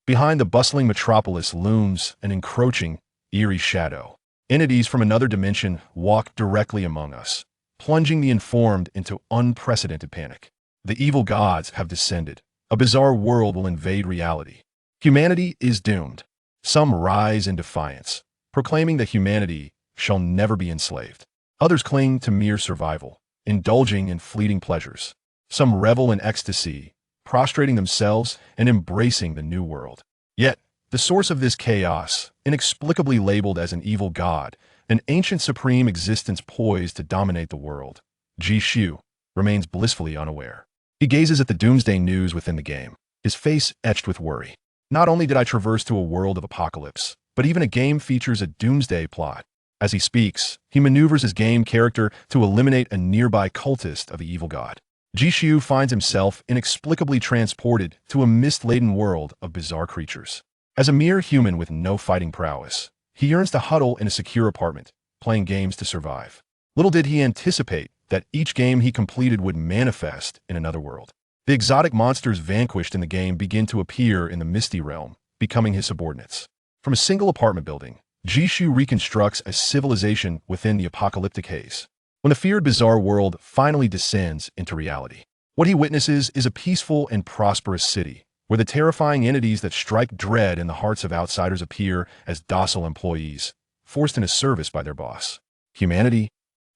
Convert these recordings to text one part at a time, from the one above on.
Behind the bustling metropolis looms an encroaching, eerie shadow. Entities from another dimension walk directly among us, plunging the informed into unprecedented panic. The evil gods have descended. A bizarre world will invade reality. Humanity is doomed. Some rise in defiance, proclaiming that humanity shall never be enslaved. Others cling to mere survival, indulging in fleeting pleasures. Some revel in ecstasy, prostrating themselves and embracing the new world. Yet, the source of this chaos, inexplicably labeled as an evil god, an ancient supreme existence poised to dominate the world, Jishu, remains blissfully unaware. He gazes at the doomsday news within the game, his face etched with worry. Not only did I traverse to a world of apocalypse, but even a game features a doomsday plot. As he speaks, he maneuvers his game character to eliminate a nearby cultist of the evil god. Jishu finds himself inexplicably transported to a mist-laden world of bizarre creatures. As a mere human with no fighting prowess, he yearns to huddle in a secure apartment, playing games to survive. Little did he anticipate that each game he completed would manifest in another world. The exotic monsters vanquished in the game begin to appear in the misty realm, becoming his subordinates. From a single apartment building, Jishu reconstructs a civilization within the apocalyptic haze. When the feared bizarre world finally descends into reality, what he witnesses is a peaceful and prosperous city, where the terrifying entities that strike dread in the hearts of outsiders appear as docile employees, forced into service by their boss. Humanity?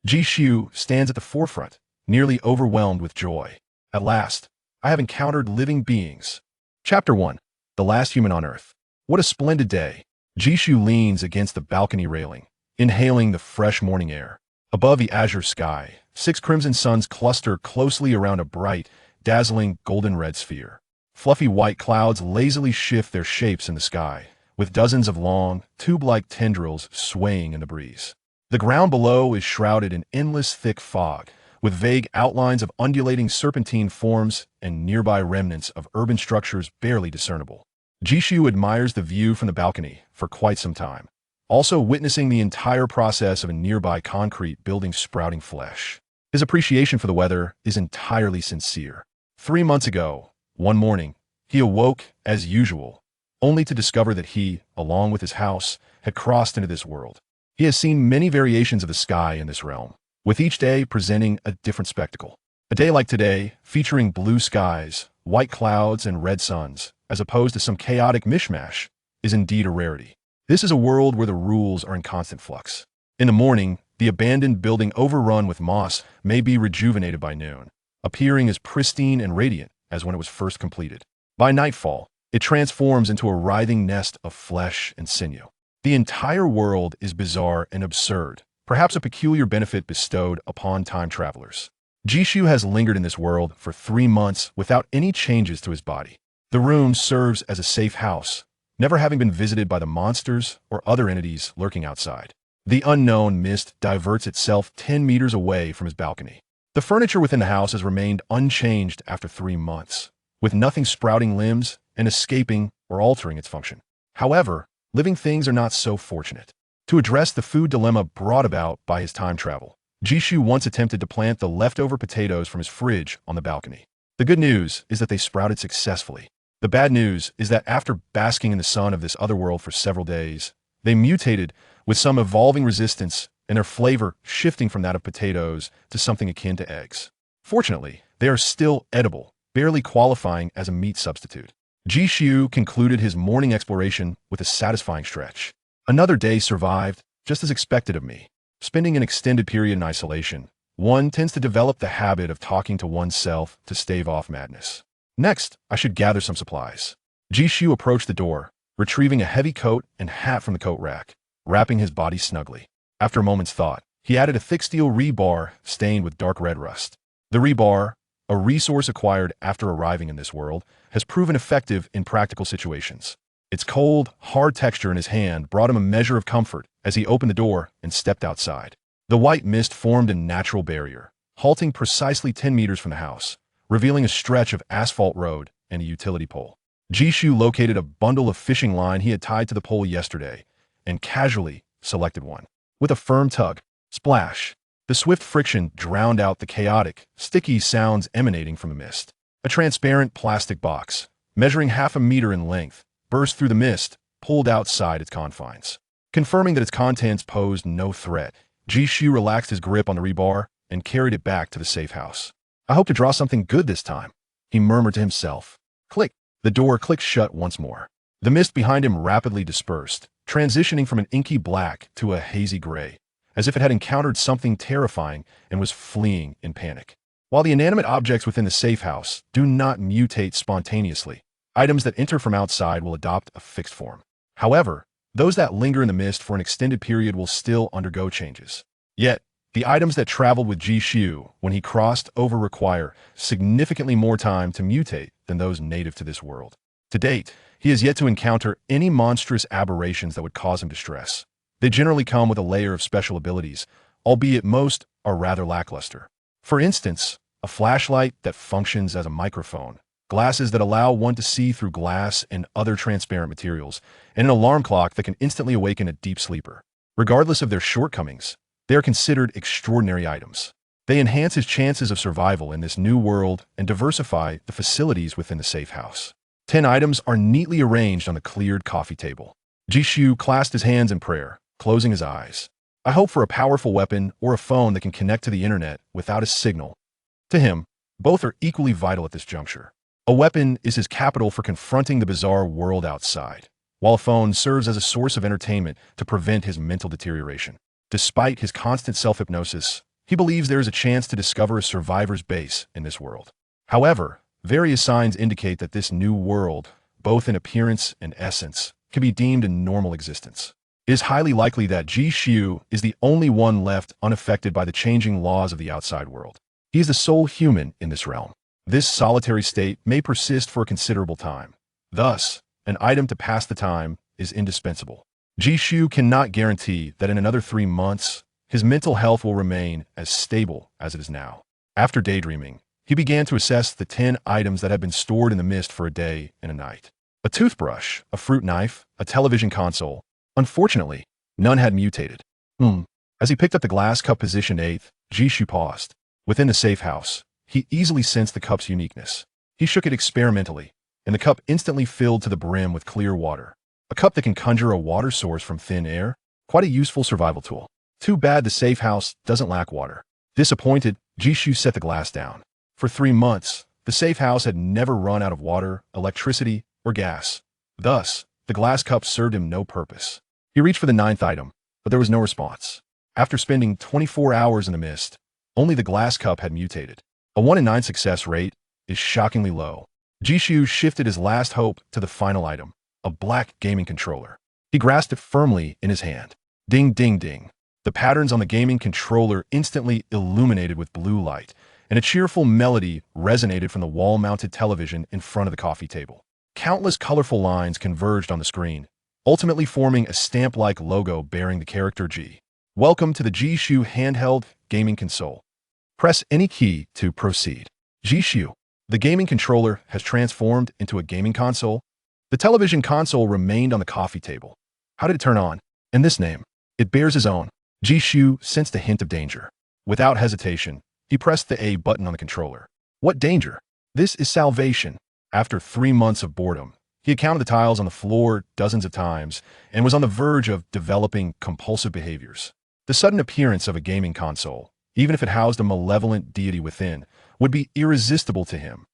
Jishu stands at the forefront, nearly overwhelmed with joy. At last, I have encountered living beings. Chapter 1. The Last Human on Earth. What a splendid day. Jishu leans against the balcony railing, inhaling the fresh morning air. Above the azure sky, 6 crimson suns cluster closely around a bright, dazzling golden-red sphere. Fluffy white clouds lazily shift their shapes in the sky, with dozens of long, tube-like tendrils swaying in the breeze. The ground below is shrouded in endless thick fog, with vague outlines of undulating serpentine forms and nearby remnants of urban structures barely discernible. Jishu admires the view from the balcony for quite some time, also witnessing the entire process of a nearby concrete building sprouting flesh. His appreciation for the weather is entirely sincere. 3 months ago, one morning, he awoke as usual, only to discover that he, along with his house, had crossed into this world. He has seen many variations of the sky in this realm, with each day presenting a different spectacle. A day like today, featuring blue skies, white clouds, and red suns, as opposed to some chaotic mishmash, is indeed a rarity. This is a world where the rules are in constant flux. In the morning, the abandoned building overrun with moss may be rejuvenated by noon, appearing as pristine and radiant as when it was first completed. By nightfall, it transforms into a writhing nest of flesh and sinew. The entire world is bizarre and absurd, perhaps a peculiar benefit bestowed upon time travelers. Jishu has lingered in this world for 3 months without any changes to his body. The room serves as a safe house, never having been visited by the monsters or other entities lurking outside. The unknown mist diverts itself 10 meters away from his balcony. The furniture within the house has remained unchanged after 3 months, with nothing sprouting limbs and escaping or altering its function. However, living things are not so fortunate. To address the food dilemma brought about by his time travel, Jishu once attempted to plant the leftover potatoes from his fridge on the balcony. The good news is that they sprouted successfully. The bad news is that after basking in the sun of this other world for several days, they mutated with some evolving resistance and their flavor shifting from that of potatoes to something akin to eggs. Fortunately, they are still edible, barely qualifying as a meat substitute. Jishu concluded his morning exploration with a satisfying stretch. Another day survived, just as expected of me. Spending an extended period in isolation, one tends to develop the habit of talking to oneself to stave off madness. Next, I should gather some supplies. Jishu approached the door, retrieving a heavy coat and hat from the coat rack, wrapping his body snugly. After a moment's thought, he added a thick steel rebar stained with dark red rust. The rebar, a resource acquired after arriving in this world, has proven effective in practical situations. Its cold, hard texture in his hand brought him a measure of comfort as he opened the door and stepped outside. The white mist formed a natural barrier, halting precisely 10 meters from the house, revealing a stretch of asphalt road and a utility pole. Jishu located a bundle of fishing line he had tied to the pole yesterday and casually selected one. With a firm tug, splash, the swift friction drowned out the chaotic, sticky sounds emanating from the mist. A transparent plastic box, measuring half a meter in length, burst through the mist, pulled outside its confines. Confirming that its contents posed no threat, Jishu relaxed his grip on the rebar and carried it back to the safe house. "I hope to draw something good this time," he murmured to himself. Click. The door clicked shut once more. The mist behind him rapidly dispersed, transitioning from an inky black to a hazy gray, as if it had encountered something terrifying and was fleeing in panic. While the inanimate objects within the safe house do not mutate spontaneously, items that enter from outside will adopt a fixed form. However, those that linger in the mist for an extended period will still undergo changes. Yet, the items that traveled with Jishu when he crossed over require significantly more time to mutate than those native to this world. To date, he has yet to encounter any monstrous aberrations that would cause him distress. They generally come with a layer of special abilities, albeit most are rather lackluster. For instance, a flashlight that functions as a microphone, glasses that allow one to see through glass and other transparent materials, and an alarm clock that can instantly awaken a deep sleeper. Regardless of their shortcomings, they are considered extraordinary items. They enhance his chances of survival in this new world and diversify the facilities within the safe house. 10 items are neatly arranged on the cleared coffee table. Jishu clasped his hands in prayer, closing his eyes. "I hope for a powerful weapon or a phone that can connect to the internet without a signal." To him, both are equally vital at this juncture. A weapon is his capital for confronting the bizarre world outside, while a phone serves as a source of entertainment to prevent his mental deterioration. Despite his constant self-hypnosis, he believes there is a chance to discover a survivor's base in this world. However, various signs indicate that this new world, both in appearance and essence, can be deemed a normal existence. It is highly likely that Jishu is the only one left unaffected by the changing laws of the outside world. He is the sole human in this realm. This solitary state may persist for a considerable time. Thus, an item to pass the time is indispensable. Jishu cannot guarantee that in another 3 months, his mental health will remain as stable as it is now. After daydreaming, he began to assess the 10 items that had been stored in the mist for a day and a night. A toothbrush, a fruit knife, a television console. Unfortunately, none had mutated. As he picked up the glass cup positioned 8th, Jishu paused. Within the safe house, he easily sensed the cup's uniqueness. He shook it experimentally, and the cup instantly filled to the brim with clear water. A cup that can conjure a water source from thin air? Quite a useful survival tool. Too bad the safe house doesn't lack water. Disappointed, Jishu set the glass down. For 3 months, the safe house had never run out of water, electricity, or gas. Thus, the glass cup served him no purpose. He reached for the 9th item, but there was no response. After spending 24 hours in the mist, only the glass cup had mutated. A 1 in 9 success rate is shockingly low. Jishu shifted his last hope to the final item, a black gaming controller. He grasped it firmly in his hand. Ding, ding, ding. The patterns on the gaming controller instantly illuminated with blue light, and a cheerful melody resonated from the wall-mounted television in front of the coffee table. Countless colorful lines converged on the screen, ultimately forming a stamp-like logo bearing the character G. Welcome to the Jishu handheld gaming console. Press any key to proceed. Jishu. The gaming controller has transformed into a gaming console. The television console remained on the coffee table. How did it turn on? And this name? It bears his own. Jishu sensed a hint of danger. Without hesitation, he pressed the A button on the controller. What danger? This is salvation. After 3 months of boredom, he had counted the tiles on the floor dozens of times and was on the verge of developing compulsive behaviors. The sudden appearance of a gaming console, even if it housed a malevolent deity within, would be irresistible to him.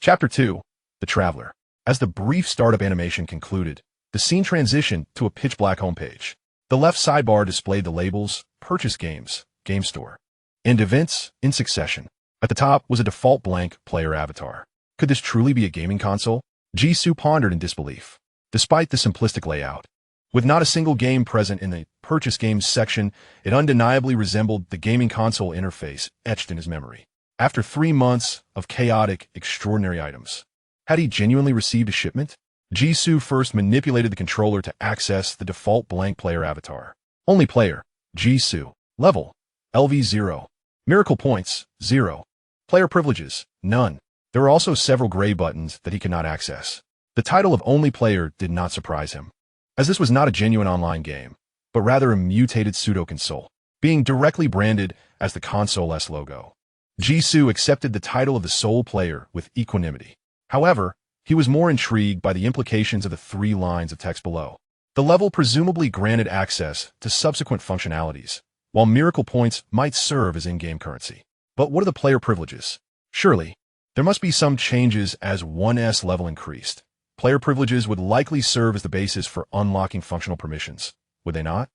Chapter 2. The Traveler. As the brief startup animation concluded, the scene transitioned to a pitch-black homepage. The left sidebar displayed the labels, Purchase Games, Game Store, and Events in succession. At the top was a default blank player avatar. Could this truly be a gaming console? Jisoo pondered in disbelief. Despite the simplistic layout, with not a single game present in the Purchase Games section, it undeniably resembled the gaming console interface etched in his memory. After 3 months of chaotic, extraordinary items, had he genuinely received a shipment? Jisoo first manipulated the controller to access the default blank player avatar. Only player, Jisoo. Level, LV0. Miracle points, 0. Player privileges, none. There were also several gray buttons that he could not access. The title of Only Player did not surprise him, as this was not a genuine online game, but rather a mutated pseudo-console, being directly branded as the Console S logo. Jisoo accepted the title of the sole player with equanimity. However, he was more intrigued by the implications of the 3 lines of text below. The level presumably granted access to subsequent functionalities, while miracle points might serve as in-game currency. But what are the player privileges? Surely, there must be some changes as 1's level increased. Player privileges would likely serve as the basis for unlocking functional permissions, would they not?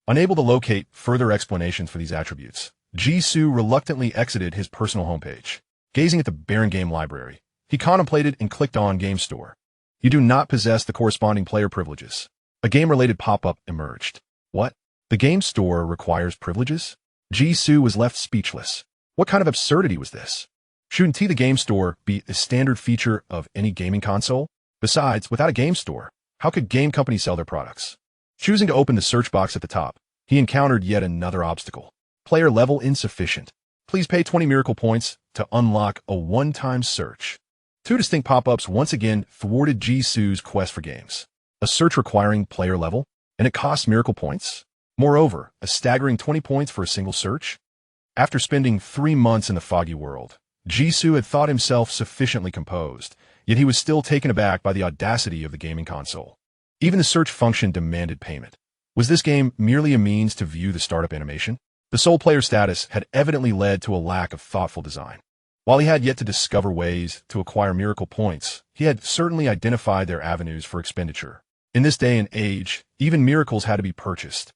Unable to locate further explanations for these attributes, Jisoo reluctantly exited his personal homepage. Gazing at the barren game library, he contemplated and clicked on Game Store. You do not possess the corresponding player privileges. A game-related pop-up emerged. What? The Game Store requires privileges? Jisoo was left speechless. What kind of absurdity was this? Shouldn't the Game Store be a standard feature of any gaming console? Besides, without a game store, how could game companies sell their products? Choosing to open the search box at the top, he encountered yet another obstacle. Player level insufficient. Please pay 20 miracle points to unlock a one-time search. 2 distinct pop-ups once again thwarted Jisoo's quest for games. A search requiring player level, and it costs miracle points? Moreover, a staggering 20 points for a single search? After spending 3 months in the foggy world, Jisoo had thought himself sufficiently composed, yet he was still taken aback by the audacity of the gaming console. Even the search function demanded payment. Was this game merely a means to view the startup animation? The sole player status had evidently led to a lack of thoughtful design. While he had yet to discover ways to acquire miracle points, he had certainly identified their avenues for expenditure. In this day and age, even miracles had to be purchased.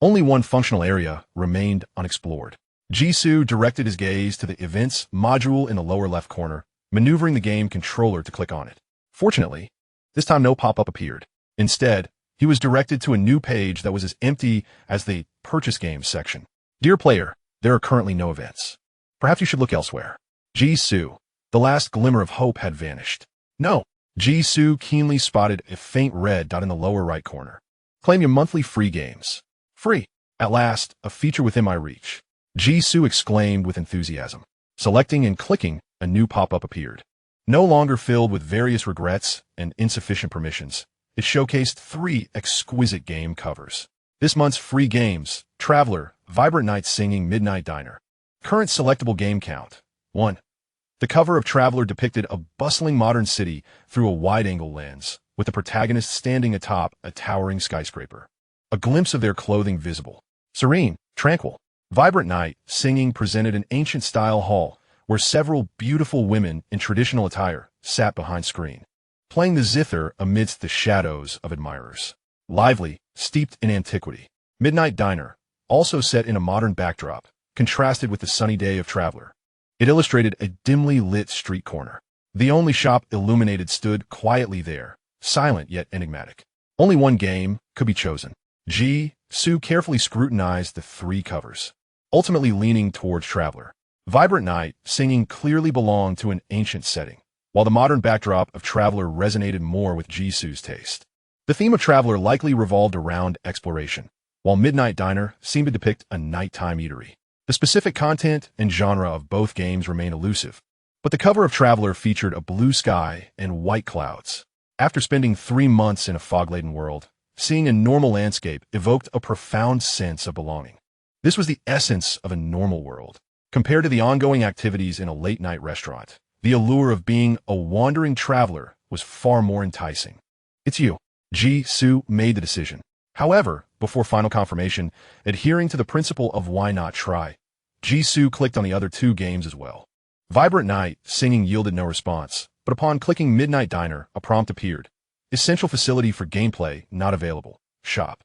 Only one functional area remained unexplored. Jisoo directed his gaze to the Events module in the lower left corner, maneuvering the game controller to click on it. Fortunately, this time no pop-up appeared. Instead, he was directed to a new page that was as empty as the Purchase Games section. Dear player, there are currently no events. Perhaps you should look elsewhere. Jisoo. The last glimmer of hope had vanished. No. Jisoo keenly spotted a faint red dot in the lower right corner. Claim your monthly free games. Free. At last, a feature within my reach. Jisoo exclaimed with enthusiasm. Selecting and clicking, a new pop-up appeared. No longer filled with various regrets and insufficient permissions, it showcased 3 exquisite game covers. This month's free games: Traveler, Vibrant Night Singing Midnight Diner. Current selectable game count: 1. The cover of Traveler depicted a bustling modern city through a wide-angle lens, with the protagonist standing atop a towering skyscraper. A glimpse of their clothing visible. Serene, tranquil. Vibrant Night Singing presented an ancient-style hall where several beautiful women in traditional attire sat behind screen, playing the zither amidst the shadows of admirers. Lively, steeped in antiquity. Midnight Diner, also set in a modern backdrop, contrasted with the sunny day of Traveler. It illustrated a dimly lit street corner. The only shop illuminated stood quietly there, silent yet enigmatic. Only one game could be chosen. Jisoo carefully scrutinized the 3 covers, ultimately leaning towards Traveler. Vibrant Night Singing clearly belonged to an ancient setting, while the modern backdrop of Traveler resonated more with Jisoo's taste. The theme of Traveler likely revolved around exploration, while Midnight Diner seemed to depict a nighttime eatery. The specific content and genre of both games remain elusive, but the cover of Traveler featured a blue sky and white clouds. After spending 3 months in a fog-laden world, seeing a normal landscape evoked a profound sense of belonging. This was the essence of a normal world. Compared to the ongoing activities in a late-night restaurant, the allure of being a wandering traveler was far more enticing. It's you. Jisoo made the decision. However, before final confirmation, adhering to the principle of why not try, Jisoo clicked on the other 2 games as well. Vibrant Night Singing yielded no response, but upon clicking Midnight Diner, a prompt appeared. Essential facility for gameplay not available. Shop.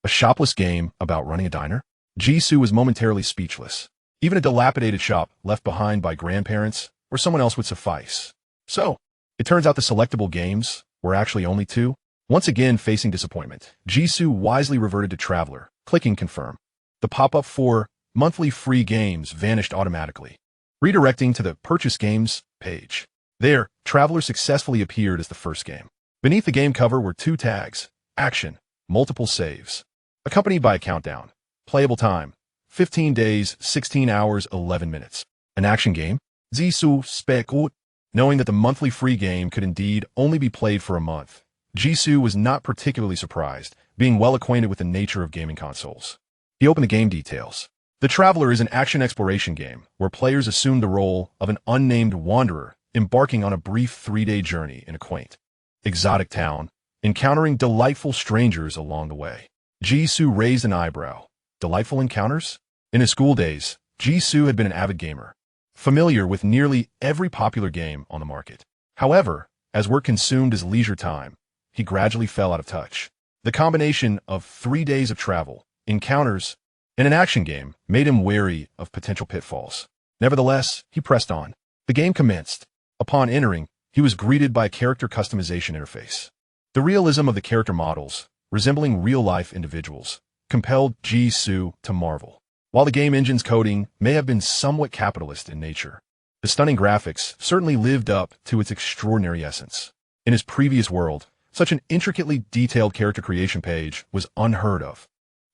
A shopless game about running a diner? Jisoo was momentarily speechless. Even a dilapidated shop left behind by grandparents or someone else would suffice. So, it turns out the selectable games were actually only 2. Once again facing disappointment, Jisoo wisely reverted to Traveler, clicking Confirm. The pop-up for monthly free games vanished automatically, redirecting to the Purchase Games page. There, Traveler successfully appeared as the first game. Beneath the game cover were 2 tags: Action, Multiple Saves, accompanied by a countdown. Playable time: 15 days, 16 hours, 11 minutes. An action game? Jisoo speculated. Knowing that the monthly free game could indeed only be played for a month, Jisoo was not particularly surprised, being well acquainted with the nature of gaming consoles. He opened the game details. The Traveler is an action exploration game where players assume the role of an unnamed wanderer embarking on a brief 3-day journey in a quaint, exotic town, encountering delightful strangers along the way. Jisoo raised an eyebrow. Delightful encounters? In his school days, Jisoo had been an avid gamer, familiar with nearly every popular game on the market. However, as work consumed his leisure time, he gradually fell out of touch. The combination of 3 days of travel, encounters, and an action game made him wary of potential pitfalls. Nevertheless, he pressed on. The game commenced. Upon entering, he was greeted by a character customization interface. The realism of the character models, resembling real-life individuals, compelled Jisoo to marvel. While the game engine's coding may have been somewhat capitalist in nature, the stunning graphics certainly lived up to its extraordinary essence. In his previous world, such an intricately detailed character creation page was unheard of.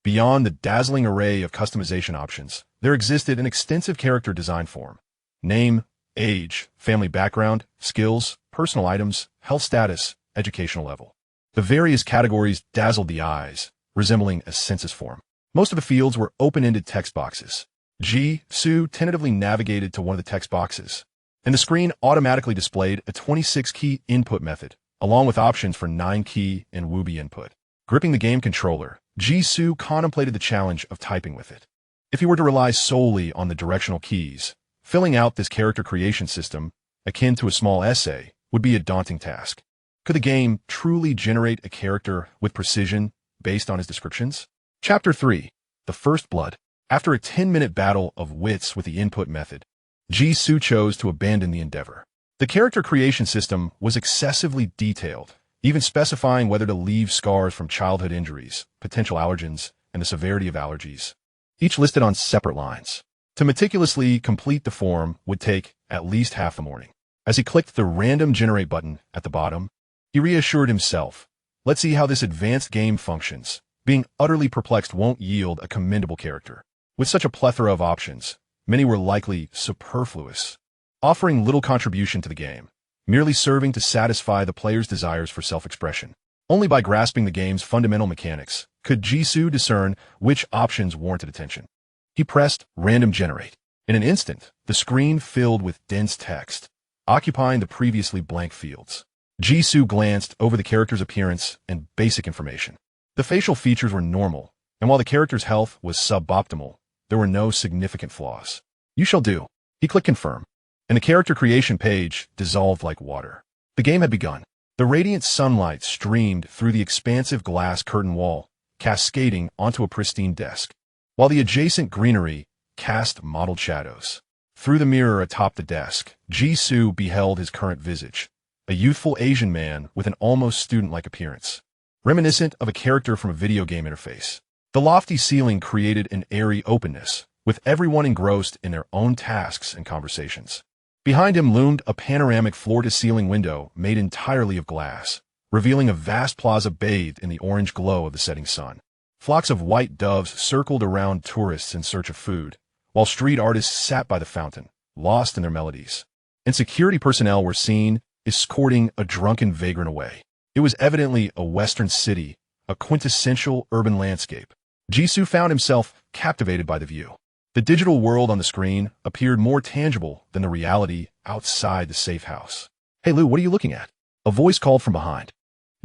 Beyond the dazzling array of customization options, there existed an extensive character design form. Name, age, family background, skills, personal items, health status, educational level. The various categories dazzled the eyes, resembling a census form. Most of the fields were open-ended text boxes. Jisoo tentatively navigated to one of the text boxes, and the screen automatically displayed a 26-key input method, along with options for 9-key and Wubi input. Gripping the game controller, Jisoo contemplated the challenge of typing with it. If he were to rely solely on the directional keys, filling out this character creation system, akin to a small essay, would be a daunting task. Could the game truly generate a character with precision based on his descriptions? Chapter 3. The First Blood. After a 10-minute battle of wits with the input method, Jisoo chose to abandon the endeavor. The character creation system was excessively detailed, even specifying whether to leave scars from childhood injuries, potential allergens, and the severity of allergies, each listed on separate lines. To meticulously complete the form would take at least half the morning. As he clicked the random generate button at the bottom, he reassured himself, let's see how this advanced game functions. Being utterly perplexed won't yield a commendable character. With such a plethora of options, many were likely superfluous, offering little contribution to the game, merely serving to satisfy the player's desires for self-expression. Only by grasping the game's fundamental mechanics could Jisoo discern which options warranted attention. He pressed Random Generate. In an instant, the screen filled with dense text, occupying the previously blank fields. Jisoo glanced over the character's appearance and basic information. The facial features were normal, and while the character's health was suboptimal, there were no significant flaws. You shall do. He clicked Confirm, and the character creation page dissolved like water. The game had begun. The radiant sunlight streamed through the expansive glass curtain wall, cascading onto a pristine desk, while the adjacent greenery cast mottled shadows. Through the mirror atop the desk, Jisoo beheld his current visage, a youthful Asian man with an almost student-like appearance, reminiscent of a character from a video game interface. The lofty ceiling created an airy openness, with everyone engrossed in their own tasks and conversations. Behind him loomed a panoramic floor-to-ceiling window made entirely of glass, revealing a vast plaza bathed in the orange glow of the setting sun. Flocks of white doves circled around tourists in search of food, while street artists sat by the fountain, lost in their melodies. And security personnel were seen escorting a drunken vagrant away. It was evidently a western city, a quintessential urban landscape. Jisoo found himself captivated by the view. The digital world on the screen appeared more tangible than the reality outside the safe house. Hey Lou, what are you looking at? A voice called from behind.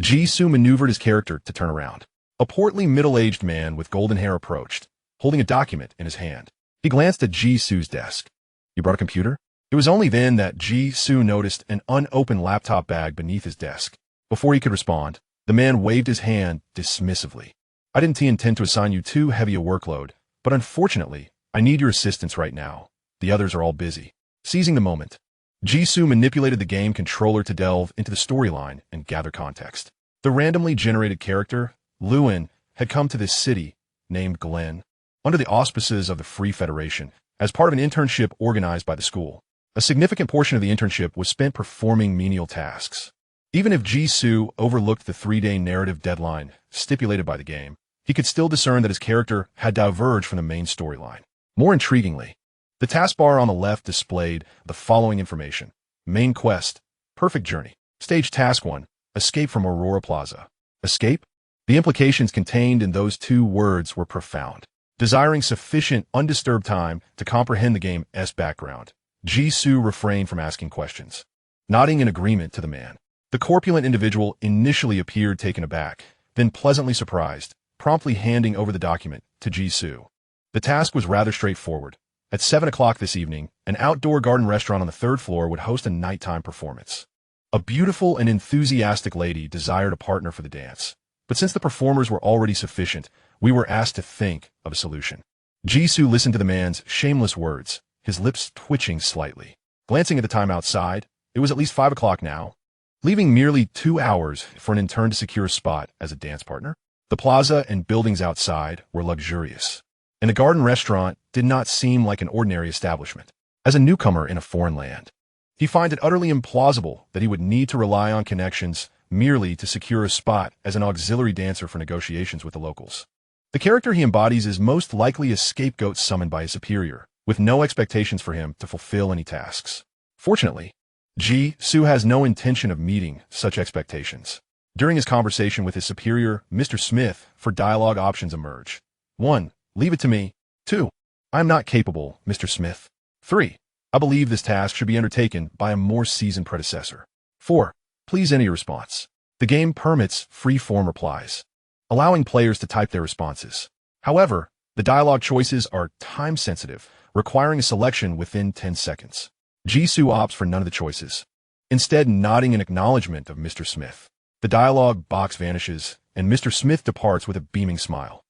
Jisoo maneuvered his character to turn around. A portly middle-aged man with golden hair approached, holding a document in his hand. He glanced at Jisoo's desk. You brought a computer? It was only then that Jisoo noticed an unopened laptop bag beneath his desk. Before he could respond, the man waved his hand dismissively. I didn't intend to assign you too heavy a workload, but unfortunately, I need your assistance right now. The others are all busy. Seizing the moment, Jisoo manipulated the game controller to delve into the storyline and gather context. The randomly generated character, Lewin, had come to this city, named Glenn, under the auspices of the Free Federation, as part of an internship organized by the school. A significant portion of the internship was spent performing menial tasks. Even if Jisoo overlooked the 3-day narrative deadline stipulated by the game, he could still discern that his character had diverged from the main storyline. More intriguingly, the taskbar on the left displayed the following information. Main quest, perfect journey. Stage task 1, escape from Aurora Plaza. Escape? The implications contained in those 2 words were profound. Desiring sufficient undisturbed time to comprehend the game's background, Jisoo refrained from asking questions. nodding in agreement to the man. The corpulent individual initially appeared taken aback, then pleasantly surprised, promptly handing over the document to Jisoo. The task was rather straightforward. At 7 o'clock this evening, an outdoor garden restaurant on the 3rd floor would host a nighttime performance. A beautiful and enthusiastic lady desired a partner for the dance. But since the performers were already sufficient, we were asked to think of a solution. Jisoo listened to the man's shameless words, his lips twitching slightly. Glancing at the time outside, it was at least 5 o'clock now. Leaving merely 2 hours for an intern to secure a spot as a dance partner. The plaza and buildings outside were luxurious, and the garden restaurant did not seem like an ordinary establishment. As a newcomer in a foreign land, he finds it utterly implausible that he would need to rely on connections merely to secure a spot as an auxiliary dancer for negotiations with the locals. The character he embodies is most likely a scapegoat summoned by a superior, with no expectations for him to fulfill any tasks. Fortunately, Jisoo has no intention of meeting such expectations. During his conversation with his superior, Mr. Smith, 4 dialogue options emerge. 1. Leave it to me. 2. I am not capable, Mr. Smith. 3. I believe this task should be undertaken by a more seasoned predecessor. 4. Please enter your response. The game permits free-form replies, allowing players to type their responses. However, the dialogue choices are time-sensitive, requiring a selection within 10 seconds. Jisoo opts for none of the choices, instead nodding in acknowledgement of Mr. Smith. The dialogue box vanishes, and Mr. Smith departs with a beaming smile.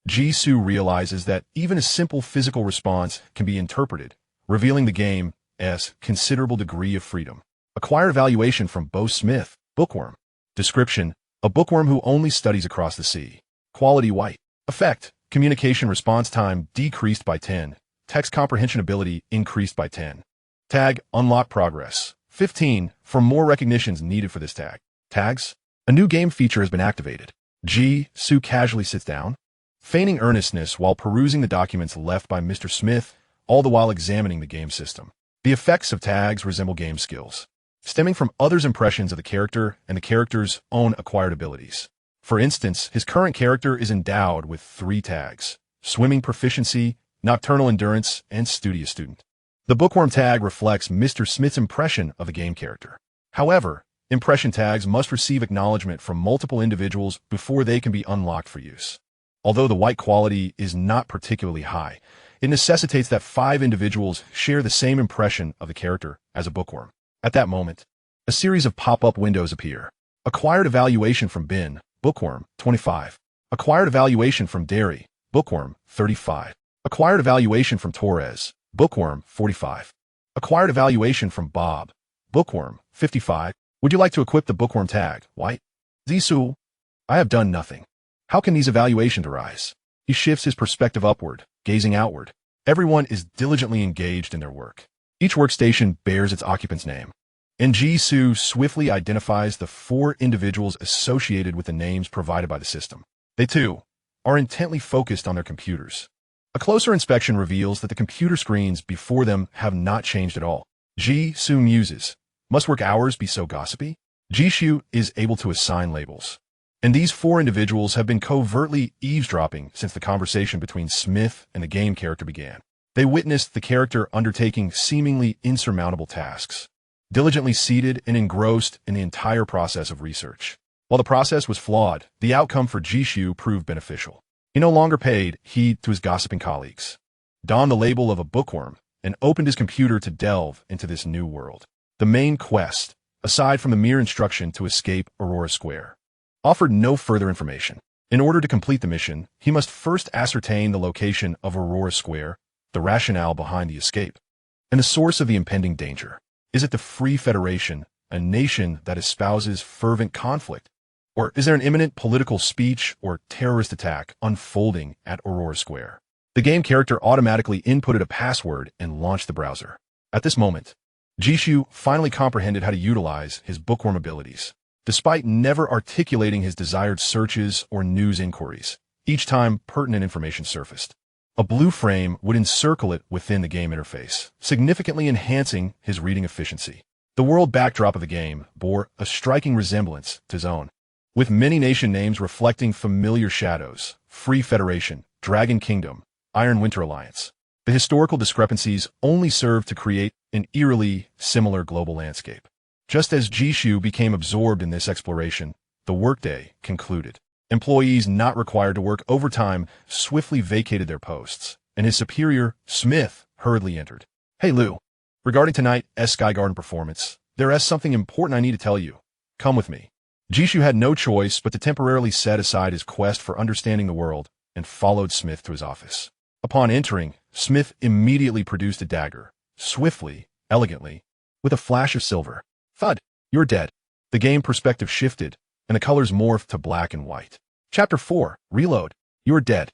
Jisoo realizes that even a simple physical response can be interpreted, revealing the game's considerable degree of freedom. Acquired evaluation from Bo Smith, bookworm. Description: a bookworm who only studies across the sea. Quality white. Effect: communication response time decreased by 10. Text comprehension ability increased by 10. Tag: unlock progress. 15. For more recognitions needed for this tag. Tags: a new game feature has been activated. Jisoo casually sits down, feigning earnestness while perusing the documents left by Mr. Smith, all the while examining the game system. The effects of tags resemble game skills, stemming from others' impressions of the character and the character's own acquired abilities. For instance, his current character is endowed with 3 tags: swimming proficiency, nocturnal endurance, and studious student. The bookworm tag reflects Mr. Smith's impression of the game character. However, impression tags must receive acknowledgement from multiple individuals before they can be unlocked for use. Although the white quality is not particularly high, it necessitates that 5 individuals share the same impression of the character as a bookworm. At that moment, a series of pop-up windows appear. Acquired evaluation from Bin, bookworm, 25. Acquired evaluation from Derry, bookworm, 35. Acquired evaluation from Torres, bookworm, 45. Acquired evaluation from Bob, bookworm, 55. Would you like to equip the bookworm tag, white? Jisoo: I have done nothing. How can these evaluations arise? He shifts his perspective upward, gazing outward. Everyone is diligently engaged in their work. Each workstation bears its occupant's name, and Jisoo swiftly identifies the 4 individuals associated with the names provided by the system. They, too, are intently focused on their computers. A closer inspection reveals that the computer screens before them have not changed at all. Jisoo muses, must work hours be so gossipy? Jisoo is able to assign labels, and these 4 individuals have been covertly eavesdropping since the conversation between Smith and the game character began. They witnessed the character undertaking seemingly insurmountable tasks, diligently seated and engrossed in the entire process of research. While the process was flawed, the outcome for Jisoo proved beneficial. He no longer paid heed to his gossiping colleagues, donned the label of a bookworm, and opened his computer to delve into this new world. The main quest, aside from the mere instruction to escape Aurora Square, offered no further information. In order to complete the mission, he must first ascertain the location of Aurora Square, the rationale behind the escape, and the source of the impending danger. Is it the Free Federation, a nation that espouses fervent conflict? Or is there an imminent political speech or terrorist attack unfolding at Aurora Square? The game character automatically inputted a password and launched the browser. At this moment, Jisoo finally comprehended how to utilize his bookworm abilities, despite never articulating his desired searches or news inquiries. Each time pertinent information surfaced, a blue frame would encircle it within the game interface, significantly enhancing his reading efficiency. The world backdrop of the game bore a striking resemblance to his own, with many nation names reflecting familiar shadows: Free Federation, Dragon Kingdom, Iron Winter Alliance. The historical discrepancies only served to create an eerily similar global landscape. Just as Jishu became absorbed in this exploration, the workday concluded. Employees not required to work overtime swiftly vacated their posts, and his superior, Smith, hurriedly entered. "Hey Lou, regarding tonight's Sky Garden performance, there is something important I need to tell you. Come with me." Jishu had no choice but to temporarily set aside his quest for understanding the world and followed Smith to his office. Upon entering, Smith immediately produced a dagger, swiftly, elegantly, with a flash of silver. Thud, you're dead. The game perspective shifted, and the colors morphed to black and white. Chapter 4, Reload. You're dead.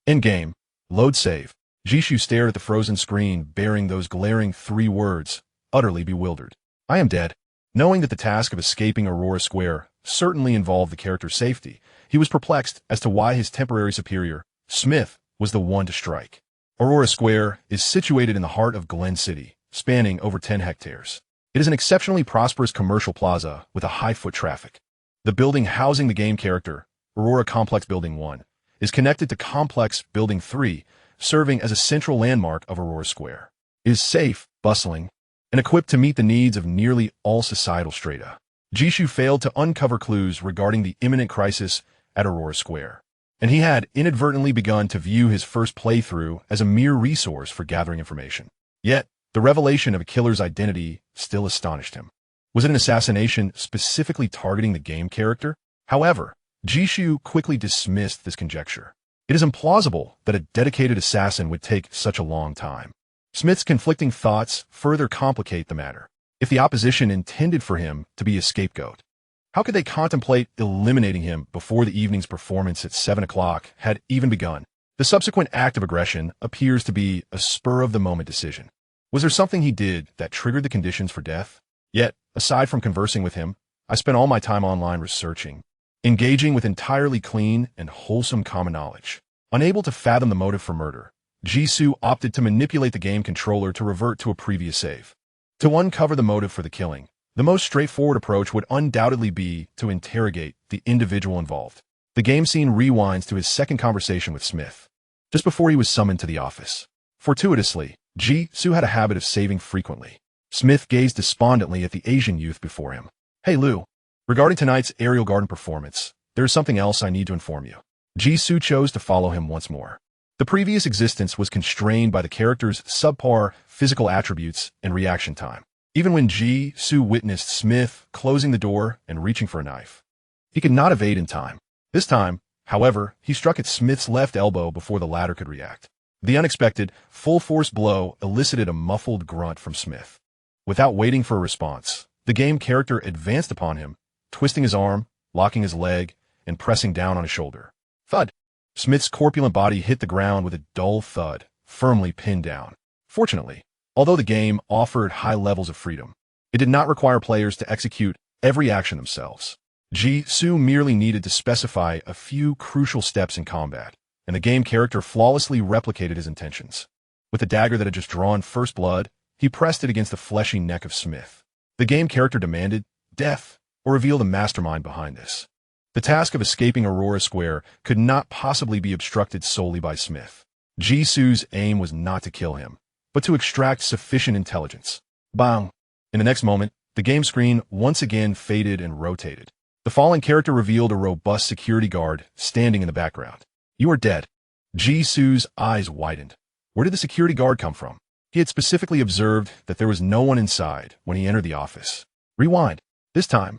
Endgame. Load save. Jishu stared at the frozen screen, bearing those glaring 3 words, utterly bewildered. I am dead. Knowing that the task of escaping Aurora Square certainly involved the character's safety, he was perplexed as to why his temporary superior, Smith, was the one to strike. Aurora Square is situated in the heart of Glen City, spanning over 10 hectares. It is an exceptionally prosperous commercial plaza with a high foot traffic. The building housing the game character, Aurora Complex Building 1, is connected to Complex Building 3, serving as a central landmark of Aurora Square. It is safe, bustling, and equipped to meet the needs of nearly all societal strata. Jishu failed to uncover clues regarding the imminent crisis at Aurora Square, and he had inadvertently begun to view his first playthrough as a mere resource for gathering information. Yet, the revelation of a killer's identity still astonished him. Was it an assassination specifically targeting the game character? However, Jishu quickly dismissed this conjecture. It is implausible that a dedicated assassin would take such a long time. Smith's conflicting thoughts further complicate the matter. If the opposition intended for him to be a scapegoat, how could they contemplate eliminating him before the evening's performance at 7 o'clock had even begun? The subsequent act of aggression appears to be a spur-of-the-moment decision. Was there something he did that triggered the conditions for death? Yet, aside from conversing with him, I spent all my time online researching, engaging with entirely clean and wholesome common knowledge. Unable to fathom the motive for murder, Jishu opted to manipulate the game controller to revert to a previous save. To uncover the motive for the killing, the most straightforward approach would undoubtedly be to interrogate the individual involved. The game scene rewinds to his second conversation with Smith, just before he was summoned to the office. Fortuitously, Jishu had a habit of saving frequently. Smith gazed despondently at the Asian youth before him. Hey Lou, regarding tonight's aerial garden performance, there is something else I need to inform you. Jishu chose to follow him once more. The previous existence was constrained by the character's subpar physical attributes and reaction time. Even when Jishu witnessed Smith closing the door and reaching for a knife, he could not evade in time. This time, however, he struck at Smith's left elbow before the latter could react. The unexpected, full-force blow elicited a muffled grunt from Smith. Without waiting for a response, the game character advanced upon him, twisting his arm, locking his leg, and pressing down on his shoulder. Thud! Smith's corpulent body hit the ground with a dull thud, firmly pinned down. Fortunately, although the game offered high levels of freedom, it did not require players to execute every action themselves. Jishu merely needed to specify a few crucial steps in combat, and the game character flawlessly replicated his intentions. With the dagger that had just drawn first blood, he pressed it against the fleshy neck of Smith. The game character demanded death or reveal the mastermind behind this. The task of escaping Aurora Square could not possibly be obstructed solely by Smith. Jishu's aim was not to kill him, but to extract sufficient intelligence. Bang! In the next moment, the game screen once again faded and rotated. The fallen character revealed a robust security guard standing in the background. You are dead. Jishu's eyes widened. Where did the security guard come from? He had specifically observed that there was no one inside when he entered the office. Rewind. This time,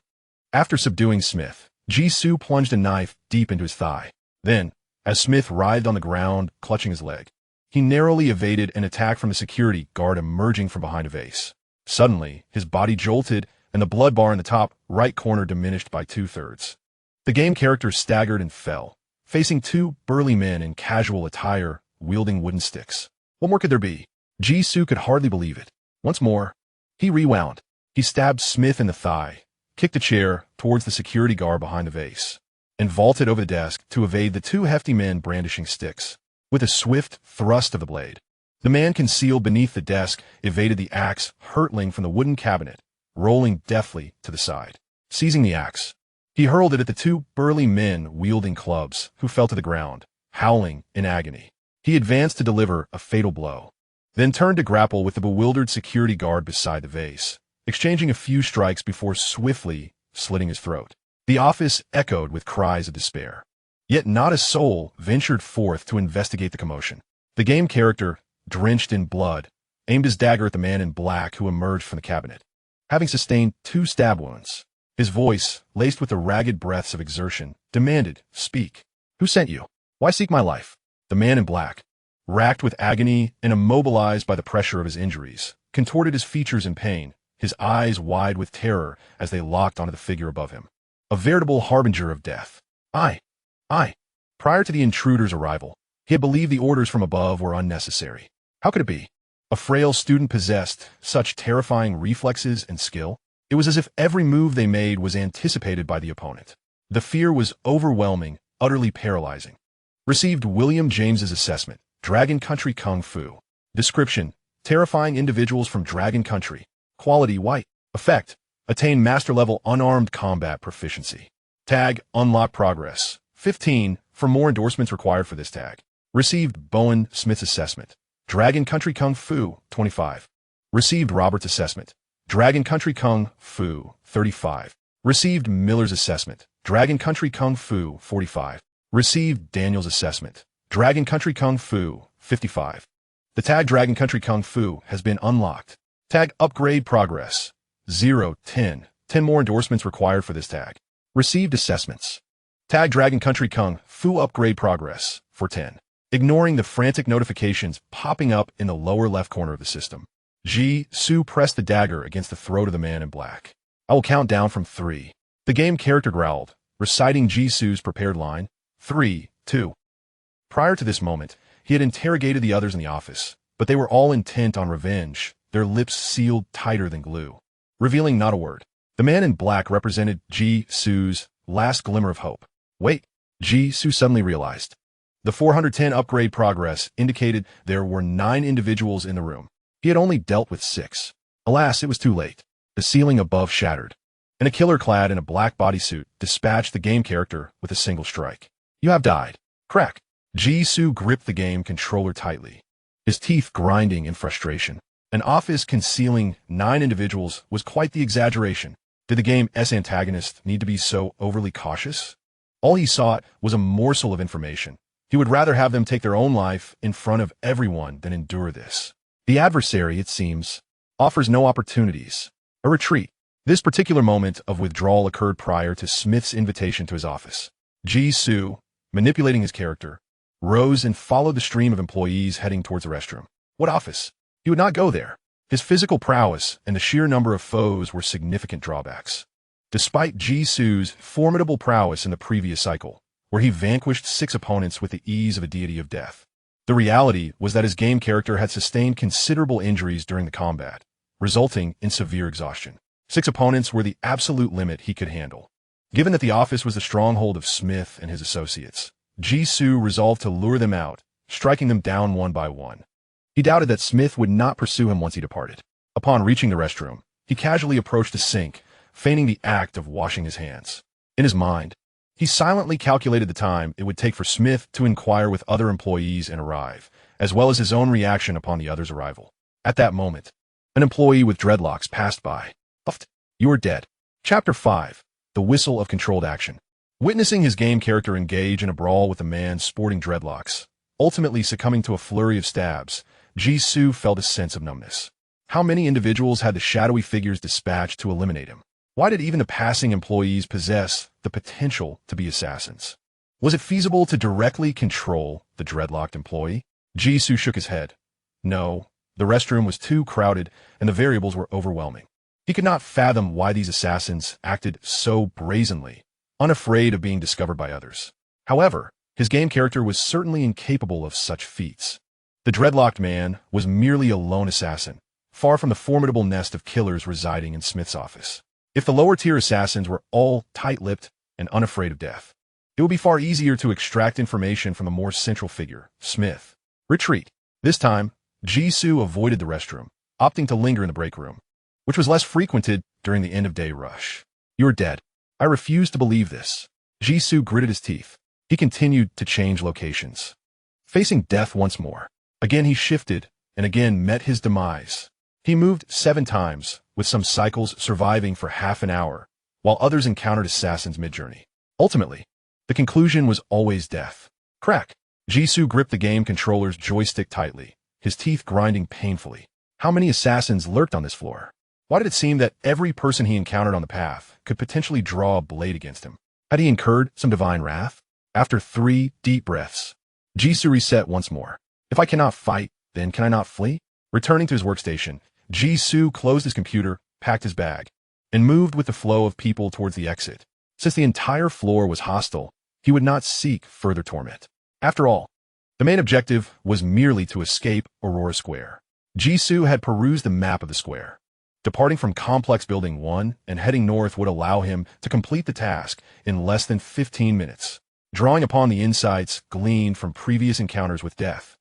after subduing Smith, Jishu plunged a knife deep into his thigh. Then, as Smith writhed on the ground, clutching his leg, he narrowly evaded an attack from the security guard emerging from behind a vase. Suddenly, his body jolted, and the blood bar in the top right corner diminished by 2/3. The game character staggered and fell, facing 2 burly men in casual attire, wielding wooden sticks. What more could there be? Jishu could hardly believe it. Once more, he rewound. He stabbed Smith in the thigh, kicked a chair towards the security guard behind the vase, and vaulted over the desk to evade the 2 hefty men brandishing sticks. With a swift thrust of the blade, the man concealed beneath the desk evaded the axe hurtling from the wooden cabinet, rolling deftly to the side. Seizing the axe, he hurled it at the 2 burly men wielding clubs, who fell to the ground, howling in agony. He advanced to deliver a fatal blow, then turned to grapple with the bewildered security guard beside the vase, exchanging a few strikes before swiftly slitting his throat. The office echoed with cries of despair. Yet not a soul ventured forth to investigate the commotion. The game character, drenched in blood, aimed his dagger at the man in black who emerged from the cabinet. Having sustained 2 stab wounds, his voice, laced with the ragged breaths of exertion, demanded, "Speak. Who sent you? Why seek my life?" The man in black, racked with agony and immobilized by the pressure of his injuries, contorted his features in pain, his eyes wide with terror as they locked onto the figure above him. A veritable harbinger of death. I. Prior to the intruder's arrival, he had believed the orders from above were unnecessary. How could it be? A frail student possessed such terrifying reflexes and skill? It was as if every move they made was anticipated by the opponent. The fear was overwhelming, utterly paralyzing. Received William James's assessment, Dragon Country Kung Fu. Description: terrifying individuals from Dragon Country. Quality: white. Effect: attain master level unarmed combat proficiency. Tag: unlock progress. 15. For more endorsements required for this tag. Received Bowen Smith's assessment, Dragon Country Kung Fu. 25. Received Robert's assessment, Dragon Country Kung Fu. 35. Received Miller's assessment, Dragon Country Kung Fu. 45. Received Daniel's assessment, Dragon Country Kung Fu. 55. The tag Dragon Country Kung Fu has been unlocked. Tag upgrade progress. 0, 10. 10 more endorsements required for this tag. Received assessments. Tag Dragon Country Kung Fu upgrade progress for 10. Ignoring the frantic notifications popping up in the lower left corner of the system, Ji-Soo pressed the dagger against the throat of the man in black. "I will count down from 3. The game character growled, reciting Ji-Soo's prepared line. 3, 2. Prior to this moment, he had interrogated the others in the office, but they were all intent on revenge, their lips sealed tighter than glue, revealing not a word. The man in black represented Ji-Soo's last glimmer of hope. Wait, Ji-Soo suddenly realized. The 410 upgrade progress indicated there were 9 individuals in the room. He had only dealt with 6. Alas, it was too late. The ceiling above shattered, and a killer clad in a black bodysuit dispatched the game character with a single strike. "You have died." Crack. Ji-Soo gripped the game controller tightly, his teeth grinding in frustration. An office concealing 9 individuals was quite the exaggeration. Did the game's antagonist need to be so overly cautious? All he sought was a morsel of information. He would rather have them take their own life in front of everyone than endure this. The adversary, it seems, offers no opportunities. A retreat. This particular moment of withdrawal occurred prior to Smith's invitation to his office. Ji-Soo, manipulating his character, rose and followed the stream of employees heading towards the restroom. What office? He would not go there. His physical prowess and the sheer number of foes were significant drawbacks. Despite Ji-Soo's formidable prowess in the previous cycle, where he vanquished 6 opponents with the ease of a deity of death, the reality was that his game character had sustained considerable injuries during the combat, resulting in severe exhaustion. 6 opponents were the absolute limit he could handle. Given that the office was the stronghold of Smith and his associates, Ji-Soo resolved to lure them out, striking them down one by one. He doubted that Smith would not pursue him once he departed. Upon reaching the restroom, he casually approached the sink, feigning the act of washing his hands. In his mind, he silently calculated the time it would take for Smith to inquire with other employees and arrive, as well as his own reaction upon the other's arrival. At that moment, an employee with dreadlocks passed by. "Puffed. You are dead." Chapter 5. The Whistle of Controlled Action. Witnessing his game character engage in a brawl with a man sporting dreadlocks, ultimately succumbing to a flurry of stabs, Ji-Soo felt a sense of numbness. How many individuals had the shadowy figures dispatched to eliminate him? Why did even the passing employees possess the potential to be assassins? Was it feasible to directly control the dreadlocked employee? Ji-Soo shook his head. No, the restroom was too crowded and the variables were overwhelming. He could not fathom why these assassins acted so brazenly, unafraid of being discovered by others. However, his game character was certainly incapable of such feats. The dreadlocked man was merely a lone assassin, far from the formidable nest of killers residing in Smith's office. If the lower-tier assassins were all tight-lipped and unafraid of death, it would be far easier to extract information from the more central figure, Smith. Retreat. This time, Ji-Soo avoided the restroom, opting to linger in the break room, which was less frequented during the end-of-day rush. "You're dead. I refuse to believe this." Ji-Soo gritted his teeth. He continued to change locations, facing death once more. Again he shifted, and again met his demise. He moved 7 times, with some cycles surviving for half an hour, while others encountered assassins mid-journey. Ultimately, the conclusion was always death. Crack. Jisoo gripped the game controller's joystick tightly, his teeth grinding painfully. How many assassins lurked on this floor? Why did it seem that every person he encountered on the path could potentially draw a blade against him? Had he incurred some divine wrath? After 3 deep breaths, Jisoo reset once more. If I cannot fight, then can I not flee? Returning to his workstation, Jisoo closed his computer, packed his bag, and moved with the flow of people towards the exit. Since the entire floor was hostile, he would not seek further torment. After all, the main objective was merely to escape Aurora Square. Jisoo had perused the map of the square. Departing from Complex Building 1 and heading north would allow him to complete the task in less than 15 minutes. Drawing upon the insights gleaned from previous encounters with death,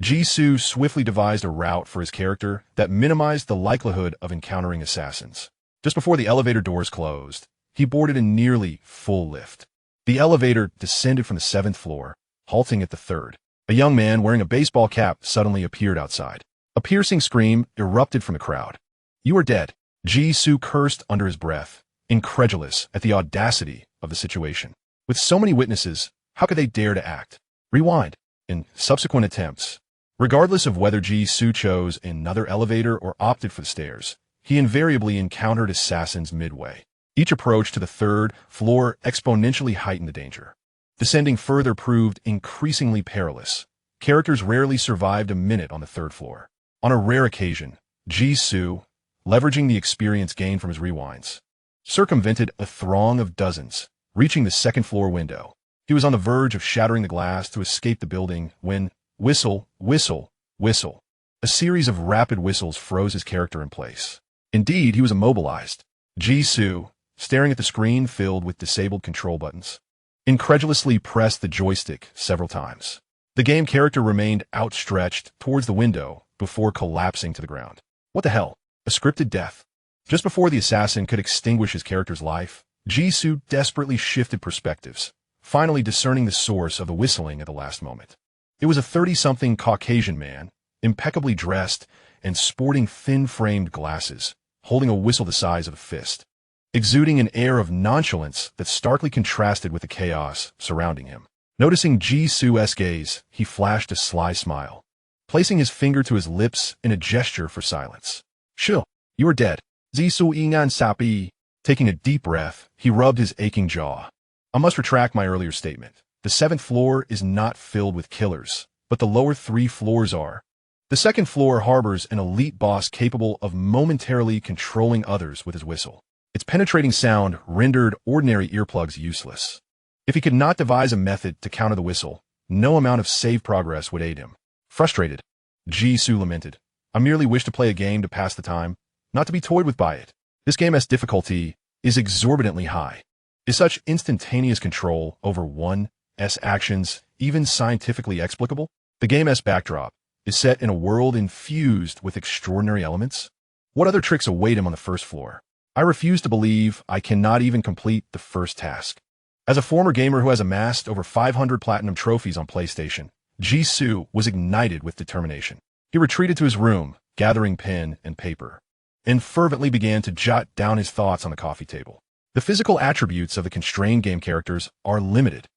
Jisoo swiftly devised a route for his character that minimized the likelihood of encountering assassins. Just before the elevator doors closed, he boarded a nearly full lift. The elevator descended from the 7th floor, halting at the 3rd. A young man wearing a baseball cap suddenly appeared outside. A piercing scream erupted from the crowd. "You are dead," Jisoo cursed under his breath, incredulous at the audacity of the situation. With so many witnesses, how could they dare to act? Rewind. In subsequent attempts, regardless of whether Jisoo chose another elevator or opted for the stairs, he invariably encountered assassins midway. Each approach to the 3rd floor exponentially heightened the danger. Descending further proved increasingly perilous. Characters rarely survived a minute on the 3rd floor. On a rare occasion, Jisoo, leveraging the experience gained from his rewinds, circumvented a throng of dozens, reaching the 2nd floor window. He was on the verge of shattering the glass to escape the building when, whistle, whistle, whistle. A series of rapid whistles froze his character in place. Indeed, he was immobilized. Jisoo, staring at the screen filled with disabled control buttons, incredulously pressed the joystick several times. The game character remained outstretched towards the window before collapsing to the ground. What the hell? A scripted death? Just before the assassin could extinguish his character's life, Jisoo desperately shifted perspectives, finally discerning the source of the whistling at the last moment. It was a 30-something Caucasian man, impeccably dressed and sporting thin-framed glasses, holding a whistle the size of a fist, exuding an air of nonchalance that starkly contrasted with the chaos surrounding him. Noticing Jisoo's gaze, he flashed a sly smile, placing his finger to his lips in a gesture for silence. "Shill, you are dead." Jisoo ingan sapi. Taking a deep breath, he rubbed his aching jaw. "I must retract my earlier statement. The 7th floor is not filled with killers, but the lower 3 floors are. The 2nd floor harbors an elite boss capable of momentarily controlling others with his whistle. Its penetrating sound rendered ordinary earplugs useless. If he could not devise a method to counter the whistle, no amount of save progress would aid him." Frustrated, Jisoo lamented, "I merely wish to play a game to pass the time, not to be toyed with by it. This game's difficulty is exorbitantly high. Is such instantaneous control over one's actions even scientifically explicable? The game's backdrop is set in a world infused with extraordinary elements. What other tricks await him on the 1st floor? I refuse to believe I cannot even complete the first task." As a former gamer who has amassed over 500 platinum trophies on PlayStation, Jisoo was ignited with determination. He retreated to his room, gathering pen and paper, and fervently began to jot down his thoughts on the coffee table. The physical attributes of the constrained game characters are limited,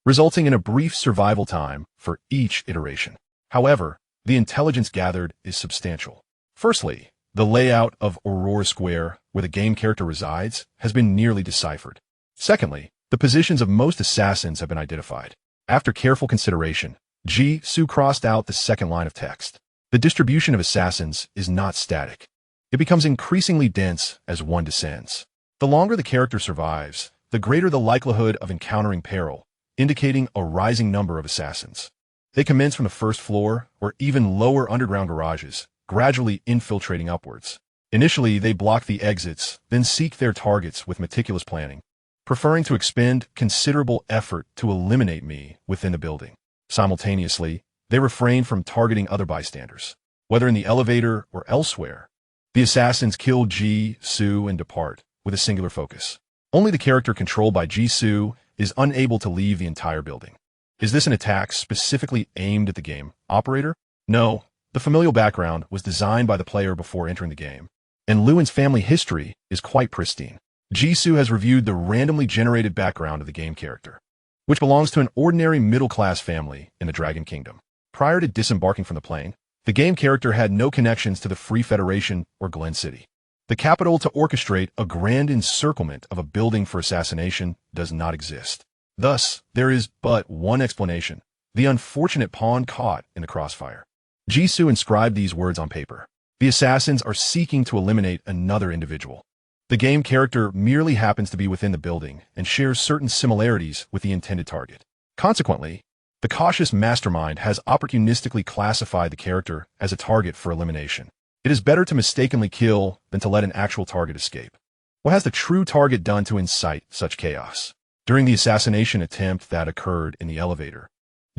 resulting in a brief survival time for each iteration. However, the intelligence gathered is substantial. Firstly, the layout of Aurora Square, where the game character resides, has been nearly deciphered. Secondly, the positions of most assassins have been identified. After careful consideration, Jisoo crossed out the 2nd line of text. The distribution of assassins is not static. It becomes increasingly dense as one descends. The longer the character survives, the greater the likelihood of encountering peril, indicating a rising number of assassins. They commence from the 1st floor or even lower underground garages, gradually infiltrating upwards. Initially, they block the exits, then seek their targets with meticulous planning, preferring to expend considerable effort to eliminate me within the building. Simultaneously, they refrain from targeting other bystanders. Whether in the elevator or elsewhere, the assassins kill Jisoo and depart with a singular focus. Only the character controlled by Jisoo is unable to leave the entire building. Is this an attack specifically aimed at the game operator? No, The familial background was designed by the player before entering the game, and Lewin's family history is quite pristine. Jisoo has reviewed the randomly generated background of the game character, which belongs to an ordinary middle-class family in the Dragon Kingdom. Prior to disembarking from the plane, the game character had no connections to the Free Federation or Glen City. The capital to orchestrate a grand encirclement of a building for assassination does not exist. Thus, there is but one explanation: the unfortunate pawn caught in the crossfire. Jisoo inscribed these words on paper. The assassins are seeking to eliminate another individual. The game character merely happens to be within the building and shares certain similarities with the intended target. Consequently, the cautious mastermind has opportunistically classified the character as a target for elimination. It is better to mistakenly kill than to let an actual target escape. What has the true target done to incite such chaos? During the assassination attempt that occurred in the elevator,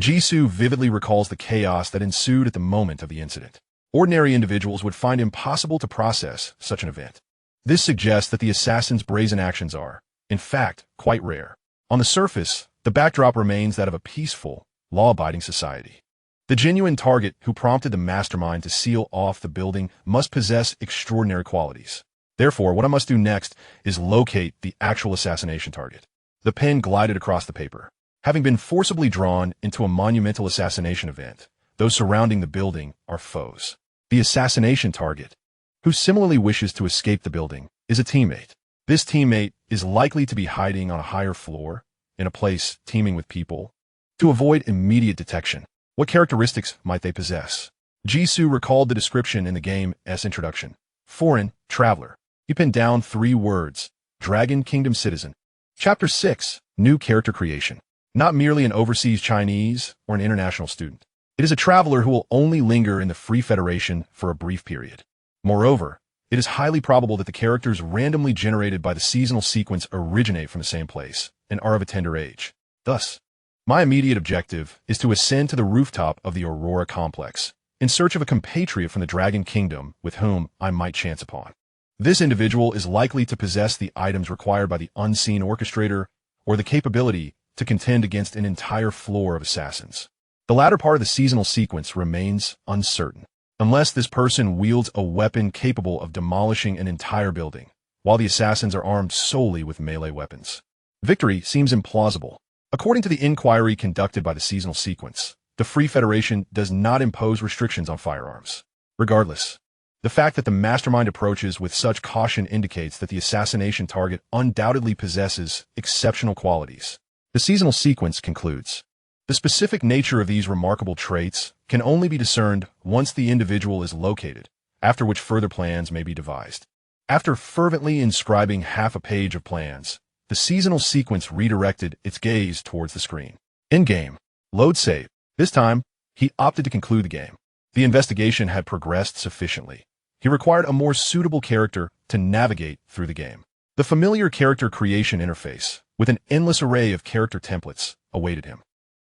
Jisoo vividly recalls the chaos that ensued at the moment of the incident. Ordinary individuals would find it impossible to process such an event. This suggests that the assassin's brazen actions are, in fact, quite rare. On the surface, the backdrop remains that of a peaceful, law-abiding society. The genuine target who prompted the mastermind to seal off the building must possess extraordinary qualities. Therefore, what I must do next is locate the actual assassination target. The pen glided across the paper. Having been forcibly drawn into a monumental assassination event, those surrounding the building are foes. The assassination target, who similarly wishes to escape the building, is a teammate. This teammate is likely to be hiding on a higher floor, in a place teeming with people, to avoid immediate detection. What characteristics might they possess? Jisoo recalled the description in the game's introduction. Foreign, traveler. He pinned down 3 words: Dragon Kingdom citizen. Chapter 6, New Character Creation. Not merely an overseas Chinese or an international student. It is a traveler who will only linger in the Free Federation for a brief period. Moreover, it is highly probable that the characters randomly generated by the seasonal sequence originate from the same place and are of a tender age. Thus, my immediate objective is to ascend to the rooftop of the Aurora complex in search of a compatriot from the Dragon Kingdom with whom I might chance upon. This individual is likely to possess the items required by the unseen orchestrator or the capability to contend against an entire floor of assassins. The latter part of the seasonal sequence remains uncertain, unless this person wields a weapon capable of demolishing an entire building, while the assassins are armed solely with melee weapons. Victory seems implausible. According to the inquiry conducted by the seasonal sequence, the Free Federation does not impose restrictions on firearms. Regardless, the fact that the mastermind approaches with such caution indicates that the assassination target undoubtedly possesses exceptional qualities. The seasonal sequence concludes. The specific nature of these remarkable traits can only be discerned once the individual is located, after which further plans may be devised. After fervently inscribing half a page of plans, the seasonal sequence redirected its gaze towards the screen. Endgame. Load save. This time, he opted to conclude the game. The investigation had progressed sufficiently. He required a more suitable character to navigate through the game. The familiar character creation interface, with an endless array of character templates, awaited him.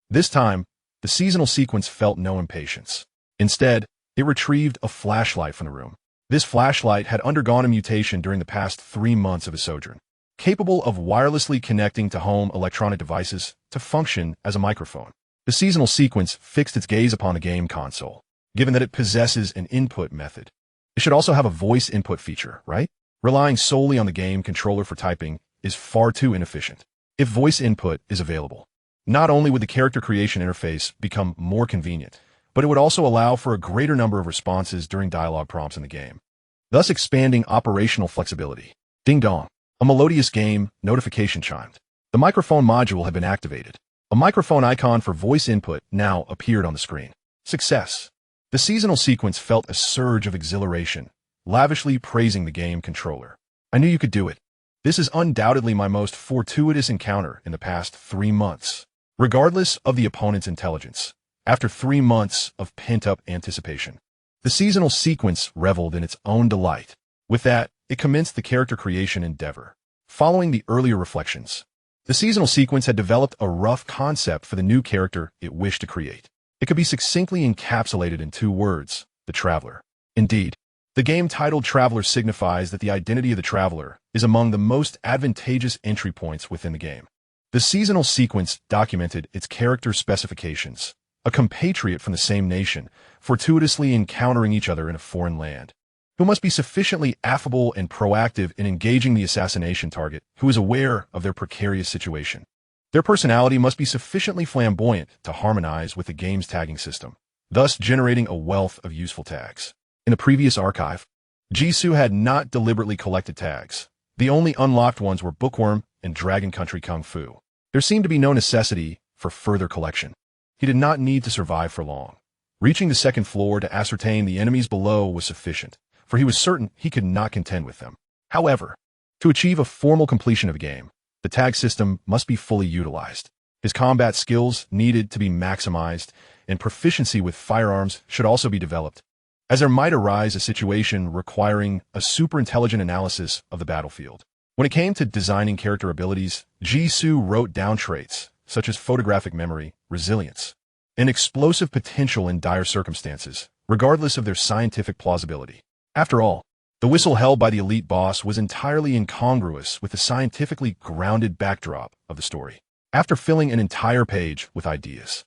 This time, the seasonal sequence felt no impatience. Instead, it retrieved a flashlight from the room. This flashlight had undergone a mutation during the past 3 months of his sojourn, capable of wirelessly connecting to home electronic devices to function as a microphone. The seasonal sequence fixed its gaze upon the game console, given that it possesses an input method. It should also have a voice input feature, right? Relying solely on the game controller for typing is far too inefficient. If voice input is available, not only would the character creation interface become more convenient, but it would also allow for a greater number of responses during dialogue prompts in the game, thus expanding operational flexibility. Ding dong. A melodious game notification chimed. The microphone module had been activated. A microphone icon for voice input now appeared on the screen. Success. The seasonal sequence felt a surge of exhilaration, lavishly praising the game controller. I knew you could do it. This is undoubtedly my most fortuitous encounter in the past 3 months. Regardless of the opponent's intelligence, after 3 months of pent-up anticipation, the seasonal sequence reveled in its own delight. With that, it commenced the character creation endeavor. Following the earlier reflections, the seasonal sequence had developed a rough concept for the new character it wished to create. It could be succinctly encapsulated in 2 words: the Traveler. Indeed, the game titled Traveler signifies that the identity of the Traveler is among the most advantageous entry points within the game. The seasonal sequence documented its character specifications, a compatriot from the same nation, fortuitously encountering each other in a foreign land, who must be sufficiently affable and proactive in engaging the assassination target, who is aware of their precarious situation. Their personality must be sufficiently flamboyant to harmonize with the game's tagging system, thus generating a wealth of useful tags. In the previous archive, Jisoo had not deliberately collected tags. The only unlocked ones were Bookworm and Dragon Country Kung Fu. There seemed to be no necessity for further collection. He did not need to survive for long. Reaching the second floor to ascertain the enemies below was sufficient, for he was certain he could not contend with them. However, to achieve a formal completion of a game, the tag system must be fully utilized. His combat skills needed to be maximized, and proficiency with firearms should also be developed, as there might arise a situation requiring a super-intelligent analysis of the battlefield. When it came to designing character abilities, Jisoo wrote down traits such as photographic memory, resilience, and explosive potential in dire circumstances, regardless of their scientific plausibility. After all, the whistle held by the elite boss was entirely incongruous with the scientifically grounded backdrop of the story. After filling an entire page with ideas,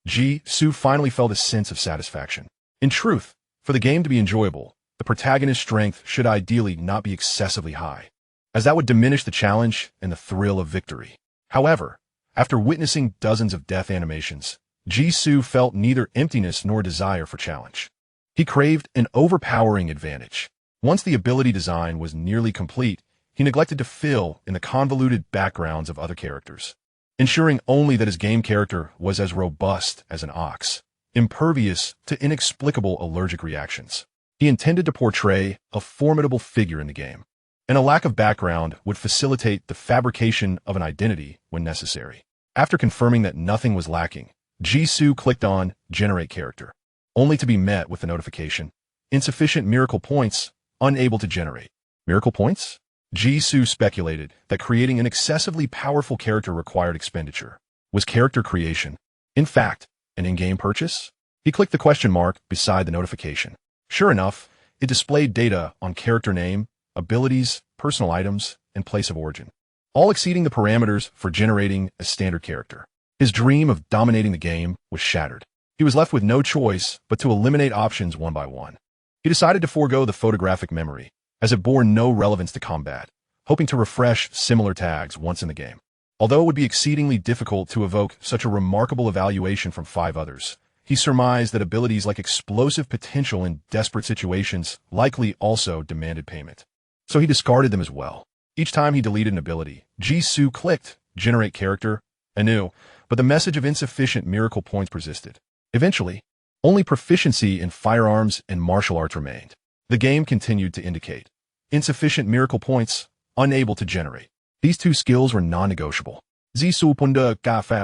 Jisoo finally felt a sense of satisfaction. In truth, for the game to be enjoyable, the protagonist's strength should ideally not be excessively high, as that would diminish the challenge and the thrill of victory. However, after witnessing dozens of death animations, Jisoo felt neither emptiness nor desire for challenge. He craved an overpowering advantage. Once the ability design was nearly complete, he neglected to fill in the convoluted backgrounds of other characters, ensuring only that his game character was as robust as an ox, impervious to inexplicable allergic reactions. He intended to portray a formidable figure in the game, and a lack of background would facilitate the fabrication of an identity when necessary. After confirming that nothing was lacking, Jisoo clicked on Generate Character, only to be met with the notification, insufficient miracle points, unable to generate. Miracle points? Jisoo speculated that creating an excessively powerful character required expenditure. Was character creation, in fact, an in-game purchase? He clicked the question mark beside the notification. Sure enough, it displayed data on character name, abilities, personal items, and place of origin, all exceeding the parameters for generating a standard character. His dream of dominating the game was shattered. He was left with no choice but to eliminate options one by one. He decided to forego the photographic memory, as it bore no relevance to combat, hoping to refresh similar tags once in the game. Although it would be exceedingly difficult to evoke such a remarkable evaluation from 5 others, he surmised that abilities like explosive potential in desperate situations likely also demanded payment. So he discarded them as well. Each time he deleted an ability, Jisoo clicked Generate Character anew, but the message of insufficient miracle points persisted. Eventually, only proficiency in firearms and martial arts remained. The game continued to indicate insufficient miracle points, unable to generate. These 2 skills were non-negotiable. The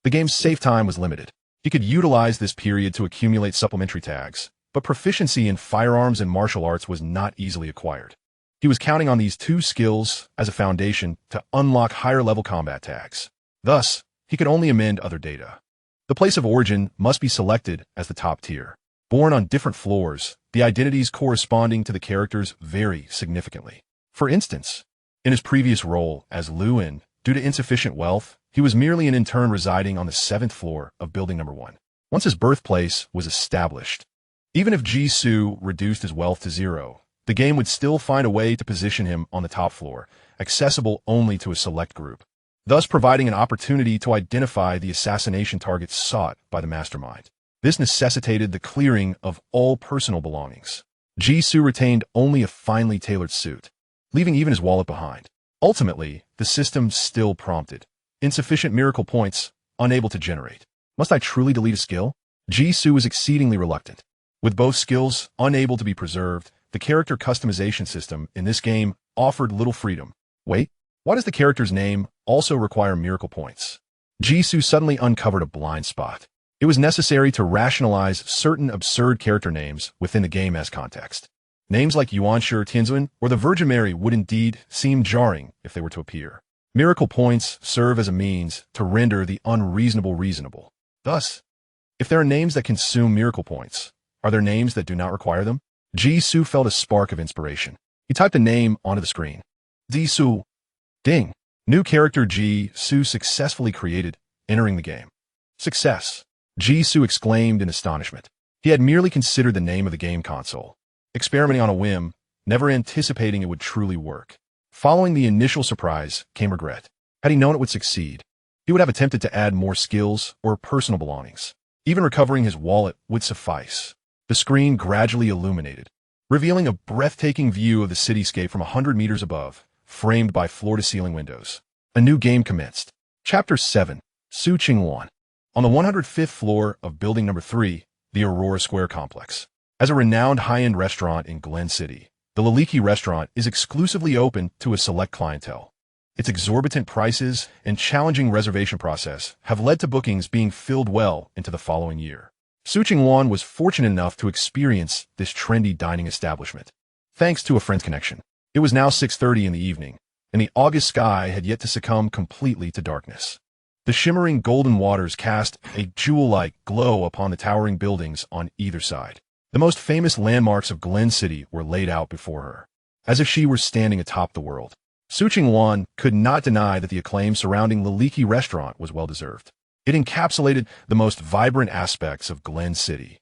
game's save time was limited. He could utilize this period to accumulate supplementary tags, but proficiency in firearms and martial arts was not easily acquired. He was counting on these 2 skills as a foundation to unlock higher-level combat tags. Thus, he could only amend other data. The place of origin must be selected as the top tier. Born on different floors, the identities corresponding to the characters vary significantly. For instance, in his previous role as Lewin, due to insufficient wealth, he was merely an intern residing on the 7th floor of building number 1. Once his birthplace was established, even if Jisoo reduced his wealth to 0, the game would still find a way to position him on the top floor, accessible only to a select group, thus providing an opportunity to identify the assassination targets sought by the mastermind. This necessitated the clearing of all personal belongings. Jisoo retained only a finely tailored suit, leaving even his wallet behind. Ultimately, the system still prompted insufficient miracle points, unable to generate. Must I truly delete a skill? Jisoo was exceedingly reluctant. With both skills unable to be preserved, the character customization system in this game offered little freedom. Wait, why does the character's name also require miracle points? Jisoo suddenly uncovered a blind spot. It was necessary to rationalize certain absurd character names within the game as context. Names like Yuanshi Tianzun or the Virgin Mary would indeed seem jarring if they were to appear. Miracle points serve as a means to render the unreasonable reasonable. Thus, if there are names that consume miracle points, are there names that do not require them? Jisoo felt a spark of inspiration. He typed a name onto the screen. Jisoo. Ding. New character Jisoo successfully created, entering the game. Success. Jisoo exclaimed in astonishment. He had merely considered the name of the game console, experimenting on a whim, never anticipating it would truly work. Following the initial surprise came regret. Had he known it would succeed, he would have attempted to add more skills or personal belongings. Even recovering his wallet would suffice. The screen gradually illuminated, revealing a breathtaking view of the cityscape from 100 meters above, framed by floor-to-ceiling windows. A new game commenced. Chapter 7, Su Chingwan. On the 105th floor of Building Number 3, the Aurora Square Complex. As a renowned high-end restaurant in Glen City, the Laliki restaurant is exclusively open to a select clientele. Its exorbitant prices and challenging reservation process have led to bookings being filled well into the following year. Su Chingwan was fortunate enough to experience this trendy dining establishment, thanks to a friend's connection. It was now 6:30 in the evening, and the August sky had yet to succumb completely to darkness. The shimmering golden waters cast a jewel-like glow upon the towering buildings on either side. The most famous landmarks of Glen City were laid out before her, as if she were standing atop the world. Su Chingwan could not deny that the acclaim surrounding Laliki restaurant was well-deserved. It encapsulated the most vibrant aspects of Glen City,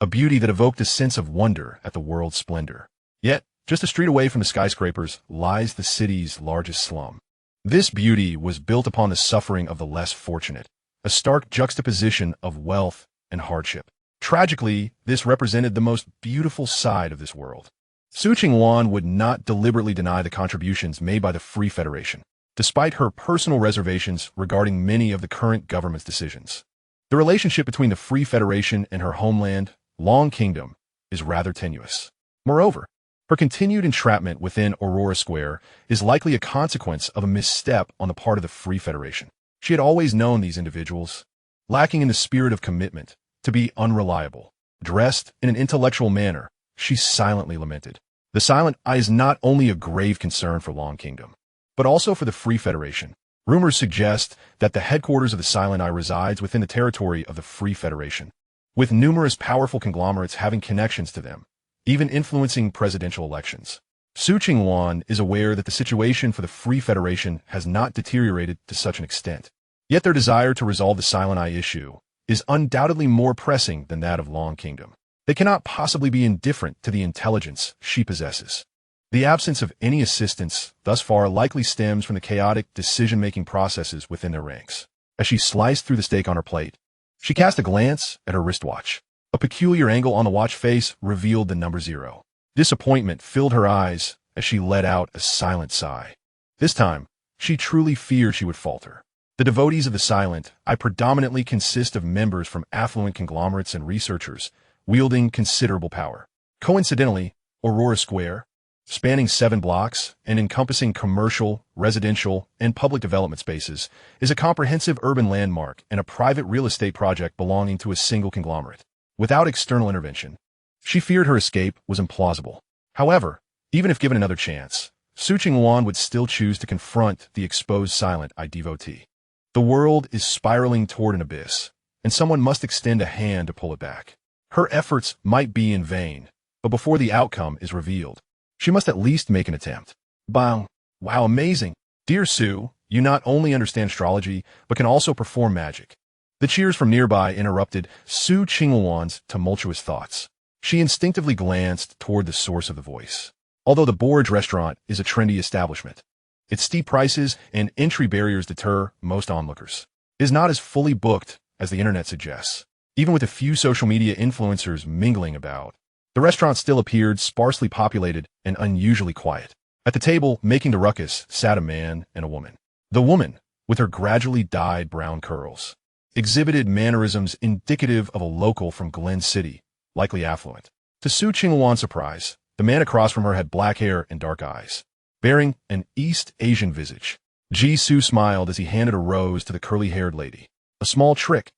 a beauty that evoked a sense of wonder at the world's splendor. Yet, just a street away from the skyscrapers lies the city's largest slum. This beauty was built upon the suffering of the less fortunate, a stark juxtaposition of wealth and hardship. Tragically, this represented the most beautiful side of this world. Su Chingwan would not deliberately deny the contributions made by the Free Federation, despite her personal reservations regarding many of the current government's decisions. The relationship between the Free Federation and her homeland, Long Kingdom, is rather tenuous. Moreover, her continued entrapment within Aurora Square is likely a consequence of a misstep on the part of the Free Federation. She had always known these individuals, lacking in the spirit of commitment, to be unreliable. Dressed in an intellectual manner, she silently lamented. The Silent Eye is not only a grave concern for Long Kingdom, but also for the Free Federation. Rumors suggest that the headquarters of the Silent Eye resides within the territory of the Free Federation, with numerous powerful conglomerates having connections to them, even influencing presidential elections. Su Chingwan is aware that the situation for the Free Federation has not deteriorated to such an extent. Yet their desire to resolve the Silent Eye issue is undoubtedly more pressing than that of Long Kingdom. They cannot possibly be indifferent to the intelligence she possesses. The absence of any assistance thus far likely stems from the chaotic decision-making processes within their ranks. As she sliced through the steak on her plate, she cast a glance at her wristwatch. A peculiar angle on the watch face revealed the number 0. Disappointment filled her eyes as she let out a silent sigh. This time, she truly feared she would falter. The devotees of the Silent Eye predominantly consist of members from affluent conglomerates and researchers, wielding considerable power. Coincidentally, Aurora Square, spanning 7 blocks and encompassing commercial, residential, and public development spaces, is a comprehensive urban landmark and a private real estate project belonging to a single conglomerate. Without external intervention, she feared her escape was implausible. However, even if given another chance, Su Chingwan would still choose to confront the exposed Silent Eye devotee. The world is spiraling toward an abyss, and someone must extend a hand to pull it back. Her efforts might be in vain, but before the outcome is revealed, she must at least make an attempt. Bang! Wow, amazing! Dear Su, you not only understand astrology, but can also perform magic. The cheers from nearby interrupted Su Chingwan's tumultuous thoughts. She instinctively glanced toward the source of the voice. Although the Borge restaurant is a trendy establishment, its steep prices and entry barriers deter most onlookers. It is not as fully booked as the internet suggests. Even with a few social media influencers mingling about, the restaurant still appeared sparsely populated and unusually quiet. At the table, making the ruckus, sat a man and a woman. The woman, with her gradually dyed brown curls, exhibited mannerisms indicative of a local from Glen City, likely affluent. To Su Chingwan's surprise, the man across from her had black hair and dark eyes, bearing an East Asian visage. Jisoo smiled as he handed a rose to the curly-haired lady. A small trick,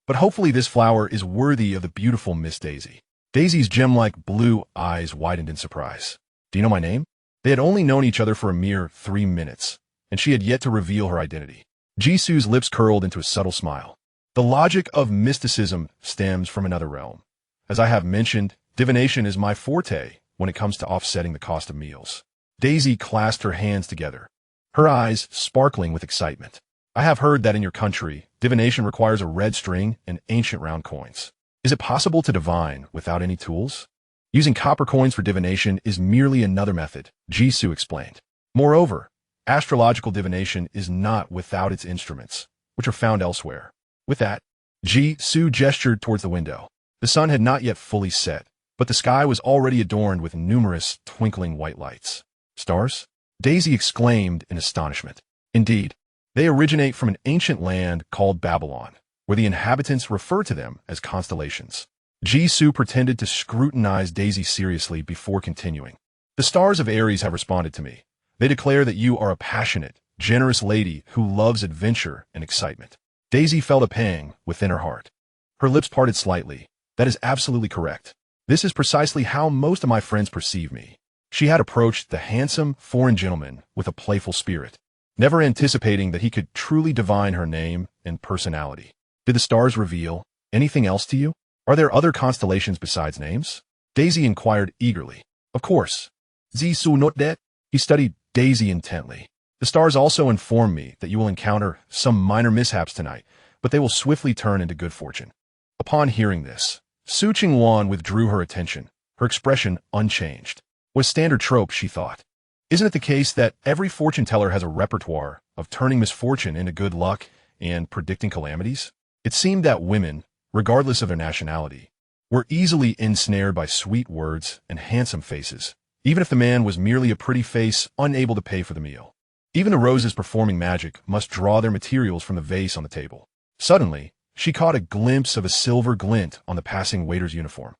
but hopefully this flower is worthy of the beautiful Miss Daisy. Daisy's gem-like blue eyes widened in surprise. Do you know my name? They had only known each other for a mere 3 minutes, and she had yet to reveal her identity. Jisoo's lips curled into a subtle smile. The logic of mysticism stems from another realm. As I have mentioned, divination is my forte when it comes to offsetting the cost of meals. Daisy clasped her hands together, her eyes sparkling with excitement. I have heard that in your country, Divination requires a red string and ancient round coins. Is it possible to divine without any tools? Using copper coins for divination is merely another method, Jisoo explained. Moreover, astrological divination is not without its instruments, which are found elsewhere. With that, Jisoo gestured towards the window. The sun had not yet fully set, but the sky was already adorned with numerous twinkling white lights. Stars? Daisy exclaimed in astonishment. Indeed, they originate from an ancient land called Babylon, where the inhabitants refer to them as constellations. Jisoo pretended to scrutinize Daisy seriously before continuing. The stars of Aries have responded to me. They declare that you are a passionate, generous lady who loves adventure and excitement. Daisy felt a pang within her heart. Her lips parted slightly. That is absolutely correct. This is precisely how most of my friends perceive me. She had approached the handsome, foreign gentleman with a playful spirit, never anticipating that he could truly divine her name and personality. Did the stars reveal anything else to you? Are there other constellations besides names? Daisy inquired eagerly. Of course. Jisoo note that. He studied Daisy intently. The stars also inform me that you will encounter some minor mishaps tonight, but they will swiftly turn into good fortune. Upon hearing this, Su Chingwan withdrew her attention, her expression unchanged. What a standard trope, she thought. Isn't it the case that every fortune teller has a repertoire of turning misfortune into good luck and predicting calamities? It seemed that women, regardless of their nationality, were easily ensnared by sweet words and handsome faces, even if the man was merely a pretty face unable to pay for the meal. Even the roses performing magic must draw their materials from the vase on the table. Suddenly, she caught a glimpse of a silver glint on the passing waiter's uniform,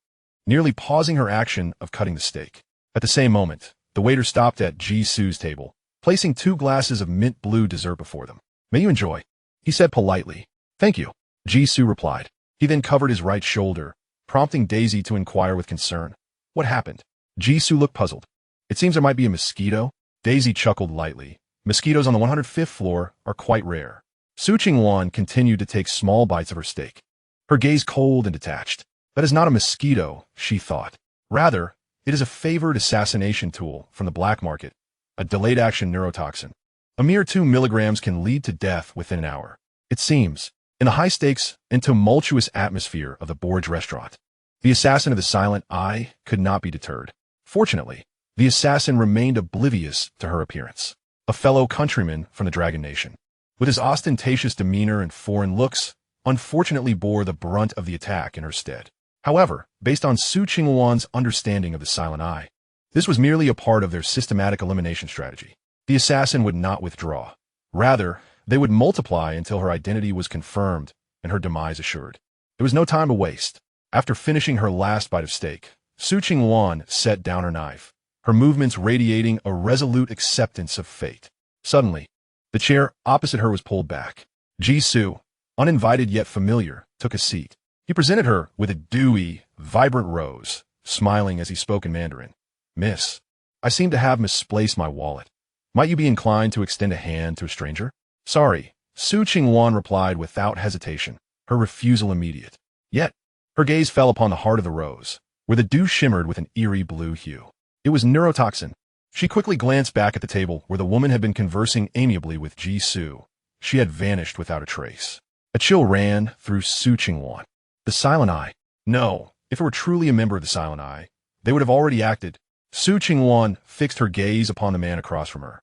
nearly pausing her action of cutting the steak. At the same moment, the waiter stopped at Jisoo's table, placing 2 glasses of mint blue dessert before them. May you enjoy, he said politely. Thank you, Jisoo replied. He then covered his right shoulder, prompting Daisy to inquire with concern. What happened? Jisoo looked puzzled. It seems there might be a mosquito. Daisy chuckled lightly. Mosquitoes on the 105th floor are quite rare. Su Chingwan continued to take small bites of her steak, her gaze cold and detached. That is not a mosquito, she thought. Rather, it is a favored assassination tool from the black market, a delayed-action neurotoxin. A mere 2 milligrams can lead to death within an hour. It seems, in the high-stakes and tumultuous atmosphere of the Borge restaurant, the assassin of the silent eye could not be deterred. Fortunately, the assassin remained oblivious to her appearance. A fellow countryman from the Dragon Nation, with his ostentatious demeanor and foreign looks, unfortunately bore the brunt of the attack in her stead. However, based on Su Chingwan's understanding of the silent eye, this was merely a part of their systematic elimination strategy. The assassin would not withdraw. Rather, they would multiply until her identity was confirmed and her demise assured. There was no time to waste. After finishing her last bite of steak, Su Chingwan set down her knife, her movements radiating a resolute acceptance of fate. Suddenly, the chair opposite her was pulled back. Jisoo, uninvited yet familiar, took a seat. He presented her with a dewy, vibrant rose, smiling as he spoke in Mandarin. Miss, I seem to have misplaced my wallet. Might you be inclined to extend a hand to a stranger? Sorry, Su Chingwan replied without hesitation, her refusal immediate. Yet, her gaze fell upon the heart of the rose, where the dew shimmered with an eerie blue hue. It was neurotoxin. She quickly glanced back at the table where the woman had been conversing amiably with Jisoo. She had vanished without a trace. A chill ran through Su Chingwan. The Silent Eye. No, if it were truly a member of the Silent Eye, they would have already acted. Su Chingwan fixed her gaze upon the man across from her.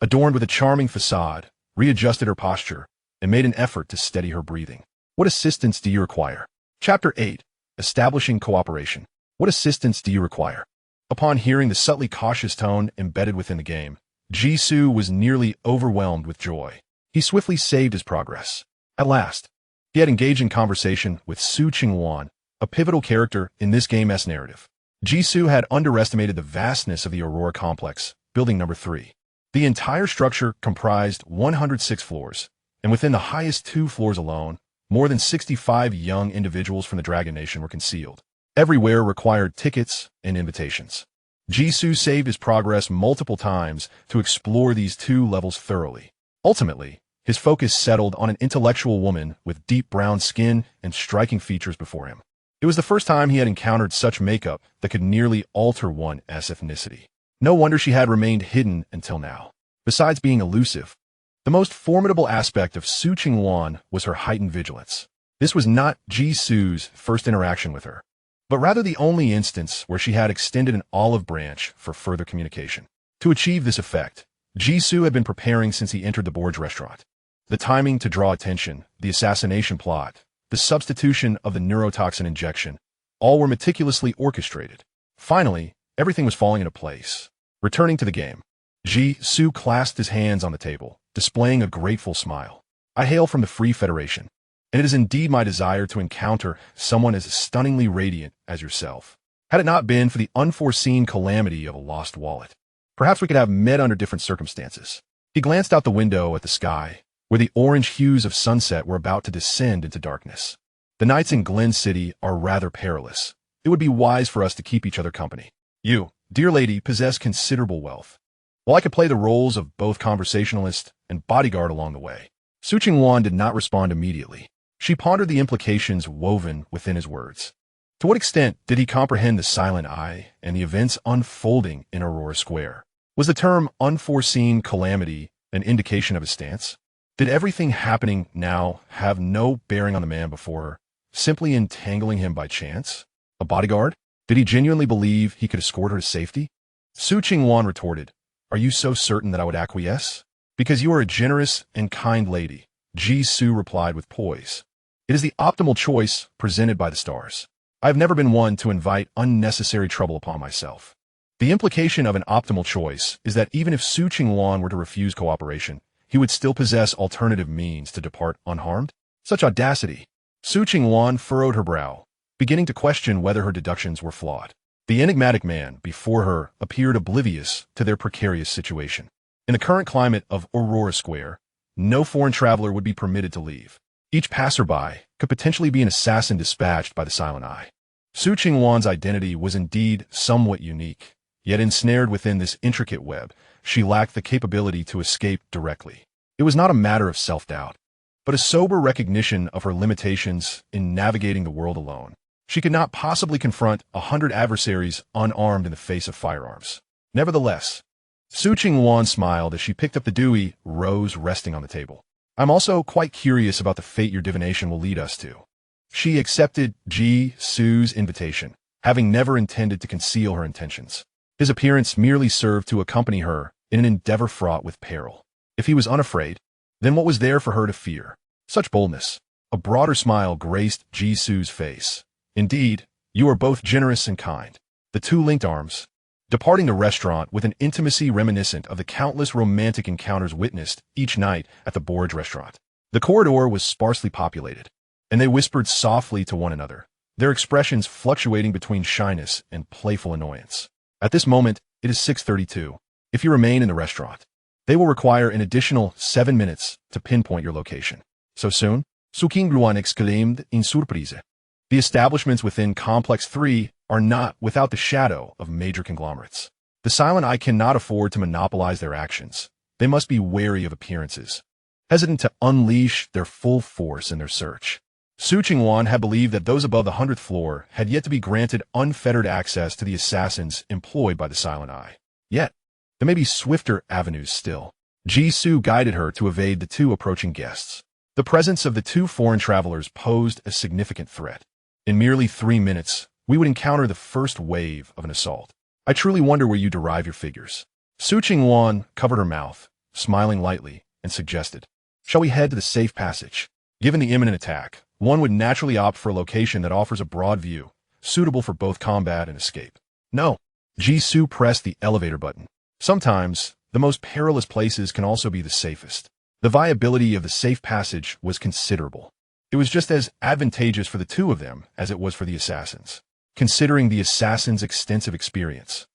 Adorned with a charming facade, readjusted her posture, and made an effort to steady her breathing. What assistance do you require? Chapter 8. Establishing Cooperation. What assistance do you require? Upon hearing the subtly cautious tone embedded within the game, Jisoo was nearly overwhelmed with joy. He swiftly saved his progress. At last, he had engaged in conversation with Su Chingwan, a pivotal character in this game's narrative. Jisoo had underestimated the vastness of the Aurora Complex, building number 3. The entire structure comprised 106 floors, and within the highest 2 floors alone, more than 65 young individuals from the Dragon Nation were concealed. Everywhere required tickets and invitations. Jisoo saved his progress multiple times to explore these 2 levels thoroughly. Ultimately, his focus settled on an intellectual woman with deep brown skin and striking features before him. It was the first time he had encountered such makeup that could nearly alter one's ethnicity. No wonder she had remained hidden until now. Besides being elusive, The most formidable aspect of Su Qingwan was her heightened vigilance. This was not Jisoo's first interaction with her, but rather the only instance where she had extended an olive branch for further communication. To achieve this effect, Jisoo had been preparing since he entered the Borge restaurant. The timing to draw attention, the assassination plot, the substitution of the neurotoxin injection, all were meticulously orchestrated. Finally, everything was falling into place. Returning to the game, Jisoo clasped his hands on the table, displaying a grateful smile. I hail from the Free Federation, and it is indeed my desire to encounter someone as stunningly radiant as yourself. Had it not been for the unforeseen calamity of a lost wallet, perhaps we could have met under different circumstances. He glanced out the window at the sky, where the orange hues of sunset were about to descend into darkness. The nights in Glen City are rather perilous. It would be wise for us to keep each other company. You, dear lady, possess considerable wealth. While I could play the roles of both conversationalist and bodyguard along the way. Su Qingwan did not respond immediately. She pondered the implications woven within his words. To what extent did he comprehend the silent eye and the events unfolding in Aurora Square? Was the term unforeseen calamity an indication of his stance? Did everything happening now have no bearing on the man before her, simply entangling him by chance? A bodyguard? Did he genuinely believe he could escort her to safety? Su Qingwan retorted, "Are you so certain that I would acquiesce?" "Because you are a generous and kind lady," Jisoo replied with poise. "It is the optimal choice presented by the stars. I have never been one to invite unnecessary trouble upon myself." The implication of an optimal choice is that even if Su Qingwan were to refuse cooperation, he would still possess alternative means to depart unharmed? Such audacity! Su Qingwan furrowed her brow, beginning to question whether her deductions were flawed. The enigmatic man before her appeared oblivious to their precarious situation. In the current climate of Aurora Square, no foreign traveler would be permitted to leave. Each passerby could potentially be an assassin dispatched by the Silent Eye. Su Qingwan's identity was indeed somewhat unique, yet ensnared within this intricate web, she lacked the capability to escape directly. It was not a matter of self-doubt, but a sober recognition of her limitations in navigating the world alone. She could not possibly confront 100 adversaries unarmed in the face of firearms. Nevertheless, Su Qingwan smiled as she picked up the dewy rose resting on the table. "I'm also quite curious about the fate your divination will lead us to." She accepted Jisoo's invitation, having never intended to conceal her intentions. His appearance merely served to accompany her in an endeavor fraught with peril. If he was unafraid, then what was there for her to fear? Such boldness. A broader smile graced Jisoo's face. "Indeed, you are both generous and kind." The two linked arms, departing the restaurant with an intimacy reminiscent of the countless romantic encounters witnessed each night at the Borge restaurant. The corridor was sparsely populated, and they whispered softly to one another, their expressions fluctuating between shyness and playful annoyance. At this moment, it is 6:32. If you remain in the restaurant, they will require an additional 7 minutes to pinpoint your location. "So soon?" Su Qingwan exclaimed in surprise. The establishments within Complex 3 are not without the shadow of major conglomerates. The Silent Eye cannot afford to monopolize their actions. They must be wary of appearances, hesitant to unleash their full force in their search. Su Qingwan had believed that those above the 100th floor had yet to be granted unfettered access to the assassins employed by the Silent Eye. Yet, there may be swifter avenues still. Jisoo guided her to evade the two approaching guests. The presence of the two foreign travelers posed a significant threat. In merely 3 minutes, we would encounter the first wave of an assault. I truly wonder where you derive your figures. Su Qingwan covered her mouth, smiling lightly, and suggested, "Shall we head to the safe passage?" Given the imminent attack, one would naturally opt for a location that offers a broad view, suitable for both combat and escape. "No." Jisoo pressed the elevator button. Sometimes, the most perilous places can also be the safest. The viability of the safe passage was considerable. It was just as advantageous for the two of them as it was for the assassins. Considering the assassin's extensive experience,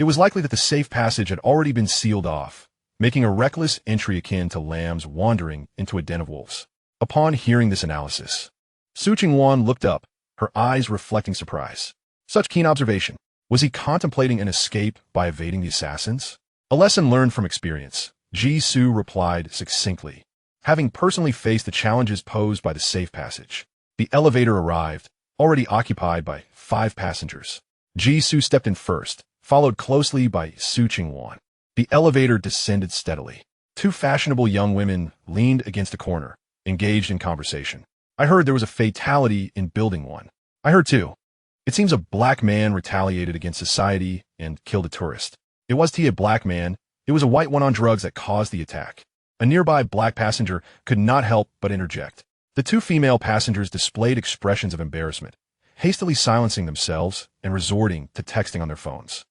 it was likely that the safe passage had already been sealed off, making a reckless entry akin to lambs wandering into a den of wolves. Upon hearing this analysis, Su Qingwan looked up, her eyes reflecting surprise. Such keen observation. Was he contemplating an escape by evading the assassins? A lesson learned from experience, Jisoo replied succinctly, having personally faced the challenges posed by the safe passage. The elevator arrived, already occupied by 5 passengers. Jisoo stepped in first, followed closely by Su Qingwan. The elevator descended steadily. Two fashionable young women leaned against a corner, engaged in conversation. I heard there was a fatality in Building 1. I heard too. It seems a black man retaliated against society and killed a tourist. It wasn't a black man, it was a white one on drugs that caused the attack. A nearby black passenger could not help but interject. The two female passengers displayed expressions of embarrassment, hastily silencing themselves and resorting to texting on their phones.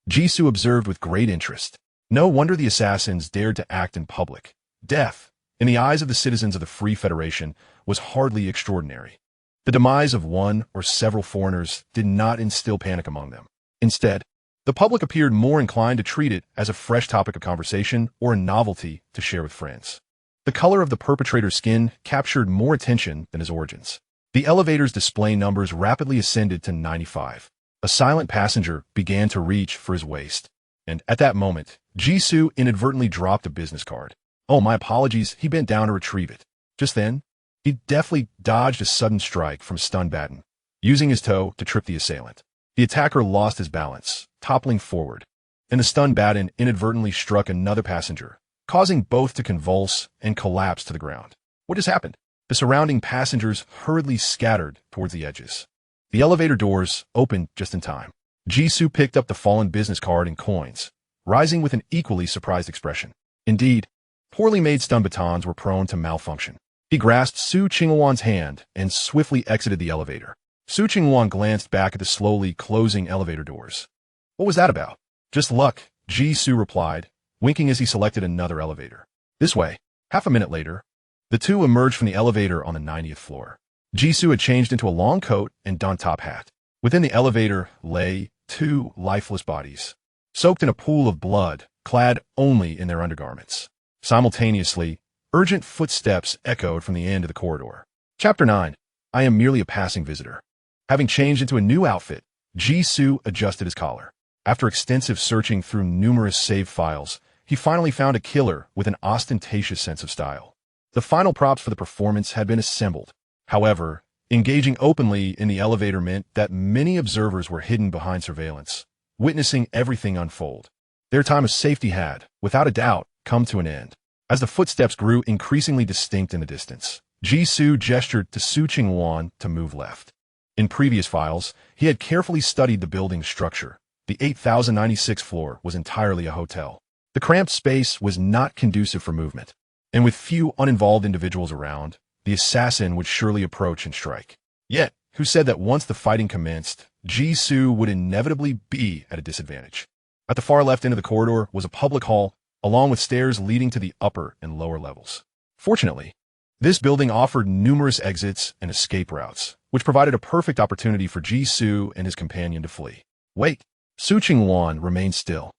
Jisoo observed with great interest. No wonder the assassins dared to act in public. Death, in the eyes of the citizens of the Free Federation, was hardly extraordinary. The demise of one or several foreigners did not instill panic among them. Instead, the public appeared more inclined to treat it as a fresh topic of conversation or a novelty to share with friends. The color of the perpetrator's skin captured more attention than his origins. The elevator's display numbers rapidly ascended to 95. A silent passenger began to reach for his waist. And at that moment, Jisoo inadvertently dropped a business card. Oh, my apologies, he bent down to retrieve it. Just then, he deftly dodged a sudden strike from a stun baton, using his toe to trip the assailant. The attacker lost his balance, toppling forward, and the stun baton inadvertently struck another passenger, causing both to convulse and collapse to the ground. What just happened? The surrounding passengers hurriedly scattered towards the edges. The elevator doors opened just in time. Jisoo picked up the fallen business card and coins, rising with an equally surprised expression. Indeed, poorly made stun batons were prone to malfunction. He grasped Su Chingwan's hand and swiftly exited the elevator. Su Chingwan glanced back at the slowly closing elevator doors. What was that about? Just luck, Jisoo replied, winking as he selected another elevator. This way. Half a minute later, the two emerged from the elevator on the 90th floor. Jisoo had changed into a long coat and dun-top hat. Within the elevator lay two lifeless bodies, soaked in a pool of blood, clad only in their undergarments. Simultaneously, urgent footsteps echoed from the end of the corridor. Chapter 9. I am merely a passing visitor. Having changed into a new outfit, Jisoo adjusted his collar. After extensive searching through numerous save files, he finally found a killer with an ostentatious sense of style. The final props for the performance had been assembled. However, engaging openly in the elevator meant that many observers were hidden behind surveillance, witnessing everything unfold. Their time of safety had, without a doubt, come to an end. As the footsteps grew increasingly distinct in the distance, Jisoo gestured to Su Chingwan to move left. In previous files, he had carefully studied the building's structure. The 8096th floor was entirely a hotel. The cramped space was not conducive for movement, and with few uninvolved individuals around, the assassin would surely approach and strike. Yet, who said that once the fighting commenced, Jisoo would inevitably be at a disadvantage? At the far left end of the corridor was a public hall, along with stairs leading to the upper and lower levels. Fortunately, this building offered numerous exits and escape routes, which provided a perfect opportunity for Jisoo and his companion to flee. Wait, Su Chingwan remained still,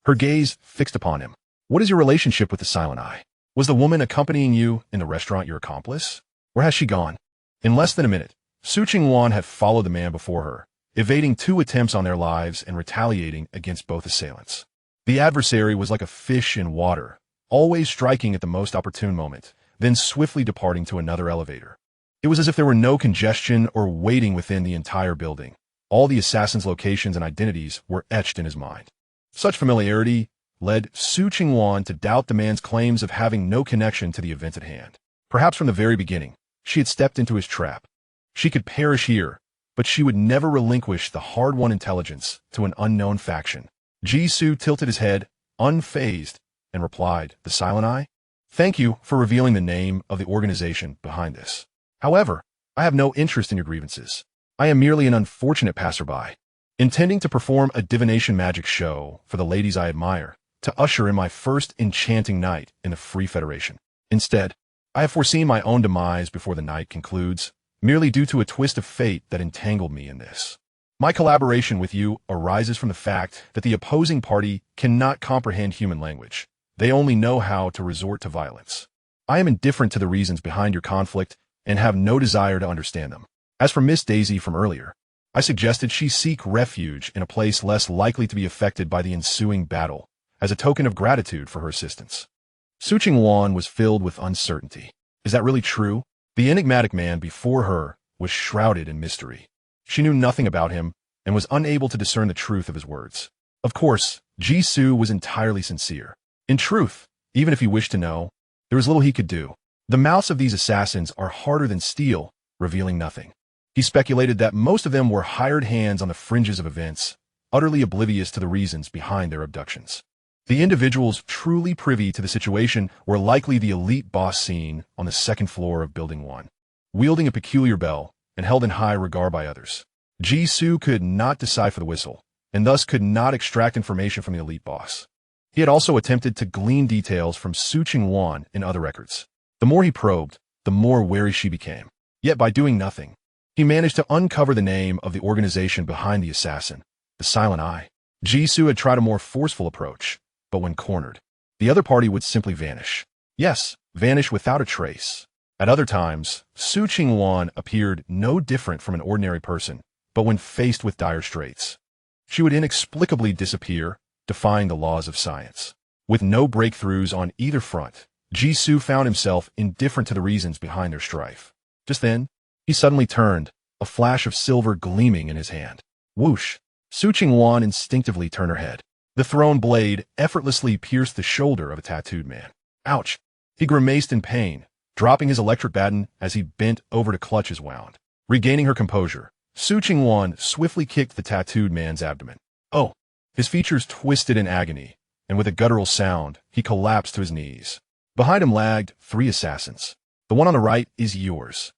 her gaze fixed upon him. What is your relationship with the Silent Eye? Was the woman accompanying you in the restaurant your accomplice? Where has she gone? In less than a minute, Su Chingwan had followed the man before her, evading two attempts on their lives and retaliating against both assailants. The adversary was like a fish in water, always striking at the most opportune moment, then swiftly departing to another elevator. It was as if there were no congestion or waiting within the entire building. All the assassin's locations and identities were etched in his mind. Such familiarity led Su Chingwan to doubt the man's claims of having no connection to the event at hand. Perhaps from the very beginning, she had stepped into his trap. She could perish here, but she would never relinquish the hard-won intelligence to an unknown faction. Jisoo tilted his head, unfazed, and replied, "The Silent Eye? Thank you for revealing the name of the organization behind this. However, I have no interest in your grievances. I am merely an unfortunate passerby, intending to perform a divination magic show for the ladies I admire, to usher in my first enchanting night in the Free Federation. Instead, I have foreseen my own demise before the night concludes, merely due to a twist of fate that entangled me in this. My collaboration with you arises from the fact that the opposing party cannot comprehend human language. They only know how to resort to violence. I am indifferent to the reasons behind your conflict and have no desire to understand them. As for Miss Daisy from earlier, I suggested she seek refuge in a place less likely to be affected by the ensuing battle, as a token of gratitude for her assistance." Su Chingwan was filled with uncertainty. Is that really true? The enigmatic man before her was shrouded in mystery. She knew nothing about him and was unable to discern the truth of his words. Of course, Jisoo was entirely sincere. In truth, Even if he wished to know, there was little he could do. The mouths of these assassins are harder than steel, revealing nothing. He speculated that most of them were hired hands on the fringes of events, utterly oblivious to the reasons behind their abductions. The individuals truly privy to the situation were likely the elite boss seen on the second floor of Building 1, wielding a peculiar bell and held in high regard by others. Jisoo could not decipher the whistle, and thus could not extract information from the elite boss. He had also attempted to glean details from Su Ching-wan in other records. The more he probed, the more wary she became. Yet by doing nothing, he managed to uncover the name of the organization behind the assassin, the Silent Eye. Jisoo had tried a more forceful approach, but when cornered, the other party would simply vanish. Yes, vanish without a trace. At other times, Su Ching-wan appeared no different from an ordinary person, but when faced with dire straits, she would inexplicably disappear, defying the laws of science. With no breakthroughs on either front, Jisoo found himself indifferent to the reasons behind their strife. Just then, he suddenly turned, a flash of silver gleaming in his hand. Whoosh! Su Ching-wan instinctively turned her head. The thrown blade effortlessly pierced the shoulder of a tattooed man. Ouch! He grimaced in pain, dropping his electric baton as he bent over to clutch his wound. Regaining her composure, Su Ching-wan swiftly kicked the tattooed man's abdomen. Oh! His features twisted in agony, and with a guttural sound, he collapsed to his knees. Behind him lagged 3 assassins. The one on the right is yours.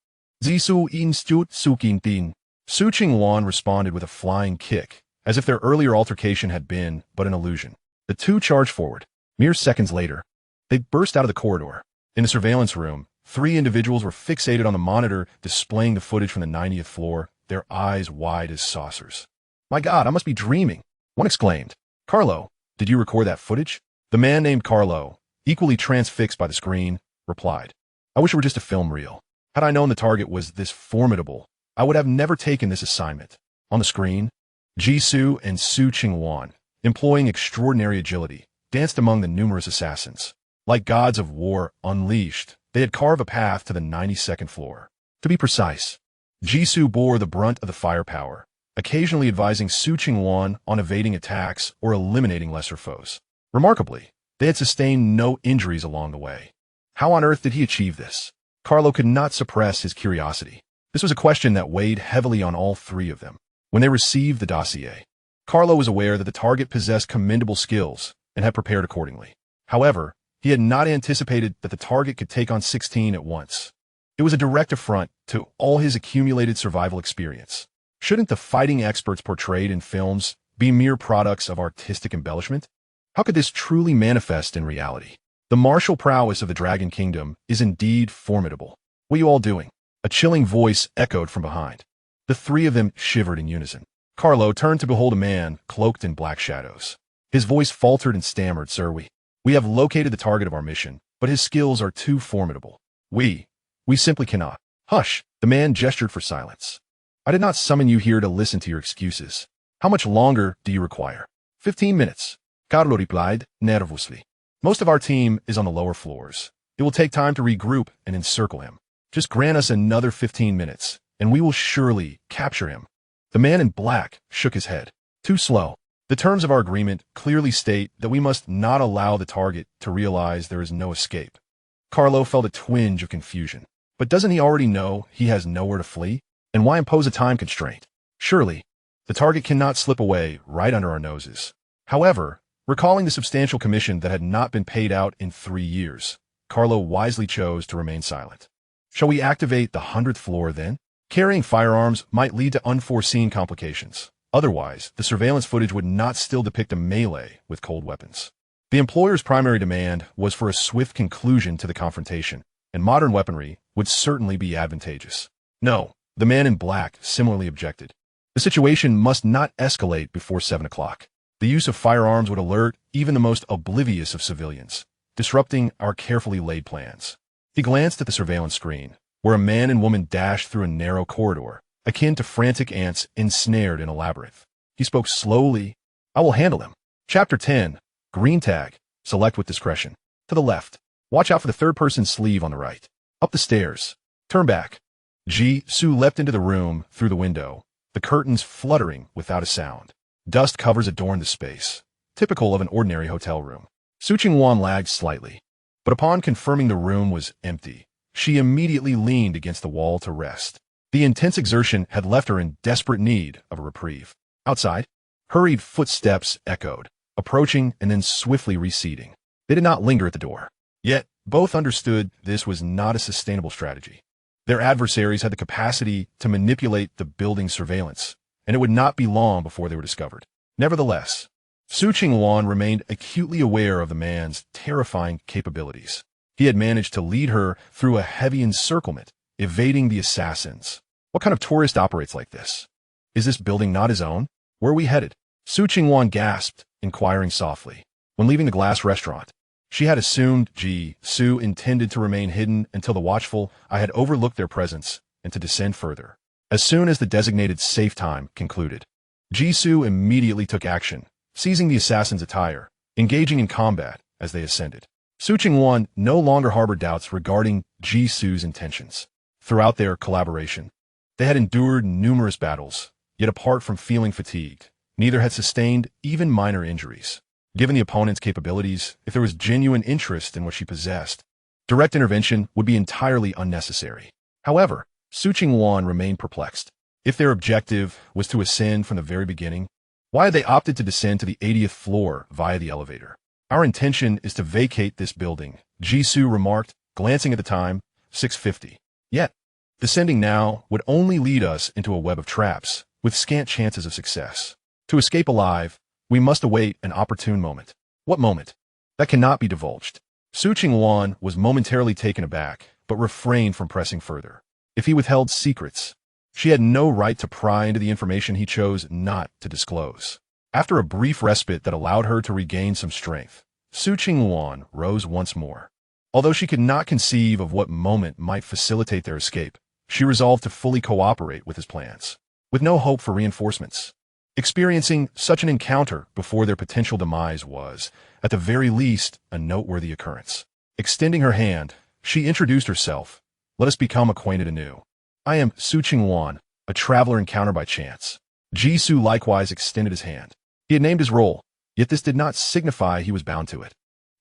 Zisu Institute Sukin Tin. Su Ching-wan responded with a flying kick, as if their earlier altercation had been but an illusion. The 2 charged forward. Mere seconds later, they burst out of the corridor. In the surveillance room, 3 individuals were fixated on the monitor displaying the footage from the 90th floor, their eyes wide as saucers. My God, I must be dreaming, one exclaimed. Carlo, did you record that footage? The man named Carlo, equally transfixed by the screen, replied. I wish it were just a film reel. Had I known the target was this formidable, I would have never taken this assignment. On the screen, Jisoo and Su Ching-wan, employing extraordinary agility, danced among the numerous assassins. Like gods of war unleashed, they had carved a path to the 92nd floor. To be precise, Jisoo bore the brunt of the firepower, occasionally advising Su Ching-wan on evading attacks or eliminating lesser foes. Remarkably, they had sustained no injuries along the way. How on earth did he achieve this? Carlo could not suppress his curiosity. This was a question that weighed heavily on all 3 of them. When they received the dossier, Carlo was aware that the target possessed commendable skills and had prepared accordingly. However, he had not anticipated that the target could take on 16 at once. It was a direct affront to all his accumulated survival experience. Shouldn't the fighting experts portrayed in films be mere products of artistic embellishment? How could this truly manifest in reality? The martial prowess of the Dragon Kingdom is indeed formidable. What are you all doing? A chilling voice echoed from behind. The 3 of them shivered in unison. Carlo turned to behold a man cloaked in black shadows. His voice faltered and stammered, Sir, we have located the target of our mission, but his skills are too formidable. We simply cannot. Hush! The man gestured for silence. I did not summon you here to listen to your excuses. How much longer do you require? 15 minutes. Carlo replied, nervously. Most of our team is on the lower floors. It will take time to regroup and encircle him. Just grant us another 15 minutes, and we will surely capture him. The man in black shook his head. Too slow. The terms of our agreement clearly state that we must not allow the target to realize there is no escape. Carlo felt a twinge of confusion. But doesn't he already know he has nowhere to flee? And why impose a time constraint? Surely, the target cannot slip away right under our noses. However, recalling the substantial commission that had not been paid out in 3 years, Carlo wisely chose to remain silent. Shall we activate the 100th floor then? Carrying firearms might lead to unforeseen complications. Otherwise, the surveillance footage would not still depict a melee with cold weapons. The employer's primary demand was for a swift conclusion to the confrontation, and modern weaponry would certainly be advantageous. No, the man in black similarly objected. The situation must not escalate before 7 o'clock. The use of firearms would alert even the most oblivious of civilians, disrupting our carefully laid plans. He glanced at the surveillance screen, where a man and woman dashed through a narrow corridor, akin to frantic ants ensnared in a labyrinth. He spoke slowly. I will handle him. Chapter 10. Green tag. Select with discretion. To the left. Watch out for the third-person sleeve on the right. Up the stairs. Turn back. Jisoo leapt into the room through the window, the curtains fluttering without a sound. Dust covers adorned the space, typical of an ordinary hotel room. Su Ching-wan lagged slightly. But upon confirming the room was empty, she immediately leaned against the wall to rest. The intense exertion had left her in desperate need of a reprieve. Outside, hurried footsteps echoed, approaching and then swiftly receding. They did not linger at the door. Yet, both understood this was not a sustainable strategy. Their adversaries had the capacity to manipulate the building's surveillance, and it would not be long before they were discovered. Nevertheless, Su Qingwan remained acutely aware of the man's terrifying capabilities. He had managed to lead her through a heavy encirclement, evading the assassins. What kind of tourist operates like this? Is this building not his own? Where are we headed? Su Qingwan gasped, inquiring softly. When leaving the glass restaurant, she had assumed Su intended to remain hidden until the watchful I had overlooked their presence and to descend further. As soon as the designated safe time concluded, Su immediately took action, seizing the assassin's attire, engaging in combat as they ascended. Su Qingwan no longer harbored doubts regarding Su's intentions. Throughout their collaboration, they had endured numerous battles, yet apart from feeling fatigued, neither had sustained even minor injuries. Given the opponent's capabilities, if there was genuine interest in what she possessed, direct intervention would be entirely unnecessary. However, Su Qingwan remained perplexed. If their objective was to ascend from the very beginning, why had they opted to descend to the 80th floor via the elevator? Our intention is to vacate this building, Su remarked, glancing at the time, 6:50. Yet, descending now would only lead us into a web of traps, with scant chances of success. To escape alive, we must await an opportune moment. What moment? That cannot be divulged. Su Qingwan was momentarily taken aback, but refrained from pressing further. If he withheld secrets, she had no right to pry into the information he chose not to disclose. After a brief respite that allowed her to regain some strength, Su Qingwan rose once more. Although she could not conceive of what moment might facilitate their escape, she resolved to fully cooperate with his plans. With no hope for reinforcements, experiencing such an encounter before their potential demise was, at the very least, a noteworthy occurrence. Extending her hand, she introduced herself. Let us become acquainted anew. I am Su Qingwan, a traveler encountered by chance. Su likewise extended his hand. He had named his role, yet this did not signify he was bound to it.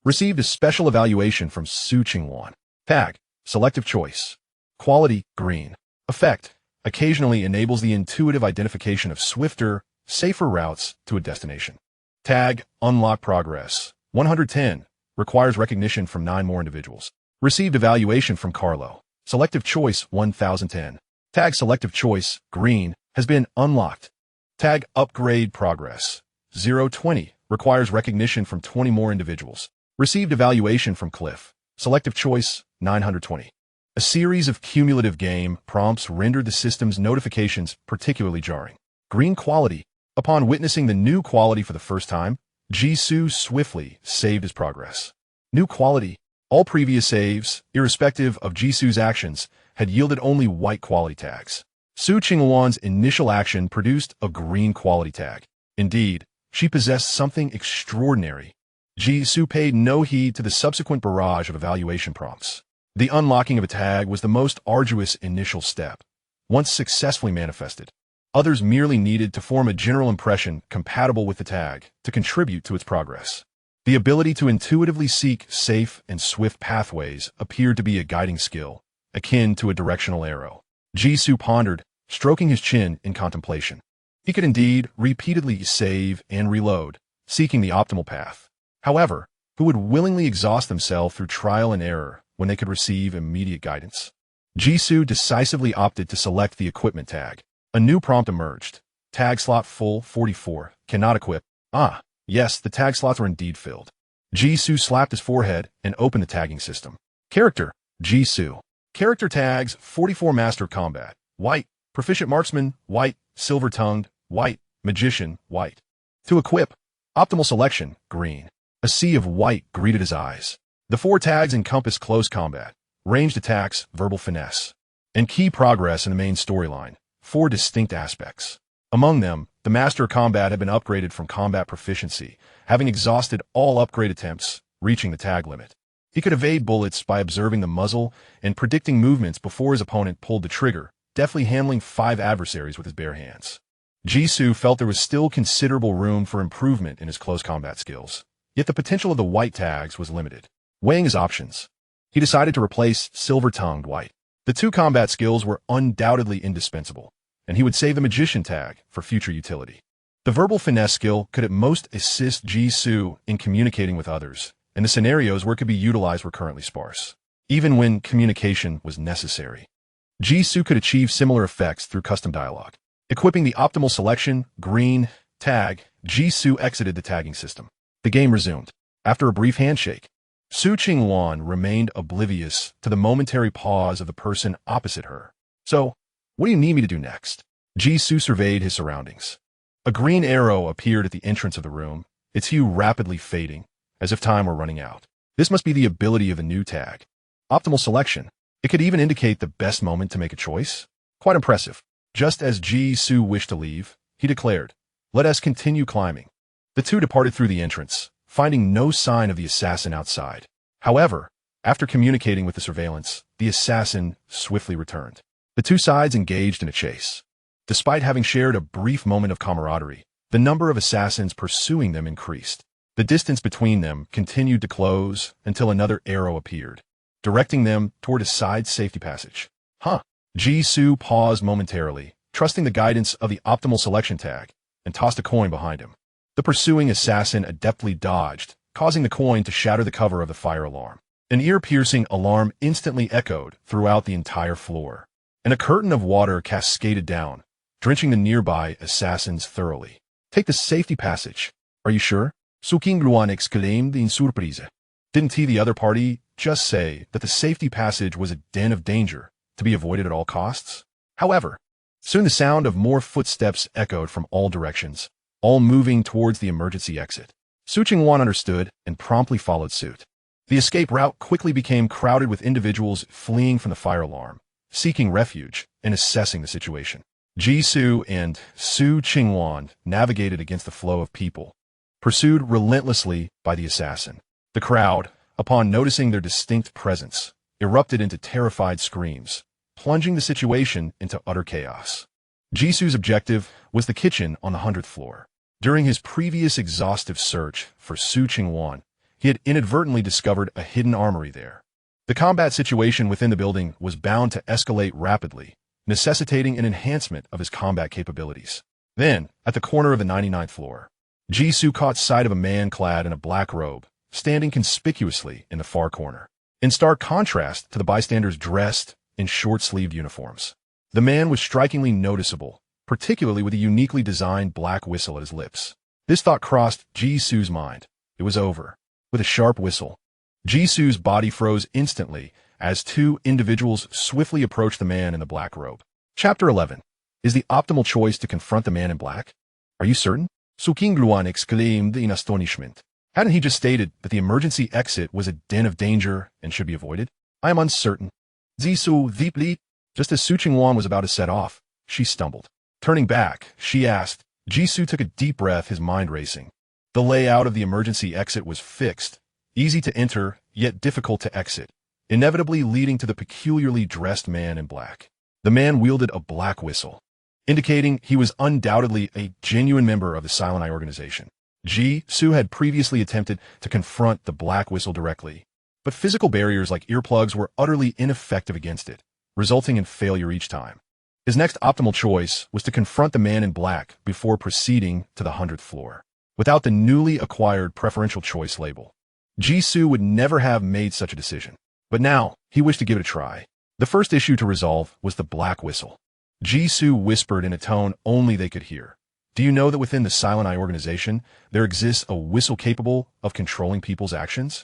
Received a special evaluation from Su Qingwan. Tag, selective choice. Quality, green. Effect, occasionally enables the intuitive identification of swifter, safer routes to a destination. Tag, unlock progress. 110, requires recognition from 9 more individuals. Received evaluation from Carlo. Selective choice, 1010. Tag, selective choice, green, has been unlocked. Tag, upgrade progress. 020, requires recognition from 20 more individuals. Received evaluation from Cliff. Selective choice, 920. A series of cumulative game prompts rendered the system's notifications particularly jarring. Green quality. Upon witnessing the new quality for the first time, Su swiftly saved his progress. New quality. All previous saves, irrespective of Su's actions, had yielded only white quality tags. Su Qingwan's initial action produced a green quality tag. Indeed, she possessed something extraordinary. Su paid no heed to the subsequent barrage of evaluation prompts. The unlocking of a tag was the most arduous initial step. Once successfully manifested, others merely needed to form a general impression compatible with the tag to contribute to its progress. The ability to intuitively seek safe and swift pathways appeared to be a guiding skill, akin to a directional arrow. Su pondered, stroking his chin in contemplation. He could indeed repeatedly save and reload, seeking the optimal path. However, who would willingly exhaust themselves through trial and error when they could receive immediate guidance? Su decisively opted to select the equipment tag. A new prompt emerged. Tag slot full, 44, cannot equip. Ah, yes, the tag slots were indeed filled. Su slapped his forehead and opened the tagging system. Character, Su. Character tags, 44 Master of Combat, white. Proficient Marksman, white. Silver-tongued, white. Magician, white. To equip, optimal selection, green. A sea of white greeted his eyes. The 4 tags encompass close combat, ranged attacks, verbal finesse, and key progress in the main storyline, 4 distinct aspects. Among them, the Master of Combat had been upgraded from combat proficiency, having exhausted all upgrade attempts, reaching the tag limit. He could evade bullets by observing the muzzle and predicting movements before his opponent pulled the trigger, deftly handling 5 adversaries with his bare hands. Su felt there was still considerable room for improvement in his close combat skills, yet the potential of the white tags was limited. Weighing his options, he decided to replace silver-tongued white. The two combat skills were undoubtedly indispensable, and he would save the magician tag for future utility. The verbal finesse skill could at most assist Jisoo in communicating with others, and the scenarios where it could be utilized were currently sparse, even when communication was necessary. Jisoo could achieve similar effects through custom dialogue. Equipping the optimal selection, green, tag, Jisoo exited the tagging system. The game resumed. After a brief handshake, Su Qingwan remained oblivious to the momentary pause of the person opposite her. So, what do you need me to do next? Jisoo surveyed his surroundings. A green arrow appeared at the entrance of the room, its hue rapidly fading, as if time were running out. This must be the ability of the new tag. Optimal selection. It could even indicate the best moment to make a choice. Quite impressive. Just as Jisoo wished to leave, he declared, "Let us continue climbing." The two departed through the entrance, finding no sign of the assassin outside. However, after communicating with the surveillance, the assassin swiftly returned. The two sides engaged in a chase. Despite having shared a brief moment of camaraderie, the number of assassins pursuing them increased. The distance between them continued to close until another arrow appeared, directing them toward a side safety passage. Jisoo paused momentarily, trusting the guidance of the optimal selection tag, and tossed a coin behind him. The pursuing assassin adeptly dodged, causing the coin to shatter the cover of the fire alarm. An ear-piercing alarm instantly echoed throughout the entire floor, and a curtain of water cascaded down, drenching the nearby assassins thoroughly. "Take the safety passage. Are you sure?" Su Qingluan exclaimed in surprise. Didn't the other party just say that the safety passage was a den of danger to be avoided at all costs? However, soon the sound of more footsteps echoed from all directions, all moving towards the emergency exit. Su Qingwan understood and promptly followed suit. The escape route quickly became crowded with individuals fleeing from the fire alarm, seeking refuge and assessing the situation. Jisoo and Su Qingwan navigated against the flow of people, pursued relentlessly by the assassin. The crowd, upon noticing their distinct presence, erupted into terrified screams, plunging the situation into utter chaos. Jisoo's objective was the kitchen on the 100th floor. During his previous exhaustive search for Su Qingwan, he had inadvertently discovered a hidden armory there. The combat situation within the building was bound to escalate rapidly, necessitating an enhancement of his combat capabilities. Then, at the corner of the 99th floor, Jisoo caught sight of a man clad in a black robe, standing conspicuously in the far corner. In stark contrast to the bystanders dressed in short-sleeved uniforms, the man was strikingly noticeable, particularly with a uniquely designed black whistle at his lips. This thought crossed Jisoo's mind. It was over. With a sharp whistle, Jisoo's body froze instantly as two individuals swiftly approached the man in the black robe. Chapter 11. Is the optimal choice to confront the man in black? Are you certain? Su Qingluan exclaimed in astonishment. Hadn't he just stated that the emergency exit was a den of danger and should be avoided? I am uncertain. Jisoo deeply. Just as Su Qingwan was about to set off, she stumbled. Turning back, she asked. Jisoo took a deep breath, his mind racing. The layout of the emergency exit was fixed, easy to enter, yet difficult to exit, inevitably leading to the peculiarly dressed man in black. The man wielded a black whistle, indicating he was undoubtedly a genuine member of the Silent Eye organization. Jisoo had previously attempted to confront the black whistle directly, but physical barriers like earplugs were utterly ineffective against it, resulting in failure each time. His next optimal choice was to confront the man in black before proceeding to the 100th floor. Without the newly acquired preferential choice label, Jisoo would never have made such a decision. But now, he wished to give it a try. The first issue to resolve was the black whistle. Jisoo whispered in a tone only they could hear. Do you know that within the Silent Eye organization, there exists a whistle capable of controlling people's actions?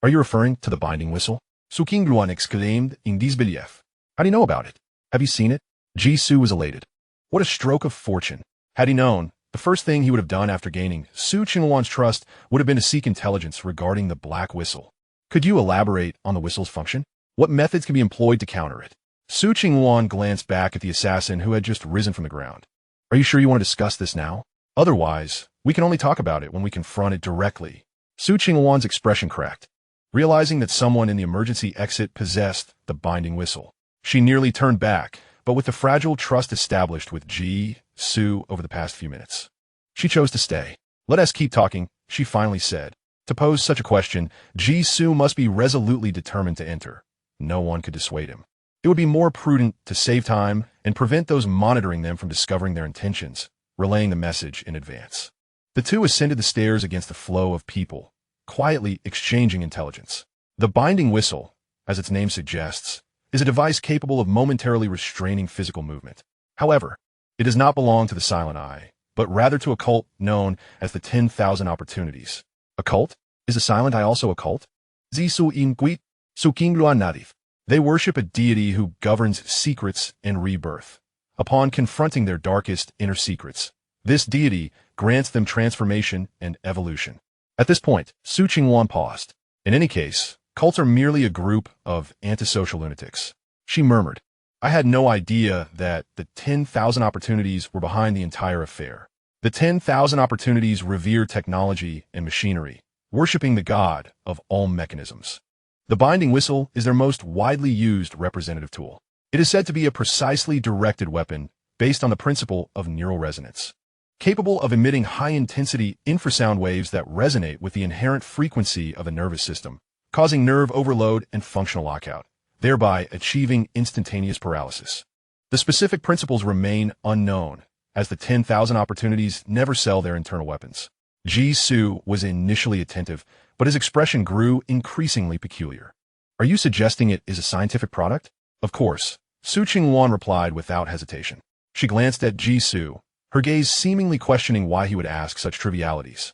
Are you referring to the binding whistle? Su Qingluan exclaimed in disbelief. How do you know about it? Have you seen it? Jisoo was elated. What a stroke of fortune. Had he known, the first thing he would have done after gaining Su Qingluan's trust would have been to seek intelligence regarding the black whistle. Could you elaborate on the whistle's function? What methods can be employed to counter it? Su Qingluan glanced back at the assassin who had just risen from the ground. Are you sure you want to discuss this now? Otherwise, we can only talk about it when we confront it directly. Su Qingluan's expression cracked, realizing that someone in the emergency exit possessed the binding whistle. She nearly turned back, but with the fragile trust established with Jisoo over the past few minutes, she chose to stay. Let us keep talking, she finally said. To pose such a question, Jisoo must be resolutely determined to enter. No one could dissuade him. It would be more prudent to save time and prevent those monitoring them from discovering their intentions, relaying the message in advance. The two ascended the stairs against the flow of people, quietly exchanging intelligence. The binding whistle, as its name suggests, is a device capable of momentarily restraining physical movement. However, it does not belong to the Silent Eye, but rather to a cult known as the 10,000 Opportunities. A cult? Is the Silent Eye also a cult? Zisu inquit, sukingluan nadif. They worship a deity who governs secrets and rebirth. Upon confronting their darkest inner secrets, this deity grants them transformation and evolution. At this point, Su Qingwan paused. In any case, cults are merely a group of antisocial lunatics. She murmured, I had no idea that the 10,000 Opportunities were behind the entire affair. The 10,000 Opportunities revere technology and machinery, worshipping the god of all mechanisms. The binding whistle is their most widely used representative tool. It is said to be a precisely directed weapon based on the principle of neural resonance, capable of emitting high-intensity infrasound waves that resonate with the inherent frequency of the nervous system, causing nerve overload and functional lockout, thereby achieving instantaneous paralysis. The specific principles remain unknown, as the 10,000 Opportunities never sell their internal weapons. Jisoo was initially attentive, but his expression grew increasingly peculiar. Are you suggesting it is a scientific product? Of course, Su Qingwan replied without hesitation. She glanced at Jisoo, her gaze seemingly questioning why he would ask such trivialities.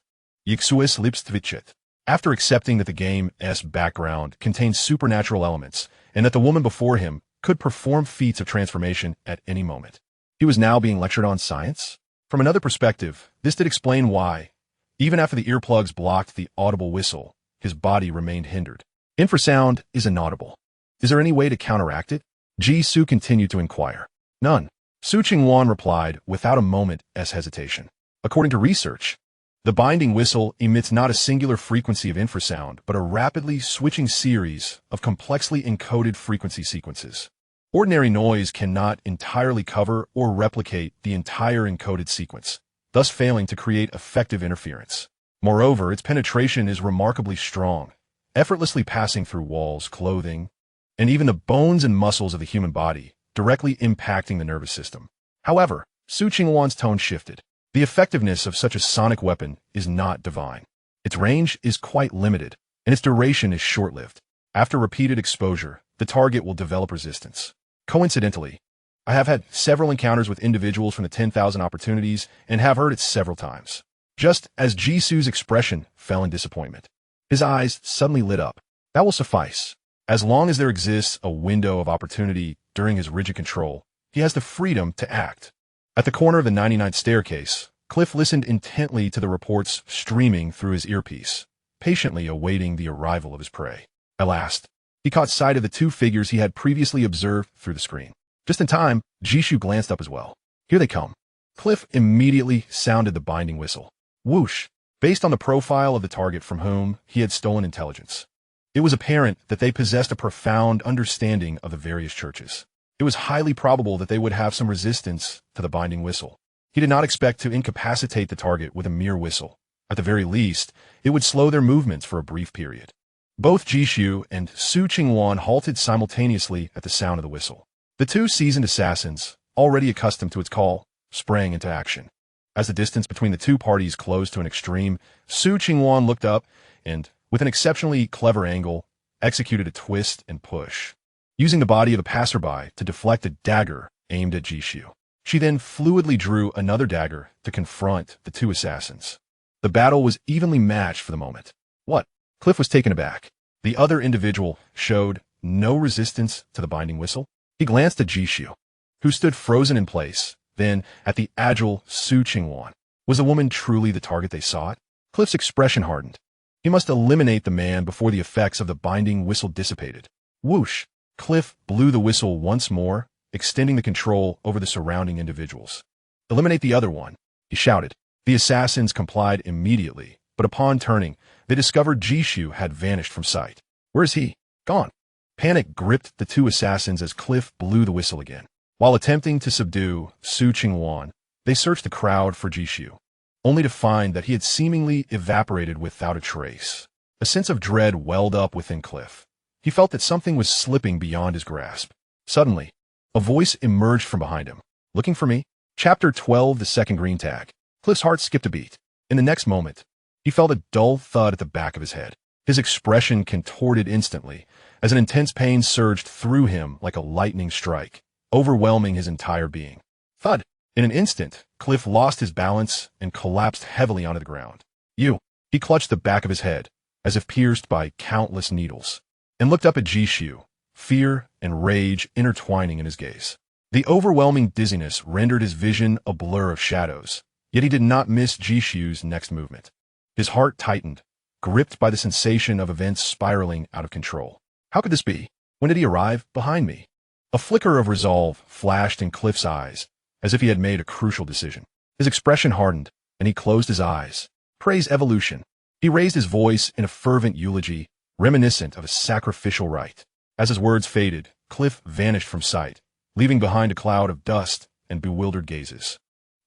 Yixuis lipstvichet. After accepting that the game's background contained supernatural elements, and that the woman before him could perform feats of transformation at any moment, he was now being lectured on science? From another perspective, this did explain why, even after the earplugs blocked the audible whistle, his body remained hindered. Infrasound is inaudible. Is there any way to counteract it? Jisoo continued to inquire. None. Su Qingwan replied without a moment's hesitation. According to research, the binding whistle emits not a singular frequency of infrasound, but a rapidly switching series of complexly encoded frequency sequences. Ordinary noise cannot entirely cover or replicate the entire encoded sequence, thus failing to create effective interference. Moreover, its penetration is remarkably strong, effortlessly passing through walls, clothing, and even the bones and muscles of the human body, directly impacting the nervous system. However, Su Qingwan's tone shifted. The effectiveness of such a sonic weapon is not divine. Its range is quite limited, and its duration is short-lived. After repeated exposure, the target will develop resistance. Coincidentally, I have had several encounters with individuals from the 10,000 Opportunities and have heard it several times. Just as Jisoo's expression fell in disappointment, his eyes suddenly lit up. That will suffice. As long as there exists a window of opportunity during his rigid control, he has the freedom to act. At the corner of the 99th staircase, Cliff listened intently to the reports streaming through his earpiece, patiently awaiting the arrival of his prey. At last, he caught sight of the two figures he had previously observed through the screen. Just in time, Jisoo glanced up as well. Here they come. Cliff immediately sounded the binding whistle. Whoosh! Based on the profile of the target from whom he had stolen intelligence, it was apparent that they possessed a profound understanding of the various churches. It was highly probable that they would have some resistance to the binding whistle. He did not expect to incapacitate the target with a mere whistle. At the very least, it would slow their movements for a brief period. Both Jisoo and Su Qingwan halted simultaneously at the sound of the whistle. The two seasoned assassins, already accustomed to its call, sprang into action. As the distance between the two parties closed to an extreme, Su Qingwan looked up and, with an exceptionally clever angle, executed a twist and push, using the body of a passerby to deflect a dagger aimed at Jisoo. She then fluidly drew another dagger to confront the two assassins. The battle was evenly matched for the moment. What? Cliff was taken aback. The other individual showed no resistance to the binding whistle. He glanced at Jisoo, who stood frozen in place, then at the agile Su Qingwan. Was the woman truly the target they sought? Cliff's expression hardened. He must eliminate the man before the effects of the binding whistle dissipated. Whoosh! Cliff blew the whistle once more, extending the control over the surrounding individuals. Eliminate the other one, he shouted. The assassins complied immediately, but upon turning, they discovered Jisoo had vanished from sight. Where is he? Gone. Panic gripped the two assassins as Cliff blew the whistle again. While attempting to subdue Su Qingwan, they searched the crowd for Jisoo. only to find that he had seemingly evaporated without a trace. A sense of dread welled up within Cliff. He felt that something was slipping beyond his grasp. Suddenly, a voice emerged from behind him. "Looking for me?" Chapter 12, the second green tag. Cliff's heart skipped a beat. In the next moment, he felt a dull thud at the back of his head. His expression contorted instantly, as an intense pain surged through him like a lightning strike, overwhelming his entire being. Thud! In an instant, Cliff lost his balance and collapsed heavily onto the ground. "You!" He clutched the back of his head, as if pierced by countless needles, and looked up at Jishu, fear and rage intertwining in his gaze. The overwhelming dizziness rendered his vision a blur of shadows, yet he did not miss Jishu's next movement. His heart tightened, gripped by the sensation of events spiraling out of control. How could this be? When did he arrive? Behind me. A flicker of resolve flashed in Cliff's eyes, as if he had made a crucial decision. His expression hardened, and he closed his eyes. Praise evolution. He raised his voice in a fervent eulogy, reminiscent of a sacrificial rite. As his words faded, Cliff vanished from sight, leaving behind a cloud of dust and bewildered gazes.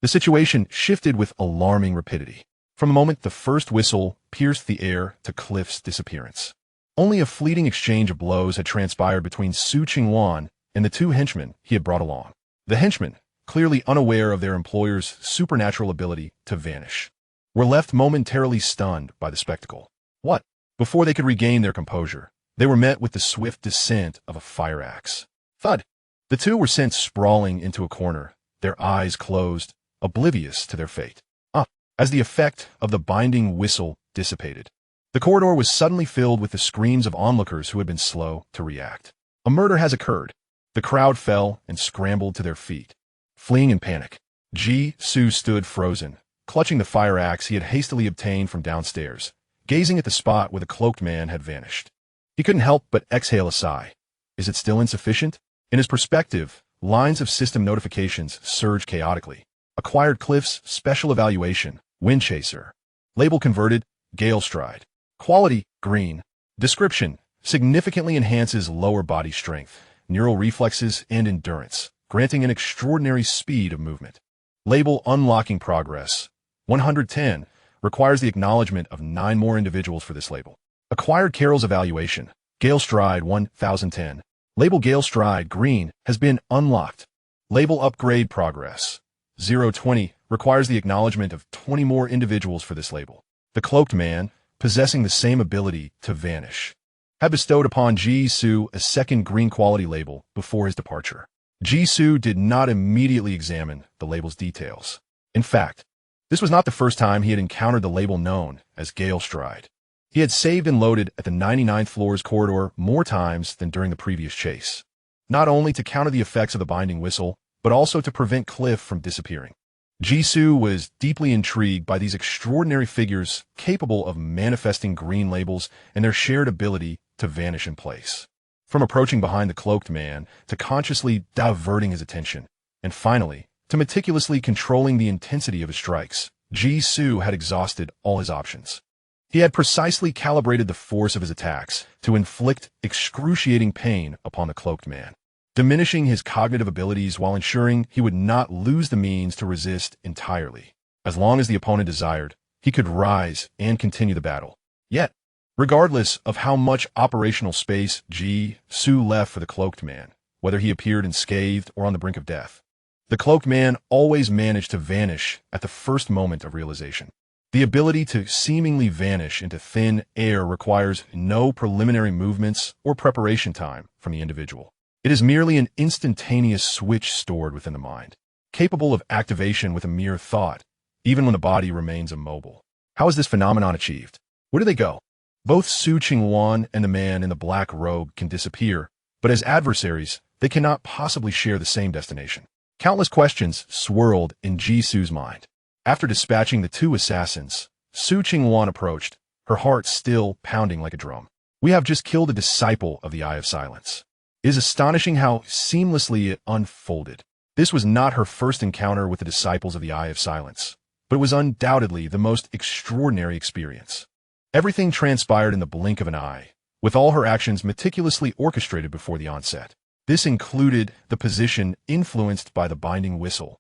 The situation shifted with alarming rapidity. From the moment the first whistle pierced the air to Cliff's disappearance. Only a fleeting exchange of blows had transpired between Su Qingwan and the two henchmen he had brought along. The henchmen, clearly unaware of their employer's supernatural ability to vanish, were left momentarily stunned by the spectacle. What? Before they could regain their composure, they were met with the swift descent of a fire axe. Thud! The two were sent sprawling into a corner, their eyes closed, oblivious to their fate. As the effect of the binding whistle dissipated, the corridor was suddenly filled with the screams of onlookers who had been slow to react. A murder has occurred. The crowd fell and scrambled to their feet, fleeing in panic. Ji-Su stood frozen, clutching the fire axe he had hastily obtained from downstairs, gazing at the spot where the cloaked man had vanished. He couldn't help but exhale a sigh. Is it still insufficient? In his perspective, lines of system notifications surged chaotically. Acquired Cliff's special evaluation, Windchaser. Label converted, Galestride. Quality, green. Description, significantly enhances lower body strength, neural reflexes, and endurance, granting an extraordinary speed of movement. Label unlocking progress, 110, requires the acknowledgement of 9 more individuals for this label. Acquired Carol's evaluation, Galestride 1010. Label Galestride green has been unlocked. Label upgrade progress, 020, requires the acknowledgement of 20 more individuals for this label. The cloaked man, possessing the same ability to vanish, had bestowed upon Ji-Su a second green quality label before his departure. Ji-Su did not immediately examine the label's details. In fact, this was not the first time he had encountered the label known as Galestride. He had saved and loaded at the 99th floor's corridor more times than during the previous chase, not only to counter the effects of the binding whistle, but also to prevent Cliff from disappearing. Ji-Su was deeply intrigued by these extraordinary figures capable of manifesting green labels and their shared ability to vanish in place. From approaching behind the cloaked man, to consciously diverting his attention, and finally, to meticulously controlling the intensity of his strikes, Ji-Su had exhausted all his options. He had precisely calibrated the force of his attacks to inflict excruciating pain upon the cloaked man, diminishing his cognitive abilities while ensuring he would not lose the means to resist entirely. As long as the opponent desired, he could rise and continue the battle. Yet, regardless of how much operational space Ji-Su left for the cloaked man, whether he appeared unscathed or on the brink of death, the cloaked man always managed to vanish at the first moment of realization. The ability to seemingly vanish into thin air requires no preliminary movements or preparation time from the individual. It is merely an instantaneous switch stored within the mind, capable of activation with a mere thought, even when the body remains immobile. How is this phenomenon achieved? Where do they go? Both Su Qingwan and the man in the black robe can disappear, but as adversaries, they cannot possibly share the same destination. Countless questions swirled in Ji-Su's mind. After dispatching the 2 assassins, Su Qingwan approached, her heart still pounding like a drum. We have just killed a disciple of the Eye of Silence. It is astonishing how seamlessly it unfolded. This was not her first encounter with the disciples of the Eye of Silence, but it was undoubtedly the most extraordinary experience. Everything transpired in the blink of an eye, with all her actions meticulously orchestrated before the onset. This included the position influenced by the binding whistle,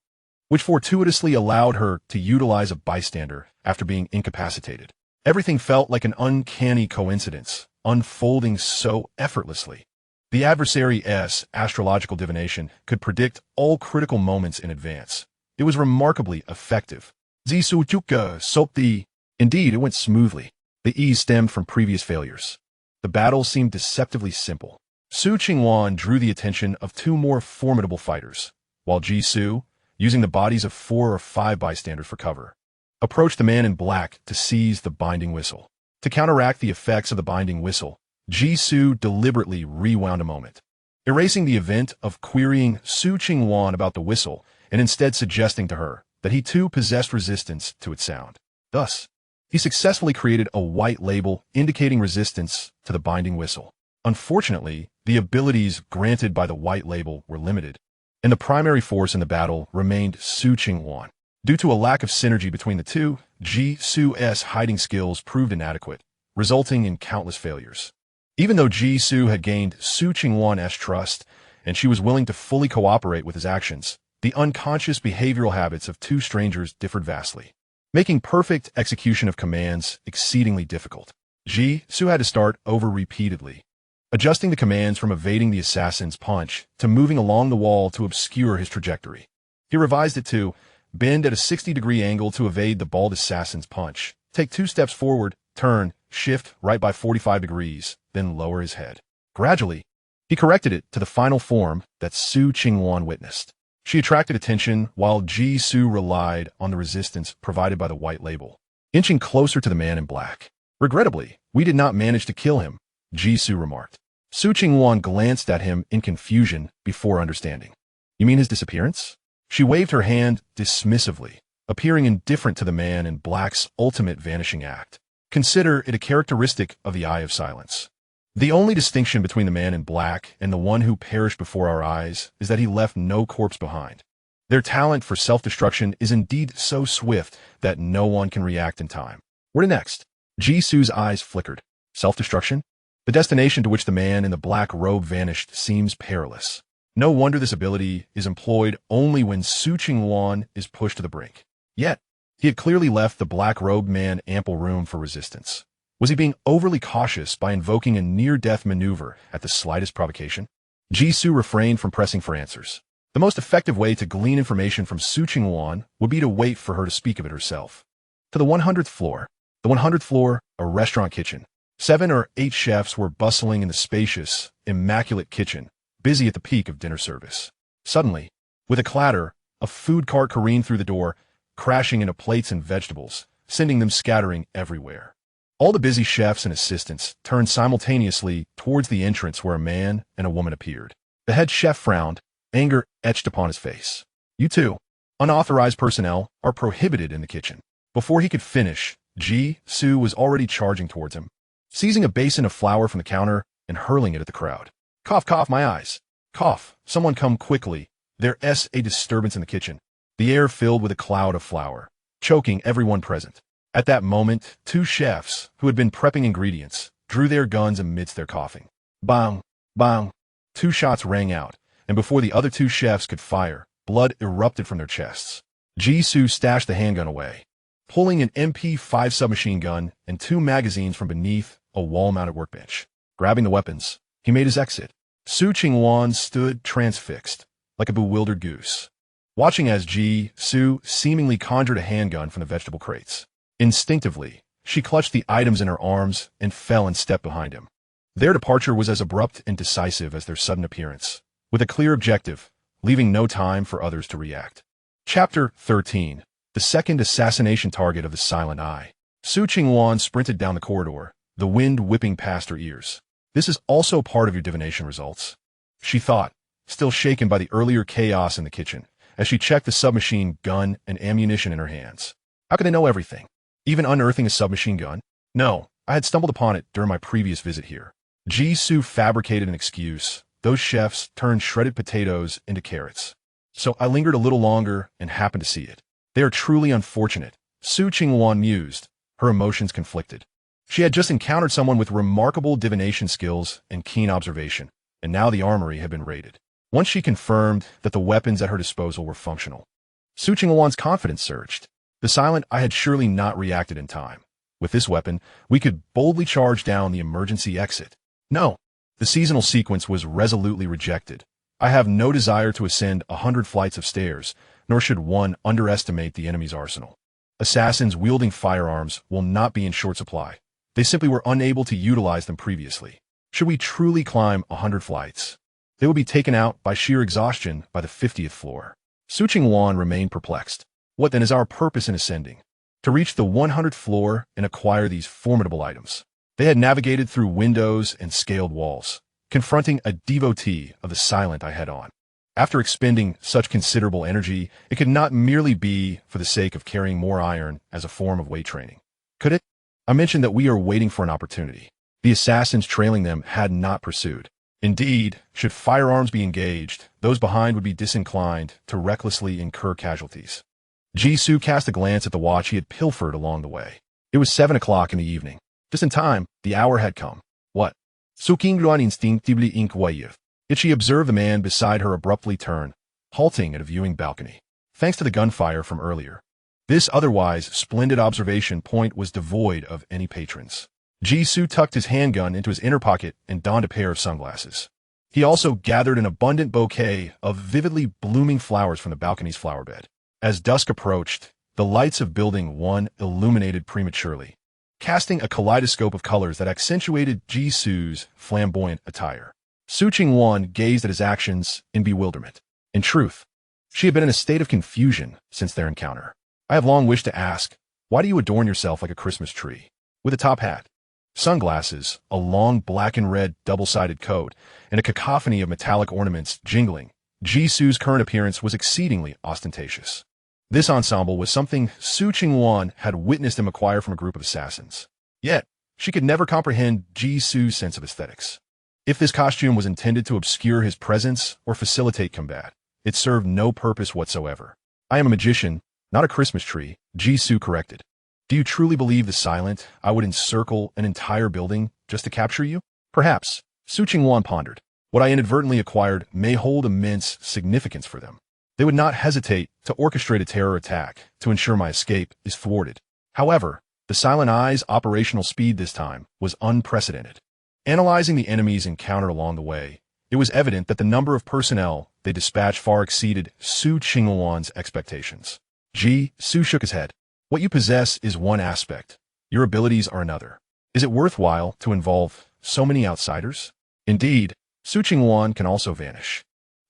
which fortuitously allowed her to utilize a bystander after being incapacitated. Everything felt like an uncanny coincidence, unfolding so effortlessly. The adversary's astrological divination could predict all critical moments in advance. It was remarkably effective. Indeed, it went smoothly. The ease stemmed from previous failures. The battle seemed deceptively simple. Su Qingwan drew the attention of two more formidable fighters, while Jisoo, using the bodies of 4 or 5 bystanders for cover, approached the man in black to seize the binding whistle. To counteract the effects of the binding whistle, Jisoo deliberately rewound a moment, erasing the event of querying Su Qingwan about the whistle and instead suggesting to her that he too possessed resistance to its sound. Thus, he successfully created a white label indicating resistance to the binding whistle. Unfortunately, the abilities granted by the white label were limited, and the primary force in the battle remained Su Qingwan. Due to a lack of synergy between the two, Jisoo's hiding skills proved inadequate, resulting in countless failures. Even though Jisoo had gained Su Qingwan's trust, and she was willing to fully cooperate with his actions, the unconscious behavioral habits of two strangers differed vastly, making perfect execution of commands exceedingly difficult. Jisoo had to start over repeatedly, adjusting the commands from evading the assassin's punch to moving along the wall to obscure his trajectory. He revised it to bend at a 60-degree angle to evade the bald assassin's punch, take 2 steps forward, turn, shift right by 45 degrees, then lower his head. Gradually, he corrected it to the final form that Su Qingwan witnessed. She attracted attention while Jisoo relied on the resistance provided by the white label, inching closer to the man in black. Regrettably, we did not manage to kill him, Jisoo remarked. Su Qingwan glanced at him in confusion before understanding. You mean his disappearance? She waved her hand dismissively, appearing indifferent to the man in black's ultimate vanishing act. Consider it a characteristic of the Eye of Silence. The only distinction between the man in black and the one who perished before our eyes is that he left no corpse behind. Their talent for self-destruction is indeed so swift that no one can react in time. Where to next? Jisoo's eyes flickered. Self-destruction? The destination to which the man in the black robe vanished seems perilous. No wonder this ability is employed only when Su Qingwan is pushed to the brink. Yet, he had clearly left the black-robed man ample room for resistance. Was he being overly cautious by invoking a near-death maneuver at the slightest provocation? Jisoo refrained from pressing for answers. The most effective way to glean information from Su Qingwan would be to wait for her to speak of it herself. To the 100th floor. The 100th floor, a restaurant kitchen. 7 or 8 chefs were bustling in the spacious, immaculate kitchen, busy at the peak of dinner service. Suddenly, with a clatter, a food cart careened through the door, crashing into plates and vegetables, sending them scattering everywhere. All the busy chefs and assistants turned simultaneously towards the entrance where a man and a woman appeared. The head chef frowned, anger etched upon his face. You two, unauthorized personnel, are prohibited in the kitchen. Before he could finish, Jisoo was already charging towards him, seizing a basin of flour from the counter and hurling it at the crowd. Cough, cough, my eyes. Cough, someone come quickly. There's a disturbance in the kitchen. The air filled with a cloud of flour, choking everyone present. At that moment, 2 chefs, who had been prepping ingredients, drew their guns amidst their coughing. Bang! Bang! 2 shots rang out, and before the other 2 chefs could fire, blood erupted from their chests. Jisoo stashed the handgun away, pulling an MP5 submachine gun and 2 magazines from beneath a wall-mounted workbench. Grabbing the weapons, he made his exit. Su Qingwan stood transfixed, like a bewildered goose, watching as Jisoo seemingly conjured a handgun from the vegetable crates. Instinctively, she clutched the items in her arms and fell in step behind him. Their departure was as abrupt and decisive as their sudden appearance, with a clear objective, leaving no time for others to react. Chapter 13. The second assassination target of the Silent Eye. Su Qingwan sprinted down the corridor, the wind whipping past her ears. This is also part of your divination results, she thought, still shaken by the earlier chaos in the kitchen, as she checked the submachine gun and ammunition in her hands. How could they know everything? Even unearthing a submachine gun? No, I had stumbled upon it during my previous visit here. Jisoo fabricated an excuse. Those chefs turned shredded potatoes into carrots. So I lingered a little longer and happened to see it. They are truly unfortunate, Su Qingwan mused, her emotions conflicted. She had just encountered someone with remarkable divination skills and keen observation, and now the armory had been raided. Once she confirmed that the weapons at her disposal were functional, Su Qingwan's confidence surged. The silent I had surely not reacted in time. With this weapon, we could boldly charge down the emergency exit. No, the seasonal sequence was resolutely rejected. I have no desire to ascend 100 flights of stairs, nor should one underestimate the enemy's arsenal. Assassins wielding firearms will not be in short supply. They simply were unable to utilize them previously. Should we truly climb 100 flights, they would be taken out by sheer exhaustion by the 50th floor. Su Qingwan remained perplexed. What then is our purpose in ascending? To reach the 100th floor and acquire these formidable items. They had navigated through windows and scaled walls, confronting a devotee of the silent I had on. After expending such considerable energy, it could not merely be for the sake of carrying more iron as a form of weight training. Could it? I mentioned that we are waiting for an opportunity. The assassins trailing them had not pursued. Indeed, should firearms be engaged, those behind would be disinclined to recklessly incur casualties. Jisoo cast a glance at the watch he had pilfered along the way. It was 7 o'clock in the evening. Just in time, the hour had come. What? Su Qingruan instinctively inquired. Yet she observed the man beside her abruptly turn, halting at a viewing balcony. Thanks to the gunfire from earlier, this otherwise splendid observation point was devoid of any patrons. Jisoo tucked his handgun into his inner pocket and donned a pair of sunglasses. He also gathered an abundant bouquet of vividly blooming flowers from the balcony's flower bed. As dusk approached, the lights of Building 1 illuminated prematurely, casting a kaleidoscope of colors that accentuated Jisoo's flamboyant attire. Su Qingwan gazed at his actions in bewilderment. In truth, she had been in a state of confusion since their encounter. I have long wished to ask, why do you adorn yourself like a Christmas tree? With a top hat, sunglasses, a long black and red double-sided coat, and a cacophony of metallic ornaments jingling, Jisoo's current appearance was exceedingly ostentatious. This ensemble was something Su Qingwan had witnessed him acquire from a group of assassins. Yet, she could never comprehend Jisoo's sense of aesthetics. If this costume was intended to obscure his presence or facilitate combat, it served no purpose whatsoever. I am a magician, not a Christmas tree, Jisoo corrected. Do you truly believe the silent I would encircle an entire building just to capture you? Perhaps, Su Qingwan pondered. What I inadvertently acquired may hold immense significance for them. They would not hesitate to orchestrate a terror attack to ensure my escape is thwarted. However, the Silent Eye's operational speed this time was unprecedented. Analyzing the enemies encountered along the way, it was evident that the number of personnel they dispatched far exceeded Su Qingwan's expectations. Su shook his head. What you possess is one aspect. Your abilities are another. Is it worthwhile to involve so many outsiders? Indeed, Su Qingwan can also vanish.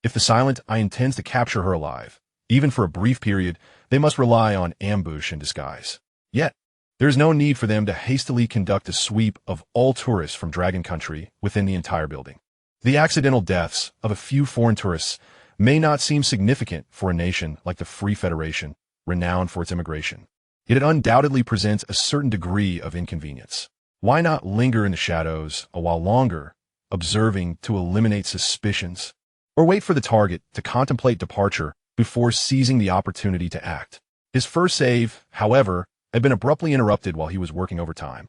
If the Silent Eye intends to capture her alive, even for a brief period, they must rely on ambush and disguise. Yet, there is no need for them to hastily conduct a sweep of all tourists from Dragon Country within the entire building. The accidental deaths of a few foreign tourists may not seem significant for a nation like the Free Federation, renowned for its immigration. Yet it undoubtedly presents a certain degree of inconvenience. Why not linger in the shadows a while longer, observing to eliminate suspicions, or wait for the target to contemplate departure before seizing the opportunity to act? His first save, however, had been abruptly interrupted while he was working overtime,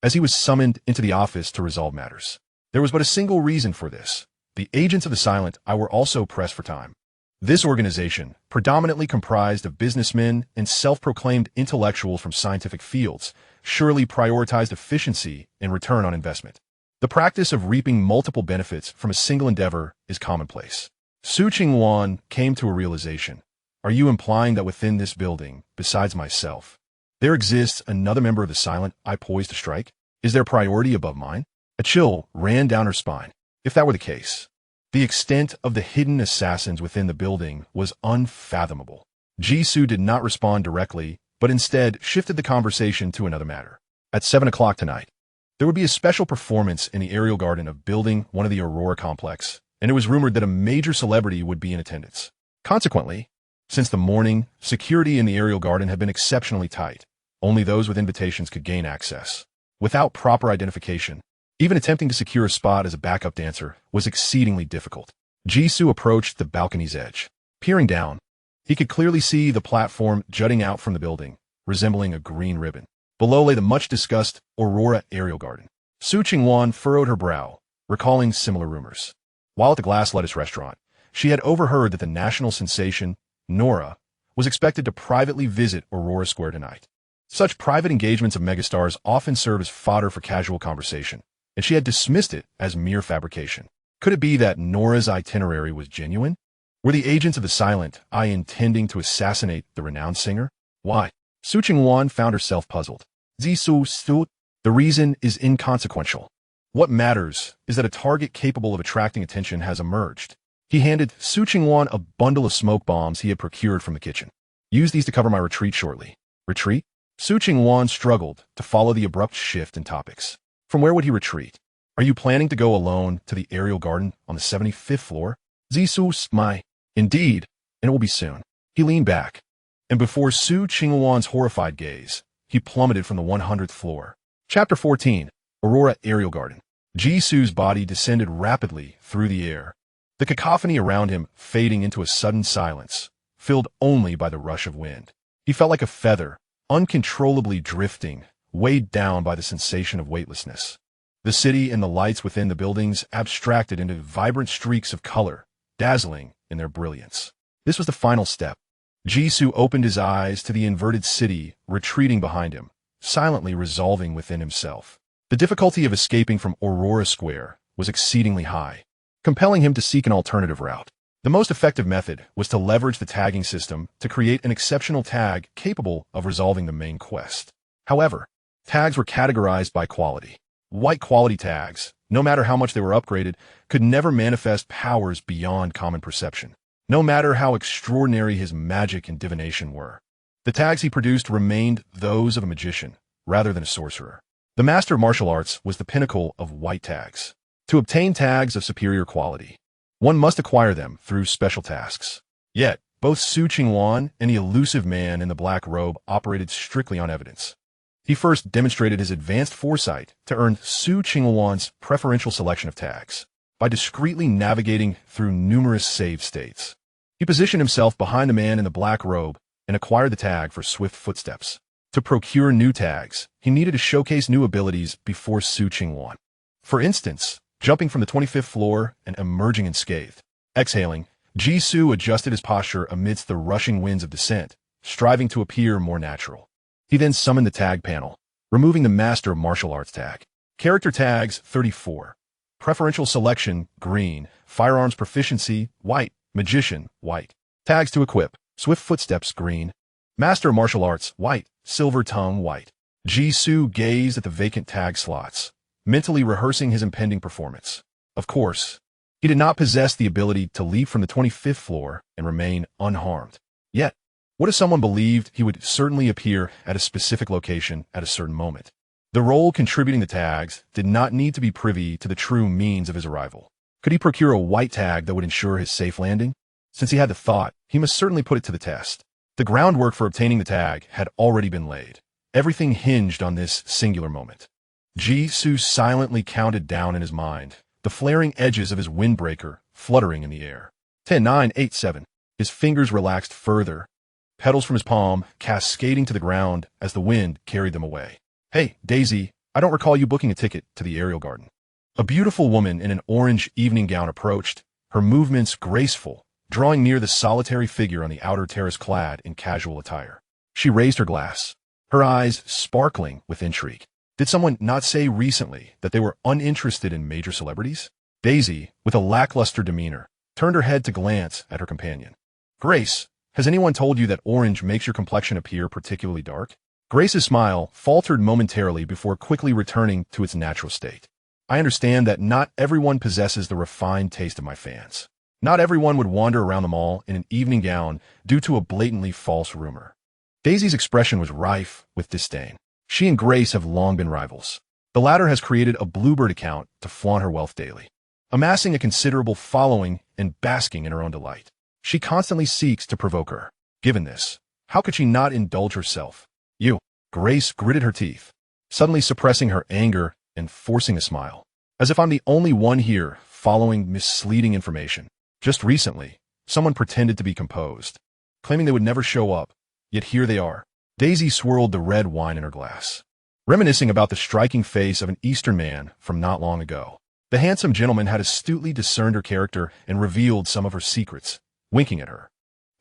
as he was summoned into the office to resolve matters. There was but a single reason for this. The agents of the Silent Eye were also pressed for time. This organization, predominantly comprised of businessmen and self-proclaimed intellectuals from scientific fields, surely prioritized efficiency and return on investment. The practice of reaping multiple benefits from a single endeavor is commonplace. Su Qingwan came to a realization. Are you implying that within this building, besides myself, there exists another member of the Silent Eye poised to strike? Is their priority above mine? A chill ran down her spine. If that were the case, the extent of the hidden assassins within the building was unfathomable. Jisoo did not respond directly, but instead shifted the conversation to another matter. At 7 o'clock tonight, there would be a special performance in the aerial garden of Building 1 of the Aurora complex, and it was rumored that a major celebrity would be in attendance. Consequently, since the morning, security in the aerial garden had been exceptionally tight. Only those with invitations could gain access. Without proper identification, even attempting to secure a spot as a backup dancer was exceedingly difficult. Jisoo approached the balcony's edge. Peering down, he could clearly see the platform jutting out from the building, resembling a green ribbon. Below lay the much-discussed Aurora aerial garden. Su Qingwan furrowed her brow, recalling similar rumors. While at the Glass Lettuce restaurant, she had overheard that the national sensation, Nora, was expected to privately visit Aurora Square tonight. Such private engagements of megastars often serve as fodder for casual conversation, and she had dismissed it as mere fabrication. Could it be that Nora's itinerary was genuine? Were the agents of the Silent Eye intending to assassinate the renowned singer? Why? Su Qingwan found herself puzzled. Zisu stood. The reason is inconsequential. What matters is that a target capable of attracting attention has emerged. He handed Su Qingwan a bundle of smoke bombs he had procured from the kitchen. Use these to cover my retreat shortly. Retreat? Su Qingwan struggled to follow the abrupt shift in topics. From where would he retreat? Are you planning to go alone to the aerial garden on the 75th floor? Zisu smai. Indeed, and it will be soon. He leaned back, and before Su Qingwan's horrified gaze, he plummeted from the 100th floor. Chapter 14. Aurora Aerial Garden. Jisu's body descended rapidly through the air, the cacophony around him fading into a sudden silence, filled only by the rush of wind. He felt like a feather, uncontrollably drifting, weighed down by the sensation of weightlessness. The city and the lights within the buildings abstracted into vibrant streaks of color, dazzling in their brilliance. This was the final step. Jisu opened his eyes to the inverted city retreating behind him, silently resolving within himself. The difficulty of escaping from Aurora Square was exceedingly high, compelling him to seek an alternative route. The most effective method was to leverage the tagging system to create an exceptional tag capable of resolving the main quest. However, tags were categorized by quality. White quality tags, no matter how much they were upgraded, could never manifest powers beyond common perception, no matter how extraordinary his magic and divination were. The tags he produced remained those of a magician, rather than a sorcerer. The master of martial arts was the pinnacle of white tags. To obtain tags of superior quality, one must acquire them through special tasks. Yet, both Su Qingwan and the elusive man in the black robe operated strictly on evidence. He first demonstrated his advanced foresight to earn Su Qingwan's preferential selection of tags by discreetly navigating through numerous save states. He positioned himself behind the man in the black robe and acquired the tag for swift footsteps. To procure new tags, he needed to showcase new abilities before Su Qingwan. For instance, jumping from the 25th floor and emerging unscathed. Exhaling, Jisu adjusted his posture amidst the rushing winds of descent, striving to appear more natural. He then summoned the tag panel, removing the Master of Martial Arts tag. Character tags 34. Preferential selection green, firearms proficiency white, magician white. Tags to equip: swift footsteps green, Master of Martial Arts white, silver tongue white. Jisu gazed at the vacant tag slots, mentally rehearsing his impending performance. Of course, he did not possess the ability to leap from the 25th floor and remain unharmed. Yet, what if someone believed he would certainly appear at a specific location at a certain moment? The role contributing the tags did not need to be privy to the true means of his arrival. Could he procure a white tag that would ensure his safe landing? Since he had the thought, he must certainly put it to the test. The groundwork for obtaining the tag had already been laid. Everything hinged on this singular moment. Jisu silently counted down in his mind, the flaring edges of his windbreaker fluttering in the air. 10, 9, 8, 7. His fingers relaxed further, petals from his palm cascading to the ground as the wind carried them away. Hey, Daisy, I don't recall you booking a ticket to the aerial garden. A beautiful woman in an orange evening gown approached, her movements graceful, drawing near the solitary figure on the outer terrace clad in casual attire. She raised her glass, her eyes sparkling with intrigue. Did someone not say recently that they were uninterested in major celebrities? Daisy, with a lackluster demeanor, turned her head to glance at her companion. Grace, has anyone told you that orange makes your complexion appear particularly dark? Grace's smile faltered momentarily before quickly returning to its natural state. I understand that not everyone possesses the refined taste of my fans. Not everyone would wander around the mall in an evening gown due to a blatantly false rumor. Daisy's expression was rife with disdain. She and Grace have long been rivals. The latter has created a Bluebird account to flaunt her wealth daily, amassing a considerable following and basking in her own delight. She constantly seeks to provoke her. Given this, how could she not indulge herself? You. Grace gritted her teeth, suddenly suppressing her anger and forcing a smile. As if I'm the only one here following misleading information. Just recently, someone pretended to be composed, claiming they would never show up, yet here they are. Daisy swirled the red wine in her glass, reminiscing about the striking face of an Eastern man from not long ago. The handsome gentleman had astutely discerned her character and revealed some of her secrets, winking at her.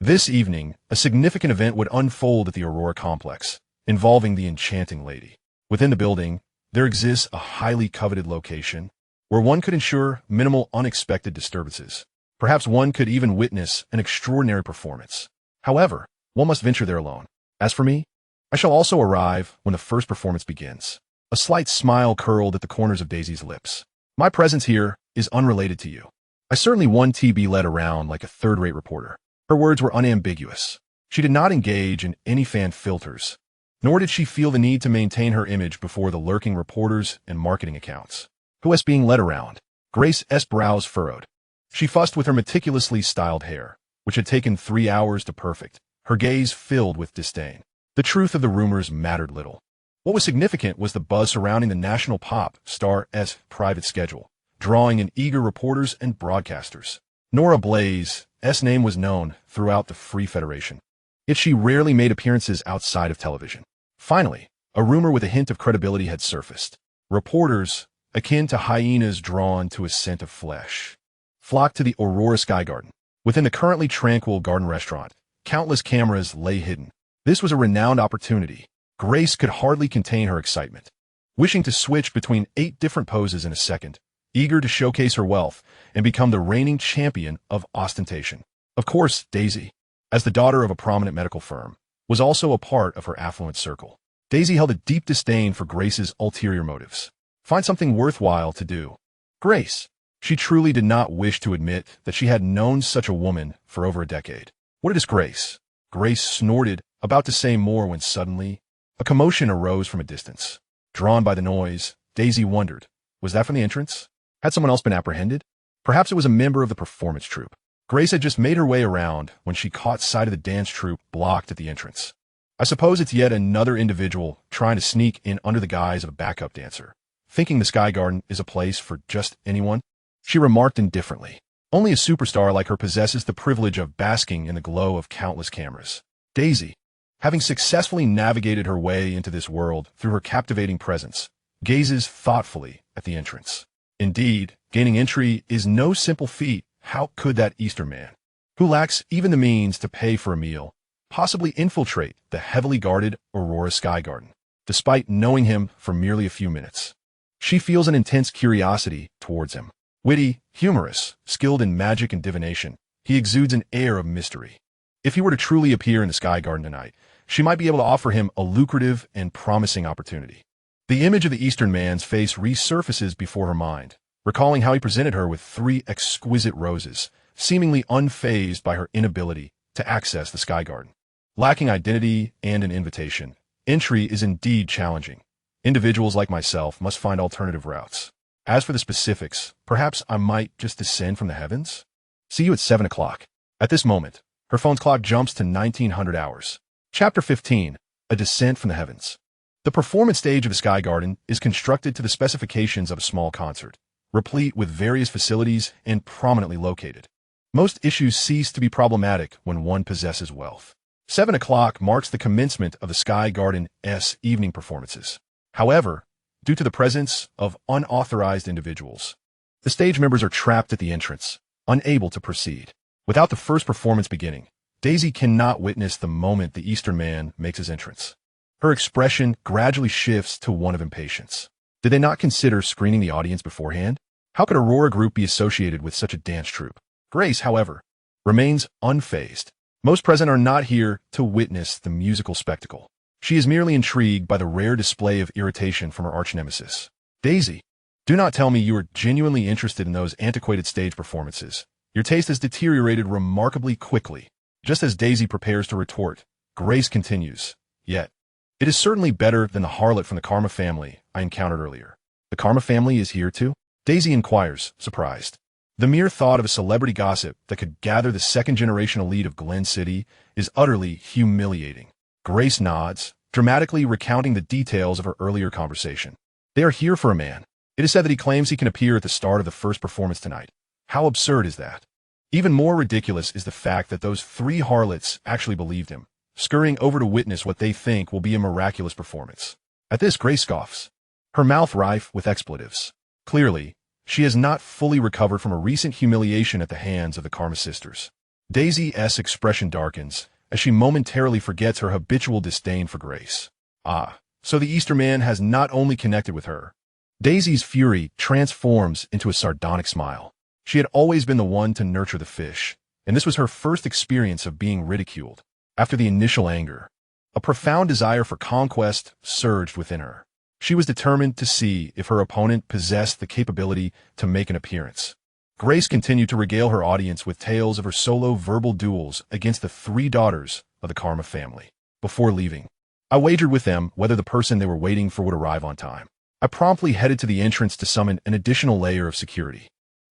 This evening, a significant event would unfold at the Aurora complex, involving the enchanting lady. Within the building, there exists a highly coveted location where one could ensure minimal unexpected disturbances. Perhaps one could even witness an extraordinary performance. However, one must venture there alone. As for me, I shall also arrive when the first performance begins. A slight smile curled at the corners of Daisy's lips. My presence here is unrelated to you. I certainly want to be led around like a third-rate reporter. Her words were unambiguous. She did not engage in any fan filters, nor did she feel the need to maintain her image before the lurking reporters and marketing accounts. Who was being led around? Grace's brows furrowed. She fussed with her meticulously styled hair, which had taken 3 hours to perfect, her gaze filled with disdain. The truth of the rumors mattered little. What was significant was the buzz surrounding the national pop star's private schedule, drawing in eager reporters and broadcasters. Nora Blaze's name was known throughout the Free Federation, yet she rarely made appearances outside of television. Finally, a rumor with a hint of credibility had surfaced. Reporters, akin to hyenas drawn to a scent of flesh, flocked to the Aurora Sky Garden. Within the currently tranquil garden restaurant, countless cameras lay hidden. This was a renowned opportunity. Grace could hardly contain her excitement. Wishing to switch between 8 different poses in a second, eager to showcase her wealth and become the reigning champion of ostentation. Of course, Daisy, as the daughter of a prominent medical firm, was also a part of her affluent circle. Daisy held a deep disdain for Grace's ulterior motives. Find something worthwhile to do. Grace. She truly did not wish to admit that she had known such a woman for over a decade. What a disgrace. Grace snorted, about to say more when suddenly, a commotion arose from a distance. Drawn by the noise, Daisy wondered, was that from the entrance? Had someone else been apprehended? Perhaps it was a member of the performance troupe. Grace had just made her way around when she caught sight of the dance troupe blocked at the entrance. I suppose it's yet another individual trying to sneak in under the guise of a backup dancer, thinking the Sky Garden is a place for just anyone. She remarked indifferently. Only a superstar like her possesses the privilege of basking in the glow of countless cameras. Daisy, having successfully navigated her way into this world through her captivating presence, gazes thoughtfully at the entrance. Indeed, gaining entry is no simple feat. How could that Eastern man, who lacks even the means to pay for a meal, possibly infiltrate the heavily guarded Aurora Sky Garden, despite knowing him for merely a few minutes? She feels an intense curiosity towards him. Witty, humorous, skilled in magic and divination, he exudes an air of mystery. If he were to truly appear in the Sky Garden tonight, she might be able to offer him a lucrative and promising opportunity. The image of the Eastern man's face resurfaces before her mind, recalling how he presented her with 3 exquisite roses, seemingly unfazed by her inability to access the Sky Garden. Lacking identity and an invitation, entry is indeed challenging. Individuals like myself must find alternative routes. As for the specifics, perhaps I might just descend from the heavens? See you at 7 o'clock. At this moment, her phone's clock jumps to 1900 hours. Chapter 15, A Descent from the Heavens. The performance stage of the Sky Garden is constructed to the specifications of a small concert, replete with various facilities and prominently located. Most issues cease to be problematic when one possesses wealth. 7 o'clock marks the commencement of the Sky Garden's evening performances. However, due to the presence of unauthorized individuals, the stage members are trapped at the entrance, unable to proceed. Without the first performance beginning, Daisy cannot witness the moment the Eastern man makes his entrance. Her expression gradually shifts to one of impatience. Did they not consider screening the audience beforehand? How could Aurora Group be associated with such a dance troupe? Grace, however, remains unfazed. Most present are not here to witness the musical spectacle. She is merely intrigued by the rare display of irritation from her arch-nemesis. Daisy, do not tell me you are genuinely interested in those antiquated stage performances. Your taste has deteriorated remarkably quickly. Just as Daisy prepares to retort, Grace continues, yet, it is certainly better than the harlot from the Karma family I encountered earlier. The Karma family is here too? Daisy inquires, surprised. The mere thought of a celebrity gossip that could gather the second-generation elite of Glen City is utterly humiliating. Grace nods, dramatically recounting the details of her earlier conversation. They are here for a man. It is said that he claims he can appear at the start of the first performance tonight. How absurd is that? Even more ridiculous is the fact that those 3 harlots actually believed him, scurrying over to witness what they think will be a miraculous performance. At this, Grace scoffs, her mouth rife with expletives. Clearly, she has not fully recovered from a recent humiliation at the hands of the Karma sisters. Daisy's expression darkens as she momentarily forgets her habitual disdain for Grace. Ah, so the Easter man has not only connected with her. Daisy's fury transforms into a sardonic smile. She had always been the one to nurture the fish, and this was her first experience of being ridiculed. After the initial anger, a profound desire for conquest surged within her. She was determined to see if her opponent possessed the capability to make an appearance. Grace continued to regale her audience with tales of her solo verbal duels against the 3 daughters of the Karma family. Before leaving, I wagered with them whether the person they were waiting for would arrive on time. I promptly headed to the entrance to summon an additional layer of security.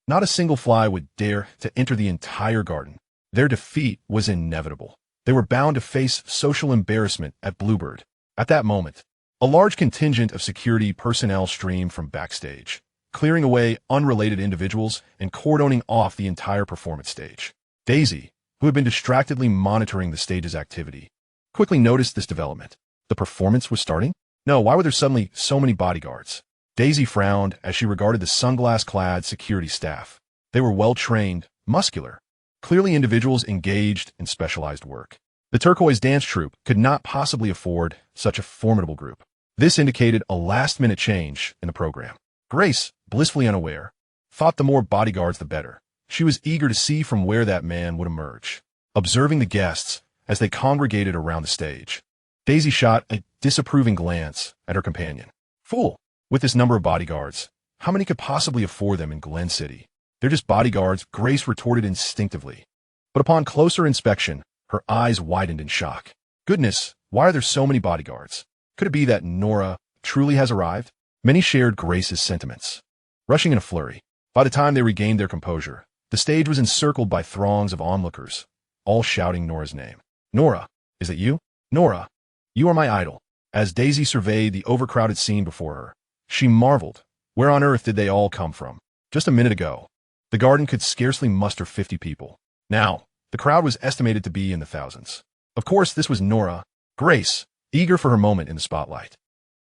Not a single fly would dare to enter the entire garden. Their defeat was inevitable. They were bound to face social embarrassment at Bluebird. At that moment, a large contingent of security personnel streamed from backstage, clearing away unrelated individuals and cordoning off the entire performance stage. Daisy, who had been distractedly monitoring the stage's activity, quickly noticed this development. The performance was starting? No, why were there suddenly so many bodyguards? Daisy frowned as she regarded the sunglass-clad security staff. They were well-trained, muscular, clearly individuals engaged in specialized work. The turquoise dance troupe could not possibly afford such a formidable group. This indicated a last-minute change in the program. Grace, blissfully unaware, thought the more bodyguards the better. She was eager to see from where that man would emerge. Observing the guests as they congregated around the stage, Daisy shot a disapproving glance at her companion. Fool! With this number of bodyguards, how many could possibly afford them in Glen City? They're just bodyguards, Grace retorted instinctively. But upon closer inspection, her eyes widened in shock. Goodness, why are there so many bodyguards? Could it be that Nora truly has arrived? Many shared Grace's sentiments, rushing in a flurry. By the time they regained their composure, the stage was encircled by throngs of onlookers, all shouting Nora's name. Nora, is it you? Nora, you are my idol. As Daisy surveyed the overcrowded scene before her, she marveled. Where on earth did they all come from? Just a minute ago, the garden could scarcely muster 50 people. Now, the crowd was estimated to be in the thousands. Of course, this was Nora. Grace, eager for her moment in the spotlight,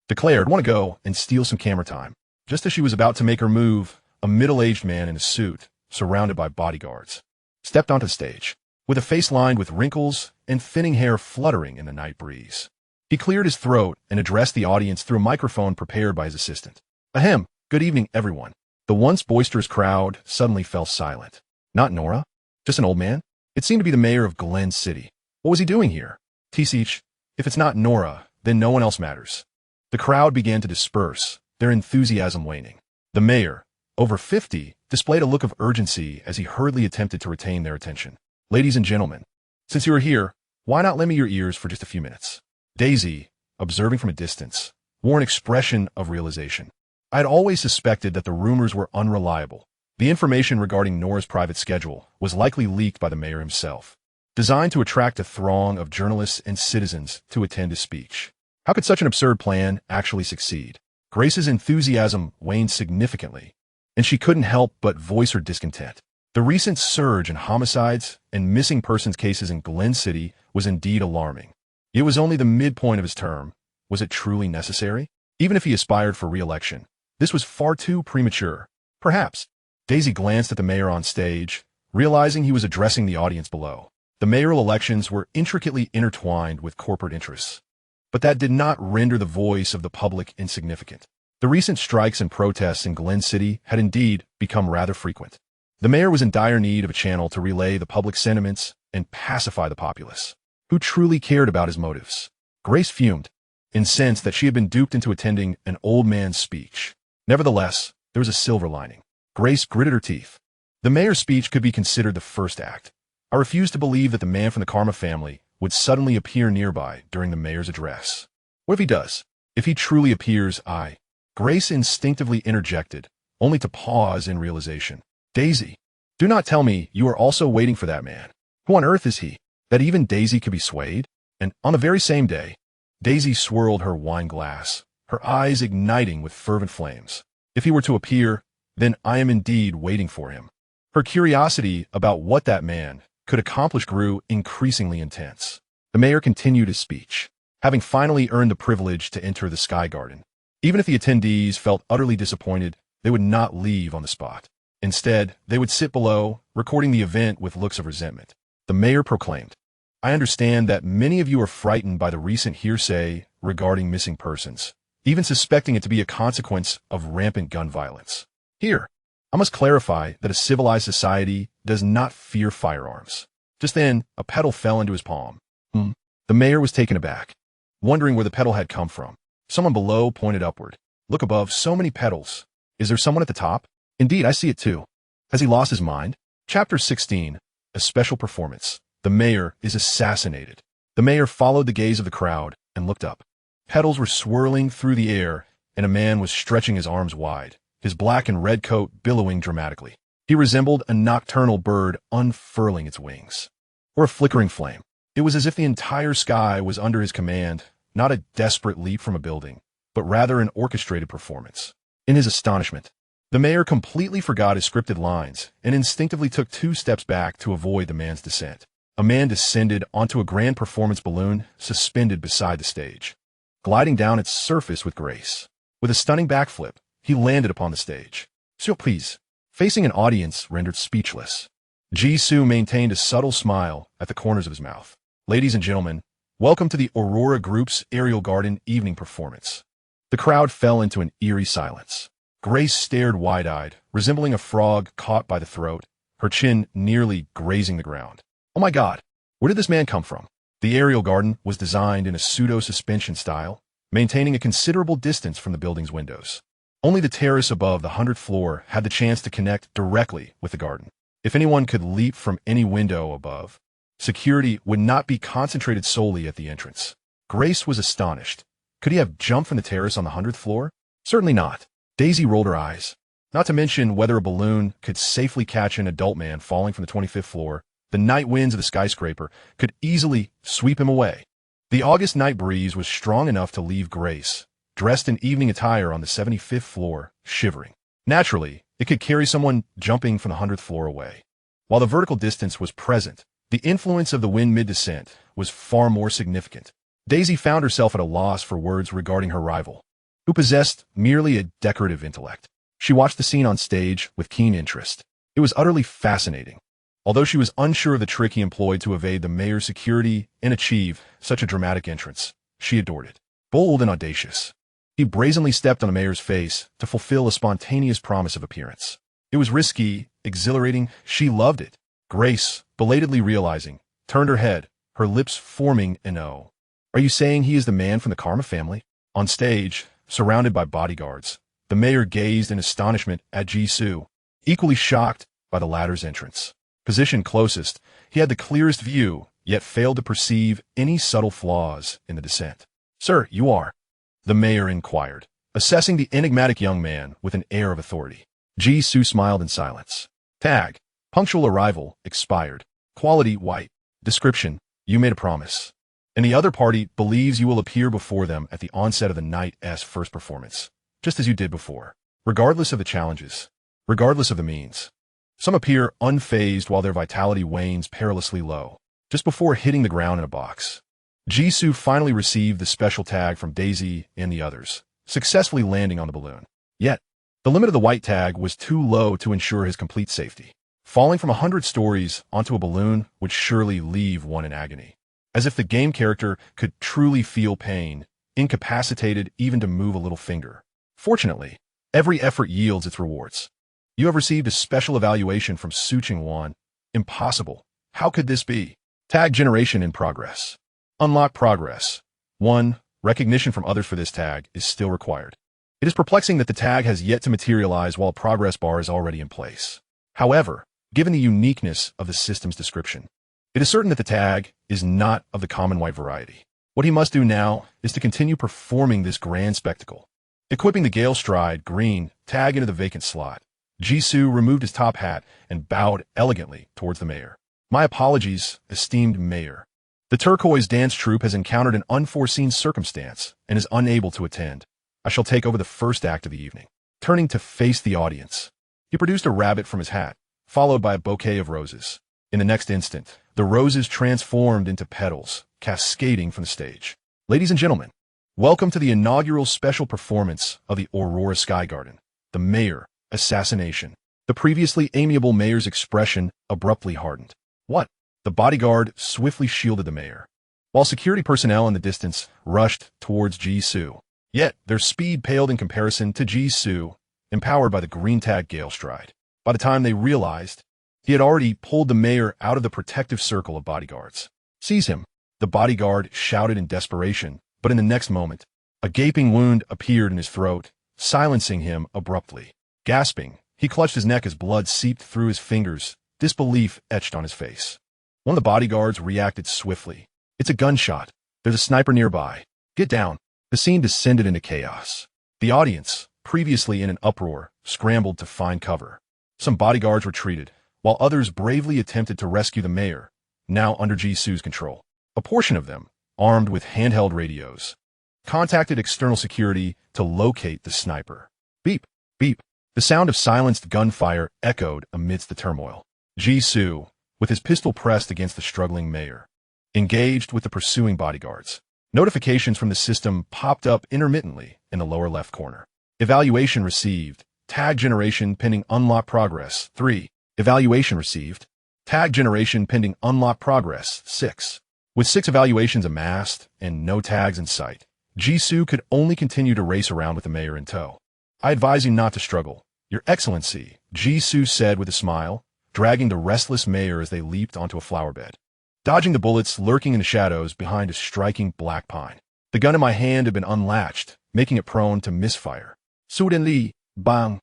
declared, "Want to go and steal some camera time." Just as she was about to make her move, a middle-aged man in a suit, surrounded by bodyguards, stepped onto the stage, with a face lined with wrinkles and thinning hair fluttering in the night breeze. He cleared his throat and addressed the audience through a microphone prepared by his assistant. Ahem, good evening, everyone. The once boisterous crowd suddenly fell silent. Not Nora? Just an old man? It seemed to be the mayor of Glen City. What was he doing here? T-Seach, if it's not Nora, then no one else matters. The crowd began to disperse, their enthusiasm waning. The mayor, over 50, displayed a look of urgency as he hurriedly attempted to retain their attention. Ladies and gentlemen, since you are here, why not lend me your ears for just a few minutes? Daisy, observing from a distance, wore an expression of realization. I had always suspected that the rumors were unreliable. The information regarding Nora's private schedule was likely leaked by the mayor himself, designed to attract a throng of journalists and citizens to attend his speech. How could such an absurd plan actually succeed? Grace's enthusiasm waned significantly, and she couldn't help but voice her discontent. The recent surge in homicides and missing persons cases in Glen City was indeed alarming. It was only the midpoint of his term. Was it truly necessary? Even if he aspired for re-election, this was far too premature. Perhaps. Daisy glanced at the mayor on stage, realizing he was addressing the audience below. The mayoral elections were intricately intertwined with corporate interests, but that did not render the voice of the public insignificant. The recent strikes and protests in Glen City had indeed become rather frequent. The mayor was in dire need of a channel to relay the public sentiments and pacify the populace, who truly cared about his motives. Grace fumed, incensed that she had been duped into attending an old man's speech. Nevertheless, there was a silver lining. Grace gritted her teeth. The mayor's speech could be considered the first act. I refused to believe that the man from the Karma family would suddenly appear nearby during the mayor's address. What if he does? If he truly appears, Grace instinctively interjected, only to pause in realization. Daisy, do not tell me you are also waiting for that man. Who on earth is he, that even Daisy could be swayed? And on the very same day, Daisy swirled her wine glass, her eyes igniting with fervent flames. If he were to appear, then I am indeed waiting for him. Her curiosity about what that man could accomplish grew increasingly intense. The mayor continued his speech, having finally earned the privilege to enter the Sky Garden. Even if the attendees felt utterly disappointed, they would not leave on the spot. Instead, they would sit below, recording the event with looks of resentment. The mayor proclaimed. I understand that many of you are frightened by the recent hearsay regarding missing persons, even suspecting it to be a consequence of rampant gun violence. Here, I must clarify that a civilized society does not fear firearms. Just then, a petal fell into his palm. The mayor was taken aback, wondering where the petal had come from. Someone below pointed upward. Look above, so many petals. Is there someone at the top? Indeed, I see it too. Has he lost his mind? Chapter 16, a special performance. The mayor is assassinated. The mayor followed the gaze of the crowd and looked up. Petals were swirling through the air, and a man was stretching his arms wide, his black and red coat billowing dramatically. He resembled a nocturnal bird unfurling its wings, or a flickering flame. It was as if the entire sky was under his command, not a desperate leap from a building, but rather an orchestrated performance. In his astonishment, the mayor completely forgot his scripted lines and instinctively took 2 steps back to avoid the man's descent. A man descended onto a grand performance balloon suspended beside the stage, gliding down its surface with grace. With a stunning backflip, he landed upon the stage. Surprise, facing an audience rendered speechless. Jisoo maintained a subtle smile at the corners of his mouth. Ladies and gentlemen, welcome to the Aurora Group's Aerial Garden evening performance. The crowd fell into an eerie silence. Grace stared wide-eyed, resembling a frog caught by the throat, her chin nearly grazing the ground. Oh my God, where did this man come from? The aerial garden was designed in a pseudo-suspension style, maintaining a considerable distance from the building's windows. Only the terrace above the 100th floor had the chance to connect directly with the garden. If anyone could leap from any window above, security would not be concentrated solely at the entrance. Grace was astonished. Could he have jumped from the terrace on the 100th floor? Certainly not. Daisy rolled her eyes. Not to mention whether a balloon could safely catch an adult man falling from the 25th floor. The night winds of the skyscraper could easily sweep him away. The August night breeze was strong enough to leave Grace, dressed in evening attire on the 75th floor, shivering. Naturally, it could carry someone jumping from the 100th floor away. While the vertical distance was present, the influence of the wind mid-descent was far more significant. Daisy found herself at a loss for words regarding her rival, who possessed merely a decorative intellect. She watched the scene on stage with keen interest. It was utterly fascinating. Although she was unsure of the trick he employed to evade the mayor's security and achieve such a dramatic entrance, she adored it. Bold and audacious, he brazenly stepped on the mayor's face to fulfill a spontaneous promise of appearance. It was risky, exhilarating, she loved it. Grace, belatedly realizing, turned her head, her lips forming an O. Are you saying he is the man from the Karma family? On stage, surrounded by bodyguards, the mayor gazed in astonishment at Jisoo, equally shocked by the latter's entrance. Positioned closest, he had the clearest view, yet failed to perceive any subtle flaws in the descent. Sir, you are? The mayor inquired, assessing the enigmatic young man with an air of authority. Jisoo smiled in silence. Tag, punctual arrival, expired. Quality, white. Description, you made a promise. And the other party believes you will appear before them at the onset of the night's first performance, just as you did before, regardless of the challenges, regardless of the means. Some appear unfazed while their vitality wanes perilously low, just before hitting the ground in a box. Jisoo finally received the special tag from Daisy and the others, successfully landing on the balloon. Yet, the limit of the white tag was too low to ensure his complete safety. Falling from 100 stories onto a balloon would surely leave one in agony. As if the game character could truly feel pain, incapacitated even to move a little finger. Fortunately, every effort yields its rewards. You have received a special evaluation from Suching-wan. Impossible. How could this be? Tag generation in progress. Unlock progress. 1. Recognition from others for this tag is still required. It is perplexing that the tag has yet to materialize while a progress bar is already in place. However, given the uniqueness of the system's description, it is certain that the tag is not of the common white variety. What he must do now is to continue performing this grand spectacle. Equipping the Gale Stride green tag into the vacant slot, Jisoo removed his top hat and bowed elegantly towards the mayor. My apologies, esteemed mayor. The turquoise dance troupe has encountered an unforeseen circumstance and is unable to attend. I shall take over the first act of the evening. Turning to face the audience, he produced a rabbit from his hat, followed by a bouquet of roses. In the next instant, the roses transformed into petals, cascading from the stage. Ladies and gentlemen, welcome to the inaugural special performance of the Aurora Sky Garden, the mayor. Assassination. The previously amiable mayor's expression abruptly hardened. What? The bodyguard swiftly shielded the mayor, while security personnel in the distance rushed towards Jisoo. Yet, their speed paled in comparison to Jisoo, empowered by the green tag Gale Stride. By the time they realized, he had already pulled the mayor out of the protective circle of bodyguards. "Seize him!" the bodyguard shouted in desperation, but in the next moment, a gaping wound appeared in his throat, silencing him abruptly. Gasping, he clutched his neck as blood seeped through his fingers, disbelief etched on his face. One of the bodyguards reacted swiftly. "It's a gunshot. There's a sniper nearby. Get down." The scene descended into chaos. The audience, previously in an uproar, scrambled to find cover. Some bodyguards retreated, while others bravely attempted to rescue the mayor, now under Jisoo's control. A portion of them, armed with handheld radios, contacted external security to locate the sniper. Beep, beep. The sound of silenced gunfire echoed amidst the turmoil. Jisoo, with his pistol pressed against the struggling mayor, engaged with the pursuing bodyguards. Notifications from the system popped up intermittently in the lower left corner. Evaluation received. Tag generation pending unlock progress. 3. Evaluation received. Tag generation pending unlock progress. 6. With 6 evaluations amassed and no tags in sight, Jisoo could only continue to race around with the mayor in tow. "I advise you not to struggle, Your Excellency," Jisoo said with a smile, dragging the restless mayor as they leaped onto a flower bed, dodging the bullets lurking in the shadows behind a striking black pine. The gun in my hand had been unlatched, making it prone to misfire. Suddenly, bang!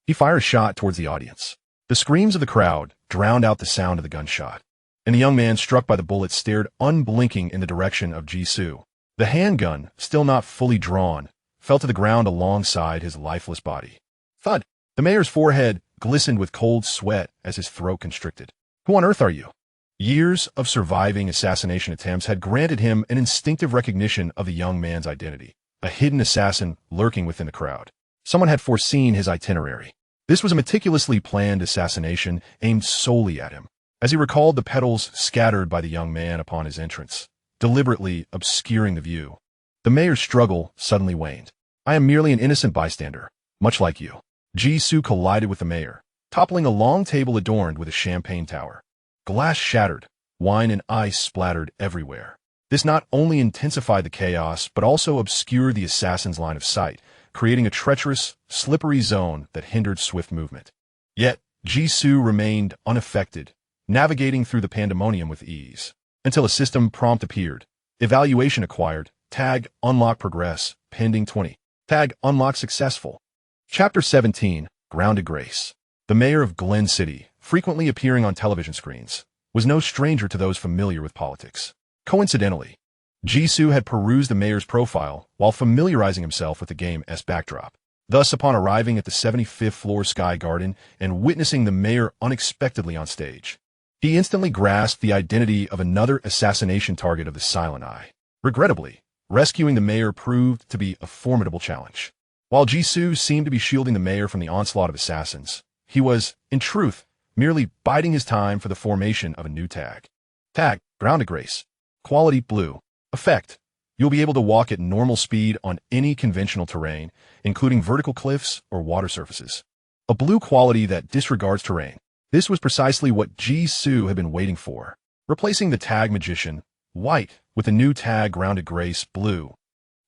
He fired a shot towards the audience. The screams of the crowd drowned out the sound of the gunshot, and the young man struck by the bullet stared unblinking in the direction of Jisoo. The handgun, still not fully drawn, fell to the ground alongside his lifeless body. Thud! The mayor's forehead glistened with cold sweat as his throat constricted. "Who on earth are you?" Years of surviving assassination attempts had granted him an instinctive recognition of the young man's identity, a hidden assassin lurking within the crowd. Someone had foreseen his itinerary. This was a meticulously planned assassination aimed solely at him. As he recalled the petals scattered by the young man upon his entrance, deliberately obscuring the view, the mayor's struggle suddenly waned. "I am merely an innocent bystander, much like you." Jisoo collided with the mayor, toppling a long table adorned with a champagne tower. Glass shattered, wine and ice splattered everywhere. This not only intensified the chaos, but also obscured the assassin's line of sight, creating a treacherous, slippery zone that hindered swift movement. Yet, Jisoo remained unaffected, navigating through the pandemonium with ease, until a system prompt appeared. Evaluation acquired. Tag unlock progress. Pending 20. Tag unlock successful. Chapter 17. Grounded Grace. The mayor of Glen City, frequently appearing on television screens, was no stranger to those familiar with politics. Coincidentally, Jisoo had perused the mayor's profile while familiarizing himself with the game's backdrop. Thus, upon arriving at the 75th floor Sky Garden and witnessing the mayor unexpectedly on stage, he instantly grasped the identity of another assassination target of the Silent Eye. Regrettably, rescuing the mayor proved to be a formidable challenge. While Jisoo seemed to be shielding the mayor from the onslaught of assassins, he was, in truth, merely biding his time for the formation of a new tag. Tag, Grounded Grace. Quality blue. Effect. You'll be able to walk at normal speed on any conventional terrain, including vertical cliffs or water surfaces. A blue quality that disregards terrain. This was precisely what Jisoo had been waiting for, replacing the tag Magician, white, with the new tag Grounded Grace, blue.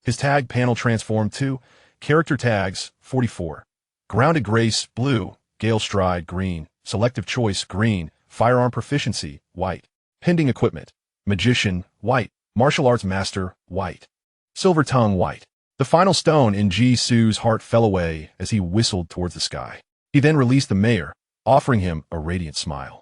His tag panel transformed to Character Tags, 44. Grounded Grace, blue. Gale Stride, green. Selective Choice, green. Firearm Proficiency, white. Pending Equipment. Magician, white. Martial Arts Master, white. Silver Tongue, white. The final stone in Jisoo's heart fell away as he whistled towards the sky. He then released the mayor, offering him a radiant smile.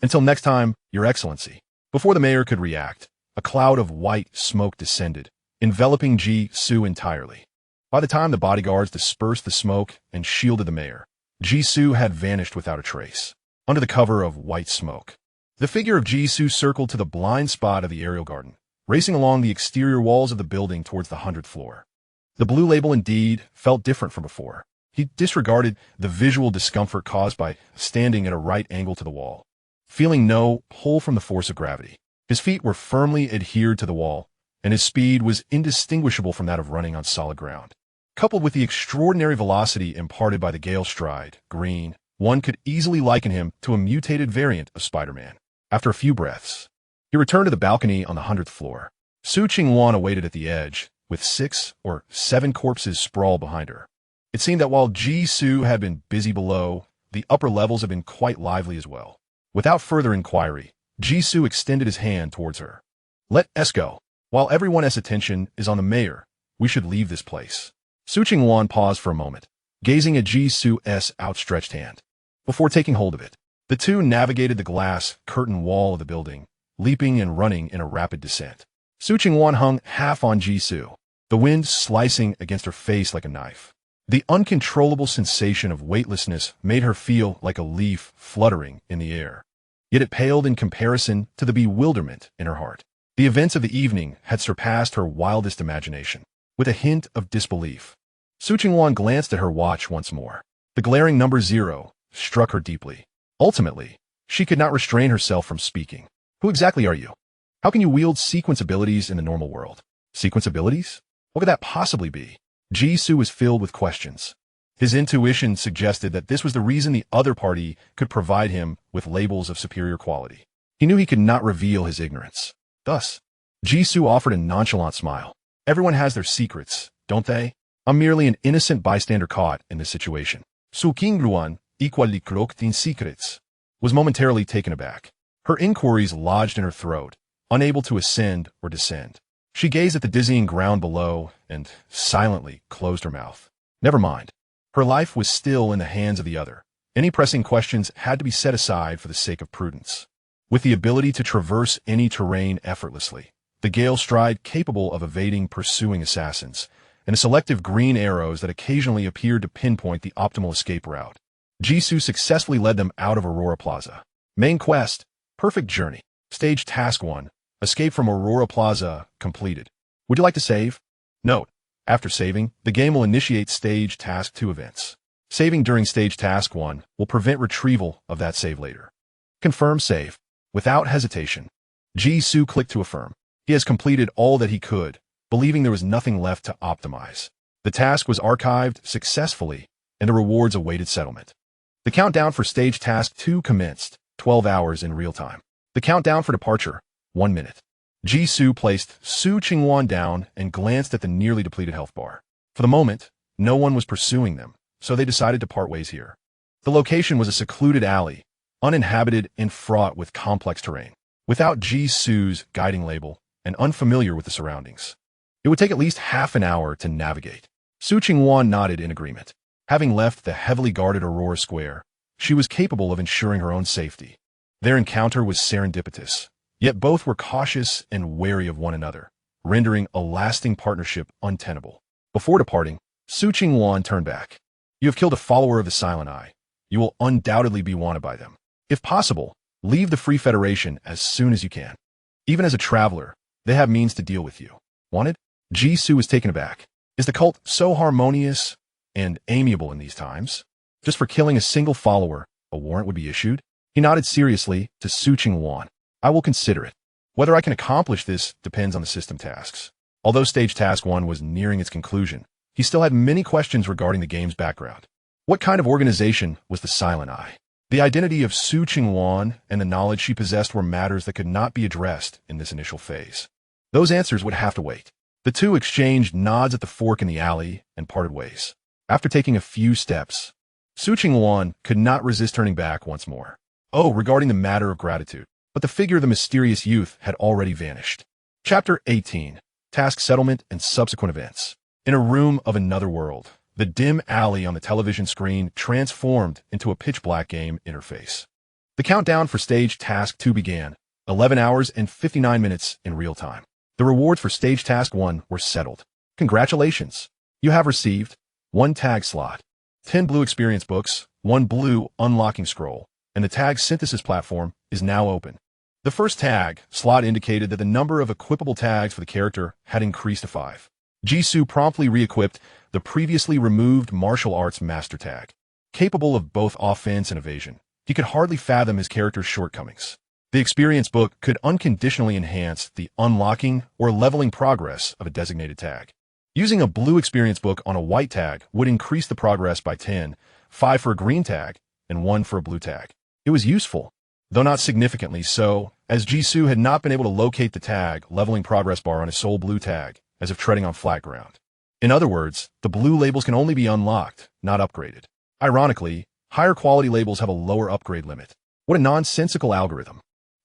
"Until next time, Your Excellency." Before the mayor could react, a cloud of white smoke descended, enveloping Jisoo entirely. By the time the bodyguards dispersed the smoke and shielded the mayor, Jisoo had vanished without a trace, under the cover of white smoke. The figure of Jisoo circled to the blind spot of the aerial garden, racing along the exterior walls of the building towards the 100th floor. The blue label indeed felt different from before. He disregarded the visual discomfort caused by standing at a right angle to the wall, feeling no pull from the force of gravity. His feet were firmly adhered to the wall, and his speed was indistinguishable from that of running on solid ground. Coupled with the extraordinary velocity imparted by the Gale Stride, green, one could easily liken him to a mutated variant of Spider-Man. After a few breaths, He returned to the balcony on the 100th floor. Su Qingwan awaited at the edge, with 6 or 7 corpses sprawled behind her. It seemed that while Ji-Su had been busy below, the upper levels had been quite lively as well. Without further inquiry, Ji-Su extended his hand towards her. Let us go. While everyone's attention is on the mayor, we should leave this place. Su Qingwan paused for a moment, gazing at Ji-Su's outstretched hand. Before taking hold of it, the two navigated the glass curtain wall of the building, leaping and running in a rapid descent. Su Qingwan hung half on Ji-Su, the wind slicing against her face like a knife. The uncontrollable sensation of weightlessness made her feel like a leaf fluttering in the air. Yet it paled in comparison to the bewilderment in her heart. The events of the evening had surpassed her wildest imagination. With a hint of disbelief, Su Qingwan glanced at her watch once more. The glaring number 0 struck her deeply. Ultimately, she could not restrain herself from speaking. Who exactly are you? How can you wield sequence abilities in the normal world? Sequence abilities? What could that possibly be? Ji-Su was filled with questions. His intuition suggested that this was the reason the other party could provide him with labels of superior quality. He knew he could not reveal his ignorance. Thus, Ji-Su offered a nonchalant smile. Everyone has their secrets, don't they? I'm merely an innocent bystander caught in this situation. Su Qingruan, equally croqued in secrets, was momentarily taken aback. Her inquiries lodged in her throat, unable to ascend or descend. She gazed at the dizzying ground below and silently closed her mouth. Never mind. Her life was still in the hands of the other. Any pressing questions had to be set aside for the sake of prudence. With the ability to traverse any terrain effortlessly, the Gale stride capable of evading pursuing assassins, and a selective green arrows that occasionally appeared to pinpoint the optimal escape route. Ji-Su successfully led them out of Aurora Plaza. Main quest, perfect journey. Stage task 1, escape from Aurora Plaza, completed. Would you like to save? Note, after saving, the game will initiate stage task 2 events. Saving during stage task 1 will prevent retrieval of that save later. Confirm save. Without hesitation, Ji-Su clicked to affirm. He has completed all that he could, believing there was nothing left to optimize. The task was archived successfully, and the rewards awaited settlement. The countdown for stage task 2 commenced, 12 hours in real time. The countdown for departure, 1 minute. Ji-Su placed Su Qingwan down and glanced at the nearly depleted health bar. For the moment, no one was pursuing them, so they decided to part ways here. The location was a secluded alley, uninhabited and fraught with complex terrain. Without Ji-Su's guiding label and unfamiliar with the surroundings, it would take at least half an hour to navigate. Su Qingwan nodded in agreement. Having left the heavily guarded Aurora Square, she was capable of ensuring her own safety. Their encounter was serendipitous, yet both were cautious and wary of one another, rendering a lasting partnership untenable. Before departing, Su Qingwan turned back. You have killed a follower of the Silent Eye. You will undoubtedly be wanted by them. If possible, leave the Free Federation as soon as you can. Even as a traveler, they have means to deal with you. Wanted? Ji-Su was taken aback. Is the cult so harmonious and amiable in these times? Just for killing a single follower, a warrant would be issued? He nodded seriously to Su Qingwan. I will consider it. Whether I can accomplish this depends on the system tasks. Although stage task 1 was nearing its conclusion, he still had many questions regarding the game's background. What kind of organization was the Silent Eye? The identity of Su Qingwan and the knowledge she possessed were matters that could not be addressed in this initial phase. Those answers would have to wait. The two exchanged nods at the fork in the alley and parted ways. After taking a few steps, Su Qingwan could not resist turning back once more. Oh, regarding the matter of gratitude. But the figure of the mysterious youth had already vanished. Chapter 18. Task Settlement and Subsequent Events. In a room of another world, the dim alley on the television screen transformed into a pitch-black game interface. The countdown for stage task 2 began, 11 hours and 59 minutes in real time. The rewards for stage task 1 were settled. Congratulations! You have received 1 tag slot, 10 blue experience books, 1 blue unlocking scroll, and the tag synthesis platform is now open. The first tag slot indicated that the number of equipable tags for the character had increased to 5. Ji-Su promptly re-equipped the previously removed martial arts master tag. Capable of both offense and evasion, he could hardly fathom his character's shortcomings. The experience book could unconditionally enhance the unlocking or leveling progress of a designated tag. Using a blue experience book on a white tag would increase the progress by 10, 5 for a green tag, and 1 for a blue tag. It was useful, though not significantly so, as Jisoo had not been able to locate the tag leveling progress bar on his sole blue tag, as if treading on flat ground. In other words, the blue labels can only be unlocked, not upgraded. Ironically, higher quality labels have a lower upgrade limit. What a nonsensical algorithm.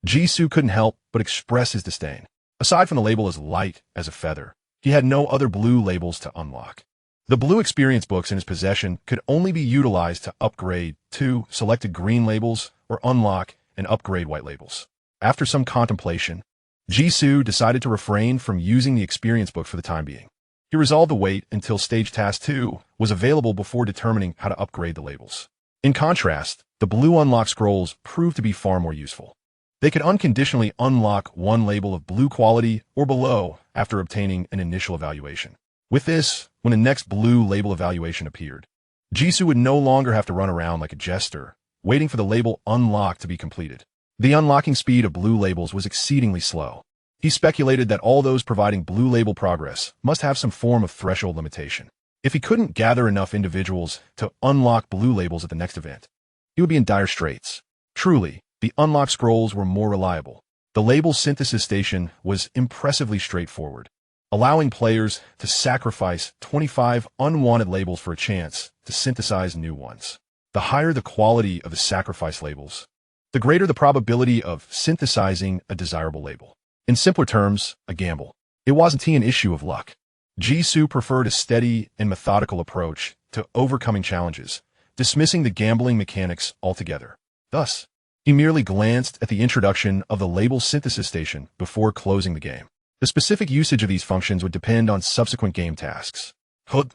Jisoo couldn't help but express his disdain. Aside from the label as light as a feather, he had no other blue labels to unlock. The blue experience books in his possession could only be utilized to upgrade to selected green labels or unlock and upgrade white labels. After some contemplation, Jisoo decided to refrain from using the experience book for the time being. He resolved to wait until Stage Task 2 was available before determining how to upgrade the labels. In contrast, the blue unlock scrolls proved to be far more useful. They could unconditionally unlock one label of blue quality or below after obtaining an initial evaluation. With this, when the next blue label evaluation appeared, Jisoo would no longer have to run around like a jester, waiting for the label unlock to be completed. The unlocking speed of blue labels was exceedingly slow. He speculated that all those providing blue label progress must have some form of threshold limitation. If he couldn't gather enough individuals to unlock blue labels at the next event, he would be in dire straits. Truly, the unlock scrolls were more reliable. The label synthesis station was impressively straightforward, allowing players to sacrifice 25 unwanted labels for a chance to synthesize new ones. The higher the quality of the sacrifice labels, the greater the probability of synthesizing a desirable label. In simpler terms, a gamble. It wasn't an issue of luck. Jisoo preferred a steady and methodical approach to overcoming challenges, dismissing the gambling mechanics altogether. Thus, he merely glanced at the introduction of the label synthesis station before closing the game. The specific usage of these functions would depend on subsequent game tasks. Hud.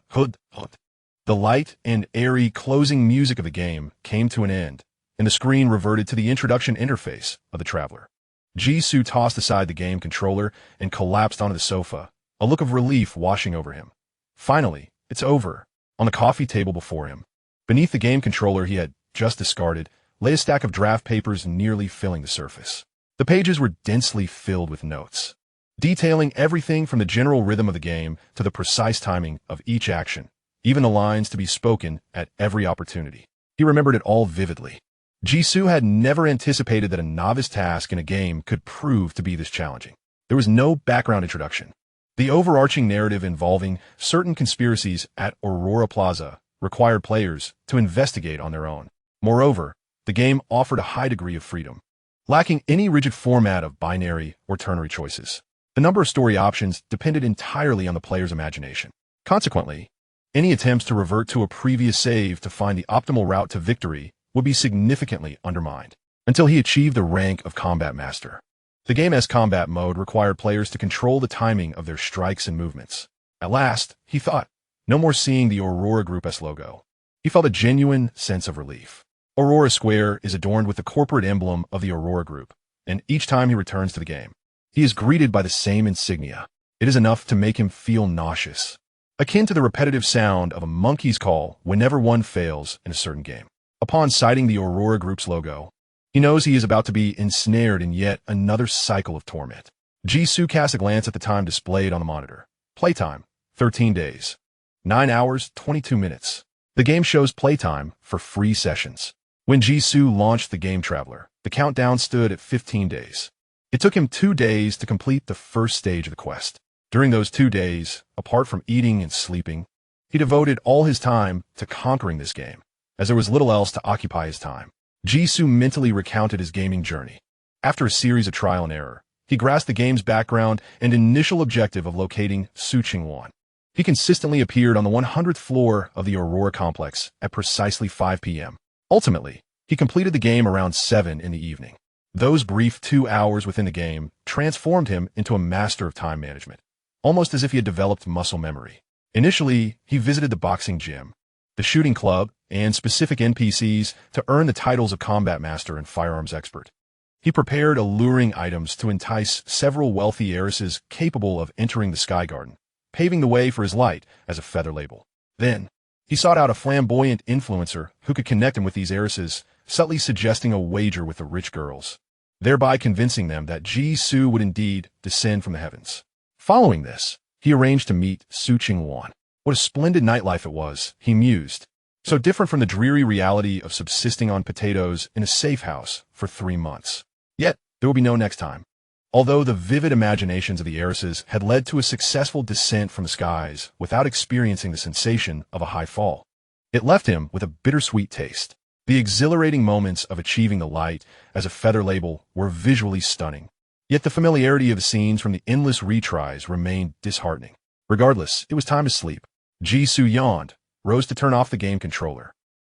The light and airy closing music of the game came to an end, and the screen reverted to the introduction interface of the traveler. Jisoo tossed aside the game controller and collapsed onto the sofa, a look of relief washing over him. Finally, it's over. On the coffee table before him, beneath the game controller he had just discarded, lay a stack of draft papers nearly filling the surface. The pages were densely filled with notes, detailing everything from the general rhythm of the game to the precise timing of each action, even the lines to be spoken at every opportunity. He remembered it all vividly. Jisoo had never anticipated that a novice task in a game could prove to be this challenging. There was no background introduction. The overarching narrative involving certain conspiracies at Aurora Plaza required players to investigate on their own. Moreover, the game offered a high degree of freedom, lacking any rigid format of binary or ternary choices. The number of story options depended entirely on the player's imagination. Consequently, any attempts to revert to a previous save to find the optimal route to victory would be significantly undermined, until he achieved the rank of Combat Master. The game's combat mode required players to control the timing of their strikes and movements. At last, he thought, no more seeing the Aurora Group's logo. He felt a genuine sense of relief. Aurora Square is adorned with the corporate emblem of the Aurora Group, and each time he returns to the game, he is greeted by the same insignia. It is enough to make him feel nauseous, akin to the repetitive sound of a monkey's call whenever one fails in a certain game. Upon sighting the Aurora Group's logo, he knows he is about to be ensnared in yet another cycle of torment. Jisoo cast a glance at the time displayed on the monitor. Playtime, 13 days. 9 hours, 22 minutes. The game shows playtime for free sessions. When Jisoo launched the game Traveler, the countdown stood at 15 days. It took him 2 days to complete the first stage of the quest. During those 2 days, apart from eating and sleeping, he devoted all his time to conquering this game, as there was little else to occupy his time. Jisoo mentally recounted his gaming journey. After a series of trial and error, he grasped the game's background and initial objective of locating Su Ching-wan. He consistently appeared on the 100th floor of the Aurora complex at precisely 5 p.m. Ultimately, he completed the game around 7 in the evening. Those brief 2 hours within the game transformed him into a master of time management, almost as if he had developed muscle memory. Initially, he visited the boxing gym, the shooting club, and specific NPCs to earn the titles of Combat Master and Firearms Expert. He prepared alluring items to entice several wealthy heiresses capable of entering the Sky Garden, paving the way for his light as a feather label. Then, he sought out a flamboyant influencer who could connect him with these heiresses, subtly suggesting a wager with the rich girls, thereby convincing them that Jisoo would indeed descend from the heavens. Following this, he arranged to meet Su Ching-wan. What a splendid nightlife it was, he mused, So different from the dreary reality of subsisting on potatoes in a safe house for 3 months. Yet, there will be no next time. Although the vivid imaginations of the heiresses had led to a successful descent from the skies without experiencing the sensation of a high fall, it left him with a bittersweet taste. The exhilarating moments of achieving the light as a feather label were visually stunning. Yet the familiarity of the scenes from the endless retries remained disheartening. Regardless, it was time to sleep. Jisoo yawned, rose to turn off the game controller,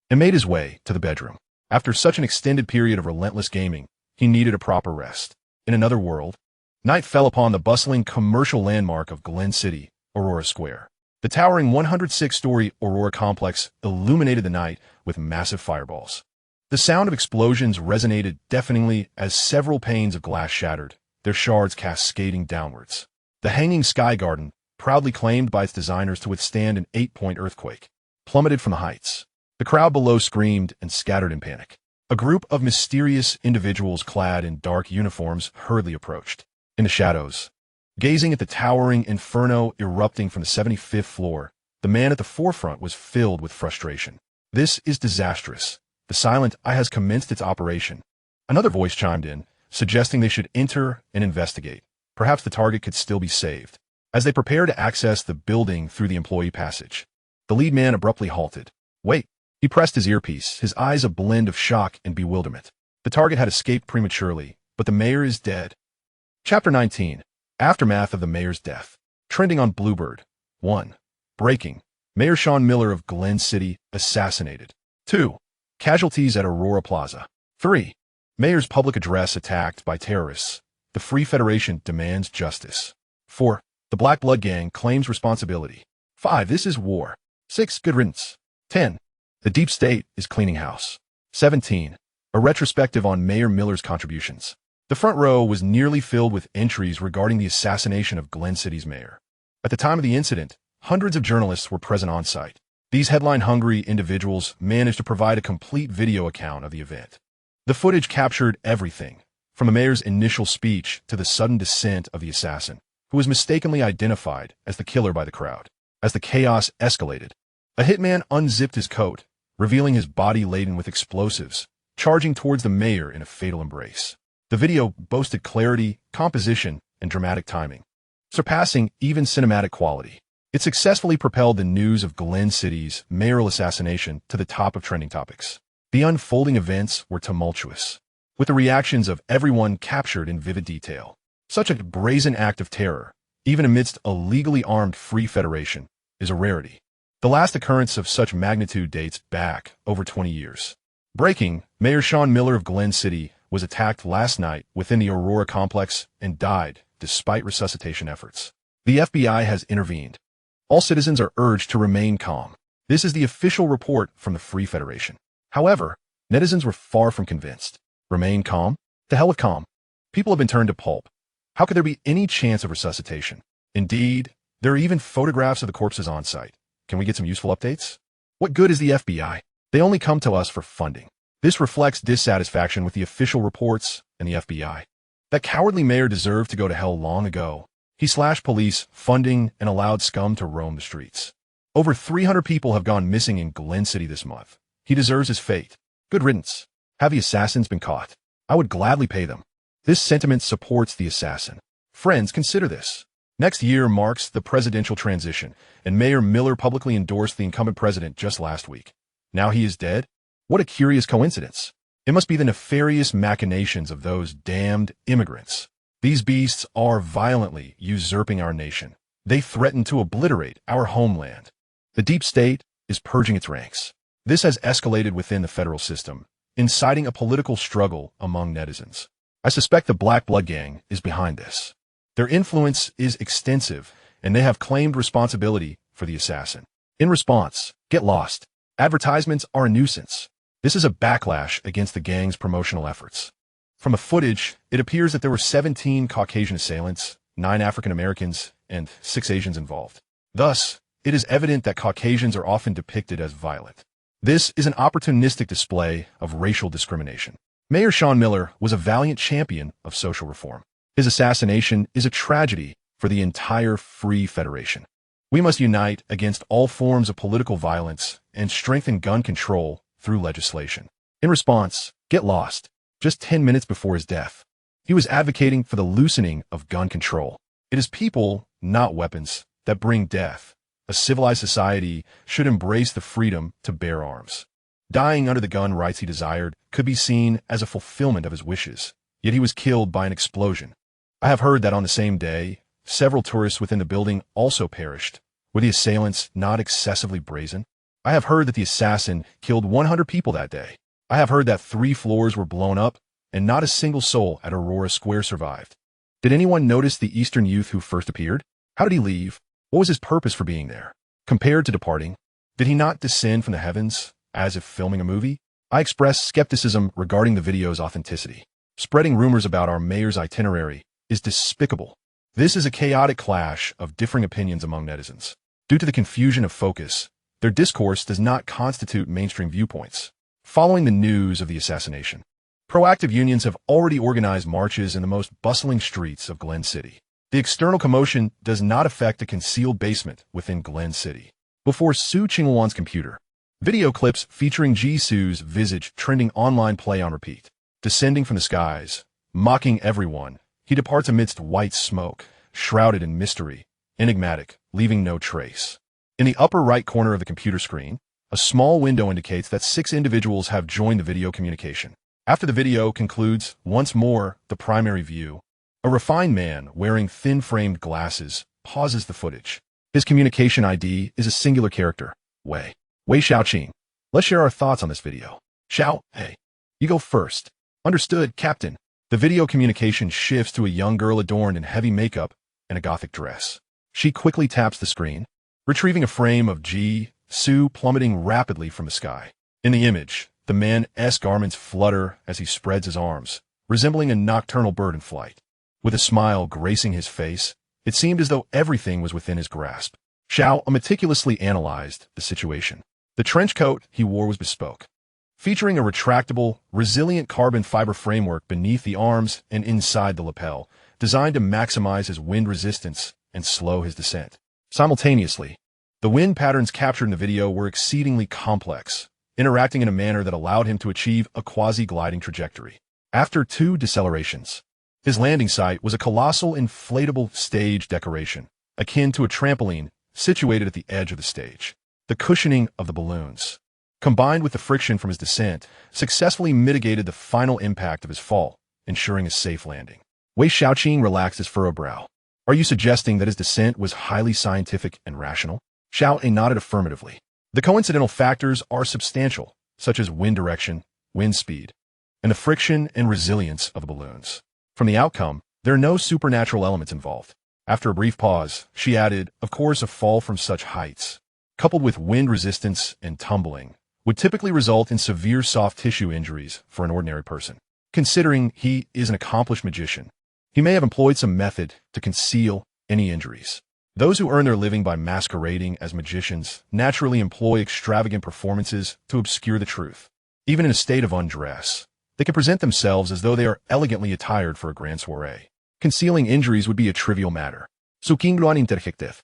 and made his way to the bedroom. After such an extended period of relentless gaming, he needed a proper rest. In another world, night fell upon the bustling commercial landmark of Glen City, Aurora Square. The towering 106-story Aurora complex illuminated the night with massive fireballs. The sound of explosions resonated deafeningly as several panes of glass shattered, their shards cascading downwards. The hanging sky garden, proudly claimed by its designers to withstand an 8-point earthquake, plummeted from the heights. The crowd below screamed and scattered in panic. A group of mysterious individuals clad in dark uniforms hurriedly approached. In the shadows, gazing at the towering inferno erupting from the 75th floor, the man at the forefront was filled with frustration. "This is disastrous. The silent eye has commenced its operation." Another voice chimed in, suggesting they should enter and investigate. Perhaps the target could still be saved. As they prepared to access the building through the employee passage, the lead man abruptly halted. "Wait." He pressed his earpiece, his eyes a blend of shock and bewilderment. The target had escaped prematurely, but the mayor is dead. Chapter 19. Aftermath of the mayor's death. Trending on Bluebird. 1. Breaking. Mayor Sean Miller of Glen City assassinated. 2. Casualties at Aurora Plaza. 3. Mayor's public address attacked by terrorists. The Free Federation demands justice. 4. The Black Blood Gang claims responsibility. 5. This is war. 6. Good riddance. 10. The Deep State is cleaning house. 17. A retrospective on Mayor Miller's contributions. The front row was nearly filled with entries regarding the assassination of Glen City's mayor. At the time of the incident, hundreds of journalists were present on site. These headline-hungry individuals managed to provide a complete video account of the event. The footage captured everything, from the mayor's initial speech to the sudden descent of the assassin, who was mistakenly identified as the killer by the crowd. As the chaos escalated, a hitman unzipped his coat, revealing his body laden with explosives, charging towards the mayor in a fatal embrace. The video boasted clarity, composition, and dramatic timing, surpassing even cinematic quality. It successfully propelled the news of Glen City's mayoral assassination to the top of trending topics. The unfolding events were tumultuous, with the reactions of everyone captured in vivid detail. Such a brazen act of terror, even amidst a legally armed Free Federation, is a rarity. The last occurrence of such magnitude dates back over 20 years. Breaking, Mayor Sean Miller of Glen City was attacked last night within the Aurora complex and died despite resuscitation efforts. The FBI has intervened. All citizens are urged to remain calm. This is the official report from the Free Federation. However, netizens were far from convinced. Remain calm? To hell with calm. People have been turned to pulp. How could there be any chance of resuscitation? Indeed, there are even photographs of the corpses on site. Can we get some useful updates? What good is the FBI? They only come to us for funding. This reflects dissatisfaction with the official reports and the FBI. That cowardly mayor deserved to go to hell long ago. He slashed police, funding, and allowed scum to roam the streets. Over 300 people have gone missing in Glen City this month. He deserves his fate. Good riddance. Have the assassins been caught? I would gladly pay them. This sentiment supports the assassin. Friends, consider this. Next year marks the presidential transition, and Mayor Miller publicly endorsed the incumbent president just last week. Now he is dead? What a curious coincidence. It must be the nefarious machinations of those damned immigrants. These beasts are violently usurping our nation. They threaten to obliterate our homeland. The deep state is purging its ranks. This has escalated within the federal system, inciting a political struggle among netizens. I suspect the Black Blood Gang is behind this. Their influence is extensive, and they have claimed responsibility for the assassin. In response, get lost. Advertisements are a nuisance. This is a backlash against the gang's promotional efforts. From the footage, it appears that there were 17 Caucasian assailants, 9 African Americans, and 6 Asians involved. Thus, it is evident that Caucasians are often depicted as violent. This is an opportunistic display of racial discrimination. Mayor Sean Miller was a valiant champion of social reform. His assassination is a tragedy for the entire Free Federation. We must unite against all forms of political violence and strengthen gun control through legislation. In response, get lost. Just 10 minutes before his death, he was advocating for the loosening of gun control. It is people, not weapons, that bring death. A civilized society should embrace the freedom to bear arms. Dying under the gun rights he desired could be seen as a fulfillment of his wishes, yet he was killed by an explosion. I have heard that on the same day, several tourists within the building also perished. Were the assailants not excessively brazen? I have heard that the assassin killed 100 people that day. I have heard that 3 floors were blown up, and not a single soul at Aurora Square survived. Did anyone notice the Eastern youth who first appeared? How did he leave? What was his purpose for being there? Compared to departing, did he not descend from the heavens, as if filming a movie? I express skepticism regarding the video's authenticity. Spreading rumors about our mayor's itinerary is despicable. This is a chaotic clash of differing opinions among netizens. Due to the confusion of focus, their discourse does not constitute mainstream viewpoints. Following the news of the assassination, proactive unions have already organized marches in the most bustling streets of Glen City. The external commotion does not affect a concealed basement within Glen City. Before Su Qingwan's computer, video clips featuring Jisu's visage trending online play on repeat. Descending from the skies, mocking everyone, he departs amidst white smoke, shrouded in mystery, enigmatic, leaving no trace. In the upper right corner of the computer screen, a small window indicates that 6 individuals have joined the video communication. After the video concludes, once more, the primary view, a refined man wearing thin-framed glasses pauses the footage. His communication ID is a singular character, Wei Xiaoqing. Let's share our thoughts on this video. Xiao, hey. You go first. Understood, Captain. The video communication shifts to a young girl adorned in heavy makeup and a gothic dress. She quickly taps the screen, retrieving a frame of Su plummeting rapidly from the sky. In the image, the man's garments flutter as he spreads his arms, resembling a nocturnal bird in flight. With a smile gracing his face, it seemed as though everything was within his grasp. Xiao meticulously analyzed the situation. The trench coat he wore was bespoke, featuring a retractable, resilient carbon fiber framework beneath the arms and inside the lapel, designed to maximize his wind resistance and slow his descent. Simultaneously, the wind patterns captured in the video were exceedingly complex, interacting in a manner that allowed him to achieve a quasi-gliding trajectory. After 2 decelerations, his landing site was a colossal inflatable stage decoration, akin to a trampoline situated at the edge of the stage. The cushioning of the balloons, combined with the friction from his descent, successfully mitigated the final impact of his fall, ensuring a safe landing. Wei Xiaoqing relaxed his furrowed brow. Are you suggesting that his descent was highly scientific and rational? Xiao nodded affirmatively. The coincidental factors are substantial, such as wind direction, wind speed, and the friction and resilience of the balloons. From the outcome, there are no supernatural elements involved. After a brief pause, she added, of course, a fall from such heights, coupled with wind resistance and tumbling, would typically result in severe soft tissue injuries for an ordinary person. Considering he is an accomplished magician, he may have employed some method to conceal any injuries. Those who earn their living by masquerading as magicians naturally employ extravagant performances to obscure the truth. Even in a state of undress, they can present themselves as though they are elegantly attired for a grand soiree. Concealing injuries would be a trivial matter. Su Qingluan interjected.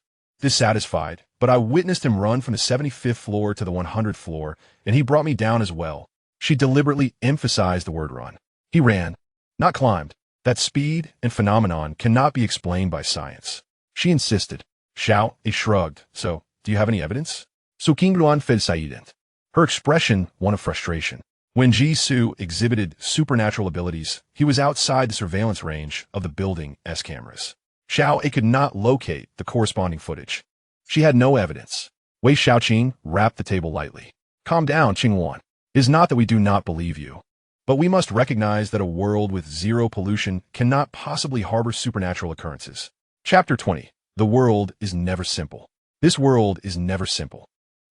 Dissatisfied, but I witnessed him run from the 75th floor to the 100th floor, and he brought me down as well. She deliberately emphasized the word run. He ran, not climbed. That speed and phenomenon cannot be explained by science. She insisted. Xiao shrugged. So, do you have any evidence? Su Qingluan fed silent. Her expression one of frustration. When Su exhibited supernatural abilities, he was outside the surveillance range of the building's cameras. Xiao could not locate the corresponding footage. She had no evidence. Wei Xiaoqing rapped the table lightly. Calm down, Qingwan. It is not that we do not believe you, but we must recognize that a world with zero pollution cannot possibly harbor supernatural occurrences. Chapter 20. The world is never simple. This world is never simple.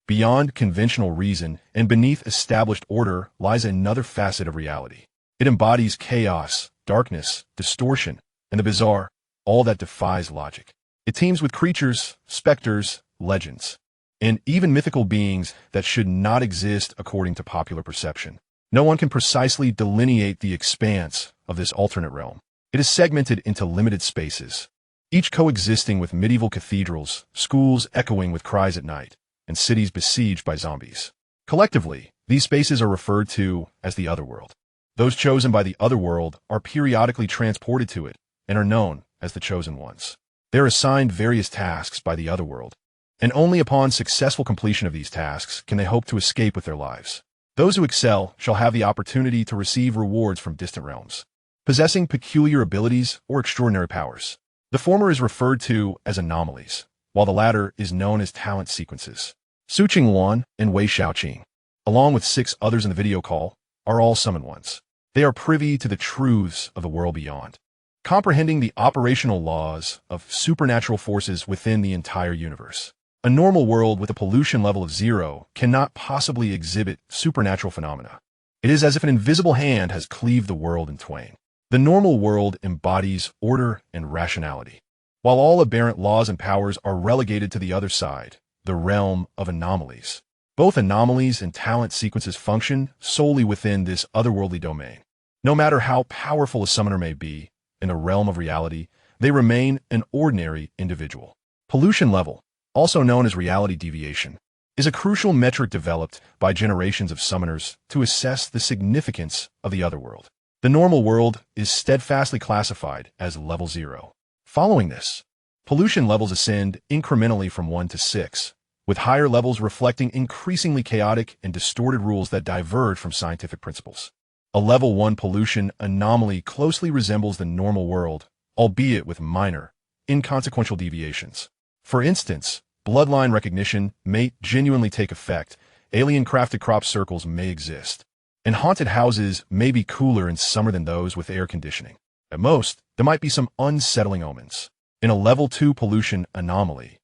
Beyond conventional reason and beneath established order lies another facet of reality. It embodies chaos, darkness, distortion, and the bizarre, all that defies logic. It teems with creatures, specters, legends, and even mythical beings that should not exist according to popular perception. No one can precisely delineate the expanse of this alternate realm. It is segmented into limited spaces, each coexisting with medieval cathedrals, schools echoing with cries at night, and cities besieged by zombies. Collectively, these spaces are referred to as the otherworld. Those chosen by the otherworld are periodically transported to it and are known as the chosen ones. They are assigned various tasks by the otherworld, and only upon successful completion of these tasks can they hope to escape with their lives. Those who excel shall have the opportunity to receive rewards from distant realms, possessing peculiar abilities or extraordinary powers. The former is referred to as anomalies, while the latter is known as talent sequences. Su Qingwan and Wei Xiaoqing, along with 6 others in the video call, are all summoned ones. They are privy to the truths of the world beyond, comprehending the operational laws of supernatural forces within the entire universe. A normal world with a pollution level of 0 cannot possibly exhibit supernatural phenomena. It is as if an invisible hand has cleaved the world in twain. The normal world embodies order and rationality, while all aberrant laws and powers are relegated to the other side, the realm of anomalies. Both anomalies and talent sequences function solely within this otherworldly domain. No matter how powerful a summoner may be, in the realm of reality, they remain an ordinary individual. Pollution level, also known as reality deviation, is a crucial metric developed by generations of summoners to assess the significance of the otherworld. The normal world is steadfastly classified as level 0. Following this, pollution levels ascend incrementally from 1 to 6, with higher levels reflecting increasingly chaotic and distorted rules that diverge from scientific principles. A level 1 pollution anomaly closely resembles the normal world, albeit with minor, inconsequential deviations. For instance, bloodline recognition may genuinely take effect, alien-crafted crop circles may exist, and haunted houses may be cooler in summer than those with air conditioning. At most, there might be some unsettling omens. In a level 2 pollution anomaly,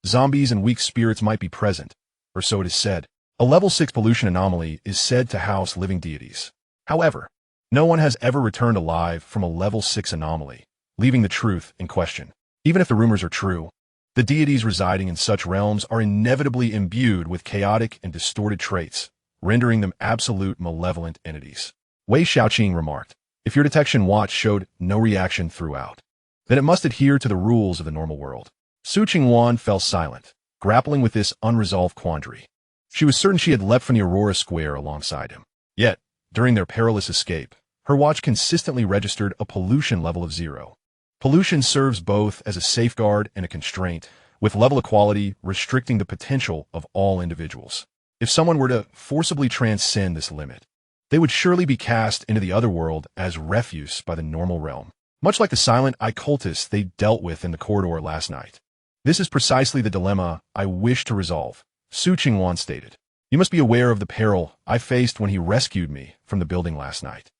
zombies and weak spirits might be present, or so it is said. A level 6 pollution anomaly is said to house living deities. However, no one has ever returned alive from a level 6 anomaly, leaving the truth in question. Even if the rumors are true, the deities residing in such realms are inevitably imbued with chaotic and distorted traits, rendering them absolute malevolent entities. Wei Xiaoqing remarked, "If your detection watch showed no reaction throughout, then it must adhere to the rules of the normal world." Su Qingwan fell silent, grappling with this unresolved quandary. She was certain she had leapt from the Aurora Square alongside him. Yet, during their perilous escape, her watch consistently registered a pollution level of 0. Pollution serves both as a safeguard and a constraint, with level equality restricting the potential of all individuals. If someone were to forcibly transcend this limit, they would surely be cast into the otherworld as refuse by the normal realm, much like the silent occultists they dealt with in the corridor last night. This is precisely the dilemma I wish to resolve, Su Qingwan stated. You must be aware of the peril I faced when he rescued me from the building last night.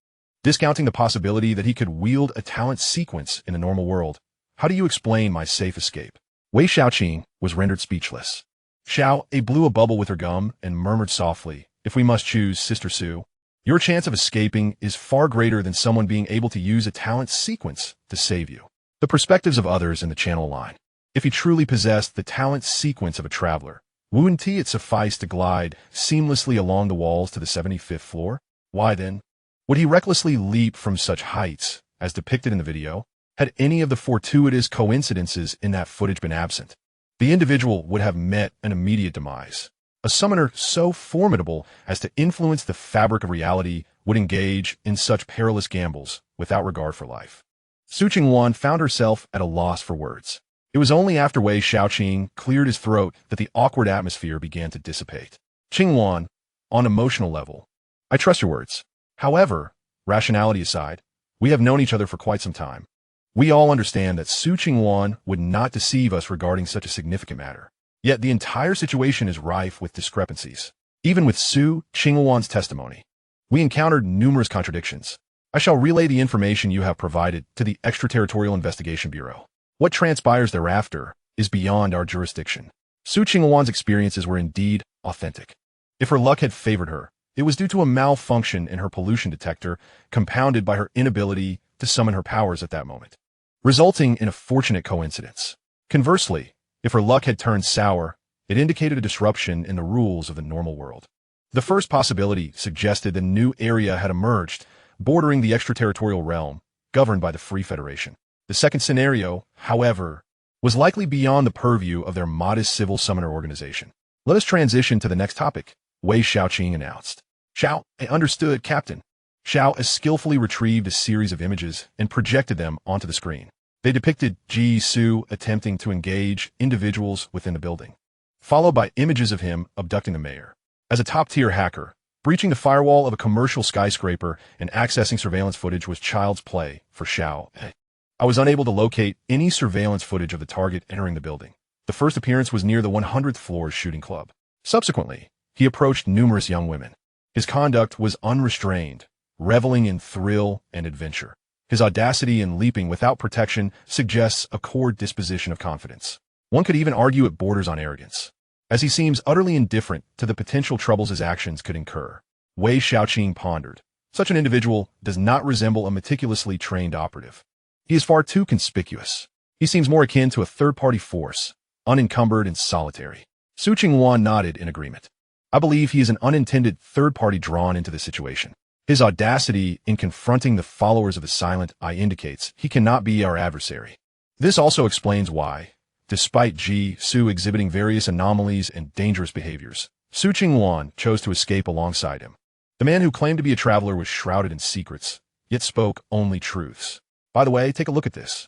Discounting the possibility that he could wield a talent sequence in the normal world, how do you explain my safe escape? Wei Xiaoqing was rendered speechless. Xiao blew a bubble with her gum and murmured softly, "If we must choose, Sister Su, your chance of escaping is far greater than someone being able to use a talent sequence to save you." The perspectives of others in the channel align. If he truly possessed the talent sequence of a traveler, wouldn't it suffice to glide seamlessly along the walls to the 75th floor? Why then would he recklessly leap from such heights, as depicted in the video? Had any of the fortuitous coincidences in that footage been absent, the individual would have met an immediate demise. A summoner so formidable as to influence the fabric of reality would engage in such perilous gambles without regard for life. Su Qingwan found herself at a loss for words. It was only after Wei Xiaoqing cleared his throat that the awkward atmosphere began to dissipate. "Qingwan, on emotional level, I trust your words. However, rationality aside, we have known each other for quite some time. We all understand that Su Qingwan would not deceive us regarding such a significant matter. Yet the entire situation is rife with discrepancies. Even with Su Qingwan's testimony, we encountered numerous contradictions. I shall relay the information you have provided to the Extraterritorial Investigation Bureau. What transpires thereafter is beyond our jurisdiction." Su Qingwan's experiences were indeed authentic. If her luck had favored her, it was due to a malfunction in her pollution detector, compounded by her inability to summon her powers at that moment, resulting in a fortunate coincidence. Conversely, if her luck had turned sour, it indicated a disruption in the rules of the normal world. The first possibility suggested the new area had emerged, bordering the extraterritorial realm, governed by the Free Federation. The second scenario, however, was likely beyond the purview of their modest civil summoner organization. Let us transition to the next topic, Wei Xiaoqing announced. Xiao, I understood, Captain. Xiao has skillfully retrieved a series of images and projected them onto the screen. They depicted Ji Su attempting to engage individuals within the building, followed by images of him abducting the mayor. As a top-tier hacker, breaching the firewall of a commercial skyscraper and accessing surveillance footage was child's play for Xiao. I was unable to locate any surveillance footage of the target entering the building. The first appearance was near the 100th floor shooting club. Subsequently, he approached numerous young women. His conduct was unrestrained, reveling in thrill and adventure. His audacity in leaping without protection suggests a core disposition of confidence. One could even argue it borders on arrogance, as he seems utterly indifferent to the potential troubles his actions could incur. Wei Xiaoqing pondered. Such an individual does not resemble a meticulously trained operative. He is far too conspicuous. He seems more akin to a third-party force, unencumbered and solitary. Su Qingwan nodded in agreement. I believe he is an unintended third party drawn into the situation. His audacity in confronting the followers of the Silent Eye indicates he cannot be our adversary. This also explains why, despite Ji Su exhibiting various anomalies and dangerous behaviors, Su Qingwan chose to escape alongside him. The man who claimed to be a traveler was shrouded in secrets, yet spoke only truths. By the way, take a look at this.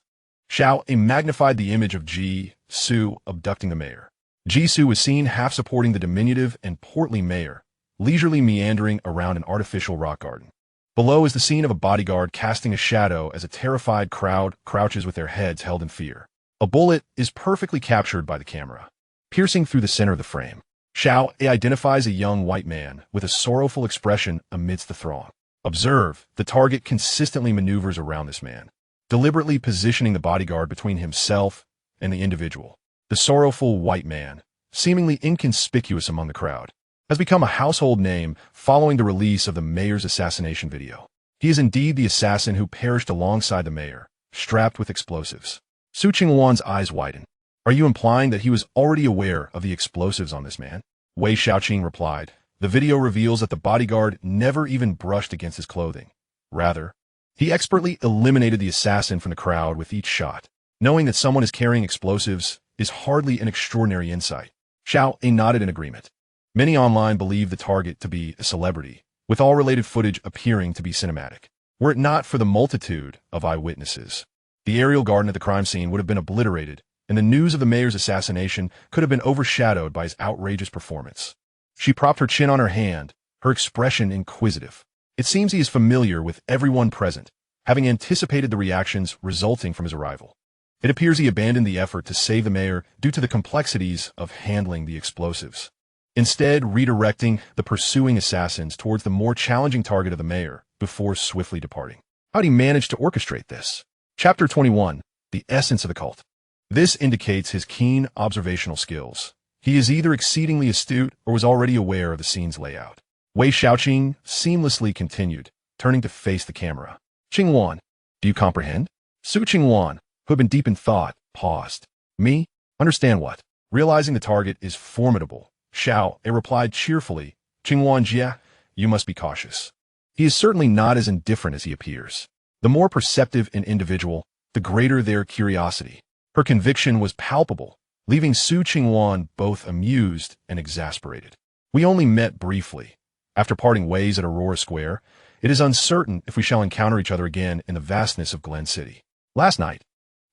Xiao magnified the image of Ji Su abducting the mayor. Ji Su was seen half supporting the diminutive and portly mayor, leisurely meandering around an artificial rock garden. Below is the scene of a bodyguard casting a shadow as a terrified crowd crouches with their heads held in fear. A bullet is perfectly captured by the camera, piercing through the center of the frame. Xiao identifies a young white man with a sorrowful expression amidst the throng. Observe, the target consistently maneuvers around this man, deliberately positioning the bodyguard between himself and the individual. The sorrowful white man, seemingly inconspicuous among the crowd, has become a household name following the release of the mayor's assassination video. He is indeed the assassin who perished alongside the mayor, strapped with explosives. Su Qingwan's eyes widen. Are you implying that he was already aware of the explosives on this man? Wei Xiaoqing replied. The video reveals that the bodyguard never even brushed against his clothing. Rather, he expertly eliminated the assassin from the crowd with each shot. Knowing that someone is carrying explosives is hardly an extraordinary insight. Xiao nodded in agreement. Many online believe the target to be a celebrity, with all related footage appearing to be cinematic. Were it not for the multitude of eyewitnesses, the aerial garden at the crime scene would have been obliterated, and the news of the mayor's assassination could have been overshadowed by his outrageous performance. She propped her chin on her hand, her expression inquisitive. It seems he is familiar with everyone present, having anticipated the reactions resulting from his arrival. It appears he abandoned the effort to save the mayor due to the complexities of handling the explosives, instead redirecting the pursuing assassins towards the more challenging target of the mayor before swiftly departing. How did he manage to orchestrate this? Chapter 21, The Essence of the Cult. This indicates his keen observational skills. He is either exceedingly astute or was already aware of the scene's layout. Wei Xiaoqing seamlessly continued, turning to face the camera. Qingwan, do you comprehend? Su Qingwan, who had been deep in thought, paused. Me? Understand what? Realizing the target is formidable, Xiao replied cheerfully. Qingwan Jia, you must be cautious. He is certainly not as indifferent as he appears. The more perceptive an individual, the greater their curiosity. Her conviction was palpable, leaving Su Qingwan both amused and exasperated. We only met briefly. After parting ways at Aurora Square, it is uncertain if we shall encounter each other again in the vastness of Glen City. Last night,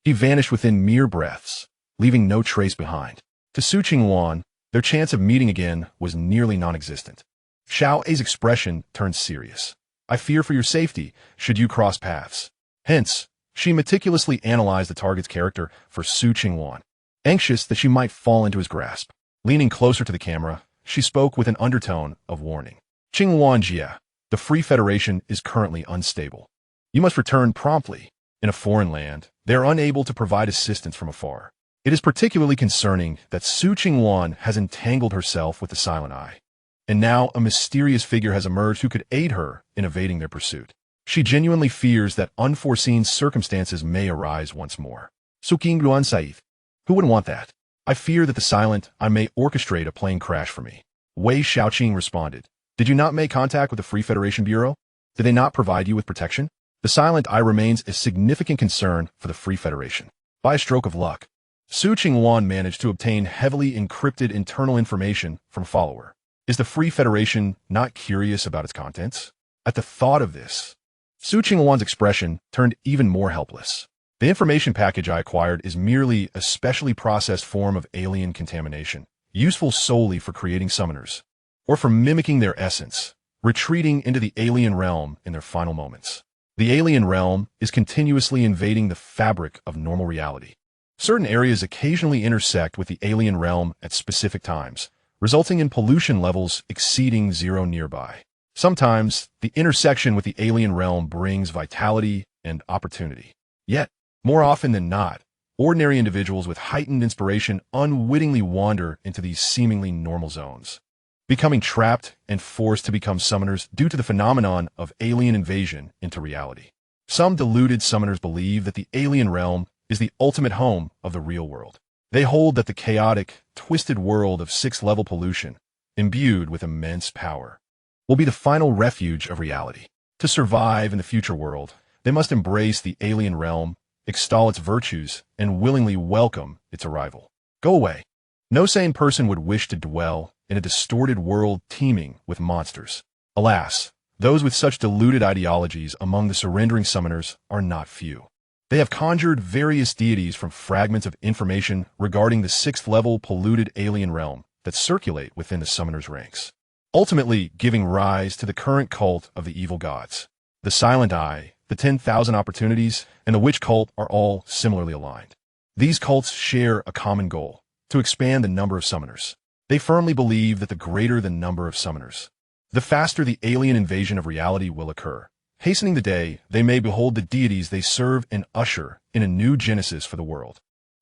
he vanished within mere breaths, leaving no trace behind. To Su Qingwan, their chance of meeting again was nearly non-existent. Xiao's expression turned serious. I fear for your safety should you cross paths. Hence, she meticulously analyzed the target's character for Su Qingwan, anxious that she might fall into his grasp. Leaning closer to the camera, she spoke with an undertone of warning. Qingwan Jia, the Free Federation is currently unstable. You must return promptly. In a foreign land, they are unable to provide assistance from afar. It is particularly concerning that Su Qingwan has entangled herself with the Silent Eye, and now a mysterious figure has emerged who could aid her in evading their pursuit. She genuinely fears that unforeseen circumstances may arise once more. Su Qingguan Saif, who wouldn't want that? I fear that the Silent Eye may orchestrate a plane crash for me. Wei Xiaoqing responded. Did you not make contact with the Free Federation Bureau? Did they not provide you with protection? The Silent Eye remains a significant concern for the Free Federation. By a stroke of luck, Su Qingwan managed to obtain heavily encrypted internal information from a follower. Is the Free Federation not curious about its contents? At the thought of this, Su Qingwan's expression turned even more helpless. The information package I acquired is merely a specially processed form of alien contamination, useful solely for creating summoners, or for mimicking their essence, retreating into the alien realm in their final moments. The alien realm is continuously invading the fabric of normal reality. Certain areas occasionally intersect with the alien realm at specific times, resulting in pollution levels exceeding zero nearby. Sometimes, the intersection with the alien realm brings vitality and opportunity. Yet, more often than not, ordinary individuals with heightened inspiration unwittingly wander into these seemingly normal zones, becoming trapped and forced to become summoners due to the phenomenon of alien invasion into reality. Some deluded summoners believe that the alien realm is the ultimate home of the real world. They hold that the chaotic, twisted world of sixth-level pollution, imbued with immense power, will be the final refuge of reality. To survive in the future world, they must embrace the alien realm, extol its virtues, and willingly welcome its arrival. Go away. No sane person would wish to dwell in a distorted world teeming with monsters. Alas, those with such deluded ideologies among the surrendering summoners are not few. They have conjured various deities from fragments of information regarding the sixth-level polluted alien realm that circulate within the summoners' ranks, ultimately giving rise to the current cult of the evil gods. The Silent Eye, the 10,000 Opportunities, and the Witch Cult are all similarly aligned. These cults share a common goal: to expand the number of summoners. They firmly believe that the greater the number of summoners, the faster the alien invasion of reality will occur, hastening the day they may behold the deities they serve and usher in a new genesis for the world.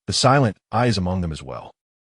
The Silent Eye is among them as well.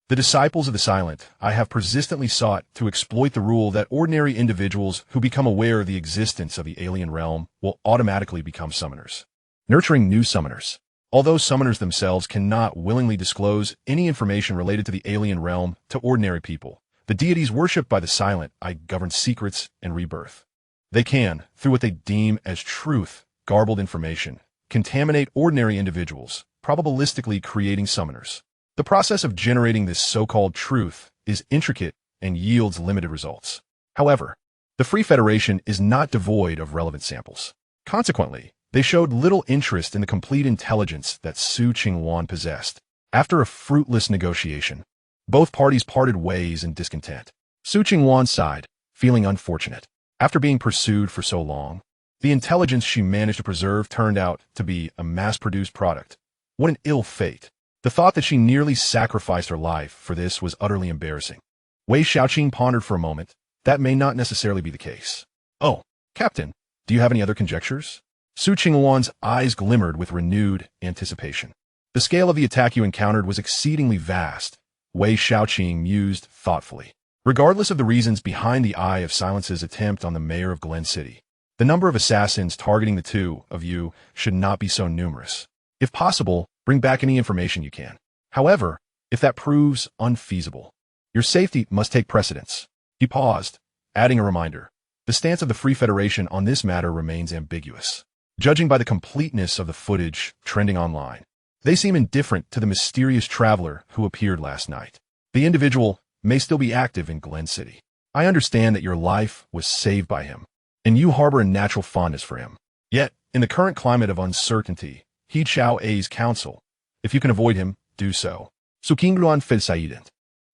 The disciples of the Silent Eye have persistently sought to exploit the rule that ordinary individuals who become aware of the existence of the alien realm will automatically become summoners. Nurturing new summoners. Although summoners themselves cannot willingly disclose any information related to the alien realm to ordinary people, the deities worshipped by the Silent Eye govern secrets and rebirth. They can, through what they deem as truth, garbled information, contaminate ordinary individuals, probabilistically creating summoners. The process of generating this so-called truth is intricate and yields limited results. However, the Free Federation is not devoid of relevant samples. Consequently, they showed little interest in the complete intelligence that Su Qingwan possessed. After a fruitless negotiation, both parties parted ways in discontent. Su Qingwan sighed, feeling unfortunate. After being pursued for so long, the intelligence she managed to preserve turned out to be a mass-produced product. What an ill fate. The thought that she nearly sacrificed her life for this was utterly embarrassing. Wei Xiaoqing pondered for a moment. That may not necessarily be the case. Oh, Captain, do you have any other conjectures? Su Qingwan's eyes glimmered with renewed anticipation. The scale of the attack you encountered was exceedingly vast, Wei Xiaoqing mused thoughtfully. Regardless of the reasons behind the Eye of Silence's attempt on the mayor of Glen City, the number of assassins targeting the two of you should not be so numerous. If possible, bring back any information you can. However, if that proves unfeasible, your safety must take precedence. He paused, adding a reminder. The stance of the Free Federation on this matter remains ambiguous. Judging by the completeness of the footage trending online, they seem indifferent to the mysterious traveler who appeared last night. The individual may still be active in Glen City. I understand that your life was saved by him, and you harbor a natural fondness for him. Yet, in the current climate of uncertainty, heed Xiao A's counsel. If you can avoid him, do so. Su Qingruan fed Saident.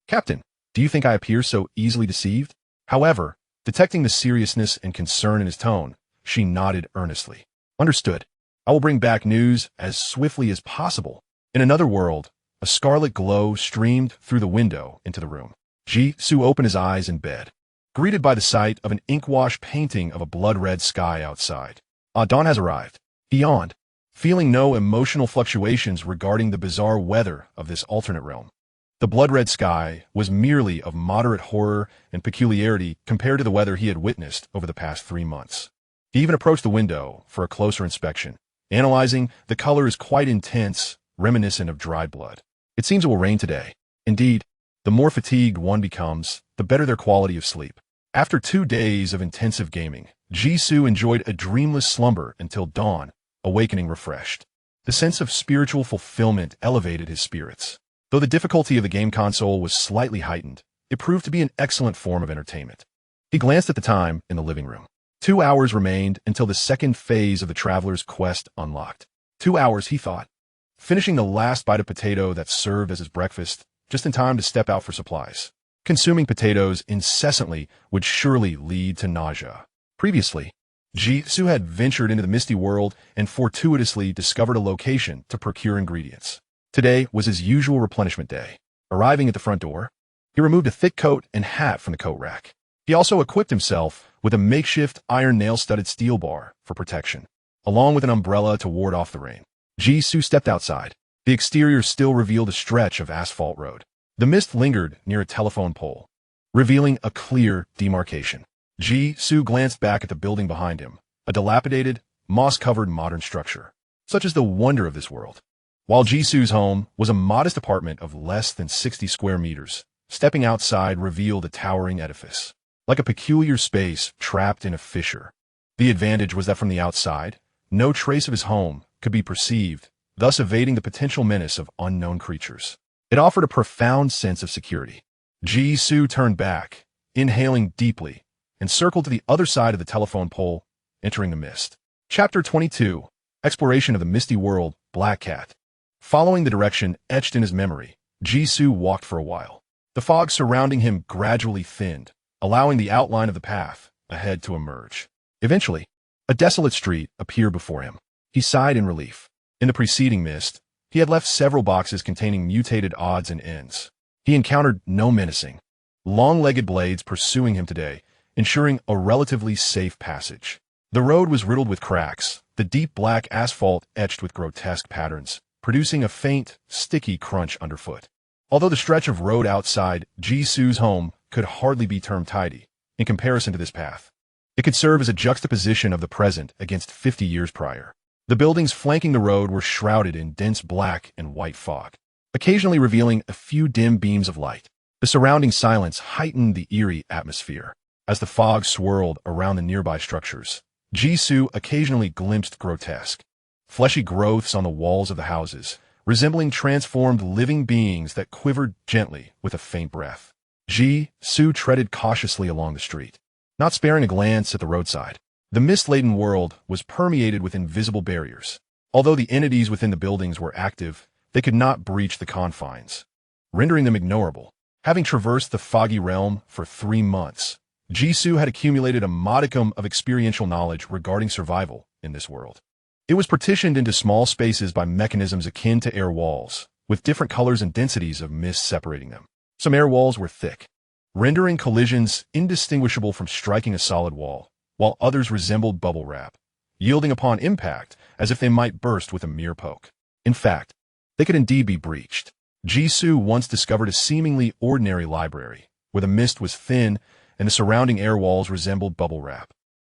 Captain, do you think I appear so easily deceived? However, detecting the seriousness and concern in his tone, she nodded earnestly. Understood. I will bring back news as swiftly as possible. In another world, a scarlet glow streamed through the window into the room. Ji Su opened his eyes in bed, greeted by the sight of an ink-wash painting of a blood-red sky outside. Dawn has arrived. He yawned, feeling no emotional fluctuations regarding the bizarre weather of this alternate realm. The blood-red sky was merely of moderate horror and peculiarity compared to the weather he had witnessed over the past 3 months. He even approached the window for a closer inspection. Analyzing, the color is quite intense, reminiscent of dried blood. It seems it will rain today. Indeed, the more fatigued one becomes, the better their quality of sleep. After 2 days of intensive gaming, Jisoo enjoyed a dreamless slumber until dawn, awakening refreshed. The sense of spiritual fulfillment elevated his spirits. Though the difficulty of the game console was slightly heightened, It proved to be an excellent form of entertainment. He glanced at the time in the living room. 2 hours remained until the second phase of the traveler's quest unlocked. 2 hours, he thought, finishing the last bite of potato that served as his breakfast, just in time to step out for supplies. Consuming potatoes incessantly would surely lead to nausea. Previously, Jisoo had ventured into the misty world and fortuitously discovered a location to procure ingredients. Today was his usual replenishment day. Arriving at the front door, he removed a thick coat and hat from the coat rack. He also equipped himself with a makeshift iron nail-studded steel bar for protection, along with an umbrella to ward off the rain. Jisoo stepped outside. The exterior still revealed a stretch of asphalt road. The mist lingered near a telephone pole, revealing a clear demarcation. Jisoo glanced back at the building behind him, a dilapidated, moss-covered modern structure. Such is the wonder of this world. While Jisoo's home was a modest apartment of less than 60 square meters, stepping outside revealed a towering edifice, like a peculiar space trapped in a fissure. The advantage was that from the outside, no trace of his home could be perceived, thus evading the potential menace of unknown creatures. It offered a profound sense of security. Jisoo turned back, inhaling deeply, and circled to the other side of the telephone pole, entering the mist. Chapter 22, Exploration of the Misty World, Black Cat. Following the direction etched in his memory, Jisoo walked for a while. The fog surrounding him gradually thinned, allowing the outline of the path ahead to emerge. Eventually, a desolate street appeared before him. He sighed in relief. In the preceding mist, he had left several boxes containing mutated odds and ends. He encountered no menacing, long-legged blades pursuing him today, ensuring a relatively safe passage. The road was riddled with cracks, the deep black asphalt etched with grotesque patterns, producing a faint, sticky crunch underfoot. Although the stretch of road outside Jisoo's home could hardly be termed tidy, in comparison to this path, it could serve as a juxtaposition of the present against 50 years prior. The buildings flanking the road were shrouded in dense black and white fog, occasionally revealing a few dim beams of light. The surrounding silence heightened the eerie atmosphere. As the fog swirled around the nearby structures, Jisoo occasionally glimpsed grotesque, fleshy growths on the walls of the houses, resembling transformed living beings that quivered gently with a faint breath. Jisoo treaded cautiously along the street, not sparing a glance at the roadside. The mist-laden world was permeated with invisible barriers. Although the entities within the buildings were active, they could not breach the confines, rendering them ignorable. Having traversed the foggy realm for 3 months, Jisoo had accumulated a modicum of experiential knowledge regarding survival in this world. It was partitioned into small spaces by mechanisms akin to air walls, with different colors and densities of mist separating them. Some air walls were thick, rendering collisions indistinguishable from striking a solid wall, while others resembled bubble wrap, yielding upon impact as if they might burst with a mere poke. In fact, they could indeed be breached. Jisoo once discovered a seemingly ordinary library, where the mist was thin and the surrounding air walls resembled bubble wrap.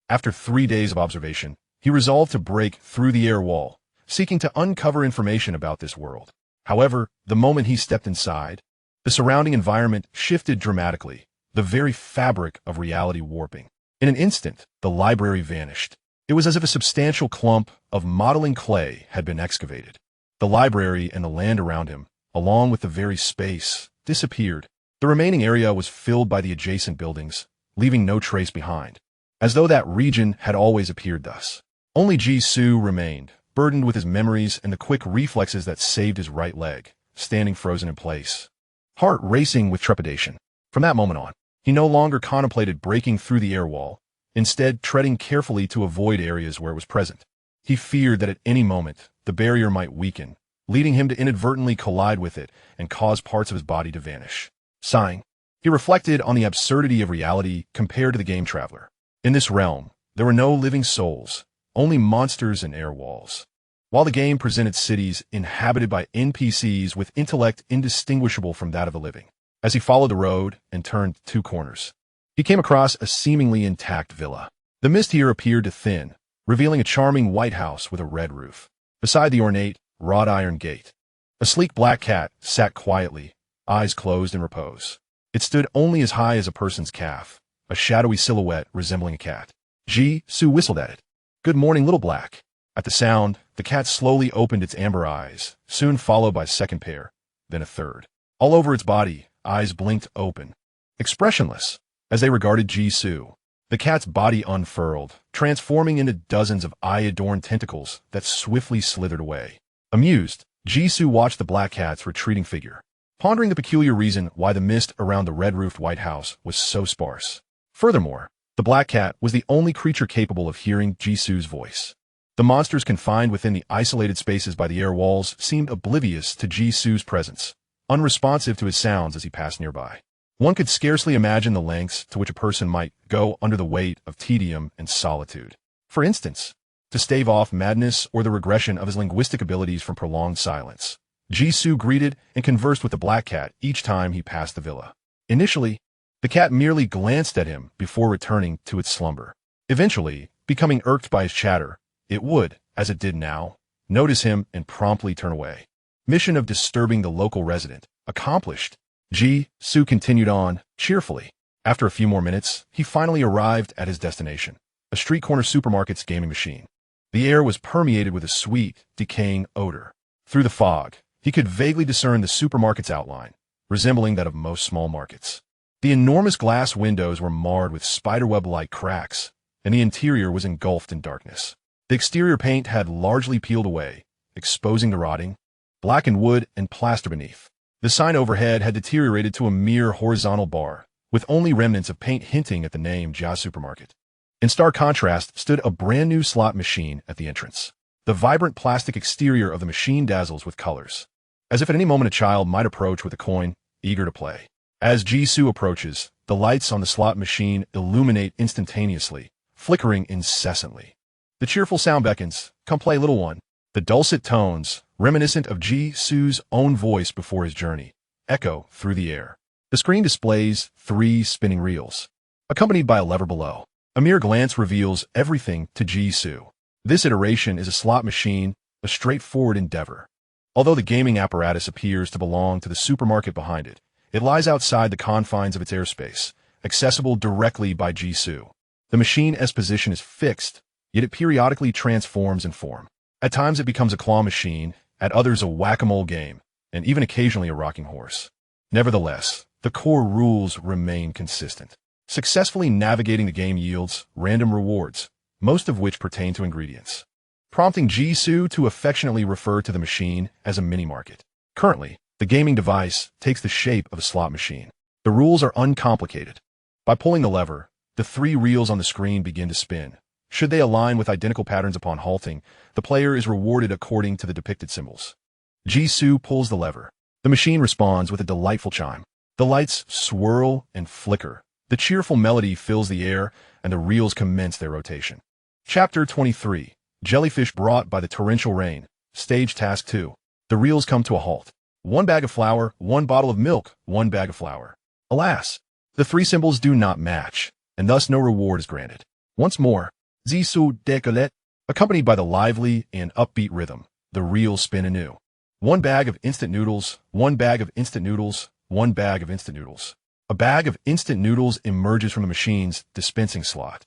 After 3 days of observation, he resolved to break through the air wall, seeking to uncover information about this world. However, the moment he stepped inside, the surrounding environment shifted dramatically, the very fabric of reality warping. In an instant, the library vanished. It was as if a substantial clump of modeling clay had been excavated. The library and the land around him, along with the very space, disappeared. The remaining area was filled by the adjacent buildings, leaving no trace behind, as though that region had always appeared thus. Only Jisoo remained, burdened with his memories and the quick reflexes that saved his right leg, standing frozen in place, heart racing with trepidation. From that moment on, he no longer contemplated breaking through the air wall, instead treading carefully to avoid areas where it was present. He feared that at any moment, the barrier might weaken, leading him to inadvertently collide with it and cause parts of his body to vanish. Sighing, he reflected on the absurdity of reality compared to the game traveler. In this realm, there were no living souls, only monsters and air walls. While the game presented cities inhabited by NPCs with intellect indistinguishable from that of the living. As he followed the road and turned 2 corners, he came across a seemingly intact villa. The mist here appeared to thin, revealing a charming white house with a red roof. Beside the ornate, wrought iron gate, a sleek black cat sat quietly, eyes closed in repose. It stood only as high as a person's calf, a shadowy silhouette resembling a cat. Jisoo whistled at it. "Good morning, little black." At the sound, the cat slowly opened its amber eyes, soon followed by a second pair, then a third. All over its body, eyes blinked open, expressionless, as they regarded Jisoo. The cat's body unfurled, transforming into dozens of eye-adorned tentacles that swiftly slithered away. Amused, Jisoo watched the black cat's retreating figure, pondering the peculiar reason why the mist around the red-roofed White House was so sparse. Furthermore, the black cat was the only creature capable of hearing Jisoo's voice. The monsters confined within the isolated spaces by the air walls seemed oblivious to Jisoo's presence, unresponsive to his sounds as he passed nearby. One could scarcely imagine the lengths to which a person might go under the weight of tedium and solitude. For instance, to stave off madness or the regression of his linguistic abilities from prolonged silence. Jisoo greeted and conversed with the black cat each time he passed the villa. Initially, the cat merely glanced at him before returning to its slumber. Eventually, becoming irked by his chatter, it would, as it did now, notice him and promptly turn away. Mission of disturbing the local resident accomplished. Jisoo continued on, cheerfully. After a few more minutes, he finally arrived at his destination, a street corner supermarket's gaming machine. The air was permeated with a sweet, decaying odor. Through the fog, he could vaguely discern the supermarket's outline, resembling that of most small markets. The enormous glass windows were marred with spiderweb-like cracks, and the interior was engulfed in darkness. The exterior paint had largely peeled away, exposing the rotting, blackened wood and plaster beneath. The sign overhead had deteriorated to a mere horizontal bar, with only remnants of paint hinting at the name Jia Supermarket. In stark contrast stood a brand-new slot machine at the entrance. The vibrant plastic exterior of the machine dazzles with colors, as if at any moment a child might approach with a coin, eager to play. As Jisoo approaches, the lights on the slot machine illuminate instantaneously, flickering incessantly. The cheerful sound beckons, "Come play, little one." The dulcet tones, reminiscent of Jisoo's own voice before his journey, echo through the air. The screen displays 3 spinning reels, accompanied by a lever below. A mere glance reveals everything to Jisoo. This iteration is a slot machine, a straightforward endeavor. Although the gaming apparatus appears to belong to the supermarket behind it, it lies outside the confines of its airspace, accessible directly by Jisoo. The machine's position is fixed, yet it periodically transforms in form. At times it becomes a claw machine, at others a whack-a-mole game, and even occasionally a rocking horse. Nevertheless, the core rules remain consistent. Successfully navigating the game yields random rewards, most of which pertain to ingredients, prompting Jisoo to affectionately refer to the machine as a mini-market. Currently, the gaming device takes the shape of a slot machine. The rules are uncomplicated. By pulling the lever, the 3 reels on the screen begin to spin. Should they align with identical patterns upon halting, the player is rewarded according to the depicted symbols. Jisoo pulls the lever. The machine responds with a delightful chime. The lights swirl and flicker. The cheerful melody fills the air, and the reels commence their rotation. Chapter 23. Jellyfish brought by the torrential rain. Stage Task 2. The reels come to a halt. 1 bag of flour, 1 bottle of milk, 1 bag of flour. Alas, the 3 symbols do not match, and thus no reward is granted. Once more, Jisoo décollete, accompanied by the lively and upbeat rhythm, the reels spin anew. 1 bag of instant noodles, 1 bag of instant noodles, 1 bag of instant noodles. A bag of instant noodles emerges from the machine's dispensing slot.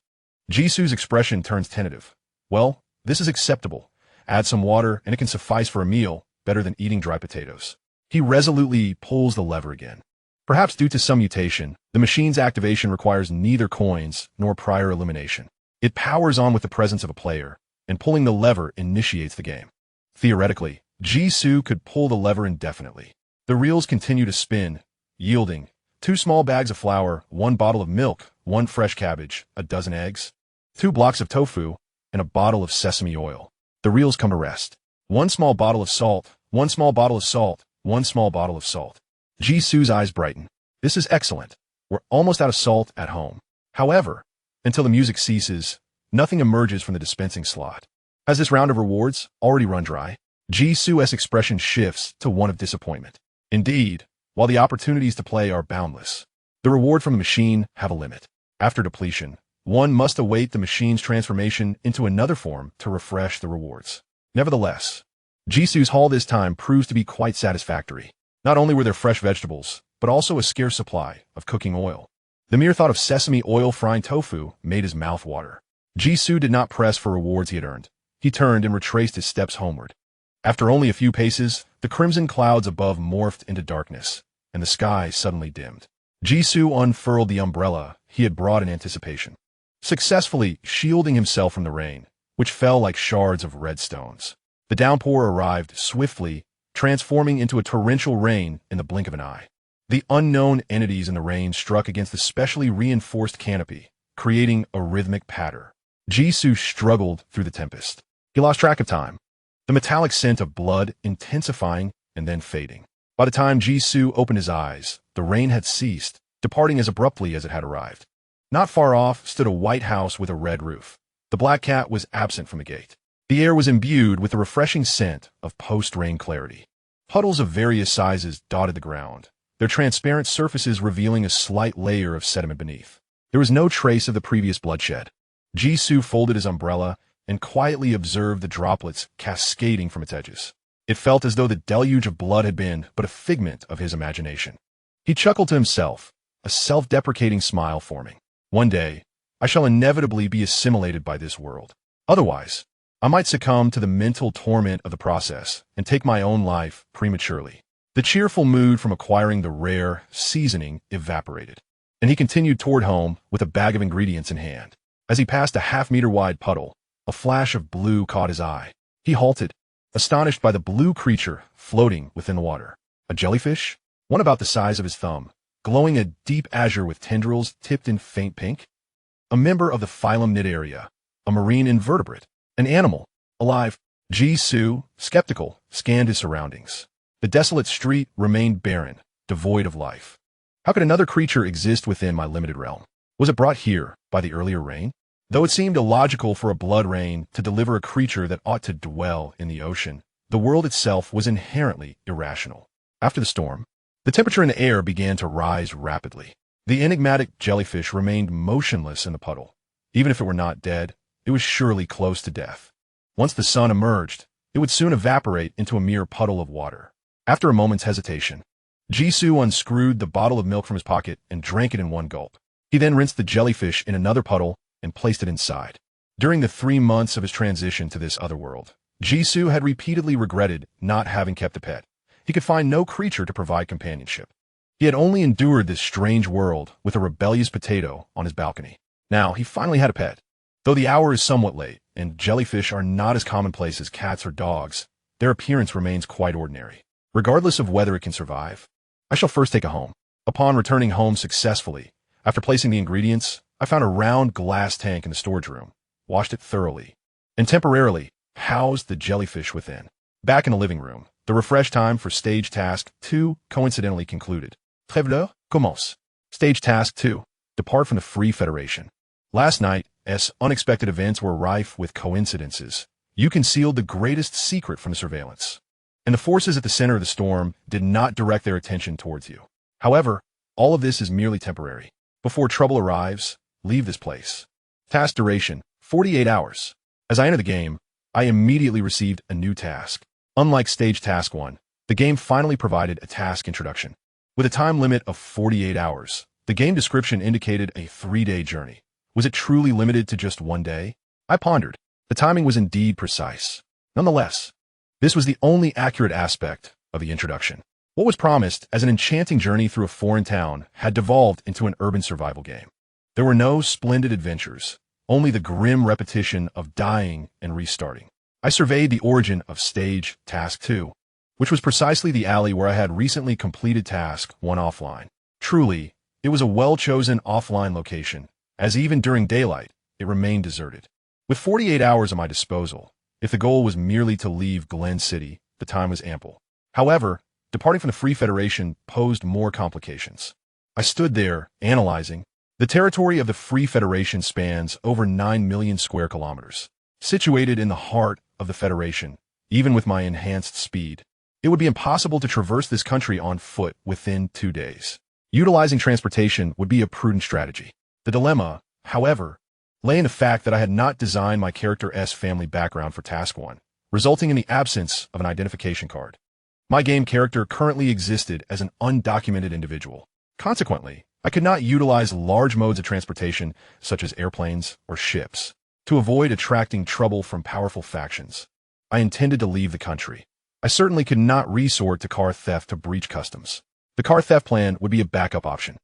Jisoo's expression turns tentative. Well, this is acceptable. Add some water and it can suffice for a meal, better than eating dry potatoes. He resolutely pulls the lever again. Perhaps due to some mutation, the machine's activation requires neither coins nor prior elimination. It powers on with the presence of a player, and pulling the lever initiates the game. Theoretically, Jisoo could pull the lever indefinitely. The reels continue to spin, yielding 2 small bags of flour, 1 bottle of milk, 1 fresh cabbage, a dozen eggs, 2 blocks of tofu, and a bottle of sesame oil. The reels come to rest. 1 small bottle of salt, 1 small bottle of salt, 1 small bottle of salt. Jisoo's eyes brighten. This is excellent. We're almost out of salt at home. However, until the music ceases, nothing emerges from the dispensing slot. Has this round of rewards already run dry? Jisoo's expression shifts to one of disappointment. Indeed, while the opportunities to play are boundless, the reward from the machine have a limit. After depletion, one must await the machine's transformation into another form to refresh the rewards. Nevertheless, Jisoo's haul this time proves to be quite satisfactory. Not only were there fresh vegetables, but also a scarce supply of cooking oil. The mere thought of sesame oil frying tofu made his mouth water. Jisoo did not press for rewards he had earned. He turned and retraced his steps homeward. After only a few paces, the crimson clouds above morphed into darkness, and the sky suddenly dimmed. Jisoo unfurled the umbrella he had brought in anticipation, successfully shielding himself from the rain, which fell like shards of red stones. The downpour arrived swiftly, transforming into a torrential rain in the blink of an eye. The unknown entities in the rain struck against the specially reinforced canopy, creating a rhythmic patter. Jisoo struggled through the tempest. He lost track of time, the metallic scent of blood intensifying and then fading. By the time Jisoo opened his eyes, the rain had ceased, departing as abruptly as it had arrived. Not far off stood a white house with a red roof. The black cat was absent from the gate. The air was imbued with the refreshing scent of post-rain clarity. Puddles of various sizes dotted the ground, their transparent surfaces revealing a slight layer of sediment beneath. There was no trace of the previous bloodshed. Jisoo folded his umbrella and quietly observed the droplets cascading from its edges. It felt as though the deluge of blood had been but a figment of his imagination. He chuckled to himself, a self-deprecating smile forming. One day, I shall inevitably be assimilated by this world. Otherwise, I might succumb to the mental torment of the process and take my own life prematurely. The cheerful mood from acquiring the rare seasoning evaporated, and he continued toward home with a bag of ingredients in hand. As he passed a half-meter-wide puddle, a flash of blue caught his eye. He halted, astonished by the blue creature floating within the water. A jellyfish? One about the size of his thumb, glowing a deep azure with tendrils tipped in faint pink? A member of the phylum Cnidaria, a marine invertebrate, an animal, alive. Jisoo, skeptical, scanned his surroundings. The desolate street remained barren, devoid of life. How could another creature exist within my limited realm? Was it brought here by the earlier rain? Though it seemed illogical for a blood rain to deliver a creature that ought to dwell in the ocean, the world itself was inherently irrational. After the storm, the temperature in the air began to rise rapidly. The enigmatic jellyfish remained motionless in the puddle. Even if it were not dead, it was surely close to death. Once the sun emerged, it would soon evaporate into a mere puddle of water. After a moment's hesitation, Jisoo unscrewed the bottle of milk from his pocket and drank it in one gulp. He then rinsed the jellyfish in another puddle and placed it inside. During the 3 months of his transition to this other world, Jisoo had repeatedly regretted not having kept a pet. He could find no creature to provide companionship. He had only endured this strange world with a rebellious potato on his balcony. Now he finally had a pet. Though the hour is somewhat late, and jellyfish are not as commonplace as cats or dogs, their appearance remains quite ordinary. Regardless of whether it can survive, I shall first take it home. Upon returning home successfully, after placing the ingredients, I found a round glass tank in the storage room, washed it thoroughly, and temporarily housed the jellyfish within. Back in the living room, the refresh time for Stage Task 2 coincidentally concluded. Trêve commence. Stage Task 2. Depart from the Free Federation. Last night, as unexpected events were rife with coincidences, you concealed the greatest secret from the surveillance, and the forces at the center of the storm did not direct their attention towards you. However, all of this is merely temporary. Before trouble arrives, leave this place. Task duration, 48 hours. As I entered the game, I immediately received a new task. Unlike Stage Task 1, the game finally provided a task introduction. With a time limit of 48 hours, the game description indicated a 3-day journey. Was it truly limited to just 1 day? I pondered. The timing was indeed precise. Nonetheless, this was the only accurate aspect of the introduction. What was promised as an enchanting journey through a foreign town had devolved into an urban survival game. There were no splendid adventures, only the grim repetition of dying and restarting. I surveyed the origin of Stage Task 2, which was precisely the alley where I had recently completed Task 1 offline. Truly, it was a well-chosen offline location, as even during daylight, it remained deserted. With 48 hours at my disposal, if the goal was merely to leave Glen City, the time was ample. However, departing from the Free Federation posed more complications. I stood there, analyzing. The territory of the Free Federation spans over 9 million square kilometers. Situated in the heart of the Federation, even with my enhanced speed, it would be impossible to traverse this country on foot within 2 days. Utilizing transportation would be a prudent strategy. The dilemma, however, lay in the fact that I had not designed my character's family background for Task 1, resulting in the absence of an identification card. My game character currently existed as an undocumented individual. Consequently, I could not utilize large modes of transportation, such as airplanes or ships. To avoid attracting trouble from powerful factions, I intended to leave the country. I certainly could not resort to car theft to breach customs. The car theft plan would be a backup option.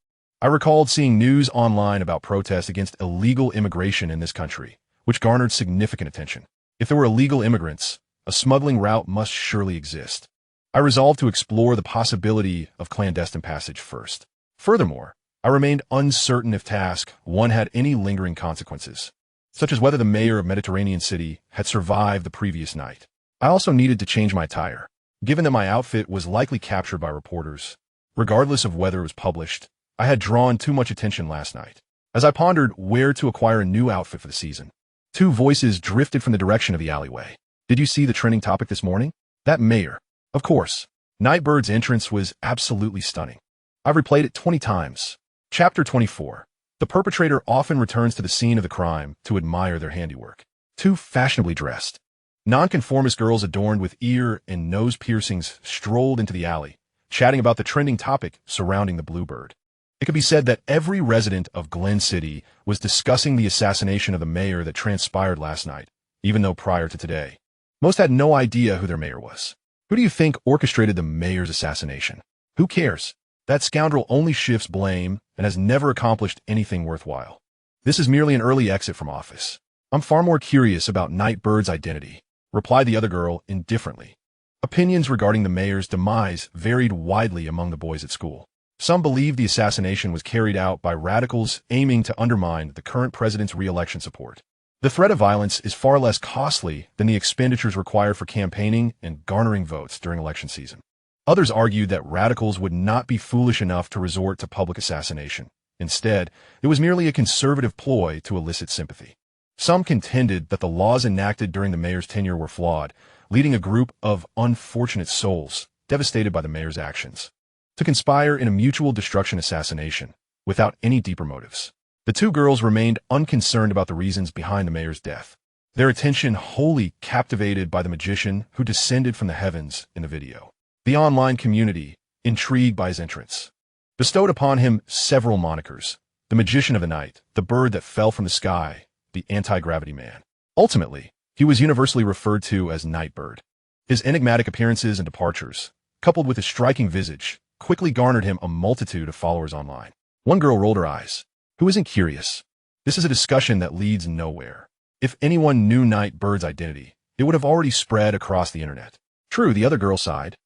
I recalled seeing news online about protests against illegal immigration in this country, which garnered significant attention. If there were illegal immigrants, a smuggling route must surely exist. I resolved to explore the possibility of clandestine passage first. Furthermore, I remained uncertain if task 1 had any lingering consequences, such as whether the mayor of Mediterranean City had survived the previous night. I also needed to change my attire, given that my outfit was likely captured by reporters. Regardless of whether it was published, I had drawn too much attention last night. As I pondered where to acquire a new outfit for the season, 2 voices drifted from the direction of the alleyway. Did you see the trending topic this morning? That mayor. Of course. Nightbird's entrance was absolutely stunning. I've replayed it 20 times. Chapter 24. The perpetrator often returns to the scene of the crime to admire their handiwork. 2 fashionably dressed, nonconformist girls adorned with ear and nose piercings strolled into the alley, chatting about the trending topic surrounding the bluebird. It could be said that every resident of Glen City was discussing the assassination of the mayor that transpired last night, even though prior to today, most had no idea who their mayor was. Who do you think orchestrated the mayor's assassination? Who cares? That scoundrel only shifts blame and has never accomplished anything worthwhile. This is merely an early exit from office. I'm far more curious about Nightbird's identity, replied the other girl indifferently. Opinions regarding the mayor's demise varied widely among the boys at school. Some believed the assassination was carried out by radicals aiming to undermine the current president's re-election support. The threat of violence is far less costly than the expenditures required for campaigning and garnering votes during election season. Others argued that radicals would not be foolish enough to resort to public assassination. Instead, it was merely a conservative ploy to elicit sympathy. Some contended that the laws enacted during the mayor's tenure were flawed, leading a group of unfortunate souls, devastated by the mayor's actions, to conspire in a mutual destruction assassination, without any deeper motives. The 2 girls remained unconcerned about the reasons behind the mayor's death, their attention wholly captivated by the magician who descended from the heavens in the video. The online community, intrigued by his entrance, bestowed upon him several monikers: the magician of the night, the bird that fell from the sky, the anti-gravity man. Ultimately, he was universally referred to as Nightbird. His enigmatic appearances and departures, coupled with his striking visage, quickly garnered him a multitude of followers online. One girl rolled her eyes. Who isn't curious? This is a discussion that leads nowhere. If anyone knew Nightbird's identity, it would have already spread across the internet. True, the other girl sighed.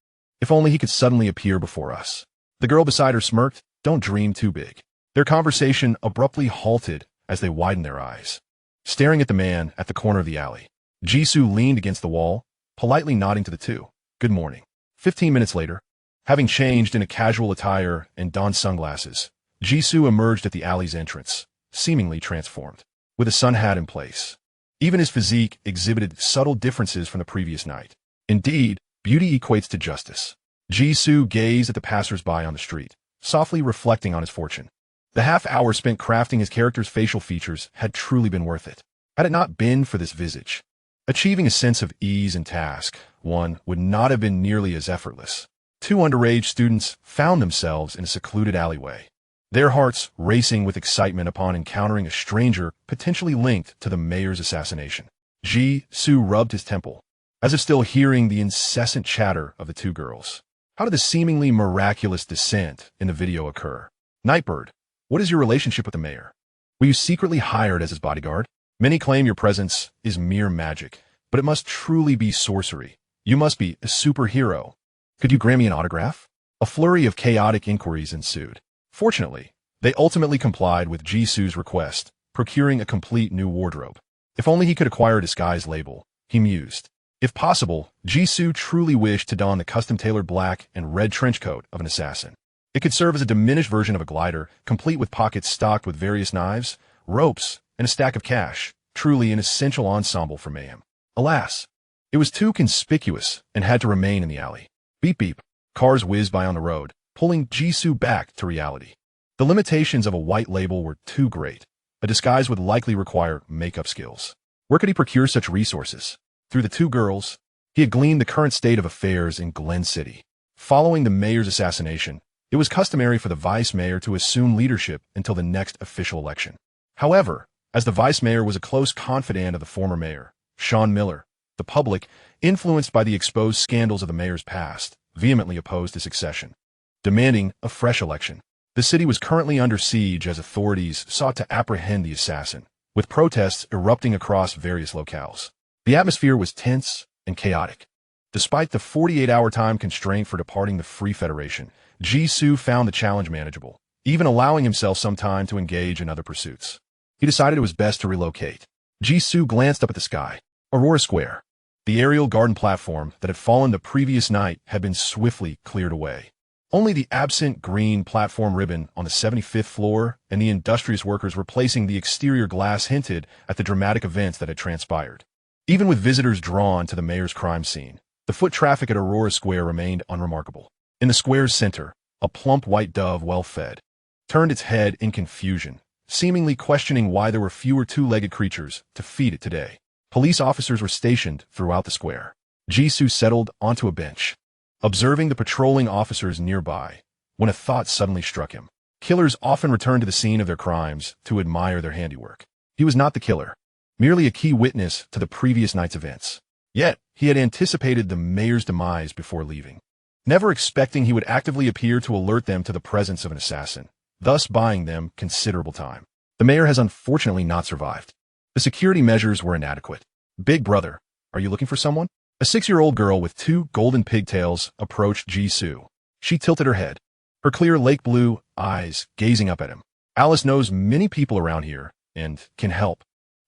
If only he could suddenly appear before us. The girl beside her smirked. Don't dream too big. Their conversation abruptly halted as they widened their eyes, staring at the man at the corner of the alley. Jisoo leaned against the wall, politely nodding to the 2. Good morning. 15 minutes later, having changed into casual attire and donned sunglasses, Jisoo emerged at the alley's entrance, seemingly transformed, with a sun hat in place. Even his physique exhibited subtle differences from the previous night. Indeed, beauty equates to justice. Jisoo gazed at the passers-by on the street, softly reflecting on his fortune. The half-hour spent crafting his character's facial features had truly been worth it. Had it not been for this visage, achieving a sense of ease in task 1 would not have been nearly as effortless. 2 underage students found themselves in a secluded alleyway, their hearts racing with excitement upon encountering a stranger potentially linked to the mayor's assassination. Jisoo rubbed his temple, as if still hearing the incessant chatter of the 2 girls. How did the seemingly miraculous descent in the video occur? Nightbird, what is your relationship with the mayor? Were you secretly hired as his bodyguard? Many claim your presence is mere magic, but it must truly be sorcery. You must be a superhero. Could you grant me an autograph? A flurry of chaotic inquiries ensued. Fortunately, they ultimately complied with Jisoo's request, procuring a complete new wardrobe. If only he could acquire a disguise label, he mused. If possible, Jisoo truly wished to don the custom-tailored black and red trench coat of an assassin. It could serve as a diminished version of a glider, complete with pockets stocked with various knives, ropes, and a stack of cash, truly an essential ensemble for mayhem. Alas, it was too conspicuous and had to remain in the alley. Beep beep, cars whizzed by on the road, pulling Jisoo back to reality. The limitations of a white label were too great. A disguise would likely require makeup skills. Where could he procure such resources? Through the 2 girls, he had gleaned the current state of affairs in Glen City. Following the mayor's assassination, it was customary for the vice mayor to assume leadership until the next official election. However, as the vice mayor was a close confidant of the former mayor, Sean Miller, the public, influenced by the exposed scandals of the mayor's past, vehemently opposed his succession, demanding a fresh election. The city was currently under siege as authorities sought to apprehend the assassin, with protests erupting across various locales. The atmosphere was tense and chaotic. Despite the 48-hour time constraint for departing the Free Federation, Jisoo found the challenge manageable, even allowing himself some time to engage in other pursuits. He decided it was best to relocate. Jisoo glanced up at the sky. Aurora Square. The aerial garden platform that had fallen the previous night had been swiftly cleared away. Only the absent green platform ribbon on the 75th floor and the industrious workers replacing the exterior glass hinted at the dramatic events that had transpired. Even with visitors drawn to the mayor's crime scene, the foot traffic at Aurora Square remained unremarkable. In the square's center, a plump white dove, well-fed, turned its head in confusion, seemingly questioning why there were fewer two-legged creatures to feed it today. Police officers were stationed throughout the square. Jisoo settled onto a bench, observing the patrolling officers nearby, when a thought suddenly struck him. Killers often return to the scene of their crimes to admire their handiwork. He was not the killer, merely a key witness to the previous night's events. Yet, he had anticipated the mayor's demise before leaving, never expecting he would actively appear to alert them to the presence of an assassin, thus buying them considerable time. The mayor has unfortunately not survived. The security measures were inadequate. Big brother, are you looking for someone? A 6-year-old girl with 2 golden pigtails approached Jisoo. She tilted her head, her clear lake blue eyes gazing up at him. Alice knows many people around here and can help.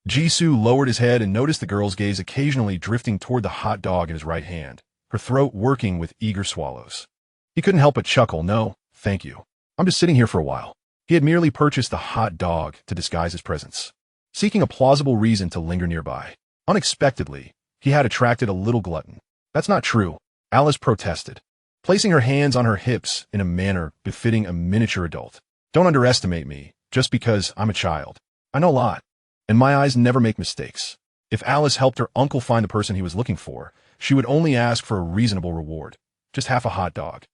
Jisoo lowered his head and noticed the girl's gaze occasionally drifting toward the hot dog in his right hand, her throat working with eager swallows. He couldn't help but chuckle. No, thank you. I'm just sitting here for a while. He had merely purchased the hot dog to disguise his presence, seeking a plausible reason to linger nearby. Unexpectedly, he had attracted a little glutton. That's not true, Alice protested, placing her hands on her hips in a manner befitting a miniature adult. Don't underestimate me, just because I'm a child. I know a lot, and my eyes never make mistakes. If Alice helped her uncle find the person he was looking for, she would only ask for a reasonable reward, just half a hot dog.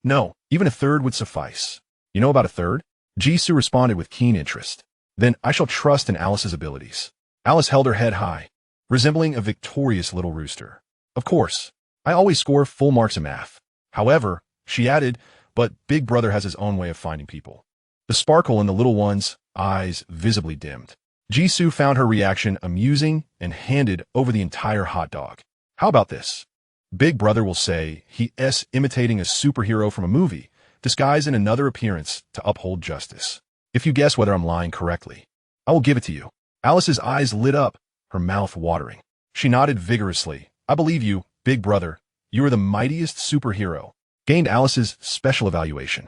No, even a third would suffice. You know about a third? Jisoo responded with keen interest. Then I shall trust in Alice's abilities. Alice held her head high, resembling a victorious little rooster. Of course, I always score full marks in math. However, she added, but Big Brother has his own way of finding people. The sparkle in the little one's eyes visibly dimmed. Jisoo found her reaction amusing and handed over the entire hot dog. How about this? Big Brother will say he's imitating a superhero from a movie, disguised in another appearance to uphold justice. If you guess whether I'm lying correctly, I will give it to you. Alice's eyes lit up, her mouth watering. She nodded vigorously. I believe you, Big Brother. You are the mightiest superhero. Gained Alice's special evaluation.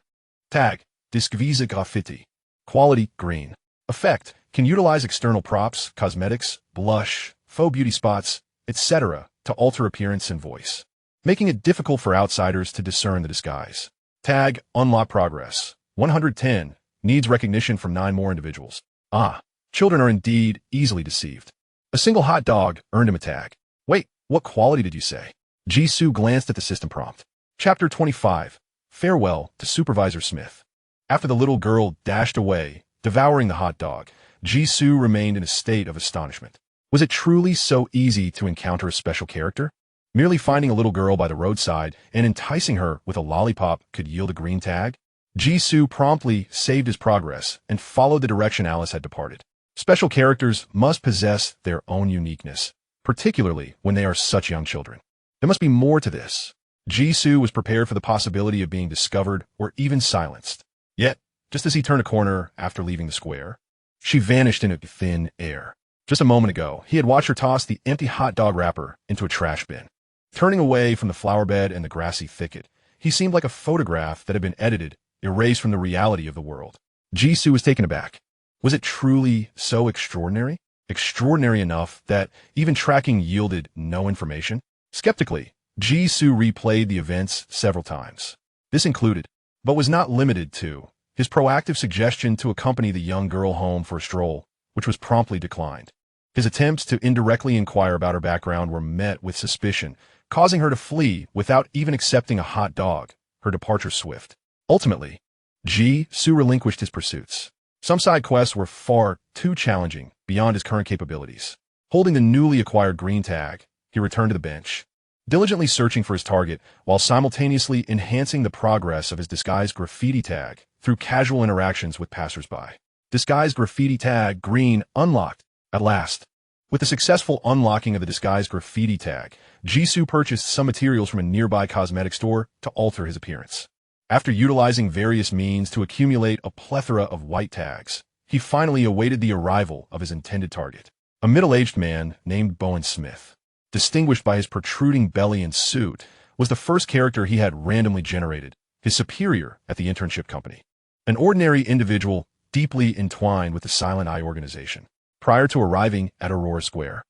Tag, Disquisic graffiti. Quality, green. Effect, can utilize external props, cosmetics, blush, faux beauty spots, etc. to alter appearance and voice, making it difficult for outsiders to discern the disguise. Tag, unlock progress. 110, needs recognition from 9 more individuals. Ah, children are indeed easily deceived. A single hot dog earned him a tag. Wait, what quality did you say? Jisoo glanced at the system prompt. Chapter 25, Farewell to Supervisor Smith. After the little girl dashed away, devouring the hot dog, Jisoo remained in a state of astonishment. Was it truly so easy to encounter a special character? Merely finding a little girl by the roadside and enticing her with a lollipop could yield a green tag? Jisoo promptly saved his progress and followed the direction Alice had departed. Special characters must possess their own uniqueness, particularly when they are such young children. There must be more to this. Jisoo was prepared for the possibility of being discovered or even silenced. Yet, just as he turned a corner after leaving the square, she vanished into thin air. Just a moment ago, he had watched her toss the empty hot dog wrapper into a trash bin. Turning away from the flower bed and the grassy thicket, he seemed like a photograph that had been edited, erased from the reality of the world. Jisoo was taken aback. Was it truly so extraordinary? Extraordinary enough that even tracking yielded no information? Skeptically, Jisoo replayed the events several times. This included, but was not limited to, his proactive suggestion to accompany the young girl home for a stroll, which was promptly declined. His attempts to indirectly inquire about her background were met with suspicion, causing her to flee without even accepting a hot dog, her departure swift. Ultimately, Jisoo relinquished his pursuits. Some side quests were far too challenging beyond his current capabilities. Holding the newly acquired green tag, he returned to the bench, diligently searching for his target while simultaneously enhancing the progress of his disguised graffiti tag through casual interactions with passersby. Disguised graffiti tag green unlocked at last. With the successful unlocking of the disguised graffiti tag, Jisoo purchased some materials from a nearby cosmetic store to alter his appearance. After utilizing various means to accumulate a plethora of white tags, he finally awaited the arrival of his intended target, a middle-aged man named Bowen Smith. Distinguished by his protruding belly and suit, was the first character he had randomly generated, his superior at the internship company. An ordinary individual deeply entwined with the Silent Eye organization. Prior to arriving at Aurora Square,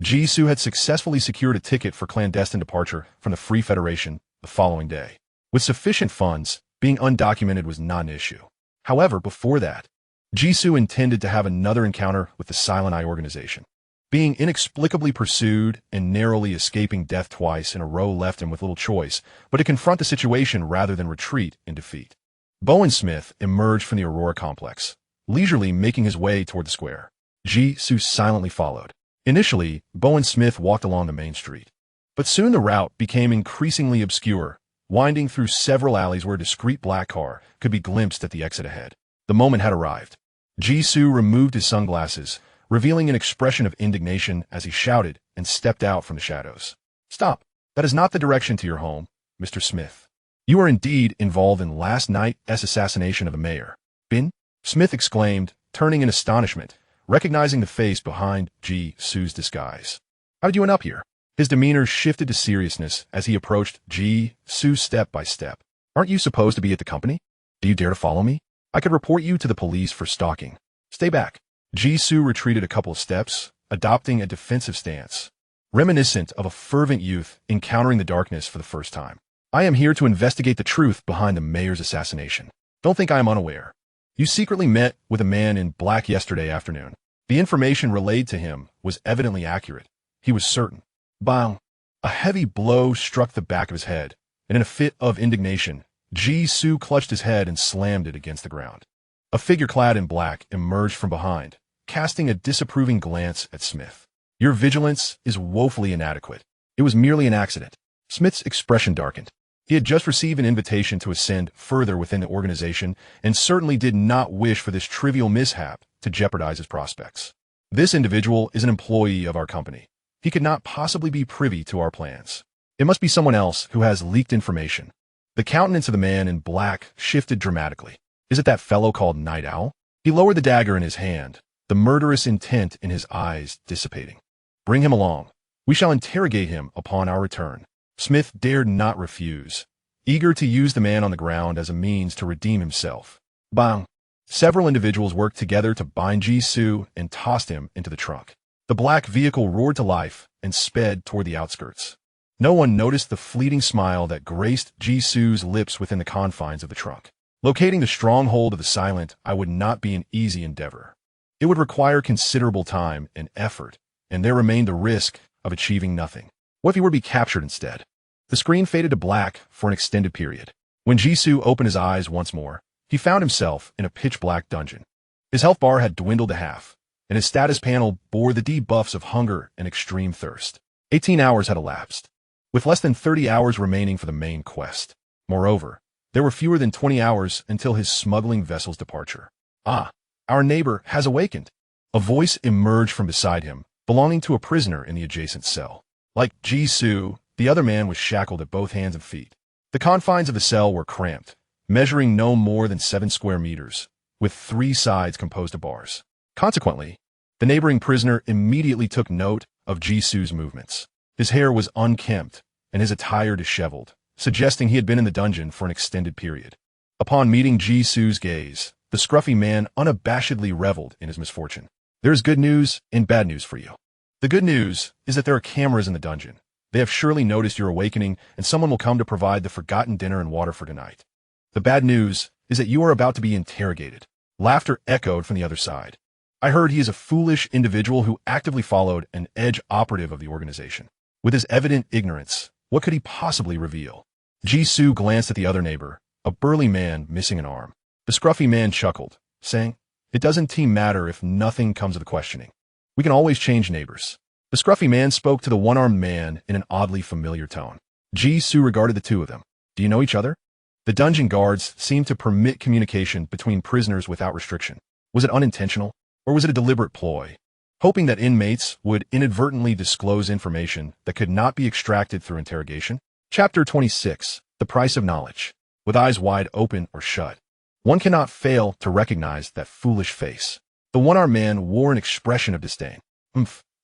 Jisoo had successfully secured a ticket for clandestine departure from the Free Federation the following day. With sufficient funds, being undocumented was not an issue. However, before that, Jisoo intended to have another encounter with the Silent Eye organization. Being inexplicably pursued and narrowly escaping death twice in a row left him with little choice but to confront the situation rather than retreat in defeat. Bowen Smith emerged from the Aurora complex, leisurely making his way toward the square. Jisoo silently followed. Initially, Bowen Smith walked along the main street, but soon the route became increasingly obscure, winding through several alleys where a discreet black car could be glimpsed at the exit ahead. The moment had arrived. Jisoo removed his sunglasses, revealing an expression of indignation as he shouted and stepped out from the shadows. "Stop! That is not the direction to your home, Mr. Smith. You are indeed involved in last night's assassination of the mayor." "Bin?" Smith exclaimed, turning in astonishment, recognizing the face behind Jisoo's disguise. "How did you end up here?" His demeanor shifted to seriousness as he approached Jisoo step by step. "Aren't you supposed to be at the company? Do you dare to follow me? I could report you to the police for stalking." "Stay back." Jisoo retreated a couple of steps, adopting a defensive stance, reminiscent of a fervent youth encountering the darkness for the first time. "I am here to investigate the truth behind the mayor's assassination. Don't think I am unaware. You secretly met with a man in black yesterday afternoon." The information relayed to him was evidently accurate. He was certain. Bang! A heavy blow struck the back of his head, and in a fit of indignation, Jisoo clutched his head and slammed it against the ground. A figure clad in black emerged from behind, casting a disapproving glance at Smith. "Your vigilance is woefully inadequate. It was merely an accident." Smith's expression darkened. He had just received an invitation to ascend further within the organization and certainly did not wish for this trivial mishap to jeopardize his prospects. "This individual is an employee of our company. He could not possibly be privy to our plans. It must be someone else who has leaked information." The countenance of the man in black shifted dramatically. "Is it that fellow called Night Owl?" He lowered the dagger in his hand, the murderous intent in his eyes dissipating. "Bring him along. We shall interrogate him upon our return." Smith dared not refuse, eager to use the man on the ground as a means to redeem himself. Bang! Several individuals worked together to bind Jisoo and tossed him into the trunk. The black vehicle roared to life and sped toward the outskirts. No one noticed the fleeting smile that graced Jisoo's lips within the confines of the trunk. Locating the stronghold of the Silent Eye would not be an easy endeavor. It would require considerable time and effort, and there remained the risk of achieving nothing. What if he were to be captured instead? The screen faded to black for an extended period. When Jisoo opened his eyes once more, he found himself in a pitch-black dungeon. His health bar had dwindled to half, and his status panel bore the debuffs of hunger and extreme thirst. 18 hours had elapsed, with less than 30 hours remaining for the main quest. Moreover, there were fewer than 20 hours until his smuggling vessel's departure. "Ah, our neighbor has awakened." A voice emerged from beside him, belonging to a prisoner in the adjacent cell. Like Jisoo, the other man was shackled at both hands and feet. The confines of the cell were cramped, measuring no more than 7 square meters, with 3 sides composed of bars. Consequently, the neighboring prisoner immediately took note of Jisoo's movements. His hair was unkempt, and his attire disheveled, suggesting he had been in the dungeon for an extended period. Upon meeting Jisoo's gaze, the scruffy man unabashedly reveled in his misfortune. "There is good news and bad news for you. The good news is that there are cameras in the dungeon. They have surely noticed your awakening, and someone will come to provide the forgotten dinner and water for tonight. The bad news is that you are about to be interrogated." Laughter echoed from the other side. "I heard he is a foolish individual who actively followed an edge operative of the organization. With his evident ignorance, what could he possibly reveal?" Jisoo glanced at the other neighbor, a burly man missing an arm. The scruffy man chuckled, saying, "It doesn't matter if nothing comes of the questioning. We can always change neighbors." The scruffy man spoke to the one-armed man in an oddly familiar tone. Jisoo regarded the two of them. Do you know each other? The dungeon guards seemed to permit communication between prisoners without restriction. Was it unintentional, or was it a deliberate ploy? Hoping that inmates would inadvertently disclose information that could not be extracted through interrogation? Chapter 26. The Price of Knowledge. With eyes wide open or shut, one cannot fail to recognize that foolish face. The one-armed man wore an expression of disdain.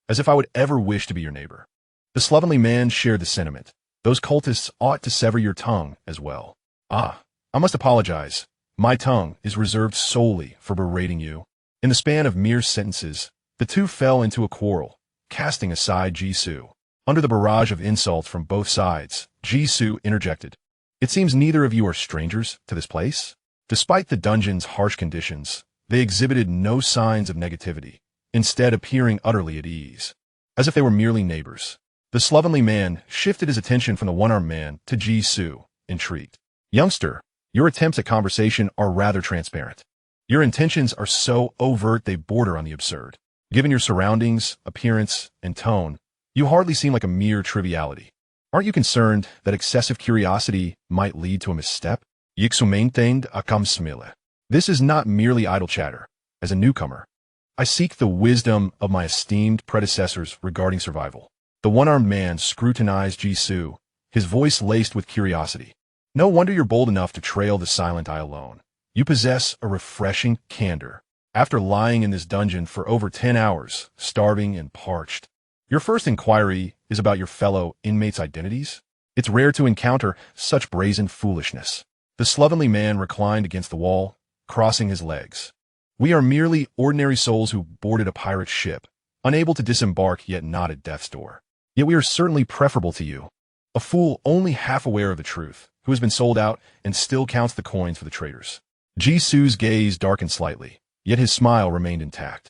As if I would ever wish to be your neighbor. The slovenly man shared the sentiment. Those cultists ought to sever your tongue as well. I must apologize. My tongue is reserved solely for berating you. In the span of mere sentences, the two fell into a quarrel, casting aside Jisoo. Under the barrage of insults from both sides, Jisoo interjected. It seems neither of you are strangers to this place? Despite the dungeon's harsh conditions, they exhibited no signs of negativity, instead appearing utterly at ease, as if they were merely neighbors. The slovenly man shifted his attention from the one-armed man to Jisoo, intrigued. Youngster, your attempts at conversation are rather transparent. Your intentions are so overt they border on the absurd. Given your surroundings, appearance, and tone, you hardly seem like a mere triviality. Aren't you concerned that excessive curiosity might lead to a misstep? This is not merely idle chatter. As a newcomer, I seek the wisdom of my esteemed predecessors regarding survival. The one-armed man scrutinized Jisoo, his voice laced with curiosity. No wonder you're bold enough to trail the silent eye alone. You possess a refreshing candor. After lying in this dungeon for over 10 hours, starving and parched, your first inquiry is about your fellow inmates' identities? It's rare to encounter such brazen foolishness. The slovenly man reclined against the wall, crossing his legs. We are merely ordinary souls who boarded a pirate ship, unable to disembark yet not at death's door. Yet we are certainly preferable to you, a fool only half aware of the truth, who has been sold out and still counts the coins for the traitors. Jisoo's gaze darkened slightly, yet his smile remained intact.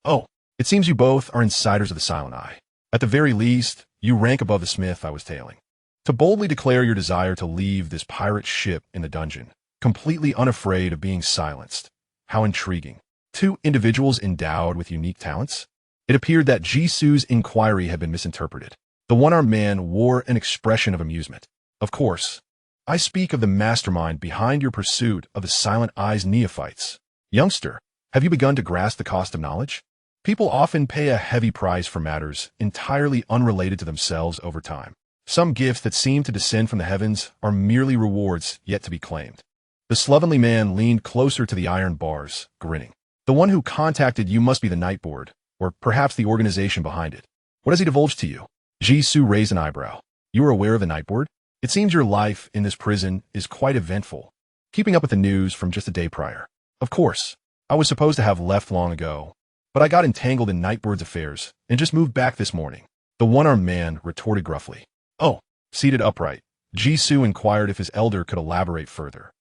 Oh, it seems you both are insiders of the Silent Eye. At the very least, you rank above the smith I was tailing. To boldly declare your desire to leave this pirate ship in the dungeon, completely unafraid of being silenced. How intriguing. Two individuals endowed with unique talents? It appeared that Jisoo's inquiry had been misinterpreted. The one-armed man wore an expression of amusement. Of course, I speak of the mastermind behind your pursuit of the Silent Eye's neophytes. Youngster, have you begun to grasp the cost of knowledge? People often pay a heavy price for matters entirely unrelated to themselves over time. Some gifts that seem to descend from the heavens are merely rewards yet to be claimed. The slovenly man leaned closer to the iron bars, grinning. The one who contacted you must be the Nightboard, or perhaps the organization behind it. What has he divulged to you? Jisoo raised an eyebrow. You are aware of the Nightboard? It seems your life in this prison is quite eventful, keeping up with the news from just a day prior. Of course, I was supposed to have left long ago, but I got entangled in Nightboard's affairs and just moved back this morning. The one-armed man retorted gruffly. Oh, seated upright, Jisoo inquired if his elder could elaborate further.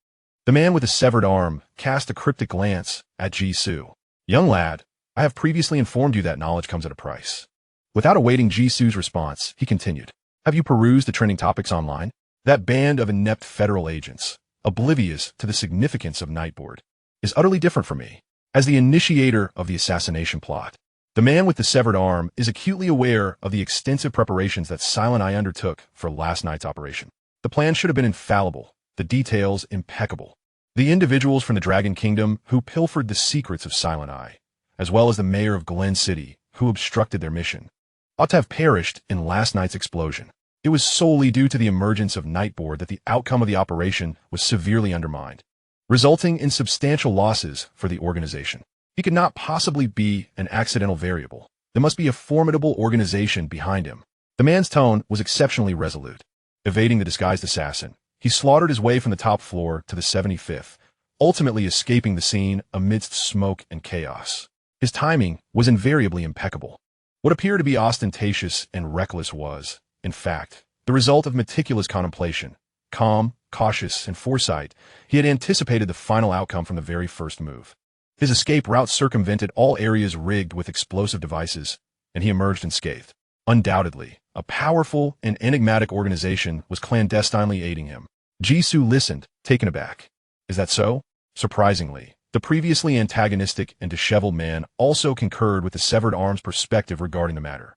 The man with the severed arm cast a cryptic glance at Jisoo. Young lad, I have previously informed you that knowledge comes at a price. Without awaiting Jisoo's response, he continued. Have you perused the trending topics online? That band of inept federal agents, oblivious to the significance of Nightboard, is utterly different from me. As the initiator of the assassination plot, the man with the severed arm is acutely aware of the extensive preparations that Silent Eye undertook for last night's operation. The plan should have been infallible, the details impeccable. The individuals from the Dragon Kingdom who pilfered the secrets of Silent Eye, as well as the mayor of Glen City who obstructed their mission, ought to have perished in last night's explosion. It was solely due to the emergence of Nightboard that the outcome of the operation was severely undermined, resulting in substantial losses for the organization. He could not possibly be an accidental variable. There must be a formidable organization behind him. The man's tone was exceptionally resolute. Evading the disguised assassin, he slaughtered his way from the top floor to the 75th, ultimately escaping the scene amidst smoke and chaos. His timing was invariably impeccable. What appeared to be ostentatious and reckless was, in fact, the result of meticulous contemplation. Calm, cautious, and foresight, he had anticipated the final outcome from the very first move. His escape route circumvented all areas rigged with explosive devices, and he emerged unscathed. Undoubtedly, a powerful and enigmatic organization was clandestinely aiding him. Jisoo listened, taken aback. Is that so? Surprisingly, the previously antagonistic and disheveled man also concurred with the severed arm's perspective regarding the matter.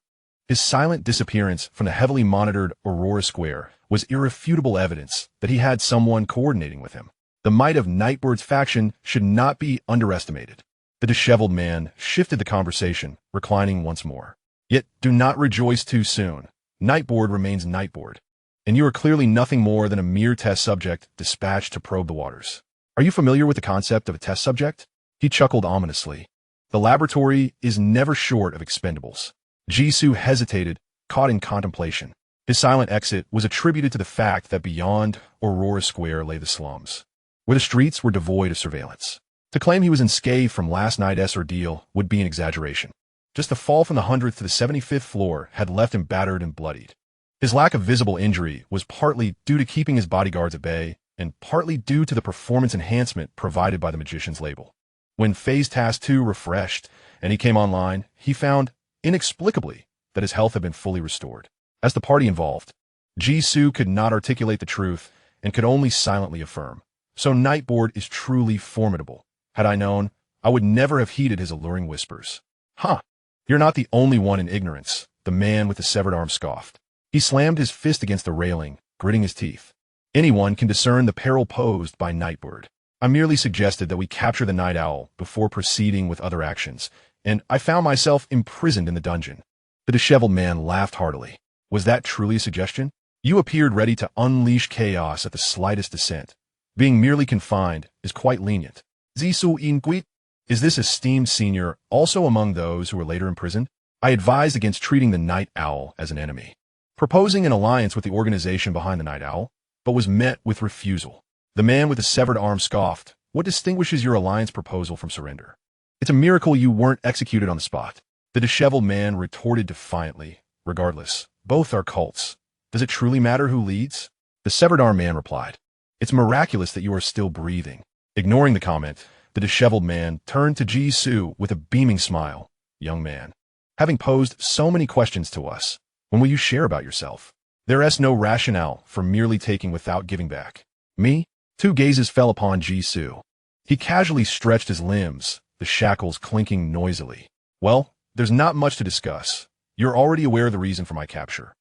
His silent disappearance from the heavily monitored Aurora Square was irrefutable evidence that he had someone coordinating with him. The might of Nightbird's faction should not be underestimated. The disheveled man shifted the conversation, reclining once more. Yet do not rejoice too soon. Nightbird remains Nightbird, and you are clearly nothing more than a mere test subject dispatched to probe the waters. Are you familiar with the concept of a test subject? He chuckled ominously. The laboratory is never short of expendables. Jisoo hesitated, caught in contemplation. His silent exit was attributed to the fact that beyond Aurora Square lay the slums, where the streets were devoid of surveillance. To claim he was unscathed from last night's ordeal would be an exaggeration. Just the fall from the 100th to the 75th floor had left him battered and bloodied. His lack of visible injury was partly due to keeping his bodyguards at bay, and partly due to the performance enhancement provided by the Magician's label. When Phase Task 2 refreshed and he came online, he found, inexplicably, that his health had been fully restored. As the party involved, Jisoo could not articulate the truth and could only silently affirm. So Nightbird is truly formidable. Had I known, I would never have heeded his alluring whispers. Huh. You're not the only one in ignorance, the man with the severed arm scoffed. He slammed his fist against the railing, gritting his teeth. Anyone can discern the peril posed by Nightbird. I merely suggested that we capture the Night Owl before proceeding with other actions, and I found myself imprisoned in the dungeon. The disheveled man laughed heartily. Was that truly a suggestion? You appeared ready to unleash chaos at the slightest dissent. Being merely confined is quite lenient. Zisu Inquit, is this esteemed senior also among those who were later imprisoned? I advised against treating the Night Owl as an enemy, proposing an alliance with the organization behind the Night Owl, but was met with refusal. The man with the severed arm scoffed. What distinguishes your alliance proposal from surrender? It's a miracle you weren't executed on the spot. The disheveled man retorted defiantly. Regardless, both are cults. Does it truly matter who leads? The severed arm man replied. It's miraculous that you are still breathing. Ignoring the comment, the disheveled man turned to Jisoo with a beaming smile. Young man, having posed so many questions to us, when will you share about yourself? There is no rationale for merely taking without giving back. Me? Two gazes fell upon Jisoo. He casually stretched his limbs, the shackles clinking noisily. Well, there's not much to discuss. You're already aware of the reason for my capture.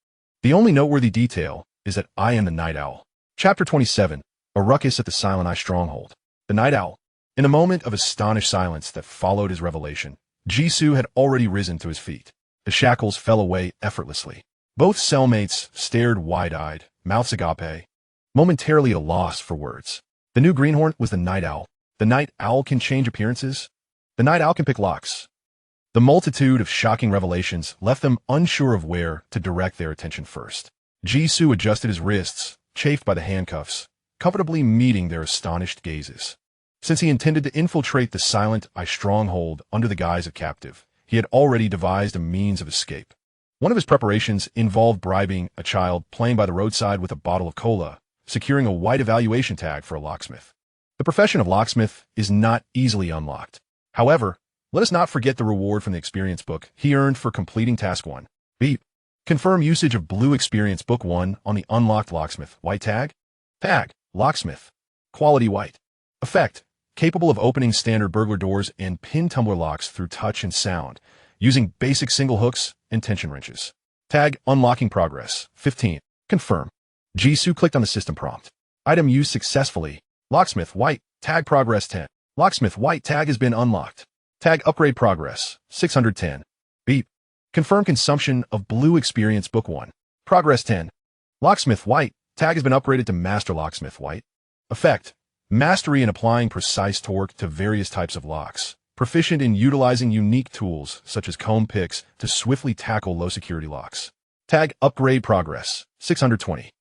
The only noteworthy detail is that I am the Night Owl. Chapter 27, A Ruckus at the Silent Eye Stronghold. The Night Owl. In a moment of astonished silence that followed his revelation, Jisoo had already risen to his feet. The shackles fell away effortlessly. Both cellmates stared wide-eyed, mouths agape, momentarily at a loss for words. The new greenhorn was the Night Owl. The Night Owl can change appearances. The Night Owl can pick locks. The multitude of shocking revelations left them unsure of where to direct their attention first. Jisoo adjusted his wrists, chafed by the handcuffs, comfortably meeting their astonished gazes. Since he intended to infiltrate the Silent Eye stronghold under the guise of captive, he had already devised a means of escape. One of his preparations involved bribing a child playing by the roadside with a bottle of cola, securing a white evaluation tag for a locksmith. The profession of locksmith is not easily unlocked. However, let us not forget the reward from the experience book he earned for completing Task 1. Beep. Confirm usage of Blue Experience Book 1 on the unlocked locksmith. White tag. Tag. Locksmith. Quality white. Effect. Capable of opening standard burglar doors and pin tumbler locks through touch and sound, using basic single hooks and tension wrenches. Tag. Unlocking progress. 15. Confirm. Jisoo clicked on the system prompt. Item used successfully. Locksmith white. Tag progress 10. Locksmith white tag has been unlocked. Tag upgrade progress. 610. Beep. Confirm consumption of Blue Experience Book 1. Progress 10. Locksmith white. Tag has been upgraded to Master Locksmith white. Effect. Mastery in applying precise torque to various types of locks. Proficient in utilizing unique tools, such as comb picks, to swiftly tackle low-security locks. Tag upgrade progress. 620.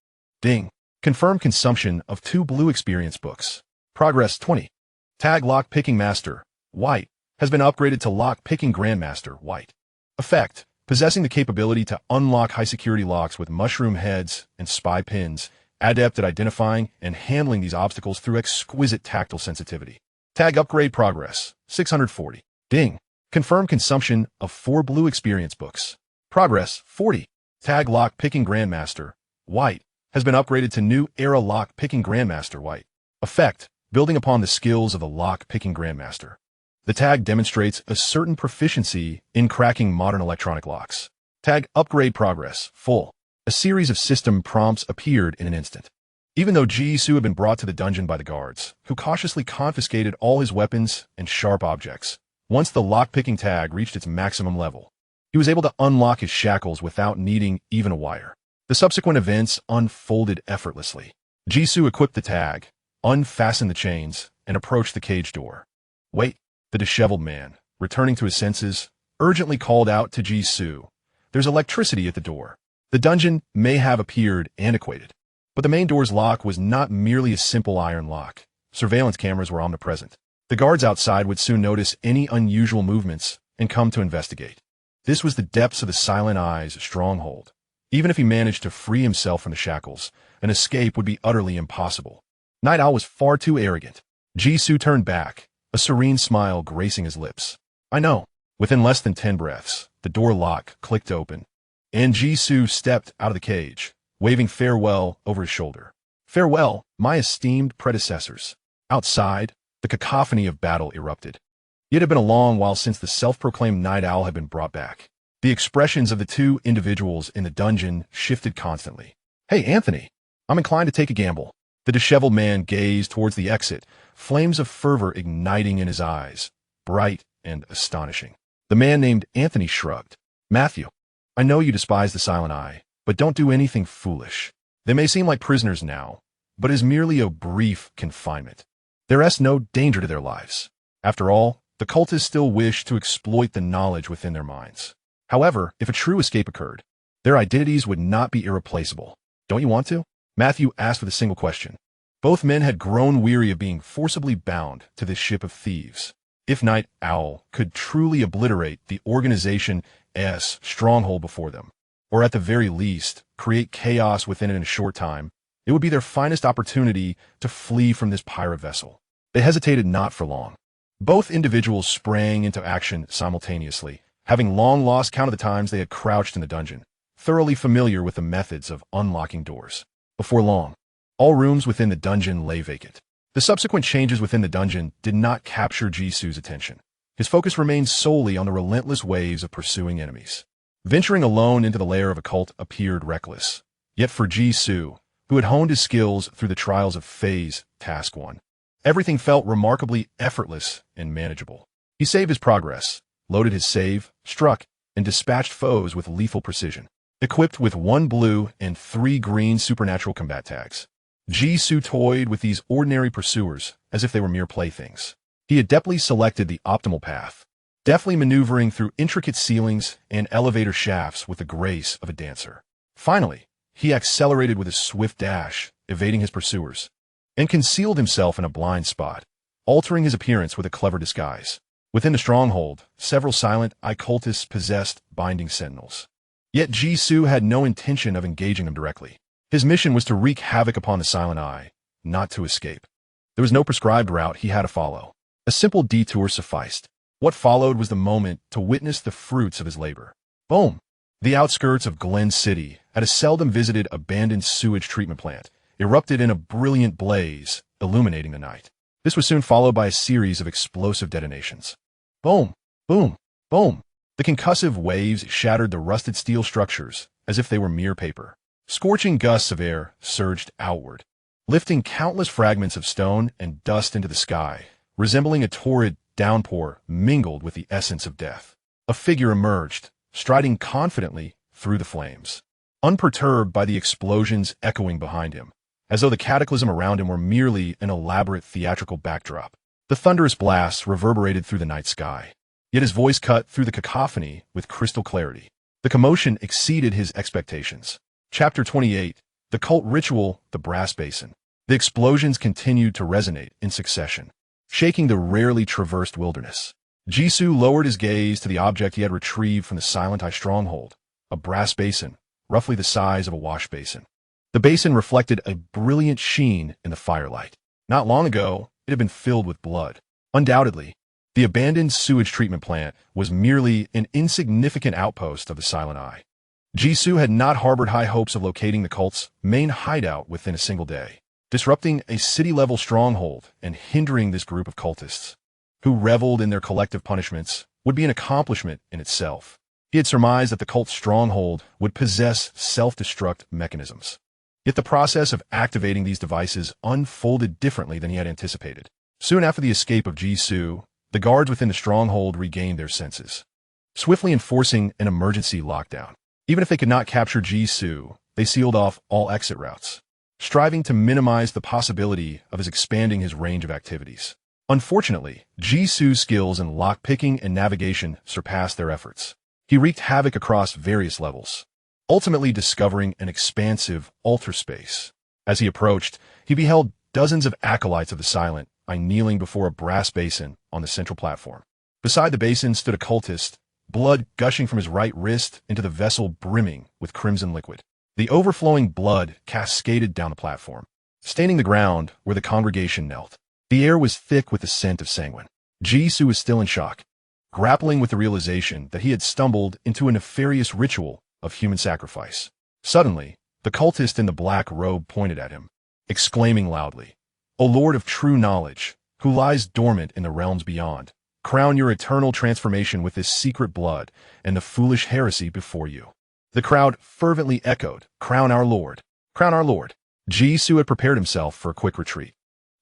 Ding. Confirm consumption of 2 Blue Experience books. Progress 20. Tag Lock Picking Master, white, has been upgraded to Lock Picking Grandmaster, white. Effect. Possessing the capability to unlock high-security locks with mushroom heads and spy pins, adept at identifying and handling these obstacles through exquisite tactile sensitivity. Tag upgrade progress. 640. Ding. Confirm consumption of 4 Blue Experience books. Progress 40. Tag Lock Picking Grandmaster, white, has been upgraded to New Era Lock Picking Grandmaster, white. Effect. Building upon the skills of the Lock Picking Grandmaster. The tag demonstrates a certain proficiency in cracking modern electronic locks. Tag upgrade progress, full. A series of system prompts appeared in an instant. Even though Jisoo had been brought to the dungeon by the guards, who cautiously confiscated all his weapons and sharp objects, once the lockpicking tag reached its maximum level, he was able to unlock his shackles without needing even a wire. The subsequent events unfolded effortlessly. Jisoo equipped the tag, unfastened the chains, and approached the cage door. Wait, the disheveled man, returning to his senses, urgently called out to Jisoo. There's electricity at the door. The dungeon may have appeared antiquated, but the main door's lock was not merely a simple iron lock. Surveillance cameras were omnipresent. The guards outside would soon notice any unusual movements and come to investigate. This was the depths of the Silent Eye's stronghold. Even if he managed to free himself from the shackles, an escape would be utterly impossible. Night Owl was far too arrogant. Jisoo turned back, a serene smile gracing his lips. I know. Within less than 10 breaths, the door lock clicked open, and Jisoo stepped out of the cage, waving farewell over his shoulder. Farewell, my esteemed predecessors. Outside, the cacophony of battle erupted. It had been a long while since the self-proclaimed Night Owl had been brought back. The expressions of the two individuals in the dungeon shifted constantly. Hey, Anthony, I'm inclined to take a gamble. The disheveled man gazed towards the exit, flames of fervor igniting in his eyes, bright and astonishing. The man named Anthony shrugged. Matthew, I know you despise the Silent Eye, but don't do anything foolish. They may seem like prisoners now, but it is merely a brief confinement. There is no danger to their lives. After all, the cultists still wish to exploit the knowledge within their minds. However, if a true escape occurred, their identities would not be irreplaceable. Don't you want to? Matthew asked with a single question. Both men had grown weary of being forcibly bound to this ship of thieves. If Night Owl could truly obliterate the organization's stronghold before them, or at the very least, create chaos within it in a short time, it would be their finest opportunity to flee from this pirate vessel. They hesitated not for long. Both individuals sprang into action simultaneously, having long lost count of the times they had crouched in the dungeon, thoroughly familiar with the methods of unlocking doors. Before long, all rooms within the dungeon lay vacant. The subsequent changes within the dungeon did not capture Jisoo's attention. His focus remained solely on the relentless waves of pursuing enemies. Venturing alone into the lair of a cult appeared reckless. Yet for Jisoo, who had honed his skills through the trials of Phase Task 1, everything felt remarkably effortless and manageable. He saved his progress, loaded his save, struck, and dispatched foes with lethal precision. Equipped with 1 blue and 3 green supernatural combat tags, Jisoo toyed with these ordinary pursuers as if they were mere playthings. He adeptly selected the optimal path, deftly maneuvering through intricate ceilings and elevator shafts with the grace of a dancer. Finally, he accelerated with a swift dash, evading his pursuers, and concealed himself in a blind spot, altering his appearance with a clever disguise. Within the stronghold, several silent occultists possessed binding sentinels. Yet Jisoo had no intention of engaging them directly. His mission was to wreak havoc upon the Silent Eye, not to escape. There was no prescribed route he had to follow. A simple detour sufficed. What followed was the moment to witness the fruits of his labor. Boom! The outskirts of Glen City, at a seldom-visited abandoned sewage treatment plant, erupted in a brilliant blaze, illuminating the night. This was soon followed by a series of explosive detonations. Boom! Boom! Boom! The concussive waves shattered the rusted steel structures as if they were mere paper. Scorching gusts of air surged outward, lifting countless fragments of stone and dust into the sky, resembling a torrid downpour mingled with the essence of death. A figure emerged, striding confidently through the flames, unperturbed by the explosions echoing behind him, as though the cataclysm around him were merely an elaborate theatrical backdrop. The thunderous blasts reverberated through the night sky, yet his voice cut through the cacophony with crystal clarity. The commotion exceeded his expectations. Chapter 28, The Cult Ritual, the Brass Basin. The explosions continued to resonate in succession, shaking the rarely traversed wilderness. Jisoo lowered his gaze to the object he had retrieved from the Silent Eye stronghold, a brass basin, roughly the size of a wash basin. The basin reflected a brilliant sheen in the firelight. Not long ago, it had been filled with blood. Undoubtedly, the abandoned sewage treatment plant was merely an insignificant outpost of the Silent Eye. Jisoo had not harbored high hopes of locating the cult's main hideout within a single day. Disrupting a city-level stronghold and hindering this group of cultists, who reveled in their collective punishments, would be an accomplishment in itself. He had surmised that the cult's stronghold would possess self-destruct mechanisms. Yet the process of activating these devices unfolded differently than he had anticipated. Soon after the escape of Jisoo, the guards within the stronghold regained their senses, swiftly enforcing an emergency lockdown. Even if they could not capture Jisoo, they sealed off all exit routes, striving to minimize the possibility of his expanding his range of activities. Unfortunately, Jisoo's skills in lockpicking and navigation surpassed their efforts. He wreaked havoc across various levels, ultimately discovering an expansive altar space. As he approached, he beheld dozens of acolytes of the Silent Eye kneeling before a brass basin on the central platform. Beside the basin stood a cultist, blood gushing from his right wrist into the vessel brimming with crimson liquid. The overflowing blood cascaded down the platform, staining the ground where the congregation knelt. The air was thick with the scent of sanguine. Jisoo was still in shock, grappling with the realization that he had stumbled into a nefarious ritual of human sacrifice. Suddenly, the cultist in the black robe pointed at him, exclaiming loudly, "O Lord of true knowledge, who lies dormant in the realms beyond, crown your eternal transformation with this secret blood and the foolish heresy before you." The crowd fervently echoed, "Crown our Lord! Crown our Lord!" Jisoo had prepared himself for a quick retreat.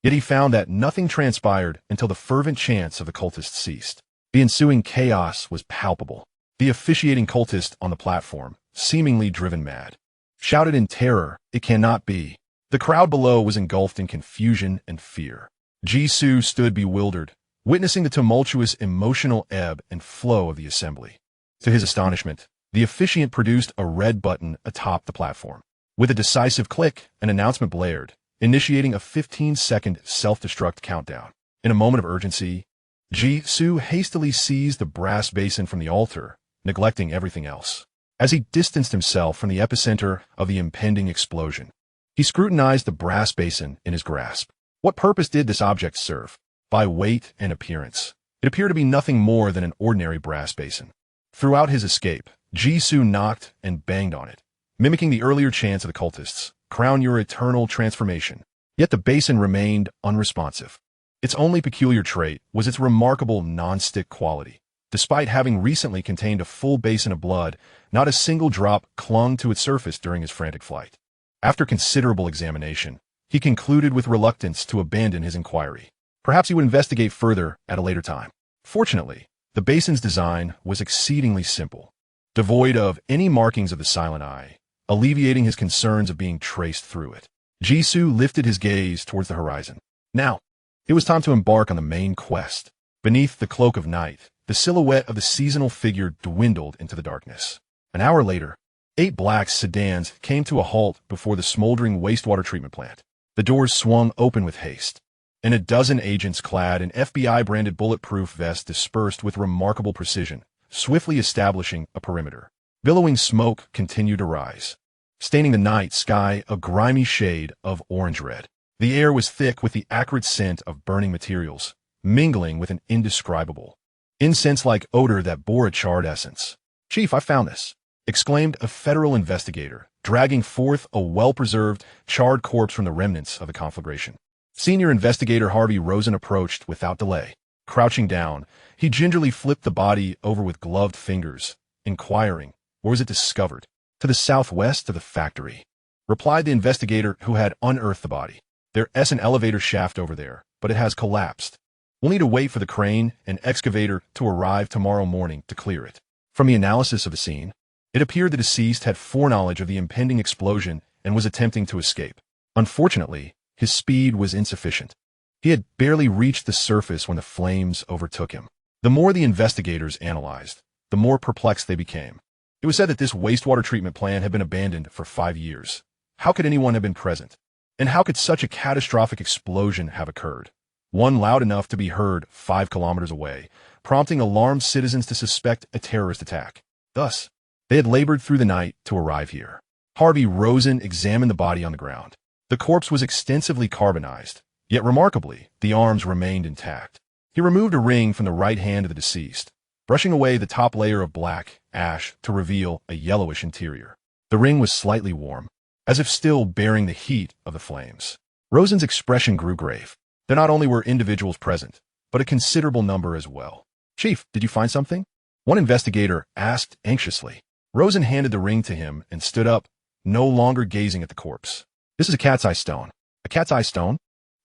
Yet he found that nothing transpired until the fervent chants of the cultists ceased. The ensuing chaos was palpable. The officiating cultist on the platform, seemingly driven mad, shouted in terror, "It cannot be." The crowd below was engulfed in confusion and fear. Jisoo stood bewildered, witnessing the tumultuous emotional ebb and flow of the assembly. To his astonishment, the officiant produced a red button atop the platform. With a decisive click, an announcement blared, initiating a 15-second self-destruct countdown. In a moment of urgency, Jisoo hastily seized the brass basin from the altar, neglecting everything else. As he distanced himself from the epicenter of the impending explosion, he scrutinized the brass basin in his grasp. What purpose did this object serve? By weight and appearance, it appeared to be nothing more than an ordinary brass basin. Throughout his escape, Jisoo knocked and banged on it, mimicking the earlier chants of the cultists, "Crown your eternal transformation." Yet the basin remained unresponsive. Its only peculiar trait was its remarkable non-stick quality. Despite having recently contained a full basin of blood, not a single drop clung to its surface during his frantic flight. After considerable examination, he concluded with reluctance to abandon his inquiry. Perhaps he would investigate further at a later time. Fortunately, the basin's design was exceedingly simple, devoid of any markings of the Silent Eye, alleviating his concerns of being traced through it. Jisoo lifted his gaze towards the horizon. Now, it was time to embark on the main quest. Beneath the cloak of night, the silhouette of the seasonal figure dwindled into the darkness. An hour later, 8 black sedans came to a halt before the smoldering wastewater treatment plant. The doors swung open with haste, and a dozen agents clad in FBI-branded bulletproof vests dispersed with remarkable precision, swiftly establishing a perimeter. Billowing smoke continued to rise, staining the night sky a grimy shade of orange-red. The air was thick with the acrid scent of burning materials, mingling with an indescribable, incense-like odor that bore a charred essence. "Chief, I found this," exclaimed a federal investigator, dragging forth a well-preserved, charred corpse from the remnants of the conflagration. Senior investigator Harvey Rosen approached without delay. Crouching down, he gingerly flipped the body over with gloved fingers, inquiring, "Where was it discovered?" "To the southwest of the factory," replied the investigator who had unearthed the body. "There is an elevator shaft over there, but it has collapsed. We'll need to wait for the crane and excavator to arrive tomorrow morning to clear it." From the analysis of the scene, it appeared the deceased had foreknowledge of the impending explosion and was attempting to escape. Unfortunately, his speed was insufficient. He had barely reached the surface when the flames overtook him. The more the investigators analyzed, the more perplexed they became. It was said that this wastewater treatment plant had been abandoned for 5 years. How could anyone have been present? And how could such a catastrophic explosion have occurred? One loud enough to be heard 5 kilometers away, prompting alarmed citizens to suspect a terrorist attack. Thus, they had labored through the night to arrive here. Harvey Rosen examined the body on the ground. The corpse was extensively carbonized, yet remarkably, the arms remained intact. He removed a ring from the right hand of the deceased, brushing away the top layer of black ash to reveal a yellowish interior. The ring was slightly warm, as if still bearing the heat of the flames. Rosen's expression grew grave. There not only were individuals present, but a considerable number as well. "Chief, did you find something?" One investigator asked anxiously. Rosen handed the ring to him and stood up, no longer gazing at the corpse. This is a cat's eye stone. A cat's eye stone?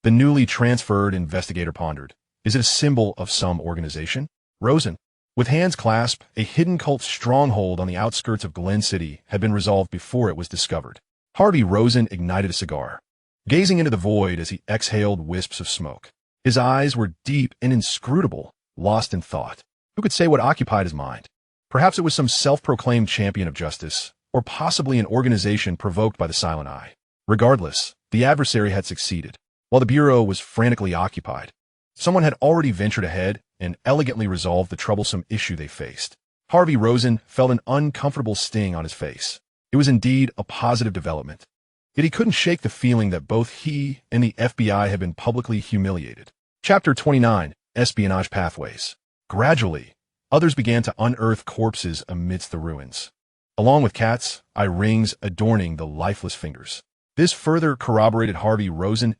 The newly transferred investigator pondered. Is it a symbol of some organization? Rosen, with hands clasped, a hidden cult stronghold on the outskirts of Glen City had been resolved before it was discovered. Harvey Rosen ignited a cigar, gazing into the void as he exhaled wisps of smoke. His eyes were deep and inscrutable, lost in thought. Who could say what occupied his mind? Perhaps it was some self-proclaimed champion of justice, or possibly an organization provoked by the Silent Eye. Regardless, the adversary had succeeded. While the Bureau was frantically occupied, someone had already ventured ahead and elegantly resolved the troublesome issue they faced. Harvey Rosen felt an uncomfortable sting on his face. It was indeed a positive development. Yet he couldn't shake the feeling that both he and the FBI had been publicly humiliated. Chapter 29, Espionage Pathways. Gradually, others began to unearth corpses amidst the ruins, along with cat's eye rings adorning the lifeless fingers. This further corroborated Harvey Rosen's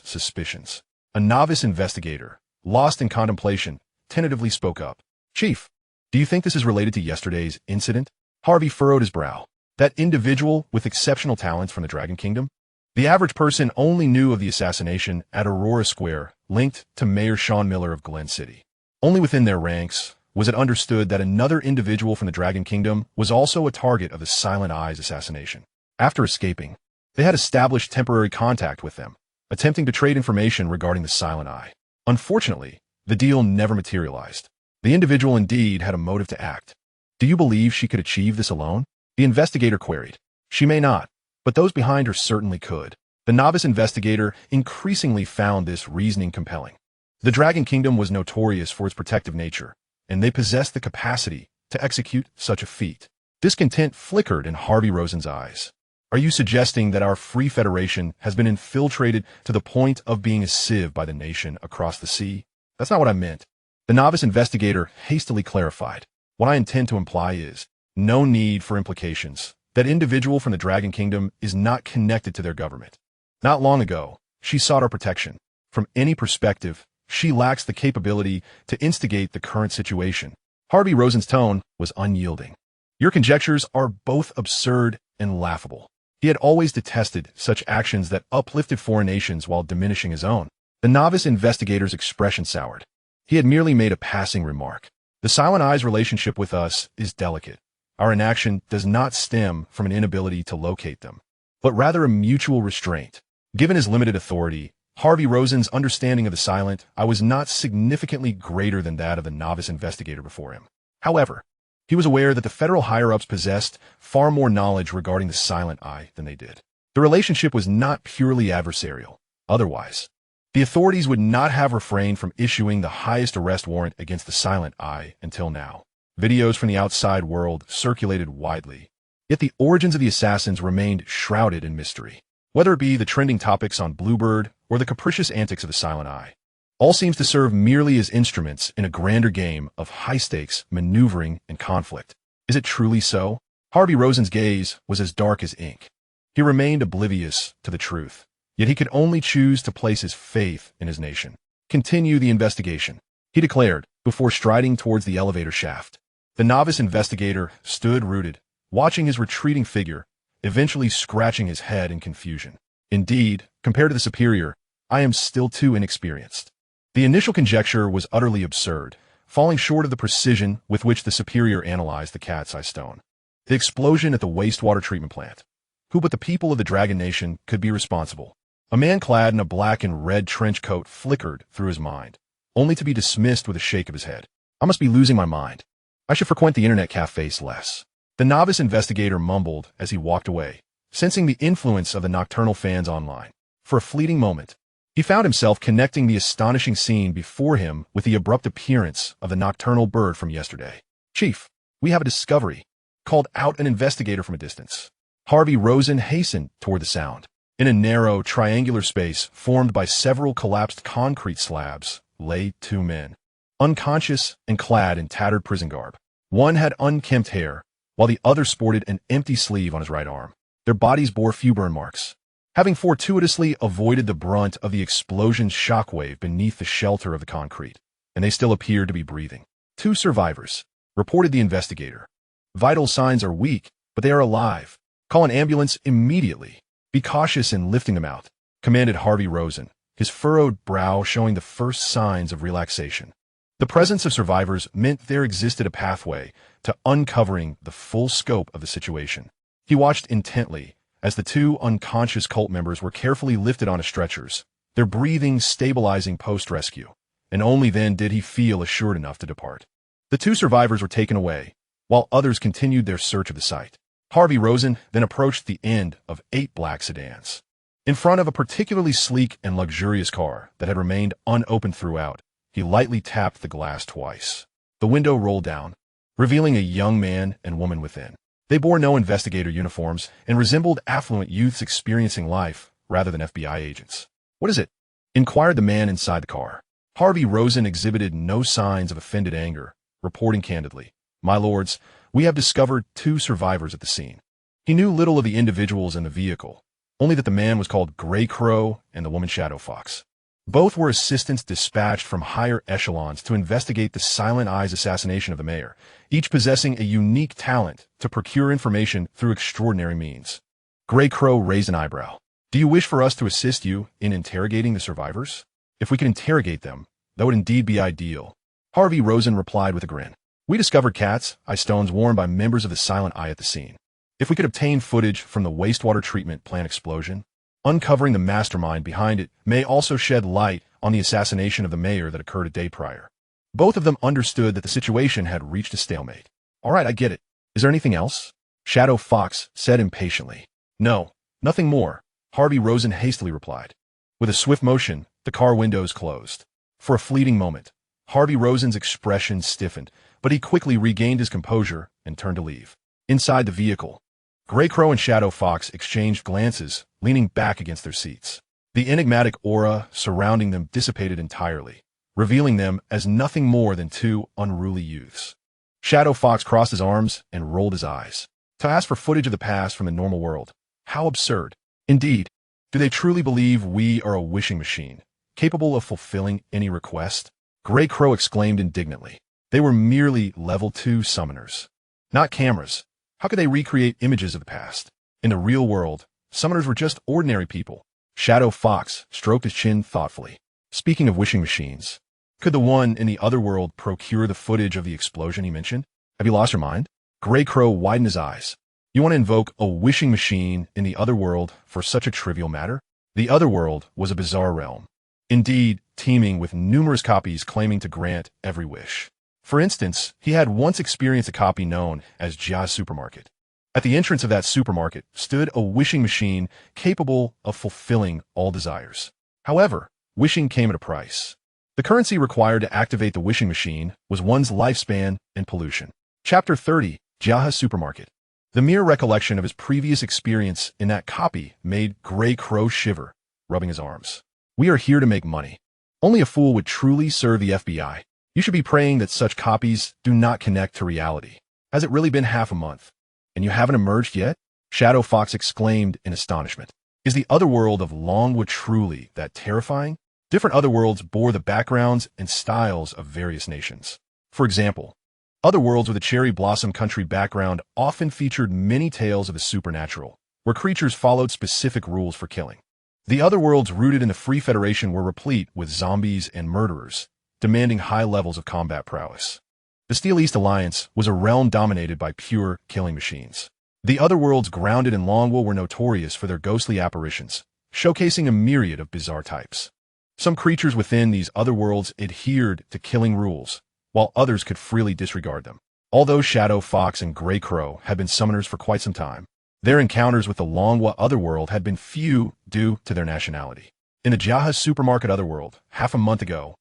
suspicions. A novice investigator, lost in contemplation, tentatively spoke up. Chief, do you think this is related to yesterday's incident? Harvey furrowed his brow. That individual with exceptional talents from the Dragon Kingdom? The average person only knew of the assassination at Aurora Square, linked to Mayor Sean Miller of Glen City. Only within their ranks was it understood that another individual from the Dragon Kingdom was also a target of the Silent Eye's assassination. After escaping, they had established temporary contact with them, attempting to trade information regarding the Silent Eye. Unfortunately, the deal never materialized. The individual indeed had a motive to act. Do you believe she could achieve this alone? The investigator queried. She may not, but those behind her certainly could. The novice investigator increasingly found this reasoning compelling. The Dragon Kingdom was notorious for its protective nature, and they possessed the capacity to execute such a feat. Discontent flickered in Harvey Rosen's eyes. Are you suggesting that our Free Federation has been infiltrated to the point of being a sieve by the nation across the sea? That's not what I meant. The novice investigator hastily clarified. What I intend to imply is, no need for implications. That individual from the Dragon Kingdom is not connected to their government. Not long ago, she sought our protection. From any perspective, she lacks the capability to instigate the current situation. Harvey Rosen's tone was unyielding. Your conjectures are both absurd and laughable. He had always detested such actions that uplifted foreign nations while diminishing his own. The novice investigator's expression soured. He had merely made a passing remark. The Silent Eye's relationship with us is delicate. Our inaction does not stem from an inability to locate them, but rather a mutual restraint. Given his limited authority, Harvey Rosen's understanding of the Silent Eye was not significantly greater than that of the novice investigator before him. However, he was aware that the federal higher-ups possessed far more knowledge regarding the Silent Eye than they did. The relationship was not purely adversarial. Otherwise, the authorities would not have refrained from issuing the highest arrest warrant against the Silent Eye until now. Videos from the outside world circulated widely, yet the origins of the assassins remained shrouded in mystery. Whether it be the trending topics on Bluebird or the capricious antics of the Silent Eye, all seems to serve merely as instruments in a grander game of high-stakes maneuvering and conflict. Is it truly so? Harvey Rosen's gaze was as dark as ink. He remained oblivious to the truth, yet he could only choose to place his faith in his nation. Continue the investigation, he declared, before striding towards the elevator shaft. The novice investigator stood rooted, watching his retreating figure, eventually scratching his head in confusion. Indeed, compared to the superior, I am still too inexperienced. The initial conjecture was utterly absurd, falling short of the precision with which the superior analyzed the cat's eye stone. The explosion at the wastewater treatment plant. Who but the people of the Dragon Nation could be responsible? A man clad in a black and red trench coat flickered through his mind, only to be dismissed with a shake of his head. I must be losing my mind. I should frequent the internet cafes less. The novice investigator mumbled as he walked away, sensing the influence of the nocturnal fans online. For a fleeting moment, he found himself connecting the astonishing scene before him with the abrupt appearance of the nocturnal bird from yesterday. Chief, we have a discovery, called out an investigator from a distance. Harvey Rosen hastened toward the sound. In a narrow, triangular space formed by several collapsed concrete slabs lay two men, unconscious and clad in tattered prison garb. One had unkempt hair, while the other sported an empty sleeve on his right arm. Their bodies bore few burn marks, having fortuitously avoided the brunt of the explosion's shockwave beneath the shelter of the concrete, and they still appeared to be breathing. Two survivors, reported the investigator. Vital signs are weak, but they are alive. Call an ambulance immediately. Be cautious in lifting them out, commanded Harvey Rosen, his furrowed brow showing the first signs of relaxation. The presence of survivors meant there existed a pathway to uncovering the full scope of the situation. He watched intently as the two unconscious cult members were carefully lifted onto stretchers, their breathing stabilizing post-rescue, and only then did he feel assured enough to depart. The two survivors were taken away, while others continued their search of the site. Harvey Rosen then approached the end of 8 black sedans. In front of a particularly sleek and luxurious car that had remained unopened throughout, he lightly tapped the glass twice. The window rolled down, revealing a young man and woman within. They bore no investigator uniforms and resembled affluent youths experiencing life rather than FBI agents. "What is it?" inquired the man inside the car. Harvey Rosen exhibited no signs of offended anger, reporting candidly, "My lords, we have discovered 2 survivors at the scene." He knew little of the individuals in the vehicle, only that the man was called Grey Crow and the woman Shadow Fox. Both were assistants dispatched from higher echelons to investigate the Silent Eyes assassination of the mayor, each possessing a unique talent to procure information through extraordinary means. Grey Crow raised an eyebrow. "Do you wish for us to assist you in interrogating the survivors? If we could interrogate them, that would indeed be ideal." Harvey Rosen replied with a grin. "We discovered cat's eye stones worn by members of the Silent Eye at the scene. If we could obtain footage from the wastewater treatment plant explosion, uncovering the mastermind behind it may also shed light on the assassination of the mayor that occurred a day prior." Both of them understood that the situation had reached a stalemate. "All right, I get it. Is there anything else?" Shadow Fox said impatiently. "No, nothing more," Harvey Rosen hastily replied. With a swift motion, the car windows closed. For a fleeting moment, Harvey Rosen's expression stiffened, but he quickly regained his composure and turned to leave. Inside the vehicle, Grey Crow and Shadow Fox exchanged glances, leaning back against their seats. The enigmatic aura surrounding them dissipated entirely, revealing them as nothing more than 2 unruly youths. Shadow Fox crossed his arms and rolled his eyes. To ask for footage of the past from the normal world. How absurd. Indeed, do they truly believe we are a wishing machine, capable of fulfilling any request? Grey Crow exclaimed indignantly. They were merely level 2 summoners. Not cameras. How could they recreate images of the past? In the real world, summoners were just ordinary people. Shadow Fox stroked his chin thoughtfully. Speaking of wishing machines, could the one in the other world procure the footage of the explosion he mentioned? Have you lost your mind? Grey Crow widened his eyes. You want to invoke a wishing machine in the other world for such a trivial matter? The other world was a bizarre realm, indeed teeming with numerous copies claiming to grant every wish. For instance, he had once experienced a copy known as Jia's Supermarket. At the entrance of that supermarket stood a wishing machine capable of fulfilling all desires. However, wishing came at a price. The currency required to activate the wishing machine was one's lifespan and pollution. Chapter 30, Jia's Supermarket. The mere recollection of his previous experience in that copy made Grey Crow shiver, rubbing his arms. "We are here to make money. Only a fool would truly serve the FBI. You should be praying that such copies do not connect to reality. Has it really been half a month, and you haven't emerged yet?" Shadow Fox exclaimed in astonishment. Is the otherworld of Longwood truly that terrifying? Different otherworlds bore the backgrounds and styles of various nations. For example, otherworlds with a cherry blossom country background often featured many tales of the supernatural, where creatures followed specific rules for killing. The otherworlds rooted in the Free Federation were replete with zombies and murderers, demanding high levels of combat prowess. The Steel East Alliance was a realm dominated by pure killing machines. The otherworlds grounded in Longwood were notorious for their ghostly apparitions, showcasing a myriad of bizarre types. Some creatures within these otherworlds adhered to killing rules, while others could freely disregard them. Although Shadow Fox and Grey Crow had been summoners for quite some time, their encounters with the Longwood otherworld had been few due to their nationality. In the Jia's Supermarket otherworld, half a month ago,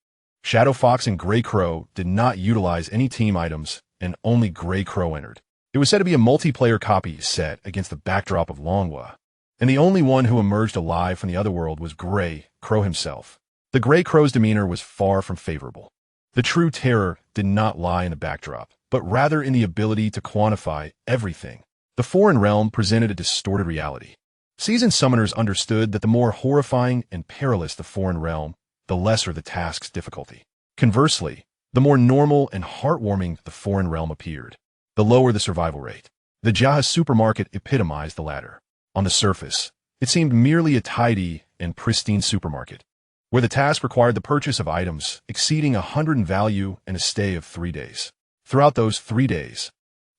Shadow Fox and Grey Crow did not utilize any team items, and only Grey Crow entered. It was said to be a multiplayer copy set against the backdrop of Longwood, and the only one who emerged alive from the otherworld was Grey Crow himself. The Grey Crow's demeanor was far from favorable. The true terror did not lie in the backdrop, but rather in the ability to quantify everything. The foreign realm presented a distorted reality. Seasoned summoners understood that the more horrifying and perilous the foreign realm, the lesser the task's difficulty. Conversely, The more normal and heartwarming the foreign realm appeared, the lower the survival rate. The Jaha supermarket epitomized the latter. On the surface, it seemed merely a tidy and pristine supermarket, where the task required the purchase of items exceeding 100 in value and a stay of 3 days. Throughout those 3 days,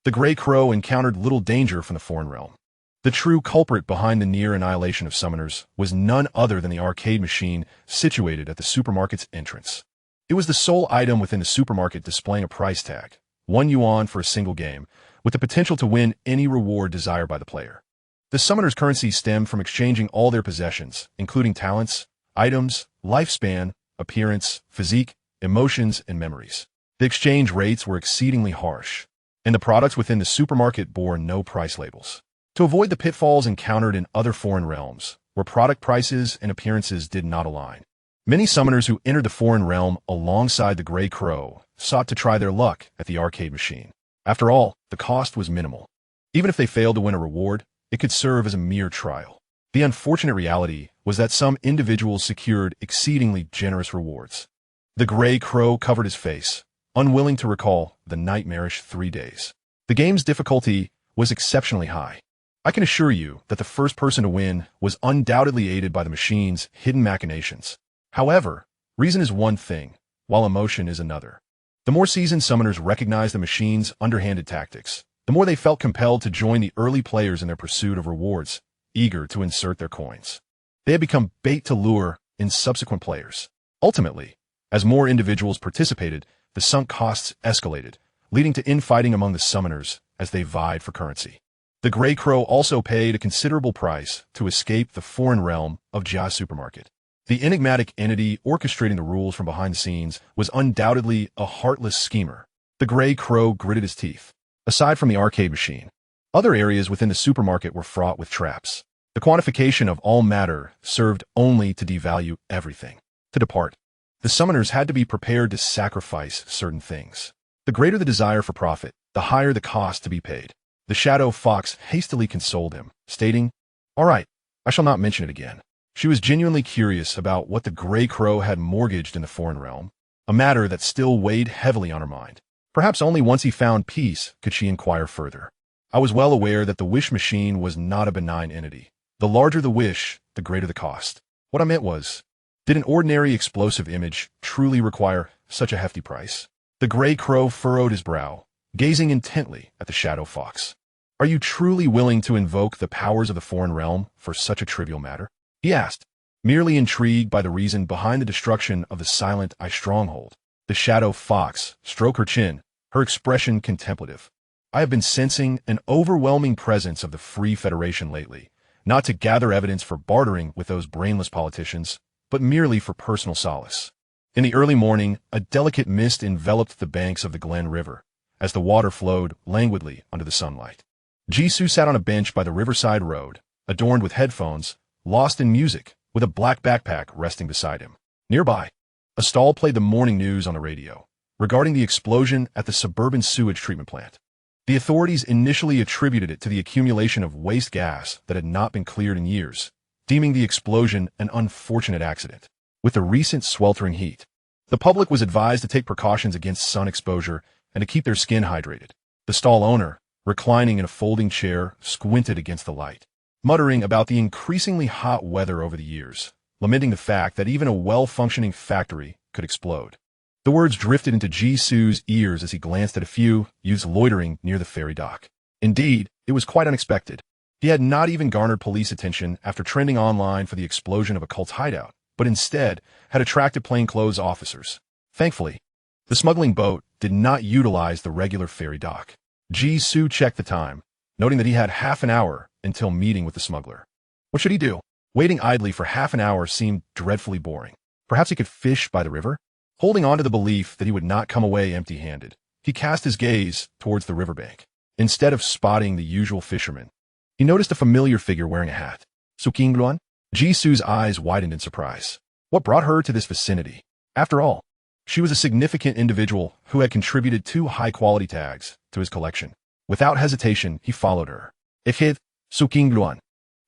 the Grey Crow encountered little danger from the foreign realm. The true culprit behind the near annihilation of summoners was none other than the arcade machine situated at the supermarket's entrance. It was the sole item within the supermarket displaying a price tag, 1 yuan for a single game, with the potential to win any reward desired by the player. The summoner's currency stemmed from exchanging all their possessions, including talents, items, lifespan, appearance, physique, emotions, and memories. The exchange rates were exceedingly harsh, and the products within the supermarket bore no price labels. To avoid the pitfalls encountered in other foreign realms, where product prices and appearances did not align, many summoners who entered the foreign realm alongside the Grey Crow sought to try their luck at the arcade machine. After all, the cost was minimal. Even if they failed to win a reward, it could serve as a mere trial. The unfortunate reality was that some individuals secured exceedingly generous rewards. The Grey Crow covered his face, unwilling to recall the nightmarish 3 days. The game's difficulty was exceptionally high. I can assure you that the first person to win was undoubtedly aided by the machine's hidden machinations. However, reason is one thing, while emotion is another. The more seasoned summoners recognized the machine's underhanded tactics, the more they felt compelled to join the early players in their pursuit of rewards, eager to insert their coins. They had become bait to lure in subsequent players. Ultimately, as more individuals participated, the sunk costs escalated, leading to infighting among the summoners as they vied for currency. The Grey Crow also paid a considerable price to escape the foreign realm of Jia's supermarket. The enigmatic entity orchestrating the rules from behind the scenes was undoubtedly a heartless schemer. The Grey Crow gritted his teeth. Aside from the arcade machine, other areas within the supermarket were fraught with traps. The quantification of all matter served only to devalue everything. To depart, the summoners had to be prepared to sacrifice certain things. The greater the desire for profit, the higher the cost to be paid. The Shadow Fox hastily consoled him, stating, "All right, I shall not mention it again." She was genuinely curious about what the Grey Crow had mortgaged in the foreign realm, a matter that still weighed heavily on her mind. Perhaps only once he found peace could she inquire further. I was well aware that the wish machine was not a benign entity. The larger the wish, the greater the cost. What I meant was, did an ordinary explosive image truly require such a hefty price? The Grey Crow furrowed his brow, gazing intently at the Shadow Fox. "Are you truly willing to invoke the powers of the foreign realm for such a trivial matter?" he asked, merely intrigued by the reason behind the destruction of the Silent Eye stronghold. The Shadow Fox stroked her chin, her expression contemplative. "I have been sensing an overwhelming presence of the Free Federation lately, not to gather evidence for bartering with those brainless politicians, but merely for personal solace." In the early morning, a delicate mist enveloped the banks of the Glen River, as the water flowed languidly under the sunlight. Jisoo sat on a bench by the riverside road, adorned with headphones, lost in music, with a black backpack resting beside him. Nearby, a stall played the morning news on the radio, regarding the explosion at the suburban sewage treatment plant. The authorities initially attributed it to the accumulation of waste gas that had not been cleared in years, deeming the explosion an unfortunate accident. With the recent sweltering heat, the public was advised to take precautions against sun exposure and to keep their skin hydrated. The stall owner, reclining in a folding chair, squinted against the light, muttering about the increasingly hot weather over the years, lamenting the fact that even a well-functioning factory could explode. The words drifted into Jisoo's ears as he glanced at a few youths loitering near the ferry dock. Indeed, it was quite unexpected. He had not even garnered police attention after trending online for the explosion of a cult's hideout, but instead had attracted plainclothes officers. Thankfully, the smuggling boat did not utilize the regular ferry dock. Jisoo checked the time, noting that he had half an hour until meeting with the smuggler. What should he do? Waiting idly for half an hour seemed dreadfully boring. Perhaps he could fish by the river? Holding on to the belief that he would not come away empty-handed, he cast his gaze towards the riverbank. Instead of spotting the usual fisherman, he noticed a familiar figure wearing a hat. Sukingluan? Jisoo's eyes widened in surprise. What brought her to this vicinity? After all, she was a significant individual who had contributed 2 high-quality tags to his collection. Without hesitation, he followed her. Ifhith, Sukingluan.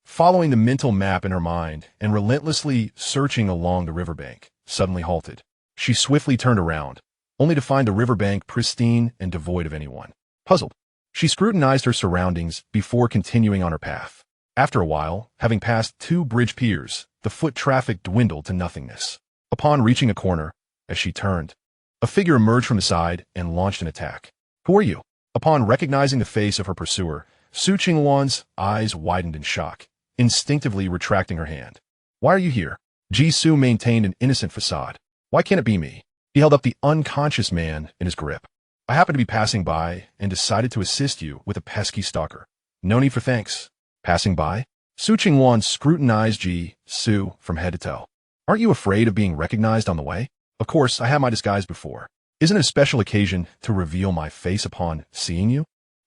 Following the mental map in her mind and relentlessly searching along the riverbank, suddenly halted. She swiftly turned around, only to find the riverbank pristine and devoid of anyone. Puzzled, she scrutinized her surroundings before continuing on her path. After a while, having passed 2 bridge piers, the foot traffic dwindled to nothingness. Upon reaching a corner, as she turned, a figure emerged from the side and launched an attack. "Who are you?" Upon recognizing the face of her pursuer, Su Qingwan's eyes widened in shock, instinctively retracting her hand. "Why are you here?" Ji-Su maintained an innocent facade. "Why can't it be me?" He held up the unconscious man in his grip. "I happened to be passing by and decided to assist you with a pesky stalker. No need for thanks." "Passing by?" Su Qingwan scrutinized Ji-Su from head to toe. "Aren't you afraid of being recognized on the way?" "Of course, I had my disguise before. Isn't it a special occasion to reveal my face upon seeing you?"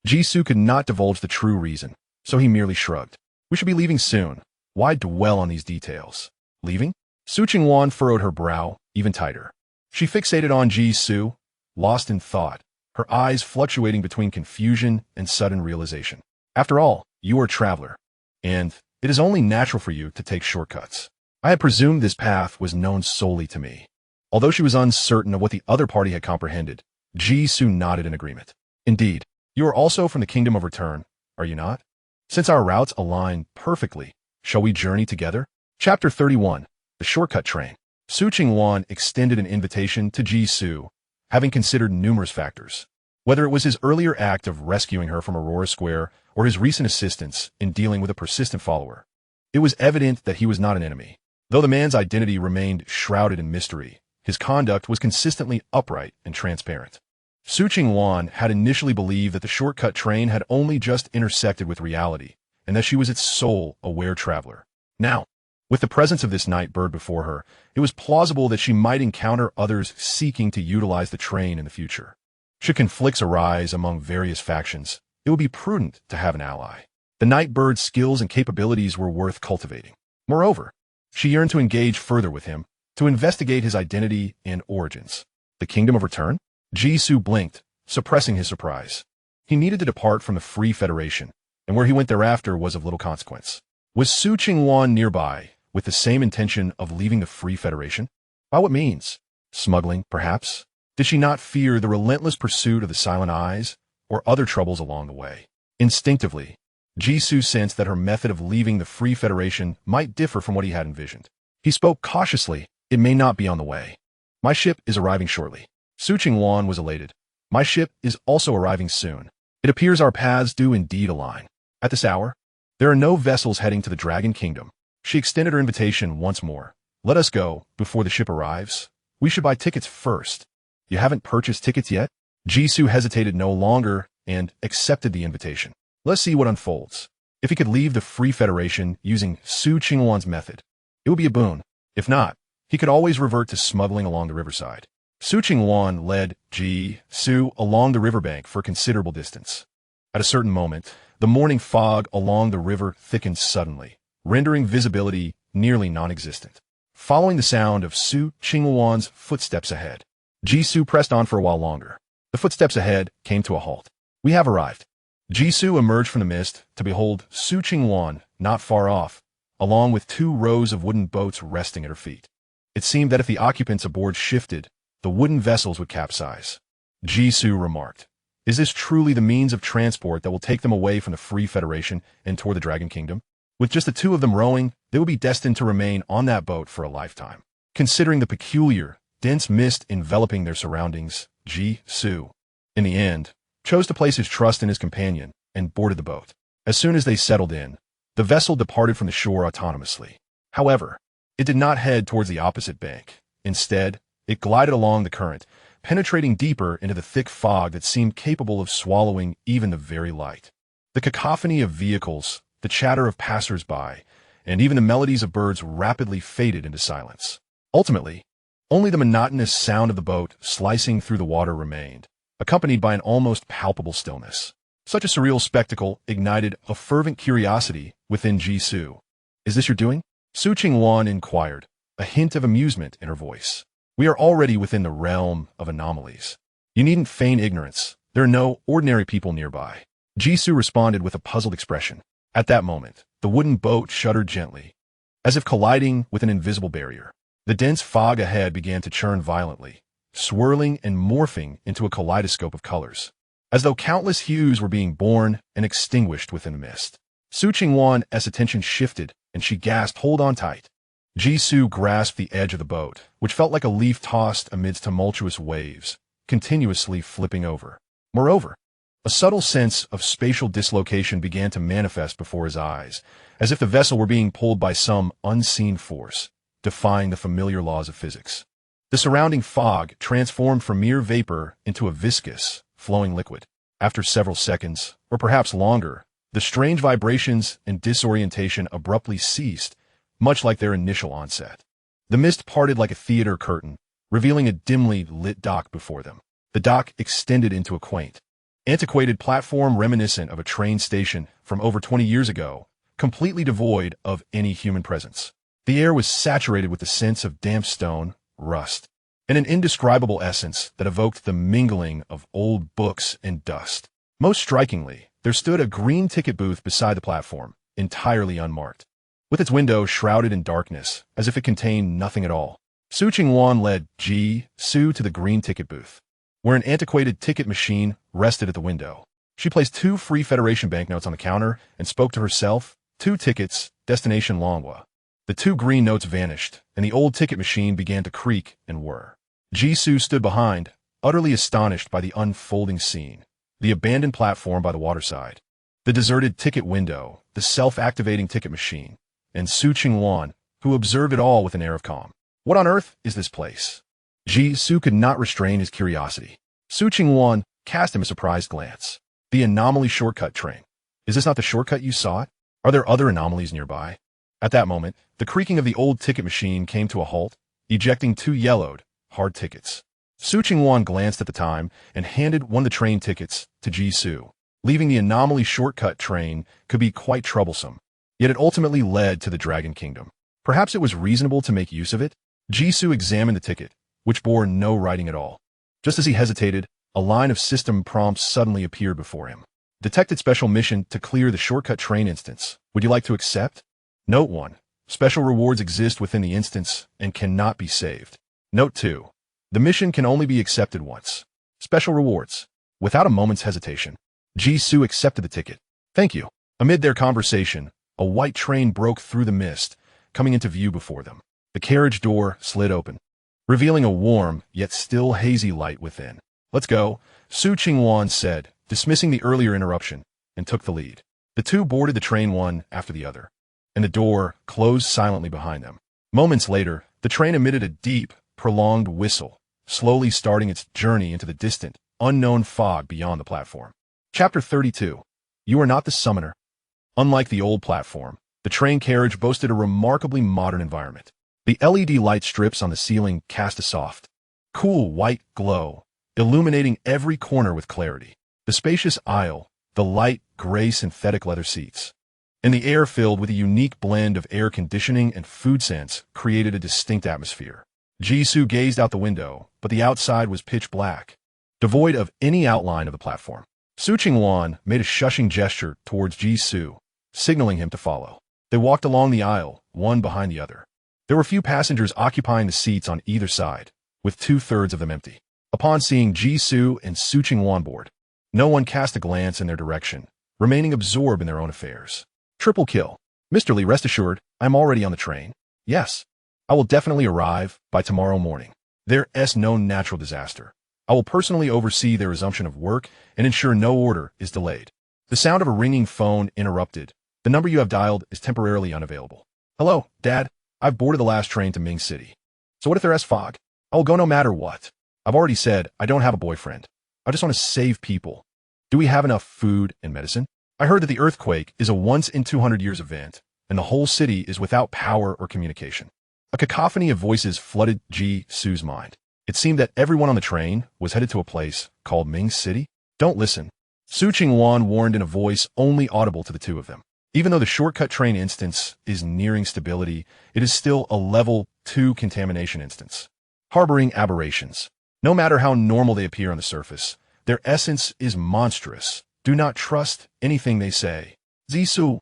Ji-Su could not divulge the true reason, so he merely shrugged. "We should be leaving soon. Why dwell on these details?" "Leaving?" Su Qingwan furrowed her brow even tighter. She fixated on Ji-Su, lost in thought, her eyes fluctuating between confusion and sudden realization. "After all, you are a traveler, and it is only natural for you to take shortcuts. I had presumed this path was known solely to me." Although she was uncertain of what the other party had comprehended, Ji-Su nodded in agreement. "Indeed, you are also from the Kingdom of Return, are you not? Since our routes align perfectly, shall we journey together?" Chapter 31, The Shortcut Train. Su Qingwan extended an invitation to Ji-Su, having considered numerous factors. Whether it was his earlier act of rescuing her from Aurora Square or his recent assistance in dealing with a persistent follower, it was evident that he was not an enemy. Though the man's identity remained shrouded in mystery, his conduct was consistently upright and transparent. Su Qingwan had initially believed that the shortcut train had only just intersected with reality, and that she was its sole aware traveler. Now, with the presence of this night bird before her, it was plausible that she might encounter others seeking to utilize the train in the future. Should conflicts arise among various factions, it would be prudent to have an ally. The night bird's skills and capabilities were worth cultivating. Moreover, she yearned to engage further with him, to investigate his identity and origins. The Kingdom of Return? Ji-Su blinked, suppressing his surprise. He needed to depart from the Free Federation, and where he went thereafter was of little consequence. Was Su Qingwan nearby, with the same intention of leaving the Free Federation? By what means? Smuggling, perhaps? Did she not fear the relentless pursuit of the Silent Eyes, or other troubles along the way? Instinctively, Ji-Su sensed that her method of leaving the Free Federation might differ from what he had envisioned. He spoke cautiously. "It may not be on the way. My ship is arriving shortly." Su Qingwan was elated. "My ship is also arriving soon. It appears our paths do indeed align. At this hour, there are no vessels heading to the Dragon Kingdom." She extended her invitation once more. "Let us go, before the ship arrives. We should buy tickets first." "You haven't purchased tickets yet?" Ji-Su hesitated no longer and accepted the invitation. Let's see what unfolds. If he could leave the Free Federation using Su Qingwan's method, it would be a boon. If not, he could always revert to smuggling along the riverside. Su Qingwan led Ji-Su along the riverbank for a considerable distance. At a certain moment, the morning fog along the river thickened suddenly, rendering visibility nearly non-existent. Following the sound of Su Qingwan's footsteps ahead, Ji-Su pressed on for a while longer. The footsteps ahead came to a halt. "We have arrived." Ji-Su emerged from the mist to behold Su Qingwan not far off, along with 2 rows of wooden boats resting at her feet. It seemed that if the occupants aboard shifted, the wooden vessels would capsize. Ji-Su remarked, "Is this truly the means of transport that will take them away from the Free Federation and toward the Dragon Kingdom? With just the 2 of them rowing, they would be destined to remain on that boat for a lifetime." Considering the peculiar, dense mist enveloping their surroundings, Ji-Su, in the end, chose to place his trust in his companion and boarded the boat. As soon as they settled in, the vessel departed from the shore autonomously. However, it did not head towards the opposite bank. Instead, it glided along the current, penetrating deeper into the thick fog that seemed capable of swallowing even the very light. The cacophony of vehicles, the chatter of passers-by, and even the melodies of birds rapidly faded into silence. Ultimately, only the monotonous sound of the boat slicing through the water remained, accompanied by an almost palpable stillness. Such a surreal spectacle ignited a fervent curiosity within Ji-Su. "Is this your doing?" Su Qingwan inquired, a hint of amusement in her voice. "We are already within the realm of anomalies. You needn't feign ignorance. There are no ordinary people nearby." Ji-Su responded with a puzzled expression. At that moment, the wooden boat shuddered gently, as if colliding with an invisible barrier. The dense fog ahead began to churn violently, swirling and morphing into a kaleidoscope of colors, as though countless hues were being born and extinguished within the mist. Su Qingwan's attention shifted, and she gasped, "Hold on tight." Jisoo grasped the edge of the boat, which felt like a leaf tossed amidst tumultuous waves, continuously flipping over. Moreover, a subtle sense of spatial dislocation began to manifest before his eyes, as if the vessel were being pulled by some unseen force, defying the familiar laws of physics. The surrounding fog transformed from mere vapor into a viscous, flowing liquid. After several seconds, or perhaps longer, the strange vibrations and disorientation abruptly ceased, much like their initial onset. The mist parted like a theater curtain, revealing a dimly lit dock before them. The dock extended into a quaint, antiquated platform reminiscent of a train station from over 20 years ago, completely devoid of any human presence. The air was saturated with the sense of damp stone, rust, and an indescribable essence that evoked the mingling of old books and dust. Most strikingly, there stood a green ticket booth beside the platform, entirely unmarked, with its window shrouded in darkness, as if it contained nothing at all. Su Qingwan led Ji-Su to the green ticket booth, where an antiquated ticket machine rested at the window. She placed 2 free Federation banknotes on the counter and spoke to herself. 2 tickets, destination Longhua. The 2 green notes vanished, and the old ticket machine began to creak and whir. Jisoo stood behind, utterly astonished by the unfolding scene. The abandoned platform by the waterside, the deserted ticket window, the self-activating ticket machine, and Su Qingwan, who observed it all with an air of calm. What on earth is this place? Jisoo could not restrain his curiosity. Su Qingwan cast him a surprised glance. The anomaly shortcut train. Is this not the shortcut you sought? Are there other anomalies nearby? At that moment, the creaking of the old ticket machine came to a halt, ejecting 2 yellowed, hard tickets. Su Qingwan glanced at the time and handed one of the train tickets to Jisoo. Leaving the anomaly shortcut train could be quite troublesome, yet it ultimately led to the Dragon Kingdom. Perhaps it was reasonable to make use of it? Jisoo examined the ticket, which bore no writing at all. Just as he hesitated, a line of system prompts suddenly appeared before him. Detected special mission to clear the shortcut train instance. Would you like to accept? Note 1. Special rewards exist within the instance and cannot be saved. Note 2. The mission can only be accepted once. Special rewards. Without a moment's hesitation, Jisoo accepted the ticket. Thank you. Amid their conversation, a white train broke through the mist, coming into view before them. The carriage door slid open, revealing a warm, yet still hazy light within. Let's go, Su Qingwan said, dismissing the earlier interruption, and took the lead. The 2 boarded the train one after the other, and the door closed silently behind them. Moments later, the train emitted a deep, prolonged whistle, slowly starting its journey into the distant, unknown fog beyond the platform. Chapter 32. You are not the summoner. Unlike the old platform, the train carriage boasted a remarkably modern environment. The LED light strips on the ceiling cast a soft, cool white glow, illuminating every corner with clarity. The spacious aisle, the light, gray synthetic leather seats, and the air filled with a unique blend of air conditioning and food scents created a distinct atmosphere. Jisoo gazed out the window, but the outside was pitch black, devoid of any outline of the platform. Su Qingwan made a shushing gesture towards Jisoo, signaling him to follow. They walked along the aisle, one behind the other. There were few passengers occupying the seats on either side, with 2/3 of them empty. Upon seeing Jisoo and Su Qingwan board, no one cast a glance in their direction, remaining absorbed in their own affairs. Triple kill. Mr. Lee, rest assured, I'm already on the train. Yes. I will definitely arrive by tomorrow morning. There's no natural disaster. I will personally oversee their resumption of work and ensure no order is delayed. The sound of a ringing phone interrupted. The number you have dialed is temporarily unavailable. Hello, Dad. I've boarded the last train to Ming City. So what if there's fog? I will go no matter what. I've already said I don't have a boyfriend. I just want to save people. Do we have enough food and medicine? I heard that the earthquake is a once in 200 years event, and the whole city is without power or communication. A cacophony of voices flooded Jisoo's mind. It seemed that everyone on the train was headed to a place called Ming City. Don't listen, Su Qingwan warned in a voice only audible to the 2 of them. Even though the shortcut train instance is nearing stability, it is still a level 2 contamination instance, harboring aberrations. No matter how normal they appear on the surface, their essence is monstrous. Do not trust anything they say. Jisoo.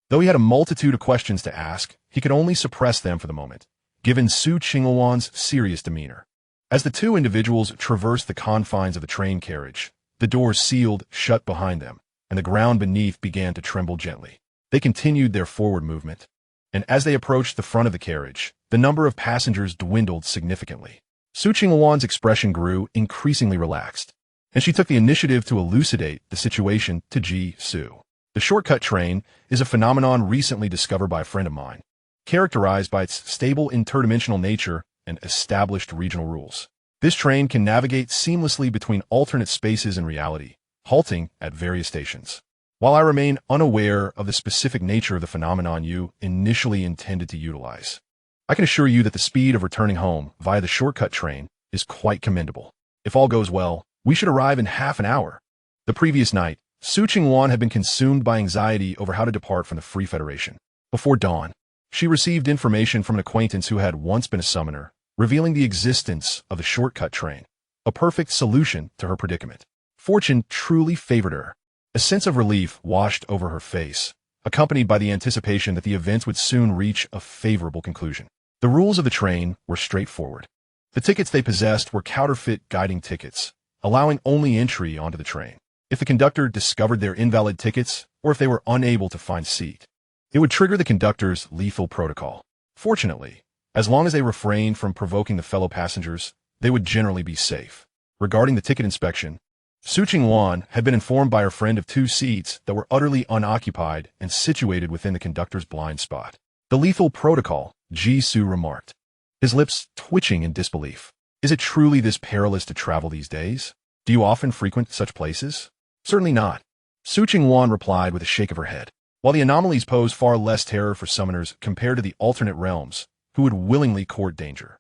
Though he had a multitude of questions to ask, he could only suppress them for the moment, given Su Qingwan's serious demeanor. As the two individuals traversed the confines of the train carriage, the doors sealed shut behind them, and the ground beneath began to tremble gently. They continued their forward movement, and as they approached the front of the carriage, the number of passengers dwindled significantly. Su Qingwan's expression grew increasingly relaxed, and she took the initiative to elucidate the situation to Ji Su. The shortcut train is a phenomenon recently discovered by a friend of mine, characterized by its stable interdimensional nature and established regional rules. This train can navigate seamlessly between alternate spaces and reality, halting at various stations. While I remain unaware of the specific nature of the phenomenon you initially intended to utilize, I can assure you that the speed of returning home via the shortcut train is quite commendable. If all goes well, we should arrive in half an hour. The previous night, Su Qingwan had been consumed by anxiety over how to depart from the Free Federation. Before dawn, she received information from an acquaintance who had once been a summoner, revealing the existence of the shortcut train, a perfect solution to her predicament. Fortune truly favored her. A sense of relief washed over her face, accompanied by the anticipation that the events would soon reach a favorable conclusion. The rules of the train were straightforward. The tickets they possessed were counterfeit guiding tickets, allowing only entry onto the train. If the conductor discovered their invalid tickets, or if they were unable to find a seat, it would trigger the conductor's lethal protocol. Fortunately, as long as they refrained from provoking the fellow passengers, they would generally be safe. Regarding the ticket inspection, Su Qingwan had been informed by her friend of 2 seats that were utterly unoccupied and situated within the conductor's blind spot. The lethal protocol, Ji Su remarked, his lips twitching in disbelief. Is it truly this perilous to travel these days? Do you often frequent such places? Certainly not. Su Qingwan replied with a shake of her head. While the anomalies pose far less terror for summoners compared to the alternate realms, who would willingly court danger,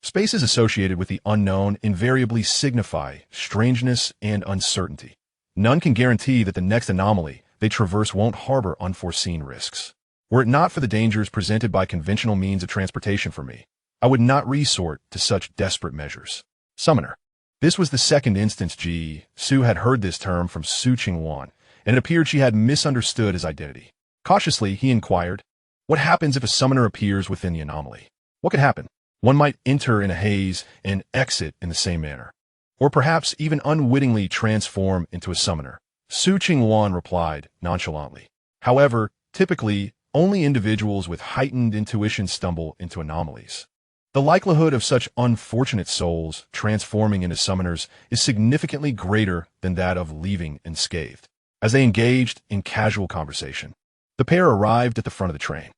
spaces associated with the unknown invariably signify strangeness and uncertainty. None can guarantee that the next anomaly they traverse won't harbor unforeseen risks. Were it not for the dangers presented by conventional means of transportation for me, I would not resort to such desperate measures. Summoner. This was the second instance Ji Su had heard this term from Su Qingwan, and it appeared she had misunderstood his identity. Cautiously, he inquired, what happens if a summoner appears within the anomaly? What could happen? One might enter in a haze and exit in the same manner, or perhaps even unwittingly transform into a summoner. Su Qingwan replied nonchalantly. However, typically, only individuals with heightened intuition stumble into anomalies. The likelihood of such unfortunate souls transforming into summoners is significantly greater than that of leaving unscathed. As they engaged in casual conversation, the pair arrived at the front of the train.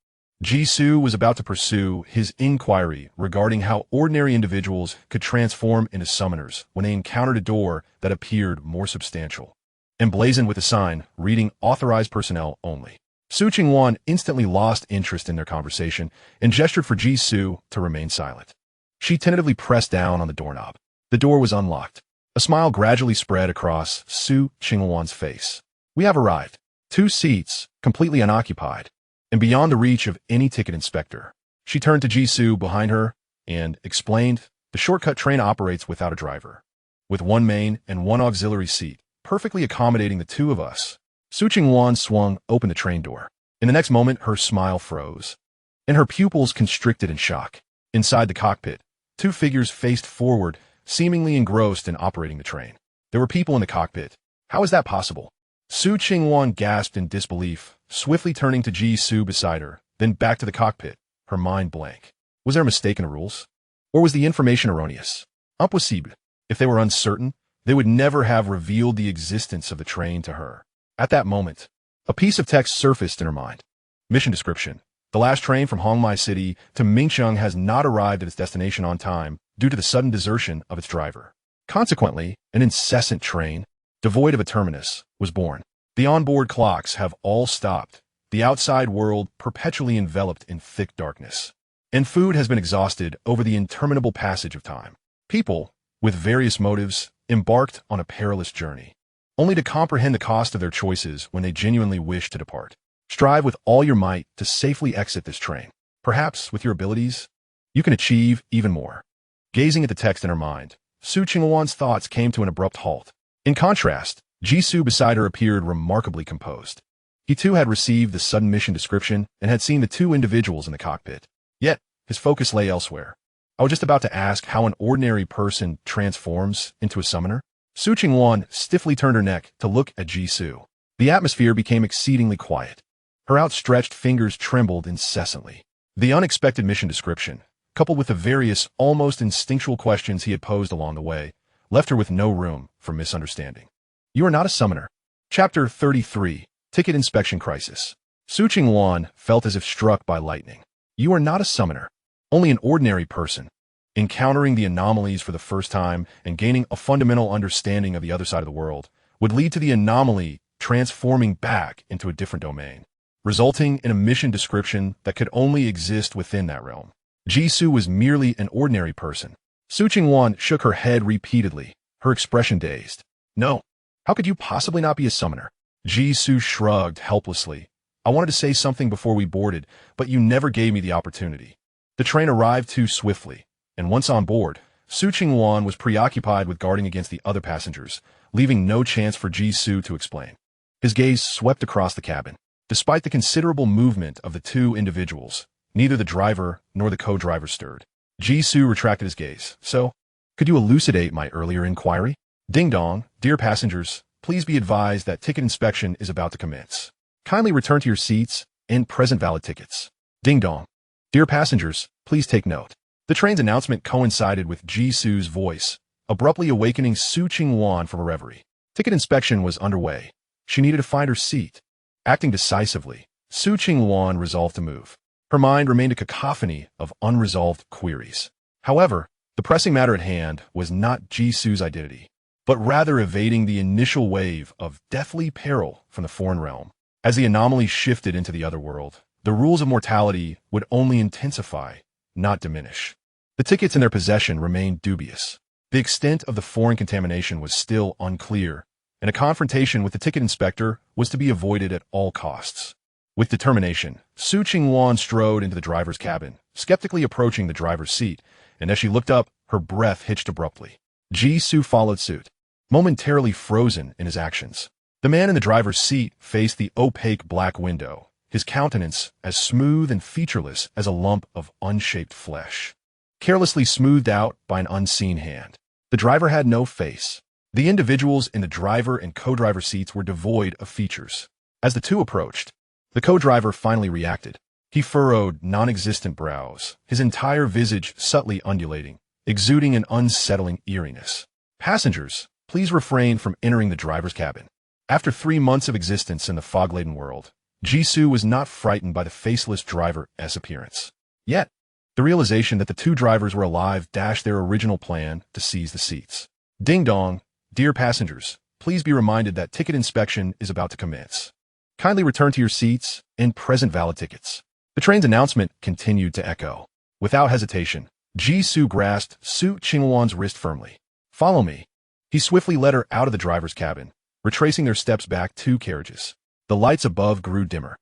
Ji Su was about to pursue his inquiry regarding how ordinary individuals could transform into summoners when they encountered a door that appeared more substantial, emblazoned with a sign reading "Authorized Personnel Only." Su Qingwan instantly lost interest in their conversation and gestured for Ji Su to remain silent. She tentatively pressed down on the doorknob. The door was unlocked. A smile gradually spread across Su Qingwan's face. We have arrived. 2 seats, completely unoccupied, and beyond the reach of any ticket inspector. She turned to Ji Su behind her and explained, the shortcut train operates without a driver, with 1 main and 1 auxiliary seat, perfectly accommodating the 2 of us. Su Qingwan swung open the train door. In the next moment, her smile froze, and her pupils constricted in shock. Inside the cockpit, 2 figures faced forward, seemingly engrossed in operating the train. There were people in the cockpit. How is that possible? Su Qingwan gasped in disbelief, swiftly turning to Ji Su beside her, then back to the cockpit, her mind blank. Was there a mistake in the rules? Or was the information erroneous? Impossible. If they were uncertain, they would never have revealed the existence of the train to her. At that moment, a piece of text surfaced in her mind. Mission description. The last train from Hongmai City to Mingcheng has not arrived at its destination on time due to the sudden desertion of its driver. Consequently, an incessant train, devoid of a terminus, was born. The onboard clocks have all stopped, the outside world perpetually enveloped in thick darkness, and food has been exhausted over the interminable passage of time. People, with various motives, embarked on a perilous journey, only to comprehend the cost of their choices when they genuinely wish to depart. Strive with all your might to safely exit this train. Perhaps, with your abilities, you can achieve even more. Gazing at the text in her mind, Su Qingwan's thoughts came to an abrupt halt. In contrast, Ji Su beside her appeared remarkably composed. He too had received the sudden mission description and had seen the 2 individuals in the cockpit. Yet, his focus lay elsewhere. I was just about to ask how an ordinary person transforms into a summoner. Su Qingwan stiffly turned her neck to look at Jisoo. The atmosphere became exceedingly quiet. Her outstretched fingers trembled incessantly. The unexpected mission description, coupled with the various, almost instinctual questions he had posed along the way, left her with no room for misunderstanding. You are not a summoner. Chapter 33, Ticket Inspection Crisis. Su Qingwan felt as if struck by lightning. You are not a summoner. Only an ordinary person. Encountering the anomalies for the first time and gaining a fundamental understanding of the other side of the world would lead to the anomaly transforming back into a different domain, resulting in a mission description that could only exist within that realm. Jisoo was merely an ordinary person. Su Qingwan shook her head repeatedly, her expression dazed. No. How could you possibly not be a summoner? Jisoo shrugged helplessly. I wanted to say something before we boarded, but you never gave me the opportunity. The train arrived too swiftly, and once on board, Su Qingwan was preoccupied with guarding against the other passengers, leaving no chance for Jisoo to explain. His gaze swept across the cabin. Despite the considerable movement of the two individuals, neither the driver nor the co-driver stirred. Jisoo retracted his gaze. So, could you elucidate my earlier inquiry? Ding dong, dear passengers, please be advised that ticket inspection is about to commence. Kindly return to your seats and present valid tickets. Ding dong. Dear passengers, please take note. The train's announcement coincided with Jisoo's voice, abruptly awakening Su Qingwan from a reverie. Ticket inspection was underway. She needed to find her seat. Acting decisively, Su Qingwan resolved to move. Her mind remained a cacophony of unresolved queries. However, the pressing matter at hand was not Jisoo's identity, but rather evading the initial wave of deathly peril from the foreign realm. As the anomaly shifted into the other world, the rules of mortality would only intensify, not diminish. The tickets in their possession remained dubious. The extent of the foreign contamination was still unclear, and a confrontation with the ticket inspector was to be avoided at all costs. With determination, Su Qingwan strode into the driver's cabin, skeptically approaching the driver's seat, and as she looked up, her breath hitched abruptly. Jisoo followed suit, momentarily frozen in his actions. The man in the driver's seat faced the opaque black window, his countenance as smooth and featureless as a lump of unshaped flesh, carelessly smoothed out by an unseen hand. The driver had no face. The individuals in the driver and co-driver seats were devoid of features. As the two approached, the co-driver finally reacted. He furrowed non-existent brows, his entire visage subtly undulating, exuding an unsettling eeriness. Passengers, please refrain from entering the driver's cabin. After 3 months of existence in the fog-laden world, Jisoo was not frightened by the faceless driver's appearance. Yet, the realization that the two drivers were alive dashed their original plan to seize the seats. Ding dong, dear passengers, please be reminded that ticket inspection is about to commence. Kindly return to your seats and present valid tickets. The train's announcement continued to echo. Without hesitation, Jisoo grasped Su Qingwan's wrist firmly. Follow me. He swiftly led her out of the driver's cabin, retracing their steps back 2 carriages. The lights above grew dimmer,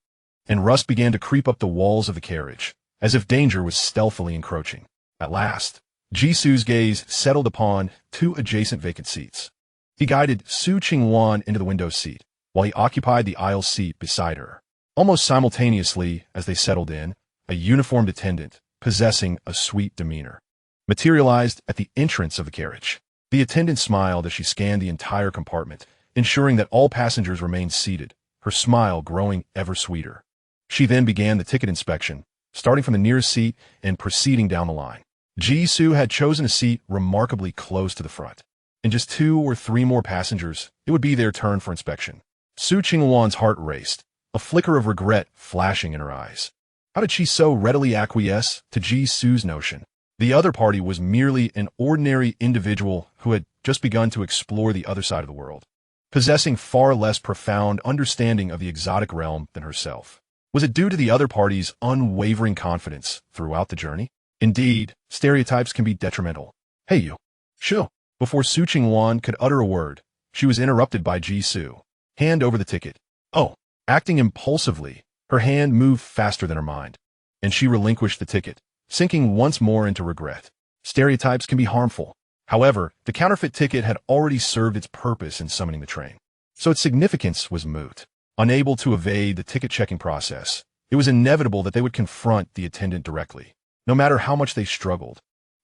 and rust began to creep up the walls of the carriage, as if danger was stealthily encroaching. At last, Jisoo's gaze settled upon 2 adjacent vacant seats. He guided Su Qingwan into the window seat, while he occupied the aisle seat beside her. Almost simultaneously as they settled in, a uniformed attendant, possessing a sweet demeanor, materialized at the entrance of the carriage. The attendant smiled as she scanned the entire compartment, ensuring that all passengers remained seated, her smile growing ever sweeter. She then began the ticket inspection, starting from the nearest seat and proceeding down the line. Jisoo had chosen a seat remarkably close to the front. In just 2 or 3 more passengers, it would be their turn for inspection. Su Qingwan's heart raced, a flicker of regret flashing in her eyes. How did she so readily acquiesce to Jisoo's notion? The other party was merely an ordinary individual who had just begun to explore the other side of the world, possessing far less profound understanding of the exotic realm than herself. Was it due to the other party's unwavering confidence throughout the journey? Indeed, stereotypes can be detrimental. Hey you. Shoo. Before Su Qingwan could utter a word, she was interrupted by Jisoo. Hand over the ticket. Oh. Acting impulsively, her hand moved faster than her mind, and she relinquished the ticket, sinking once more into regret. Stereotypes can be harmful. However, the counterfeit ticket had already served its purpose in summoning the train, so its significance was moot. Unable to evade the ticket-checking process, it was inevitable that they would confront the attendant directly, no matter how much they struggled.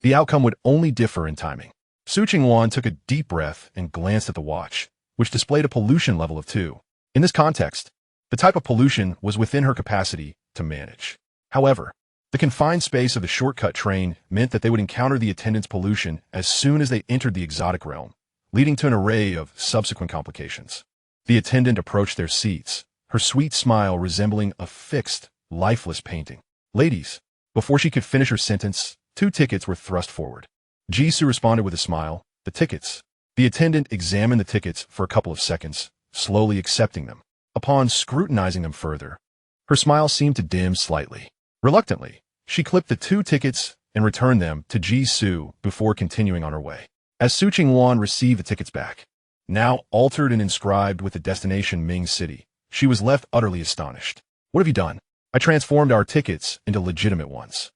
The outcome would only differ in timing. Su Qingwan took a deep breath and glanced at the watch, which displayed a pollution level of 2. In this context, the type of pollution was within her capacity to manage. However, the confined space of the shortcut train meant that they would encounter the attendant's pollution as soon as they entered the exotic realm, leading to an array of subsequent complications. The attendant approached their seats, her sweet smile resembling a fixed, lifeless painting. Ladies, before she could finish her sentence, 2 tickets were thrust forward. Jisoo responded with a smile. The tickets. The attendant examined the tickets for a couple of seconds, slowly accepting them. Upon scrutinizing them further, her smile seemed to dim slightly. Reluctantly, she clipped the 2 tickets and returned them to Jisoo before continuing on her way. As Su Qingwan received the tickets back, now altered and inscribed with the destination Ming City, she was left utterly astonished. What have you done? I transformed our tickets into legitimate ones.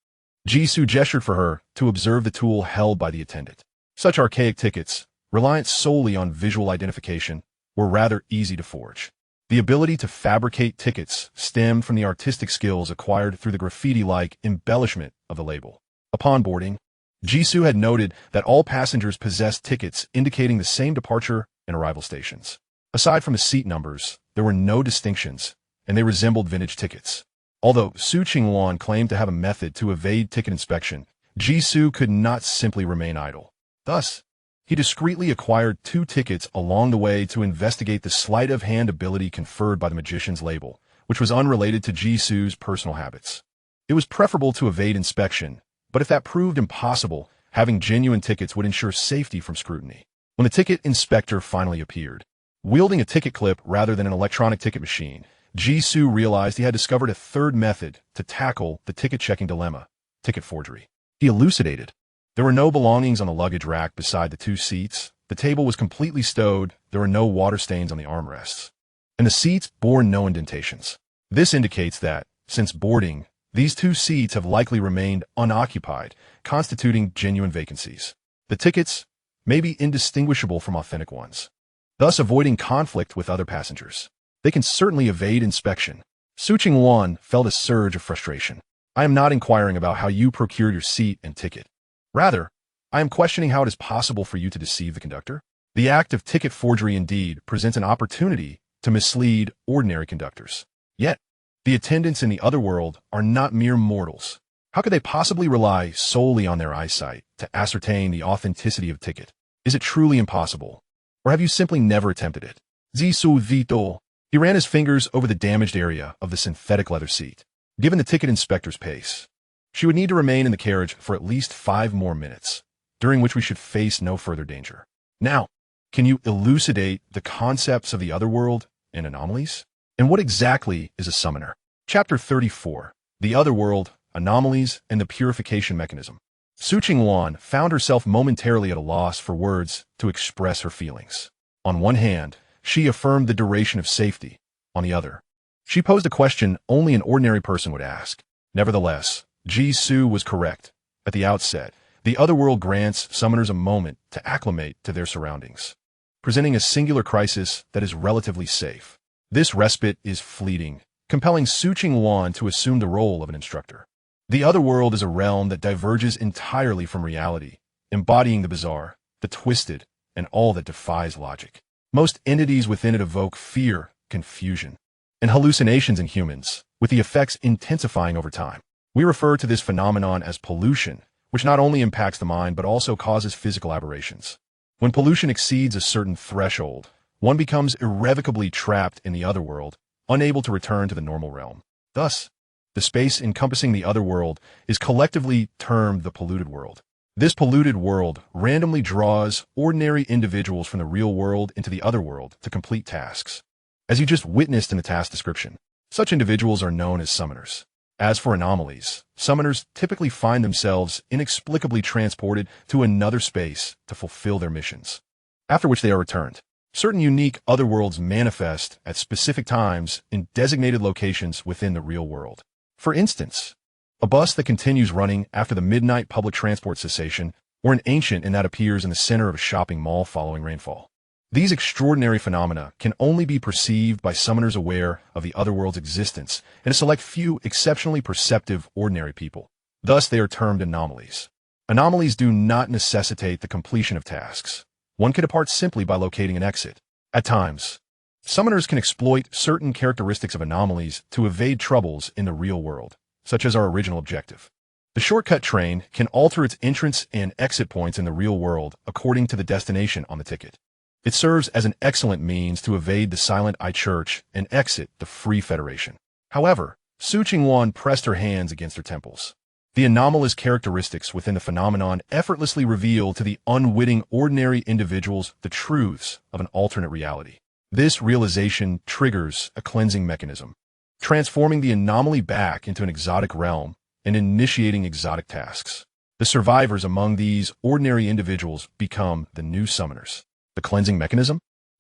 Jisoo gestured for her to observe the tool held by the attendant. Such archaic tickets, reliant solely on visual identification, were rather easy to forge. The ability to fabricate tickets stemmed from the artistic skills acquired through the graffiti-like embellishment of the label. Upon boarding, Jisoo had noted that all passengers possessed tickets indicating the same departure and arrival stations. Aside from the seat numbers, there were no distinctions, and they resembled vintage tickets. Although Su Qingwan claimed to have a method to evade ticket inspection, Jisoo could not simply remain idle. Thus, he discreetly acquired 2 tickets along the way to investigate the sleight-of-hand ability conferred by the magician's label, which was unrelated to Jisoo's personal habits. It was preferable to evade inspection, but if that proved impossible, having genuine tickets would ensure safety from scrutiny. When the ticket inspector finally appeared, wielding a ticket clip rather than an electronic ticket machine, Jisoo realized he had discovered a third method to tackle the ticket-checking dilemma: ticket forgery. He elucidated. There were no belongings on the luggage rack beside the 2 seats, the table was completely stowed, there were no water stains on the armrests, and the seats bore no indentations. This indicates that, since boarding, these 2 seats have likely remained unoccupied, constituting genuine vacancies. The tickets may be indistinguishable from authentic ones, thus avoiding conflict with other passengers. They can certainly evade inspection. Su Qingwan felt a surge of frustration. I am not inquiring about how you procured your seat and ticket. Rather, I am questioning how it is possible for you to deceive the conductor. The act of ticket forgery indeed presents an opportunity to mislead ordinary conductors. Yet, the attendants in the other world are not mere mortals. How could they possibly rely solely on their eyesight to ascertain the authenticity of a ticket? Is it truly impossible? Or have you simply never attempted it? Jisoo Vito. He ran his fingers over the damaged area of the synthetic leather seat. Given the ticket inspector's pace, she would need to remain in the carriage for at least 5 more minutes, during which we should face no further danger. Now, can you elucidate the concepts of the otherworld and anomalies? And what exactly is a summoner? Chapter 34. The Otherworld, Anomalies, and the Purification Mechanism. Su Qingwan found herself momentarily at a loss for words to express her feelings. On one hand, she affirmed the duration of safety. On the other, she posed a question only an ordinary person would ask. Nevertheless, Jisoo was correct. At the outset, the otherworld grants summoners a moment to acclimate to their surroundings, presenting a singular crisis that is relatively safe. This respite is fleeting, compelling Su Qingwan to assume the role of an instructor. The otherworld is a realm that diverges entirely from reality, embodying the bizarre, the twisted, and all that defies logic. Most entities within it evoke fear, confusion, and hallucinations in humans, with the effects intensifying over time. We refer to this phenomenon as pollution, which not only impacts the mind but also causes physical aberrations. When pollution exceeds a certain threshold, one becomes irrevocably trapped in the otherworld, unable to return to the normal realm. Thus, the space encompassing the otherworld is collectively termed the polluted world. This polluted world randomly draws ordinary individuals from the real world into the otherworld to complete tasks. As you just witnessed in the task description, such individuals are known as summoners. As for anomalies, summoners typically find themselves inexplicably transported to another space to fulfill their missions, after which they are returned. Certain unique otherworlds manifest at specific times in designated locations within the real world. For instance, a bus that continues running after the midnight public transport cessation, or an ancient in that appears in the center of a shopping mall following rainfall. These extraordinary phenomena can only be perceived by summoners aware of the otherworld's existence and a select few exceptionally perceptive ordinary people. Thus, they are termed anomalies. Anomalies do not necessitate the completion of tasks. One can depart simply by locating an exit. At times, summoners can exploit certain characteristics of anomalies to evade troubles in the real world, such as our original objective. The shortcut train can alter its entrance and exit points in the real world according to the destination on the ticket. It serves as an excellent means to evade the Silent Eye Church and exit the Free Federation. However, Su Qingwan pressed her hands against her temples. The anomalous characteristics within the phenomenon effortlessly reveal to the unwitting ordinary individuals the truths of an alternate reality. This realization triggers a cleansing mechanism, transforming the anomaly back into an exotic realm and initiating exotic tasks. The survivors among these ordinary individuals become the new summoners. The cleansing mechanism?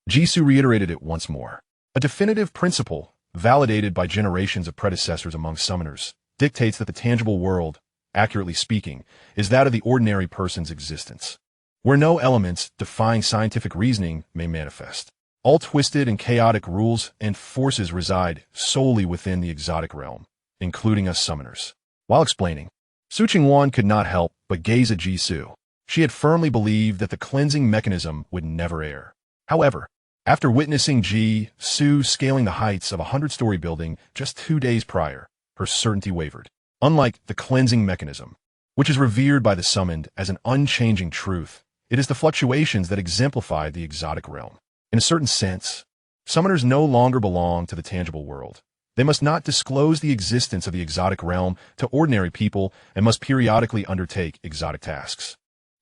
Jisoo reiterated it once more. A definitive principle, validated by generations of predecessors among summoners, dictates that the tangible world, accurately speaking, is that of the ordinary person's existence, where no elements defying scientific reasoning may manifest. All twisted and chaotic rules and forces reside solely within the exotic realm, including us summoners. While explaining, Su Qingwan could not help but gaze at Jisoo. She had firmly believed that the cleansing mechanism would never err. However, after witnessing Jisoo scaling the heights of a 100-story building just 2 days prior, her certainty wavered. Unlike the cleansing mechanism, which is revered by the summoned as an unchanging truth, it is the fluctuations that exemplify the exotic realm. In a certain sense, summoners no longer belong to the tangible world. They must not disclose the existence of the exotic realm to ordinary people and must periodically undertake exotic tasks.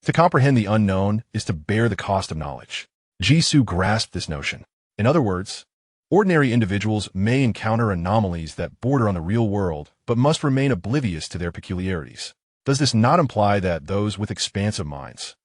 To comprehend the unknown is to bear the cost of knowledge. Jisoo grasped this notion. In other words, ordinary individuals may encounter anomalies that border on the real world, but must remain oblivious to their peculiarities. Does this not imply that those with expansive minds,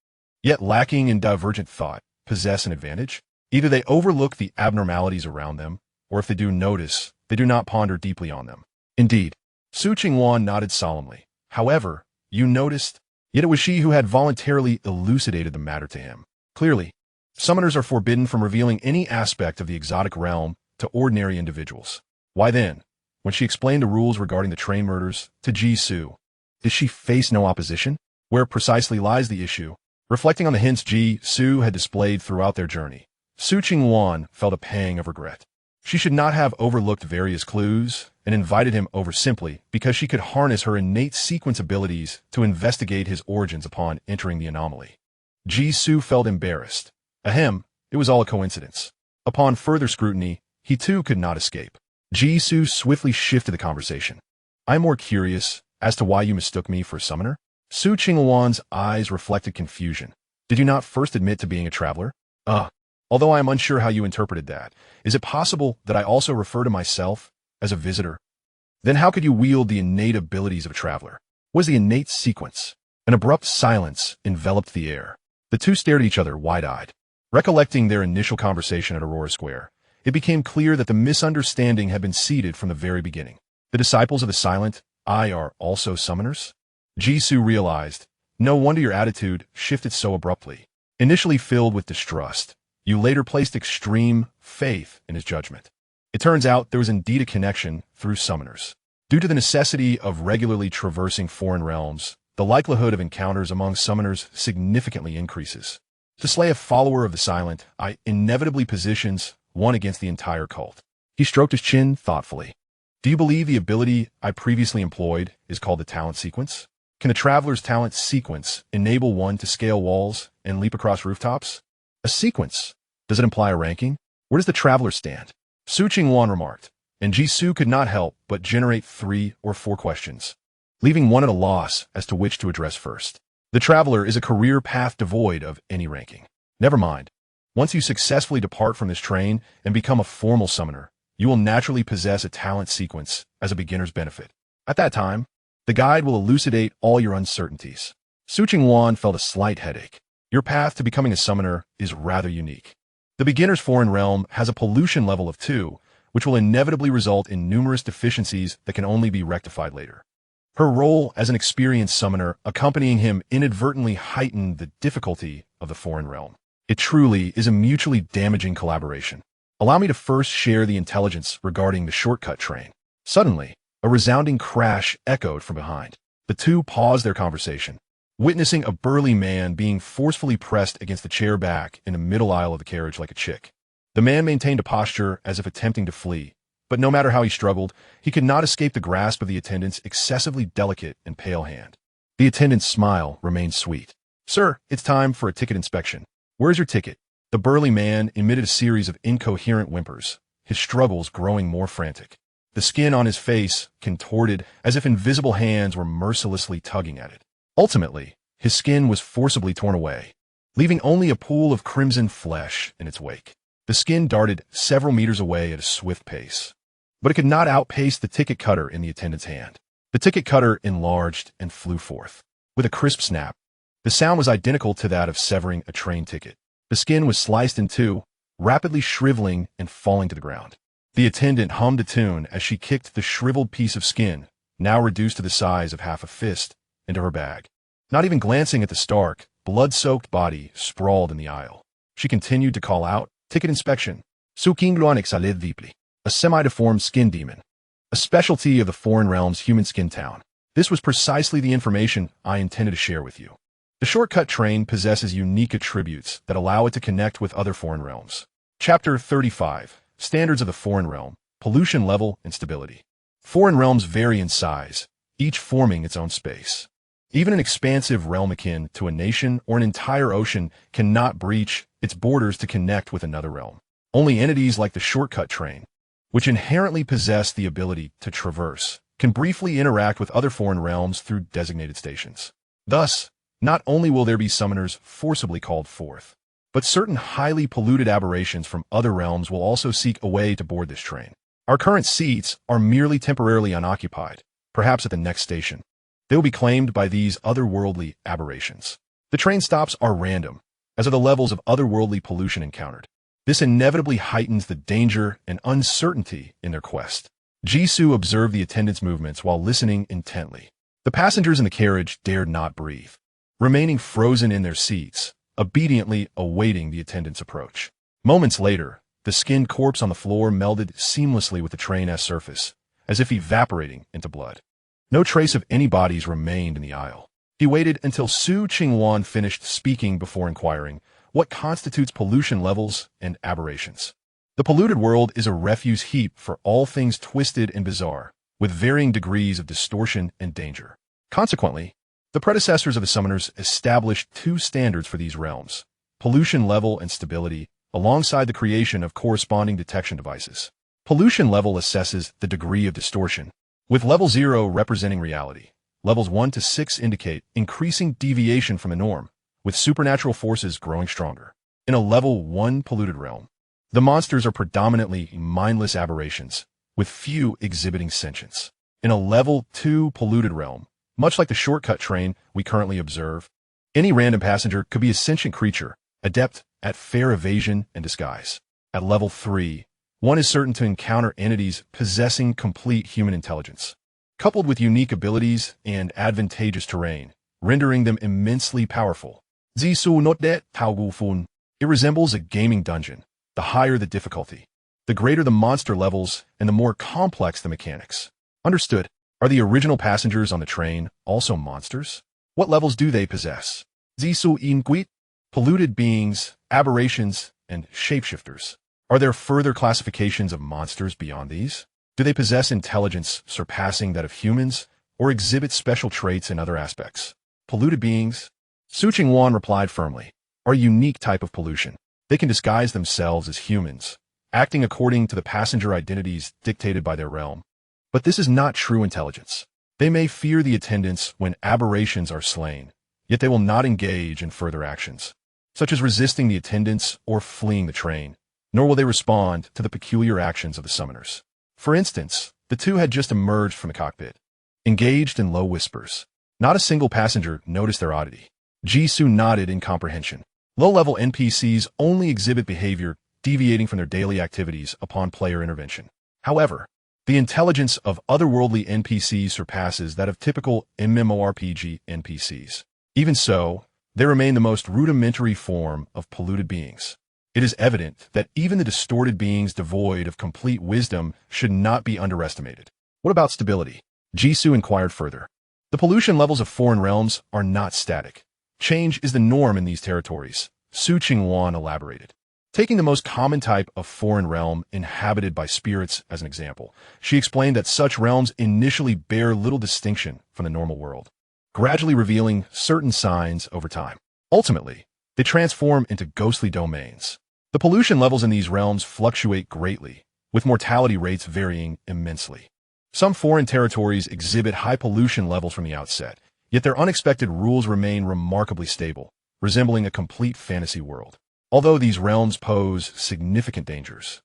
yet lacking in divergent thought, possess an advantage? Either they overlook the abnormalities around them, or if they do notice, they do not ponder deeply on them. Indeed, Su Qingwan nodded solemnly. However, you noticed, yet it was she who had voluntarily elucidated the matter to him. Clearly, summoners are forbidden from revealing any aspect of the exotic realm to ordinary individuals. Why then, when she explained the rules regarding the train murders to Jisoo, did she face no opposition? Where precisely lies the issue? Reflecting on the hints Jisoo had displayed throughout their journey, Su Qingwan felt a pang of regret. She should not have overlooked various clues and invited him over simply because she could harness her innate sequence abilities to investigate his origins upon entering the anomaly. Jisoo felt embarrassed. Ahem, it was all a coincidence. Upon further scrutiny, he too could not escape. Jisoo swiftly shifted the conversation. I'm more curious as to why you mistook me for a summoner? Su Qingwan's eyes reflected confusion. Did you not first admit to being a traveler? Although I am unsure how you interpreted that, is it possible that I also refer to myself as a visitor? Then how could you wield the innate abilities of a traveler? What is the innate sequence? An abrupt silence enveloped the air. The two stared at each other wide-eyed. Recollecting their initial conversation at Aurora Square, it became clear that the misunderstanding had been seeded from the very beginning. The disciples of the Silent Eye are also summoners? Jisoo realized. No wonder your attitude shifted so abruptly. Initially filled with distrust, you later placed extreme faith in his judgment. It turns out there was indeed a connection through summoners. Due to the necessity of regularly traversing foreign realms, the likelihood of encounters among summoners significantly increases. To slay a follower of the Silent Eye inevitably positions one against the entire cult. He stroked his chin thoughtfully. Do you believe the ability I previously employed is called the talent sequence? Can a traveler's talent sequence enable one to scale walls and leap across rooftops? A sequence? Does it imply a ranking? Where does the traveler stand? Su Qingwan remarked, and Jisoo could not help but generate 3 or 4 questions, leaving one at a loss as to which to address first. The traveler is a career path devoid of any ranking. Never mind. Once you successfully depart from this train and become a formal summoner, you will naturally possess a talent sequence as a beginner's benefit. At that time, the guide will elucidate all your uncertainties. Su Qingwan felt a slight headache. Your path to becoming a summoner is rather unique. The beginner's foreign realm has a pollution level of 2, which will inevitably result in numerous deficiencies that can only be rectified later. Her role as an experienced summoner accompanying him inadvertently heightened the difficulty of the foreign realm. It truly is a mutually damaging collaboration. Allow me to first share the intelligence regarding the shortcut train. Suddenly, a resounding crash echoed from behind. The two paused their conversation. witnessing a burly man being forcefully pressed against the chair back in the middle aisle of the carriage like a chick. The man maintained a posture as if attempting to flee, but no matter how he struggled, he could not escape the grasp of the attendant's excessively delicate and pale hand. The attendant's smile remained sweet. "Sir, it's time for a ticket inspection. Where's your ticket?" The burly man emitted a series of incoherent whimpers, his struggles growing more frantic. The skin on his face contorted as if invisible hands were mercilessly tugging at it. Ultimately, his skin was forcibly torn away, leaving only a pool of crimson flesh in its wake. The skin darted several meters away at a swift pace, but it could not outpace the ticket cutter in the attendant's hand. The ticket cutter enlarged and flew forth. With a crisp snap, the sound was identical to that of severing a train ticket. The skin was sliced in two, rapidly shriveling and falling to the ground. The attendant hummed a tune as she kicked the shriveled piece of skin, now reduced to the size of half a fist, into her bag. Not even glancing at the stark, blood-soaked body sprawled in the aisle, she continued to call out, "Ticket inspection. Su kingluan exaled vipli." A semi-deformed skin demon. A specialty of the foreign realm's human skin town. This was precisely the information I intended to share with you. The shortcut train possesses unique attributes that allow it to connect with other foreign realms. Chapter 35. Standards of the Foreign Realm, Pollution Level and Stability. Foreign realms vary in size, each forming its own space. Even an expansive realm akin to a nation or an entire ocean cannot breach its borders to connect with another realm. Only entities like the shortcut train, which inherently possess the ability to traverse, can briefly interact with other foreign realms through designated stations. Thus, not only will there be summoners forcibly called forth, but certain highly polluted aberrations from other realms will also seek a way to board this train. Our current seats are merely temporarily unoccupied, perhaps at the next station. They will be claimed by these otherworldly aberrations. The train stops are random, as are the levels of otherworldly pollution encountered. This inevitably heightens the danger and uncertainty in their quest. Jisoo observed the attendant's movements while listening intently. The passengers in the carriage dared not breathe, remaining frozen in their seats, obediently awaiting the attendant's approach. Moments later, the skinned corpse on the floor melded seamlessly with the train's surface, as if evaporating into blood. No trace of any bodies remained in the aisle. He waited until Su Qingwan finished speaking before inquiring, what constitutes pollution levels and aberrations? The polluted world is a refuse heap for all things twisted and bizarre, with varying degrees of distortion and danger. Consequently, the predecessors of the summoners established two standards for these realms, pollution level and stability, alongside the creation of corresponding detection devices. Pollution level assesses the degree of distortion, with level 0 representing reality. Levels 1 to 6 indicate increasing deviation from the norm, with supernatural forces growing stronger. In a level 1 polluted realm, the monsters are predominantly mindless aberrations, with few exhibiting sentience. In a level 2 polluted realm, much like the shortcut train we currently observe, any random passenger could be a sentient creature, adept at fair evasion and disguise. At level 3, one is certain to encounter entities possessing complete human intelligence, coupled with unique abilities and advantageous terrain, rendering them immensely powerful. Zisu not det Taogufun. It resembles a gaming dungeon. The higher the difficulty, the greater the monster levels and the more complex the mechanics. Understood. Are the original passengers on the train also monsters? What levels do they possess? Zisu Inquit, polluted beings, aberrations, and shapeshifters. Are there further classifications of monsters beyond these? Do they possess intelligence surpassing that of humans, or exhibit special traits in other aspects? Polluted beings? Su Qingwan replied firmly, are a unique type of pollution. They can disguise themselves as humans, acting according to the passenger identities dictated by their realm. But this is not true intelligence. They may fear the attendants when aberrations are slain, yet they will not engage in further actions, such as resisting the attendants or fleeing the train, nor will they respond to the peculiar actions of the summoners. For instance, the two had just emerged from the cockpit, engaged in low whispers. Not a single passenger noticed their oddity. Jisoo nodded in comprehension. Low-level NPCs only exhibit behavior deviating from their daily activities upon player intervention. However, the intelligence of otherworldly NPCs surpasses that of typical MMORPG NPCs. Even so, they remain the most rudimentary form of polluted beings. It is evident that even the distorted beings devoid of complete wisdom should not be underestimated. What about stability? Jisoo inquired further. The pollution levels of foreign realms are not static. Change is the norm in these territories, Su Qingwan elaborated. Taking the most common type of foreign realm inhabited by spirits as an example, she explained that such realms initially bear little distinction from the normal world, gradually revealing certain signs over time. Ultimately, they transform into ghostly domains. The pollution levels in these realms fluctuate greatly, with mortality rates varying immensely. Some foreign territories exhibit high pollution levels from the outset, yet their unexpected rules remain remarkably stable, resembling a complete fantasy world. Although these realms pose significant dangers,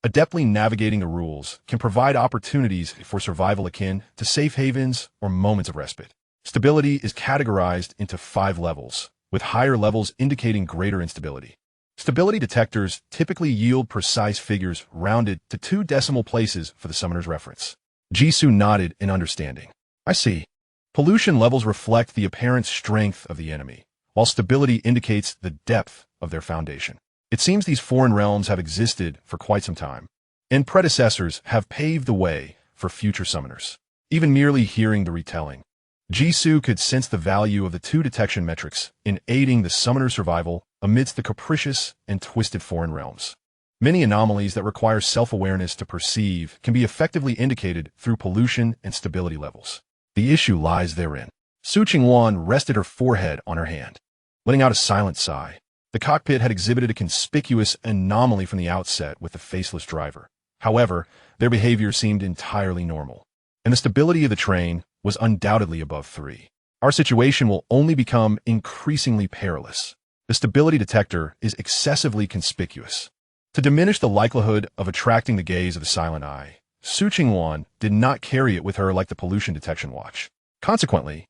adeptly navigating the rules can provide opportunities for survival akin to safe havens or moments of respite. Stability is categorized into 5 levels, with higher levels indicating greater instability. Stability detectors typically yield precise figures rounded to 2 decimal places for the summoner's reference. Jisoo nodded in understanding. I see. Pollution levels reflect the apparent strength of the enemy, while stability indicates the depth of their foundation. It seems these foreign realms have existed for quite some time, and predecessors have paved the way for future summoners. Even merely hearing the retelling, Jisoo could sense the value of the 2 detection metrics in aiding the summoner's survival amidst the capricious and twisted foreign realms. Many anomalies that require self-awareness to perceive can be effectively indicated through pollution and stability levels. The issue lies therein. Su Qingwan rested her forehead on her hand, letting out a silent sigh. The cockpit had exhibited a conspicuous anomaly from the outset with the faceless driver. However, their behavior seemed entirely normal, and the stability of the train was undoubtedly above 3. Our situation will only become increasingly perilous. The stability detector is excessively conspicuous. To diminish the likelihood of attracting the gaze of the silent eye, Su Qingwan did not carry it with her like the pollution detection watch. Consequently,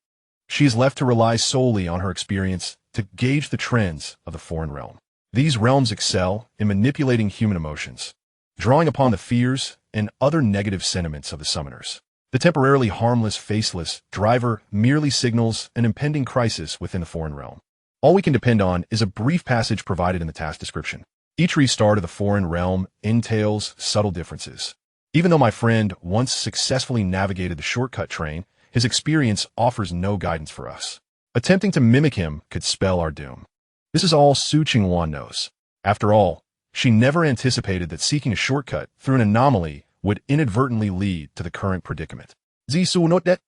she is left to rely solely on her experience to gauge the trends of the foreign realm. These realms excel in manipulating human emotions, drawing upon the fears and other negative sentiments of the summoners. The temporarily harmless, faceless driver merely signals an impending crisis within the foreign realm. All we can depend on is a brief passage provided in the task description. Each restart of the foreign realm entails subtle differences. Even though my friend once successfully navigated the shortcut train, his experience offers no guidance for us. Attempting to mimic him could spell our doom. This is all Su Qingwan knows. After all, she never anticipated that seeking a shortcut through an anomaly would inadvertently lead to the current predicament. Jisoo note that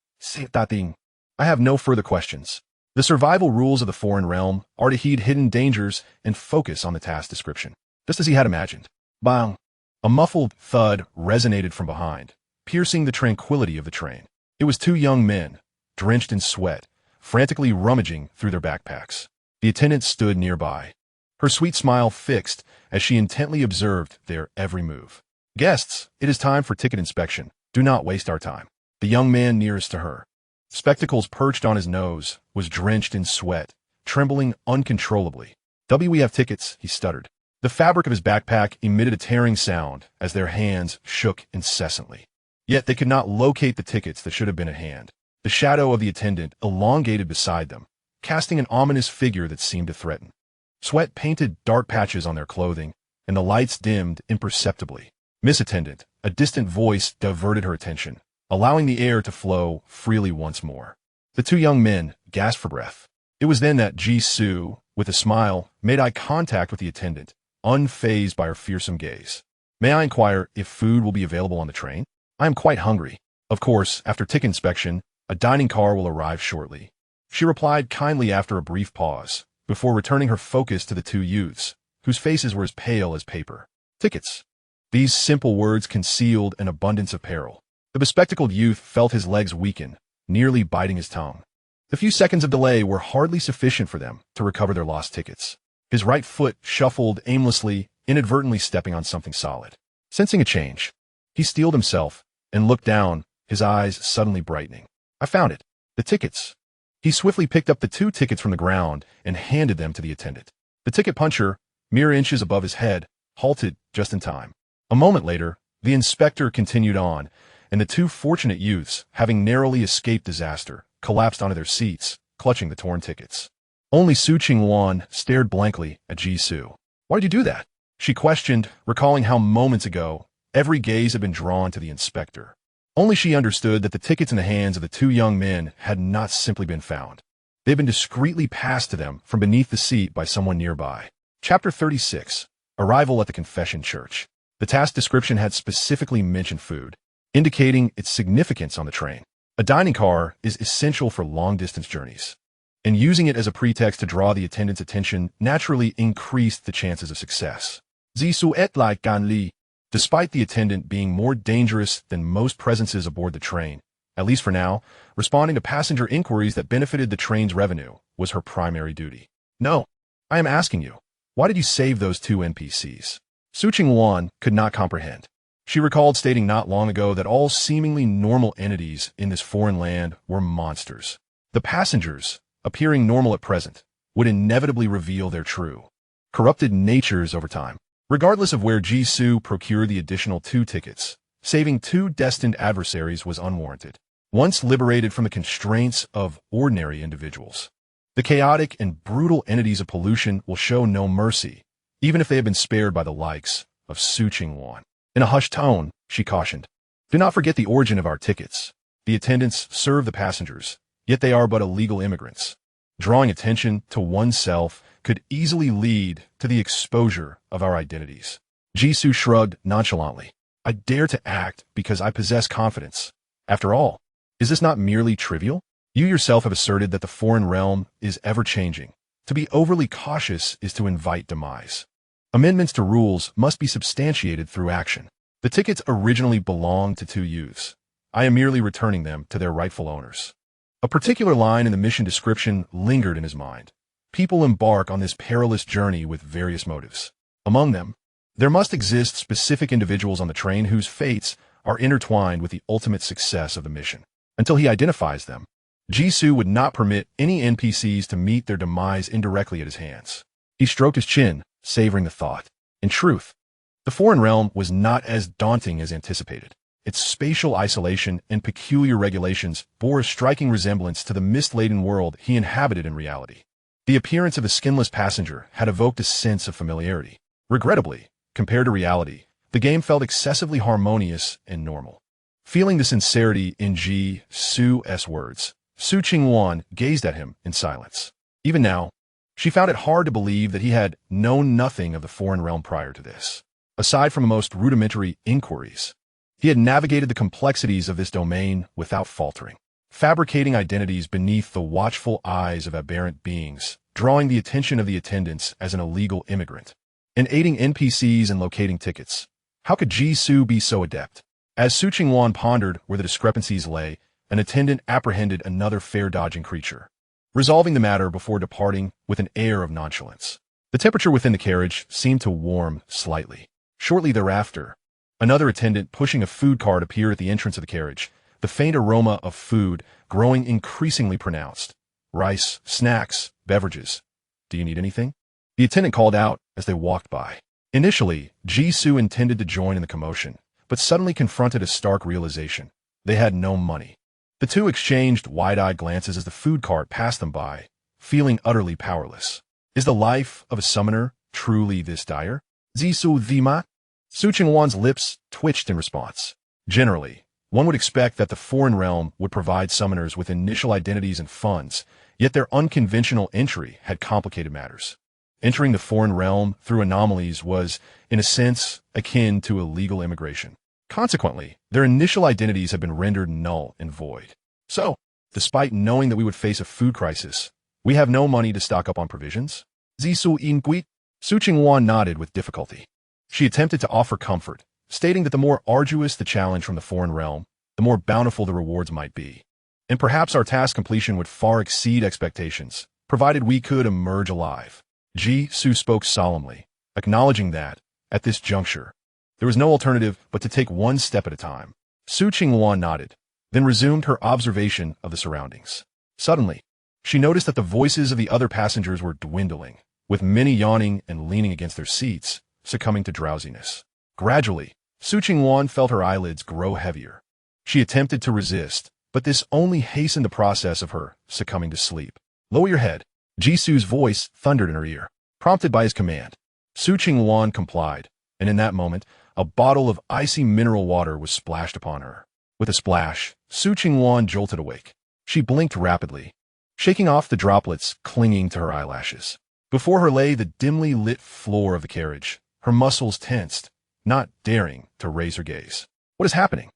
I have no further questions. The survival rules of the foreign realm are to heed hidden dangers and focus on the task description, just as he had imagined. Bang! A muffled thud resonated from behind, piercing the tranquility of the train. It was 2 young men, drenched in sweat, frantically rummaging through their backpacks. The attendant stood nearby, her sweet smile fixed as she intently observed their every move. Guests, it is time for ticket inspection. Do not waste our time. The young man nearest to her, spectacles perched on his nose, was drenched in sweat, trembling uncontrollably. We have tickets, he stuttered. The fabric of his backpack emitted a tearing sound as their hands shook incessantly. Yet they could not locate the tickets that should have been at hand. The shadow of the attendant elongated beside them, casting an ominous figure that seemed to threaten. Sweat painted dark patches on their clothing, and the lights dimmed imperceptibly. Miss Attendant, a distant voice diverted her attention, allowing the air to flow freely once more. The 2 young men gasped for breath. It was then that Jisoo, with a smile, made eye contact with the attendant, unfazed by her fearsome gaze. May I inquire if food will be available on the train? I am quite hungry. Of course, after ticket inspection, a dining car will arrive shortly. She replied kindly after a brief pause, before returning her focus to the 2 youths, whose faces were as pale as paper. Tickets. These simple words concealed an abundance of peril. The bespectacled youth felt his legs weaken, nearly biting his tongue. The few seconds of delay were hardly sufficient for them to recover their lost tickets. His right foot shuffled aimlessly, inadvertently stepping on something solid. Sensing a change, he steeled himself and looked down, his eyes suddenly brightening. I found it. The tickets. He swiftly picked up the 2 tickets from the ground and handed them to the attendant. The ticket puncher, mere inches above his head, halted just in time. A moment later, the inspector continued on, and the 2 fortunate youths, having narrowly escaped disaster, collapsed onto their seats, clutching the torn tickets. Only Su Qingwan stared blankly at Jisoo. Why did you do that? She questioned, recalling how moments ago, every gaze had been drawn to the inspector. Only she understood that the tickets in the hands of the two young men had not simply been found. They had been discreetly passed to them from beneath the seat by someone nearby. Chapter 36. Arrival at the Confession Church. The task description had specifically mentioned food, indicating its significance on the train. A dining car is essential for long-distance journeys, and using it as a pretext to draw the attendant's attention naturally increased the chances of success. Zisou et like gan li. Despite the attendant being more dangerous than most presences aboard the train, at least for now, responding to passenger inquiries that benefited the train's revenue was her primary duty. No, I am asking you, why did you save those two NPCs? Su Qingwan could not comprehend. She recalled stating not long ago that all seemingly normal entities in this foreign land were monsters. The passengers, appearing normal at present, would inevitably reveal their true, corrupted natures over time. Regardless of where Jisoo procured the additional 2 tickets, saving 2 destined adversaries was unwarranted. Once liberated from the constraints of ordinary individuals, the chaotic and brutal entities of pollution will show no mercy, even if they have been spared by the likes of Su Qingwan. In a hushed tone, she cautioned, "Do not forget the origin of our tickets. The attendants serve the passengers, yet they are but illegal immigrants. Drawing attention to oneself could easily lead to the exposure of our identities." Jisoo shrugged nonchalantly. "I dare to act because I possess confidence. After all, is this not merely trivial? You yourself have asserted that the foreign realm is ever-changing. To be overly cautious is to invite demise. Amendments to rules must be substantiated through action. The tickets originally belonged to 2 youths. I am merely returning them to their rightful owners." A particular line in the mission description lingered in his mind. People embark on this perilous journey with various motives. Among them, there must exist specific individuals on the train whose fates are intertwined with the ultimate success of the mission. Until he identifies them, Jisoo would not permit any NPCs to meet their demise indirectly at his hands. He stroked his chin, savoring the thought. In truth, the foreign realm was not as daunting as anticipated. Its spatial isolation and peculiar regulations bore a striking resemblance to the mist-laden world he inhabited in reality. The appearance of a skinless passenger had evoked a sense of familiarity. Regrettably, compared to reality, the game felt excessively harmonious and normal. Feeling the sincerity in Jisoo's words, Su Qingwan gazed at him in silence. Even now, she found it hard to believe that he had known nothing of the foreign realm prior to this. Aside from the most rudimentary inquiries, he had navigated the complexities of this domain without faltering, fabricating identities beneath the watchful eyes of aberrant beings, drawing the attention of the attendants as an illegal immigrant, and aiding NPCs in locating tickets. How could Jisoo be so adept? As Su Qingwan pondered where the discrepancies lay, an attendant apprehended another fare-dodging creature, resolving the matter before departing with an air of nonchalance. The temperature within the carriage seemed to warm slightly. Shortly thereafter, another attendant pushing a food cart appeared at the entrance of the carriage, the faint aroma of food growing increasingly pronounced. "Rice, snacks, beverages. Do you need anything?" The attendant called out as they walked by. Initially, Jisoo intended to join in the commotion, but suddenly confronted a stark realization. They had no money. The two exchanged wide-eyed glances as the food cart passed them by, feeling utterly powerless. Is the life of a summoner truly this dire? Zisoo Vima? Su Qingwan's lips twitched in response. Generally, one would expect that the foreign realm would provide summoners with initial identities and funds, yet their unconventional entry had complicated matters. Entering the foreign realm through anomalies was, in a sense, akin to illegal immigration. Consequently, their initial identities had been rendered null and void. So, despite knowing that we would face a food crisis, we have no money to stock up on provisions? Zisoo Inguit? Su Qingwan nodded with difficulty. She attempted to offer comfort, stating that the more arduous the challenge from the foreign realm, the more bountiful the rewards might be. And perhaps our task completion would far exceed expectations, provided we could emerge alive. Jisoo spoke solemnly, acknowledging that, at this juncture, there was no alternative but to take one step at a time. Su Qingwan nodded, then resumed her observation of the surroundings. Suddenly, she noticed that the voices of the other passengers were dwindling, with many yawning and leaning against their seats, succumbing to drowsiness. Gradually, Su Qingwan felt her eyelids grow heavier. She attempted to resist, but this only hastened the process of her succumbing to sleep. "Lower your head." Jisoo's voice thundered in her ear. Prompted by his command, Su Qingwan complied, and in that moment, a bottle of icy mineral water was splashed upon her. With a splash, Su Qingwan jolted awake. She blinked rapidly, shaking off the droplets clinging to her eyelashes. Before her lay the dimly lit floor of the carriage, her muscles tensed, not daring to raise her gaze. "What is happening?"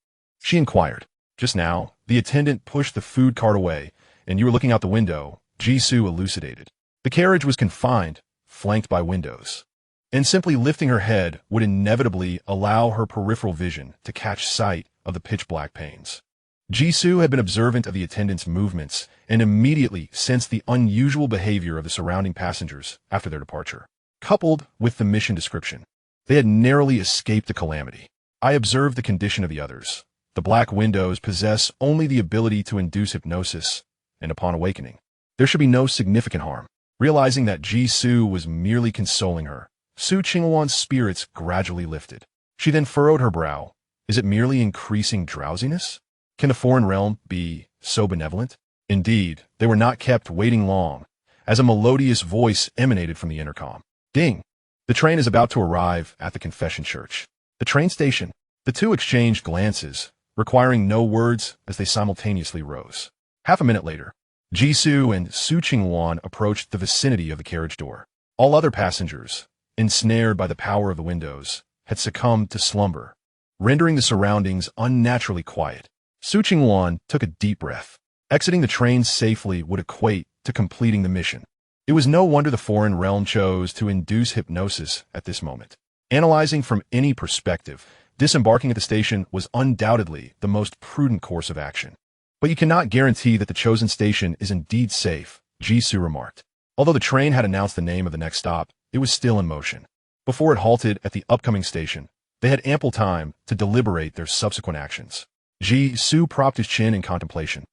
she inquired. "Just now, the attendant pushed the food cart away, and you were looking out the window," Jisoo elucidated. The carriage was confined, flanked by windows, and simply lifting her head would inevitably allow her peripheral vision to catch sight of the pitch-black panes. Jisoo had been observant of the attendant's movements and immediately sensed the unusual behavior of the surrounding passengers after their departure. Coupled with the mission description, they had narrowly escaped the calamity. I observed the condition of the others. The black windows possess only the ability to induce hypnosis, and upon awakening, there should be no significant harm. Realizing that Jisoo was merely consoling her, Su Qingwan's spirits gradually lifted. She then furrowed her brow. Is it merely increasing drowsiness? Can the foreign realm be so benevolent? Indeed, they were not kept waiting long, as a melodious voice emanated from the intercom. Ding! The train is about to arrive at the confession church. The train station. The two exchanged glances, requiring no words as they simultaneously rose. Half a minute later, Jisoo and Su Qingwan approached the vicinity of the carriage door. All other passengers, ensnared by the power of the windows, had succumbed to slumber, rendering the surroundings unnaturally quiet. Su Qingwan took a deep breath. Exiting the train safely would equate to completing the mission. It was no wonder the foreign realm chose to induce hypnosis at this moment. Analyzing from any perspective, disembarking at the station was undoubtedly the most prudent course of action. But you cannot guarantee that the chosen station is indeed safe, Jisoo remarked. Although the train had announced the name of the next stop, it was still in motion. Before it halted at the upcoming station, they had ample time to deliberate their subsequent actions. Jisoo propped his chin in contemplation.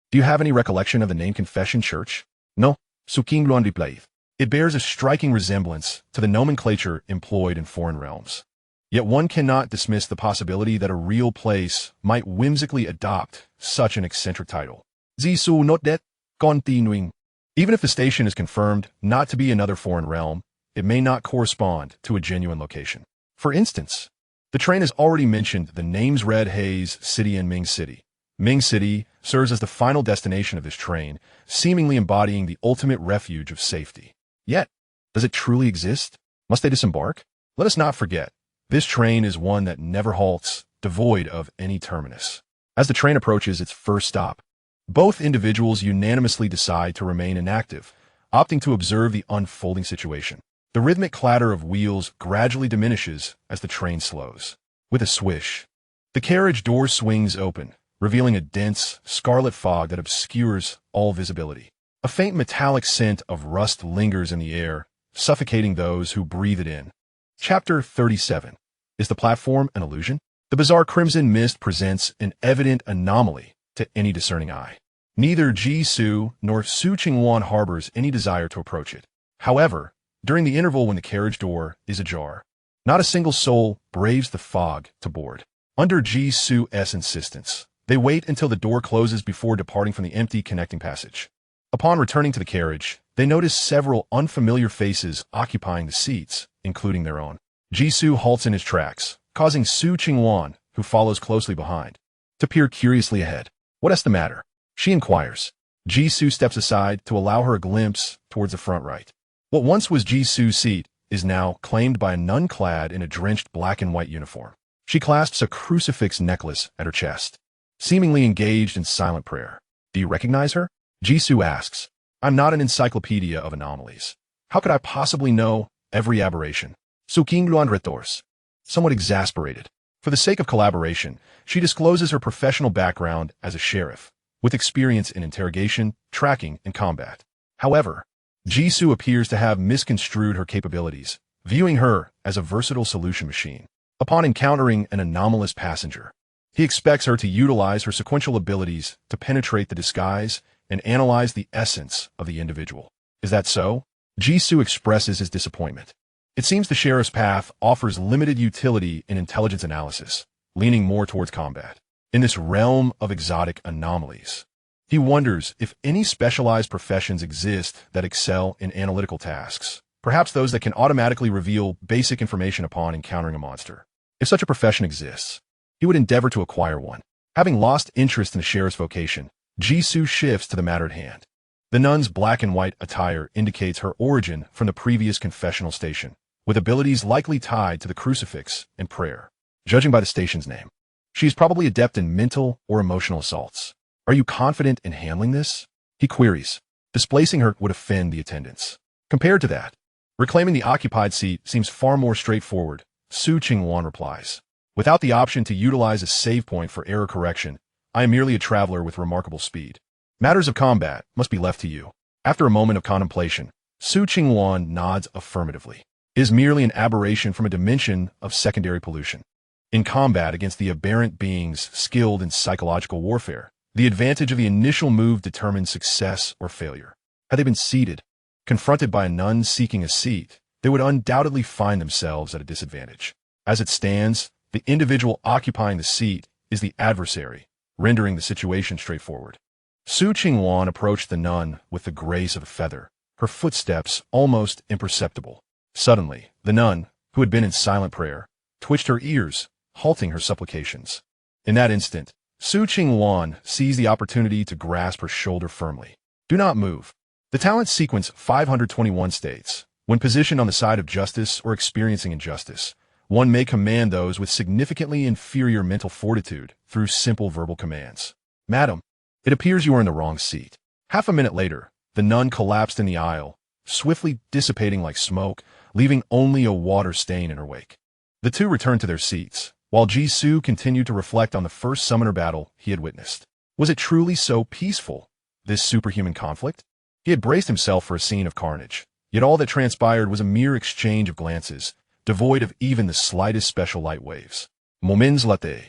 "Do you have any recollection of the name Confession Church?" "No," Su Qingluan replied. "It bears a striking resemblance to the nomenclature employed in foreign realms. Yet one cannot dismiss the possibility that a real place might whimsically adopt such an eccentric title." Jisoo noted, continuing. Even if the station is confirmed not to be another foreign realm, it may not correspond to a genuine location. For instance, the train has already mentioned the names Red Haze City and Ming City. Ming City serves as the final destination of this train, seemingly embodying the ultimate refuge of safety. Yet, does it truly exist? Must they disembark? Let us not forget, this train is one that never halts, devoid of any terminus. As the train approaches its first stop, both individuals unanimously decide to remain inactive, opting to observe the unfolding situation. The rhythmic clatter of wheels gradually diminishes as the train slows. With a swish, the carriage door swings open, revealing a dense, scarlet fog that obscures all visibility. A faint metallic scent of rust lingers in the air, suffocating those who breathe it in. Chapter 37. Is the platform an illusion? The bizarre crimson mist presents an evident anomaly to any discerning eye. Neither Jisoo nor Su Qingwan harbors any desire to approach it. However, during the interval when the carriage door is ajar, not a single soul braves the fog to board. Under Jisoo's insistence, they wait until the door closes before departing from the empty connecting passage. Upon returning to the carriage, they notice several unfamiliar faces occupying the seats, including their own. Jisoo halts in his tracks, causing Su Qingwan, who follows closely behind, to peer curiously ahead. "What's the matter?" she inquires. Jisoo steps aside to allow her a glimpse towards the front right. What once was Jisoo's seat is now claimed by a nun clad in a drenched black and white uniform. She clasps a crucifix necklace at her chest, seemingly engaged in silent prayer. "Do you recognize her?" Jisoo asks. "I'm not an encyclopedia of anomalies. How could I possibly know every aberration?" Su Qingluan retorts, somewhat exasperated. For the sake of collaboration, she discloses her professional background as a sheriff, with experience in interrogation, tracking, and combat. However, Jisoo appears to have misconstrued her capabilities, viewing her as a versatile solution machine. Upon encountering an anomalous passenger, he expects her to utilize her sequential abilities to penetrate the disguise and analyze the essence of the individual. Is that so? Jisoo expresses his disappointment. It seems the sheriff's path offers limited utility in intelligence analysis, leaning more towards combat. In this realm of exotic anomalies, he wonders if any specialized professions exist that excel in analytical tasks, perhaps those that can automatically reveal basic information upon encountering a monster. If such a profession exists, he would endeavor to acquire one. Having lost interest in the sheriff's vocation, Jisoo shifts to the matter at hand. The nun's black and white attire indicates her origin from the previous confessional station, with abilities likely tied to the crucifix and prayer. Judging by the station's name, she is probably adept in mental or emotional assaults. Are you confident in handling this? He queries. Displacing her would offend the attendants. Compared to that, reclaiming the occupied seat seems far more straightforward, Su Ching-wan replies. Without the option to utilize a save point for error correction, I am merely a traveler with remarkable speed. Matters of combat must be left to you. After a moment of contemplation, Su Ching-wan nods affirmatively. It is merely an aberration from a dimension of secondary pollution. In combat against the aberrant beings skilled in psychological warfare, the advantage of the initial move determines success or failure. Had they been seated, confronted by a nun seeking a seat, they would undoubtedly find themselves at a disadvantage. As it stands, the individual occupying the seat is the adversary, rendering the situation straightforward. Su Ching-wan approached the nun with the grace of a feather, her footsteps almost imperceptible. Suddenly, the nun, who had been in silent prayer, twitched her ears, halting her supplications. In that instant, Su Ching-wan seized the opportunity to grasp her shoulder firmly. Do not move. The talent sequence 521 states, when positioned on the side of justice or experiencing injustice, one may command those with significantly inferior mental fortitude through simple verbal commands. Madam, it appears you are in the wrong seat. Half a minute later, the nun collapsed in the aisle, swiftly dissipating like smoke, leaving only a water stain in her wake. The two returned to their seats, while Jisoo continued to reflect on the first summoner battle he had witnessed. Was it truly so peaceful, this superhuman conflict? He had braced himself for a scene of carnage, yet all that transpired was a mere exchange of glances, devoid of even the slightest special light waves. Moments later,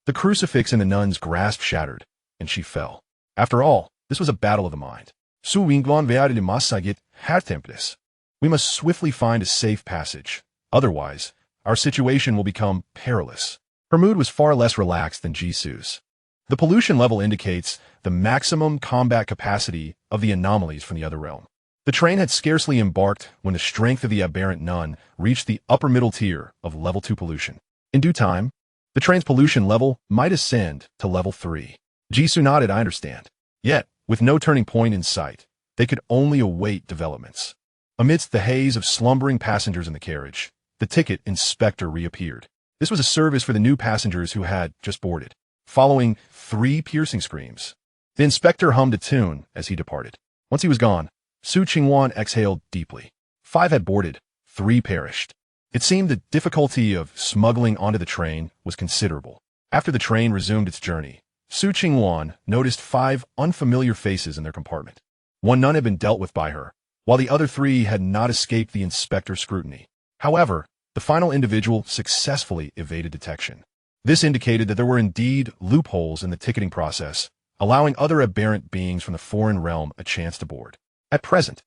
the crucifix in the nun's grasp shattered, and she fell. After all, this was a battle of the mind. Su Wingguan veade de massaget hartemplis. We must swiftly find a safe passage. Otherwise, our situation will become perilous. Her mood was far less relaxed than Jisoo's. The pollution level indicates the maximum combat capacity of the anomalies from the other realm. The train had scarcely embarked when the strength of the aberrant nun reached the upper middle tier of level 2 pollution. In due time, the train's pollution level might ascend to level 3. Jisoo nodded, I understand. Yet, with no turning point in sight, they could only await developments. Amidst the haze of slumbering passengers in the carriage, the ticket inspector reappeared. This was a service for the new passengers who had just boarded. Following 3 piercing screams, the inspector hummed a tune as he departed. Once he was gone, Su Ching-wan exhaled deeply. 5 had boarded, 3 perished. It seemed the difficulty of smuggling onto the train was considerable. After the train resumed its journey, Su Ching-wan noticed 5 unfamiliar faces in their compartment. One nun had been dealt with by her, while the other 3 had not escaped the inspector's scrutiny. However, the final individual successfully evaded detection. This indicated that there were indeed loopholes in the ticketing process, allowing other aberrant beings from the foreign realm a chance to board. At present,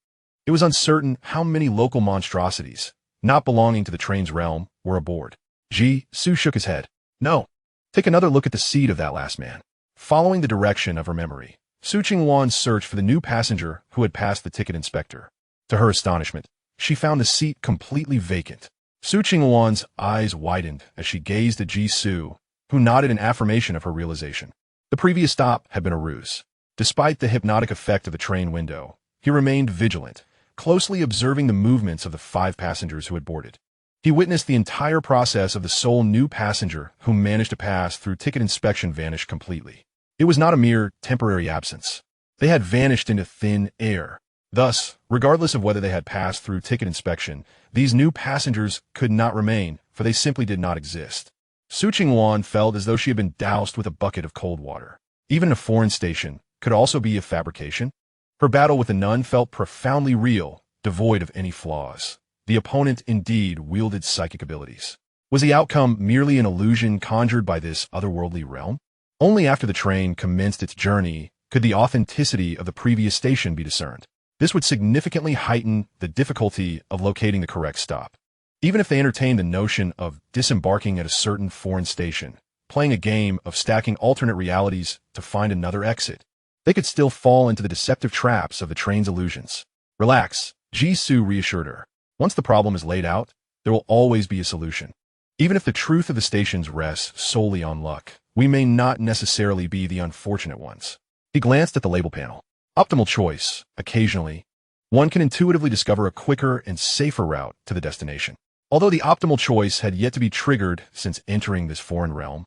it was uncertain how many local monstrosities, not belonging to the train's realm, were aboard. Su shook his head. No. Take another look at the seat of that last man. Following the direction of her memory, Su Ching-wan searched for the new passenger who had passed the ticket inspector. To her astonishment, she found the seat completely vacant. Su Ching-wan's eyes widened as she gazed at Jisoo, who nodded in affirmation of her realization. The previous stop had been a ruse. Despite the hypnotic effect of the train window, he remained vigilant, closely observing the movements of the 5 passengers who had boarded. He witnessed the entire process of the sole new passenger who managed to pass through ticket inspection vanish completely. It was not a mere temporary absence. They had vanished into thin air. Thus, regardless of whether they had passed through ticket inspection, these new passengers could not remain, for they simply did not exist. Su Ching-wan felt as though she had been doused with a bucket of cold water. Even a foreign station could also be a fabrication. Her battle with the nun felt profoundly real, devoid of any flaws. The opponent indeed wielded psychic abilities. Was the outcome merely an illusion conjured by this otherworldly realm? Only after the train commenced its journey could the authenticity of the previous station be discerned. This would significantly heighten the difficulty of locating the correct stop. Even if they entertained the notion of disembarking at a certain foreign station, playing a game of stacking alternate realities to find another exit, they could still fall into the deceptive traps of the train's illusions. Relax, Jisoo reassured her. Once the problem is laid out, there will always be a solution. Even if the truth of the stations rests solely on luck, we may not necessarily be the unfortunate ones. He glanced at the label panel. Optimal choice. Occasionally, one can intuitively discover a quicker and safer route to the destination. Although the optimal choice had yet to be triggered since entering this foreign realm,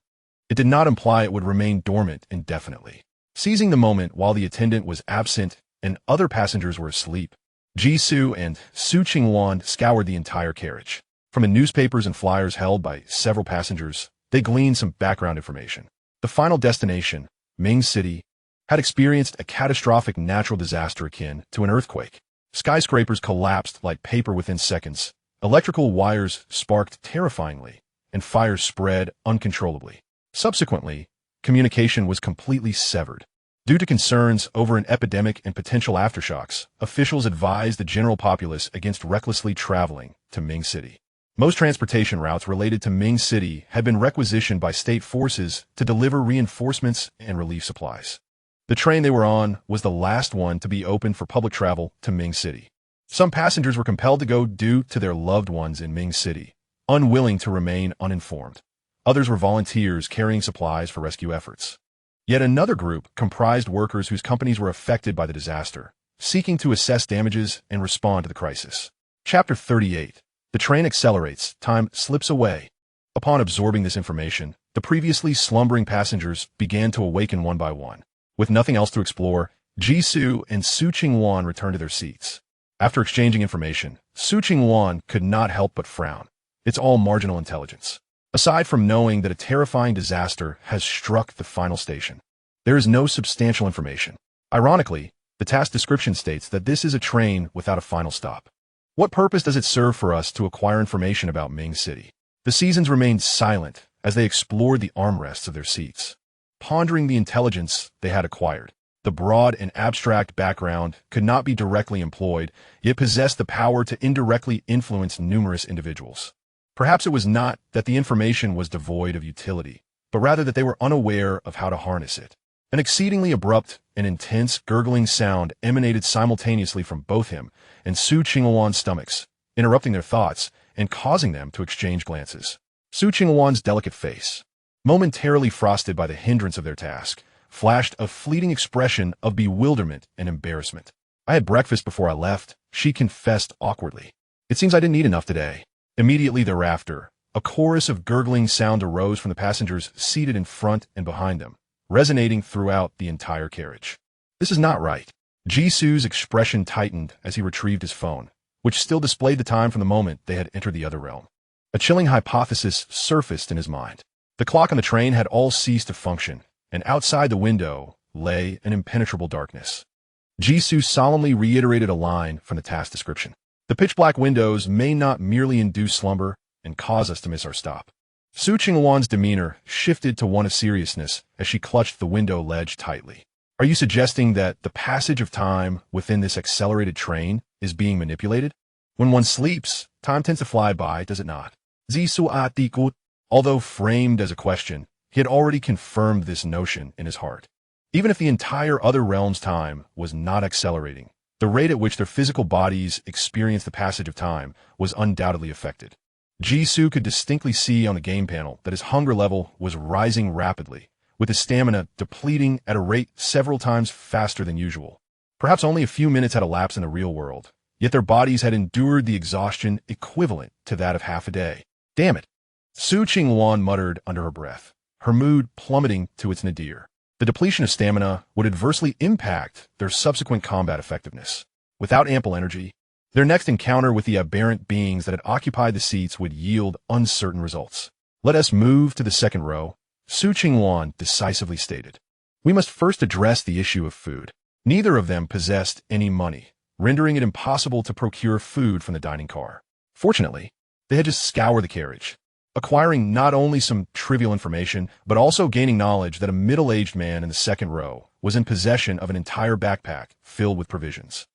it did not imply it would remain dormant indefinitely. Seizing the moment while the attendant was absent and other passengers were asleep, Jisoo and Su Qingwan scoured the entire carriage. From the newspapers and flyers held by several passengers, they gleaned some background information. The final destination, Ming City, had experienced a catastrophic natural disaster akin to an earthquake. Skyscrapers collapsed like paper within seconds, electrical wires sparked terrifyingly, and fires spread uncontrollably. Subsequently, communication was completely severed. Due to concerns over an epidemic and potential aftershocks, officials advised the general populace against recklessly traveling to Ming City. Most transportation routes related to Ming City had been requisitioned by state forces to deliver reinforcements and relief supplies. The train they were on was the last one to be open for public travel to Ming City. Some passengers were compelled to go due to their loved ones in Ming City, unwilling to remain uninformed. Others were volunteers carrying supplies for rescue efforts. Yet another group comprised workers whose companies were affected by the disaster, seeking to assess damages and respond to the crisis. Chapter 38. The train accelerates, time slips away. Upon absorbing this information, the previously slumbering passengers began to awaken one by one. With nothing else to explore, Jisoo and Su Qingwan returned to their seats. After exchanging information, Su Qingwan could not help but frown. It's all marginal intelligence. Aside from knowing that a terrifying disaster has struck the final station, there is no substantial information. Ironically, the task description states that this is a train without a final stop. What purpose does it serve for us to acquire information about Ming City? The seasons remained silent as they explored the armrests of their seats, pondering the intelligence they had acquired. The broad and abstract background could not be directly employed, yet possessed the power to indirectly influence numerous individuals. Perhaps it was not that the information was devoid of utility, but rather that they were unaware of how to harness it. An exceedingly abrupt and intense gurgling sound emanated simultaneously from both him and Su Qingwan's stomachs, interrupting their thoughts and causing them to exchange glances. Su Qingwan's delicate face, momentarily frosted by the hindrance of their task, flashed a fleeting expression of bewilderment and embarrassment. "I had breakfast before I left," she confessed awkwardly. "It seems I didn't eat enough today." Immediately thereafter, a chorus of gurgling sound arose from the passengers seated in front and behind them, resonating throughout the entire carriage. "This is not right." Jisoo's expression tightened as he retrieved his phone, which still displayed the time from the moment they had entered the other realm. A chilling hypothesis surfaced in his mind. The clock on the train had all ceased to function, and outside the window lay an impenetrable darkness. Jisoo solemnly reiterated a line from the task description. "The pitch-black windows may not merely induce slumber and cause us to miss our stop." Su Qingwan's demeanor shifted to one of seriousness as she clutched the window ledge tightly. "Are you suggesting that the passage of time within this accelerated train is being manipulated? When one sleeps, time tends to fly by, does it not?" Although framed as a question, he had already confirmed this notion in his heart. Even if the entire other realm's time was not accelerating, the rate at which their physical bodies experienced the passage of time was undoubtedly affected. Jisoo could distinctly see on the game panel that his hunger level was rising rapidly, with his stamina depleting at a rate several times faster than usual. Perhaps only a few minutes had elapsed in the real world, yet their bodies had endured the exhaustion equivalent to that of half a day. "Damn it," Su Qingwan muttered under her breath, her mood plummeting to its nadir. The depletion of stamina would adversely impact their subsequent combat effectiveness. Without ample energy, their next encounter with the aberrant beings that had occupied the seats would yield uncertain results. "Let us move to the second row," Su Qingwan decisively stated. "We must first address the issue of food." Neither of them possessed any money, rendering it impossible to procure food from the dining car. Fortunately, they had just scoured the carriage, acquiring not only some trivial information, but also gaining knowledge that a middle-aged man in the second row was in possession of an entire backpack filled with provisions.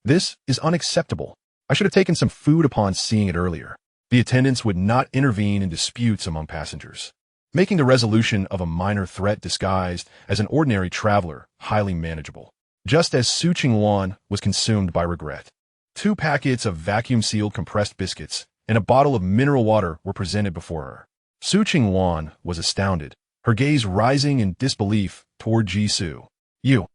"This is unacceptable. I should have taken some food upon seeing it earlier." The attendants would not intervene in disputes among passengers, making the resolution of a minor threat disguised as an ordinary traveler highly manageable. Just as Su Qingwan was consumed by regret, 2 packets of vacuum-sealed compressed biscuits and a bottle of mineral water were presented before her. Su Qingwan was astounded, her gaze rising in disbelief toward Jisoo. You.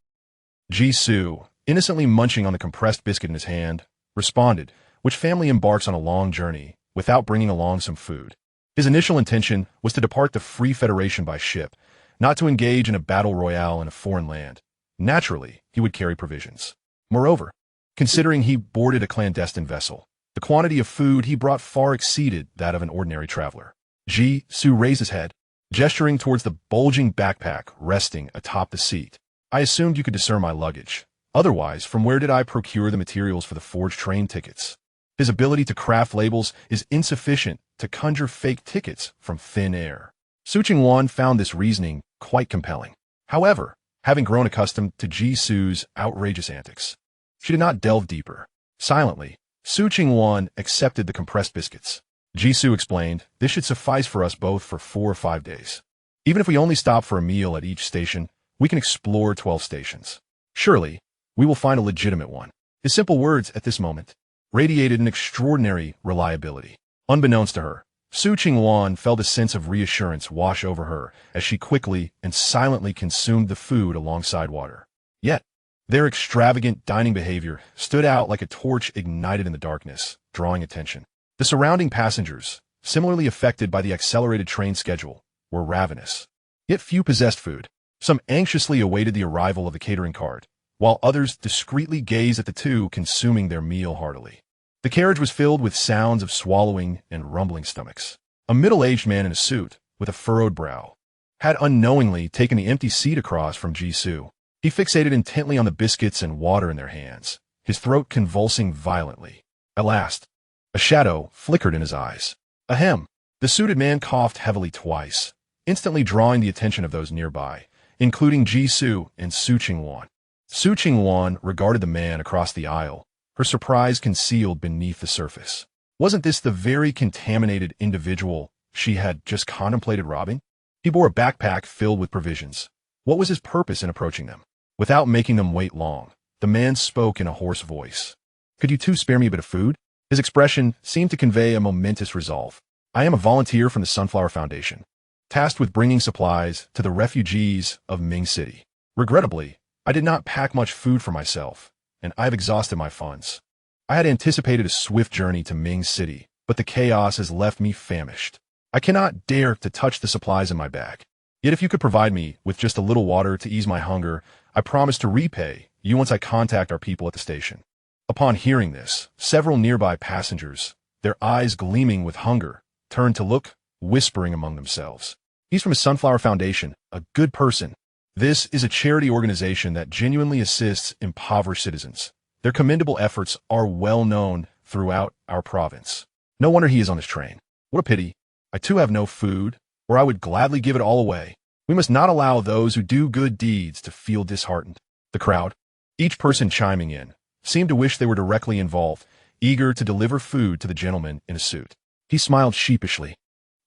Jisoo, innocently munching on the compressed biscuit in his hand, responded, which family embarks on a long journey without bringing along some food? His initial intention was to depart the Free Federation by ship, not to engage in a battle royale in a foreign land. Naturally, he would carry provisions. Moreover, considering he boarded a clandestine vessel, the quantity of food he brought far exceeded that of an ordinary traveler. Jisoo raised his head, gesturing towards the bulging backpack resting atop the seat. I assumed you could discern my luggage. Otherwise, from where did I procure the materials for the forged train tickets? His ability to craft labels is insufficient to conjure fake tickets from thin air. Su Qingwan found this reasoning quite compelling. However, having grown accustomed to Jisoo's outrageous antics, she did not delve deeper. Silently, Su Qingwan accepted the compressed biscuits. Jisoo explained, this should suffice for us both for 4 or 5 days. Even if we only stop for a meal at each station, we can explore 12 stations. Surely, we will find a legitimate one. His simple words at this moment radiated an extraordinary reliability. Unbeknownst to her, Su Qingwan felt a sense of reassurance wash over her as she quickly and silently consumed the food alongside water. Yet, their extravagant dining behavior stood out like a torch ignited in the darkness, drawing attention. The surrounding passengers, similarly affected by the accelerated train schedule, were ravenous. Yet few possessed food. Some anxiously awaited the arrival of the catering cart, while others discreetly gazed at the two consuming their meal heartily. The carriage was filled with sounds of swallowing and rumbling stomachs. A middle-aged man in a suit, with a furrowed brow, had unknowingly taken the empty seat across from Jisoo. He fixated intently on the biscuits and water in their hands, his throat convulsing violently. At last, a shadow flickered in his eyes. Ahem! The suited man coughed heavily twice, instantly drawing the attention of those nearby, including Jisoo and Su Qingwan. Su Qingwan regarded the man across the aisle, her surprise concealed beneath the surface. Wasn't this the very contaminated individual she had just contemplated robbing? He bore a backpack filled with provisions. What was his purpose in approaching them? Without making them wait long, the man spoke in a hoarse voice. Could you two spare me a bit of food? His expression seemed to convey a momentous resolve. I am a volunteer from the Sunflower Foundation, tasked with bringing supplies to the refugees of Ming City. Regrettably, I did not pack much food for myself, and I have exhausted my funds. I had anticipated a swift journey to Ming City, but the chaos has left me famished. I cannot dare to touch the supplies in my bag. Yet if you could provide me with just a little water to ease my hunger, I promise to repay you once I contact our people at the station. Upon hearing this, several nearby passengers, their eyes gleaming with hunger, turned to look, whispering among themselves. He's from a Sunflower Foundation, a good person. This is a charity organization that genuinely assists impoverished citizens. Their commendable efforts are well known throughout our province. No wonder he is on this train. What a pity. I too have no food, or I would gladly give it all away. We must not allow those who do good deeds to feel disheartened. The crowd, each person chiming in, seemed to wish they were directly involved, eager to deliver food to the gentleman in a suit. He smiled sheepishly,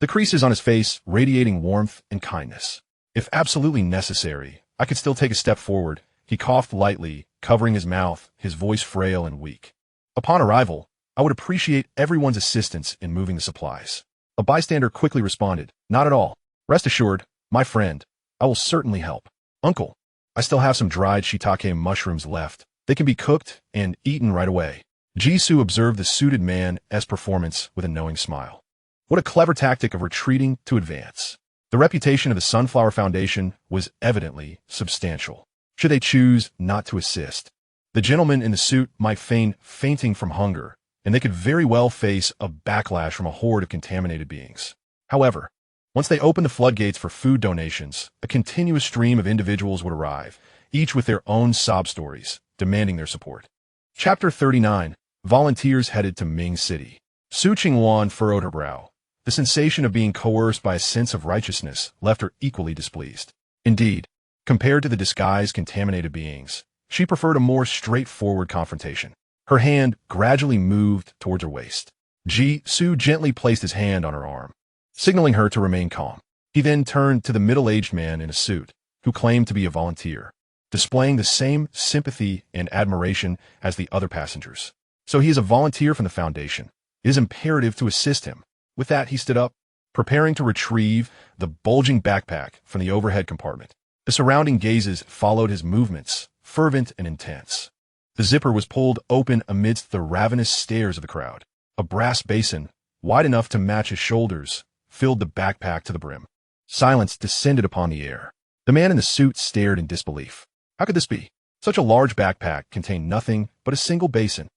the creases on his face radiating warmth and kindness. If absolutely necessary, I could still take a step forward. He coughed lightly, covering his mouth, his voice frail and weak. Upon arrival, I would appreciate everyone's assistance in moving the supplies. A bystander quickly responded, not at all. Rest assured, my friend, I will certainly help. Uncle, I still have some dried shiitake mushrooms left. They can be cooked and eaten right away. Jisoo observed the suited man's performance with a knowing smile. What a clever tactic of retreating to advance. The reputation of the Sunflower Foundation was evidently substantial. Should they choose not to assist, the gentleman in the suit might feign fainting from hunger, and they could very well face a backlash from a horde of contaminated beings. However, once they opened the floodgates for food donations, a continuous stream of individuals would arrive, each with their own sob stories, demanding their support. Chapter 39. Volunteers headed to Ming City. Su Qingwan furrowed her brow. The sensation of being coerced by a sense of righteousness left her equally displeased. Indeed, compared to the disguised contaminated beings, she preferred a more straightforward confrontation. Her hand gradually moved towards her waist. Jisoo gently placed his hand on her arm, signaling her to remain calm. He then turned to the middle-aged man in a suit, who claimed to be a volunteer, displaying the same sympathy and admiration as the other passengers. So he is a volunteer from the Foundation. It is imperative to assist him. With that, he stood up, preparing to retrieve the bulging backpack from the overhead compartment. The surrounding gazes followed his movements, fervent and intense. The zipper was pulled open amidst the ravenous stares of the crowd. A brass basin, wide enough to match his shoulders, filled the backpack to the brim. Silence descended upon the air. The man in the suit stared in disbelief. How could this be? Such a large backpack contained nothing but a single basin.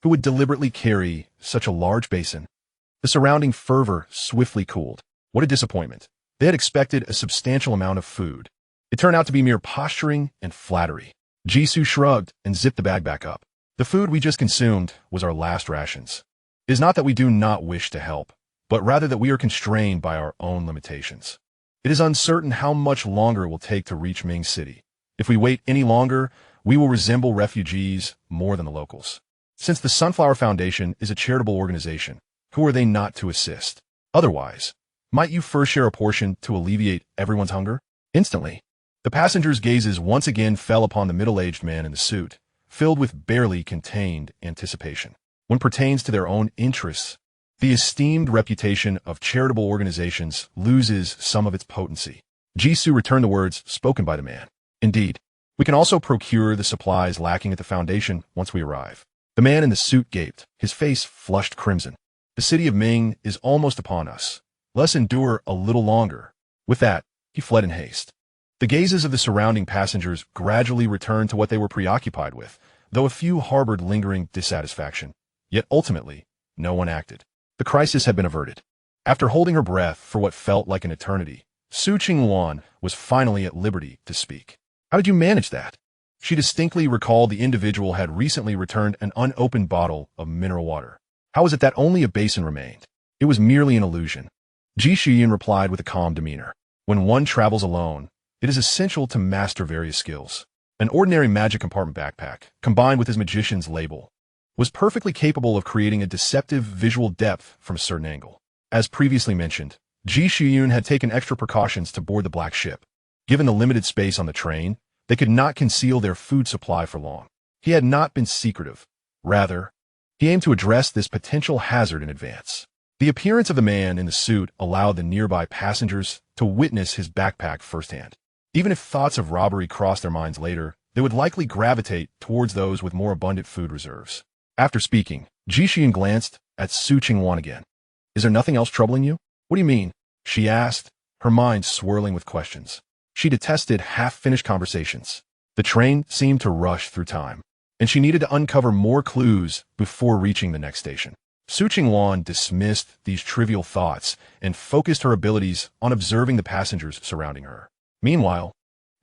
Who would deliberately carry such a large basin? The surrounding fervor swiftly cooled. What a disappointment. They had expected a substantial amount of food. It turned out to be mere posturing and flattery. Jisoo shrugged and zipped the bag back up. The food we just consumed was our last rations. It is not that we do not wish to help, but rather that we are constrained by our own limitations. It is uncertain how much longer it will take to reach Ming City. If we wait any longer, we will resemble refugees more than the locals. Since the Sunflower Foundation is a charitable organization, who are they not to assist? Otherwise, might you first share a portion to alleviate everyone's hunger? Instantly, the passengers' gazes once again fell upon the middle-aged man in the suit, filled with barely contained anticipation. When pertains to their own interests, the esteemed reputation of charitable organizations loses some of its potency. Jisoo returned the words spoken by the man. Indeed, we can also procure the supplies lacking at the Foundation once we arrive. The man in the suit gaped, his face flushed crimson. The city of Ming is almost upon us. Let us endure a little longer. With that, he fled in haste. The gazes of the surrounding passengers gradually returned to what they were preoccupied with, though a few harbored lingering dissatisfaction. Yet ultimately, no one acted. The crisis had been averted. After holding her breath for what felt like an eternity, Su Qingwan was finally at liberty to speak. How did you manage that? She distinctly recalled the individual had recently returned an unopened bottle of mineral water. How was it that only a basin remained? It was merely an illusion. Ji Shiyun replied with a calm demeanor. When one travels alone, it is essential to master various skills. An ordinary magic compartment backpack, combined with his magician's label, was perfectly capable of creating a deceptive visual depth from a certain angle. As previously mentioned, Ji Shiyun had taken extra precautions to board the black ship. Given the limited space on the train, they could not conceal their food supply for long. He had not been secretive. Rather, he aimed to address this potential hazard in advance. The appearance of the man in the suit allowed the nearby passengers to witness his backpack firsthand. Even if thoughts of robbery crossed their minds later, they would likely gravitate towards those with more abundant food reserves. After speaking, Ji Xian glanced at Su Qingwan again. Is there nothing else troubling you? What do you mean? She asked, her mind swirling with questions. She detested half-finished conversations. The train seemed to rush through time, and she needed to uncover more clues before reaching the next station. Su Qingwan dismissed these trivial thoughts and focused her abilities on observing the passengers surrounding her. Meanwhile,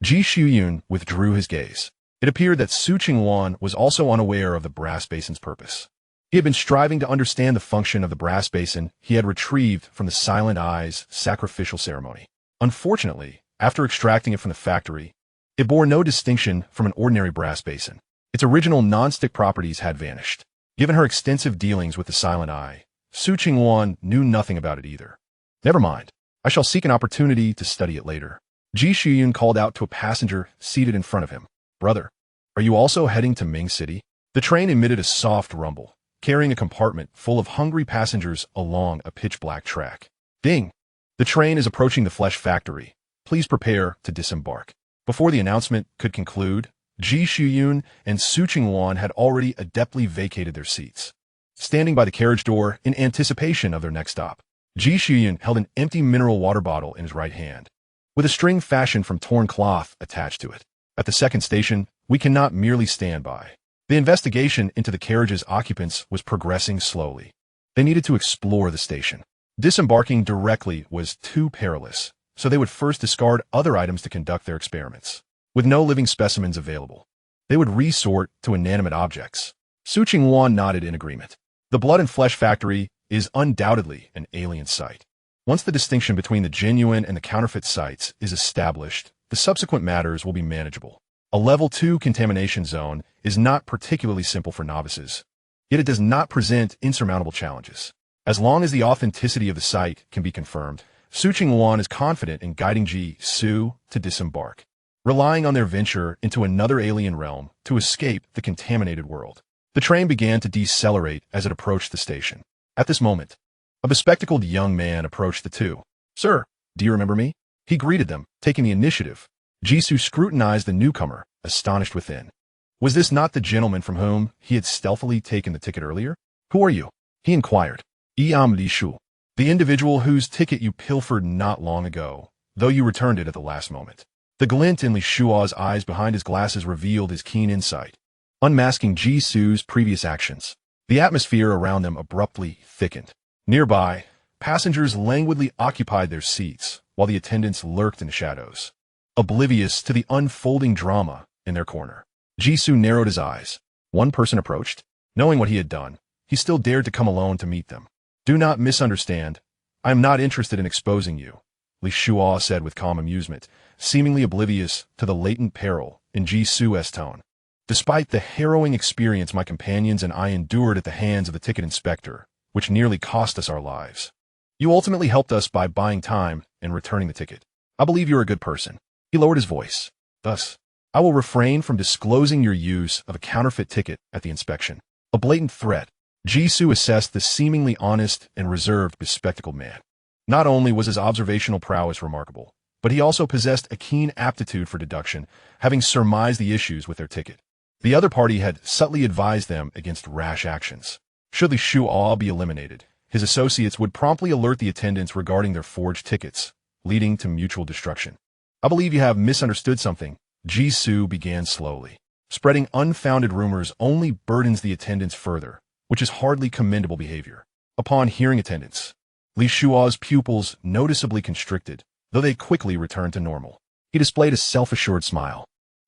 Ji Shiyun withdrew his gaze. It appeared that Su Qingwan was also unaware of the brass basin's purpose. He had been striving to understand the function of the brass basin he had retrieved from the Silent Eye's sacrificial ceremony. Unfortunately, after extracting it from the factory, it bore no distinction from an ordinary brass basin. Its original non-stick properties had vanished. Given her extensive dealings with the Silent Eye, Su Qingwan knew nothing about it either. Never mind. I shall seek an opportunity to study it later. Ji Shiyun called out to a passenger seated in front of him. Brother, are you also heading to Ming City? The train emitted a soft rumble, carrying a compartment full of hungry passengers along a pitch-black track. Ding! The train is approaching the flesh factory. Please prepare to disembark. Before the announcement could conclude, Ji Shiyun and Su Qingwan had already adeptly vacated their seats, standing by the carriage door in anticipation of their next stop. Ji Shiyun held an empty mineral water bottle in his right hand, with a string fashioned from torn cloth attached to it. At the second station, we cannot merely stand by. The investigation into the carriage's occupants was progressing slowly. They needed to explore the station. Disembarking directly was too perilous, so they would first discard other items to conduct their experiments. With no living specimens available, they would resort to inanimate objects. Su Qingwan nodded in agreement. The blood and flesh factory is undoubtedly an alien site. Once the distinction between the genuine and the counterfeit sites is established, the subsequent matters will be manageable. A level 2 contamination zone is not particularly simple for novices, yet it does not present insurmountable challenges. As long as the authenticity of the site can be confirmed, Su Qingwan is confident in guiding Ji Su to disembark, relying on their venture into another alien realm to escape the contaminated world. The train began to decelerate as it approached the station. At this moment, A bespectacled young man approached the two. "Sir, do you remember me?" He greeted them, taking the initiative. Jisoo scrutinized the newcomer, astonished within. Was this not the gentleman from whom he had stealthily taken the ticket earlier? "Who are you?" he inquired. "I am Li Shu, the individual whose ticket you pilfered not long ago, though you returned it at the last moment." The glint in Li Shua's eyes behind his glasses revealed his keen insight, unmasking Jisoo's previous actions. The atmosphere around them abruptly thickened. Nearby, passengers languidly occupied their seats, while the attendants lurked in the shadows, oblivious to the unfolding drama in their corner. Jisoo narrowed his eyes. One person approached. Knowing what he had done, he still dared to come alone to meet them. "Do not misunderstand. I am not interested in exposing you," Li Shua said with calm amusement, seemingly oblivious to the latent peril in Jisoo's tone. "Despite the harrowing experience my companions and I endured at the hands of the ticket inspector, which nearly cost us our lives, you ultimately helped us by buying time and returning the ticket. I believe you're a good person." He lowered his voice. "Thus, I will refrain from disclosing your use of a counterfeit ticket at the inspection." A blatant threat. Jisoo assessed the seemingly honest and reserved bespectacled man. Not only was his observational prowess remarkable, but he also possessed a keen aptitude for deduction, having surmised the issues with their ticket. The other party had subtly advised them against rash actions. Should Li Shua be eliminated, his associates would promptly alert the attendants regarding their forged tickets, leading to mutual destruction. "I believe you have misunderstood something," Jisoo began slowly. "Spreading unfounded rumors only burdens the attendants further, which is hardly commendable behavior." Upon hearing attendants, Li Shua's pupils noticeably constricted, though they quickly returned to normal. He displayed a self-assured smile.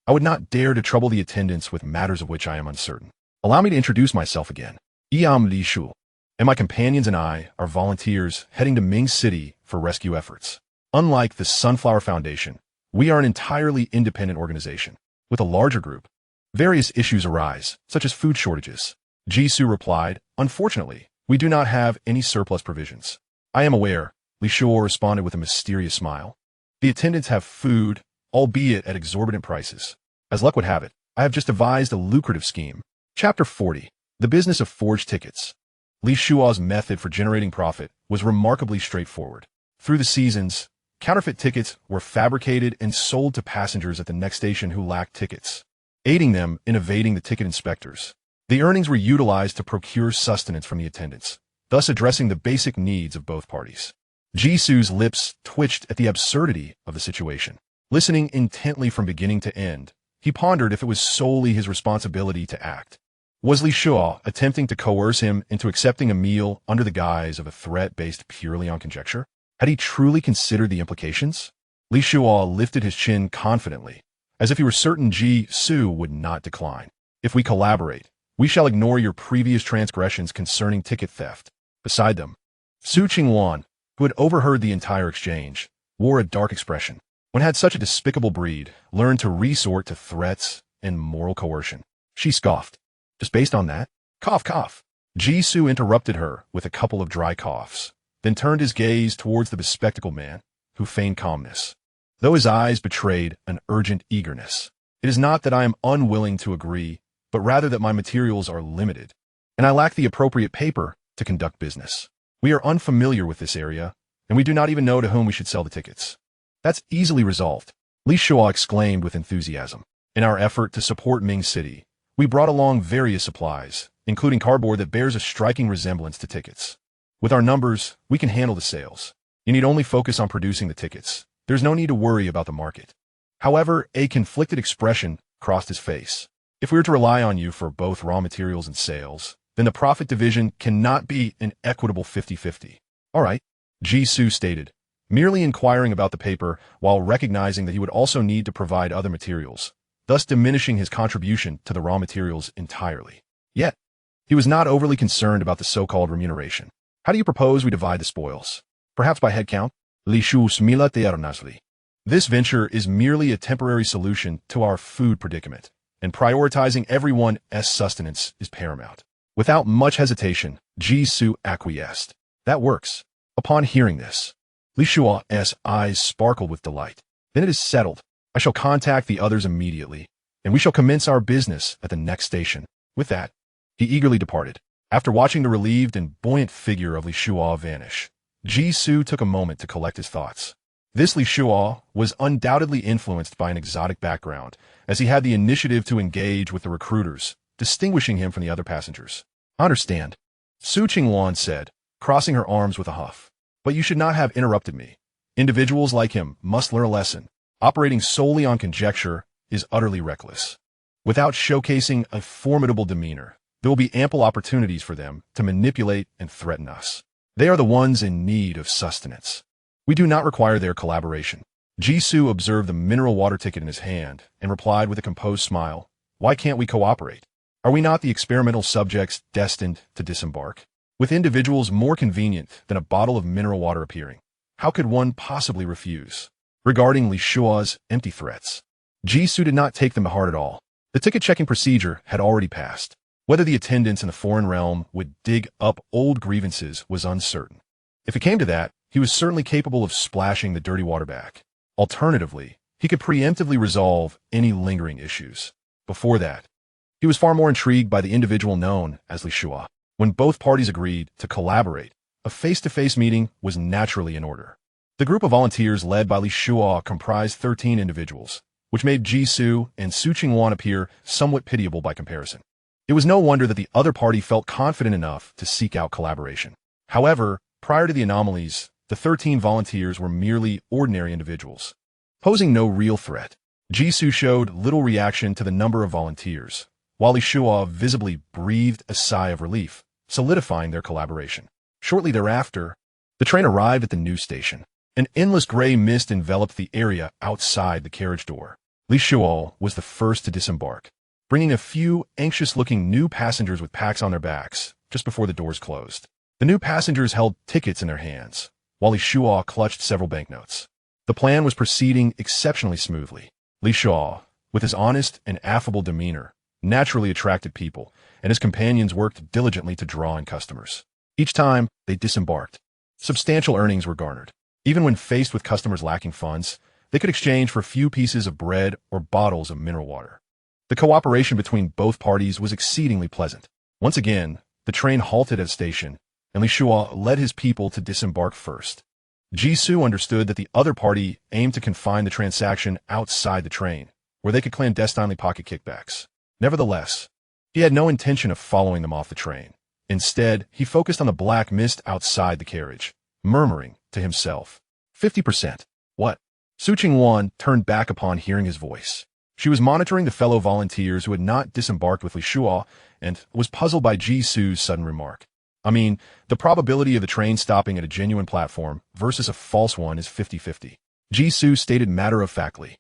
"I would not dare to trouble the attendants with matters of which I am uncertain. Allow me to introduce myself again. I am Li Shu, and my companions and I are volunteers heading to Ming City for rescue efforts. Unlike the Sunflower Foundation, we are an entirely independent organization. With a larger group, various issues arise, such as food shortages." Jisoo replied, "Unfortunately, we do not have any surplus provisions." "I am aware," Li Shua responded with a mysterious smile. "The attendants have food, albeit at exorbitant prices. As luck would have it, I have just devised a lucrative scheme." Chapter 40. The Business of Forged Tickets. Li Shua's method for generating profit was remarkably straightforward. Through the seasons, counterfeit tickets were fabricated and sold to passengers at the next station who lacked tickets, aiding them in evading the ticket inspectors. The earnings were utilized to procure sustenance from the attendants, thus addressing the basic needs of both parties. Jisoo's lips twitched at the absurdity of the situation. Listening intently from beginning to end, he pondered if it was solely his responsibility to act. Was Li Shua attempting to coerce him into accepting a meal under the guise of a threat based purely on conjecture? Had he truly considered the implications? Li Shua lifted his chin confidently, as if he were certain Jisoo would not decline. "If we collaborate, we shall ignore your previous transgressions concerning ticket theft." Beside them, Su Qingwan, who had overheard the entire exchange, wore a dark expression. When had such a despicable breed learned to resort to threats and moral coercion? She scoffed. "Just based on that? Cough, cough." Jisoo interrupted her with a couple of dry coughs, then turned his gaze towards the bespectacled man, who feigned calmness, though his eyes betrayed an urgent eagerness. "It is not that I am unwilling to agree, but rather that my materials are limited, and I lack the appropriate paper to conduct business. We are unfamiliar with this area, and we do not even know to whom we should sell the tickets." "That's easily resolved," Li Shua exclaimed with enthusiasm. "In our effort to support Ming City, we brought along various supplies, including cardboard that bears a striking resemblance to tickets. With our numbers, we can handle the sales. You need only focus on producing the tickets. There's no need to worry about the market." However, a conflicted expression crossed his face. "If we were to rely on you for both raw materials and sales, then the profit division cannot be an equitable 50-50. "All right," Jisoo stated, merely inquiring about the paper while recognizing that he would also need to provide other materials, thus diminishing his contribution to the raw materials entirely. Yet, he was not overly concerned about the so-called remuneration. "How do you propose we divide the spoils? Perhaps by head count?" Li Shu smila tearnasli. "This venture is merely a temporary solution to our food predicament, and prioritizing everyone's sustenance is paramount." Without much hesitation, Jisoo acquiesced. "That works." Upon hearing this, Li Shua's eyes sparkled with delight. "Then it is settled. I shall contact the others immediately, and we shall commence our business at the next station." With that, he eagerly departed. After watching the relieved and buoyant figure of Li Shuo vanish, Jisoo took a moment to collect his thoughts. This Li Shuo was undoubtedly influenced by an exotic background, as he had the initiative to engage with the recruiters, distinguishing him from the other passengers. "I understand," Su Qingwan said, crossing her arms with a huff. "But you should not have interrupted me. Individuals like him must learn a lesson. Operating solely on conjecture is utterly reckless. Without showcasing a formidable demeanor, there will be ample opportunities for them to manipulate and threaten us. They are the ones in need of sustenance. We do not require their collaboration." Jisoo observed the mineral water ticket in his hand and replied with a composed smile, "Why can't we cooperate? Are we not the experimental subjects destined to disembark? With individuals more convenient than a bottle of mineral water appearing, how could one possibly refuse?" Regarding Li Shuo's empty threats, Jisoo did not take them to heart at all. The ticket-checking procedure had already passed. Whether the attendants in the foreign realm would dig up old grievances was uncertain. If it came to that, he was certainly capable of splashing the dirty water back. Alternatively, he could preemptively resolve any lingering issues. Before that, he was far more intrigued by the individual known as Li Shuo. When both parties agreed to collaborate, a face-to-face meeting was naturally in order. The group of volunteers led by Li Shuo comprised 13 individuals, which made Jisoo and Su Qingwan appear somewhat pitiable by comparison. It was no wonder that the other party felt confident enough to seek out collaboration. However, prior to the anomalies, the 13 volunteers were merely ordinary individuals, posing no real threat. Jisoo showed little reaction to the number of volunteers, while Li Shuo visibly breathed a sigh of relief, solidifying their collaboration. Shortly thereafter, the train arrived at the new station. An endless gray mist enveloped the area outside the carriage door. Li Shuo was the first to disembark, bringing a few anxious-looking new passengers with packs on their backs just before the doors closed. The new passengers held tickets in their hands, while Li Shuo clutched several banknotes. The plan was proceeding exceptionally smoothly. Li Shuo, with his honest and affable demeanor, naturally attracted people, and his companions worked diligently to draw in customers. Each time they disembarked, substantial earnings were garnered. Even when faced with customers lacking funds, they could exchange for a few pieces of bread or bottles of mineral water. The cooperation between both parties was exceedingly pleasant. Once again, the train halted at a station, and Li Shuo led his people to disembark first. Jisoo understood that the other party aimed to confine the transaction outside the train, where they could clandestinely pocket kickbacks. Nevertheless, he had no intention of following them off the train. Instead, he focused on the black mist outside the carriage, murmuring to himself, 50%. What? Su Qingwan turned back upon hearing his voice. She was monitoring the fellow volunteers who had not disembarked with Li Shuo and was puzzled by Jisoo's sudden remark. I mean, the probability of the train stopping at a genuine platform versus a false one is 50-50. Jisoo stated matter-of-factly.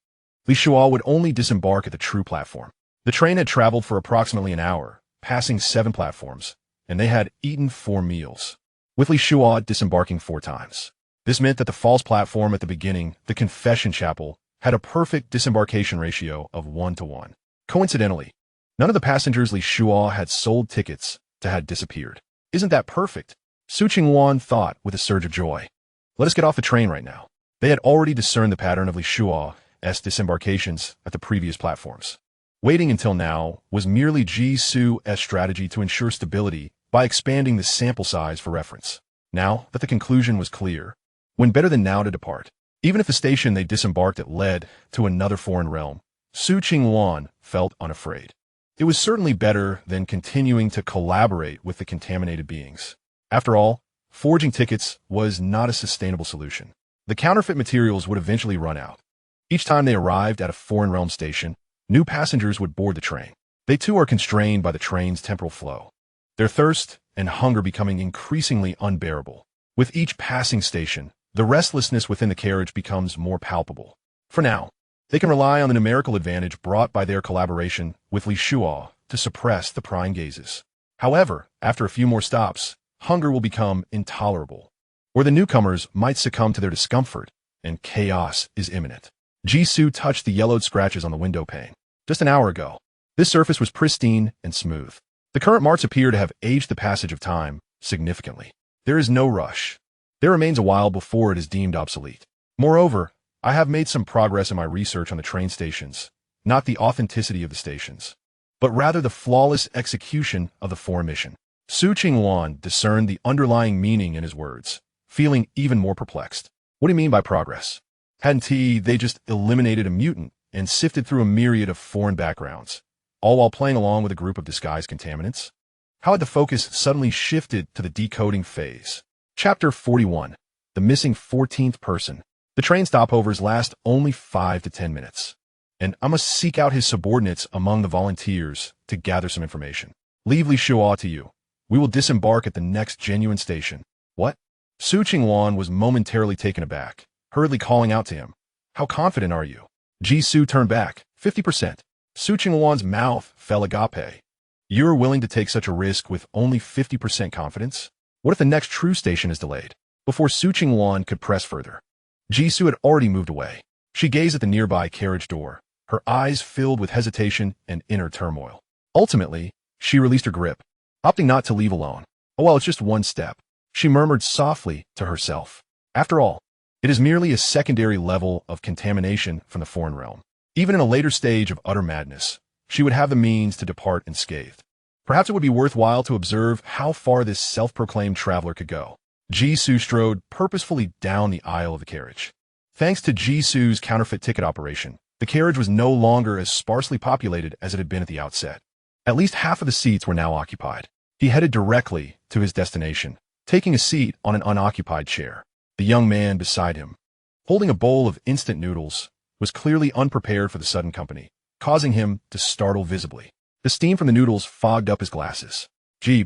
Li Shuo would only disembark at the true platform. The train had traveled for approximately an hour, passing 7 platforms, and they had eaten 4 meals, with Li Shuo disembarking 4 times. This meant that the false platform at the beginning, the confession chapel, had a perfect disembarkation ratio of 1-to-1. Coincidentally, none of the passengers Li Shuo had sold tickets to had disappeared. Isn't that perfect? Su Qingwan thought with a surge of joy. Let us get off the train right now. They had already discerned the pattern of Li Shuo's disembarkations at the previous platforms. Waiting until now was merely Jisoo's strategy to ensure stability by expanding the sample size for reference. Now that the conclusion was clear, when better than now to depart. Even if the station they disembarked at led to another foreign realm, Su Qingwan felt unafraid. It was certainly better than continuing to collaborate with the contaminated beings. After all, forging tickets was not a sustainable solution. The counterfeit materials would eventually run out. Each time they arrived at a foreign realm station, new passengers would board the train. They too are constrained by the train's temporal flow, their thirst and hunger becoming increasingly unbearable. With each passing station, the restlessness within the carriage becomes more palpable. For now, they can rely on the numerical advantage brought by their collaboration with Li Shuo to suppress the prying gazes. However, after a few more stops, hunger will become intolerable, or the newcomers might succumb to their discomfort, and chaos is imminent. Jisoo touched the yellowed scratches on the window pane. Just an hour ago, this surface was pristine and smooth. The current marks appear to have aged the passage of time significantly. There is no rush. There remains a while before it is deemed obsolete. Moreover, I have made some progress in my research on the train stations, not the authenticity of the stations, but rather the flawless execution of the foreign mission. Su Qingwan discerned the underlying meaning in his words, feeling even more perplexed. What do you mean by progress? Hadn't they just eliminated a mutant and sifted through a myriad of foreign backgrounds, all while playing along with a group of disguised contaminants? How had the focus suddenly shifted to the decoding phase? Chapter 41. The missing 14th person. The train stopovers last only 5 to 10 minutes, and I must seek out his subordinates among the volunteers to gather some information. Leave Li Shuo to you. We will disembark at the next genuine station. What? Su Qingwan was momentarily taken aback, hurriedly calling out to him. How confident are you? Ji Su turned back, 50%. Su Qingwan's mouth fell agape. You're willing to take such a risk with only 50% confidence? What if the next true station is delayed? Before Su Qingwan could press further, Ji Su had already moved away. She gazed at the nearby carriage door, her eyes filled with hesitation and inner turmoil. Ultimately, she released her grip, opting not to leave alone. Oh well, it's just one step, she murmured softly to herself. After all, it is merely a secondary level of contamination from the foreign realm. Even in a later stage of utter madness, she would have the means to depart unscathed. Perhaps it would be worthwhile to observe how far this self-proclaimed traveler could go. Ji Su strode purposefully down the aisle of the carriage. Thanks to Ji Su's counterfeit ticket operation, the carriage was no longer as sparsely populated as it had been at the outset. At least half of the seats were now occupied. He headed directly to his destination, taking a seat on an unoccupied chair. The young man beside him, holding a bowl of instant noodles, was clearly unprepared for the sudden company, causing him to startle visibly. The steam from the noodles fogged up his glasses.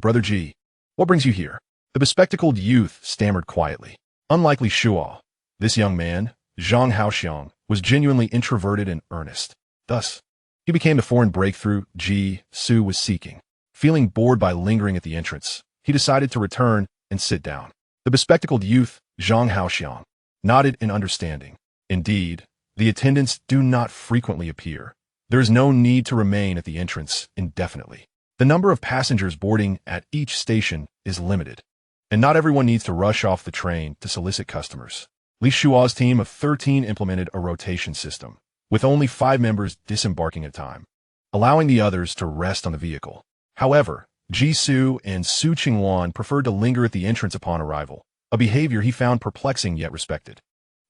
Brother Ji, what brings you here? The bespectacled youth stammered quietly. Unlike Li Shuo, this young man, Zhang Haoxiang, was genuinely introverted and earnest. Thus, he became the foreign breakthrough Ji Su was seeking. Feeling bored by lingering at the entrance, he decided to return and sit down. The bespectacled youth, Zhang Haoxiang, nodded in understanding. Indeed, the attendants do not frequently appear. There is no need to remain at the entrance indefinitely. The number of passengers boarding at each station is limited, and not everyone needs to rush off the train to solicit customers. Li Shuo's team of 13 implemented a rotation system, with only 5 members disembarking at a time, allowing the others to rest on the vehicle. However, Ji Su and Su Qingwan preferred to linger at the entrance upon arrival, a behavior he found perplexing yet respected.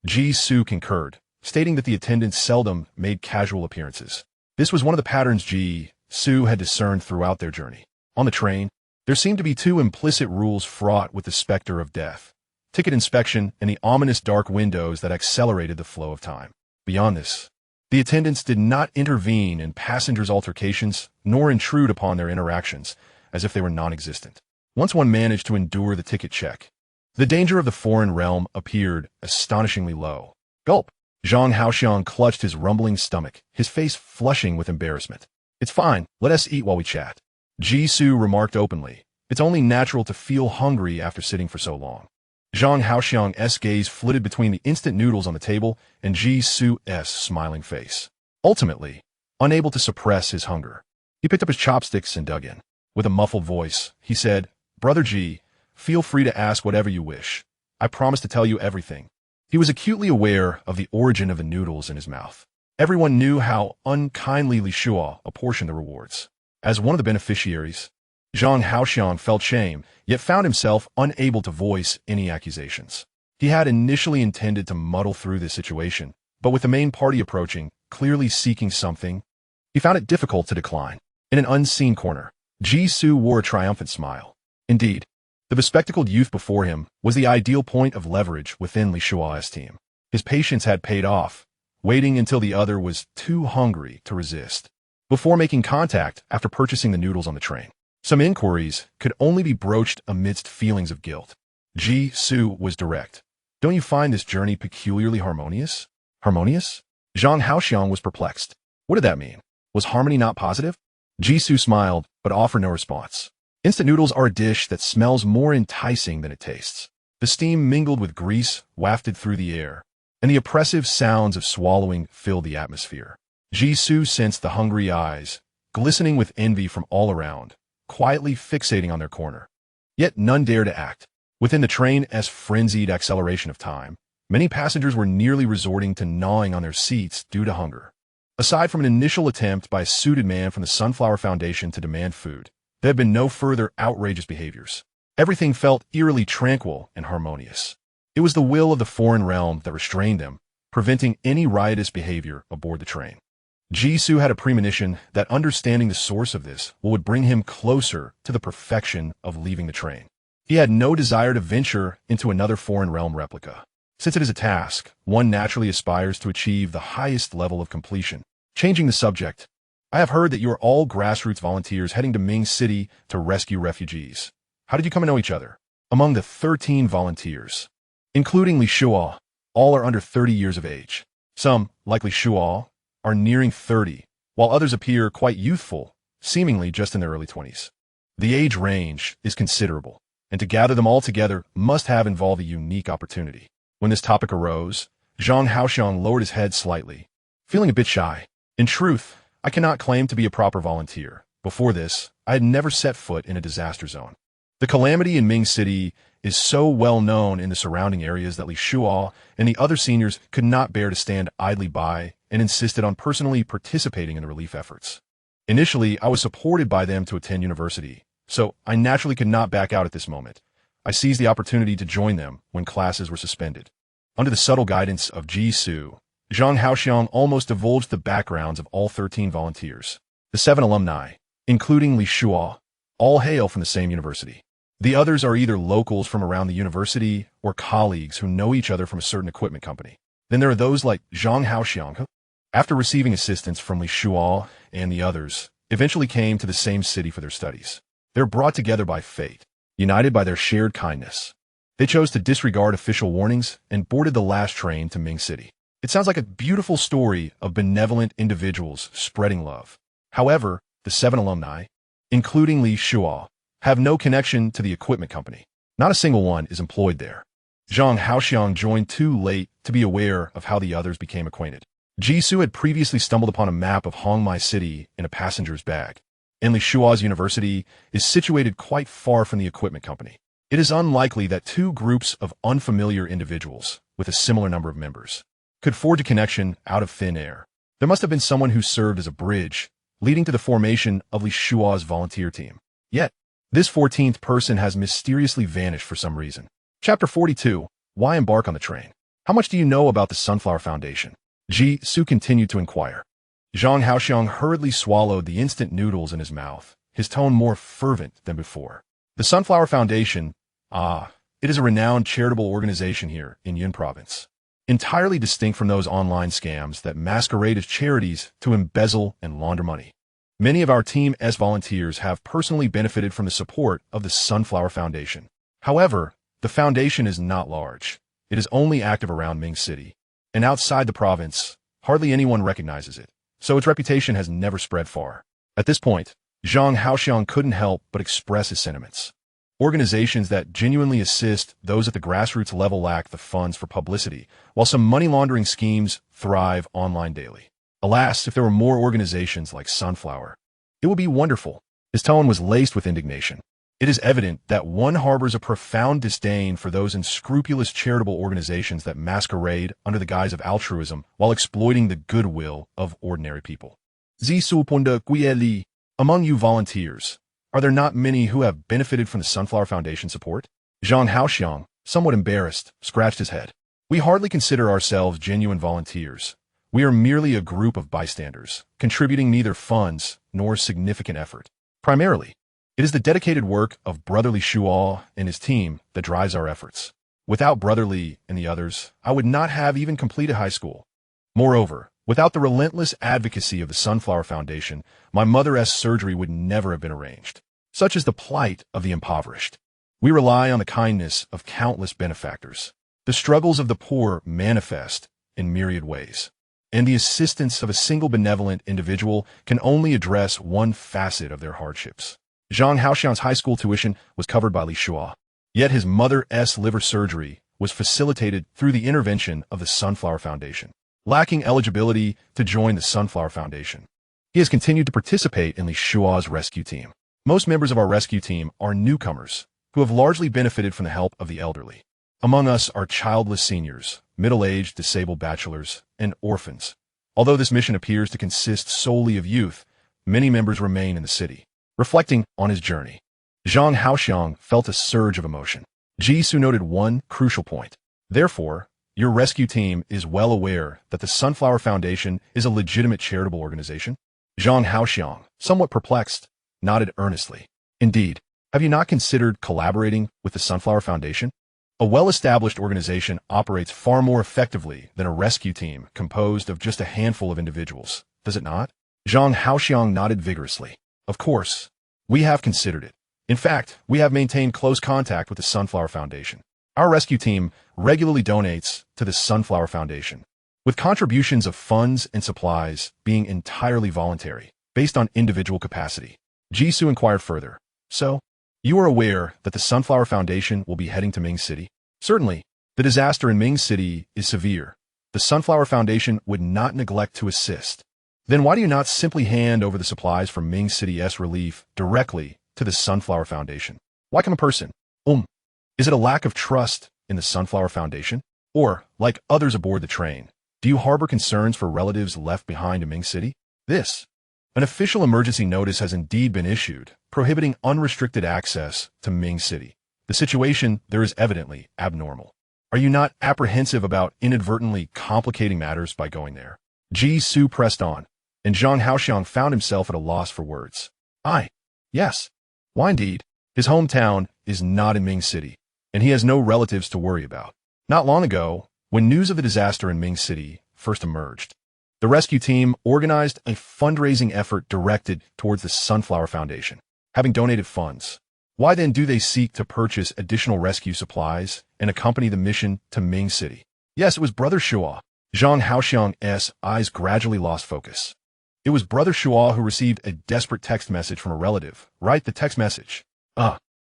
Ji Su concurred, stating that the attendants seldom made casual appearances. This was one of the patterns Ji Su had discerned throughout their journey. On the train, there seemed to be 2 implicit rules fraught with the specter of death: ticket inspection and the ominous dark windows that accelerated the flow of time. Beyond this, the attendants did not intervene in passengers' altercations nor intrude upon their interactions as if they were non-existent. Once one managed to endure the ticket check, the danger of the foreign realm appeared astonishingly low. Gulp! Zhang Haoxiang clutched his rumbling stomach, his face flushing with embarrassment. It's fine, let us eat while we chat. Ji Su remarked openly. It's only natural to feel hungry after sitting for so long. Zhang Haoxiang's gaze flitted between the instant noodles on the table and Ji Su's smiling face. Ultimately, unable to suppress his hunger, he picked up his chopsticks and dug in. With a muffled voice, he said, Brother Ji, feel free to ask whatever you wish. I promise to tell you everything. He was acutely aware of the origin of the noodles in his mouth. Everyone knew how unkindly Li Shuo apportioned the rewards. As one of the beneficiaries, Zhang Haoxiang felt shame, yet found himself unable to voice any accusations. He had initially intended to muddle through this situation, but with the main party approaching, clearly seeking something, he found it difficult to decline. In an unseen corner, Ji Su wore a triumphant smile. Indeed, the bespectacled youth before him was the ideal point of leverage within Li Shuo's team. His patience had paid off, waiting until the other was too hungry to resist, before making contact after purchasing the noodles on the train. Some inquiries could only be broached amidst feelings of guilt. Ji Su was direct. Don't you find this journey peculiarly harmonious? Harmonious? Zhang Haoxiang was perplexed. What did that mean? Was harmony not positive? Ji Su smiled, but offered no response. Instant noodles are a dish that smells more enticing than it tastes. The steam mingled with grease wafted through the air, and the oppressive sounds of swallowing filled the atmosphere. Ji Su sensed the hungry eyes, glistening with envy from all around, quietly fixating on their corner. Yet none dared to act. Within the train's frenzied acceleration of time, many passengers were nearly resorting to gnawing on their seats due to hunger. Aside from an initial attempt by a suited man from the Sunflower Foundation to demand food, There had been no further outrageous behaviors. Everything felt eerily tranquil and harmonious. It was the will of the foreign realm that restrained them, preventing any riotous behavior aboard the train. Jisoo had a premonition that understanding the source of this would bring him closer to the perfection of leaving the train. He had no desire to venture into another foreign realm replica. Since it is a task, one naturally aspires to achieve the highest level of completion. Changing the subject, I have heard that you are all grassroots volunteers heading to Ming City to rescue refugees. How did you come to know each other? Among the 13 volunteers, including Li Shuo, all are under 30 years of age. Some, like Li Shuo, are nearing 30, while others appear quite youthful, seemingly just in their early 20s. The age range is considerable, and to gather them all together must have involved a unique opportunity. When this topic arose, Zhang Haoxiang lowered his head slightly, feeling a bit shy. In truth, I cannot claim to be a proper volunteer. Before this, I had never set foot in a disaster zone. The calamity in Ming City is so well known in the surrounding areas that Li Shuo and the other seniors could not bear to stand idly by and insisted on personally participating in the relief efforts. Initially, I was supported by them to attend university, so I naturally could not back out at this moment. I seized the opportunity to join them when classes were suspended. Under the subtle guidance of Jisoo, Zhang Haoxiang almost divulged the backgrounds of all 13 volunteers. The 7 alumni, including Li Shuo, all hail from the same university. The others are either locals from around the university or colleagues who know each other from a certain equipment company. Then there are those like Zhang Haoxiang, who, after receiving assistance from Li Shuo and the others, eventually came to the same city for their studies. They're brought together by fate, united by their shared kindness. They chose to disregard official warnings and boarded the last train to Ming City. It sounds like a beautiful story of benevolent individuals spreading love. However, the 7 alumni, including Li Shuo, have no connection to the equipment company. Not a single one is employed there. Zhang Haoxiang joined too late to be aware of how the others became acquainted. Jisoo had previously stumbled upon a map of Hongmai City in a passenger's bag, and Li Shuo's university is situated quite far from the equipment company. It is unlikely that two groups of unfamiliar individuals, with a similar number of members, could forge a connection out of thin air. There must have been someone who served as a bridge, leading to the formation of Li Shuo's volunteer team. Yet, this 14th person has mysteriously vanished for some reason. Chapter 42. Why embark on the train? How much do you know about the Sunflower Foundation? Jisoo continued to inquire. Zhang Haoxiang hurriedly swallowed the instant noodles in his mouth, his tone more fervent than before. The Sunflower Foundation, it is a renowned charitable organization here in Yun Province, entirely distinct from those online scams that masquerade as charities to embezzle and launder money. Many of our Team S volunteers have personally benefited from the support of the Sunflower Foundation. However, the foundation is not large. It is only active around Ming City, and outside the province, hardly anyone recognizes it, so its reputation has never spread far. At this point, Zhang Haoxiang couldn't help but express his sentiments. Organizations that genuinely assist those at the grassroots level lack the funds for publicity, while some money laundering schemes thrive online daily. Alas, if there were more organizations like Sunflower, it would be wonderful. His tone was laced with indignation. It is evident that one harbors a profound disdain for those unscrupulous charitable organizations that masquerade under the guise of altruism while exploiting the goodwill of ordinary people. Among you volunteers, are there not many who have benefited from the Sunflower Foundation support? Zhang Haoxiang, somewhat embarrassed, scratched his head. We hardly consider ourselves genuine volunteers. We are merely a group of bystanders, contributing neither funds nor significant effort. Primarily, it is the dedicated work of Brother Li Shuo and his team that drives our efforts. Without Brother Li and the others, I would not have even completed high school. Moreover, without the relentless advocacy of the Sunflower Foundation, my mother's surgery would never have been arranged. Such is the plight of the impoverished. We rely on the kindness of countless benefactors. The struggles of the poor manifest in myriad ways, and the assistance of a single benevolent individual can only address one facet of their hardships. Zhang Haoxiang's high school tuition was covered by Li Shuo, yet his mother's liver surgery was facilitated through the intervention of the Sunflower Foundation. Lacking eligibility to join the Sunflower Foundation, he has continued to participate in Li Shuo's rescue team. Most members of our rescue team are newcomers who have largely benefited from the help of the elderly. Among us are childless seniors, middle-aged disabled bachelors, and orphans. Although this mission appears to consist solely of youth, many members remain in the city. Reflecting on his journey, Zhang Haoxiang felt a surge of emotion. Jisoo noted one crucial point. Therefore, your rescue team is well aware that the Sunflower Foundation is a legitimate charitable organization? Zhang Haoxiang, somewhat perplexed, nodded earnestly. Indeed, have you not considered collaborating with the Sunflower Foundation? A well-established organization operates far more effectively than a rescue team composed of just a handful of individuals, does it not? Zhang Haoxiang nodded vigorously. Of course, we have considered it. In fact, we have maintained close contact with the Sunflower Foundation. Our rescue team regularly donates to the Sunflower Foundation, with contributions of funds and supplies being entirely voluntary, based on individual capacity. Jisoo inquired further. So, you are aware that the Sunflower Foundation will be heading to Ming City? Certainly, the disaster in Ming City is severe. The Sunflower Foundation would not neglect to assist. Then why do you not simply hand over the supplies from Ming City's relief directly to the Sunflower Foundation? Why come a person? Is it a lack of trust in the Sunflower Foundation? Or, like others aboard the train, do you harbor concerns for relatives left behind in Ming City? An official emergency notice has indeed been issued, prohibiting unrestricted access to Ming City. The situation there is evidently abnormal. Are you not apprehensive about inadvertently complicating matters by going there? Jisoo pressed on, and Zhang Haoxiang found himself at a loss for words. Yes. Why indeed? His hometown is not in Ming City, and he has no relatives to worry about. Not long ago, when news of the disaster in Ming City first emerged, the rescue team organized a fundraising effort directed towards the Sunflower Foundation. Having donated funds, why then do they seek to purchase additional rescue supplies and accompany the mission to Ming City? Yes, it was Brother Shua. Zhang Haoxiang's eyes gradually lost focus. It was Brother Shua who received a desperate text message from a relative. Right, the text message.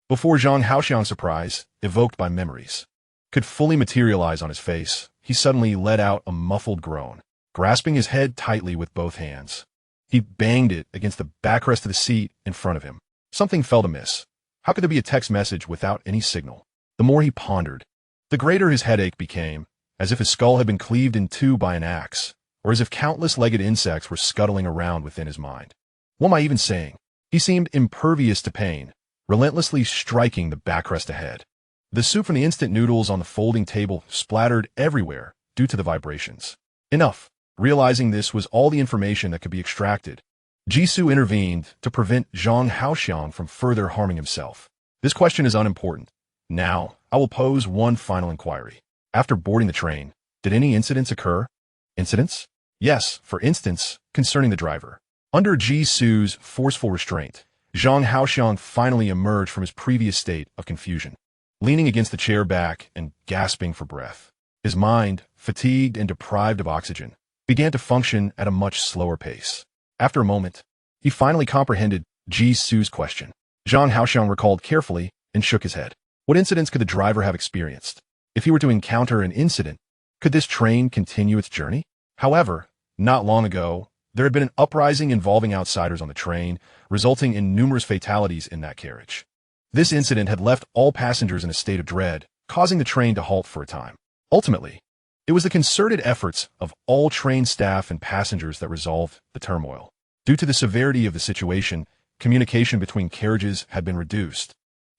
Before Zhang Haoxiang's surprise, evoked by memories, could fully materialize on his face, he suddenly let out a muffled groan. Grasping his head tightly with both hands, he banged it against the backrest of the seat in front of him. Something felt amiss. How could there be a text message without any signal? The more he pondered, the greater his headache became, as if his skull had been cleaved in two by an axe, or as if countless legged insects were scuttling around within his mind. What am I even saying? He seemed impervious to pain, relentlessly striking the backrest ahead. The soup from the instant noodles on the folding table splattered everywhere due to the vibrations. Enough. Realizing this was all the information that could be extracted, Jisoo intervened to prevent Zhang Haoxiang from further harming himself. This question is unimportant. Now, I will pose one final inquiry. After boarding the train, did any incidents occur? Incidents? Yes, for instance, concerning the driver. Under Jisoo's forceful restraint, Zhang Haoxiang finally emerged from his previous state of confusion, leaning against the chair back and gasping for breath. His mind, fatigued and deprived of oxygen, began to function at a much slower pace. After a moment, he finally comprehended Jisoo's question. Zhang Haoxiang recalled carefully and shook his head. What incidents could the driver have experienced? If he were to encounter an incident, could this train continue its journey? However, not long ago, there had been an uprising involving outsiders on the train, resulting in numerous fatalities in that carriage. This incident had left all passengers in a state of dread, causing the train to halt for a time. Ultimately, it was the concerted efforts of all train staff and passengers that resolved the turmoil. Due to the severity of the situation, communication between carriages had been reduced,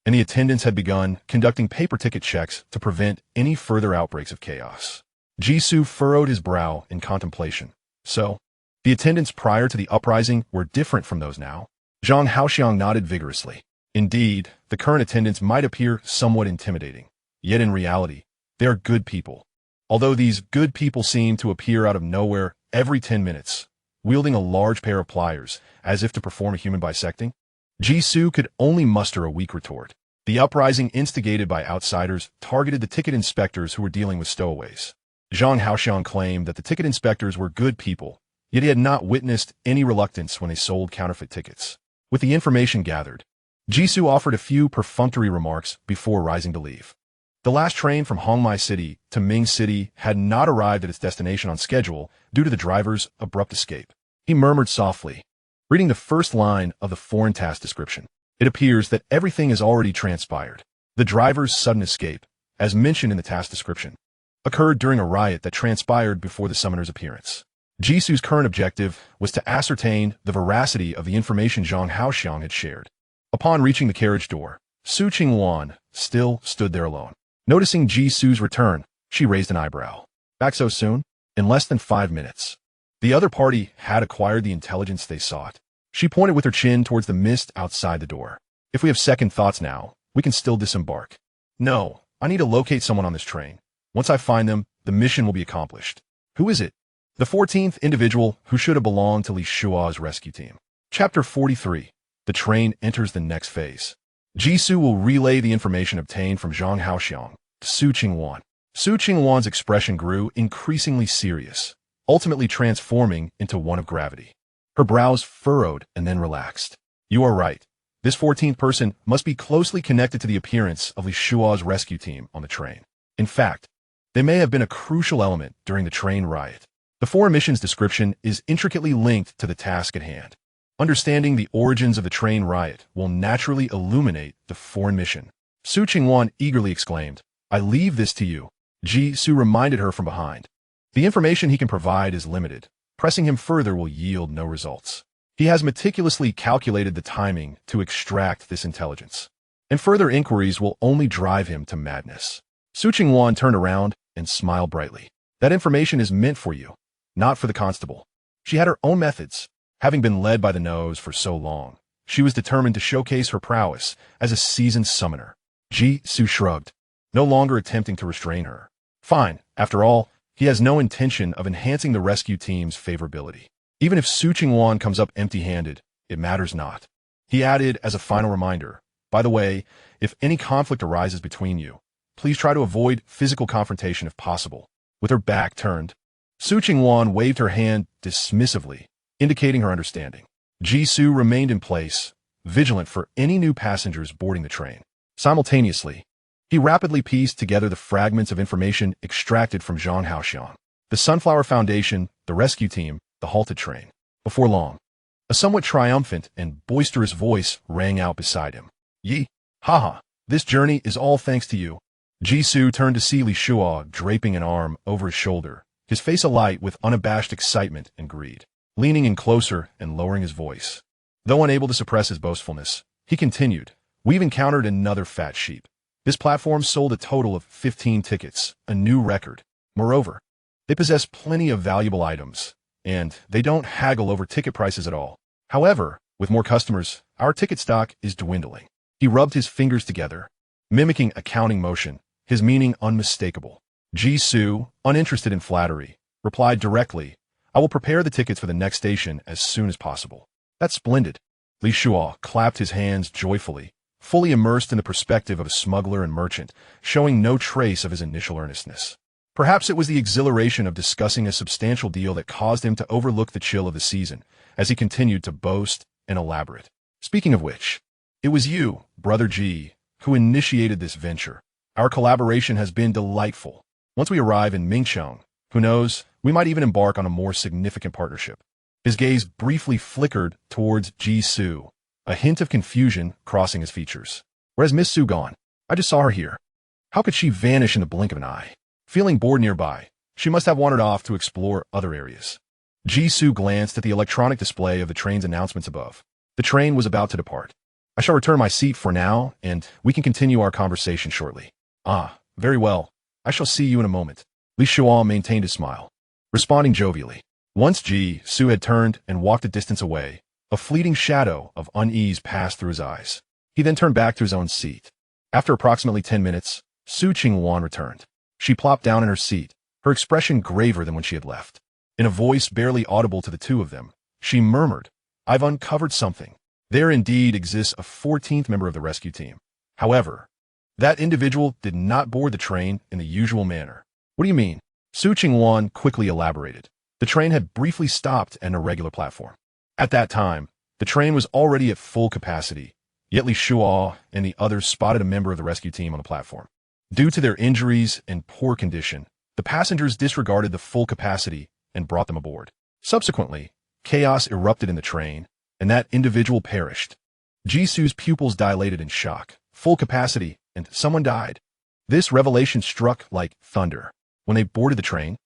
and the attendants had begun conducting paper ticket checks to prevent any further outbreaks of chaos. Jisoo furrowed his brow in contemplation. So, the attendants prior to the uprising were different from those now? Zhang Haoxiang nodded vigorously. Indeed, the current attendants might appear somewhat intimidating, yet in reality, they are good people. Although these good people seem to appear out of nowhere every 10 minutes, wielding a large pair of pliers, as if to perform a human bisecting, Jisoo could only muster a weak retort. The uprising instigated by outsiders targeted the ticket inspectors who were dealing with stowaways. Zhang Haoxiang claimed that the ticket inspectors were good people, yet he had not witnessed any reluctance when they sold counterfeit tickets. With the information gathered, Jisoo offered a few perfunctory remarks before rising to leave. The last train from Hongmai City to Ming City had not arrived at its destination on schedule due to the driver's abrupt escape. He murmured softly, reading the first line of the foreign task description. It appears that everything has already transpired. The driver's sudden escape, as mentioned in the task description, occurred during a riot that transpired before the summoner's appearance. Jisoo's current objective was to ascertain the veracity of the information Zhang Haoxiang had shared. Upon reaching the carriage door, Su Qingwan still stood there alone. Noticing Jisoo's return, she raised an eyebrow. Back so soon? In less than 5 minutes. The other party had acquired the intelligence they sought. She pointed with her chin towards the mist outside the door. If we have second thoughts now, we can still disembark. No, I need to locate someone on this train. Once I find them, the mission will be accomplished. Who is it? The 14th individual who should have belonged to Li Shua's rescue team. Chapter 43. The train enters the next phase. Jisoo will relay the information obtained from Zhang Haoxiang to Su Qingwan. Su Qingwan's expression grew increasingly serious, ultimately transforming into one of gravity. Her brows furrowed and then relaxed. You are right. This 14th person must be closely connected to the appearance of Li Shua's rescue team on the train. In fact, they may have been a crucial element during the train riot. The foreign mission's description is intricately linked to the task at hand. Understanding the origins of the train riot will naturally illuminate the foreign mission. Su Qingwan eagerly exclaimed, I leave this to you. Jisoo reminded her from behind. The information he can provide is limited. Pressing him further will yield no results. He has meticulously calculated the timing to extract this intelligence, and further inquiries will only drive him to madness. Su Qingwan turned around and smiled brightly. That information is meant for you, not for the constable. She had her own methods. Having been led by the nose for so long, she was determined to showcase her prowess as a seasoned summoner. Jisoo shrugged, no longer attempting to restrain her. Fine, after all, he has no intention of enhancing the rescue team's favorability. Even if Su Qingwan comes up empty-handed, it matters not. He added as a final reminder, by the way, if any conflict arises between you, please try to avoid physical confrontation if possible. With her back turned, Su Qingwan waved her hand dismissively, indicating her understanding. Jisoo remained in place, vigilant for any new passengers boarding the train. Simultaneously, he rapidly pieced together the fragments of information extracted from Zhang Haoxiang. The Sunflower Foundation, the rescue team, the halted train. Before long, a somewhat triumphant and boisterous voice rang out beside him. Yi, haha, this journey is all thanks to you. Jisoo turned to see Li Shua draping an arm over his shoulder, his face alight with unabashed excitement and greed. Leaning in closer and lowering his voice. Though unable to suppress his boastfulness, he continued, We've encountered another fat sheep. This platform sold a total of 15 tickets, a new record. Moreover, they possess plenty of valuable items, and they don't haggle over ticket prices at all. However, with more customers, our ticket stock is dwindling. He rubbed his fingers together, mimicking a counting motion, his meaning unmistakable. Jisoo, uninterested in flattery, replied directly, I will prepare the tickets for the next station as soon as possible. That's splendid. Li Shua clapped his hands joyfully, fully immersed in the perspective of a smuggler and merchant, showing no trace of his initial earnestness. Perhaps it was the exhilaration of discussing a substantial deal that caused him to overlook the chill of the season, as he continued to boast and elaborate. Speaking of which, it was you, Brother G, who initiated this venture. Our collaboration has been delightful. Once we arrive in Mingcheng, who knows, we might even embark on a more significant partnership. His gaze briefly flickered towards Jisoo, a hint of confusion crossing his features. Whereas Miss Su gone? I just saw her here. How could she vanish in the blink of an eye? Feeling bored nearby, she must have wandered off to explore other areas. Jisoo glanced at the electronic display of the train's announcements above. The train was about to depart. I shall return my seat for now, and we can continue our conversation shortly. Ah, very well. I shall see you in a moment. Li Shuan maintained his smile, responding jovially. Once Jisoo had turned and walked a distance away, a fleeting shadow of unease passed through his eyes. He then turned back to his own seat. After approximately 10 minutes, Su Qingwan returned. She plopped down in her seat, her expression graver than when she had left. In a voice barely audible to the two of them, she murmured, I've uncovered something. There indeed exists a 14th member of the rescue team. However, that individual did not board the train in the usual manner. What do you mean? Su Qingwan quickly elaborated. The train had briefly stopped at an irregular platform. At that time, the train was already at full capacity, yet Li Shua and the others spotted a member of the rescue team on the platform. Due to their injuries and poor condition, the passengers disregarded the full capacity and brought them aboard. Subsequently, chaos erupted in the train, and that individual perished. Jisoo's pupils dilated in shock. Full capacity, and someone died. This revelation struck like thunder. When they boarded the train,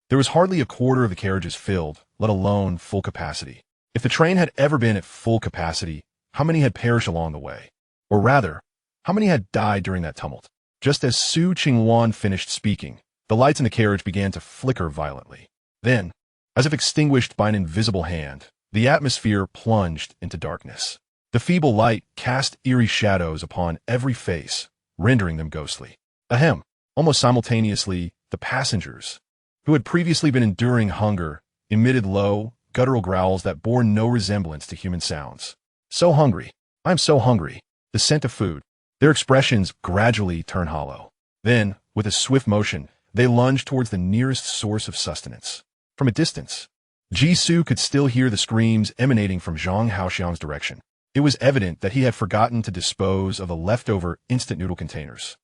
there was hardly a quarter of the carriages filled, let alone full capacity. If the train had ever been at full capacity, how many had perished along the way? Or rather, how many had died during that tumult? Just as Su Qingwan finished speaking, the lights in the carriage began to flicker violently. Then, as if extinguished by an invisible hand, the atmosphere plunged into darkness. The feeble light cast eerie shadows upon every face, rendering them ghostly. Ahem. Almost simultaneously, the passengers, who had previously been enduring hunger, emitted low, guttural growls that bore no resemblance to human sounds. So hungry. I'm so hungry. The scent of food. Their expressions gradually turned hollow. Then, with a swift motion, they lunged towards the nearest source of sustenance. From a distance, Jisoo could still hear the screams emanating from Zhang Haoxiang's direction. It was evident that he had forgotten to dispose of the leftover instant noodle containers,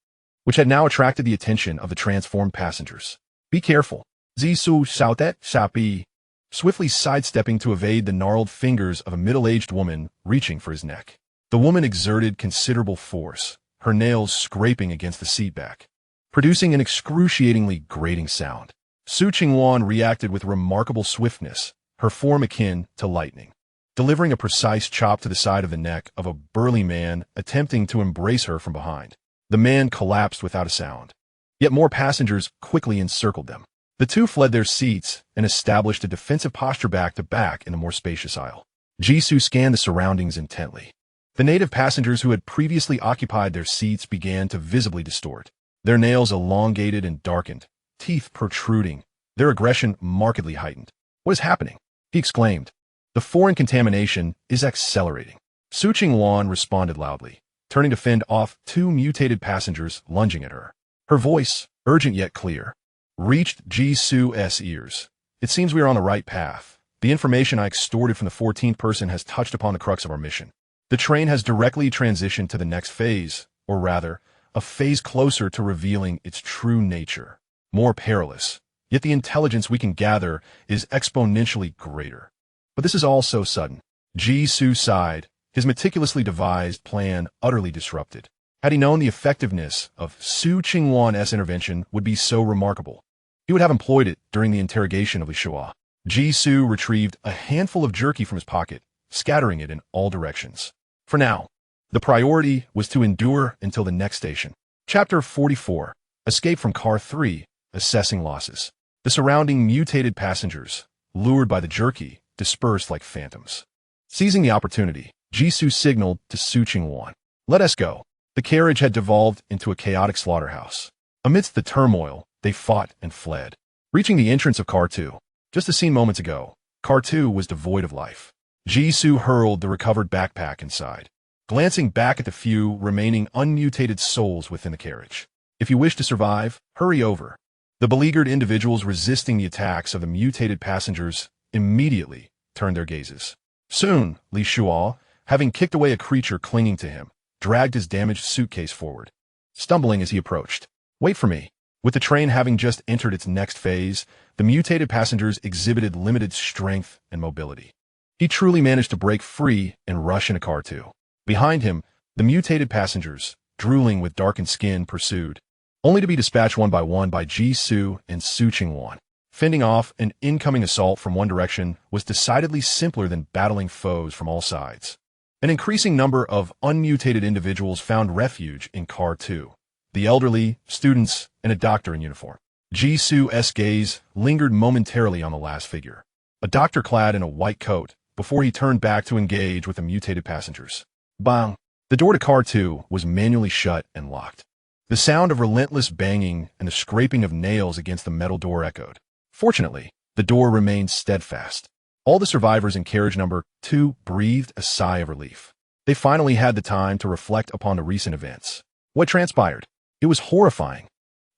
which had now attracted the attention of the transformed passengers. Be careful. Jisoo shouted, Shapi, swiftly sidestepping to evade the gnarled fingers of a middle-aged woman reaching for his neck. The woman exerted considerable force, her nails scraping against the seat back, producing an excruciatingly grating sound. Su Qingwan reacted with remarkable swiftness, her form akin to lightning, delivering a precise chop to the side of the neck of a burly man attempting to embrace her from behind. The man collapsed without a sound. Yet more passengers quickly encircled them. The two fled their seats and established a defensive posture back to back in the more spacious aisle. Jisoo scanned the surroundings intently. The native passengers who had previously occupied their seats began to visibly distort, their nails elongated and darkened, teeth protruding, their aggression markedly heightened. What is happening? He exclaimed. The foreign contamination is accelerating. Su Qingwan responded loudly, turning to fend off two mutated passengers lunging at her. Her voice, urgent yet clear, reached Jisoo's ears. It seems we are on the right path. The information I extorted from the 14th person has touched upon the crux of our mission. The train has directly transitioned to the next phase, or rather, a phase closer to revealing its true nature. More perilous, yet the intelligence we can gather is exponentially greater. But this is all so sudden. Jisoo sighed, his meticulously devised plan utterly disrupted. Had he known the effectiveness of Su Qingwan's intervention would be so remarkable, he would have employed it during the interrogation of Li Shua. Jisoo retrieved a handful of jerky from his pocket, scattering it in all directions. For now, the priority was to endure until the next station. Chapter 44. Escape from Car 3, Assessing Losses. The surrounding mutated passengers, lured by the jerky, dispersed like phantoms. Seizing the opportunity, Jisoo signaled to Su Qingwan. Let us go. The carriage had devolved into a chaotic slaughterhouse. Amidst the turmoil, they fought and fled. Reaching the entrance of Car 2, just as seen moments ago, Car 2 was devoid of life. Jisoo hurled the recovered backpack inside, glancing back at the few remaining unmutated souls within the carriage. If you wish to survive, hurry over. The beleaguered individuals resisting the attacks of the mutated passengers immediately turned their gazes. Soon, Li Shua, having kicked away a creature clinging to him, dragged his damaged suitcase forward, stumbling as he approached. Wait for me. With the train having just entered its next phase, the mutated passengers exhibited limited strength and mobility. He truly managed to break free and rush into Car 2. Behind him, the mutated passengers, drooling with darkened skin, pursued, only to be dispatched one by Jisoo and Su Qingwan. Fending off an incoming assault from one direction was decidedly simpler than battling foes from all sides. An increasing number of unmutated individuals found refuge in Car 2. The elderly, students, and a doctor in uniform. Jisoo's gaze lingered momentarily on the last figure, a doctor clad in a white coat, before he turned back to engage with the mutated passengers. Bang! The door to Car 2 was manually shut and locked. The sound of relentless banging and the scraping of nails against the metal door echoed. Fortunately, the door remained steadfast. All the survivors in carriage number 2 breathed a sigh of relief. They finally had the time to reflect upon the recent events. What transpired? It was horrifying.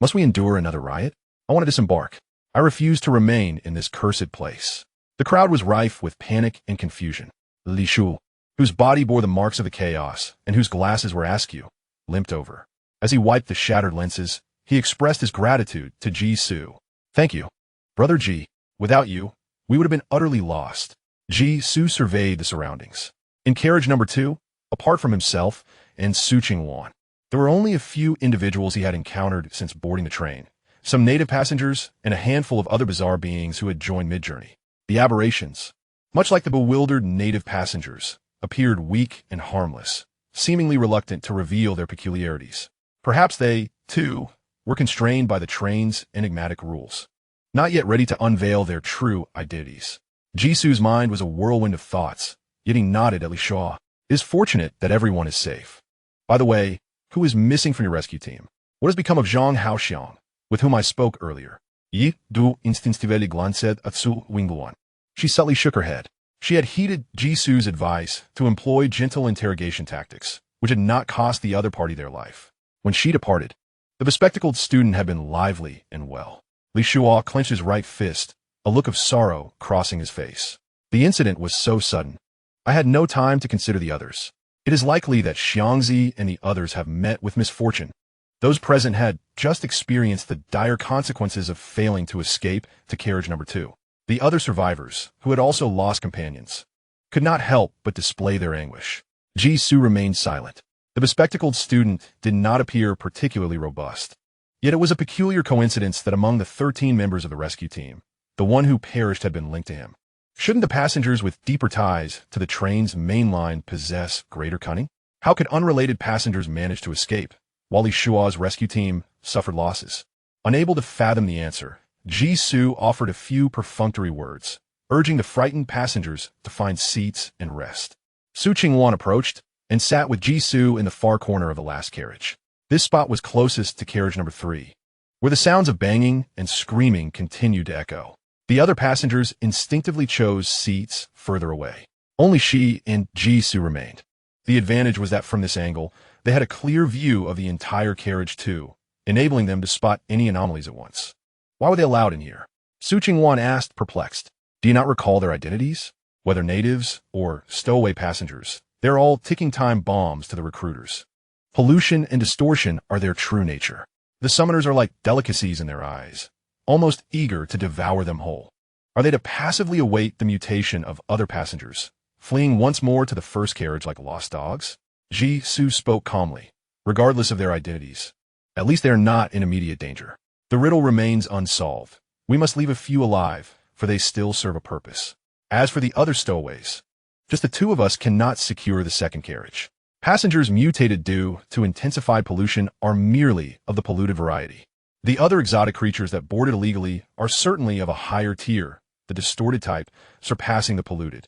Must we endure another riot? I want to disembark. I refuse to remain in this cursed place. The crowd was rife with panic and confusion. Li Shu, whose body bore the marks of the chaos and whose glasses were askew, limped over. As he wiped the shattered lenses, he expressed his gratitude to Jisoo. Thank you, Brother Ji. Without you, we would have been utterly lost. Jisoo surveyed the surroundings. In carriage number 2, apart from himself and Su Qingwan, there were only a few individuals he had encountered since boarding the train, some native passengers and a handful of other bizarre beings who had joined mid-journey. The aberrations, much like the bewildered native passengers, appeared weak and harmless, seemingly reluctant to reveal their peculiarities. Perhaps they, too, were constrained by the train's enigmatic rules, not yet ready to unveil their true identities. Jisoo's mind was a whirlwind of thoughts, yet he nodded at Li Shua. It is fortunate that everyone is safe. By the way, who is missing from your rescue team? What has become of Zhang Haoxiang, with whom I spoke earlier? Yi du instinctively glanced at Su Wingluan. She subtly shook her head. She had heeded Jisoo's advice to employ gentle interrogation tactics, which had not cost the other party their life. When she departed, the bespectacled student had been lively and well. Li Shua clenched his right fist, a look of sorrow crossing his face. The incident was so sudden. I had no time to consider the others. It is likely that Xiangzi and the others have met with misfortune. Those present had just experienced the dire consequences of failing to escape to carriage number 2. The other survivors, who had also lost companions, could not help but display their anguish. Jisoo remained silent. The bespectacled student did not appear particularly robust. Yet it was a peculiar coincidence that among the 13 members of the rescue team, the one who perished had been linked to him. Shouldn't the passengers with deeper ties to the train's main line possess greater cunning? How could unrelated passengers manage to escape, while Li Shua's rescue team suffered losses? Unable to fathom the answer, Jisoo offered a few perfunctory words, urging the frightened passengers to find seats and rest. Su Qingwan approached and sat with Jisoo in the far corner of the last carriage. This spot was closest to carriage number 3, where the sounds of banging and screaming continued to echo. The other passengers instinctively chose seats further away. Only she and Jisoo remained. The advantage was that from this angle, they had a clear view of the entire carriage too, enabling them to spot any anomalies at once. Why were they allowed in here? Su Qingwan asked, perplexed. Do you not recall their identities? Whether natives or stowaway passengers, they're all ticking time bombs to the recruiters. Pollution and distortion are their true nature. The summoners are like delicacies in their eyes, almost eager to devour them whole. Are they to passively await the mutation of other passengers, fleeing once more to the first carriage like lost dogs? Jisoo spoke calmly, regardless of their identities. At least they are not in immediate danger. The riddle remains unsolved. We must leave a few alive, for they still serve a purpose. As for the other stowaways, just the 2 of us cannot secure the second carriage. Passengers mutated due to intensified pollution are merely of the polluted variety. The other exotic creatures that boarded illegally are certainly of a higher tier, the distorted type, surpassing the polluted.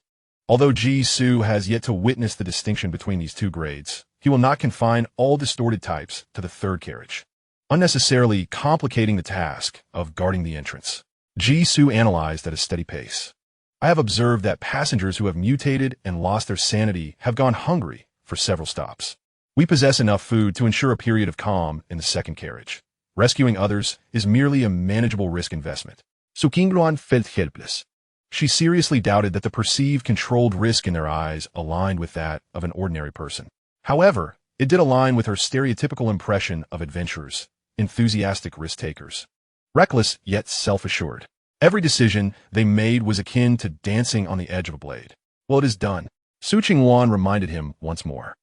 Although Jisoo has yet to witness the distinction between these 2 grades, he will not confine all distorted types to the 3rd carriage, unnecessarily complicating the task of guarding the entrance. Jisoo analyzed at a steady pace. I have observed that passengers who have mutated and lost their sanity have gone hungry for several stops. We possess enough food to ensure a period of calm in the second carriage. Rescuing others is merely a manageable risk investment. Su Qingluan felt helpless. She seriously doubted that the perceived controlled risk in their eyes aligned with that of an ordinary person. However, it did align with her stereotypical impression of adventurers, enthusiastic risk-takers. Reckless yet self-assured. Every decision they made was akin to dancing on the edge of a blade. Well, it is done. Su Qingwan reminded him once more.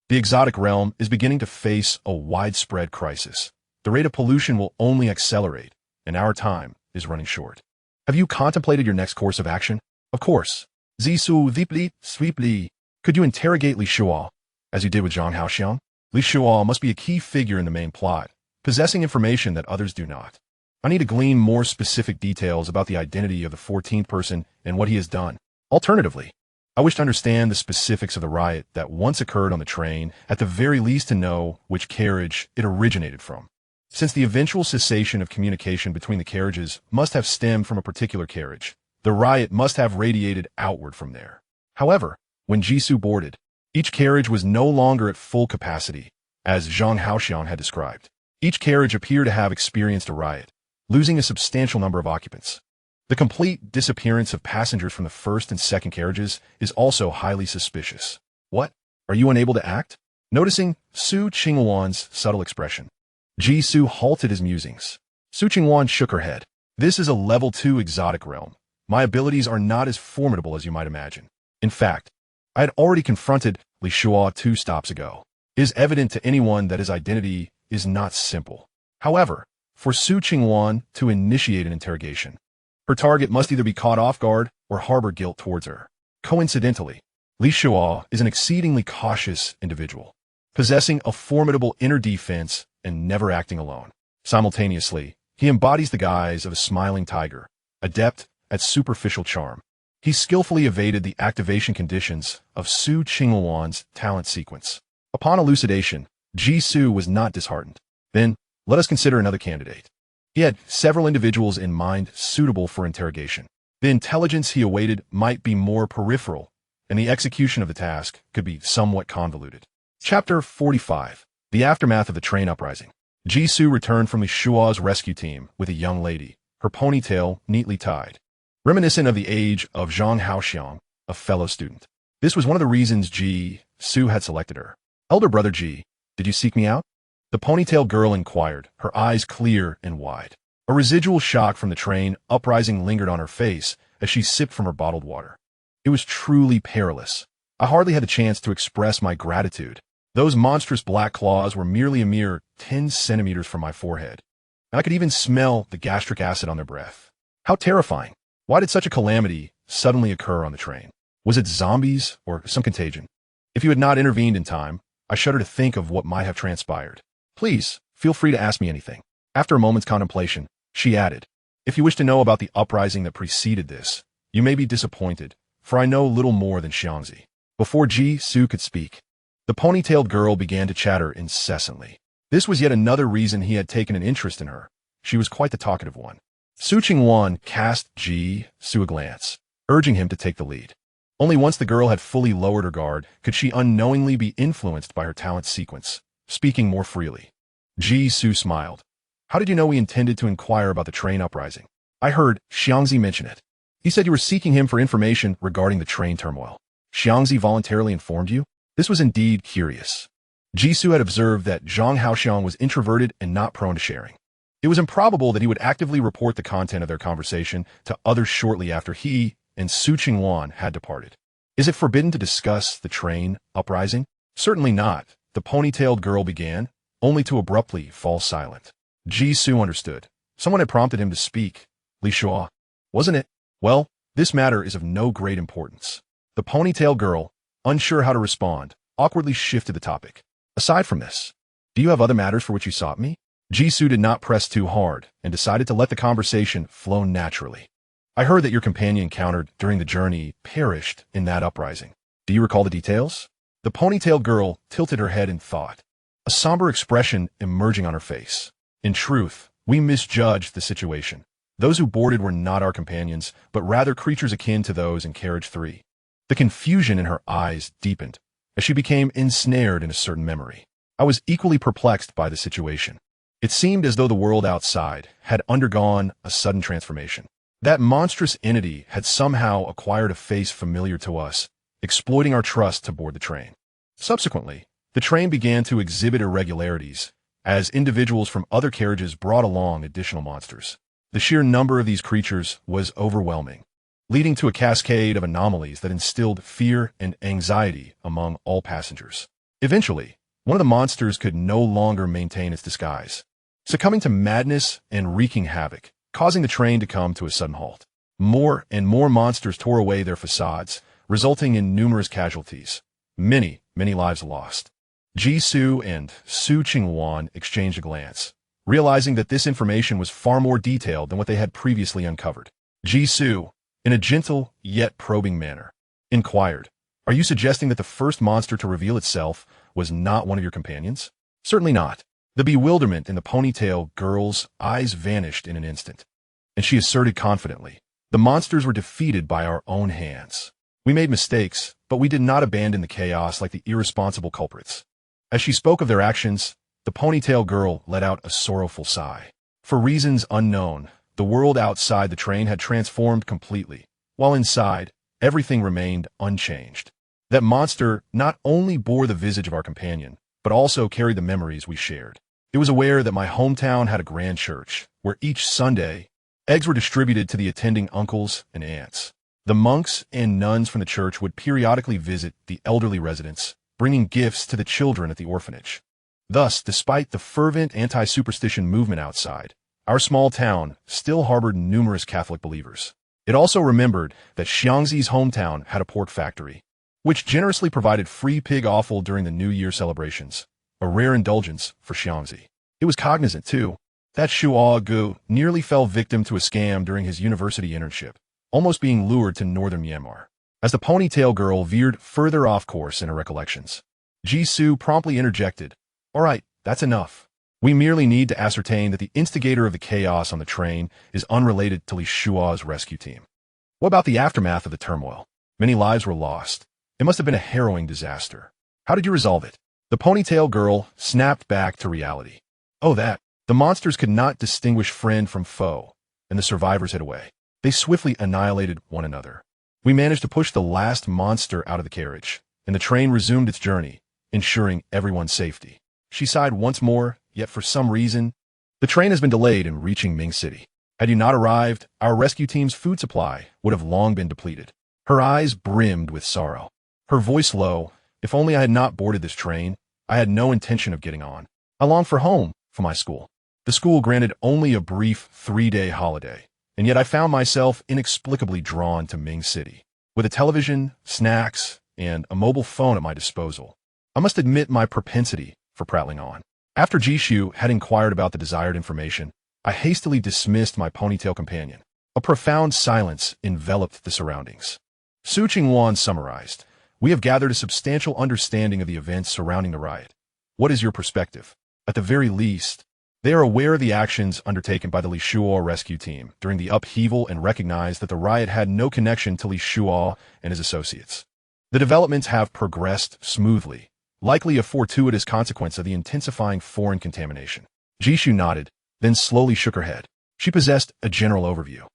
The exotic realm is beginning to face a widespread crisis. The rate of pollution will only accelerate, and our time is running short. Have you contemplated your next course of action? Of course. Zisu deeply, sweetly. Could you interrogate Li Shua, as you did with Zhang Haoxiang? Li Shua must be a key figure in the main plot, possessing information that others do not. I need to glean more specific details about the identity of the 14th person and what he has done. Alternatively, I wish to understand the specifics of the riot that once occurred on the train, at the very least to know which carriage it originated from. Since the eventual cessation of communication between the carriages must have stemmed from a particular carriage, the riot must have radiated outward from there. However, when Jisoo boarded, each carriage was no longer at full capacity, as Zhang Haoxiang had described. Each carriage appeared to have experienced a riot, losing a substantial number of occupants. The complete disappearance of passengers from the first and second carriages is also highly suspicious. What? Are you unable to act? Noticing Su Qingwan's subtle expression, Jisoo halted his musings. Su Qingwan shook her head. This is a level 2 exotic realm. My abilities are not as formidable as you might imagine. In fact, I had already confronted Li Shua 2 stops ago. It is evident to anyone that his identity is not simple. However, for Su Qingwan to initiate an interrogation, Her target must either be caught off guard or harbor guilt towards her. Coincidentally, Li Shuo is an exceedingly cautious individual, possessing a formidable inner defense and never acting alone. Simultaneously, he embodies the guise of a smiling tiger, adept at superficial charm. He skillfully evaded the activation conditions of Su Qingwan's talent sequence. Upon elucidation, Ji Su was not disheartened. Then, let us consider another candidate. He had several individuals in mind suitable for interrogation. The intelligence he awaited might be more peripheral, and the execution of the task could be somewhat convoluted. Chapter 45. The Aftermath of the Train Uprising. Ji Su returned from Li Shuo's rescue team with a young lady, her ponytail neatly tied, reminiscent of the age of Zhang Haoxiang, a fellow student. This was one of the reasons Ji Su had selected her. Elder brother Ji, did you seek me out? The ponytail girl inquired, her eyes clear and wide. A residual shock from the train uprising lingered on her face as she sipped from her bottled water. It was truly perilous. I hardly had the chance to express my gratitude. Those monstrous black claws were merely a mere 10 centimeters from my forehead, and I could even smell the gastric acid on their breath. How terrifying. Why did such a calamity suddenly occur on the train? Was it zombies or some contagion? If you had not intervened in time, I shudder to think of what might have transpired. Please, feel free to ask me anything. After a moment's contemplation, she added, if you wish to know about the uprising that preceded this, you may be disappointed, for I know little more than Xiangzi. Before Ji Su could speak, the ponytailed girl began to chatter incessantly. This was yet another reason he had taken an interest in her. She was quite the talkative one. Su Qingwan cast Ji Su a glance, urging him to take the lead. Only once the girl had fully lowered her guard could she unknowingly be influenced by her talent sequence, speaking more freely. Ji Su smiled. How did you know we intended to inquire about the train uprising? I heard Xiangzi mention it. He said you were seeking him for information regarding the train turmoil. Xiangzi voluntarily informed you? This was indeed curious. Ji Su had observed that Zhang Haoxiang was introverted and not prone to sharing. It was improbable that he would actively report the content of their conversation to others shortly after he and Su Qingwan had departed. Is it forbidden to discuss the train uprising? Certainly not, the ponytailed girl began, only to abruptly fall silent. Ji Su understood. Someone had prompted him to speak. Li Shuo, wasn't it? Well, this matter is of no great importance. The ponytail girl, unsure how to respond, awkwardly shifted the topic. Aside from this, do you have other matters for which you sought me? Ji Su did not press too hard and decided to let the conversation flow naturally. I heard that your companion encountered during the journey perished in that uprising. Do you recall the details? The ponytail girl tilted her head in thought, a somber expression emerging on her face. In truth, we misjudged the situation. Those who boarded were not our companions, but rather creatures akin to those in carriage 3. The confusion in her eyes deepened as she became ensnared in a certain memory. I was equally perplexed by the situation. It seemed as though the world outside had undergone a sudden transformation. That monstrous entity had somehow acquired a face familiar to us, exploiting our trust to board the train. Subsequently, the train began to exhibit irregularities as individuals from other carriages brought along additional monsters. The sheer number of these creatures was overwhelming, leading to a cascade of anomalies that instilled fear and anxiety among all passengers. Eventually, one of the monsters could no longer maintain its disguise, succumbing to madness and wreaking havoc, causing the train to come to a sudden halt. More and more monsters tore away their facades, resulting in numerous casualties. Many lives lost. Ji Su and Su Qingwan exchanged a glance, realizing that this information was far more detailed than what they had previously uncovered. Ji Su, in a gentle yet probing manner, inquired, are you suggesting that the first monster to reveal itself was not one of your companions? Certainly not. The bewilderment in the ponytail girl's eyes vanished in an instant, and she asserted confidently, the monsters were defeated by our own hands. We made mistakes, but we did not abandon the chaos like the irresponsible culprits. As she spoke of their actions, the ponytail girl let out a sorrowful sigh. For reasons unknown, the world outside the train had transformed completely, while inside, everything remained unchanged. That monster not only bore the visage of our companion, but also carried the memories we shared. It was aware that my hometown had a grand church, where each Sunday, eggs were distributed to the attending uncles and aunts. The monks and nuns from the church would periodically visit the elderly residents, bringing gifts to the children at the orphanage. Thus, despite the fervent anti-superstition movement outside, our small town still harbored numerous Catholic believers. It also remembered that Xiangzi's hometown had a pork factory, which generously provided free pig offal during the New Year celebrations, a rare indulgence for Xiangzi. It was cognizant, too, that Shuo Gu nearly fell victim to a scam during his university internship, almost being lured to northern Myanmar. As the ponytail girl veered further off course in her recollections, Jisoo promptly interjected, "All right, that's enough. We merely need to ascertain that the instigator of the chaos on the train is unrelated to Li Shua's rescue team." What about the aftermath of the turmoil? Many lives were lost. It must have been a harrowing disaster. How did you resolve it? The ponytail girl snapped back to reality. Oh, that. The monsters could not distinguish friend from foe, and the survivors hid away. They swiftly annihilated one another. We managed to push the last monster out of the carriage, and the train resumed its journey, ensuring everyone's safety. She sighed once more, yet for some reason, the train has been delayed in reaching Ming City. Had you not arrived, our rescue team's food supply would have long been depleted. Her eyes brimmed with sorrow. Her voice low. If only I had not boarded this train. I had no intention of getting on. I longed for home, for my school. The school granted only a brief 3-day holiday, and yet I found myself inexplicably drawn to Ming City. With a television, snacks, and a mobile phone at my disposal, I must admit my propensity for prattling on. After Jishu had inquired about the desired information, I hastily dismissed my ponytail companion. A profound silence enveloped the surroundings. Su Qingwan summarized, "We have gathered a substantial understanding of the events surrounding the riot. What is your perspective? At the very least, they are aware of the actions undertaken by the Li Shuo rescue team during the upheaval and recognize that the riot had no connection to Li Shuo and his associates. The developments have progressed smoothly, likely a fortuitous consequence of the intensifying foreign contamination." Jishu nodded, then slowly shook her head. She possessed a general overview,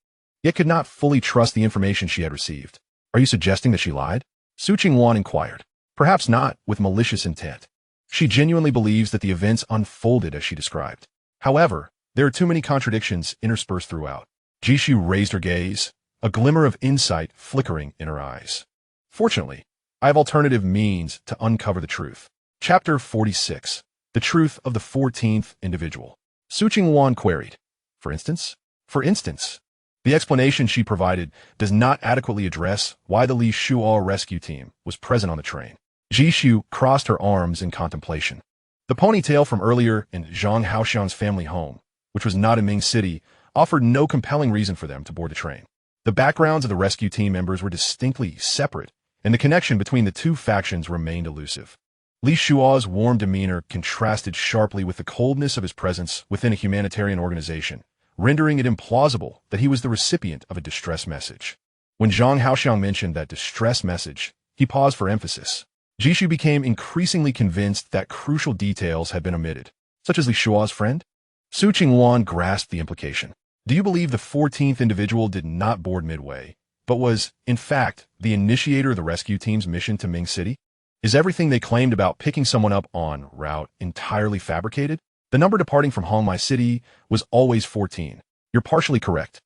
yet could not fully trust the information she had received. "Are you suggesting that she lied?" Su Qingwan inquired. "Perhaps not with malicious intent. She genuinely believes that the events unfolded as she described. However, there are too many contradictions interspersed throughout." Jishu raised her gaze, a glimmer of insight flickering in her eyes. "Fortunately, I have alternative means to uncover the truth." Chapter 46. The Truth of the 14th Individual. Su Qingwan queried, For instance? For instance, the explanation she provided does not adequately address why the Li Shuo rescue team was present on the train. Jishu crossed her arms in contemplation. The ponytail from earlier in Zhang Haoxian's family home, which was not in Ming City, offered no compelling reason for them to board the train. The backgrounds of the rescue team members were distinctly separate, and the connection between the two factions remained elusive. Li Shuo's warm demeanor contrasted sharply with the coldness of his presence within a humanitarian organization, rendering it implausible that he was the recipient of a distress message. When Zhang Haoxiang mentioned that distress message, he paused for emphasis. Jishu became increasingly convinced that crucial details had been omitted, such as Li Shuo's friend. Su Qingwan grasped the implication. "Do you believe the 14th individual did not board midway, but was, in fact, the initiator of the rescue team's mission to Ming City? Is everything they claimed about picking someone up en route entirely fabricated? The number departing from Hong Mai City was always 14. You're partially correct.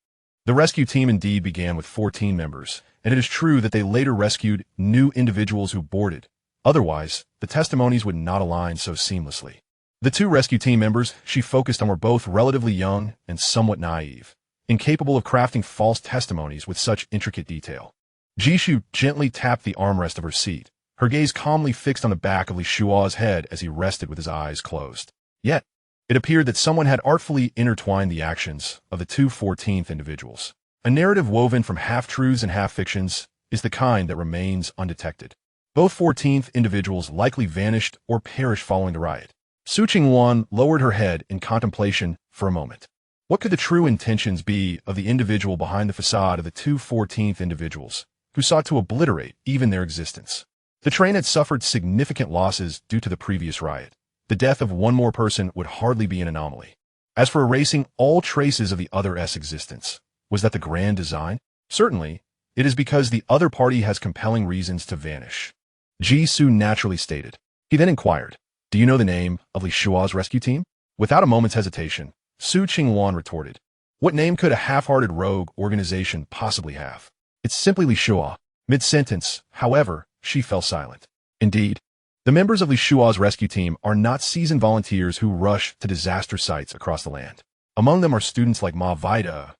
The rescue team indeed began with 14 members, and it is true that they later rescued new individuals who boarded. Otherwise, the testimonies would not align so seamlessly. The two rescue team members she focused on were both relatively young and somewhat naive, incapable of crafting false testimonies with such intricate detail." Jishu gently tapped the armrest of her seat, her gaze calmly fixed on the back of Li Shuo's head as he rested with his eyes closed. Yet, it appeared that someone had artfully intertwined the actions of the two 14th individuals. A narrative woven from half-truths and half-fictions is the kind that remains undetected. Both 14th individuals likely vanished or perished following the riot. Su Qingwan lowered her head in contemplation for a moment. What could the true intentions be of the individual behind the facade of the two 14th individuals, who sought to obliterate even their existence? The train had suffered significant losses due to the previous riot. The death of one more person would hardly be an anomaly. As for erasing all traces of the other's existence, was that the grand design? Certainly, it is because the other party has compelling reasons to vanish. Jisoo naturally stated. He then inquired, "Do you know the name of Li Shuo's rescue team?" Without a moment's hesitation, Su Qingwan retorted, "What name could a half-hearted rogue organization possibly have? It's simply Li Shuo." Mid-sentence, however, she fell silent. Indeed, the members of Li Shuo's rescue team are not seasoned volunteers who rush to disaster sites across the land. Among them are students like Ma Vida,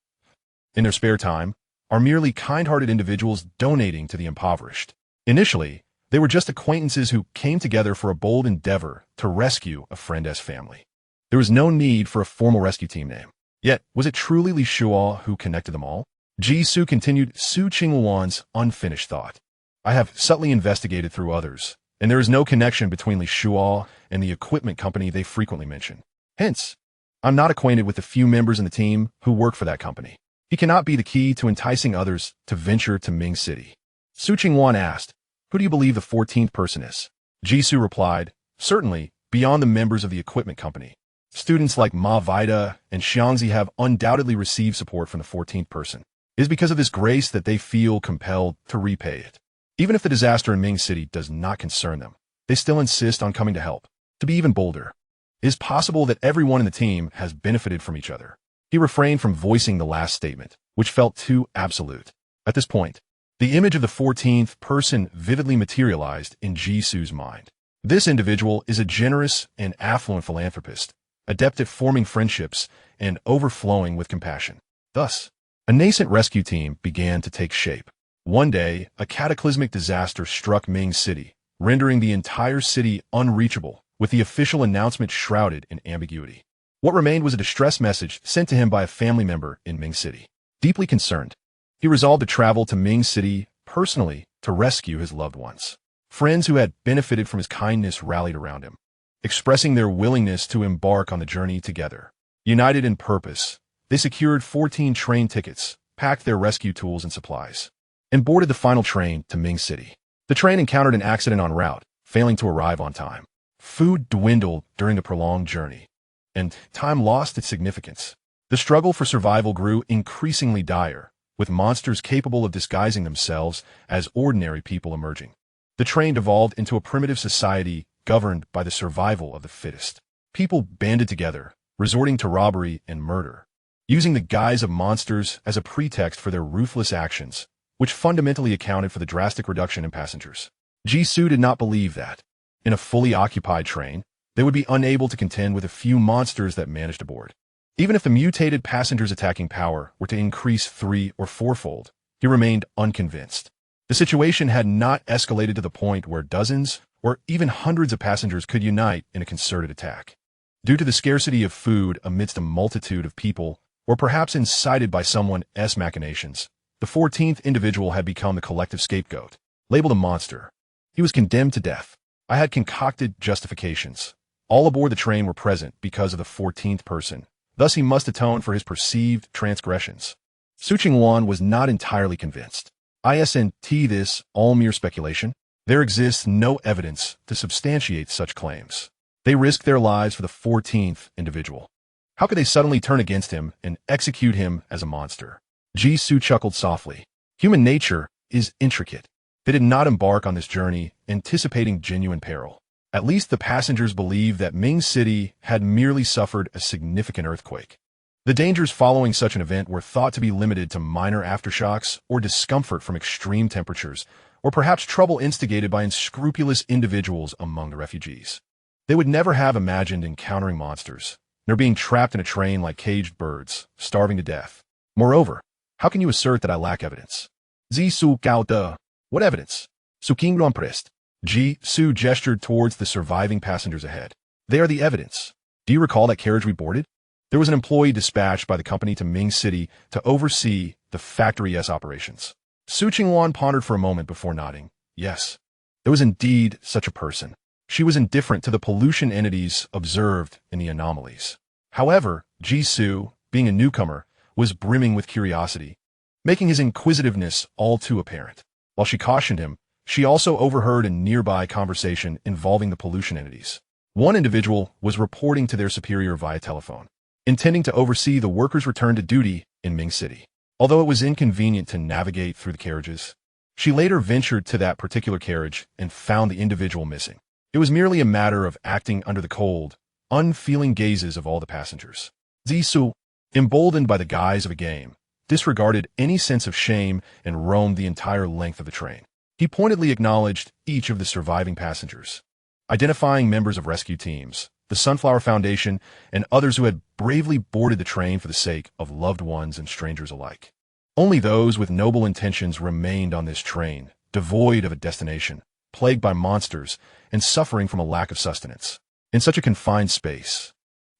in their spare time, are merely kind-hearted individuals donating to the impoverished. Initially, they were just acquaintances who came together for a bold endeavor to rescue a friend's family. There was no need for a formal rescue team name. Yet, was it truly Li Shuo who connected them all? Ji-Su continued Su Qingwan's unfinished thought. I have subtly investigated through others, and there is no connection between Li Shuo and the equipment company they frequently mention. Hence, I'm not acquainted with the few members in the team who work for that company. He cannot be the key to enticing others to venture to Ming City. Su Qingwan asked, who do you believe the 14th person is? Ji-Su replied, certainly, beyond the members of the equipment company. Students like Ma Vida and Xiangzi have undoubtedly received support from the 14th person. It is because of this grace that they feel compelled to repay it. Even if the disaster in Ming City does not concern them, they still insist on coming to help. To be even bolder, it is possible that everyone in the team has benefited from each other. He refrained from voicing the last statement, which felt too absolute. At this point, the image of the 14th person vividly materialized in Ji-Su's mind. This individual is a generous and affluent philanthropist, adept at forming friendships and overflowing with compassion. Thus, a nascent rescue team began to take shape. One day, a cataclysmic disaster struck Ming City, rendering the entire city unreachable, with the official announcement shrouded in ambiguity. What remained was a distress message sent to him by a family member in Ming City. Deeply concerned, he resolved to travel to Ming City personally to rescue his loved ones. Friends who had benefited from his kindness rallied around him, expressing their willingness to embark on the journey together. United in purpose, they secured 14 train tickets, packed their rescue tools and supplies, and boarded the final train to Ming City. The train encountered an accident en route, failing to arrive on time. Food dwindled during the prolonged journey, and time lost its significance. The struggle for survival grew increasingly dire, with monsters capable of disguising themselves as ordinary people emerging. The train devolved into a primitive society governed by the survival of the fittest. People banded together, resorting to robbery and murder, using the guise of monsters as a pretext for their ruthless actions, which fundamentally accounted for the drastic reduction in passengers. Ji-Su did not believe that, in a fully occupied train, they would be unable to contend with a few monsters that managed aboard. Even if the mutated passengers' attacking power were to increase 3- or 4-fold, he remained unconvinced. The situation had not escalated to the point where dozens or even hundreds of passengers could unite in a concerted attack. Due to the scarcity of food amidst a multitude of people, or perhaps incited by someone's machinations, the 14th individual had become the collective scapegoat. Labeled a monster, he was condemned to death. I had concocted justifications. All aboard the train were present because of the 14th person. Thus he must atone for his perceived transgressions. Su Qingwan was not entirely convinced. Isn't this all mere speculation? There exists no evidence to substantiate such claims. They risked their lives for the 14th individual. How could they suddenly turn against him and execute him as a monster? Ji-Su chuckled softly. Human nature is intricate. They did not embark on this journey anticipating genuine peril. At least the passengers believed that Ming City had merely suffered a significant earthquake. The dangers following such an event were thought to be limited to minor aftershocks or discomfort from extreme temperatures, or perhaps trouble instigated by unscrupulous individuals among the refugees. They would never have imagined encountering monsters, nor being trapped in a train like caged birds, starving to death. Moreover, how can you assert that I lack evidence? Ji-Su Gao De. What evidence? Su Qingruan pressed. Ji-Su gestured towards the surviving passengers ahead. They are the evidence. Do you recall that carriage we boarded? There was an employee dispatched by the company to Ming City to oversee the factory's operations. Su Qingwan pondered for a moment before nodding. Yes, there was indeed such a person. She was indifferent to the pollution entities observed in the anomalies. However, Ji-Su, being a newcomer, was brimming with curiosity, making his inquisitiveness all too apparent. While she cautioned him, she also overheard a nearby conversation involving the pollution entities. One individual was reporting to their superior via telephone, intending to oversee the workers' return to duty in Ming City. Although it was inconvenient to navigate through the carriages, she later ventured to that particular carriage and found the individual missing. It was merely a matter of acting under the cold, unfeeling gazes of all the passengers. Ji-Su, emboldened by the guise of a game, disregarded any sense of shame and roamed the entire length of the train. He pointedly acknowledged each of the surviving passengers, identifying members of rescue teams, the Sunflower Foundation, and others who had bravely boarded the train for the sake of loved ones and strangers alike. Only those with noble intentions remained on this train, devoid of a destination, plagued by monsters, and suffering from a lack of sustenance. In such a confined space,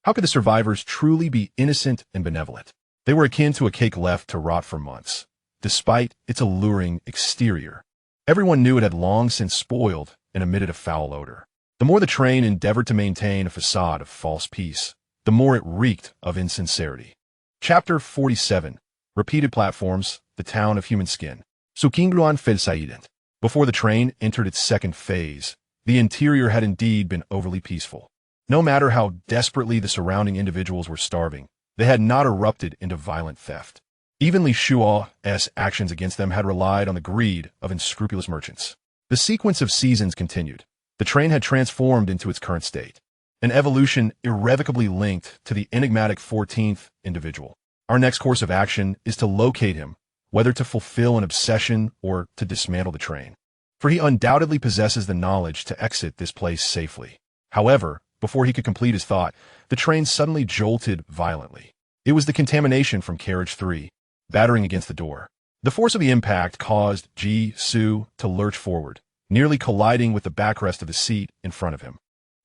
how could the survivors truly be innocent and benevolent? They were akin to a cake left to rot for months, despite its alluring exterior. Everyone knew it had long since spoiled and emitted a foul odor. The more the train endeavored to maintain a facade of false peace, the more it reeked of insincerity. Chapter 47. Repeated platforms, the town of human skin. Sukingruan Felsaident. Before the train entered its second phase, the interior had indeed been overly peaceful. No matter how desperately the surrounding individuals were starving, they had not erupted into violent theft. Even Li Shua's actions against them had relied on the greed of unscrupulous merchants. The sequence of seasons continued. The train had transformed into its current state, an evolution irrevocably linked to the enigmatic 14th individual. Our next course of action is to locate him, whether to fulfill an obsession or to dismantle the train. For he undoubtedly possesses the knowledge to exit this place safely. However, before he could complete his thought, the train suddenly jolted violently. It was the contamination from carriage 3, battering against the door. The force of the impact caused Ji-Su to lurch forward, nearly colliding with the backrest of the seat in front of him.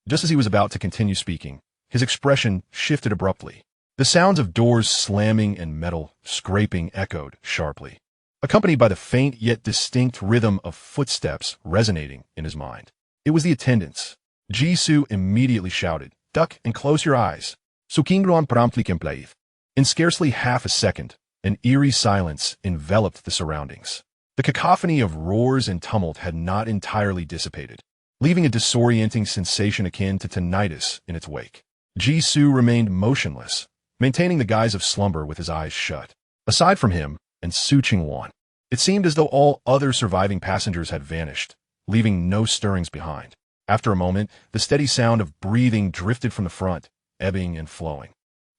Just as he was about to continue speaking, his expression shifted abruptly. The sounds of doors slamming and metal scraping echoed sharply, accompanied by the faint yet distinct rhythm of footsteps resonating in his mind. It was the attendants. Ji-Su immediately shouted, "Duck and close your eyes." Sukingruan promptly complied. In scarcely half a second, an eerie silence enveloped the surroundings. The cacophony of roars and tumult had not entirely dissipated, leaving a disorienting sensation akin to tinnitus in its wake. Ji-Su remained motionless, maintaining the guise of slumber with his eyes shut. Aside from him and Su Qingwan, it seemed as though all other surviving passengers had vanished, leaving no stirrings behind. After a moment, the steady sound of breathing drifted from the front, ebbing and flowing.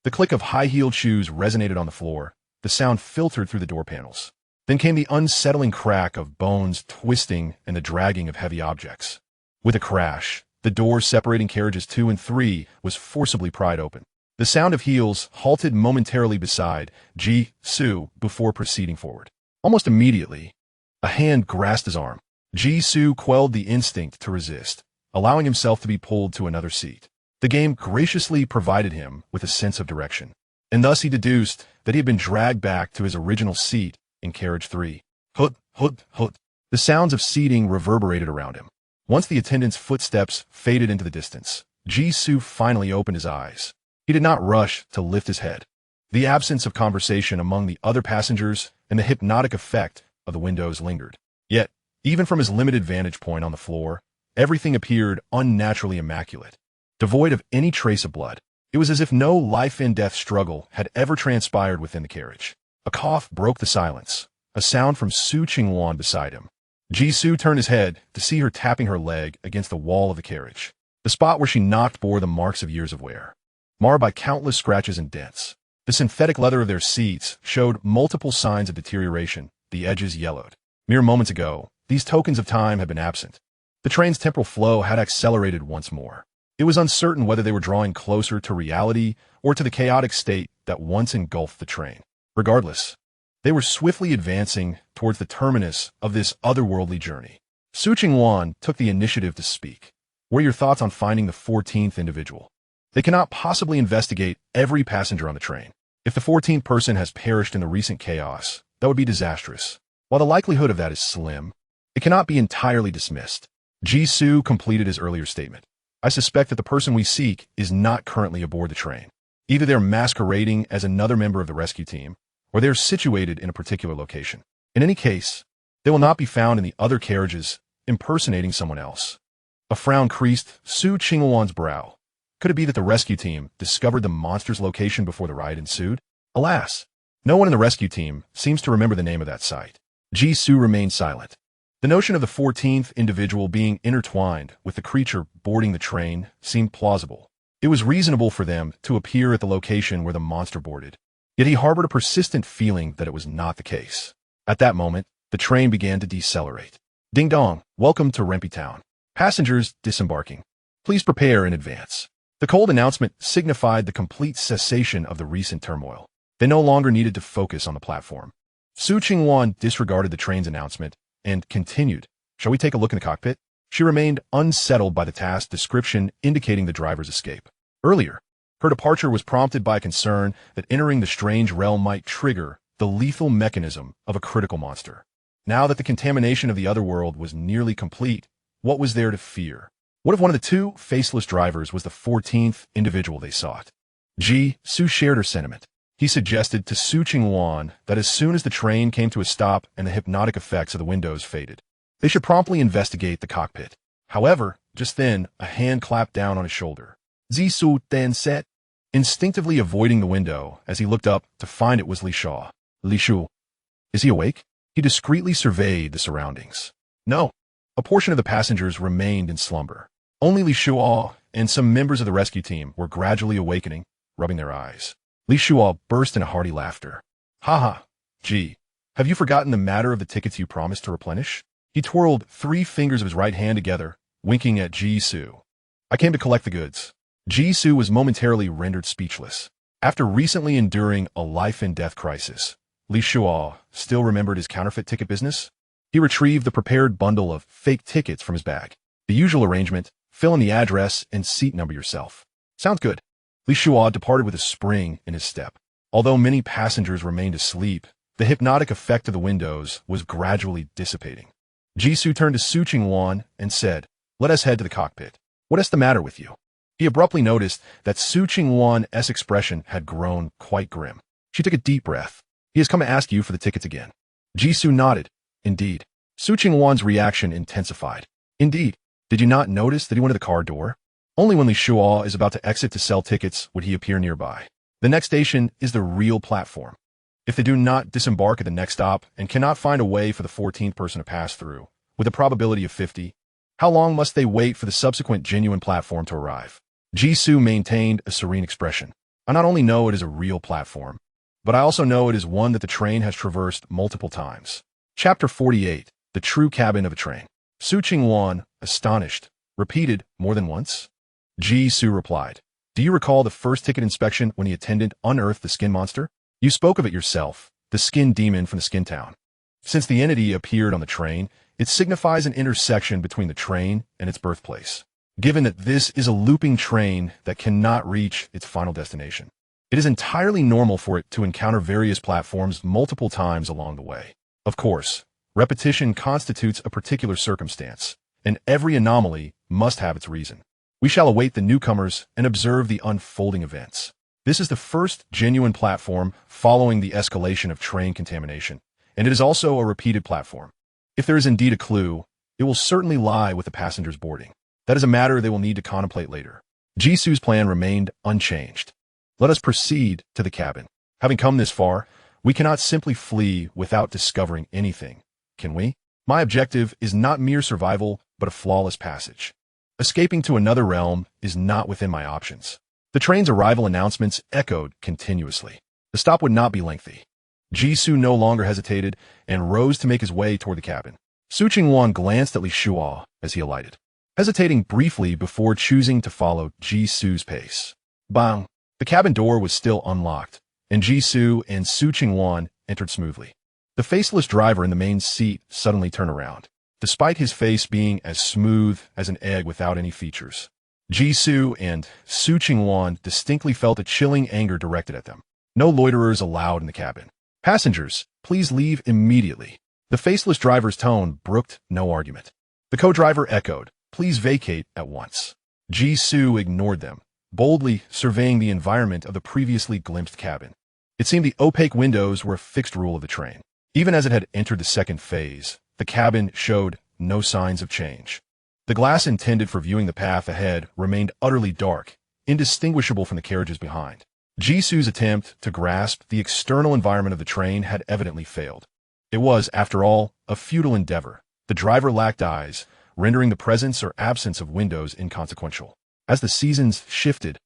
The click of high-heeled shoes resonated on the floor. The sound filtered through the door panels. Then came the unsettling crack of bones twisting and the dragging of heavy objects. With a crash, the door separating carriages 2 and 3 was forcibly pried open. The sound of heels halted momentarily beside Ji-Su before proceeding forward. Almost immediately, a hand grasped his arm. Ji-Su quelled the instinct to resist, allowing himself to be pulled to another seat. The game graciously provided him with a sense of direction, and thus he deduced that he had been dragged back to his original seat in carriage 3. Hut, hut, hut. The sounds of seating reverberated around him. Once the attendant's footsteps faded into the distance, Ji-Su finally opened his eyes. He did not rush to lift his head. The absence of conversation among the other passengers and the hypnotic effect of the windows lingered. Yet, even from his limited vantage point on the floor, everything appeared unnaturally immaculate, devoid of any trace of blood. It was as if no life-and-death struggle had ever transpired within the carriage. A cough broke the silence, a sound from Su Qingwan beside him. Ji-Su turned his head to see her tapping her leg against the wall of the carriage. The spot where she knocked bore the marks of years of wear, marred by countless scratches and dents. The synthetic leather of their seats showed multiple signs of deterioration, the edges yellowed. Mere moments ago, these tokens of time had been absent. The train's temporal flow had accelerated once more. It was uncertain whether they were drawing closer to reality or to the chaotic state that once engulfed the train. Regardless, they were swiftly advancing towards the terminus of this otherworldly journey. Su Qingwan took the initiative to speak. What are your thoughts on finding the 14th individual? They cannot possibly investigate every passenger on the train. If the 14th person has perished in the recent chaos, that would be disastrous. While the likelihood of that is slim, it cannot be entirely dismissed. Ji-Su completed his earlier statement. I suspect that the person we seek is not currently aboard the train. Either they're masquerading as another member of the rescue team, or they're situated in a particular location. In any case, they will not be found in the other carriages impersonating someone else. A frown creased Su Qingwan's brow. Could it be that the rescue team discovered the monster's location before the riot ensued? Alas, no one in the rescue team seems to remember the name of that site. Ji-Su remained silent. The notion of the 14th individual being intertwined with the creature boarding the train seemed plausible. It was reasonable for them to appear at the location where the monster boarded. Yet he harbored a persistent feeling that it was not the case. At that moment, the train began to decelerate. Ding dong, welcome to Rempi Town. Passengers disembarking. Please prepare in advance. The cold announcement signified the complete cessation of the recent turmoil. They no longer needed to focus on the platform. Su Qingwan disregarded the train's announcement and continued. Shall we take a look in the cockpit? She remained unsettled by the task description indicating the driver's escape. Earlier, her departure was prompted by concern that entering the strange realm might trigger the lethal mechanism of a critical monster. Now that the contamination of the otherworld was nearly complete, what was there to fear? What if one of the two faceless drivers was the 14th individual they sought? Su shared her sentiment. He suggested to Su Qingwan that as soon as the train came to a stop and the hypnotic effects of the windows faded, they should promptly investigate the cockpit. However, just then, a hand clapped down on his shoulder. Su then said, instinctively avoiding the window as he looked up to find it was Li Shuo. Li Shu, is he awake? He discreetly surveyed the surroundings. No. A portion of the passengers remained in slumber. Only Li Shuo and some members of the rescue team were gradually awakening, rubbing their eyes. Li Shuo burst into hearty laughter. Ha! Gee, have you forgotten the matter of the tickets you promised to replenish? He twirled 3 fingers of his right hand together, winking at Su. I came to collect the goods. Su was momentarily rendered speechless. After recently enduring a life-and-death crisis, Li Shuo still remembered his counterfeit ticket business. He retrieved the prepared bundle of fake tickets from his bag. The usual arrangement, fill in the address and seat number yourself. Sounds good. Li Shuo departed with a spring in his step. Although many passengers remained asleep, the hypnotic effect of the windows was gradually dissipating. Su turned to Su Qingwan and said, let us head to the cockpit. What is the matter with you? He abruptly noticed that Su Qingwan's expression had grown quite grim. She took a deep breath. He has come to ask you for the tickets again. Su nodded. Indeed. Su Qingwan's reaction intensified. Indeed. Did you not notice that he went to the car door? Only when Li Shuo is about to exit to sell tickets would he appear nearby. The next station is the real platform. If they do not disembark at the next stop and cannot find a way for the 14th person to pass through, with a probability of 50, how long must they wait for the subsequent genuine platform to arrive? Su maintained a serene expression. I not only know it is a real platform, but I also know it is one that the train has traversed multiple times. Chapter 48, The True Cabin of a Train. Su Qingwan, astonished, repeated more than once. Su replied, do you recall the first ticket inspection when the attendant unearthed the skin monster? You spoke of it yourself, the skin demon from the skin town. Since the entity appeared on the train, it signifies an intersection between the train and its birthplace. Given that this is a looping train that cannot reach its final destination, it is entirely normal for it to encounter various platforms multiple times along the way. Of course, repetition constitutes a particular circumstance, and every anomaly must have its reason. We shall await the newcomers and observe the unfolding events. This is the first genuine platform following the escalation of train contamination, and it is also a repeated platform. If there is indeed a clue, it will certainly lie with the passengers boarding. That is a matter they will need to contemplate later. Jisu's plan remained unchanged. Let us proceed to the cabin. Having come this far, we cannot simply flee without discovering anything, can we? My objective is not mere survival, but a flawless passage. Escaping to another realm is not within my options. The train's arrival announcements echoed continuously. The stop would not be lengthy. Jisu no longer hesitated and rose to make his way toward the cabin. Su Qingwan glanced at Li Shuo as he alighted, hesitating briefly before choosing to follow Jisu's pace. Bang! The cabin door was still unlocked, and Jisu and Su Qingwan entered smoothly. The faceless driver in the main seat suddenly turned around, despite his face being as smooth as an egg without any features. Jisu and Su Qingwan distinctly felt a chilling anger directed at them. No loiterers allowed in the cabin. Passengers, please leave immediately. The faceless driver's tone brooked no argument. The co-driver echoed, please vacate at once. Jisu ignored them, boldly surveying the environment of the previously glimpsed cabin. It seemed the opaque windows were a fixed rule of the train. Even as it had entered the second phase, the cabin showed no signs of change. The glass intended for viewing the path ahead remained utterly dark, indistinguishable from the carriages behind. Jisu's attempt to grasp the external environment of the train had evidently failed. It was, after all, a futile endeavor. The driver lacked eyes, rendering the presence or absence of windows inconsequential. As the seasons shifted,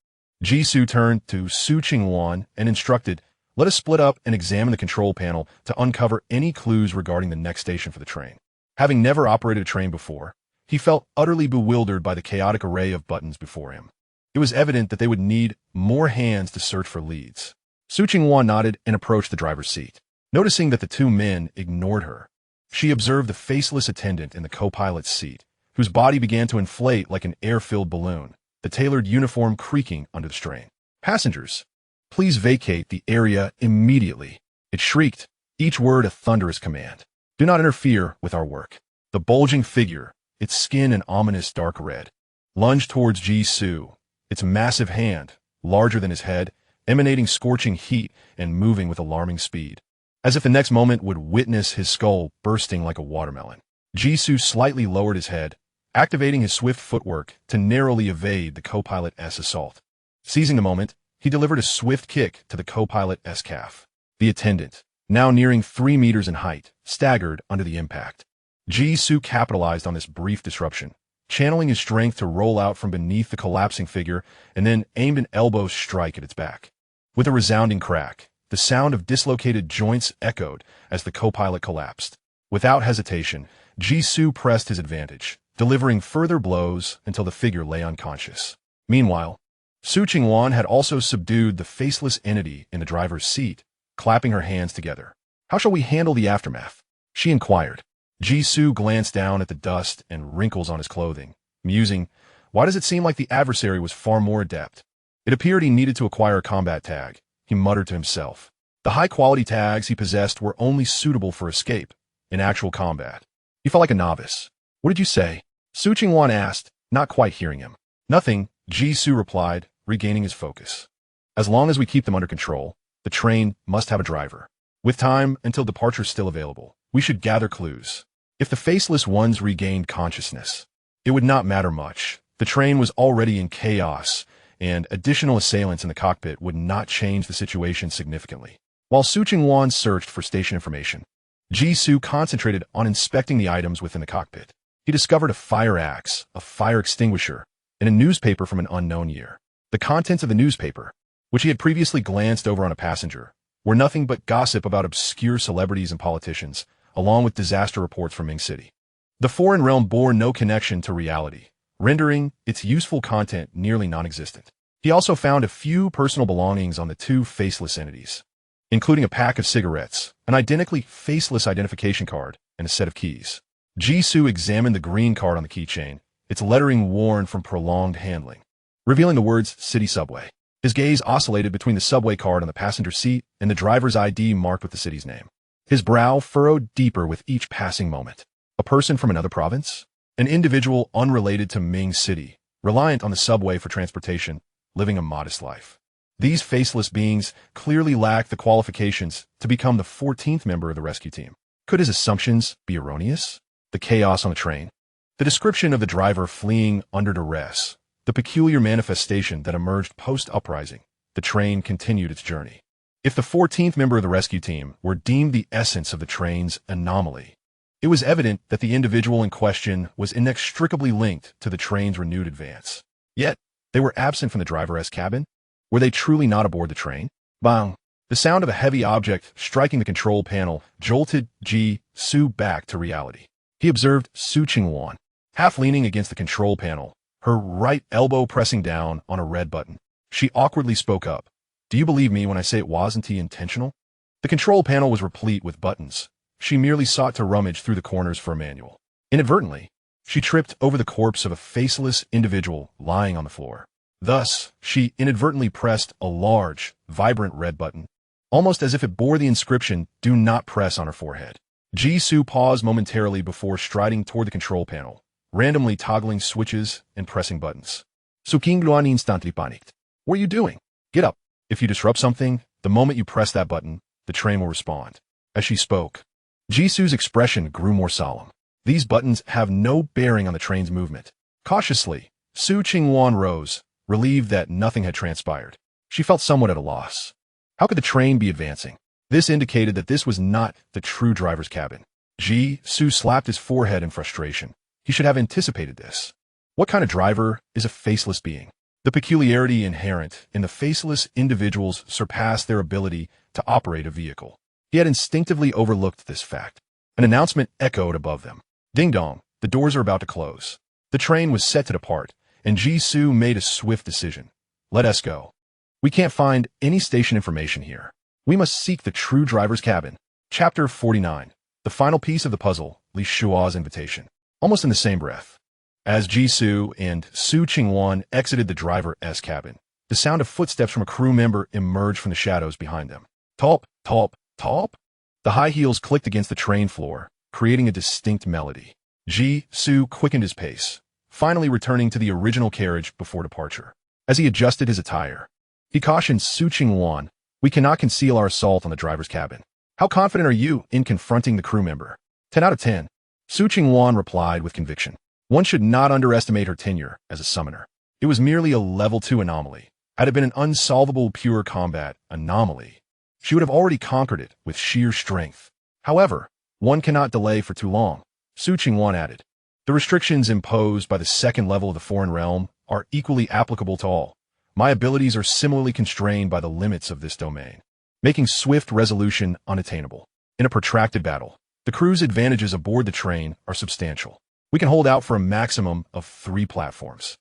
Jisu turned to Su Qingwan and instructed, let us split up and examine the control panel to uncover any clues regarding the next station for the train. Having never operated a train before, he felt utterly bewildered by the chaotic array of buttons before him. It was evident that they would need more hands to search for leads. Su Qinghuan nodded and approached the driver's seat. Noticing that the two men ignored her, she observed the faceless attendant in the co-pilot's seat, whose body began to inflate like an air-filled balloon, the tailored uniform creaking under the strain. "Passengers, please vacate the area immediately," it shrieked, each word a thunderous command. "Do not interfere with our work." The bulging figure, its skin an ominous dark red, lunged towards Ji-Su, its massive hand, larger than his head, emanating scorching heat and moving with alarming speed, as if the next moment would witness his skull bursting like a watermelon. Ji-Su slightly lowered his head, activating his swift footwork to narrowly evade the co-pilot's assault. Seizing the moment, he delivered a swift kick to the co-pilot's calf. The attendant, now nearing 3 meters in height, staggered under the impact. Ji-Su capitalized on this brief disruption, channeling his strength to roll out from beneath the collapsing figure and then aimed an elbow strike at its back. With a resounding crack, the sound of dislocated joints echoed as the co-pilot collapsed. Without hesitation, Ji-Su pressed his advantage, delivering further blows until the figure lay unconscious. Meanwhile, Su Qinghuan had also subdued the faceless entity in the driver's seat, clapping her hands together. "How shall we handle the aftermath?" she inquired. Ji-Su glanced down at the dust and wrinkles on his clothing, musing, "Why does it seem like the adversary was far more adept?" It appeared he needed to acquire a combat tag, he muttered to himself. The high-quality tags he possessed were only suitable for escape. In actual combat, he felt like a novice. "What did you say?" Su Qinghuan asked, not quite hearing him. "Nothing," Ji-Su replied, regaining his focus. "As long as we keep them under control, the train must have a driver. With time until departure still available, we should gather clues. If the faceless ones regained consciousness, it would not matter much. The train was already in chaos, and additional assailants in the cockpit would not change the situation significantly." While Su Qinghuan searched for station information, Ji-Su concentrated on inspecting the items within the cockpit. He discovered a fire axe, a fire extinguisher, and a newspaper from an unknown year. The contents of the newspaper, which he had previously glanced over on a passenger, were nothing but gossip about obscure celebrities and politicians, along with disaster reports from Ming City. The foreign realm bore no connection to reality, rendering its useful content nearly non-existent. He also found a few personal belongings on the two faceless entities, including a pack of cigarettes, an identically faceless identification card, and a set of keys. Ji-Su examined the green card on the keychain, its lettering worn from prolonged handling, revealing the words City Subway. His gaze oscillated between the subway card on the passenger seat and the driver's ID marked with the city's name. His brow furrowed deeper with each passing moment. A person from another province? An individual unrelated to Ming City, reliant on the subway for transportation, living a modest life. These faceless beings clearly lacked the qualifications to become the 14th member of the rescue team. Could his assumptions be erroneous? The chaos on the train, the description of the driver fleeing under duress, the peculiar manifestation that emerged post-uprising, the train continued its journey. If the 14th member of the rescue team were deemed the essence of the train's anomaly, it was evident that the individual in question was inextricably linked to the train's renewed advance. Yet, they were absent from the driver's cabin. Were they truly not aboard the train? Bang! The sound of a heavy object striking the control panel jolted Ji-Su back to reality. He observed Su Qinghuan, half leaning against the control panel, her right elbow pressing down on a red button. She awkwardly spoke up. "Do you believe me when I say it wasn't intentional?" The control panel was replete with buttons. She merely sought to rummage through the corners for a manual. Inadvertently, she tripped over the corpse of a faceless individual lying on the floor. Thus, she inadvertently pressed a large, vibrant red button, almost as if it bore the inscription, "Do not press," on her forehead. Ji-Su paused momentarily before striding toward the control panel, randomly toggling switches and pressing buttons. "Su Qinghuan instantly panicked. What are you doing? Get up. If you disrupt something, the moment you press that button, the train will respond." As she spoke, Ji-Su's expression grew more solemn. These buttons have no bearing on the train's movement. Cautiously, Su Qinghuan rose, relieved that nothing had transpired. She felt somewhat at a loss. How could the train be advancing? This indicated that this was not the true driver's cabin. Ji-Su slapped his forehead in frustration. He should have anticipated this. What kind of driver is a faceless being? The peculiarity inherent in the faceless individuals surpassed their ability to operate a vehicle. He had instinctively overlooked this fact. An announcement echoed above them. Ding dong, the doors are about to close. The train was set to depart, and Jisoo made a swift decision. Let us go. We can't find any station information here. We must seek the true driver's cabin. Chapter 49. The final piece of the puzzle, Li Shua's invitation. Almost in the same breath. As Jisoo and Su Qingwan exited the driver's cabin, the sound of footsteps from a crew member emerged from the shadows behind them. Talp, talp, talp. The high heels clicked against the train floor, creating a distinct melody. Jisoo quickened his pace, finally returning to the original carriage before departure. As he adjusted his attire, he cautioned Su Qingwan, "We cannot conceal our assault on the driver's cabin. How confident are you in confronting the crew member?" 10 out of 10. Su Qingwan replied with conviction. One should not underestimate her tenure as a summoner. It was merely a level 2 anomaly. Had it been an unsolvable pure combat anomaly, she would have already conquered it with sheer strength. However, one cannot delay for too long, Su Qingwan added. The restrictions imposed by the second level of the foreign realm are equally applicable to all. My abilities are similarly constrained by the limits of this domain, making swift resolution unattainable. In a protracted battle, the crew's advantages aboard the train are substantial. We can hold out for a maximum of 3 platforms.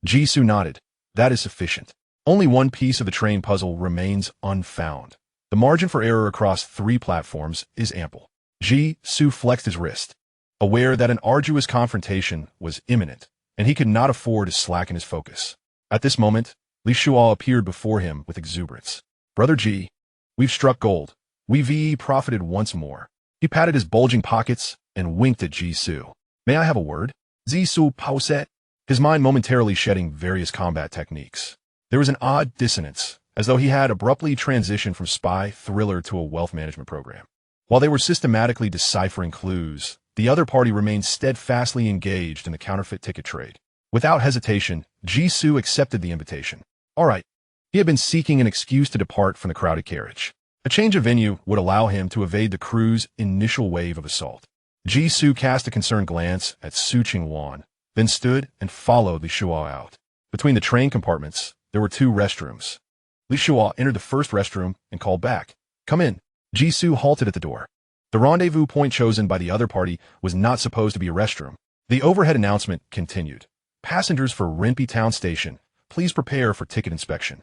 Jisoo nodded. That is sufficient. Only one piece of the train puzzle remains unfound. The margin for error across 3 platforms is ample. Jisoo flexed his wrist, aware that an arduous confrontation was imminent, and he could not afford to slacken his focus. At this moment, Li Shua appeared before him with exuberance. Brother Ji, we've struck gold. We've profited once more. He patted his bulging pockets and winked at Jisoo. May I have a word? Jisoo pauset, his mind momentarily shedding various combat techniques. There was an odd dissonance, as though he had abruptly transitioned from spy thriller to a wealth management program. While they were systematically deciphering clues, the other party remained steadfastly engaged in the counterfeit ticket trade. Without hesitation, Jisoo accepted the invitation. All right. He had been seeking an excuse to depart from the crowded carriage. A change of venue would allow him to evade the crew's initial wave of assault. Jisoo cast a concerned glance at Su Qingwan, then stood and followed Li Shua out. Between the train compartments, there were 2 restrooms. Li Shua entered the first restroom and called back. Come in. Jisoo halted at the door. The rendezvous point chosen by the other party was not supposed to be a restroom. The overhead announcement continued. Passengers for Renpi Town Station, please prepare for ticket inspection.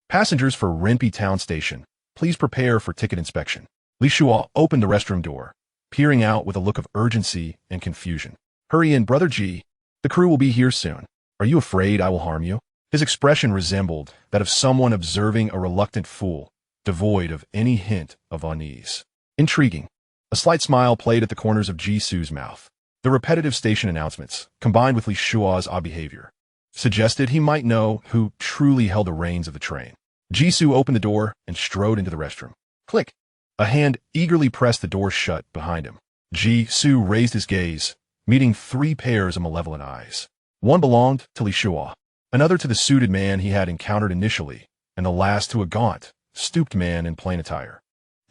Passengers for Renpi Town Station, please prepare for ticket inspection. Li Shua opened the restroom door, peering out with a look of urgency and confusion. Hurry in, Brother Ji. The crew will be here soon. Are you afraid I will harm you? His expression resembled that of someone observing a reluctant fool, devoid of any hint of unease. Intriguing. A slight smile played at the corners of Jisoo's mouth. The repetitive station announcements, combined with Li Shua's odd behavior, suggested he might know who truly held the reins of the train. Jisoo opened the door and strode into the restroom. Click. A hand eagerly pressed the door shut behind him. Jisoo raised his gaze, meeting 3 pairs of malevolent eyes. One belonged to Li Shua, another to the suited man he had encountered initially, and the last to a gaunt, stooped man in plain attire.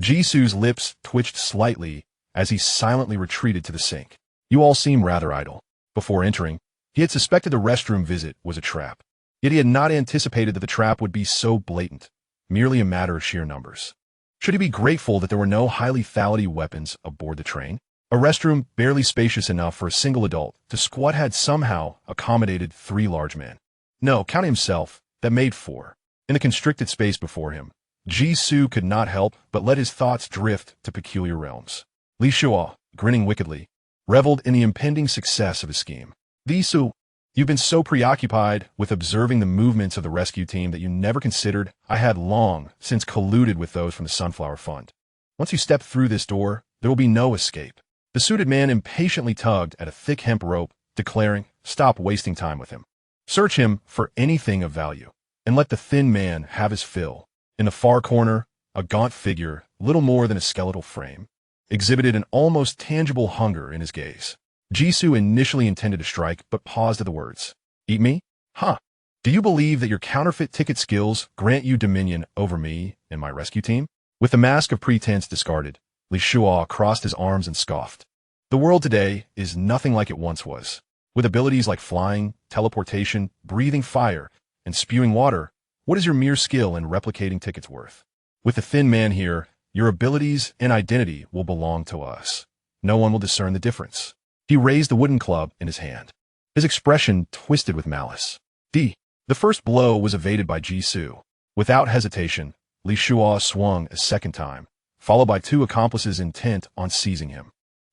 Jisoo's lips twitched slightly as he silently retreated to the sink. You all seem rather idle. Before entering, he had suspected the restroom visit was a trap. Yet he had not anticipated that the trap would be so blatant, merely a matter of sheer numbers. Should he be grateful that there were no high lethality weapons aboard the train? A restroom barely spacious enough for a single adult to squat had somehow accommodated 3 large men. No, counting himself, that made 4. In the constricted space before him, Jisoo could not help but let his thoughts drift to peculiar realms. Li Shua, grinning wickedly, reveled in the impending success of his scheme. Jisoo, you've been so preoccupied with observing the movements of the rescue team that you never considered I had long since colluded with those from the Sunflower Fund. Once you step through this door, there will be no escape. The suited man impatiently tugged at a thick hemp rope, declaring, stop wasting time with him. Search him for anything of value, and let the thin man have his fill. In the far corner, a gaunt figure, little more than a skeletal frame, exhibited an almost tangible hunger in his gaze. Jisoo initially intended to strike, but paused at the words. Eat me? Huh. Do you believe that your counterfeit ticket skills grant you dominion over me and my rescue team? With the mask of pretense discarded, Li Shua crossed his arms and scoffed. The world today is nothing like it once was. With abilities like flying, teleportation, breathing fire, and spewing water, what is your mere skill in replicating tickets worth? With the thin man here, your abilities and identity will belong to us. No one will discern the difference. He raised the wooden club in his hand. His expression twisted with malice. The first blow was evaded by Jisoo. Without hesitation, Li Shuo swung a second time, followed by two accomplices intent on seizing him.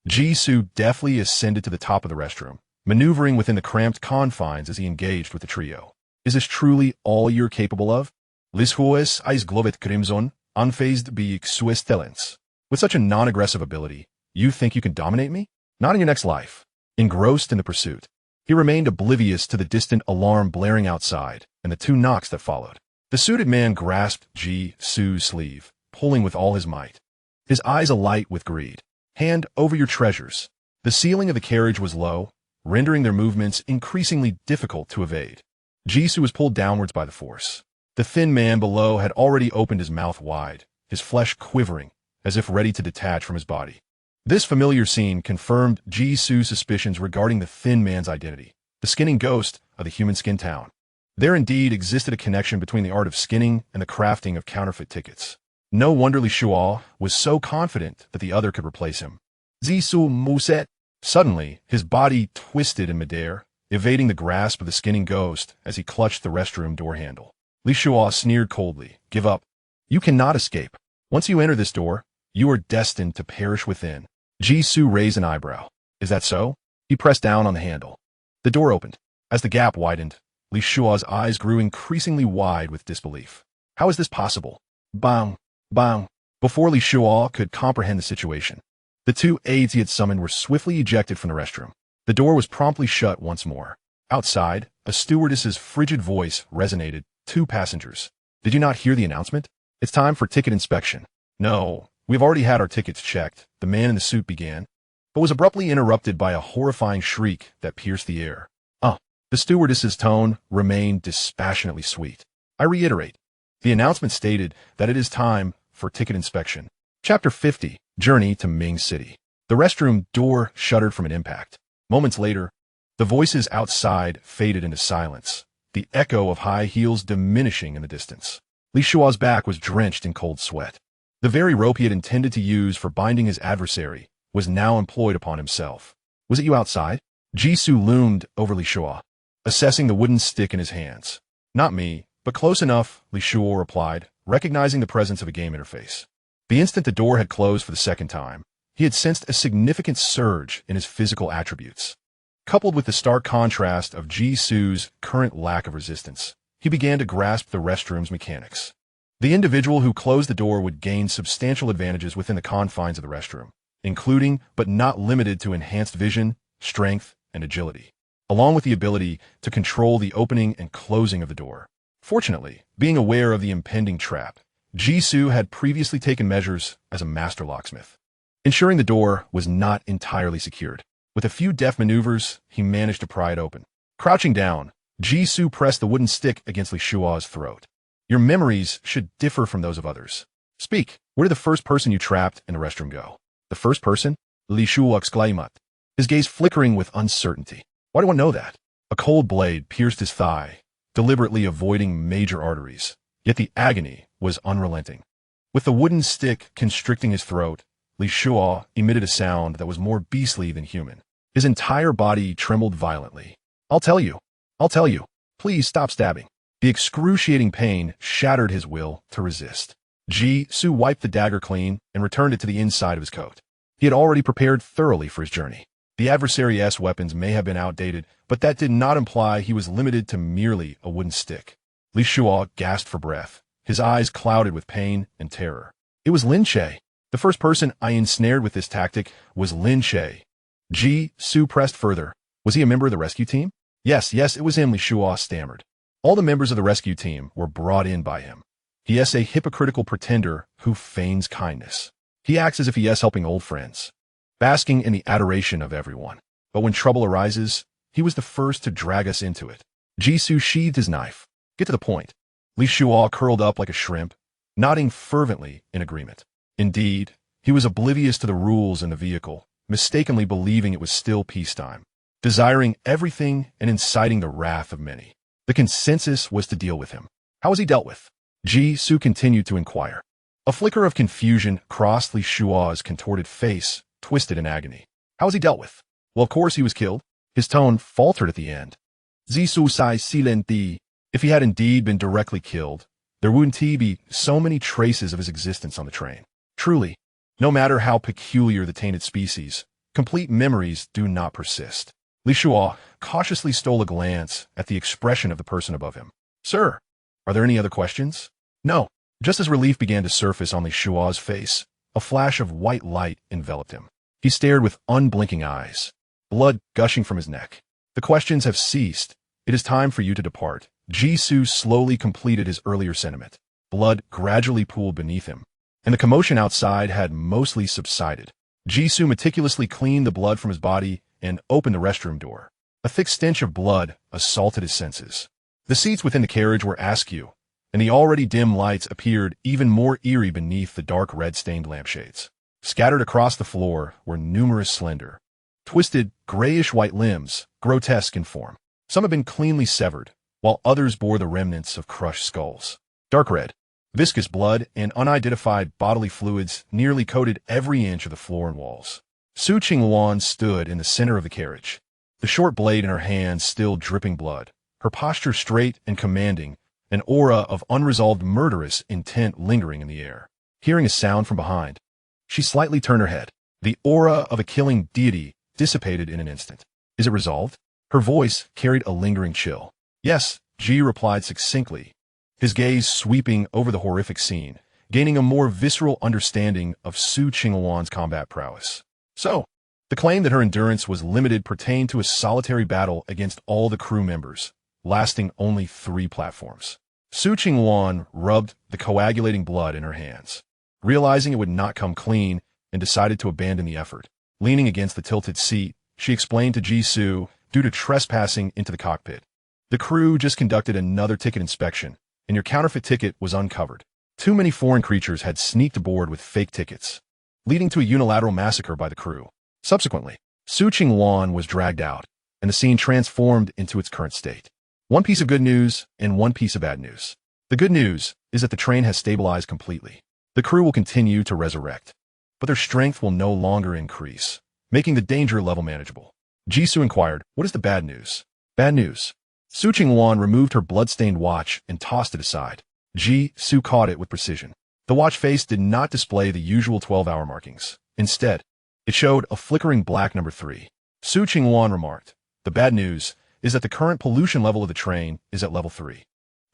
Jisoo deftly ascended to the top of the restroom, maneuvering within the cramped confines as he engaged with the trio. Is this truly all you're capable of? Lis hues eis glovet crimson, unfazed be suis talents. With such a non-aggressive ability, you think you can dominate me? Not in your next life. Engrossed in the pursuit, he remained oblivious to the distant alarm blaring outside and the two knocks that followed. The suited man grasped Jisoo's sleeve, pulling with all his might. His eyes alight with greed. Hand over your treasures. The ceiling of the carriage was low, rendering their movements increasingly difficult to evade. Jisoo was pulled downwards by the force. The thin man below had already opened his mouth wide, his flesh quivering, as if ready to detach from his body. This familiar scene confirmed Jisoo's suspicions regarding the thin man's identity, the skinning ghost of the human skin town. There indeed existed a connection between the art of skinning and the crafting of counterfeit tickets. No wonder Li Shuo was so confident that the other could replace him. Jisoo Muset. Suddenly, his body twisted in midair, evading the grasp of the skinning ghost as he clutched the restroom door handle. Li Shuo sneered coldly. Give up. You cannot escape. Once you enter this door, you are destined to perish within. Jisoo raised an eyebrow. Is that so? He pressed down on the handle. The door opened. As the gap widened, Li Shuo's eyes grew increasingly wide with disbelief. How is this possible? Bang! Bang! Before Li Shuo could comprehend the situation, the two aides he had summoned were swiftly ejected from the restroom. The door was promptly shut once more. Outside, a stewardess's frigid voice resonated. 2 passengers. Did you not hear the announcement? It's time for ticket inspection. No, we've already had our tickets checked, the man in the suit began, but was abruptly interrupted by a horrifying shriek that pierced the air. The stewardess's tone remained dispassionately sweet. I reiterate, the announcement stated that it is time for ticket inspection. Chapter 50, Journey to Ming City. The restroom door shuddered from an impact. Moments later, the voices outside faded into silence, the echo of high heels diminishing in the distance. Li Shuo's back was drenched in cold sweat. The very rope he had intended to use for binding his adversary was now employed upon himself. Was it you outside? Jisoo loomed over Li Shuo, assessing the wooden stick in his hands. Not me, but close enough, Li Shuo replied, recognizing the presence of a game interface. The instant the door had closed for the second time, he had sensed a significant surge in his physical attributes. Coupled with the stark contrast of Jisoo's current lack of resistance, he began to grasp the restroom's mechanics. The individual who closed the door would gain substantial advantages within the confines of the restroom, including but not limited to enhanced vision, strength, and agility, along with the ability to control the opening and closing of the door. Fortunately, being aware of the impending trap, Jisoo had previously taken measures as a master locksmith, ensuring the door was not entirely secured. With a few deft maneuvers, he managed to pry it open. Crouching down, Jisoo pressed the wooden stick against Li Shuo's throat. Your memories should differ from those of others. Speak. Where did the first person you trapped in the restroom go? The first person? Li Shuo exclaimed, his gaze flickering with uncertainty. Why do I know that? A cold blade pierced his thigh, deliberately avoiding major arteries, yet the agony was unrelenting. With the wooden stick constricting his throat, Li Shuo emitted a sound that was more beastly than human. His entire body trembled violently. I'll tell you. Please stop stabbing. The excruciating pain shattered his will to resist. Jisoo wiped the dagger clean and returned it to the inside of his coat. He had already prepared thoroughly for his journey. The adversary's weapons may have been outdated, but that did not imply he was limited to merely a wooden stick. Li Shuo gasped for breath, his eyes clouded with pain and terror. It was Lin Che. The first person I ensnared with this tactic was Lin Che. Jisoo pressed further. Was he a member of the rescue team? Yes, it was him, Li Shuo stammered. All the members of the rescue team were brought in by him. He is a hypocritical pretender who feigns kindness. He acts as if he is helping old friends, basking in the adoration of everyone. But when trouble arises, he was the first to drag us into it. Jisoo sheathed his knife. Get to the point. Li Shuo curled up like a shrimp, nodding fervently in agreement. Indeed, he was oblivious to the rules in the vehicle, mistakenly believing it was still peacetime, desiring everything and inciting the wrath of many. The consensus was to deal with him. How was he dealt with? Jisoo continued to inquire. A flicker of confusion crossed Li Shuo's contorted face, twisted in agony. How was he dealt with? Well, of course he was killed. His tone faltered at the end. Zisu sai silenti. If he had indeed been directly killed, there wouldn't be so many traces of his existence on the train. Truly, no matter how peculiar the tainted species, complete memories do not persist. Li Shuo cautiously stole a glance at the expression of the person above him. Sir, are there any other questions? No. Just as relief began to surface on Li Shuo's face, a flash of white light enveloped him. He stared with unblinking eyes, blood gushing from his neck. The questions have ceased. It is time for you to depart. Jisoo slowly completed his earlier sentiment. Blood gradually pooled beneath him, and the commotion outside had mostly subsided. Jisoo meticulously cleaned the blood from his body and opened the restroom door. A thick stench of blood assaulted his senses. The seats within the carriage were askew, and the already dim lights appeared even more eerie beneath the dark red-stained lampshades. Scattered across the floor were numerous slender, twisted, grayish-white limbs, grotesque in form. Some had been cleanly severed, while others bore the remnants of crushed skulls. Dark red, viscous blood, and unidentified bodily fluids nearly coated every inch of the floor and walls. Su Qingwan stood in the center of the carriage, the short blade in her hand still dripping blood, her posture straight and commanding, an aura of unresolved murderous intent lingering in the air. Hearing a sound from behind, she slightly turned her head. The aura of a killing deity dissipated in an instant. Is it resolved? Her voice carried a lingering chill. Yes, Ji replied succinctly, his gaze sweeping over the horrific scene, gaining a more visceral understanding of Su Qingwan's combat prowess. So, the claim that her endurance was limited pertained to a solitary battle against all the crew members, lasting only 3 platforms. Su Qingwan rubbed the coagulating blood in her hands, realizing it would not come clean, and decided to abandon the effort. Leaning against the tilted seat, she explained to Jisoo, due to trespassing into the cockpit. The crew just conducted another ticket inspection, and your counterfeit ticket was uncovered. Too many foreign creatures had sneaked aboard with fake tickets, leading to a unilateral massacre by the crew. Subsequently, Su Qingwan was dragged out, and the scene transformed into its current state. One piece of good news and one piece of bad news. The good news is that the train has stabilized completely. The crew will continue to resurrect, but their strength will no longer increase, making the danger level manageable. Jisoo inquired, what is the bad news? Bad news. Su Qingwan removed her blood-stained watch and tossed it aside. Jisoo caught it with precision. The watch face did not display the usual 12-hour markings. Instead, it showed a flickering black number 3. Su Qingwan remarked, the bad news is that the current pollution level of the train is at level 3.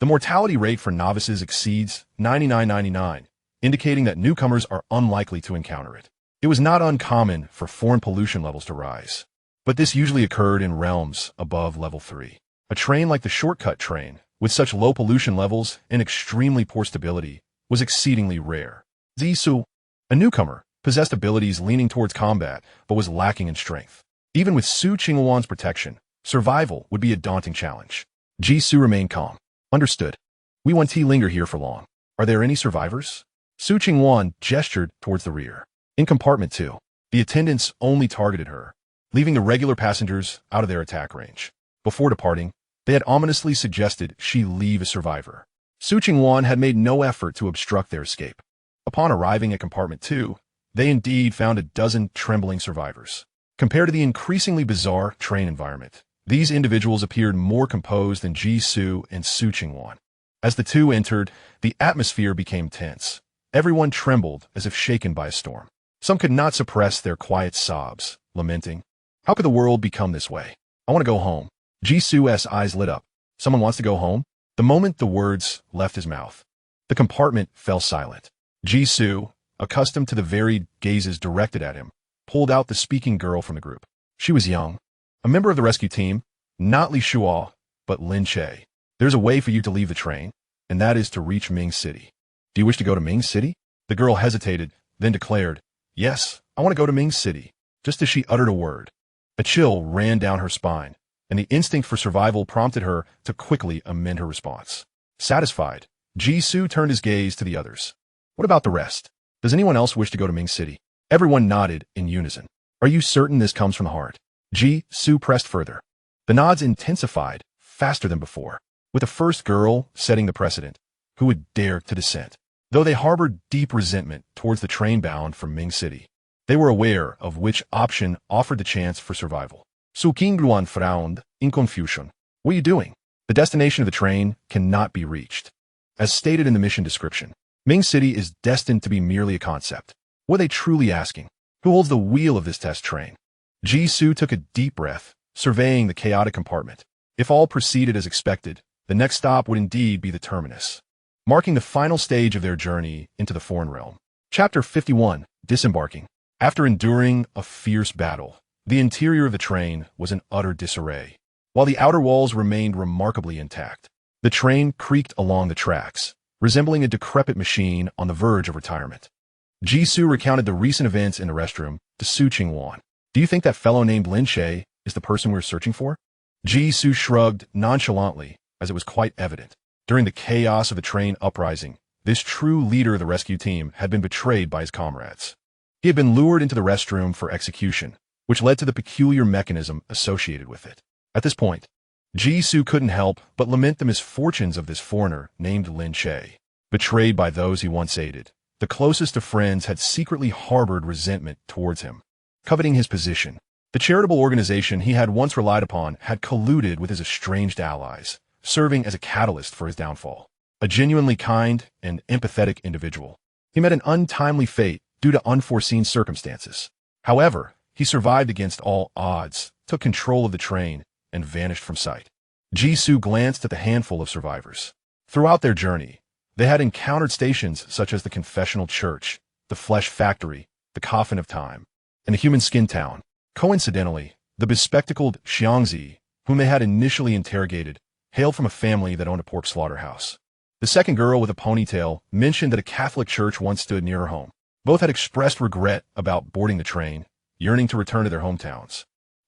The mortality rate for novices exceeds 99.99, indicating that newcomers are unlikely to encounter it. It was not uncommon for foreign pollution levels to rise, but this usually occurred in realms above level 3. A train like the shortcut train, with such low pollution levels and extremely poor stability, was exceedingly rare. Zisu, a newcomer, possessed abilities leaning towards combat, but was lacking in strength. Even with Su Qingwan's protection, survival would be a daunting challenge. Jisoo remained calm. Understood. We won't linger here for long. Are there any survivors? Su Qingwan gestured towards the rear. In compartment 2, the attendants only targeted her, leaving the regular passengers out of their attack range. Before departing, they had ominously suggested she leave a survivor. Su Qingwan had made no effort to obstruct their escape. Upon arriving at compartment 2, they indeed found a dozen trembling survivors. Compared to the increasingly bizarre train environment, these individuals appeared more composed than Jisoo and Su Qingwan. As the two entered, the atmosphere became tense. Everyone trembled as if shaken by a storm. Some could not suppress their quiet sobs, lamenting, how could the world become this way? I want to go home. Jisoo's eyes lit up. Someone wants to go home? The moment the words left his mouth, the compartment fell silent. Jisoo, accustomed to the varied gazes directed at him, pulled out the speaking girl from the group. She was young, a member of the rescue team, not Li Shuo, but Lin Che. There's a way for you to leave the train, and that is to reach Ming City. Do you wish to go to Ming City? The girl hesitated, then declared, yes, I want to go to Ming City. Just as she uttered a word, a chill ran down her spine, and the instinct for survival prompted her to quickly amend her response. Satisfied, Jisoo turned his gaze to the others. What about the rest? Does anyone else wish to go to Ming City? Everyone nodded in unison. Are you certain this comes from the heart? Jisoo pressed further. The nods intensified, faster than before, with the first girl setting the precedent. Who would dare to dissent? Though they harbored deep resentment towards the train bound for Ming City, they were aware of which option offered the chance for survival. Su Qingluan frowned in confusion. What are you doing? The destination of the train cannot be reached. As stated in the mission description, Ming City is destined to be merely a concept. What are they truly asking? Who holds the wheel of this test train? Jisoo took a deep breath, surveying the chaotic compartment. If all proceeded as expected, the next stop would indeed be the terminus, marking the final stage of their journey into the foreign realm. Chapter 51, Disembarking. After enduring a fierce battle, the interior of the train was in utter disarray. While the outer walls remained remarkably intact, the train creaked along the tracks, resembling a decrepit machine on the verge of retirement. Jisoo recounted the recent events in the restroom to Su Qingwan. Do you think that fellow named Lin Che is the person we're searching for? Jisoo shrugged nonchalantly, as it was quite evident. During the chaos of the train uprising, this true leader of the rescue team had been betrayed by his comrades. He had been lured into the restroom for execution, which led to the peculiar mechanism associated with it. At this point, Jisoo couldn't help but lament the misfortunes of this foreigner named Lin Che. Betrayed by those he once aided, the closest of friends had secretly harbored resentment towards him. Coveting his position, the charitable organization he had once relied upon had colluded with his estranged allies, serving as a catalyst for his downfall. A genuinely kind and empathetic individual, he met an untimely fate due to unforeseen circumstances. However, he survived against all odds, took control of the train, and vanished from sight. Jisoo glanced at the handful of survivors. Throughout their journey, they had encountered stations such as the confessional church, the flesh factory, the coffin of time, and the human skin town. Coincidentally, the bespectacled Xiangzi, whom they had initially interrogated, hailed from a family that owned a pork slaughterhouse. The second girl with a ponytail mentioned that a Catholic church once stood near her home. Both had expressed regret about boarding the train, yearning to return to their hometowns.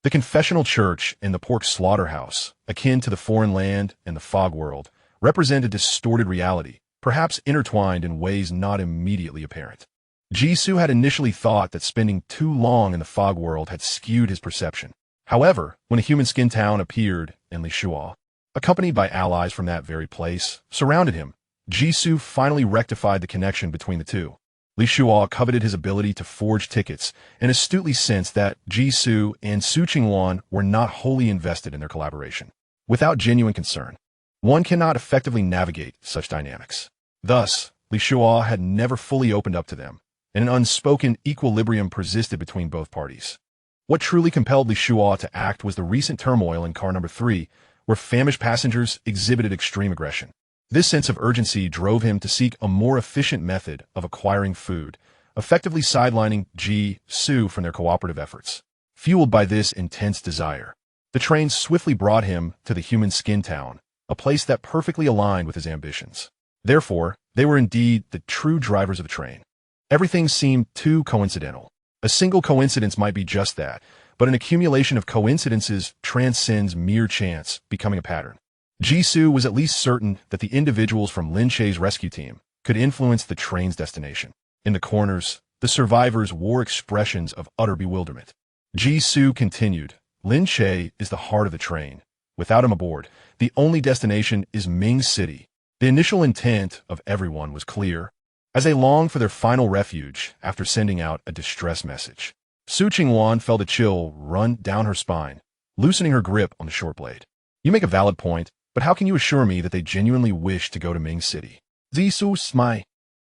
The confessional church and the pork slaughterhouse, akin to the foreign land and the fog world, represent a distorted reality, perhaps intertwined in ways not immediately apparent. Jisoo had initially thought that spending too long in the fog world had skewed his perception. However, when a human skin town appeared in Li Shua, accompanied by allies from that very place, surrounded him, Jisoo finally rectified the connection between the two. Li Shua coveted his ability to forge tickets and astutely sensed that Jisoo and Su Qingwan were not wholly invested in their collaboration. Without genuine concern, one cannot effectively navigate such dynamics. Thus, Li Shua had never fully opened up to them, and an unspoken equilibrium persisted between both parties. What truly compelled Li Shua to act was the recent turmoil in car number 3, where famished passengers exhibited extreme aggression. This sense of urgency drove him to seek a more efficient method of acquiring food, effectively sidelining Jisoo from their cooperative efforts. Fueled by this intense desire, the train swiftly brought him to the human skin town, a place that perfectly aligned with his ambitions. Therefore, they were indeed the true drivers of the train. Everything seemed too coincidental. A single coincidence might be just that, but an accumulation of coincidences transcends mere chance, becoming a pattern. Jisoo was at least certain that the individuals from Lin Che's rescue team could influence the train's destination. In the corners, the survivors wore expressions of utter bewilderment. Jisoo continued, Lin Che is the heart of the train. Without him aboard, the only destination is Ming City. The initial intent of everyone was clear, as they longed for their final refuge after sending out a distress message. Su Qingwan felt a chill run down her spine, loosening her grip on the short blade. You make a valid point, but how can you assure me that they genuinely wish to go to Ming City? Jisoo smiled,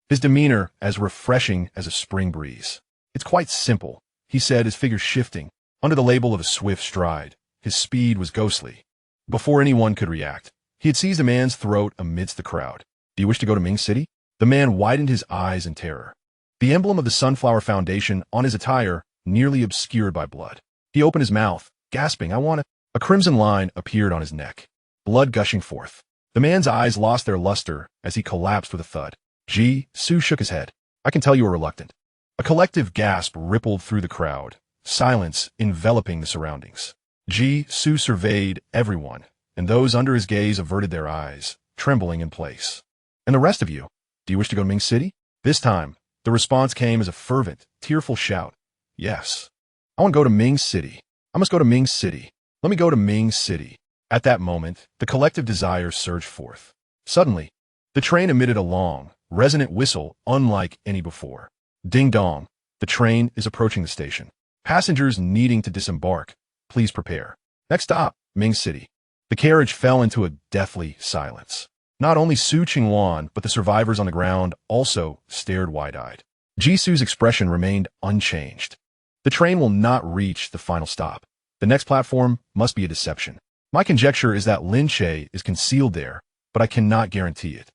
his demeanor as refreshing as a spring breeze. It's quite simple, he said, his figure shifting. Under the label of a swift stride, his speed was ghostly. Before anyone could react, he had seized a man's throat amidst the crowd. Do you wish to go to Ming City? The man widened his eyes in terror. The emblem of the Sunflower Foundation on his attire nearly obscured by blood. He opened his mouth, gasping, I want it. A crimson line appeared on his neck, blood gushing forth. The man's eyes lost their luster as he collapsed with a thud. Jisoo shook his head. I can tell you are reluctant. A collective gasp rippled through the crowd, silence enveloping the surroundings. Jisoo surveyed everyone, and those under his gaze averted their eyes, trembling in place. And the rest of you, do you wish to go to Ming City? This time, the response came as a fervent, tearful shout. Yes. I want to go to Ming City. I must go to Ming City. Let me go to Ming City. At that moment, the collective desire surged forth. Suddenly, the train emitted a long, resonant whistle unlike any before. Ding dong. The train is approaching the station. Passengers needing to disembark, please prepare. Next stop, Ming City. The carriage fell into a deathly silence. Not only Su Qingwan, but the survivors on the ground also stared wide-eyed. Jisu's expression remained unchanged. The train will not reach the final stop. The next platform must be a deception. My conjecture is that Lin Che is concealed there, but I cannot guarantee it.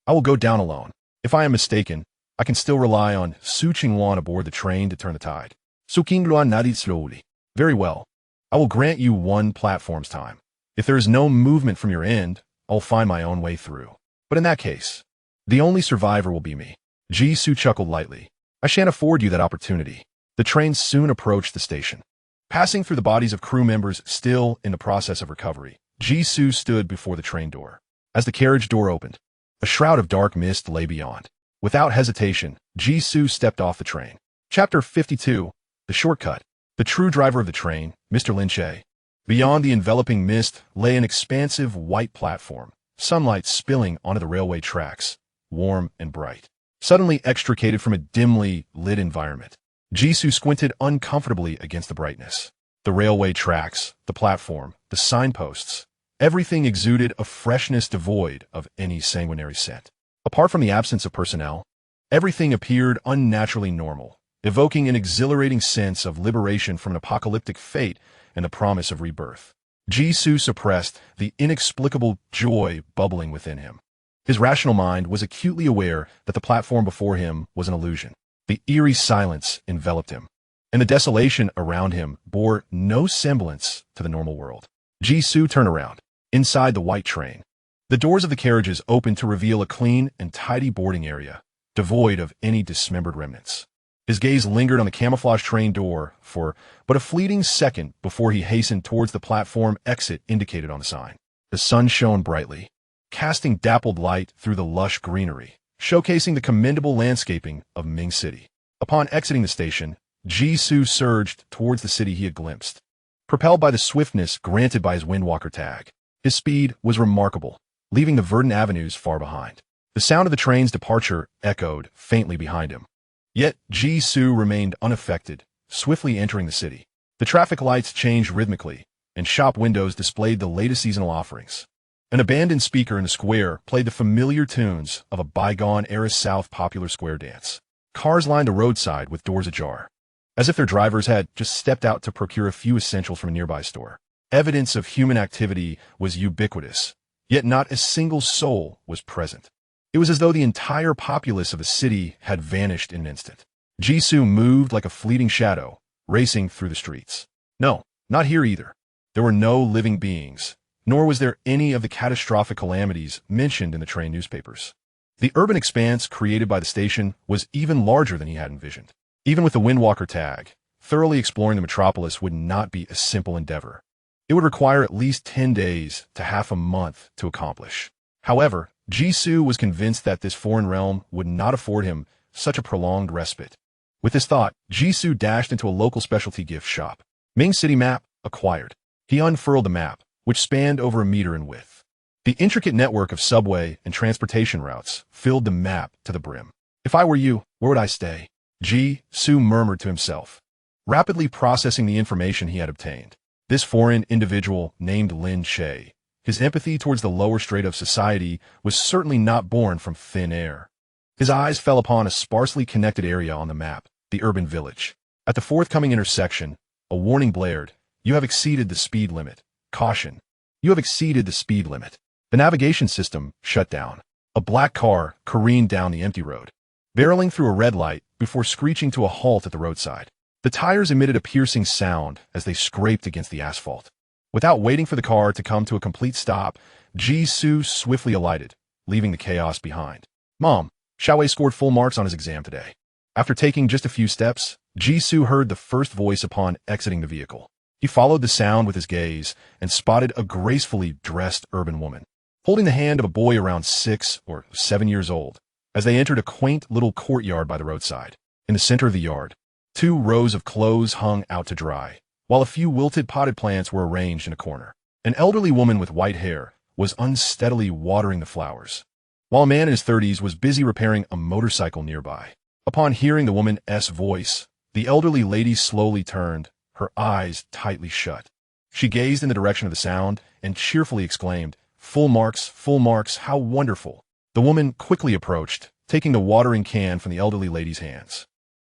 I will go down alone. If I am mistaken, I can still rely on Su Qingwan aboard the train to turn the tide. Su Qingluan nodded slowly. Very well. I will grant you 1 platform's time. If there is no movement from your end, I'll find my own way through. But in that case, the only survivor will be me. Jisu chuckled lightly. I shan't afford you that opportunity. The train soon approached the station. Passing through the bodies of crew members still in the process of recovery, Jisu stood before the train door. As the carriage door opened, a shroud of dark mist lay beyond. Without hesitation, Jisu stepped off the train. Chapter 52, The Shortcut. The true driver of the train, Mr. Lin Che. Beyond the enveloping mist lay an expansive white platform, sunlight spilling onto the railway tracks, warm and bright. Suddenly extricated from a dimly lit environment, Jisu squinted uncomfortably against the brightness. The railway tracks, the platform, the signposts, everything exuded a freshness devoid of any sanguinary scent. Apart from the absence of personnel, everything appeared unnaturally normal, evoking an exhilarating sense of liberation from an apocalyptic fate and the promise of rebirth. Jisu suppressed the inexplicable joy bubbling within him. His rational mind was acutely aware that the platform before him was an illusion. The eerie silence enveloped him, and the desolation around him bore no semblance to the normal world. Jisu turned around. Inside the white train, the doors of the carriages opened to reveal a clean and tidy boarding area, devoid of any dismembered remnants. His gaze lingered on the camouflage train door for but a fleeting second before he hastened towards the platform exit indicated on the sign. The sun shone brightly, casting dappled light through the lush greenery, showcasing the commendable landscaping of Ming City. Upon exiting the station, Jisu surged towards the city he had glimpsed. Propelled by the swiftness granted by his Windwalker tag, his speed was remarkable, leaving the verdant avenues far behind. The sound of the train's departure echoed faintly behind him. Yet Jisu remained unaffected, swiftly entering the city. The traffic lights changed rhythmically, and shop windows displayed the latest seasonal offerings. An abandoned speaker in the square played the familiar tunes of a bygone-era South popular square dance. Cars lined the roadside with doors ajar, as if their drivers had just stepped out to procure a few essentials from a nearby store. Evidence of human activity was ubiquitous, yet not a single soul was present. It was as though the entire populace of the city had vanished in an instant. Jisu moved like a fleeting shadow, racing through the streets. No, not here either. There were no living beings, nor was there any of the catastrophic calamities mentioned in the train newspapers. The urban expanse created by the station was even larger than he had envisioned. Even with the Windwalker tag, thoroughly exploring the metropolis would not be a simple endeavor. It would require at least 10 days to half a month to accomplish. However, Jisu was convinced that this foreign realm would not afford him such a prolonged respite. With this thought, Jisu dashed into a local specialty gift shop. Ming City map acquired. He unfurled the map, which spanned over a meter in width. The intricate network of subway and transportation routes filled the map to the brim. If I were you, where would I stay? Jisu murmured to himself, rapidly processing the information he had obtained. This foreign individual named Lin Che. His empathy towards the lower strata of society was certainly not born from thin air. His eyes fell upon a sparsely connected area on the map, the urban village. At the forthcoming intersection, a warning blared. You have exceeded the speed limit. Caution. You have exceeded the speed limit. The navigation system shut down. A black car careened down the empty road, barreling through a red light before screeching to a halt at the roadside. The tires emitted a piercing sound as they scraped against the asphalt. Without waiting for the car to come to a complete stop, Jisu swiftly alighted, leaving the chaos behind. Mom, Xiaowei scored full marks on his exam today. After taking just a few steps, Jisu heard the first voice upon exiting the vehicle. He followed the sound with his gaze and spotted a gracefully dressed urban woman, holding the hand of a boy around 6 or 7 years old. As they entered a quaint little courtyard by the roadside, in the center of the yard, 2 rows of clothes hung out to dry, while a few wilted potted plants were arranged in a corner. An elderly woman with white hair was unsteadily watering the flowers, while a man in his 30s was busy repairing a motorcycle nearby. Upon hearing the woman's voice, the elderly lady slowly turned, her eyes tightly shut. She gazed in the direction of the sound and cheerfully exclaimed, full marks, how wonderful. The woman quickly approached, taking the watering can from the elderly lady's hands.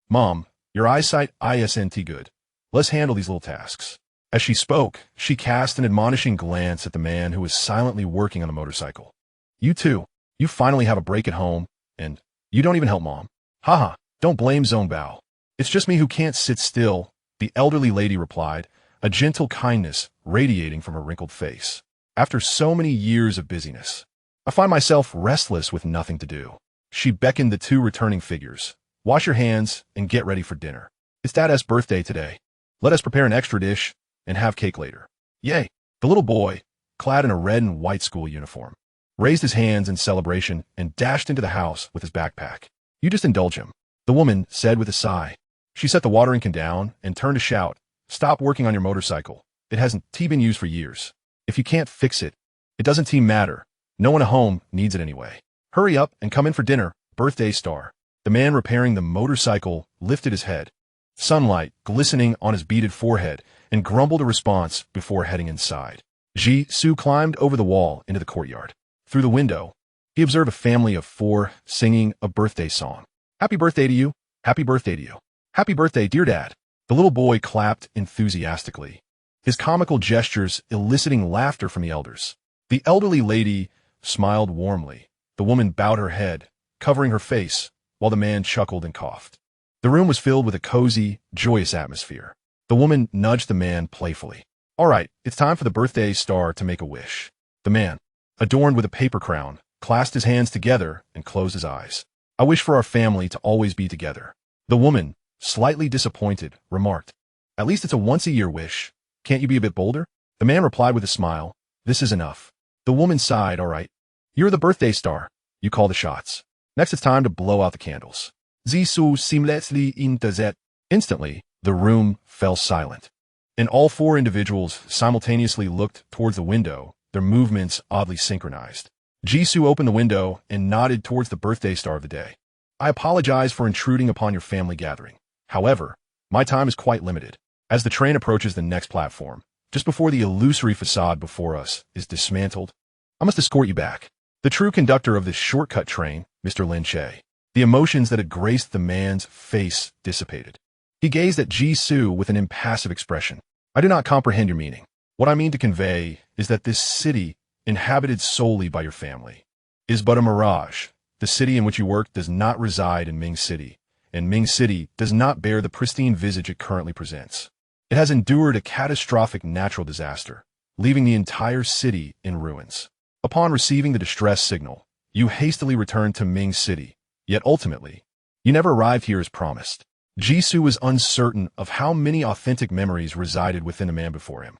Mom, your eyesight isn't good. Let's handle these little tasks. As she spoke, she cast an admonishing glance at the man who was silently working on the motorcycle. You too. You finally have a break at home, and you don't even help Mom. Haha, don't blame Zone Bao. It's just me who can't sit still, the elderly lady replied, a gentle kindness radiating from her wrinkled face. After so many years of busyness, I find myself restless with nothing to do. She beckoned the two returning figures. Wash your hands and get ready for dinner. It's Dada's birthday today. Let us prepare an extra dish and have cake later. Yay! The little boy, clad in a red and white school uniform, raised his hands in celebration and dashed into the house with his backpack. You just indulge him, the woman said with a sigh. She set the watering can down and turned to shout, stop working on your motorcycle. It hasn't been used for years. If you can't fix it, it doesn't matter. No one at home needs it anyway. Hurry up and come in for dinner, birthday star. The man repairing the motorcycle lifted his head, sunlight glistening on his beaded forehead, and grumbled a response before heading inside. Ji-Su climbed over the wall into the courtyard. Through the window, he observed a family of 4 singing a birthday song. Happy birthday to you. Happy birthday to you. Happy birthday, dear Dad. The little boy clapped enthusiastically, his comical gestures eliciting laughter from the elders. The elderly lady smiled warmly. The woman bowed her head, covering her face, while the man chuckled and coughed. The room was filled with a cozy, joyous atmosphere. The woman nudged the man playfully. All right, it's time for the birthday star to make a wish. The man, adorned with a paper crown, clasped his hands together and closed his eyes. I wish for our family to always be together. The woman, slightly disappointed, remarked, at least it's a once-a-year wish. Can't you be a bit bolder? The man replied with a smile, this is enough. The woman sighed, all right. You're the birthday star. You call the shots. Next it's time to blow out the candles. Zisu seamlessly intazet. Instantly, the room fell silent, and all 4 individuals simultaneously looked towards the window, their movements oddly synchronized. Jisoo opened the window and nodded towards the birthday star of the day. I apologize for intruding upon your family gathering. However, my time is quite limited. As the train approaches the next platform, just before the illusory facade before us is dismantled, I must escort you back. The true conductor of this shortcut train, Mr. Lin Che. The emotions that had graced the man's face dissipated. He gazed at Ji-Su with an impassive expression. I do not comprehend your meaning. What I mean to convey is that this city, inhabited solely by your family, is but a mirage. The city in which you work does not reside in Ming City, and Ming City does not bear the pristine visage it currently presents. It has endured a catastrophic natural disaster, leaving the entire city in ruins. Upon receiving the distress signal, you hastily returned to Ming City, yet ultimately, you never arrived here as promised. Jisoo was uncertain of how many authentic memories resided within the man before him.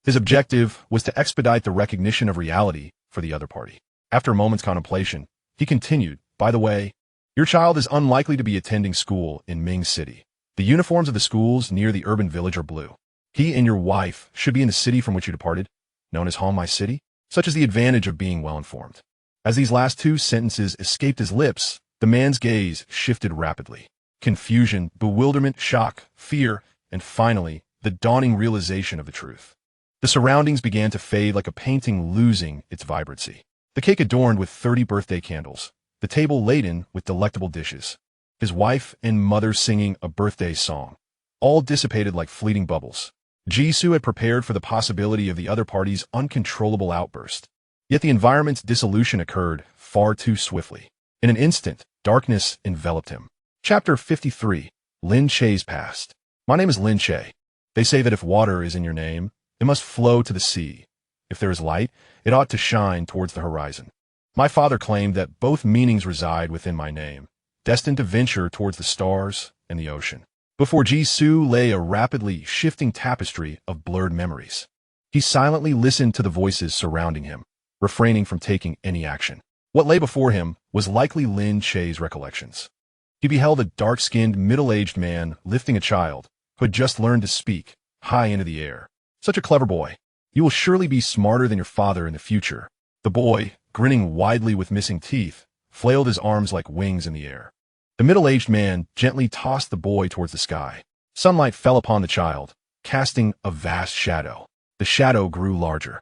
His objective was to expedite the recognition of reality for the other party. After a moment's contemplation, he continued, by the way, your child is unlikely to be attending school in Ming City. The uniforms of the schools near the urban village are blue. He and your wife should be in the city from which you departed, known as Home My City. Such is the advantage of being well-informed. As these last 2 sentences escaped his lips, the man's gaze shifted rapidly. Confusion, bewilderment, shock, fear, and finally, the dawning realization of the truth. The surroundings began to fade like a painting losing its vibrancy. The cake adorned with 30 birthday candles, the table laden with delectable dishes, his wife and mother singing a birthday song, all dissipated like fleeting bubbles. Jisoo had prepared for the possibility of the other party's uncontrollable outburst. Yet the environment's dissolution occurred far too swiftly. In an instant, darkness enveloped him. Chapter 53. Lin Che's Past. My name is Lin Che. They say that if water is in your name, it must flow to the sea. If there is light, it ought to shine towards the horizon. My father claimed that both meanings reside within my name, destined to venture towards the stars and the ocean. Before Jisoo lay a rapidly shifting tapestry of blurred memories. He silently listened to the voices surrounding him, refraining from taking any action. What lay before him was likely Lin Che's recollections. He beheld a dark-skinned, middle-aged man lifting a child who had just learned to speak, high into the air. Such a clever boy. You will surely be smarter than your father in the future. The boy, grinning widely with missing teeth, flailed his arms like wings in the air. The middle-aged man gently tossed the boy towards the sky. Sunlight fell upon the child, casting a vast shadow. The shadow grew larger,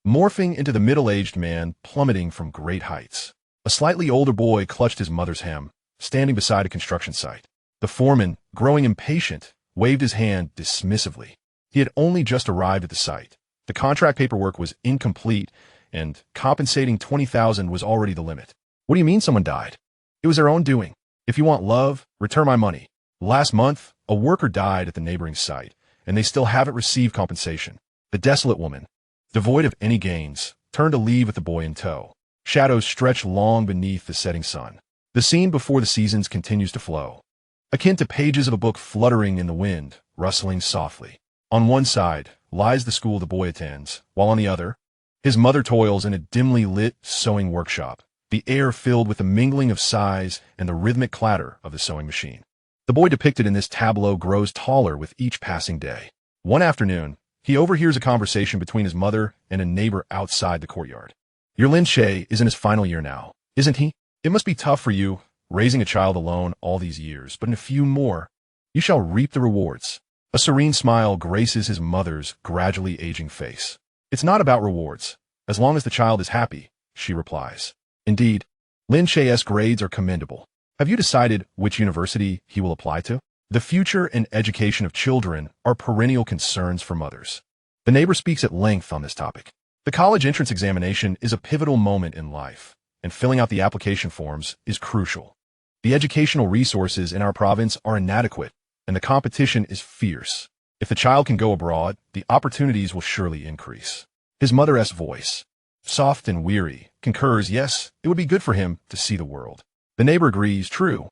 morphing into the middle-aged man plummeting from great heights. A slightly older boy clutched his mother's hem, standing beside a construction site. The foreman, growing impatient, waved his hand dismissively. He had only just arrived at the site. The contract paperwork was incomplete, and compensating $20,000 was already the limit. What do you mean someone died? It was their own doing. If you want love, return my money. Last month, a worker died at the neighboring site, and they still haven't received compensation. The desolate woman, devoid of any gains, turned to leave with the boy in tow. Shadows stretch long beneath the setting sun. The scene before the seasons continues to flow, akin to pages of a book fluttering in the wind, rustling softly. On one side lies the school the boy attends, while on the other, his mother toils in a dimly lit sewing workshop, the air filled with the mingling of sighs and the rhythmic clatter of the sewing machine. The boy depicted in this tableau grows taller with each passing day. One afternoon, he overhears a conversation between his mother and a neighbor outside the courtyard. Your Lin Shay is in his final year now, isn't he? It must be tough for you, raising a child alone all these years, but in a few more, you shall reap the rewards. A serene smile graces his mother's gradually aging face. It's not about rewards, as long as the child is happy, she replies. Indeed, Lin Shay's grades are commendable. Have you decided which university he will apply to? The future and education of children are perennial concerns for mothers. The neighbor speaks at length on this topic. The college entrance examination is a pivotal moment in life, and filling out the application forms is crucial. The educational resources in our province are inadequate, and the competition is fierce. If the child can go abroad, the opportunities will surely increase. His mother's voice, soft and weary, concurs, yes, it would be good for him to see the world. The neighbor agrees, true,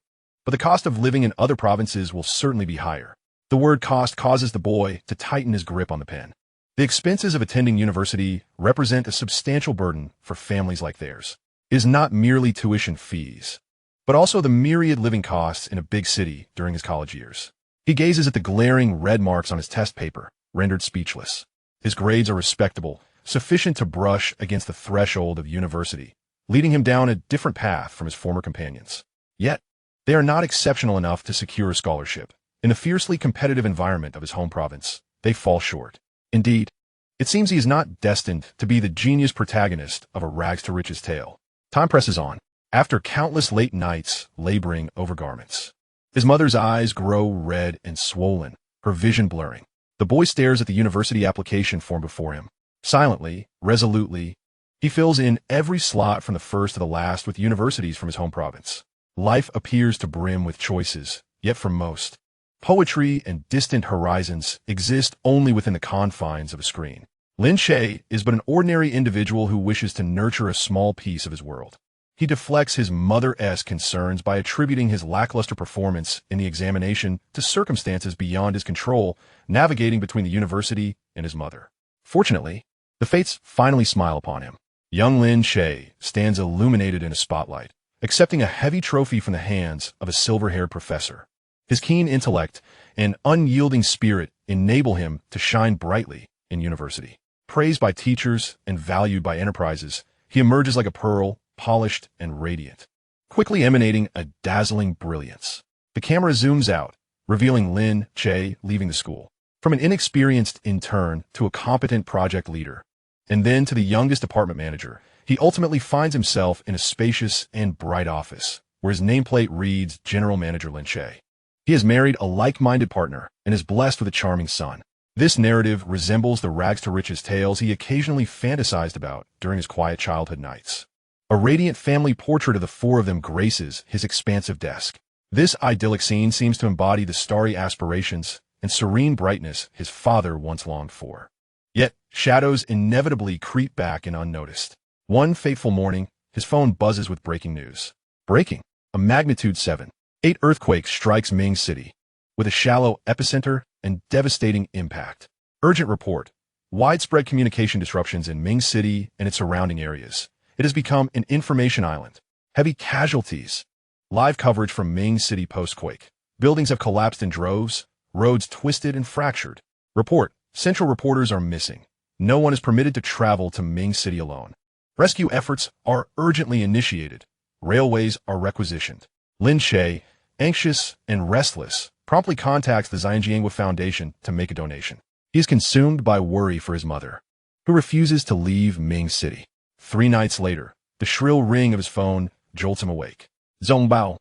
but the cost of living in other provinces will certainly be higher. The word cost causes the boy to tighten his grip on the pen. The expenses of attending university represent a substantial burden for families like theirs. It is not merely tuition fees, but also the myriad living costs in a big city during his college years. He gazes at the glaring red marks on his test paper, rendered speechless. His grades are respectable, sufficient to brush against the threshold of university, leading him down a different path from his former companions. Yet, they are not exceptional enough to secure a scholarship. In the fiercely competitive environment of his home province, they fall short. Indeed, it seems he is not destined to be the genius protagonist of a rags-to-riches tale. Time presses on. After countless late nights laboring over garments, his mother's eyes grow red and swollen, her vision blurring. The boy stares at the university application form before him. Silently, resolutely, he fills in every slot from the first to the last with universities from his home province. Life appears to brim with choices, yet for most, poetry and distant horizons exist only within the confines of a screen. Lin Shay is but an ordinary individual who wishes to nurture a small piece of his world. He deflects his mother-esque concerns by attributing his lackluster performance in the examination to circumstances beyond his control, navigating between the university and his mother. Fortunately, the fates finally smile upon him. Young Lin Shay stands illuminated in a spotlight, accepting a heavy trophy from the hands of a silver-haired professor. His keen intellect and unyielding spirit enable him to shine brightly in university. Praised by teachers and valued by enterprises, he emerges like a pearl, polished and radiant, quickly emanating a dazzling brilliance. The camera zooms out, revealing Lin Shay leaving the school. From an inexperienced intern to a competent project leader, and then to the youngest department manager, he ultimately finds himself in a spacious and bright office, where his nameplate reads General Manager Lin Shay. He has married a like-minded partner and is blessed with a charming son. This narrative resembles the rags-to-riches tales he occasionally fantasized about during his quiet childhood nights. A radiant family portrait of the four of them graces his expansive desk. This idyllic scene seems to embody the starry aspirations and serene brightness his father once longed for. Yet, shadows inevitably creep back in unnoticed. One fateful morning, his phone buzzes with breaking news. Breaking! A magnitude 7.8 earthquake strikes Ming City, with a shallow epicenter and devastating impact. Urgent report. Widespread communication disruptions in Ming City and its surrounding areas. It has become an information island. Heavy casualties. Live coverage from Ming City post-quake. Buildings have collapsed in droves, roads twisted and fractured. Report. Central reporters are missing. No one is permitted to travel to Ming City alone. Rescue efforts are urgently initiated. Railways are requisitioned. Lin Shay, anxious and restless, promptly contacts the Zhangjiangwa Foundation to make a donation. He is consumed by worry for his mother, who refuses to leave Ming City. 3 nights later, the shrill ring of his phone jolts him awake. Zongbao.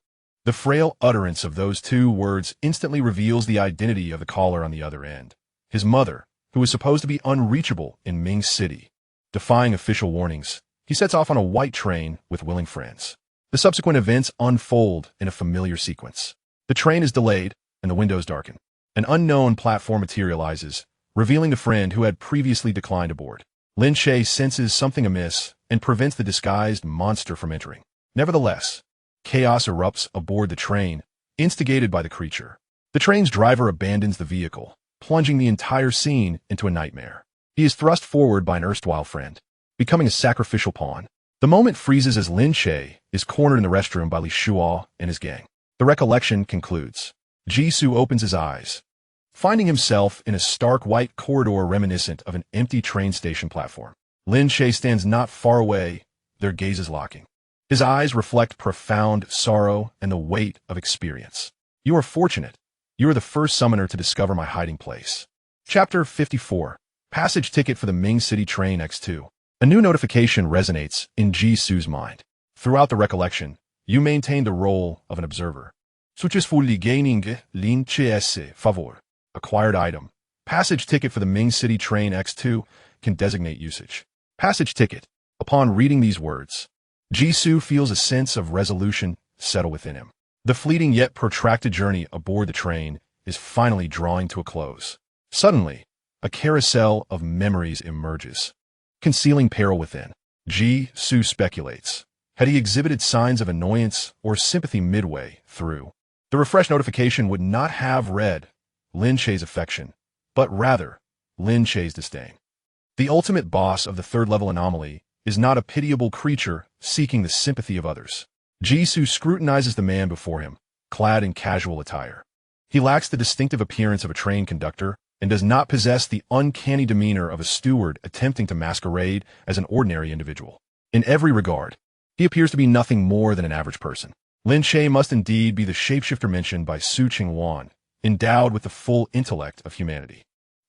The frail utterance of those 2 words instantly reveals the identity of the caller on the other end. His mother, who is supposed to be unreachable in Ming City. Defying official warnings, he sets off on a white train with willing friends. The subsequent events unfold in a familiar sequence. The train is delayed, and the windows darken. An unknown platform materializes, revealing the friend who had previously declined aboard. Lin Shay senses something amiss and prevents the disguised monster from entering. Nevertheless, chaos erupts aboard the train, instigated by the creature. The train's driver abandons the vehicle, plunging the entire scene into a nightmare. He is thrust forward by an erstwhile friend, becoming a sacrificial pawn. The moment freezes as Lin Shay is cornered in the restroom by Li Shuo and his gang. The recollection concludes. Jisoo opens his eyes, finding himself in a stark white corridor reminiscent of an empty train station platform. Lin Shay stands not far away, their gazes locking. His eyes reflect profound sorrow and the weight of experience. You are fortunate. You are the first summoner to discover my hiding place. Chapter 54. Passage ticket for the Ming City Train X2. A new notification resonates in Jisoo's mind. Throughout the recollection, you maintain the role of an observer. Successfully gaining Lin Chay's favor. Acquired item. Passage ticket for the Ming City Train X2 can designate usage. Passage ticket. Upon reading these words, Jisoo feels a sense of resolution settle within him. The fleeting yet protracted journey aboard the train is finally drawing to a close. Suddenly, a carousel of memories emerges, concealing peril within. Jisoo speculates. Had he exhibited signs of annoyance or sympathy midway through? The refresh notification would not have read Lin Shay's affection, but rather Lin Shay's disdain. The ultimate boss of the 3rd-level anomaly is not a pitiable creature seeking the sympathy of others. Jisoo scrutinizes the man before him, clad in casual attire. He lacks the distinctive appearance of a train conductor and does not possess the uncanny demeanor of a steward attempting to masquerade as an ordinary individual. In every regard, he appears to be nothing more than an average person. Lin Shay must indeed be the shapeshifter mentioned by Su Qingwan, endowed with the full intellect of humanity.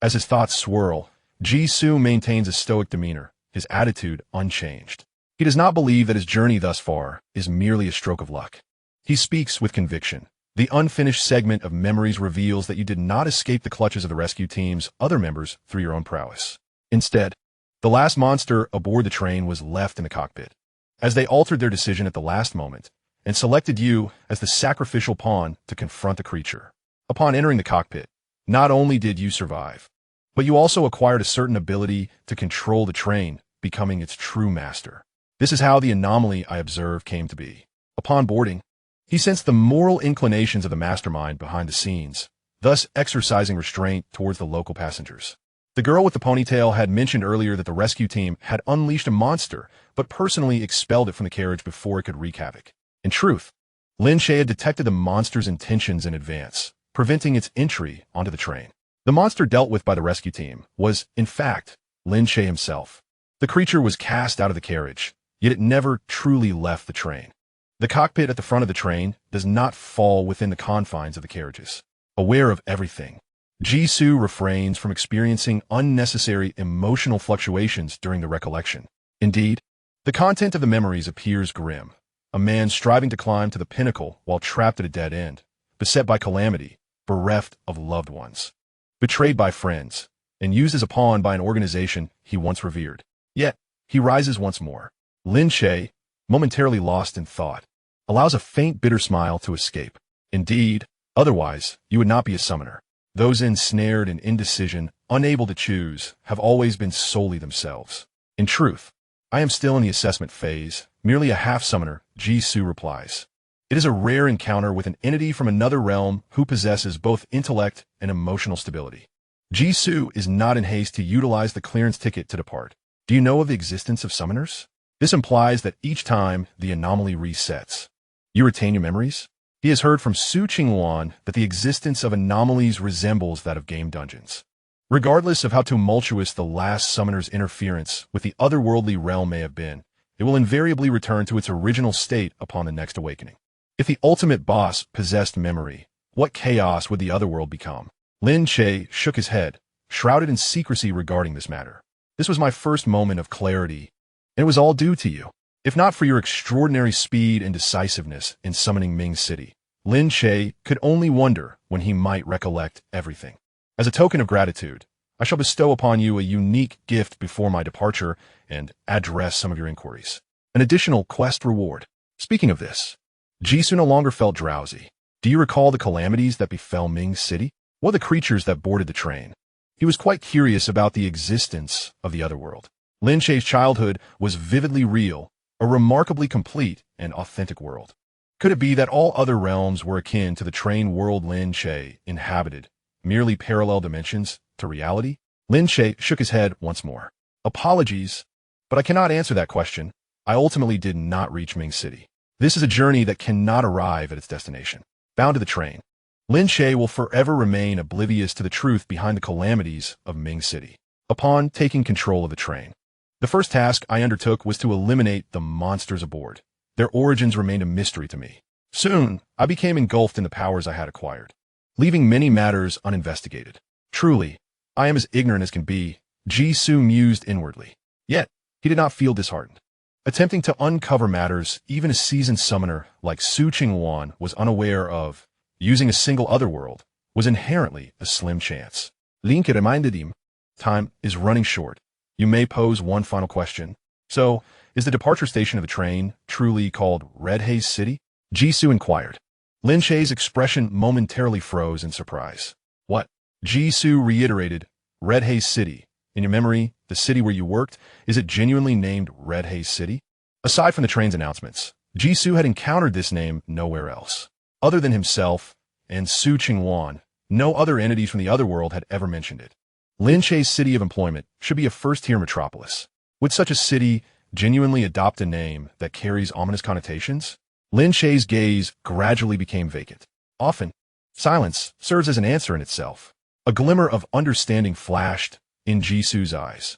As his thoughts swirl, Jisoo maintains a stoic demeanor, his attitude unchanged. He does not believe that his journey thus far is merely a stroke of luck. He speaks with conviction. The unfinished segment of memories reveals that you did not escape the clutches of the rescue team's other members through your own prowess. Instead, the last monster aboard the train was left in the cockpit, as they altered their decision at the last moment and selected you as the sacrificial pawn to confront the creature. Upon entering the cockpit, not only did you survive, but you also acquired a certain ability to control the train, becoming its true master. This is how the anomaly I observed came to be. Upon boarding, he sensed the moral inclinations of the mastermind behind the scenes, thus exercising restraint towards the local passengers. The girl with the ponytail had mentioned earlier that the rescue team had unleashed a monster, but personally expelled it from the carriage before it could wreak havoc. In truth, Lin Shay had detected the monster's intentions in advance, preventing its entry onto the train. The monster dealt with by the rescue team was, in fact, Lin Shay himself. The creature was cast out of the carriage, yet it never truly left the train. The cockpit at the front of the train does not fall within the confines of the carriages. Aware of everything, Jisoo refrains from experiencing unnecessary emotional fluctuations during the recollection. Indeed, the content of the memories appears grim. A man striving to climb to the pinnacle while trapped at a dead end, beset by calamity, bereft of loved ones, betrayed by friends, and used as a pawn by an organization he once revered. Yet, he rises once more. Lin Shay, momentarily lost in thought, allows a faint bitter smile to escape. Indeed, otherwise, you would not be a summoner. Those ensnared in indecision, unable to choose, have always been solely themselves. In truth, I am still in the assessment phase, merely a half-summoner, Jisoo replies. It is a rare encounter with an entity from another realm who possesses both intellect and emotional stability. Jisoo is not in haste to utilize the clearance ticket to depart. Do you know of the existence of summoners? This implies that each time the anomaly resets, you retain your memories? He has heard from Su Qingwan that the existence of anomalies resembles that of game dungeons. Regardless of how tumultuous the last summoner's interference with the otherworldly realm may have been, it will invariably return to its original state upon the next awakening. If the ultimate boss possessed memory, what chaos would the otherworld become? Lin Shay shook his head, shrouded in secrecy regarding this matter. This was my first moment of clarity, and it was all due to you. If not for your extraordinary speed and decisiveness in summoning Ming City, Lin Che could only wonder when he might recollect everything. As a token of gratitude, I shall bestow upon you a unique gift before my departure and address some of your inquiries. An additional quest reward. Speaking of this, Jisoo no longer felt drowsy. Do you recall the calamities that befell Ming City? What the creatures that boarded the train? He was quite curious about the existence of the otherworld. Lin Che's childhood was vividly real, a remarkably complete and authentic world. Could it be that all other realms were akin to the train world Lin Che inhabited, merely parallel dimensions to reality? Lin Che shook his head once more. Apologies, but I cannot answer that question. I ultimately did not reach Ming City. This is a journey that cannot arrive at its destination. Bound to the train, Lin Che will forever remain oblivious to the truth behind the calamities of Ming City. Upon taking control of the train, the first task I undertook was to eliminate the monsters aboard. Their origins remained a mystery to me. Soon, I became engulfed in the powers I had acquired, leaving many matters uninvestigated. Truly, I am as ignorant as can be, Jisoo mused inwardly. Yet, he did not feel disheartened. Attempting to uncover matters even a seasoned summoner like Su Qingwan was unaware of, using a single otherworld, was inherently a slim chance. Link reminded him, time is running short. You may pose one final question. So, is the departure station of the train truly called Red Haze City? Jisoo inquired. Lin Che's expression momentarily froze in surprise. What? Jisoo reiterated, Red Haze City. In your memory, the city where you worked, is it genuinely named Red Haze City? Aside from the train's announcements, Jisoo had encountered this name nowhere else. Other than himself and Su Qingwan, no other entities from the otherworld had ever mentioned it. Lin Che's city of employment should be a first-tier metropolis. Would such a city genuinely adopt a name that carries ominous connotations? Lin Che's gaze gradually became vacant. Often, silence serves as an answer in itself. A glimmer of understanding flashed in Jisoo's eyes.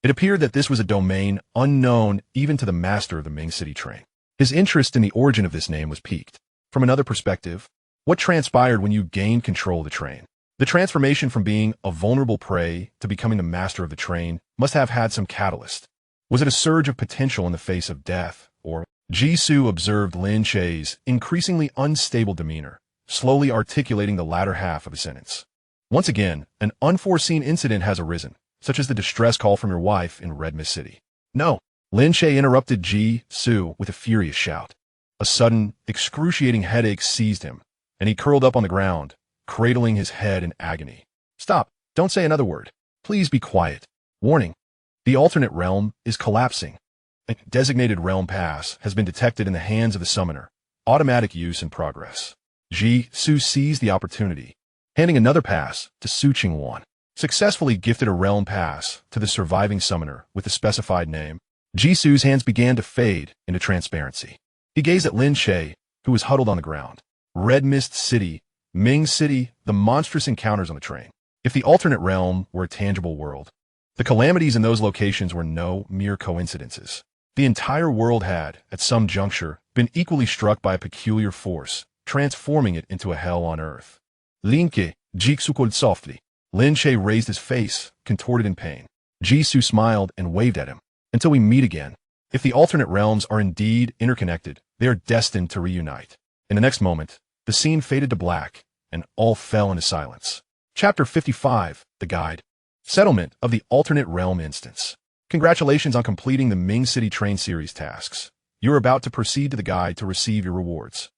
It appeared that this was a domain unknown even to the master of the Ming City train. His interest in the origin of this name was piqued. From another perspective, what transpired when you gained control of the train? The transformation from being a vulnerable prey to becoming the master of the train must have had some catalyst. Was it a surge of potential in the face of death, or? Jisoo observed Lin Che's increasingly unstable demeanor, slowly articulating the latter half of a sentence. Once again, an unforeseen incident has arisen, such as the distress call from your wife in Red Mist City. No, Lin Che interrupted Jisoo with a furious shout. A sudden, excruciating headache seized him, and he curled up on the ground, cradling his head in agony. Stop, don't say another word. Please be quiet. Warning, the alternate realm is collapsing. A designated realm pass has been detected in the hands of the summoner. Automatic use in progress. Jisoo seized the opportunity, handing another pass to Su Qingwan. Successfully gifted a realm pass to the surviving summoner with the specified name. Jisoo's hands began to fade into transparency. He gazed at Lin Che, who was huddled on the ground. Red Mist City, Ming City, the monstrous encounters on the train. If the alternate realm were a tangible world, the calamities in those locations were no mere coincidences. The entire world had, at some juncture, been equally struck by a peculiar force, transforming it into a hell on earth. Linke, Jisoo called softly. Lin Che raised his face, contorted in pain. Jisoo smiled and waved at him. Until we meet again. If the alternate realms are indeed interconnected, they are destined to reunite. In the next moment, the scene faded to black, and all fell into silence. Chapter 55, The Guide. Settlement of the Alternate Realm Instance. Congratulations on completing the Ming City Train Series tasks. You are about to proceed to the guide to receive your rewards.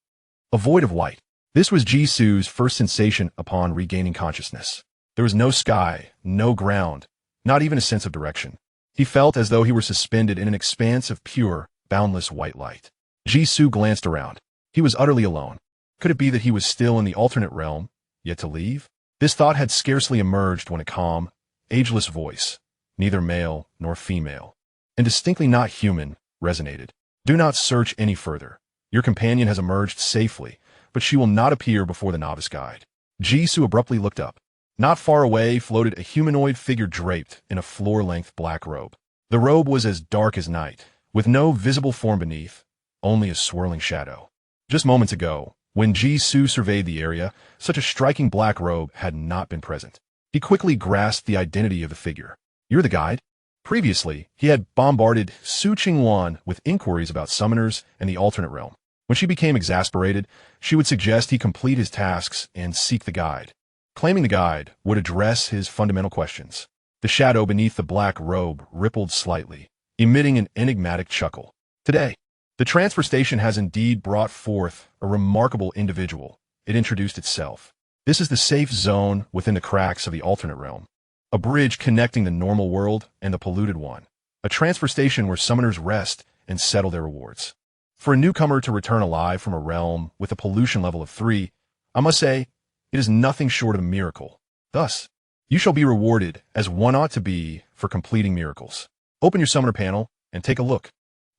A void of light. This was Jisoo's first sensation upon regaining consciousness. There was no sky, no ground, not even a sense of direction. He felt as though he were suspended in an expanse of pure, boundless white light. Jisoo glanced around. He was utterly alone. Could it be that he was still in the alternate realm, yet to leave? This thought had scarcely emerged when a calm, ageless voice, neither male nor female, and distinctly not human, resonated. Do not search any further. Your companion has emerged safely, but she will not appear before the novice guide. Jisoo abruptly looked up. Not far away floated a humanoid figure draped in a floor-length black robe. The robe was as dark as night, with no visible form beneath, only a swirling shadow. Just moments ago, when Jisoo surveyed the area, such a striking black robe had not been present. He quickly grasped the identity of the figure. You're the guide? Previously, he had bombarded Su Qingwan with inquiries about summoners and the alternate realm. When she became exasperated, she would suggest he complete his tasks and seek the guide. Claiming the guide would address his fundamental questions. The shadow beneath the black robe rippled slightly, emitting an enigmatic chuckle. Today, the transfer station has indeed brought forth a remarkable individual. It introduced itself. This is the safe zone within the cracks of the alternate realm. A bridge connecting the normal world and the polluted one. A transfer station where summoners rest and settle their rewards. For a newcomer to return alive from a realm with a pollution level of 3, I must say, it is nothing short of a miracle. Thus, you shall be rewarded as one ought to be for completing miracles. Open your summoner panel and take a look.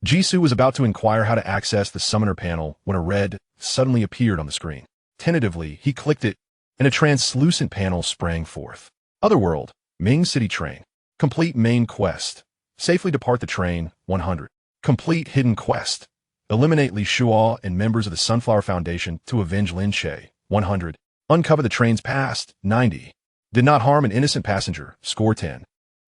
Jisoo was about to inquire how to access the summoner panel when a red suddenly appeared on the screen. Tentatively, he clicked it, and a translucent panel sprang forth. Otherworld, Ming City Train. Complete main quest. Safely depart the train, 100. Complete hidden quest. Eliminate Li Shuo and members of the Sunflower Foundation to avenge Lin Che, 100. Uncover the train's past, 90. Did not harm an innocent passenger, score 10.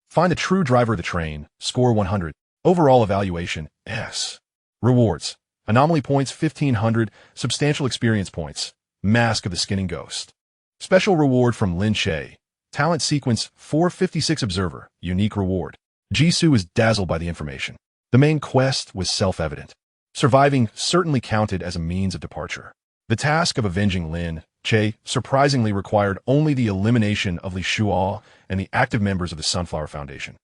Find the true driver of the train, score 100. Overall evaluation, S. Rewards. Anomaly points, 1500. Substantial experience points. Mask of the Skinning Ghost. Special reward from Lin Che. Talent sequence 456 Observer. Unique reward. Jisoo was dazzled by the information. The main quest was self-evident. Surviving certainly counted as a means of departure. The task of avenging Lin Che surprisingly required only the elimination of Li Shuo and the active members of the Sunflower Foundation.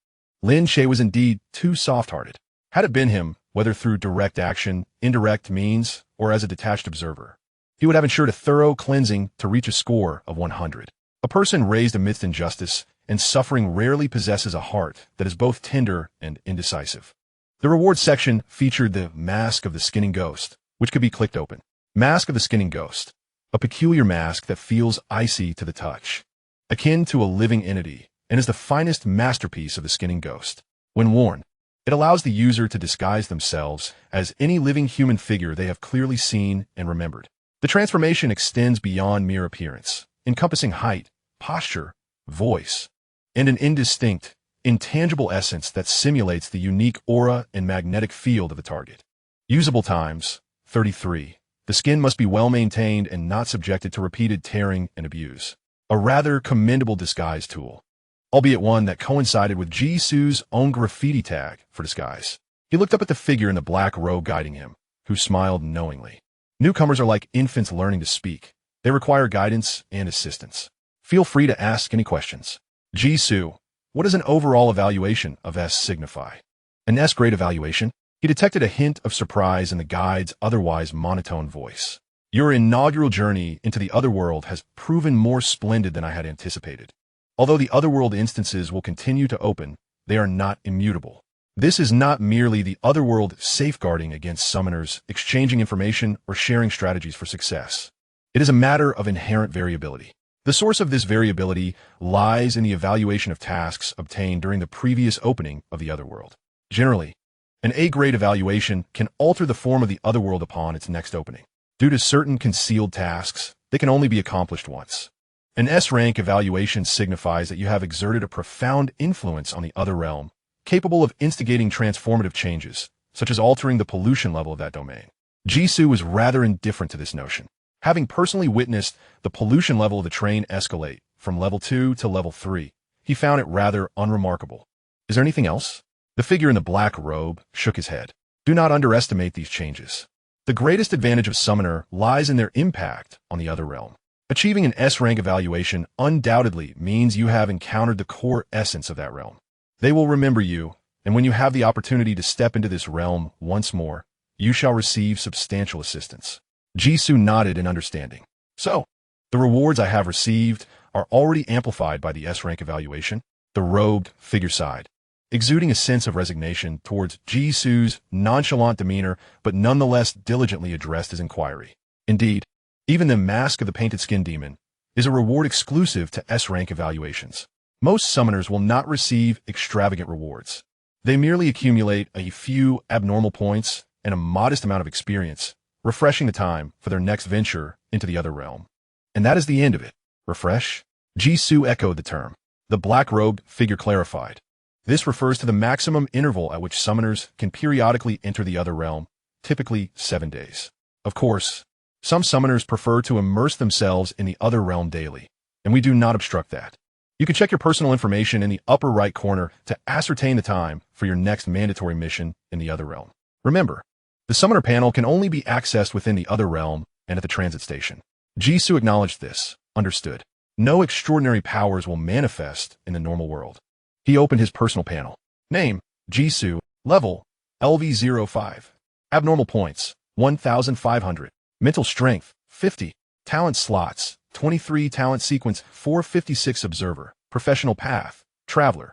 Lin Che was indeed too soft-hearted. Had it been him, whether through direct action, indirect means, or as a detached observer, he would have ensured a thorough cleansing to reach a score of 100. A person raised amidst injustice and suffering rarely possesses a heart that is both tender and indecisive. The rewards section featured the Mask of the Skinning Ghost, which could be clicked open. Mask of the Skinning Ghost, a peculiar mask that feels icy to the touch, akin to a living entity, and is the finest masterpiece of the Skinning Ghost. When worn, it allows the user to disguise themselves as any living human figure they have clearly seen and remembered. The transformation extends beyond mere appearance, encompassing height, posture, voice, and an indistinct, intangible essence that simulates the unique aura and magnetic field of the target. Usable times, 33. The skin must be well maintained and not subjected to repeated tearing and abuse. A rather commendable disguise tool, albeit one that coincided with Jisoo's own graffiti tag for disguise. He looked up at the figure in the black robe guiding him, who smiled knowingly. Newcomers are like infants learning to speak. They require guidance and assistance. Feel free to ask any questions. Jisoo, what does an overall evaluation of S signify? An S-grade evaluation? He detected a hint of surprise in the guide's otherwise monotone voice. Your inaugural journey into the otherworld has proven more splendid than I had anticipated. Although the otherworld instances will continue to open, they are not immutable. This is not merely the otherworld safeguarding against summoners, exchanging information, or sharing strategies for success. It is a matter of inherent variability. The source of this variability lies in the evaluation of tasks obtained during the previous opening of the otherworld. Generally, an A-grade evaluation can alter the form of the otherworld upon its next opening. Due to certain concealed tasks, they can only be accomplished once. An S-rank evaluation signifies that you have exerted a profound influence on the other realm, capable of instigating transformative changes, such as altering the pollution level of that domain. Jisoo was rather indifferent to this notion. Having personally witnessed the pollution level of the train escalate from level 2 to level 3, he found it rather unremarkable. Is there anything else? The figure in the black robe shook his head. Do not underestimate these changes. The greatest advantage of Summoner lies in their impact on the other realm. Achieving an S-rank evaluation undoubtedly means you have encountered the core essence of that realm. They will remember you, and when you have the opportunity to step into this realm once more, you shall receive substantial assistance. Jisoo nodded in understanding. So, the rewards I have received are already amplified by the S-rank evaluation. The robed figure sighed, exuding a sense of resignation towards Jisoo's nonchalant demeanor, but nonetheless diligently addressed his inquiry. Indeed, even the Mask of the Painted Skin Demon is a reward exclusive to S-rank evaluations. Most summoners will not receive extravagant rewards. They merely accumulate a few abnormal points and a modest amount of experience, refreshing the time for their next venture into the other realm. And that is the end of it. Refresh? Jisoo echoed the term. The black-robed figure clarified. This refers to the maximum interval at which summoners can periodically enter the other realm, typically 7 days. Of course, some summoners prefer to immerse themselves in the other realm daily, and we do not obstruct that. You can check your personal information in the upper right corner to ascertain the time for your next mandatory mission in the other realm. Remember, the summoner panel can only be accessed within the other realm and at the transit station. Jisoo acknowledged this. Understood. No extraordinary powers will manifest in the normal world. He opened his personal panel. Name, Jisoo. Level, LV05. Abnormal points, 1,500. Mental strength, 50. Talent slots, 23. Talent sequence, 456. Observer. Professional path, Traveler.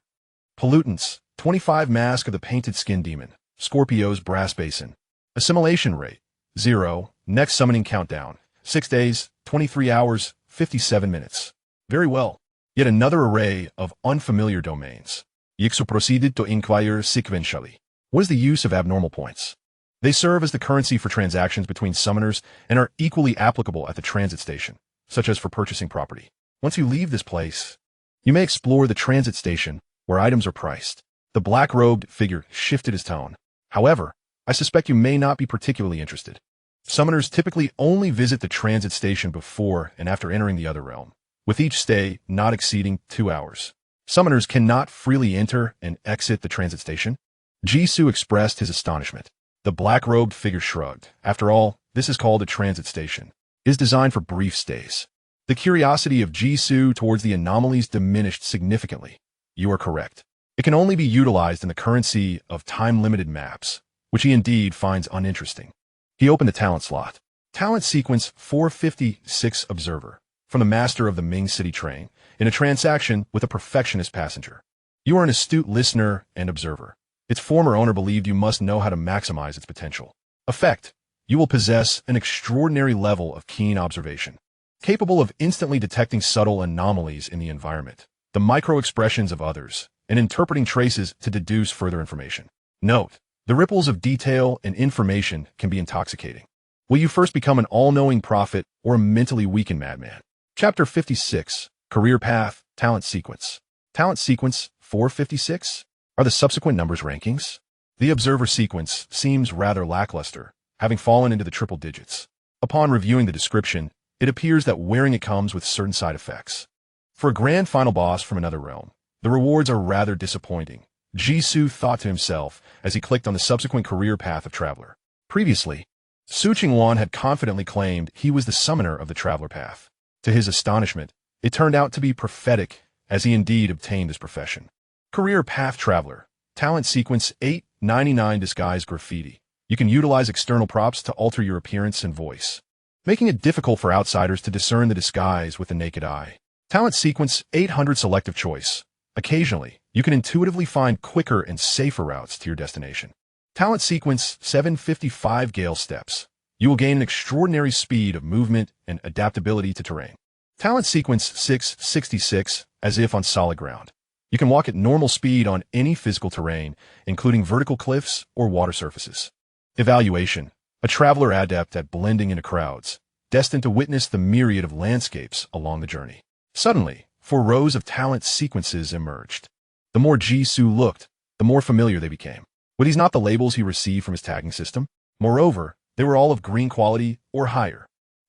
Pollutants, 25. Mask of the Painted Skin Demon. Scorpio's Brass Basin. Assimilation rate, 0. Next summoning countdown, 6 days, 23 hours, 57 minutes. Very well. Yet another array of unfamiliar domains. Yixu proceeded to inquire sequentially. What is the use of abnormal points? They serve as the currency for transactions between summoners and are equally applicable at the transit station, such as for purchasing property. Once you leave this place, you may explore the transit station where items are priced. The black-robed figure shifted his tone. However, I suspect you may not be particularly interested. Summoners typically only visit the transit station before and after entering the other realm, with each stay not exceeding 2 hours. Summoners cannot freely enter and exit the transit station. Jisoo expressed his astonishment. The black-robed figure shrugged. After all, this is called a transit station. It is designed for brief stays. The curiosity of Jisoo towards the anomalies diminished significantly. You are correct. It can only be utilized in the currency of time-limited maps, which he indeed finds uninteresting. He opened the talent slot. Talent sequence 456. Observer. From the master of the Ming City train, in a transaction with a perfectionist passenger. You are an astute listener and observer. Its former owner believed you must know how to maximize its potential. Effect. You will possess an extraordinary level of keen observation, capable of instantly detecting subtle anomalies in the environment, the micro-expressions of others, and interpreting traces to deduce further information. Note, the ripples of detail and information can be intoxicating. Will you first become an all-knowing prophet or a mentally weakened madman? Chapter 56, Career Path, Talent Sequence. Talent Sequence 456? Are the subsequent numbers rankings? The Observer sequence seems rather lackluster, having fallen into the triple digits. Upon reviewing the description, it appears that wearing it comes with certain side effects. For a grand final boss from another realm, the rewards are rather disappointing. Jisoo thought to himself as he clicked on the subsequent career path of Traveler. Previously, Su Qingwan had confidently claimed he was the summoner of the Traveler path. To his astonishment, it turned out to be prophetic, as he indeed obtained his profession. Career Path Traveler. Talent Sequence 899. Disguise Graffiti. You can utilize external props to alter your appearance and voice, making it difficult for outsiders to discern the disguise with the naked eye. Talent Sequence 800. Selective Choice. Occasionally, you can intuitively find quicker and safer routes to your destination. Talent Sequence 755. Gale Steps. You will gain an extraordinary speed of movement and adaptability to terrain. Talent Sequence 666. As if on solid ground. You can walk at normal speed on any physical terrain, including vertical cliffs or water surfaces. Evaluation. A traveler adept at blending into crowds, destined to witness the myriad of landscapes along the journey. Suddenly, 4 rows of talent sequences emerged. The more Jisoo looked, the more familiar they became. Were these not the labels he received from his tagging system? Moreover, they were all of green quality or higher.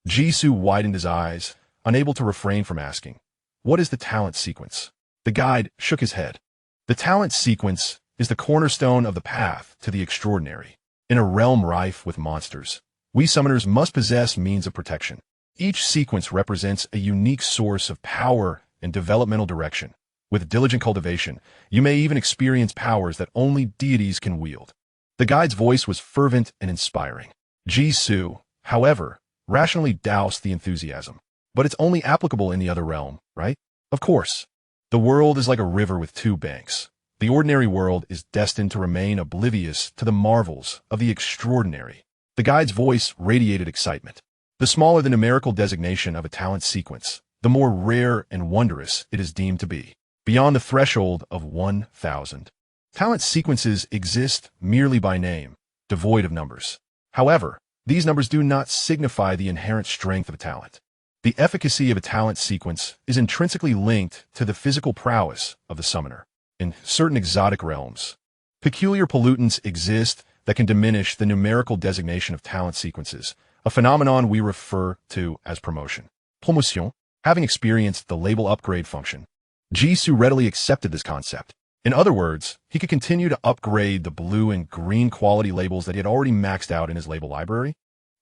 Jisoo widened his eyes, unable to refrain from asking, "What is the talent sequence?" The guide shook his head. The talent sequence is the cornerstone of the path to the extraordinary. In a realm rife with monsters, we summoners must possess means of protection. Each sequence represents a unique source of power and developmental direction. With diligent cultivation, you may even experience powers that only deities can wield. The guide's voice was fervent and inspiring. Jisoo, however, rationally doused the enthusiasm. But it's only applicable in the other realm, right? Of course. The world is like a river with 2 banks. The ordinary world is destined to remain oblivious to the marvels of the extraordinary. The guide's voice radiated excitement. The smaller the numerical designation of a talent sequence, the more rare and wondrous it is deemed to be. Beyond the threshold of 1,000. Talent sequences exist merely by name, devoid of numbers. However, these numbers do not signify the inherent strength of a talent. The efficacy of a talent sequence is intrinsically linked to the physical prowess of the summoner. In certain exotic realms, peculiar pollutants exist that can diminish the numerical designation of talent sequences, a phenomenon we refer to as promotion. Promotion. Having experienced the label upgrade function, Jisoo readily accepted this concept. In other words, he could continue to upgrade the blue and green quality labels that he had already maxed out in his label library.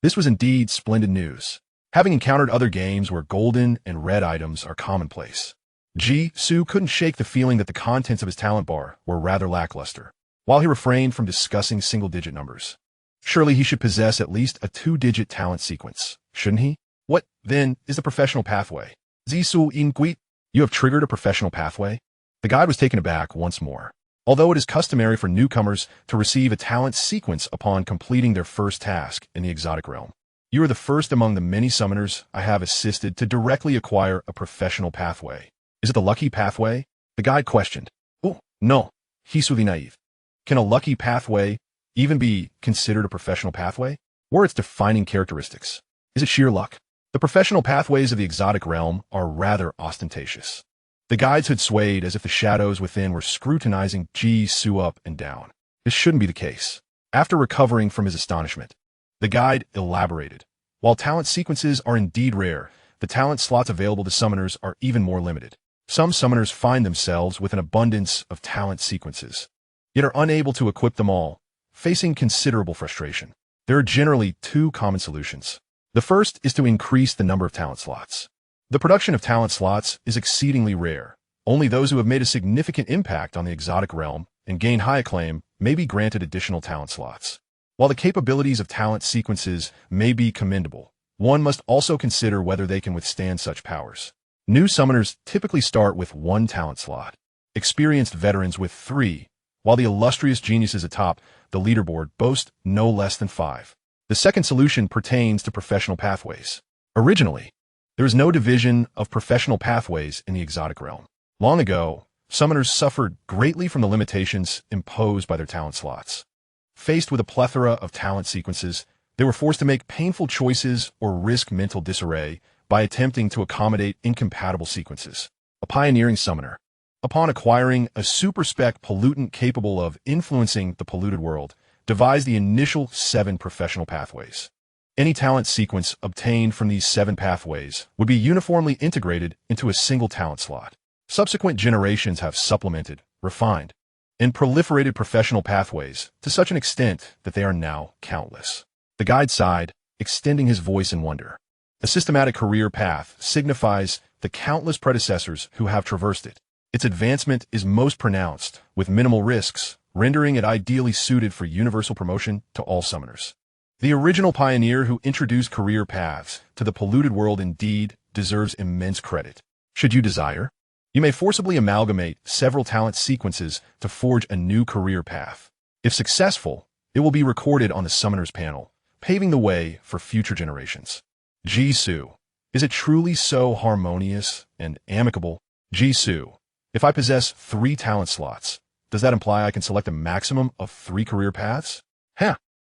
This was indeed splendid news, having encountered other games where golden and red items are commonplace. Jisoo couldn't shake the feeling that the contents of his talent bar were rather lackluster. While he refrained from discussing single-digit numbers, surely he should possess at least a 2-digit talent sequence, shouldn't he? What, then, is the professional pathway? Jisoo Inquit, you have triggered a professional pathway? The guide was taken aback once more. Although it is customary for newcomers to receive a talent sequence upon completing their first task in the exotic realm, you are the first among the many summoners I have assisted to directly acquire a professional pathway. Is it the lucky pathway? The guide questioned. Oh, no, he's really naive. Can a lucky pathway even be considered a professional pathway? What are its defining characteristics? Is it sheer luck? The professional pathways of the exotic realm are rather ostentatious. The guides had swayed as if the shadows within were scrutinizing Jisoo up and down. This shouldn't be the case. After recovering from his astonishment, the guide elaborated. While talent sequences are indeed rare, the talent slots available to summoners are even more limited. Some summoners find themselves with an abundance of talent sequences, yet are unable to equip them all, facing considerable frustration. There are generally two common solutions. The first is to increase the number of talent slots. The production of talent slots is exceedingly rare. Only those who have made a significant impact on the exotic realm and gained high acclaim may be granted additional talent slots. While the capabilities of talent sequences may be commendable, one must also consider whether they can withstand such powers. New summoners typically start with 1 talent slot, experienced veterans with 3, while the illustrious geniuses atop the leaderboard boast no less than 5. The second solution pertains to professional pathways. Originally, there was no division of professional pathways in the exotic realm. Long ago, summoners suffered greatly from the limitations imposed by their talent slots. Faced with a plethora of talent sequences, they were forced to make painful choices or risk mental disarray by attempting to accommodate incompatible sequences. A pioneering summoner, upon acquiring a super-spec pollutant capable of influencing the polluted world, devised the initial 7 professional pathways. Any talent sequence obtained from these 7 pathways would be uniformly integrated into a single talent slot. Subsequent generations have supplemented, refined, and proliferated professional pathways to such an extent that they are now countless. The guide sighed, extending his voice in wonder. A systematic career path signifies the countless predecessors who have traversed it. Its advancement is most pronounced, with minimal risks, rendering it ideally suited for universal promotion to all summoners. The original pioneer who introduced career paths to the polluted world indeed deserves immense credit. Should you desire, you may forcibly amalgamate several talent sequences to forge a new career path. If successful, it will be recorded on the summoners panel, paving the way for future generations. Jisoo, is it truly so harmonious and amicable? Jisoo, if I possess 3 talent slots, does that imply I can select a maximum of 3 career paths?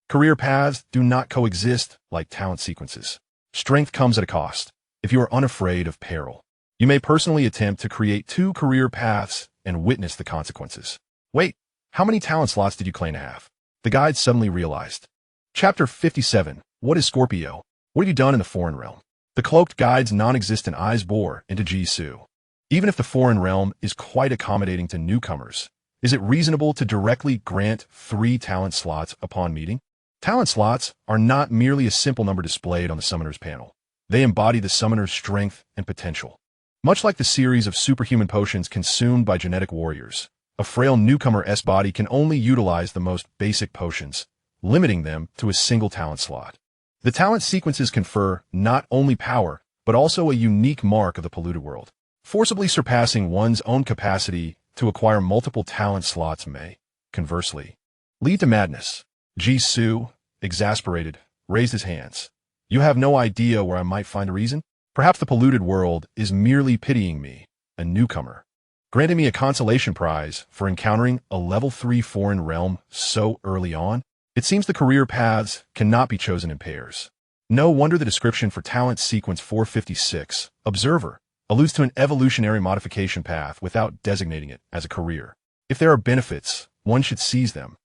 Career paths do not coexist like talent sequences. Strength comes at a cost. If you are unafraid of peril, you may personally attempt to create 2 career paths and witness the consequences. Wait, how many talent slots did you claim to have? The guide suddenly realized. Chapter 57. What is Scorpio? What have you done in the foreign realm? The cloaked guide's non-existent eyes bore into Jisoo. Even if the foreign realm is quite accommodating to newcomers, is it reasonable to directly grant 3 talent slots upon meeting? Talent slots are not merely a simple number displayed on the summoner's panel. They embody the summoner's strength and potential. Much like the series of superhuman potions consumed by genetic warriors, a frail newcomer's body can only utilize the most basic potions, limiting them to a single talent slot. The talent sequences confer not only power, but also a unique mark of the polluted world. Forcibly surpassing one's own capacity to acquire multiple talent slots may, conversely, lead to madness. Jisoo, exasperated, raised his hands. You have no idea where I might find a reason? Perhaps the polluted world is merely pitying me, a newcomer, granting me a consolation prize for encountering a level 3 foreign realm so early on. It seems the career paths cannot be chosen in pairs. No wonder the description for talent sequence 456, observer, alludes to an evolutionary modification path without designating it as a career. If there are benefits, one should seize them.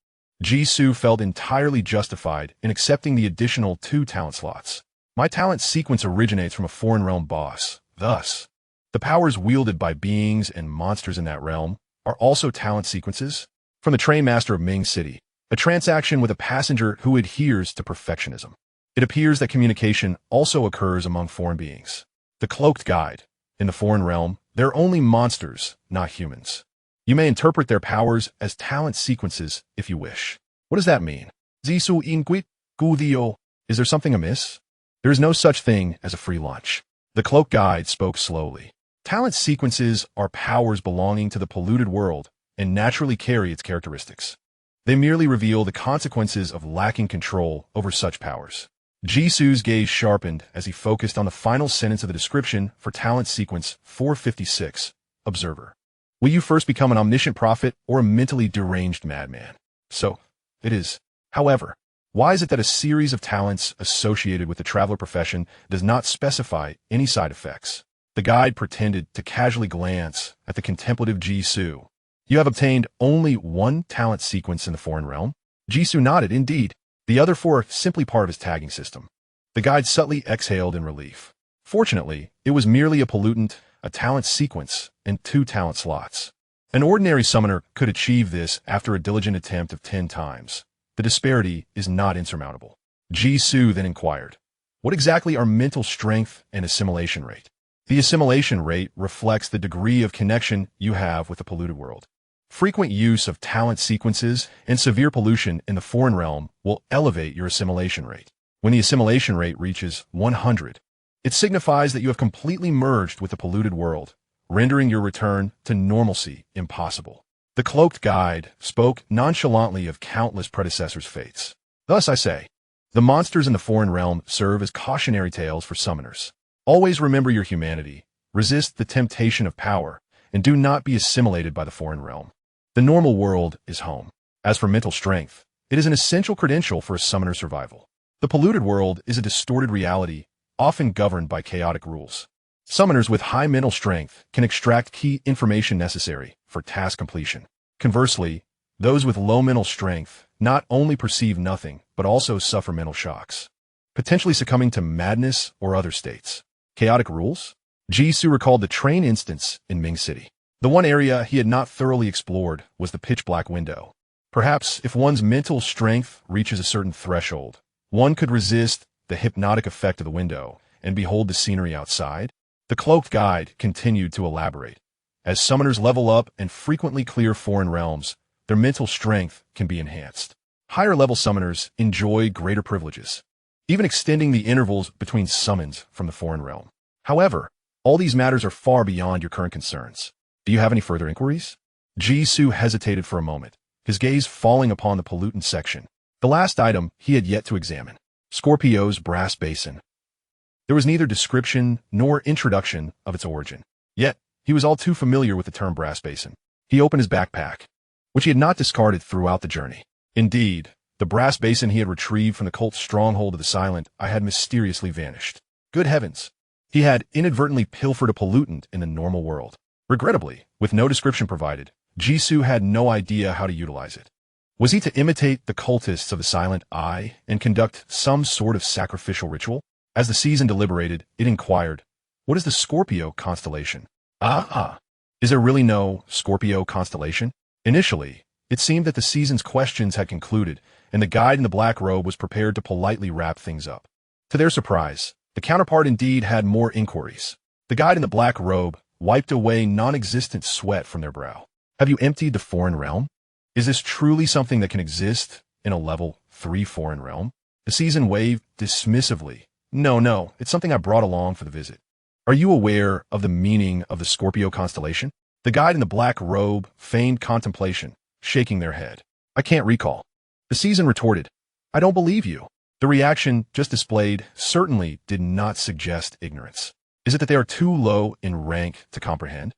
Jisoo felt entirely justified in accepting the additional 2 talent slots. My talent sequence originates from a foreign realm boss. Thus, the powers wielded by beings and monsters in that realm are also talent sequences. From the train master of Ming City, a transaction with a passenger who adheres to perfectionism. It appears that communication also occurs among foreign beings. The cloaked guide. In the foreign realm, they're only monsters, not humans. You may interpret their powers as talent sequences if you wish. What does that mean? Zisu inquit, gudio. Is there something amiss? There is no such thing as a free lunch. The cloaked guide spoke slowly. Talent sequences are powers belonging to the polluted world and naturally carry its characteristics. They merely reveal the consequences of lacking control over such powers. Jisoo's gaze sharpened as he focused on the final sentence of the description for talent sequence 456, observer. Will you first become an omniscient prophet or a mentally deranged madman? So, it is. However, why is it that a series of talents associated with the traveler profession does not specify any side effects? The guide pretended to casually glance at the contemplative Jisoo. You have obtained only 1 talent sequence in the foreign realm? Jisoo nodded, indeed. The other 4 are simply part of his tagging system. The guide subtly exhaled in relief. Fortunately, it was merely a pollutant, a talent sequence, and 2 talent slots. An ordinary summoner could achieve this after a diligent attempt of 10 times. The disparity is not insurmountable. Jisoo then inquired, what exactly are mental strength and assimilation rate? The assimilation rate reflects the degree of connection you have with the polluted world. Frequent use of talent sequences and severe pollution in the foreign realm will elevate your assimilation rate. When the assimilation rate reaches 100, it signifies that you have completely merged with the polluted world, rendering your return to normalcy impossible. The cloaked guide spoke nonchalantly of countless predecessors' fates. Thus I say, the monsters in the foreign realm serve as cautionary tales for summoners. Always remember your humanity, resist the temptation of power, and do not be assimilated by the foreign realm. The normal world is home. As for mental strength, it is an essential credential for a summoner's survival. The polluted world is a distorted reality, often governed by chaotic rules. Summoners with high mental strength can extract key information necessary for task completion. Conversely, those with low mental strength not only perceive nothing, but also suffer mental shocks, potentially succumbing to madness or other states. Chaotic rules? Jisoo recalled the train instance in Ming City. The one area he had not thoroughly explored was the pitch-black window. Perhaps if one's mental strength reaches a certain threshold, one could resist the hypnotic effect of the window and behold the scenery outside. The cloaked guide continued to elaborate. As summoners level up and frequently clear foreign realms, their mental strength can be enhanced. Higher-level summoners enjoy greater privileges, even extending the intervals between summons from the foreign realm. However, all these matters are far beyond your current concerns. Do you have any further inquiries? Jisoo hesitated for a moment, his gaze falling upon the pollutant section, the last item he had yet to examine. Scorpio's brass basin. There was neither description nor introduction of its origin. Yet, he was all too familiar with the term brass basin. He opened his backpack, which he had not discarded throughout the journey. Indeed, the brass basin he had retrieved from the cult's stronghold of the Silent Eye had mysteriously vanished. Good heavens! He had inadvertently pilfered a pollutant in the normal world. Regrettably, with no description provided, Jisoo had no idea how to utilize it. Was he to imitate the cultists of the Silent Eye and conduct some sort of sacrificial ritual? As the season deliberated, it inquired, what is the Scorpio constellation? Is there really no Scorpio constellation? Initially, it seemed that the season's questions had concluded, and the guide in the black robe was prepared to politely wrap things up. To their surprise, the counterpart indeed had more inquiries. The guide in the black robe wiped away non-existent sweat from their brow. Have you emptied the foreign realm? Is this truly something that can exist in a level 3 foreign realm? The season waved dismissively. No, it's something I brought along for the visit. Are you aware of the meaning of the Scorpio constellation? The guide in the black robe feigned contemplation, shaking their head. I can't recall. The season retorted, I don't believe you. The reaction just displayed certainly did not suggest ignorance. Is it that they are too low in rank to comprehend?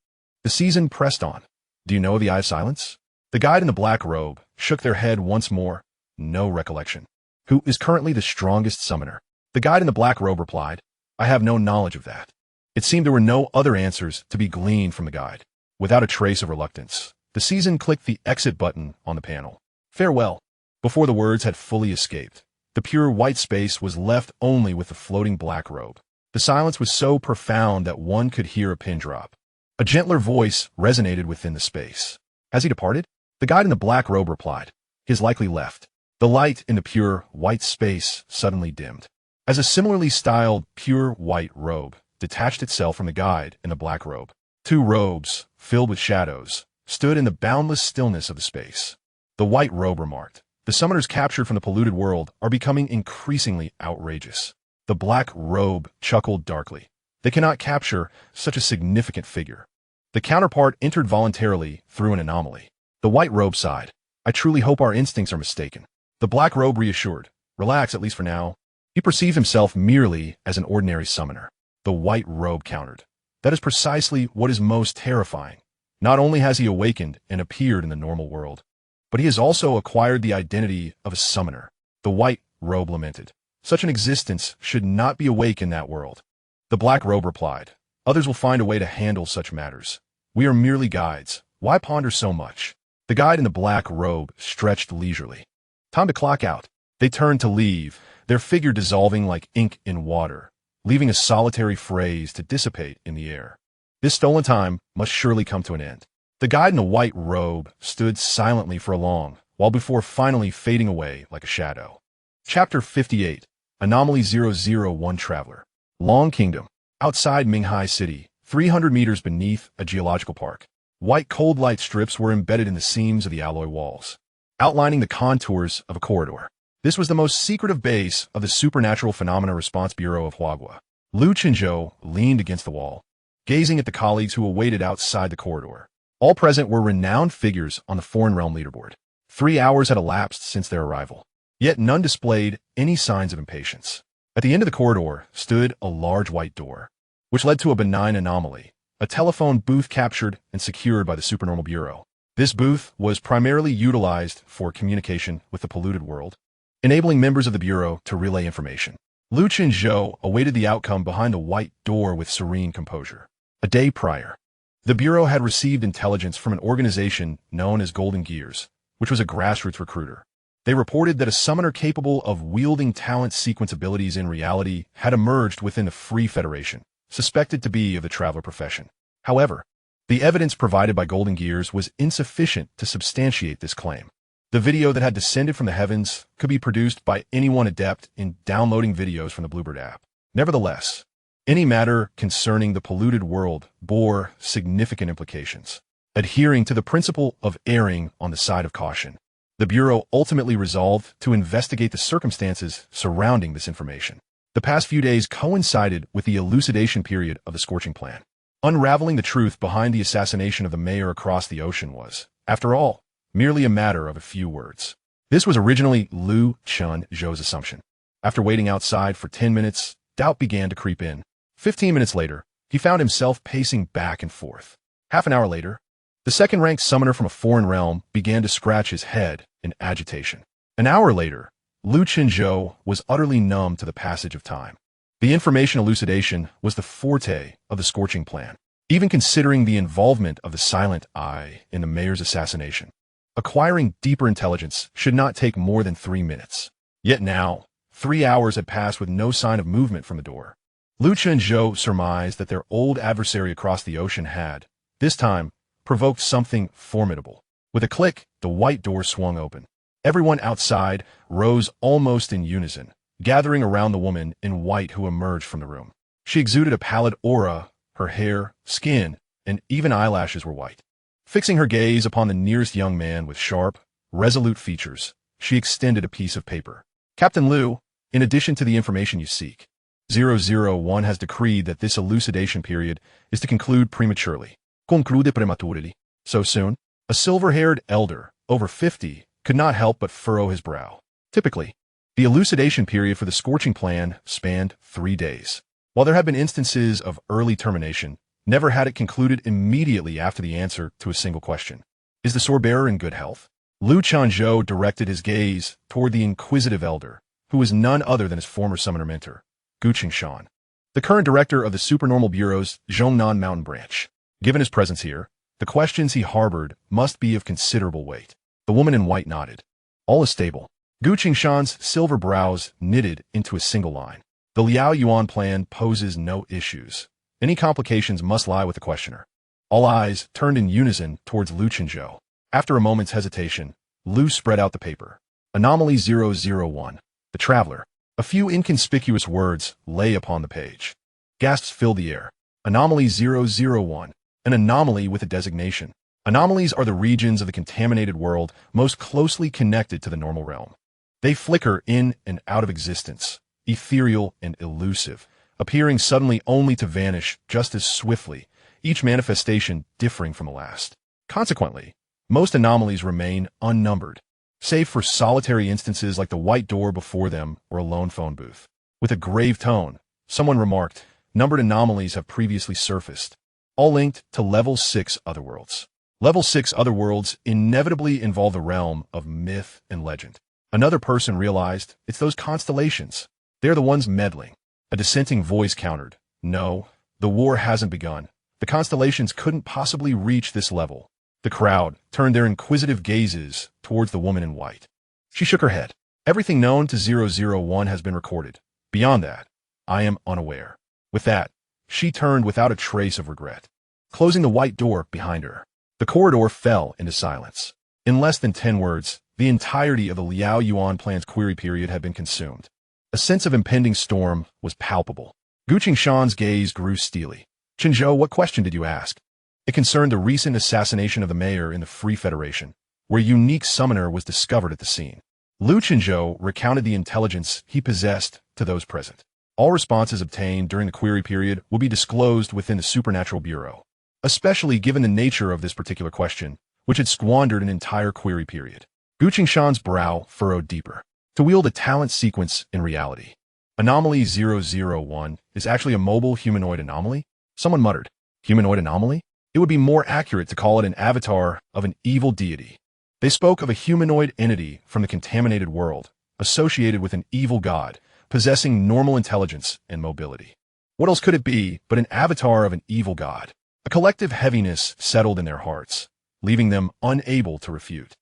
The season pressed on. Do you know the Eye of Silence? The guide in the black robe shook their head once more. No recollection. Who is currently the strongest summoner? The guide in the black robe replied, I have no knowledge of that. It seemed there were no other answers to be gleaned from the guide. Without a trace of reluctance, the season clicked the exit button on the panel. Farewell. Before the words had fully escaped, the pure white space was left only with the floating black robe. The silence was so profound that one could hear a pin drop. A gentler voice resonated within the space. Has he departed? The guide in the black robe replied. He has likely left. The light in the pure white space suddenly dimmed, as a similarly styled pure white robe detached itself from the guide in the black robe. Two robes, filled with shadows, stood in the boundless stillness of the space. The white robe remarked, the summoners captured from the polluted world are becoming increasingly outrageous. The black robe chuckled darkly. They cannot capture such a significant figure. The counterpart entered voluntarily through an anomaly. The white robe sighed. I truly hope our instincts are mistaken. The black robe reassured. Relax, at least for now. He perceived himself merely as an ordinary summoner. The white robe countered. That is precisely what is most terrifying. Not only has he awakened and appeared in the normal world, but he has also acquired the identity of a summoner. The white robe lamented. Such an existence should not be awake in that world. The black robe replied, others will find a way to handle such matters. We are merely guides. Why ponder so much? The guide in the black robe stretched leisurely. Time to clock out. They turned to leave, their figure dissolving like ink in water, leaving a solitary phrase to dissipate in the air. This stolen time must surely come to an end. The guide in the white robe stood silently for a long while before finally fading away like a shadow. Chapter 58, Anomaly 001 Traveler. Long Kingdom. Outside Minghai City, 300 meters beneath a geological park, white cold light strips were embedded in the seams of the alloy walls, outlining the contours of a corridor. This was the most secretive base of the Supernatural Phenomena Response Bureau of Huagua. Lu Chinzhou leaned against the wall, gazing at the colleagues who awaited outside the corridor. All present were renowned figures on the Foreign Realm leaderboard. 3 hours had elapsed since their arrival, yet none displayed any signs of impatience. At the end of the corridor stood a large white door, which led to a benign anomaly, a telephone booth captured and secured by the Supernormal Bureau. This booth was primarily utilized for communication with the polluted world, enabling members of the Bureau to relay information. Lu Chinzhou awaited the outcome behind the white door with serene composure. A day prior, the Bureau had received intelligence from an organization known as Golden Gears, which was a grassroots recruiter. They reported that a summoner capable of wielding talent sequence abilities in reality had emerged within the Free Federation, suspected to be of the traveler profession. However, the evidence provided by Golden Gears was insufficient to substantiate this claim. The video that had descended from the heavens could be produced by anyone adept in downloading videos from the Bluebird app. Nevertheless, any matter concerning the polluted world bore significant implications. Adhering to the principle of erring on the side of caution, the Bureau ultimately resolved to investigate the circumstances surrounding this information. The past few days coincided with the elucidation period of the Scorching Plan. Unraveling the truth behind the assassination of the mayor across the ocean was, after all, merely a matter of a few words. This was originally Lu Chinzhou's assumption. After waiting outside for 10 minutes, doubt began to creep in. 15 minutes later, he found himself pacing back and forth. Half an hour later, the second-ranked summoner from a foreign realm began to scratch his head in agitation. An hour later, Lu Chinzhou was utterly numb to the passage of time. The information elucidation was the forte of the Scorching Plan, even considering the involvement of the Silent Eye in the mayor's assassination. Acquiring deeper intelligence should not take more than 3 minutes. Yet now, 3 hours had passed with no sign of movement from the door. Lu Chinzhou surmised that their old adversary across the ocean had, this time, provoked something formidable. With a click, the white door swung open. Everyone outside rose almost in unison, gathering around the woman in white who emerged from the room. She exuded a pallid aura. Her hair, skin, and even eyelashes were white. Fixing her gaze upon the nearest young man with sharp, resolute features, she extended a piece of paper. Captain Lu, in addition to the information you seek, 001 has decreed that this elucidation period is to conclude prematurely. Conclude prematurely. So soon? A silver-haired elder, over 50, could not help but furrow his brow. Typically, the elucidation period for the Scorching Plan spanned 3 days. While there have been instances of early termination, never had it concluded immediately after the answer to a single question. Is the sword-bearer in good health? Lu Chinzhou directed his gaze toward the inquisitive elder, who was none other than his former summoner mentor, Gu Qingshan, the current director of the Supernormal Bureau's Zhongnan Mountain Branch. Given his presence here, the questions he harbored must be of considerable weight. The woman in white nodded. All is stable. Gu Qingshan's silver brows knitted into a single line. The Liao Yuan plan poses no issues. Any complications must lie with the questioner. All eyes turned in unison towards Lu Qinzhou. After a moment's hesitation, Lu spread out the paper. Anomaly 001. The Traveler. A few inconspicuous words lay upon the page. Gasps filled the air. Anomaly 001. An anomaly with a designation. Anomalies are the regions of the contaminated world most closely connected to the normal realm. They flicker in and out of existence, ethereal and elusive, appearing suddenly only to vanish just as swiftly, each manifestation differing from the last. Consequently, most anomalies remain unnumbered, save for solitary instances like the white door before them or a lone phone booth. With a grave tone, someone remarked, numbered anomalies have previously surfaced, all linked to Level 6 otherworlds. Level 6 otherworlds inevitably involve the realm of myth and legend. Another person realized it's those constellations. They're the ones meddling. A dissenting voice countered, no, the war hasn't begun. The constellations couldn't possibly reach this level. The crowd turned their inquisitive gazes towards the woman in white. She shook her head. Everything known to 001 has been recorded. Beyond that, I am unaware. With that, she turned without a trace of regret, closing the white door behind her. The corridor fell into silence. In less than 10 words, the entirety of the Liao Yuan plan's query period had been consumed. A sense of impending storm was palpable. Gu Qingshan's gaze grew steely. Qinzhou, what question did you ask? It concerned the recent assassination of the mayor in the Free Federation, where a unique summoner was discovered at the scene. Lu Qinzhou recounted the intelligence he possessed to those present. All responses obtained during the query period will be disclosed within the Supernatural Bureau, especially given the nature of this particular question, which had squandered an entire query period. Gu Qingshan's brow furrowed deeper. To wield a talent sequence in reality. Anomaly 001 is actually a mobile humanoid anomaly? Someone muttered. Humanoid anomaly? It would be more accurate to call it an avatar of an evil deity. They spoke of a humanoid entity from the contaminated world, associated with an evil god, possessing normal intelligence and mobility. What else could it be but an avatar of an evil god? A collective heaviness settled in their hearts, leaving them unable to refute.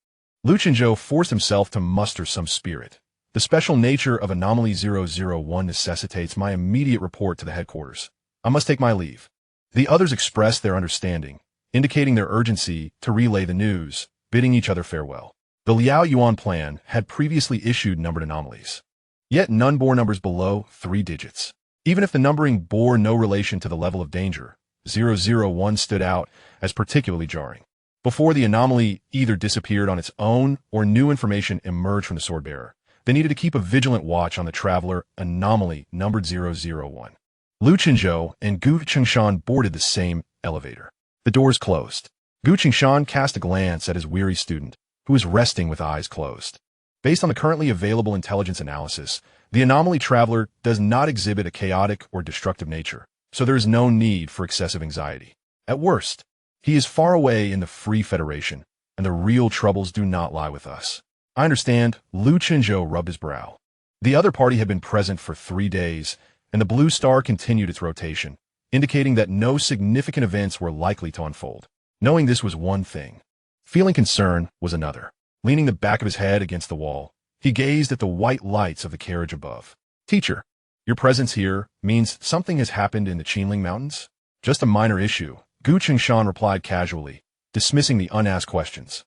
Lu Qinzhou forced himself to muster some spirit. The special nature of Anomaly 001 necessitates my immediate report to the headquarters. I must take my leave. The others expressed their understanding, indicating their urgency to relay the news, bidding each other farewell. The Liao Yuan plan had previously issued numbered anomalies. Yet none bore numbers below 3 digits. Even if the numbering bore no relation to the level of danger, 001 stood out as particularly jarring. Before the anomaly either disappeared on its own or new information emerged from the swordbearer, they needed to keep a vigilant watch on the traveler anomaly numbered 001. Lu Qinzhou and Gu Qingshan boarded the same elevator. The doors closed. Gu Qingshan cast a glance at his weary student, who was resting with eyes closed. Based on the currently available intelligence analysis, the anomaly traveler does not exhibit a chaotic or destructive nature, so there is no need for excessive anxiety. At worst, he is far away in the Free Federation, and the real troubles do not lie with us. I understand. Lu Qinzhou rubbed his brow. The other party had been present for 3 days, and the blue star continued its rotation, indicating that no significant events were likely to unfold. Knowing this was one thing. Feeling concern was another. Leaning the back of his head against the wall, he gazed at the white lights of the carriage above. Teacher, your presence here means something has happened in the Qinling Mountains? Just a minor issue, Gu Qingshan replied casually, dismissing the unasked questions.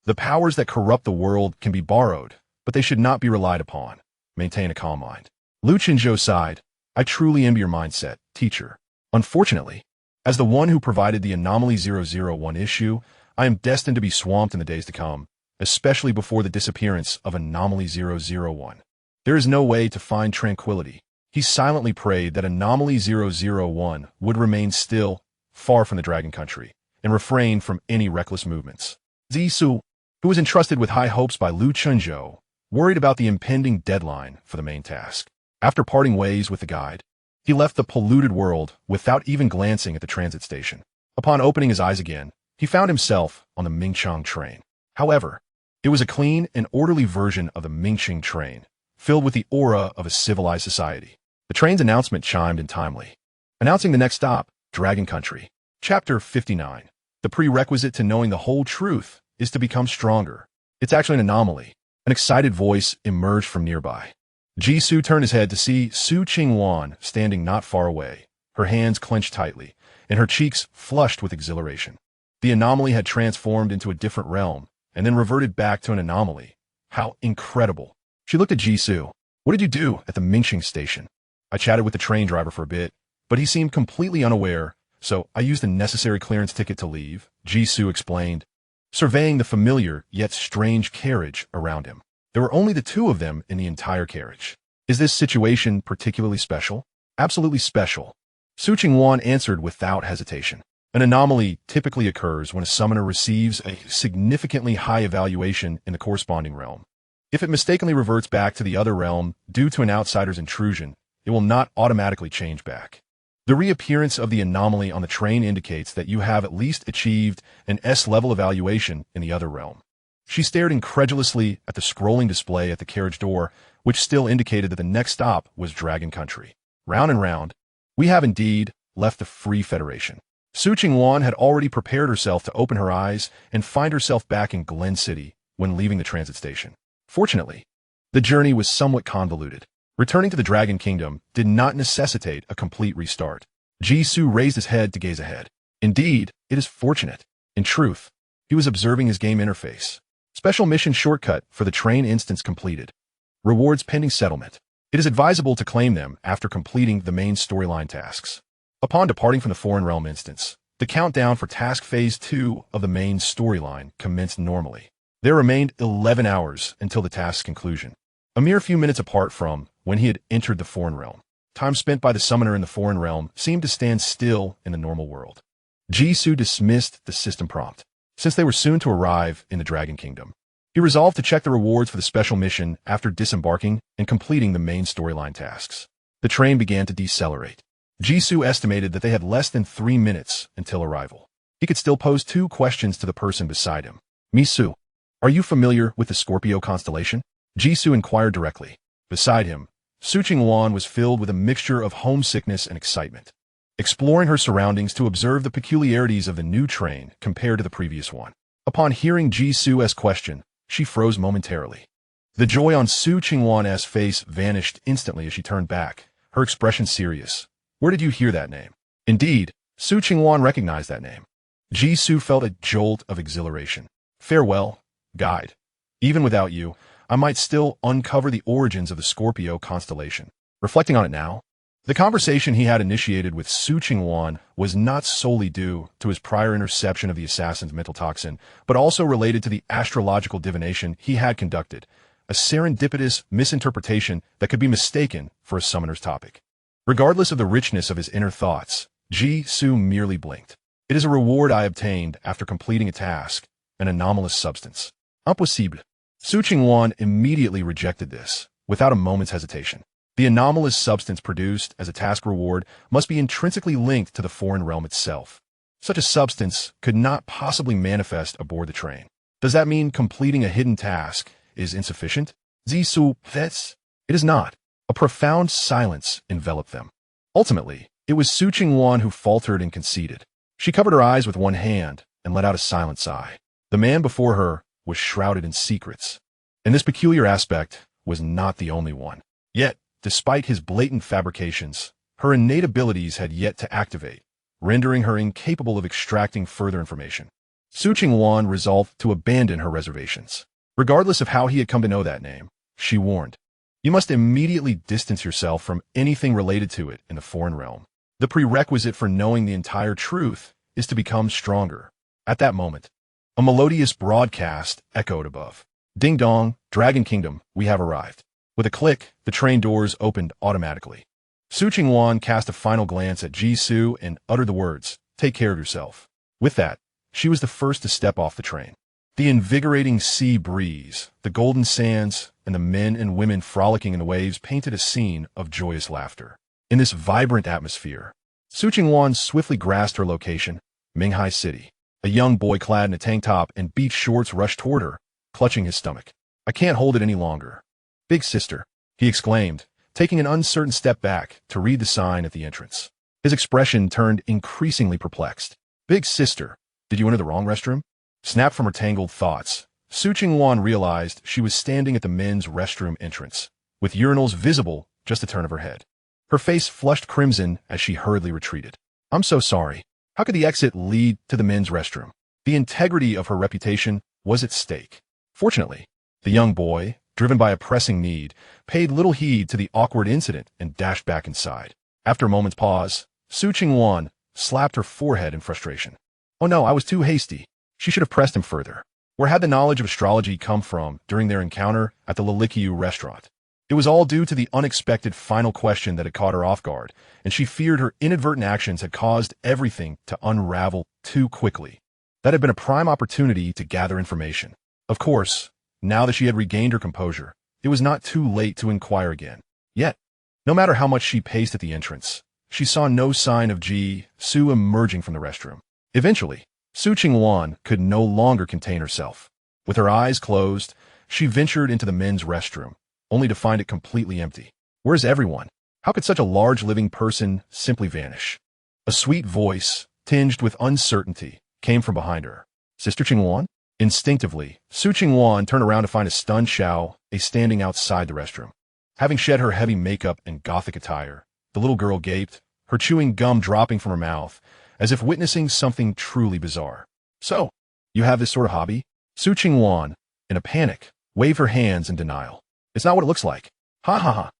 The powers that corrupt the world can be borrowed, but they should not be relied upon. Maintain a calm mind. Lu Qinzhou sighed. I truly envy your mindset, teacher. Unfortunately, as the one who provided the Anomaly 001 issue, I am destined to be swamped in the days to come, especially before the disappearance of Anomaly 001. There is no way to find tranquility. He silently prayed that Anomaly 001 would remain still, far from the Dragon Country, and refrain from any reckless movements. Zisu, who was entrusted with high hopes by Lu Qinzhou, worried about the impending deadline for the main task. After parting ways with the guide, he left the polluted world without even glancing at the transit station. Upon opening his eyes again, he found himself on the Mingqiang train. However, it was a clean and orderly version of the Mingqing train, filled with the aura of a civilized society. The train's announcement chimed in timely, announcing the next stop, Dragon Country. Chapter 59. The prerequisite to knowing the whole truth is to become stronger. It's actually an anomaly. An excited voice emerged from nearby. Jisoo turned his head to see Su Ching-wan standing not far away, her hands clenched tightly, and her cheeks flushed with exhilaration. The anomaly had transformed into a different realm, and then reverted back to an anomaly. How incredible. She looked at Jisoo. What did you do at the Mingxing station? I chatted with the train driver for a bit, but he seemed completely unaware, so I used the necessary clearance ticket to leave, Jisoo explained, surveying the familiar yet strange carriage around him. There were only the two of them in the entire carriage. Is this situation particularly special? Absolutely special. Su Ching-wan answered without hesitation. An anomaly typically occurs when a summoner receives a significantly high evaluation in the corresponding realm. If it mistakenly reverts back to the other realm due to an outsider's intrusion, it will not automatically change back. The reappearance of the anomaly on the train indicates that you have at least achieved an S-level evaluation in the other realm. She stared incredulously at the scrolling display at the carriage door, which still indicated that the next stop was Dragon Country. Round and round, we have indeed left the Free Federation. Su Ching-wan had already prepared herself to open her eyes and find herself back in Glen City when leaving the transit station. Fortunately, the journey was somewhat convoluted. Returning to the Dragon Kingdom did not necessitate a complete restart. Jisoo raised his head to gaze ahead. Indeed, it is fortunate. In truth, he was observing his game interface. Special mission shortcut for the train instance completed. Rewards pending settlement. It is advisable to claim them after completing the main storyline tasks. Upon departing from the Foreign Realm instance, the countdown for task phase 2 of the main storyline commenced normally. There remained 11 hours until the task's conclusion. A mere few minutes apart from when he had entered the Foreign Realm. Time spent by the summoner in the Foreign Realm seemed to stand still in the normal world. Jisoo dismissed the system prompt. Since they were soon to arrive in the Dragon Kingdom, he resolved to check the rewards for the special mission after disembarking and completing the main storyline tasks. The train began to decelerate. Jisoo estimated that they had less than 3 minutes until arrival. He could still pose 2 questions to the person beside him. Misu, are you familiar with the Scorpio constellation? Jisoo inquired directly. Beside him, Su Ching-wan was filled with a mixture of homesickness and excitement, exploring her surroundings to observe the peculiarities of the new train compared to the previous one. Upon hearing Jisoo's question, she froze momentarily. The joy on Su Ching-wan's face vanished instantly as she turned back, her expression serious. Where did you hear that name? Indeed, Su Ching-wan recognized that name. Jisoo felt a jolt of exhilaration. Farewell, guide. Even without you, I might still uncover the origins of the Scorpio constellation. Reflecting on it now, the conversation he had initiated with Su Ching-wan was not solely due to his prior interception of the assassin's mental toxin, but also related to the astrological divination he had conducted, a serendipitous misinterpretation that could be mistaken for a summoner's topic. Regardless of the richness of his inner thoughts, Jisoo merely blinked. It is a reward I obtained after completing a task, an anomalous substance. Impossible. Su Ching-wan immediately rejected this, without a moment's hesitation. The anomalous substance produced as a task reward must be intrinsically linked to the Foreign Realm itself. Such a substance could not possibly manifest aboard the train. Does that mean completing a hidden task is insufficient? Jisoo, it is not. A profound silence enveloped them. Ultimately, it was Su Ching-wan who faltered and conceded. She covered her eyes with one hand and let out a silent sigh. The man before her was shrouded in secrets, and this peculiar aspect was not the only one. Yet, despite his blatant fabrications, her innate abilities had yet to activate, rendering her incapable of extracting further information. Su Ching-wan resolved to abandon her reservations. Regardless of how he had come to know that name, she warned, you must immediately distance yourself from anything related to it in the Foreign Realm. The prerequisite for knowing the entire truth is to become stronger. At that moment, a melodious broadcast echoed above. Ding dong, Dragon Kingdom, we have arrived. With a click, the train doors opened automatically. Su Ching-wan cast a final glance at Jisoo and uttered the words, take care of yourself. With that, she was the first to step off the train. The invigorating sea breeze, the golden sands, and the men and women frolicking in the waves painted a scene of joyous laughter. In this vibrant atmosphere, Su Ching-wan swiftly grasped her location, Minghai City. A young boy clad in a tank top and beach shorts rushed toward her, clutching his stomach. I can't hold it any longer. Big sister, he exclaimed, taking an uncertain step back to read the sign at the entrance. His expression turned increasingly perplexed. Big sister, did you enter the wrong restroom? Snapped from her tangled thoughts, Su Qingwan realized she was standing at the men's restroom entrance, with urinals visible just a turn of her head. Her face flushed crimson as she hurriedly retreated. I'm so sorry. How could the exit lead to the men's restroom? The integrity of her reputation was at stake. Fortunately, the young boy, driven by a pressing need, paid little heed to the awkward incident and dashed back inside. After a moment's pause, Su Qingwan slapped her forehead in frustration. Oh no, I was too hasty. She should have pressed him further. Where had the knowledge of astrology come from during their encounter at the Lilikyu restaurant? It was all due to the unexpected final question that had caught her off guard, and she feared her inadvertent actions had caused everything to unravel too quickly. That had been a prime opportunity to gather information. Of course, now that she had regained her composure, it was not too late to inquire again. Yet, no matter how much she paced at the entrance, she saw no sign of Su emerging from the restroom. Eventually, Su Qingwan could no longer contain herself. With her eyes closed, she ventured into the men's restroom, only to find it completely empty. Where's everyone? How could such a large living person simply vanish? A sweet voice, tinged with uncertainty, came from behind her. Sister Qingwan? Instinctively, Su Qingwan turned around to find a stunned Xiao standing outside the restroom. Having shed her heavy makeup and gothic attire, the little girl gaped, her chewing gum dropping from her mouth, as if witnessing something truly bizarre. So, you have this sort of hobby? Su Qingwan, in a panic, waved her hands in denial. It's not what it looks like. Ha ha ha.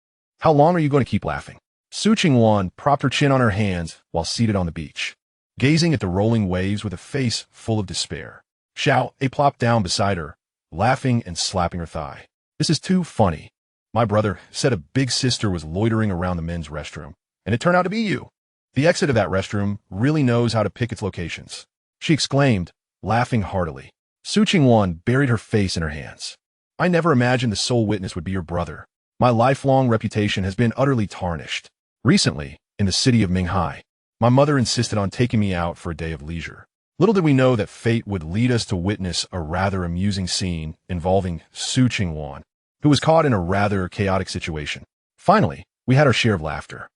How long are you going to keep laughing? Su Qingwan propped her chin on her hands while seated on the beach, gazing at the rolling waves with a face full of despair. Xiao plopped down beside her, laughing and slapping her thigh. This is too funny. My brother said a big sister was loitering around the men's restroom, and it turned out to be you. The exit of that restroom really knows how to pick its locations, she exclaimed, laughing heartily. Su Qingwan buried her face in her hands. I never imagined the sole witness would be your brother. My lifelong reputation has been utterly tarnished. Recently, in the city of Minghai, my mother insisted on taking me out for a day of leisure. Little did we know that fate would lead us to witness a rather amusing scene involving Su Qingwan, who was caught in a rather chaotic situation. Finally, we had our share of laughter.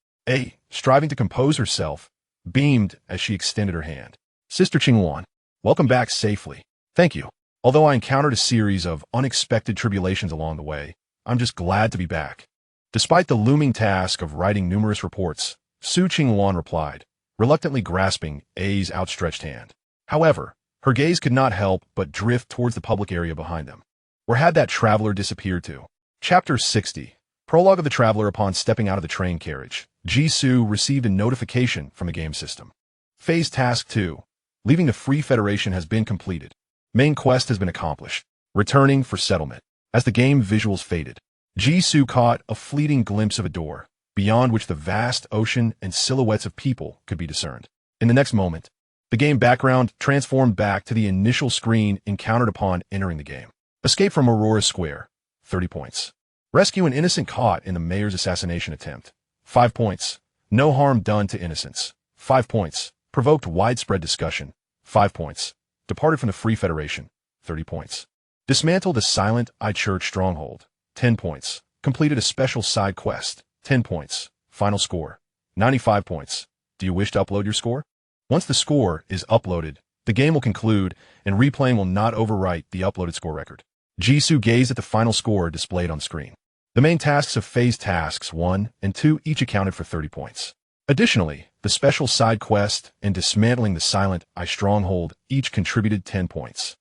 Striving to compose herself, beamed as she extended her hand. Sister Qingwan, welcome back safely. Thank you. Although I encountered a series of unexpected tribulations along the way, I'm just glad to be back. Despite the looming task of writing numerous reports, Su Qingwan replied, reluctantly grasping A's outstretched hand. However, her gaze could not help but drift towards the public area behind them. Where had that traveler disappeared to? Chapter 60. Prologue of the traveler upon stepping out of the train carriage. Su received a notification from the game system. Phase Task 2. Leaving the Free Federation has been completed. Main quest has been accomplished. Returning for settlement. As the game visuals faded, Su caught a fleeting glimpse of a door, beyond which the vast ocean and silhouettes of people could be discerned. In the next moment, the game background transformed back to the initial screen encountered upon entering the game. Escape from Aurora Square, 30 points. Rescue an innocent caught in the mayor's assassination attempt, 5 points. No harm done to innocents, 5 points. Provoked widespread discussion, 5 points. Departed from the Free Federation, 30 points. Dismantled a Silent Eye Church stronghold, 10 points. Completed a special side quest, 10 points. Final score, 95 points. Do you wish to upload your score? Once the score is uploaded, the game will conclude, and replaying will not overwrite the uploaded score record. Su gazed at the final score displayed on screen. The main tasks of Phase Tasks 1 and 2 each accounted for 30 points. Additionally, the special side quest and dismantling the Silent Eye stronghold each contributed 10 points,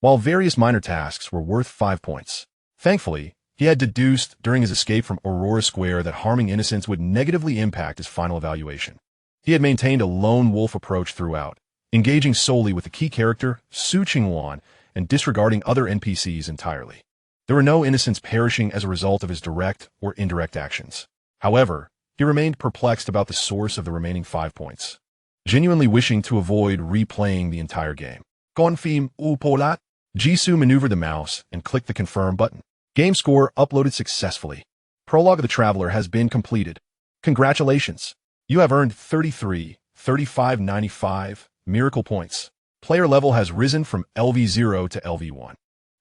while various minor tasks were worth 5 points. Thankfully, he had deduced during his escape from Aurora Square that harming innocents would negatively impact his final evaluation. He had maintained a lone wolf approach throughout, engaging solely with the key character, Su Qingwan, and disregarding other NPCs entirely. There were no innocents perishing as a result of his direct or indirect actions. However, he remained perplexed about the source of the remaining 5 points, genuinely wishing to avoid replaying the entire game. Confirm ou polat? Su maneuvered the mouse and clicked the confirm button. Game score uploaded successfully. Prologue of the Traveler has been completed. Congratulations! You have earned 3595 miracle points. Player level has risen from LV0 to LV1.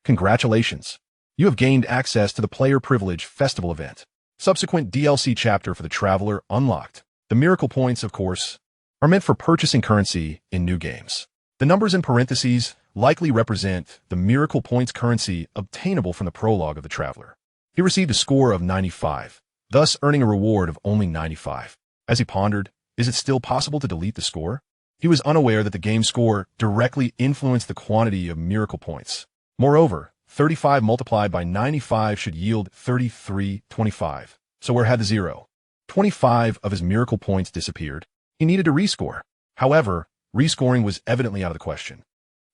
Congratulations! You have gained access to the Player Privilege Festival event. Subsequent DLC chapter for the Traveler unlocked. The miracle points, of course, are meant for purchasing currency in new games. The numbers in parentheses likely represent the miracle points currency obtainable from the prologue of the Traveler. He received a score of 95, thus earning a reward of only 95. As he pondered, is it still possible to delete the score? He was unaware that the game score directly influenced the quantity of miracle points. Moreover, 35 multiplied by 95 should yield 3325. So where had the 0? 25 of his miracle points disappeared. He needed to rescore. However, rescoring was evidently out of the question.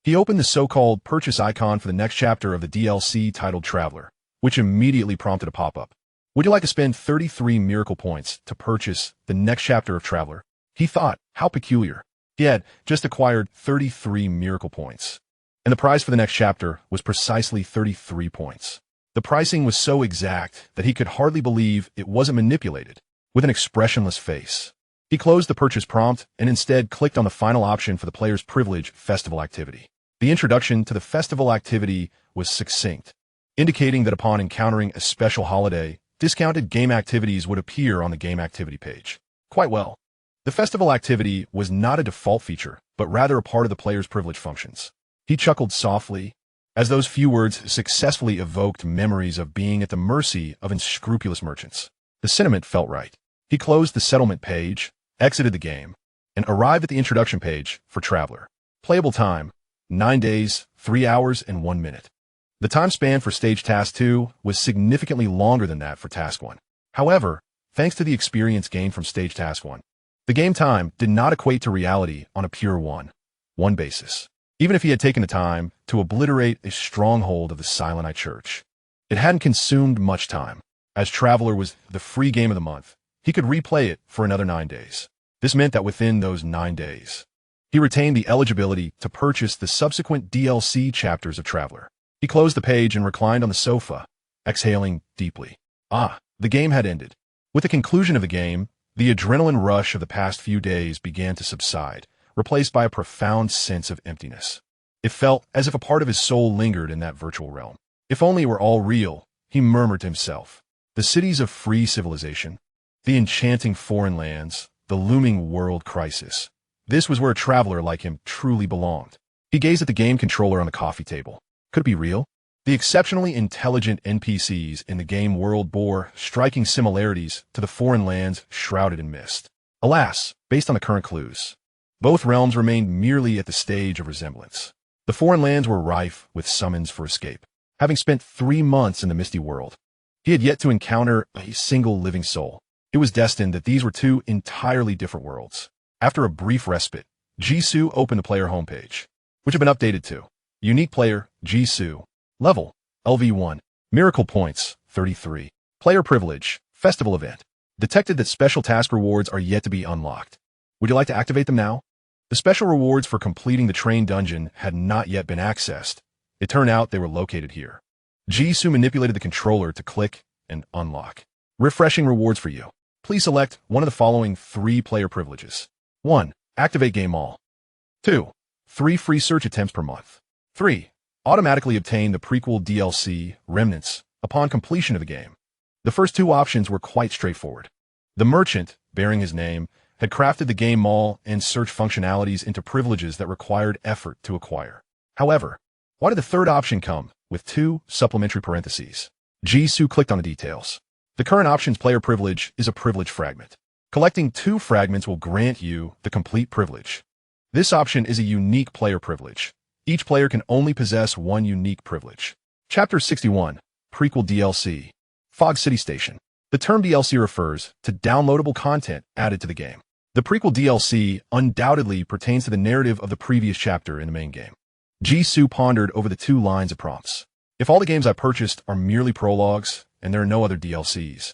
He opened the so-called purchase icon for the next chapter of the DLC titled Traveler, which immediately prompted a pop-up. Would you like to spend 33 miracle points to purchase the next chapter of Traveler? He thought, how peculiar. He had just acquired 33 miracle points, and the prize for the next chapter was precisely 33 points. The pricing was so exact that he could hardly believe it wasn't manipulated. With an expressionless face, he closed the purchase prompt and instead clicked on the final option for the player's privilege festival activity. The introduction to the festival activity was succinct, indicating that upon encountering a special holiday, discounted game activities would appear on the game activity page. Quite well. The festival activity was not a default feature, but rather a part of the player's privilege functions. He chuckled softly, as those few words successfully evoked memories of being at the mercy of unscrupulous merchants. The sentiment felt right. He closed the settlement page, exited the game, and arrived at the introduction page for Traveler. Playable time, 9 days, 3 hours, and 1 minute. The time span for Stage Task 2 was significantly longer than that for Task 1. However, thanks to the experience gained from Stage Task 1, the game time did not equate to reality on a pure one basis. Even if he had taken the time to obliterate a stronghold of the Silent Church, it hadn't consumed much time. As Traveler was the free game of the month, he could replay it for another 9 days. This meant that within those 9 days, he retained the eligibility to purchase the subsequent DLC chapters of Traveler. He closed the page and reclined on the sofa, exhaling deeply. The game had ended. With the conclusion of the game, the adrenaline rush of the past few days began to subside, replaced by a profound sense of emptiness. It felt as if a part of his soul lingered in that virtual realm. If only it were all real, he murmured to himself. The cities of free civilization, the enchanting foreign lands, the looming world crisis. This was where a traveler like him truly belonged. He gazed at the game controller on the coffee table. Could it be real? The exceptionally intelligent NPCs in the game world bore striking similarities to the foreign lands shrouded in mist. Alas, based on the current clues, both realms remained merely at the stage of resemblance. The foreign lands were rife with summons for escape. Having spent 3 months in the misty world, he had yet to encounter a single living soul. It was destined that these were 2 entirely different worlds. After a brief respite, Jisoo opened the player homepage, which had been updated to unique player, Jisoo. Level, LV1. Miracle points, 33. Player privilege, festival event. Detected that special task rewards are yet to be unlocked. Would you like to activate them now? The special rewards for completing the train dungeon had not yet been accessed. It turned out they were located here. Jisoo manipulated the controller to click and unlock. Refreshing rewards for you. Please select one of the following 3 player privileges. 1. Activate game all. 2. 3 free search attempts per month. 3. Automatically obtain the prequel DLC, Remnants, upon completion of the game. The first 2 options were quite straightforward. The merchant, bearing his name, had crafted the game mall and search functionalities into privileges that required effort to acquire. However, why did the third option come with 2 supplementary parentheses? Jisoo clicked on the details. The current option's player privilege is a privilege fragment. Collecting 2 fragments will grant you the complete privilege. This option is a unique player privilege. Each player can only possess 1 unique privilege. Chapter 61, Prequel DLC, Fog City Station. The term DLC refers to downloadable content added to the game. The prequel DLC undoubtedly pertains to the narrative of the previous chapter in the main game. Jisoo pondered over the 2 lines of prompts. If all the games I purchased are merely prologues, and there are no other DLCs,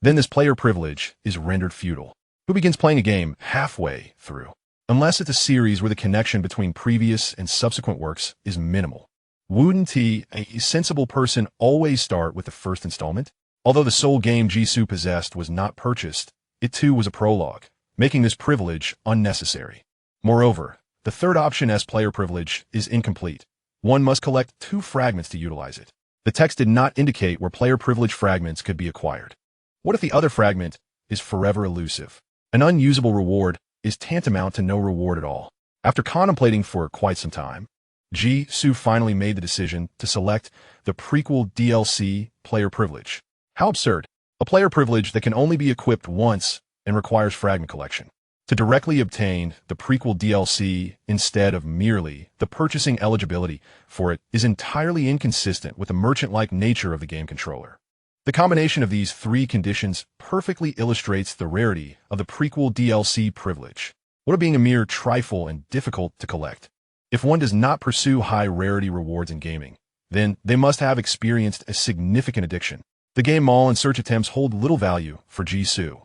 then this player privilege is rendered futile. Who begins playing a game halfway through? Unless it's a series where the connection between previous and subsequent works is minimal. Wouldn't a sensible person always start with the first installment? Although the sole game Jisoo possessed was not purchased, it too was a prologue, making this privilege unnecessary. Moreover, the third option as player privilege is incomplete. One must collect 2 fragments to utilize it. The text did not indicate where player privilege fragments could be acquired. What if the other fragment is forever elusive? An unusable reward is tantamount to no reward at all. After contemplating for quite some time, Jisoo finally made the decision to select the prequel DLC player privilege. How absurd. A player privilege that can only be equipped once and requires fragment collection. To directly obtain the prequel DLC instead of merely the purchasing eligibility for it is entirely inconsistent with the merchant-like nature of the game controller. The combination of these three conditions perfectly illustrates the rarity of the prequel DLC privilege, while being a mere trifle and difficult to collect. If one does not pursue high-rarity rewards in gaming, then they must have experienced a significant addiction. The game mall and search attempts hold little value for Jisoo,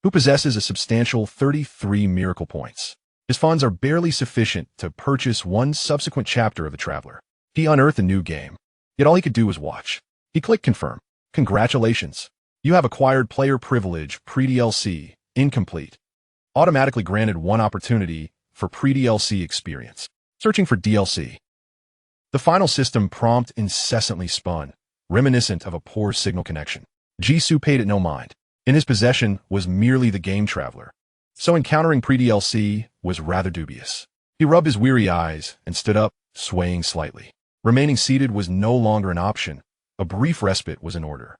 who possesses a substantial 33 miracle points. His funds are barely sufficient to purchase one subsequent chapter of The Traveler. He unearthed a new game, yet all he could do was watch. He clicked confirm. Congratulations. You have acquired player privilege pre-DLC, incomplete. Automatically granted one opportunity for pre-DLC experience. Searching for DLC. The final system prompt incessantly spun, reminiscent of a poor signal connection. Jisoo paid it no mind. In his possession was merely the game Traveler, so encountering pre-DLC was rather dubious. He rubbed his weary eyes and stood up, swaying slightly. Remaining seated was no longer an option. A brief respite was in order.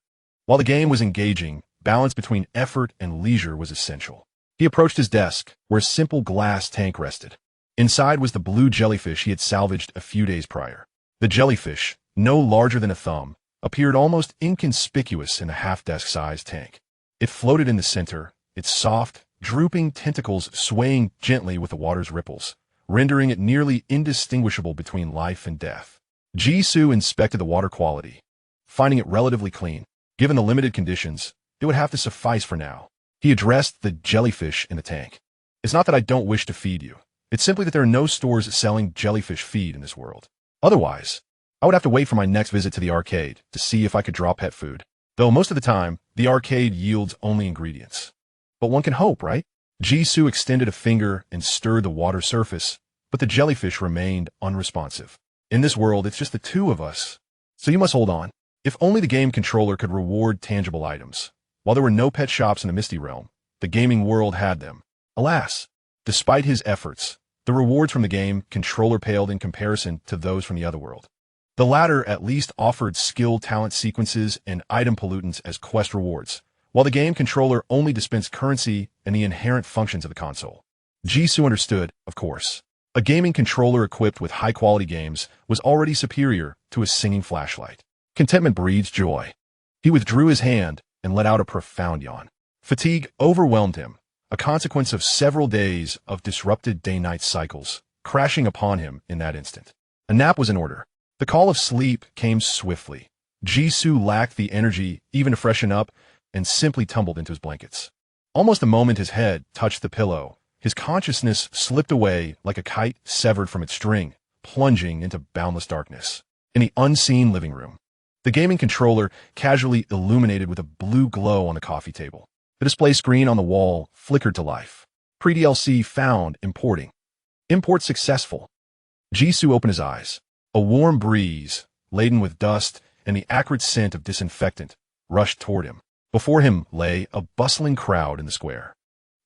While the game was engaging, balance between effort and leisure was essential. He approached his desk, where a simple glass tank rested. Inside was the blue jellyfish he had salvaged a few days prior. The jellyfish, no larger than a thumb, appeared almost inconspicuous in the half-desk-sized tank. It floated in the center, its soft, drooping tentacles swaying gently with the water's ripples, rendering it nearly indistinguishable between life and death. Jisoo inspected the water quality, finding it relatively clean. Given the limited conditions, it would have to suffice for now. He addressed the jellyfish in the tank. It's not that I don't wish to feed you. It's simply that there are no stores selling jellyfish feed in this world. Otherwise, I would have to wait for my next visit to the arcade to see if I could draw pet food. Though most of the time, the arcade yields only ingredients. But one can hope, right? Jisoo extended a finger and stirred the water surface, but the jellyfish remained unresponsive. In this world, it's just the two of us. So you must hold on. If only the game controller could reward tangible items. While there were no pet shops in the Misty realm, the gaming world had them. Alas, despite his efforts, the rewards from the game controller paled in comparison to those from the otherworld. The latter at least offered skill talent sequences and item pollutants as quest rewards, while the game controller only dispensed currency and the inherent functions of the console. Jisoo understood, of course. A gaming controller equipped with high-quality games was already superior to a singing flashlight. Contentment breeds joy. He withdrew his hand and let out a profound yawn. Fatigue overwhelmed him, a consequence of several days of disrupted day-night cycles, crashing upon him in that instant. A nap was in order. The call of sleep came swiftly. Jisoo lacked the energy even to freshen up and simply tumbled into his blankets. Almost the moment his head touched the pillow, his consciousness slipped away like a kite severed from its string, plunging into boundless darkness. In the unseen living room, the gaming controller casually illuminated with a blue glow on the coffee table. The display screen on the wall flickered to life. Pre-DLC found importing. Import successful. Jisoo opened his eyes. A warm breeze, laden with dust and the acrid scent of disinfectant, rushed toward him. Before him lay a bustling crowd in the square.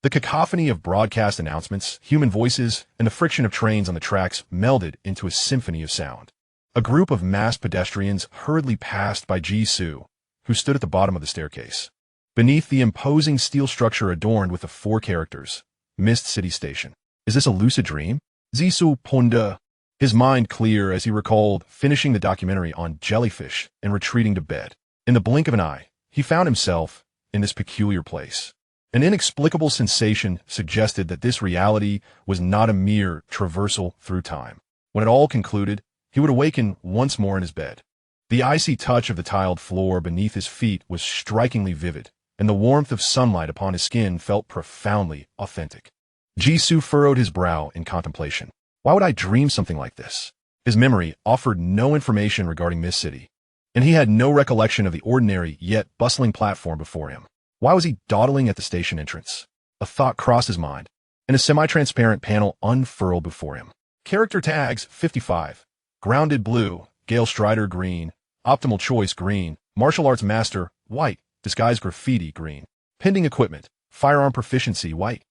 The cacophony of broadcast announcements, human voices, and the friction of trains on the tracks melded into a symphony of sound. A group of masked pedestrians hurriedly passed by Jisoo, who stood at the bottom of the staircase. Beneath the imposing steel structure adorned with the 4 characters, Mist City Station. Is this a lucid dream? Jisoo pondered, his mind clear as he recalled finishing the documentary on jellyfish and retreating to bed. In the blink of an eye, he found himself in this peculiar place. An inexplicable sensation suggested that this reality was not a mere traversal through time. When it all concluded, he would awaken once more in his bed. The icy touch of the tiled floor beneath his feet was strikingly vivid, and the warmth of sunlight upon his skin felt profoundly authentic. Jisoo furrowed his brow in contemplation. Why would I dream something like this? His memory offered no information regarding Mist City, and he had no recollection of the ordinary yet bustling platform before him. Why was he dawdling at the station entrance? A thought crossed his mind, and a semi-transparent panel unfurled before him. Character tags 55. Grounded blue, Gale Strider green, Optimal Choice green, Martial Arts Master white, disguised graffiti green, pending equipment, firearm proficiency white,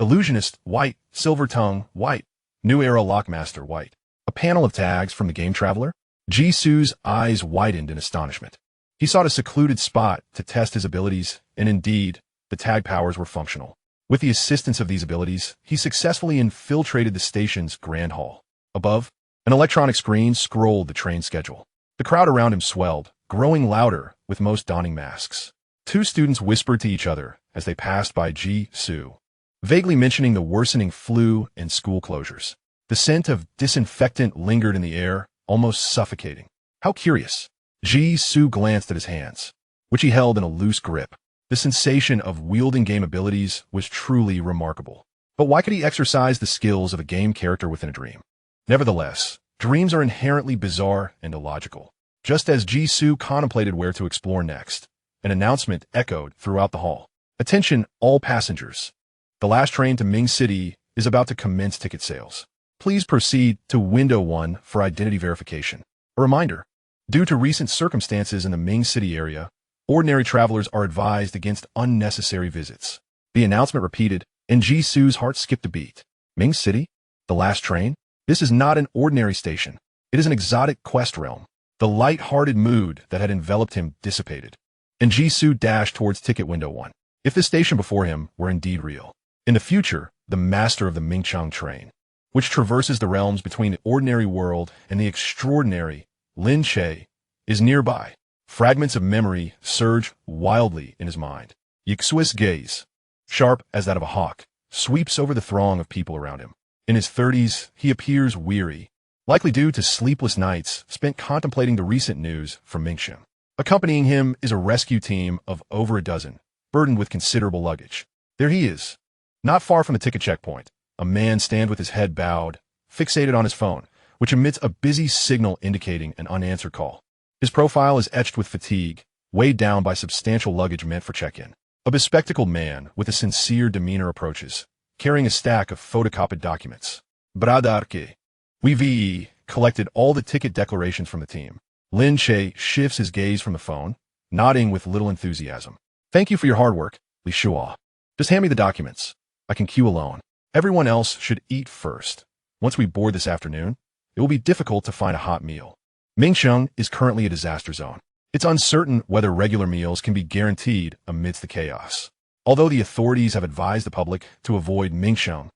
illusionist white, silver tongue white, new era lockmaster white. A panel of tags from the game traveler? Jisoo's eyes widened in astonishment. He sought a secluded spot to test his abilities, and indeed, the tag powers were functional. With the assistance of these abilities, he successfully infiltrated the station's grand hall. Above, an electronic screen scrolled the train schedule. The crowd around him swelled, growing louder with most donning masks. Two students whispered to each other as they passed by Jisoo, vaguely mentioning the worsening flu and school closures. The scent of disinfectant lingered in the air, almost suffocating. How curious. Jisoo glanced at his hands, which he held in a loose grip. The sensation of wielding game abilities was truly remarkable. But why could he exercise the skills of a game character within a dream? Nevertheless, dreams are inherently bizarre and illogical. Just as Jisoo contemplated where to explore next, an announcement echoed throughout the hall. Attention, all passengers. The last train to Ming City is about to commence ticket sales. Please proceed to Window 1 for identity verification. A reminder, due to recent circumstances in the Ming City area, ordinary travelers are advised against unnecessary visits. The announcement repeated, and Jisoo's heart skipped a beat. Ming City? The last train? This is not an ordinary station. It is an exotic quest realm. The light-hearted mood that had enveloped him dissipated, and Jisoo dashed towards ticket window 1. If the station before him were indeed real, in the future, the master of the Mingchang train, which traverses the realms between the ordinary world and the extraordinary, Lin Che, is nearby. Fragments of memory surge wildly in his mind. Yixui's gaze, sharp as that of a hawk, sweeps over the throng of people around him. In his 30s, he appears weary, likely due to sleepless nights spent contemplating the recent news from Mingxiang. Accompanying him is a rescue team of over a dozen, burdened with considerable luggage. There he is, not far from the ticket checkpoint. A man stands with his head bowed, fixated on his phone, which emits a busy signal indicating an unanswered call. His profile is etched with fatigue, weighed down by substantial luggage meant for check-in. A bespectacled man with a sincere demeanor approaches, carrying a stack of photocopied documents. Bradarke. We collected all the ticket declarations from the team. Lin Che shifts his gaze from the phone, nodding with little enthusiasm. Thank you for your hard work, Li Shuo. Just hand me the documents. I can queue alone. Everyone else should eat first. Once we board this afternoon, it will be difficult to find a hot meal. Mingxiang is currently a disaster zone. It's uncertain whether regular meals can be guaranteed amidst the chaos. Although the authorities have advised the public to avoid Mingxiang,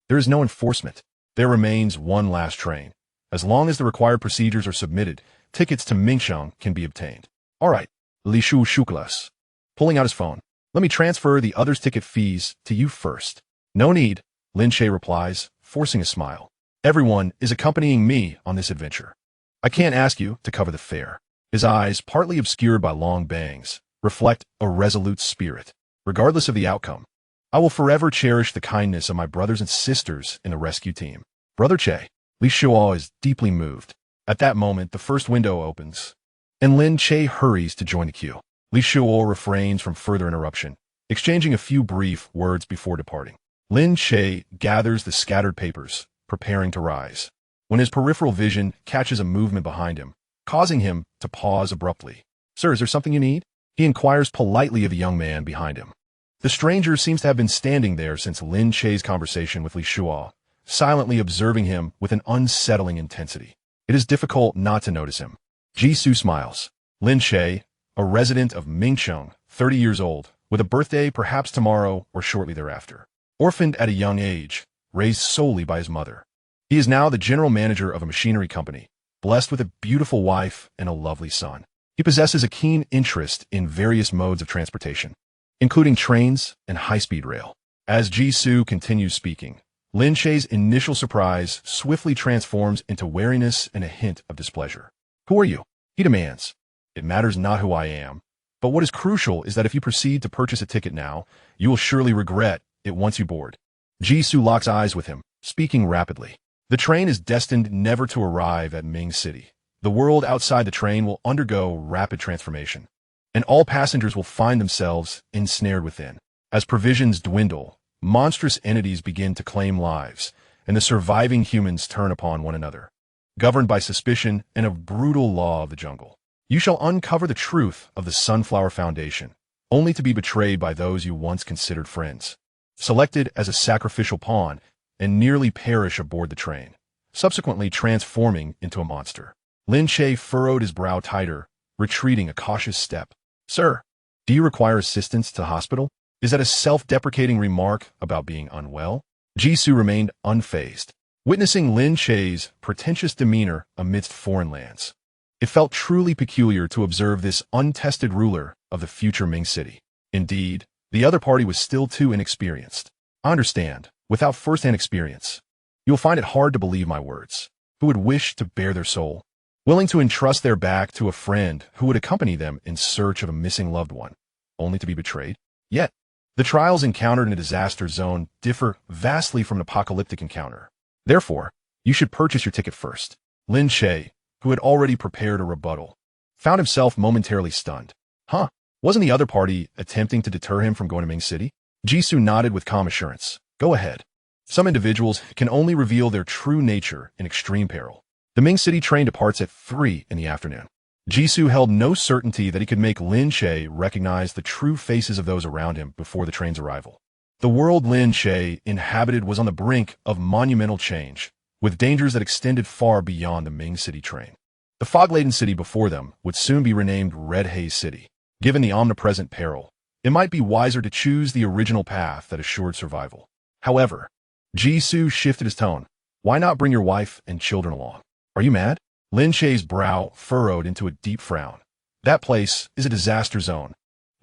there is no enforcement. There remains one last train. As long as the required procedures are submitted, tickets to Mingxiang can be obtained. All right, Li Shu Shuklas. Pulling out his phone. Let me transfer the others' ticket fees to you first. No need, Lin Che replies, forcing a smile. Everyone is accompanying me on this adventure. I can't ask you to cover the fare. His eyes, partly obscured by long bangs, reflect a resolute spirit. Regardless of the outcome, I will forever cherish the kindness of my brothers and sisters in the rescue team. Brother Che. Li Shuo is deeply moved. At that moment, the first window opens, and Lin Che hurries to join the queue. Li Shuo refrains from further interruption, exchanging a few brief words before departing. Lin Che gathers the scattered papers, preparing to rise, when his peripheral vision catches a movement behind him, causing him to pause abruptly. Sir, is there something you need? He inquires politely of the young man behind him. The stranger seems to have been standing there since Lin Che's conversation with Li Shuo, silently observing him with an unsettling intensity. It is difficult not to notice him. Jisoo smiles. Lin Che, a resident of Mingcheng, 30 years old, with a birthday perhaps tomorrow or shortly thereafter. Orphaned at a young age, raised solely by his mother. He is now the general manager of a machinery company, blessed with a beautiful wife and a lovely son. He possesses a keen interest in various modes of transportation, including trains and high-speed rail. As Jisoo continues speaking, Lin Che's initial surprise swiftly transforms into wariness and a hint of displeasure. Who are you? He demands. It matters not who I am, but what is crucial is that if you proceed to purchase a ticket now, you will surely regret it once you board. Jisoo locks eyes with him, speaking rapidly. The train is destined never to arrive at Ming City. The world outside the train will undergo rapid transformation, and all passengers will find themselves ensnared within. As provisions dwindle, monstrous entities begin to claim lives, and the surviving humans turn upon one another. Governed by suspicion and a brutal law of the jungle, you shall uncover the truth of the Sunflower Foundation, only to be betrayed by those you once considered friends. Selected as a sacrificial pawn and nearly perish aboard the train, subsequently transforming into a monster. Lin Che furrowed his brow tighter, retreating a cautious step. Sir, do you require assistance to the hospital? Is that a self-deprecating remark about being unwell? Jisoo remained unfazed, witnessing Lin Che's pretentious demeanor amidst foreign lands. It felt truly peculiar to observe this untested ruler of the future Ming City. Indeed, the other party was still too inexperienced. I understand, without first-hand experience. You will find it hard to believe my words. Who would wish to bare their soul, willing to entrust their back to a friend who would accompany them in search of a missing loved one, only to be betrayed? Yet, the trials encountered in a disaster zone differ vastly from an apocalyptic encounter. Therefore, you should purchase your ticket first. Lin Che, who had already prepared a rebuttal, found himself momentarily stunned. Huh? Wasn't the other party attempting to deter him from going to Ming City? Jisoo nodded with calm assurance. Go ahead. Some individuals can only reveal their true nature in extreme peril. The Ming City train departs at 3 in the afternoon. Jisoo held no certainty that he could make Lin Che recognize the true faces of those around him before the train's arrival. The world Lin Che inhabited was on the brink of monumental change, with dangers that extended far beyond the Ming City train. The fog-laden city before them would soon be renamed Red Haze City. Given the omnipresent peril, it might be wiser to choose the original path that assured survival. However, Jisoo shifted his tone. Why not bring your wife and children along? Are you mad? Lin Che's brow furrowed into a deep frown. That place is a disaster zone.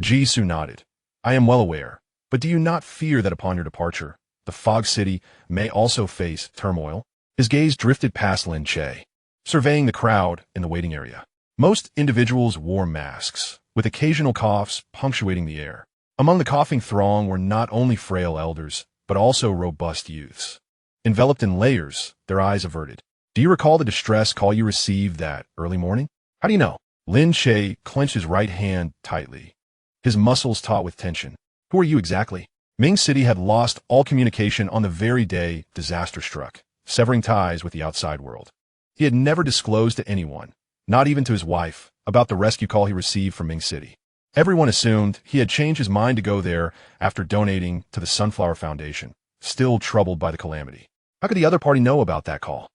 Jisoo nodded. I am well aware, but do you not fear that upon your departure, the fog city may also face turmoil? His gaze drifted past Lin Che, surveying the crowd in the waiting area. Most individuals wore masks, with occasional coughs punctuating the air. Among the coughing throng were not only frail elders, but also robust youths. Enveloped in layers, their eyes averted. Do you recall the distress call you received that early morning? How do you know? Lin Che clenched his right hand tightly, his muscles taut with tension. Who are you exactly? Ming City had lost all communication on the very day disaster struck, severing ties with the outside world. He had never disclosed to anyone, not even to his wife, about the rescue call he received from Ming City. Everyone assumed he had changed his mind to go there after donating to the Sunflower Foundation, still troubled by the calamity. How could the other party know about that call?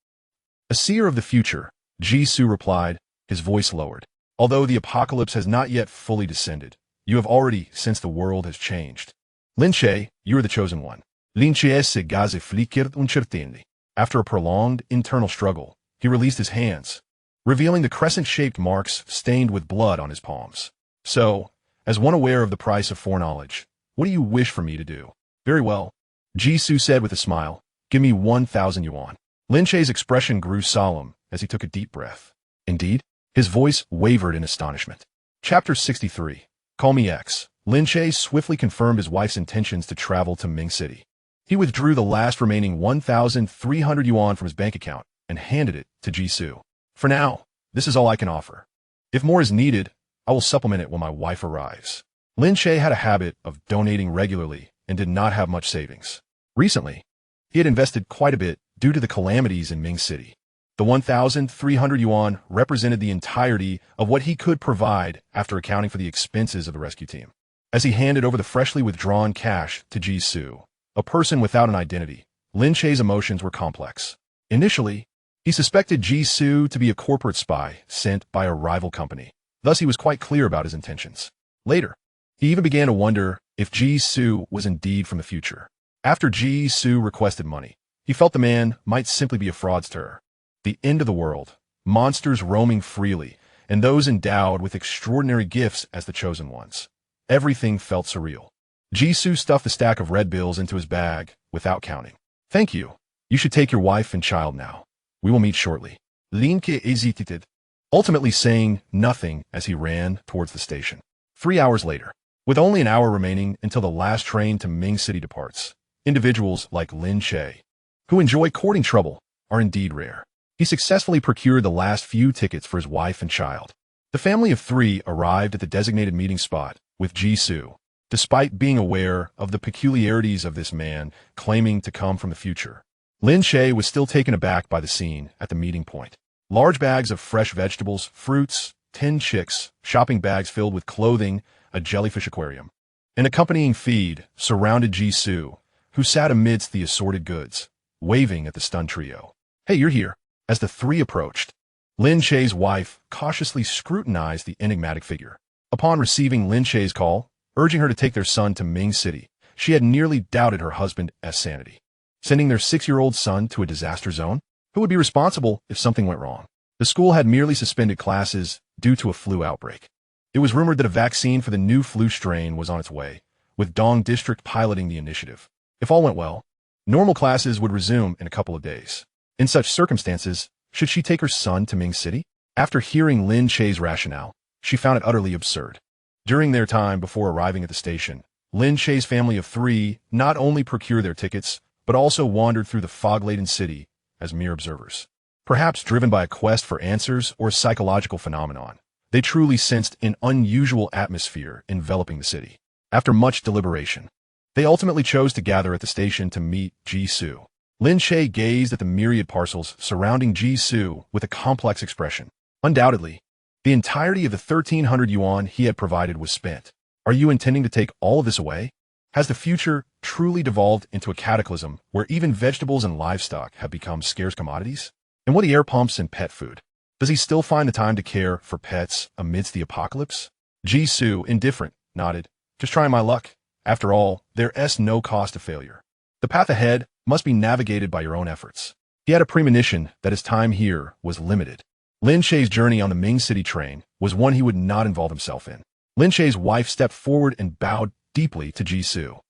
A seer of the future, Jisoo replied, his voice lowered. Although the apocalypse has not yet fully descended, you have already sensed the world has changed. Lin Che, you are the chosen one. Lin Che se gaze flickert uncertainly. After a prolonged internal struggle, he released his hands, revealing the crescent-shaped marks stained with blood on his palms. So, as one aware of the price of foreknowledge, what do you wish for me to do? Very well, Jisoo said with a smile. Give me 1,000 yuan. Lin Che's expression grew solemn as he took a deep breath. Indeed, his voice wavered in astonishment. Chapter 63. Call me X. Lin Che swiftly confirmed his wife's intentions to travel to Ming City. He withdrew the last remaining 1,300 yuan from his bank account and handed it to Jisoo. For now, this is all I can offer. If more is needed, I will supplement it when my wife arrives. Lin Che had a habit of donating regularly and did not have much savings. Recently, he had invested quite a bit due to the calamities in Ming City. The 1,300 yuan represented the entirety of what he could provide after accounting for the expenses of the rescue team. As he handed over the freshly withdrawn cash to Jisoo, a person without an identity, Lin Che's emotions were complex. Initially, he suspected Jisoo to be a corporate spy sent by a rival company. Thus, he was quite clear about his intentions. Later, he even began to wonder if Jisoo was indeed from the future. After Jisoo requested money, he felt the man might simply be a fraudster. The end of the world, monsters roaming freely, and those endowed with extraordinary gifts as the chosen ones. Everything felt surreal. Jisoo stuffed the stack of red bills into his bag without counting. Thank you. You should take your wife and child now. We will meet shortly. Lin Che hesitated, ultimately saying nothing as he ran towards the station. 3 hours later, with only an hour remaining until the last train to Ming City departs, individuals like Lin Che, who enjoy courting trouble, are indeed rare. He successfully procured the last few tickets for his wife and child. The family of 3 arrived at the designated meeting spot with Jisoo, despite being aware of the peculiarities of this man claiming to come from the future. Lin Che was still taken aback by the scene at the meeting point. Large bags of fresh vegetables, fruits, tin chicks, shopping bags filled with clothing, a jellyfish aquarium. An accompanying feed surrounded Jisoo, who sat amidst the assorted goods, waving at the stunned trio. "Hey, you're here." As the three approached, Lin Che's wife cautiously scrutinized the enigmatic figure. Upon receiving Lin Che's call, urging her to take their son to Ming City, she had nearly doubted her husband's sanity. Sending their 6-year-old son to a disaster zone? Who would be responsible if something went wrong? The school had merely suspended classes due to a flu outbreak. It was rumored that a vaccine for the new flu strain was on its way, with Dong District piloting the initiative. If all went well, normal classes would resume in a couple of days. In such circumstances, should she take her son to Ming City? After hearing Lin Che's rationale, she found it utterly absurd. During their time before arriving at the station, Lin Che's family of 3 not only procured their tickets, but also wandered through the fog-laden city as mere observers. Perhaps driven by a quest for answers or a psychological phenomenon, they truly sensed an unusual atmosphere enveloping the city. After much deliberation, they ultimately chose to gather at the station to meet Jisoo. Lin Che gazed at the myriad parcels surrounding Jisoo with a complex expression. Undoubtedly, the entirety of the 1,300 yuan he had provided was spent. Are you intending to take all of this away? Has the future truly devolved into a cataclysm where even vegetables and livestock have become scarce commodities? And what are air pumps and pet food? Does he still find the time to care for pets amidst the apocalypse? Jisoo, indifferent, nodded. Just trying my luck. After all, there's no cost of failure. The path ahead must be navigated by your own efforts. He had a premonition that his time here was limited. Lin Che's journey on the Ming City train was one he would not involve himself in. Lin Che's wife stepped forward and bowed deeply to Jisoo.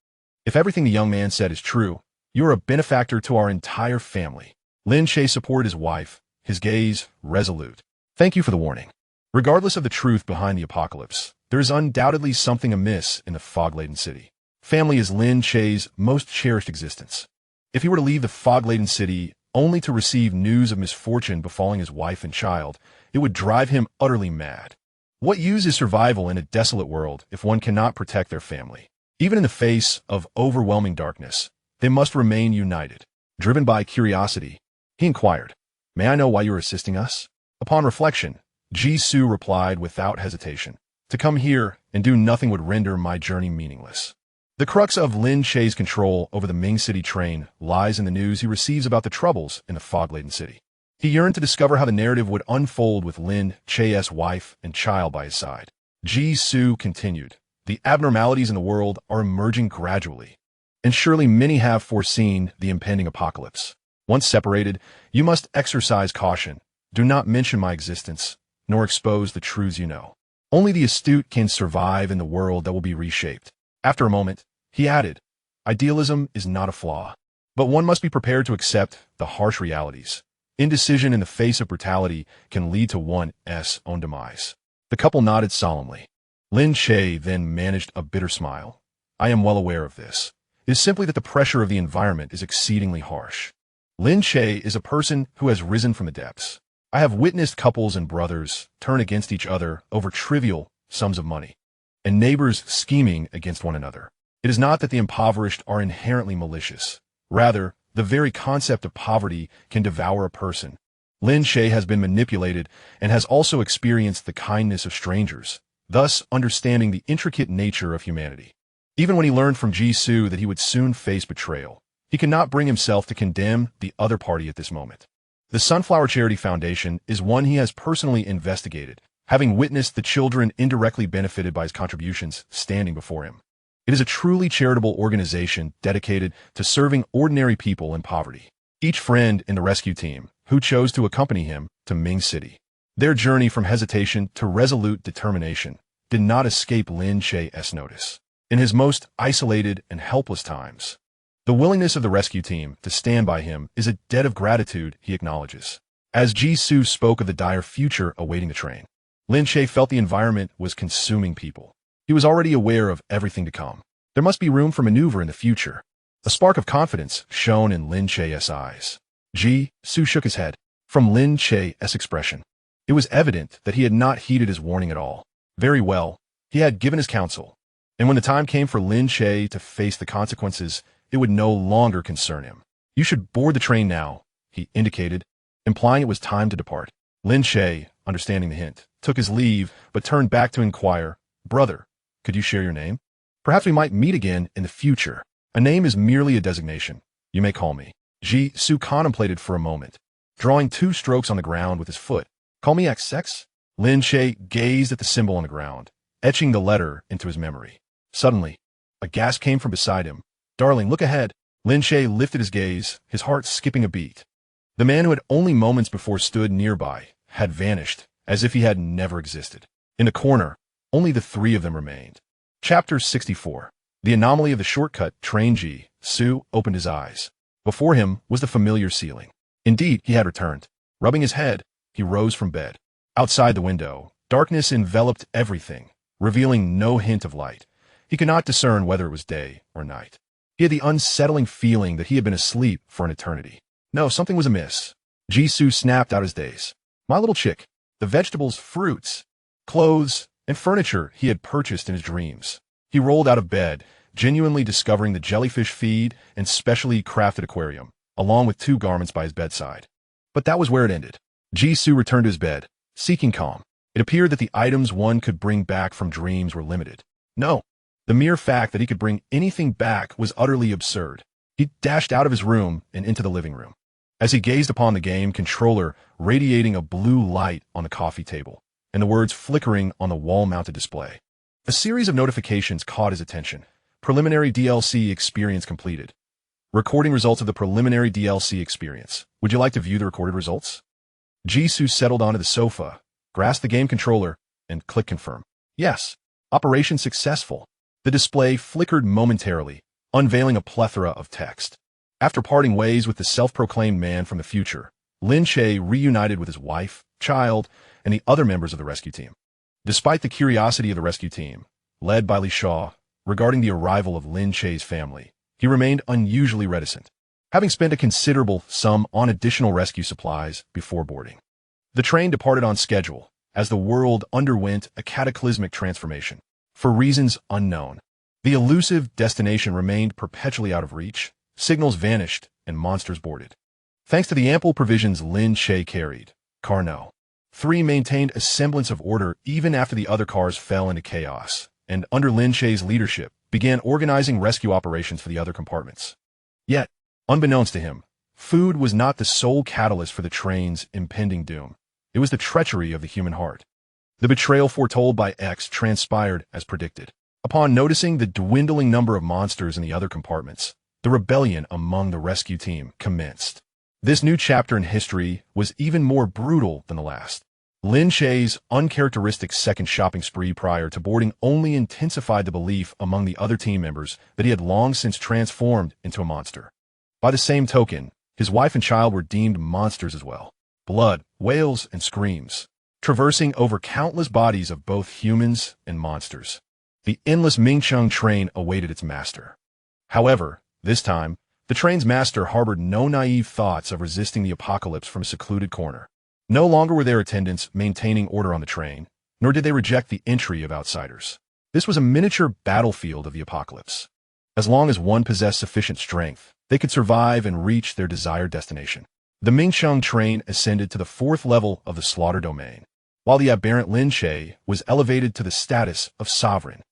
If everything the young man said is true, you are a benefactor to our entire family. Lin Che supported his wife, his gaze resolute. Thank you for the warning. Regardless of the truth behind the apocalypse, there is undoubtedly something amiss in the fog-laden city. Family is Lin Che's most cherished existence. If he were to leave the fog-laden city only to receive news of misfortune befalling his wife and child, it would drive him utterly mad. What use is survival in a desolate world if one cannot protect their family? Even in the face of overwhelming darkness, they must remain united. Driven by curiosity, he inquired, "May I know why you are assisting us?" Upon reflection, Jisoo replied without hesitation, "To come here and do nothing would render my journey meaningless." The crux of Lin Che's control over the Ming City train lies in the news he receives about the troubles in the fog-laden city. He yearned to discover how the narrative would unfold with Lin Che's wife and child by his side. Jisoo continued, "The abnormalities in the world are emerging gradually, and surely many have foreseen the impending apocalypse. Once separated, you must exercise caution. Do not mention my existence, nor expose the truths you know. Only the astute can survive in the world that will be reshaped." After a moment, he added, "Idealism is not a flaw, but one must be prepared to accept the harsh realities. Indecision in the face of brutality can lead to one's own demise." The couple nodded solemnly. Lin Che then managed a bitter smile. "I am well aware of this. It is simply that the pressure of the environment is exceedingly harsh. Lin Che is a person who has risen from the depths. I have witnessed couples and brothers turn against each other over trivial sums of money, and neighbors scheming against one another. It is not that the impoverished are inherently malicious. Rather, the very concept of poverty can devour a person. Lin Che has been manipulated and has also experienced the kindness of strangers, thus understanding the intricate nature of humanity. Even when he learned from Jisoo that he would soon face betrayal, he cannot bring himself to condemn the other party at this moment. The Sunflower Charity Foundation is one he has personally investigated, having witnessed the children indirectly benefited by his contributions standing before him. It is a truly charitable organization dedicated to serving ordinary people in poverty. Each friend in the rescue team who chose to accompany him to Ming City. Their journey from hesitation to resolute determination did not escape Lin Che's notice. In his most isolated and helpless times, the willingness of the rescue team to stand by him is a debt of gratitude he acknowledges. As Jisoo spoke of the dire future awaiting the train, Lin Che felt the environment was consuming people. He was already aware of everything to come. There must be room for maneuver in the future. A spark of confidence shone in Lin Che's eyes. Jisoo shook his head. From Lin Che's expression, it was evident that he had not heeded his warning at all. Very well, he had given his counsel, and when the time came for Lin Che to face the consequences, it would no longer concern him. "You should board the train now," he indicated, implying it was time to depart. Lin Che, understanding the hint, took his leave, but turned back to inquire, "Brother, Could you share your name? Perhaps we might meet again in the future. A name is merely a designation. You may call me. Jisoo contemplated for a moment, drawing 2 strokes on the ground with his foot. Call me XX? Lin Che gazed at the symbol on the ground, etching the letter into his memory. Suddenly, a gasp came from beside him. Darling, look ahead. Lin Che lifted his gaze, his heart skipping a beat. The man who had only moments before stood nearby had vanished, as if he had never existed. In the corner, only the 3 of them remained. Chapter 64. The anomaly of the shortcut train. Jisoo opened his eyes. Before him was the familiar ceiling. Indeed, he had returned. Rubbing his head, he rose from bed. Outside the window, darkness enveloped everything, revealing no hint of light. He could not discern whether it was day or night. He had the unsettling feeling that he had been asleep for an eternity. No, something was amiss. Jisoo snapped out his days. My little chick, the vegetables, fruits, clothes, and furniture he had purchased in his dreams. He rolled out of bed, genuinely discovering the jellyfish feed and specially crafted aquarium, along with 2 garments by his bedside. But that was where it ended. Jisoo returned to his bed, seeking calm. It appeared that the items one could bring back from dreams were limited. No, the mere fact that he could bring anything back was utterly absurd. He dashed out of his room and into the living room. As he gazed upon the game controller radiating a blue light on the coffee table, and the words flickering on the wall-mounted display, a series of notifications caught his attention. Preliminary DLC experience completed. Recording results of the preliminary DLC experience. Would you like to view the recorded results? Jisoo settled onto the sofa, grasped the game controller, and clicked confirm. Yes. Operation successful. The display flickered momentarily, unveiling a plethora of text. After parting ways with the self-proclaimed man from the future, Lin Che reunited with his wife, child, and the other members of the rescue team. Despite the curiosity of the rescue team, led by Li Shaw, regarding the arrival of Lin Che's family, he remained unusually reticent, having spent a considerable sum on additional rescue supplies before boarding. The train departed on schedule, as the world underwent a cataclysmic transformation. For reasons unknown, the elusive destination remained perpetually out of reach, signals vanished, and monsters boarded. Thanks to the ample provisions Lin Che carried, Carnot 3 maintained a semblance of order even after the other cars fell into chaos, and under Lin Che's leadership, began organizing rescue operations for the other compartments. Yet, unbeknownst to him, food was not the sole catalyst for the train's impending doom. It was the treachery of the human heart. The betrayal foretold by X transpired as predicted. Upon noticing the dwindling number of monsters in the other compartments, the rebellion among the rescue team commenced. This new chapter in history was even more brutal than the last. Lin Che's uncharacteristic second shopping spree prior to boarding only intensified the belief among the other team members that he had long since transformed into a monster. By the same token, his wife and child were deemed monsters as well. Blood, wails, and screams, traversing over countless bodies of both humans and monsters. The endless Mingcheng train awaited its master. However, this time, the train's master harbored no naive thoughts of resisting the apocalypse from a secluded corner. No longer were their attendants maintaining order on the train, nor did they reject the entry of outsiders. This was a miniature battlefield of the apocalypse. As long as one possessed sufficient strength, they could survive and reach their desired destination. The Mingcheng train ascended to the 4th level of the slaughter domain, while the aberrant Lin Che was elevated to the status of sovereign,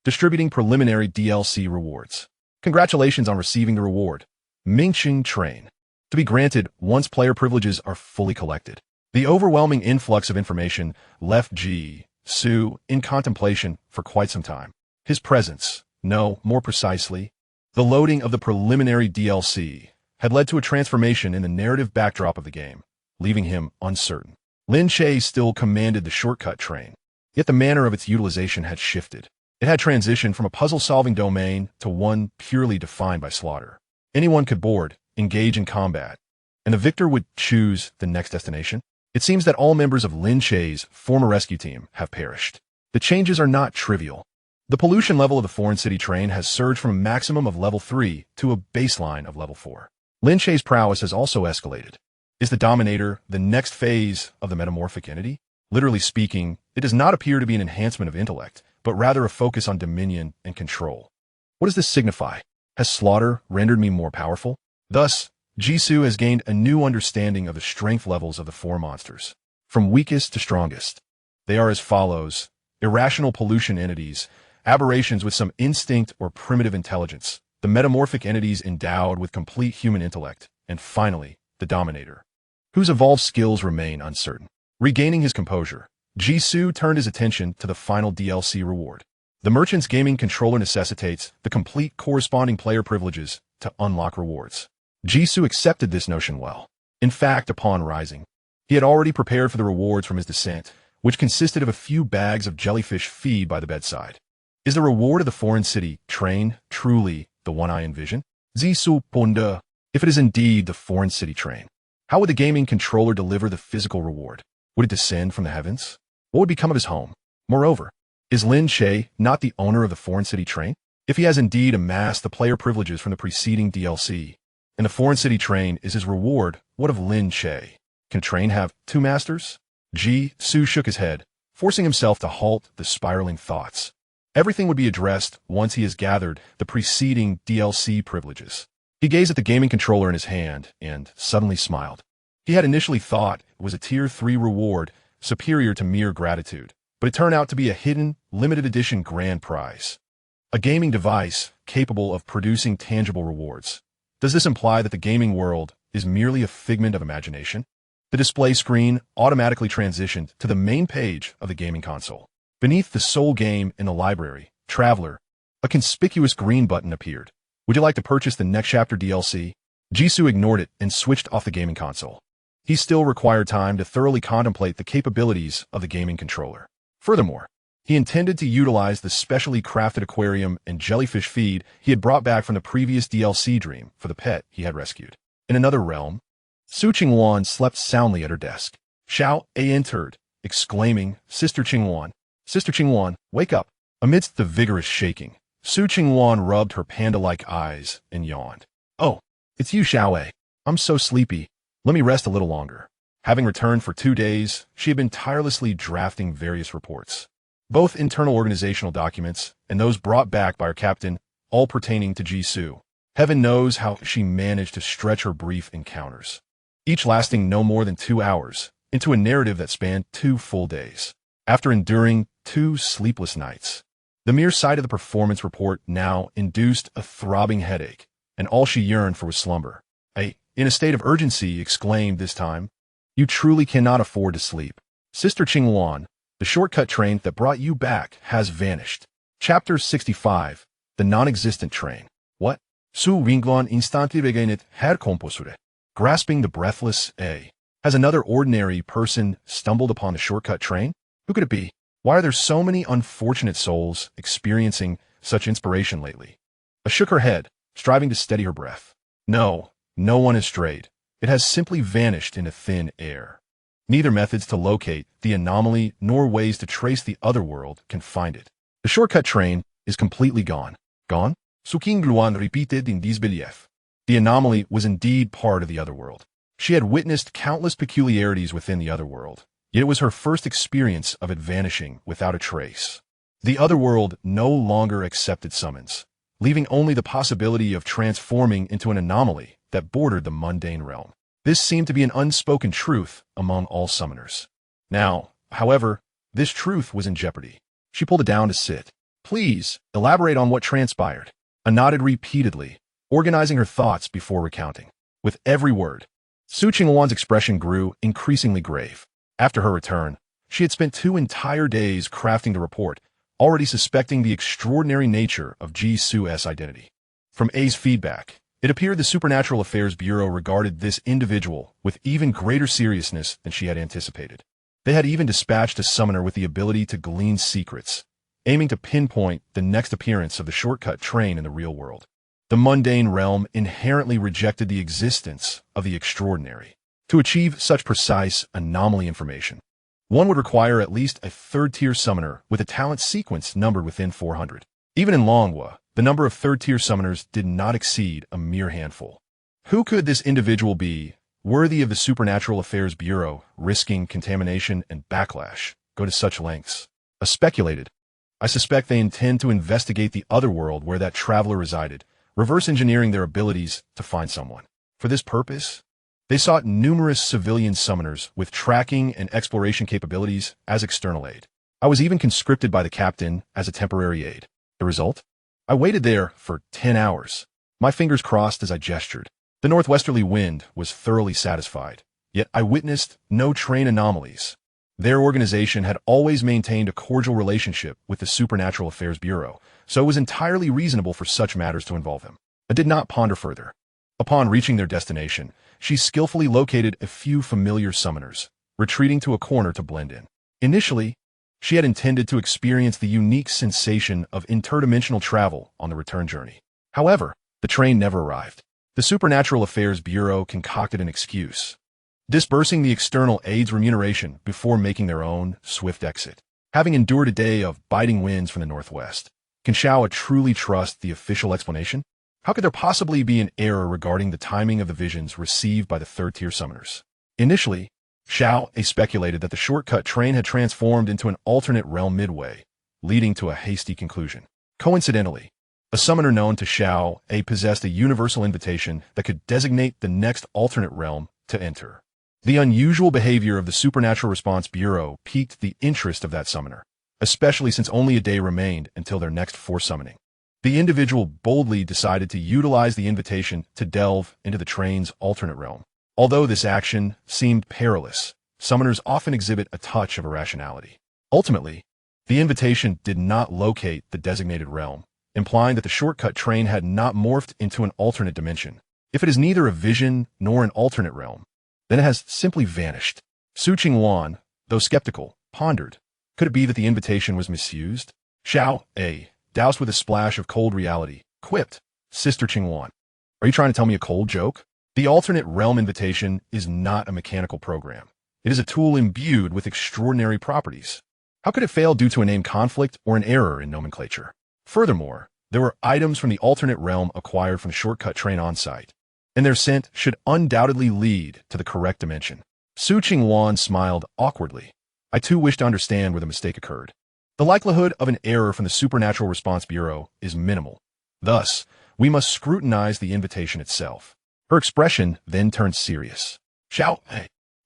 distributing preliminary DLC rewards. Congratulations on receiving the reward, Mingcheng train, to be granted once player privileges are fully collected. The overwhelming influx of information left Jisoo in contemplation for quite some time. His presence, no, more precisely, the loading of the preliminary DLC, had led to a transformation in the narrative backdrop of the game, leaving him uncertain. Lin Che still commanded the shortcut train, yet the manner of its utilization had shifted. It had transitioned from a puzzle-solving domain to one purely defined by slaughter. Anyone could board, engage in combat, and the victor would choose the next destination. It seems that all members of Lin Che's former rescue team have perished. The changes are not trivial. The pollution level of the foreign city train has surged from a maximum of level 3 to a baseline of level 4. Lin Che's prowess has also escalated. Is the Dominator the next phase of the metamorphic entity? Literally speaking, it does not appear to be an enhancement of intellect, but rather a focus on dominion and control. What does this signify? Has slaughter rendered me more powerful? Thus, Jisoo has gained a new understanding of the strength levels of the 4 monsters, from weakest to strongest. They are as follows: irrational pollution entities, aberrations with some instinct or primitive intelligence, the metamorphic entities endowed with complete human intellect, and finally, the Dominator, whose evolved skills remain uncertain. Regaining his composure, Jisoo turned his attention to the final DLC reward. The merchant's gaming controller necessitates the complete corresponding player privileges to unlock rewards. Jisoo accepted this notion well. In fact, upon rising, he had already prepared for the rewards from his descent, which consisted of a few bags of jellyfish feed by the bedside. Is the reward of the foreign city train truly the one I envision? Jisoo pondered. If it is indeed the foreign city train, how would the gaming controller deliver the physical reward? Would it descend from the heavens? What would become of his home? Moreover, is Lin Che not the owner of the foreign city train? If he has indeed amassed the player privileges from the preceding DLC, and the foreign city train is his reward, what of Lin Che? Can train have two masters? Jisoo shook his head, forcing himself to halt the spiraling thoughts. Everything would be addressed once he has gathered the preceding DLC privileges. He gazed at the gaming controller in his hand and suddenly smiled. He had initially thought it was a Tier 3 reward superior to mere gratitude, but it turned out to be a hidden, limited edition grand prize. A gaming device capable of producing tangible rewards. Does this imply that the gaming world is merely a figment of imagination? The display screen automatically transitioned to the main page of the gaming console. Beneath the sole game in the library, Traveler, a conspicuous green button appeared. Would you like to purchase the next chapter DLC? Jisoo ignored it and switched off the gaming console. He still required time to thoroughly contemplate the capabilities of the gaming controller. Furthermore, he intended to utilize the specially crafted aquarium and jellyfish feed he had brought back from the previous DLC dream for the pet he had rescued. In another realm, Su Qingwan slept soundly at her desk. Xiao A entered, exclaiming, Sister Qingwan, wake up. Amidst the vigorous shaking, Su Qingwan rubbed her panda-like eyes and yawned. Oh, it's you, Xiao A. I'm so sleepy. Let me rest a little longer. Having returned for 2 days, she had been tirelessly drafting various reports, both internal organizational documents and those brought back by her captain, all pertaining to Jisoo. Heaven knows how she managed to stretch her brief encounters, each lasting no more than 2 hours, into a narrative that spanned 2 full days. After enduring 2 sleepless nights, the mere sight of the performance report now induced a throbbing headache, and all she yearned for was slumber. In a state of urgency, exclaimed this time, You truly cannot afford to sleep. Sister Qingwan, the shortcut train that brought you back has vanished. Chapter 65, The Non-Existent Train. What? Su Ringlan instanti regenet her composure. Grasping the breathless A. Has another ordinary person stumbled upon the shortcut train? Who could it be? Why are there so many unfortunate souls experiencing such inspiration lately? I shook her head, striving to steady her breath. No one has strayed. It has simply vanished into thin air. Neither methods to locate the anomaly nor ways to trace the otherworld can find it. The shortcut train is completely gone. Gone? Su Qingluan repeated in disbelief. The anomaly was indeed part of the otherworld. She had witnessed countless peculiarities within the otherworld, yet it was her first experience of it vanishing without a trace. The otherworld no longer accepted summons, leaving only the possibility of transforming into an anomaly that bordered the mundane realm. This seemed to be an unspoken truth among all summoners. Now, however, this truth was in jeopardy. She pulled it down to sit. Please, elaborate on what transpired. I nodded repeatedly, organizing her thoughts before recounting. With every word, Su Qingwan's expression grew increasingly grave. After her return, she had spent 2 entire days crafting the report, already suspecting the extraordinary nature of Jisoo's identity. From A's feedback, it appeared the Supernatural Affairs Bureau regarded this individual with even greater seriousness than she had anticipated. They had even dispatched a summoner with the ability to glean secrets, aiming to pinpoint the next appearance of the shortcut train in the real world. The mundane realm inherently rejected the existence of the extraordinary. To achieve such precise anomaly information, one would require at least a 3rd-tier summoner with a talent sequence numbered within 400. Even in Longwa, the number of 3rd-tier summoners did not exceed a mere handful. Who could this individual be, worthy of the Supernatural Affairs Bureau, risking contamination and backlash, go to such lengths? I speculated. I suspect they intend to investigate the otherworld where that traveler resided, reverse engineering their abilities to find someone. For this purpose, they sought numerous civilian summoners with tracking and exploration capabilities as external aid. I was even conscripted by the captain as a temporary aide. The result? I waited there for 10 hours. My fingers crossed as I gestured. The northwesterly wind was thoroughly satisfied, yet I witnessed no train anomalies. Their organization had always maintained a cordial relationship with the Supernatural Affairs Bureau, so it was entirely reasonable for such matters to involve him. I did not ponder further. Upon reaching their destination, she skillfully located a few familiar summoners, retreating to a corner to blend in. Initially, she had intended to experience the unique sensation of interdimensional travel on the return journey. However, the train never arrived. The Supernatural Affairs Bureau concocted an excuse, disbursing the external aide's remuneration before making their own swift exit. Having endured a day of biting winds from the northwest, can Xiao truly trust the official explanation? How could there possibly be an error regarding the timing of the visions received by the third-tier summoners? Initially, Xiao speculated that the shortcut train had transformed into an alternate realm midway, leading to a hasty conclusion. Coincidentally, a summoner known to Xiao possessed a universal invitation that could designate the next alternate realm to enter. The unusual behavior of the Supernatural Response Bureau piqued the interest of that summoner, especially since only a day remained until their next force summoning. The individual boldly decided to utilize the invitation to delve into the train's alternate realm. Although this action seemed perilous, summoners often exhibit a touch of irrationality. Ultimately, the invitation did not locate the designated realm, implying that the shortcut train had not morphed into an alternate dimension. If it is neither a vision nor an alternate realm, then it has simply vanished. Su Qingwan, though skeptical, pondered. Could it be that the invitation was misused? Xiao, doused with a splash of cold reality, quipped, "Sister Qingwan, are you trying to tell me a cold joke? The alternate realm invitation is not a mechanical program. It is a tool imbued with extraordinary properties. How could it fail due to a name conflict or an error in nomenclature? Furthermore, there were items from the alternate realm acquired from the shortcut train on site, and their scent should undoubtedly lead to the correct dimension." Su Qingwan smiled awkwardly. I too wish to understand where the mistake occurred. The likelihood of an error from the Supernatural Response Bureau is minimal. Thus, we must scrutinize the invitation itself. Her expression then turned serious. Xiao,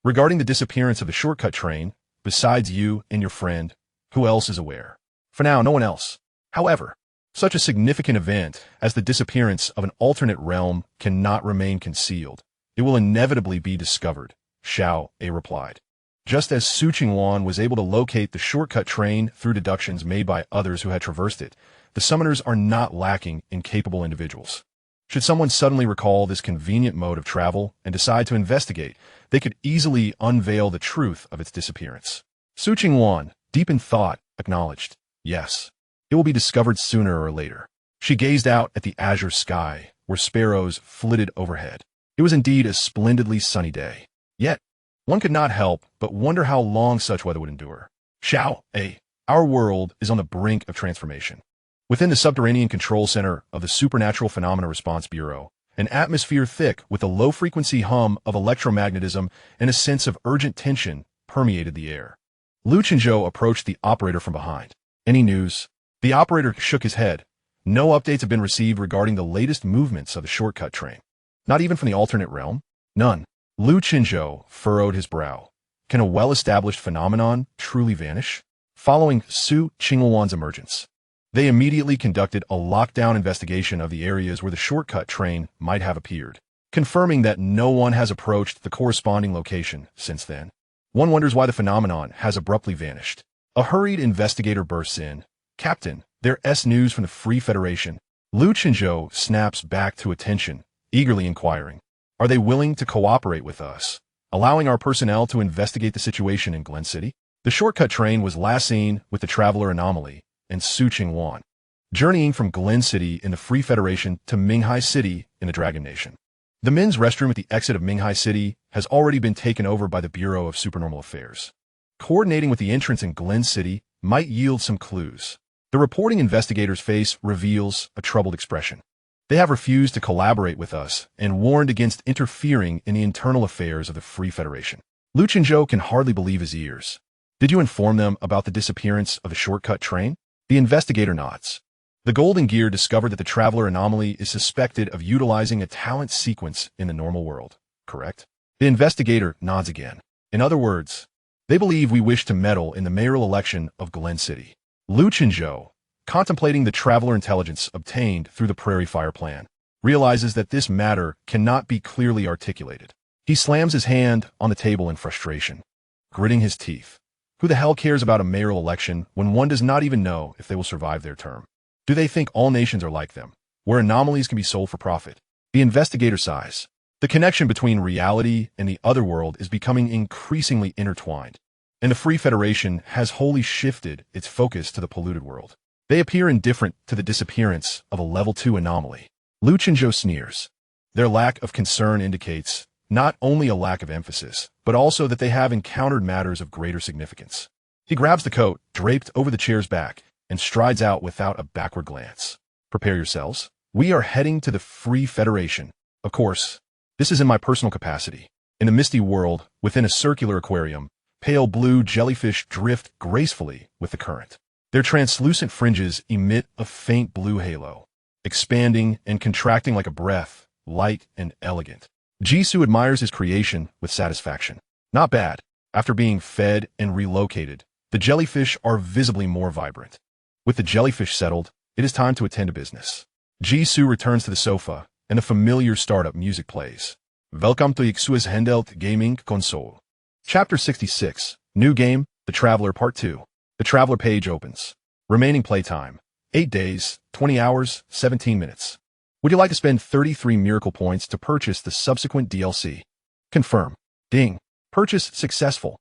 regarding the disappearance of the shortcut train, besides you and your friend, who else is aware? For now, no one else. However, such a significant event as the disappearance of an alternate realm cannot remain concealed. It will inevitably be discovered, Xiao replied. Just as Su Qingwan was able to locate the shortcut train through deductions made by others who had traversed it, the summoners are not lacking in capable individuals. Should someone suddenly recall this convenient mode of travel and decide to investigate, they could easily unveil the truth of its disappearance. Su Qingwan, deep in thought, acknowledged, "Yes, it will be discovered sooner or later." She gazed out at the azure sky, where sparrows flitted overhead. It was indeed a splendidly sunny day. Yet, one could not help but wonder how long such weather would endure. Xiao, our world is on the brink of transformation. Within the subterranean control center of the Supernatural Phenomena Response Bureau, an atmosphere thick with a low-frequency hum of electromagnetism and a sense of urgent tension permeated the air. Lu Chenzhou approached the operator from behind. "Any news?" The operator shook his head. No updates have been received regarding the latest movements of the shortcut train. Not even from the alternate realm? None. Lu Chenzhou furrowed his brow. Can a well-established phenomenon truly vanish? Following Su Qingwan's emergence, they immediately conducted a lockdown investigation of the areas where the shortcut train might have appeared, confirming that no one has approached the corresponding location since then. One wonders why the phenomenon has abruptly vanished. A hurried investigator bursts in. "Captain, there's news from the Free Federation." Lu Chenzhou snaps back to attention, eagerly inquiring, "Are they willing to cooperate with us, allowing our personnel to investigate the situation in Glen City?" The shortcut train was last seen with the Traveler Anomaly and Su Qingwan, journeying from Glen City in the Free Federation to Minghai City in the Dragon Nation. The men's restroom at the exit of Minghai City has already been taken over by the Bureau of Supernormal Affairs. Coordinating with the entrance in Glen City might yield some clues. The reporting investigator's face reveals a troubled expression. They have refused to collaborate with us and warned against interfering in the internal affairs of the Free Federation. Lu Chenzhou can hardly believe his ears. "Did you inform them about the disappearance of the shortcut train?" The investigator nods. The Golden Gear discovered that the Traveler Anomaly is suspected of utilizing a talent sequence in the normal world, correct? The investigator nods again. In other words, They believe we wish to meddle in the mayoral election of Glen City. Liu Chenzhou, contemplating the traveler intelligence obtained through the Prairie Fire Plan, realizes that this matter cannot be clearly articulated. He slams his hand on the table in frustration, gritting his teeth. Who the hell cares about a mayoral election when one does not even know if they will survive their term? Do they think all nations are like them, where anomalies can be sold for profit? The investigator sighs. The connection between reality and the otherworld is becoming increasingly intertwined, and the Free Federation has wholly shifted its focus to the polluted world. They appear indifferent to the disappearance of a level 2 anomaly. Liu Chenzhou sneers. Their lack of concern indicates not only a lack of emphasis, but also that they have encountered matters of greater significance. He grabs the coat draped over the chair's back and strides out without a backward glance. Prepare yourselves. We are heading to the Free Federation. Of course, this is in my personal capacity. In the misty world, within a circular aquarium, pale blue jellyfish drift gracefully with the current. Their translucent fringes emit a faint blue halo, expanding and contracting like a breath, light and elegant. Jisoo admires his creation with satisfaction. Not bad. After being fed and relocated, the jellyfish are visibly more vibrant. With the jellyfish settled, it is time to attend to business. Jisoo returns to the sofa, and the familiar startup music plays. Welcome to Ixua's handheld gaming console. Chapter 66, New Game, The Traveler Part 2. The Traveler page opens. Remaining playtime, 8 days, 20 hours, 17 minutes. Would you like to spend 33 miracle points to purchase the subsequent DLC? Confirm. Ding. Purchase successful.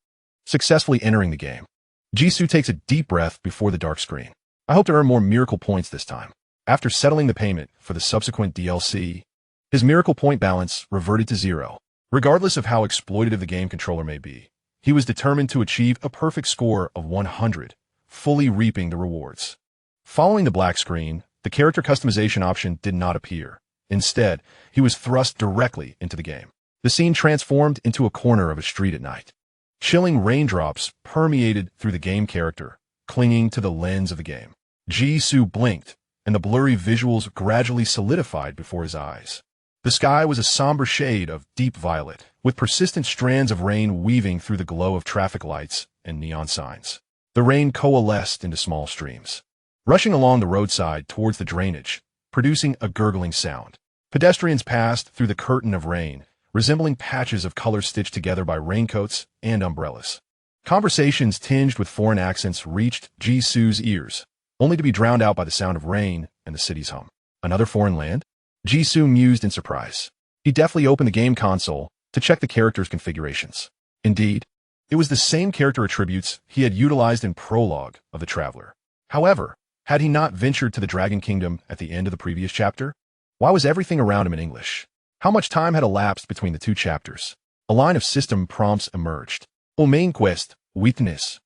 Successfully entering the game. Jisoo takes a deep breath before the dark screen. I hope to earn more miracle points this time. After settling the payment for the subsequent DLC, his miracle point balance reverted to 0. Regardless of how exploitative the game controller may be, he was determined to achieve a perfect score of 100, fully reaping the rewards. Following the black screen, the character customization option did not appear. Instead, he was thrust directly into the game. The scene transformed into a corner of a street at night. Chilling raindrops permeated through the game character, clinging to the lens of the game. Jisoo blinked, and the blurry visuals gradually solidified before his eyes. The sky was a somber shade of deep violet, with persistent strands of rain weaving through the glow of traffic lights and neon signs. The rain coalesced into small streams, rushing along the roadside towards the drainage, producing a gurgling sound. Pedestrians passed through the curtain of rain, resembling patches of color stitched together by raincoats and umbrellas. Conversations tinged with foreign accents reached Jisoo's ears, only to be drowned out by the sound of rain and the city's hum. Another foreign land? Jisoo mused in surprise. He deftly opened the game console to check the character's configurations. Indeed, it was the same character attributes he had utilized in Prologue of the Traveler. However, had he not ventured to the Dragon Kingdom at the end of the previous chapter? Why was everything around him in English? How much time had elapsed between the two chapters? A line of system prompts emerged. Main quest, witness.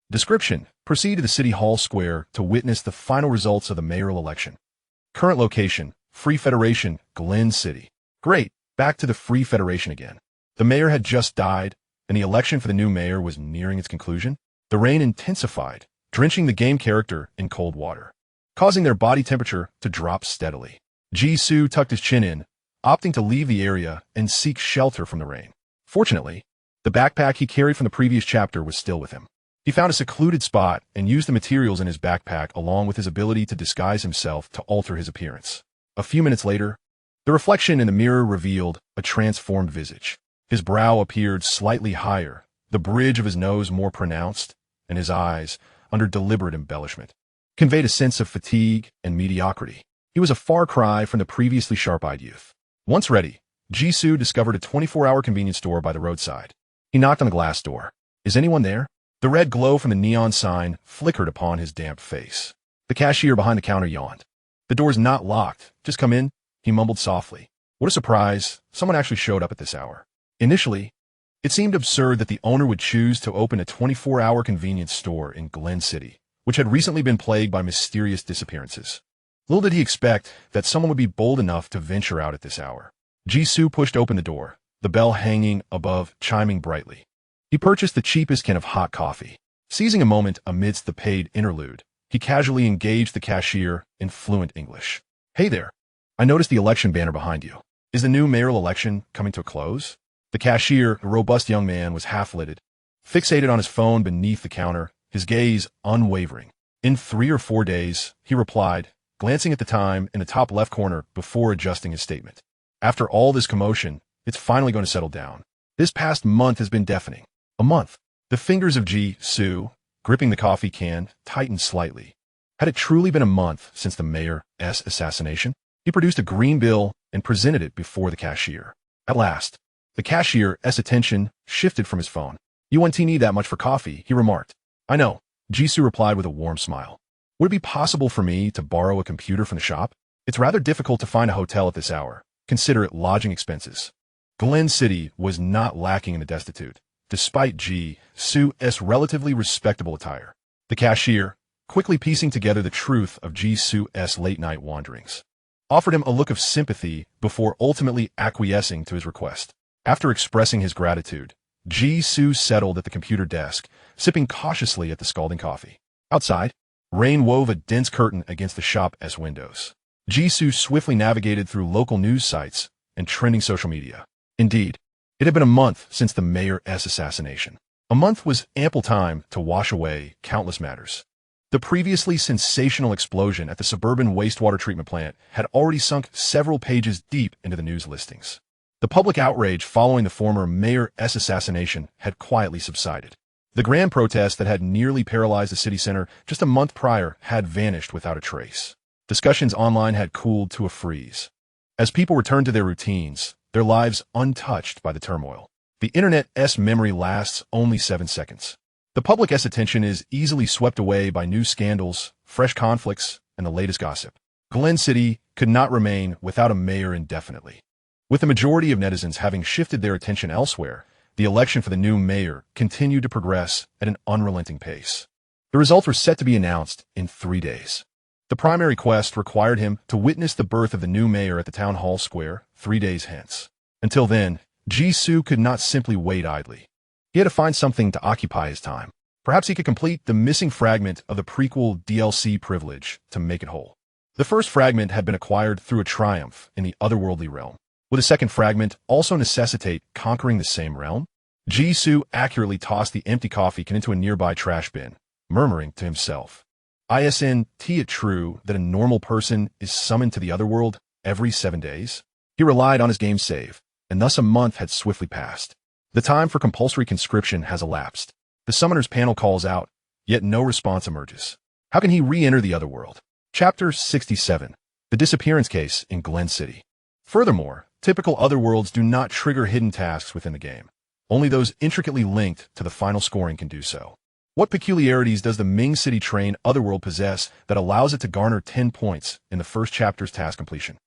Description: proceed to the City Hall Square to witness the final results of the mayoral election. Current location: Free Federation, Glen City. Great, back to the Free Federation again. The mayor had just died, and the election for the new mayor was nearing its conclusion. The rain intensified, drenching the game character in cold water, causing their body temperature to drop steadily. Jisoo tucked his chin in, opting to leave the area and seek shelter from the rain. Fortunately, the backpack he carried from the previous chapter was still with him. He found a secluded spot and used the materials in his backpack along with his ability to disguise himself to alter his appearance. A few minutes later, the reflection in the mirror revealed a transformed visage. His brow appeared slightly higher, the bridge of his nose more pronounced, and his eyes, under deliberate embellishment, conveyed a sense of fatigue and mediocrity. He was a far cry from the previously sharp-eyed youth. Once ready, Jisoo discovered a 24-hour convenience store by the roadside. He knocked on the glass door. Is anyone there? The red glow from the neon sign flickered upon his damp face. The cashier behind the counter yawned. The door's not locked. Just come in, he mumbled softly. What a surprise. Someone actually showed up at this hour. Initially, it seemed absurd that the owner would choose to open a 24-hour convenience store in Glen City, which had recently been plagued by mysterious disappearances. Little did he expect that someone would be bold enough to venture out at this hour. Jisoo pushed open the door, the bell hanging above, chiming brightly. He purchased the cheapest can of hot coffee. Seizing a moment amidst the paid interlude, he casually engaged the cashier in fluent English. Hey there. I noticed the election banner behind you. Is the new mayoral election coming to a close? The cashier, a robust young man, was half-lidded, fixated on his phone beneath the counter, his gaze unwavering. "In 3 or 4 days," he replied, glancing at the time in the top left corner before adjusting his statement. "After all this commotion, it's finally going to settle down. This past month has been deafening." A month. The fingers of Ji-Soo, gripping the coffee can, tightened slightly. Had it truly been a month since the mayor's assassination? He produced a green bill and presented it before the cashier. At last, the cashier's attention shifted from his phone. "You wouldn't need that much for coffee," he remarked. "I know," Ji-Soo replied with a warm smile. "Would it be possible for me to borrow a computer from the shop? It's rather difficult to find a hotel at this hour. Consider it lodging expenses." Glen City was not lacking in the destitute, despite Ji-Soo's relatively respectable attire. The cashier, quickly piecing together the truth of Ji-Soo's late-night wanderings, offered him a look of sympathy before ultimately acquiescing to his request. After expressing his gratitude, Ji-Soo settled at the computer desk, sipping cautiously at the scalding coffee. Outside, rain wove a dense curtain against the shop's windows. Ji-Soo swiftly navigated through local news sites and trending social media. Indeed, it had been a month since the mayor's assassination. A month was ample time to wash away countless matters. The previously sensational explosion at the suburban wastewater treatment plant had already sunk several pages deep into the news listings. The public outrage following the former mayor's assassination had quietly subsided. The grand protest that had nearly paralyzed the city center just a month prior had vanished without a trace. Discussions online had cooled to a freeze. As people returned to their routines, their lives untouched by the turmoil. The internet's memory lasts only 7 seconds. The public's attention is easily swept away by new scandals, fresh conflicts, and the latest gossip. Glen City could not remain without a mayor indefinitely. With the majority of netizens having shifted their attention elsewhere, the election for the new mayor continued to progress at an unrelenting pace. The results were set to be announced in 3 days. The primary quest required him to witness the birth of the new mayor at the town hall square 3 days hence. Until then, Ji-Soo could not simply wait idly. He had to find something to occupy his time. Perhaps he could complete the missing fragment of the prequel DLC privilege to make it whole. The first fragment had been acquired through a triumph in the otherworldly realm. Would a second fragment also necessitate conquering the same realm? Ji-Soo accurately tossed the empty coffee can into a nearby trash bin, murmuring to himself, "Isn't it true that a normal person is summoned to the otherworld every 7 days?" He relied on his game save, and thus a month had swiftly passed. The time for compulsory conscription has elapsed. The summoner's panel calls out, yet no response emerges. How can he re-enter the otherworld? Chapter 67. The Disappearance Case in Glen City. Furthermore, typical otherworlds do not trigger hidden tasks within the game. Only those intricately linked to the final scoring can do so. What peculiarities does the Ming City Train Otherworld possess that allows it to garner 10 points in the first chapter's task completion?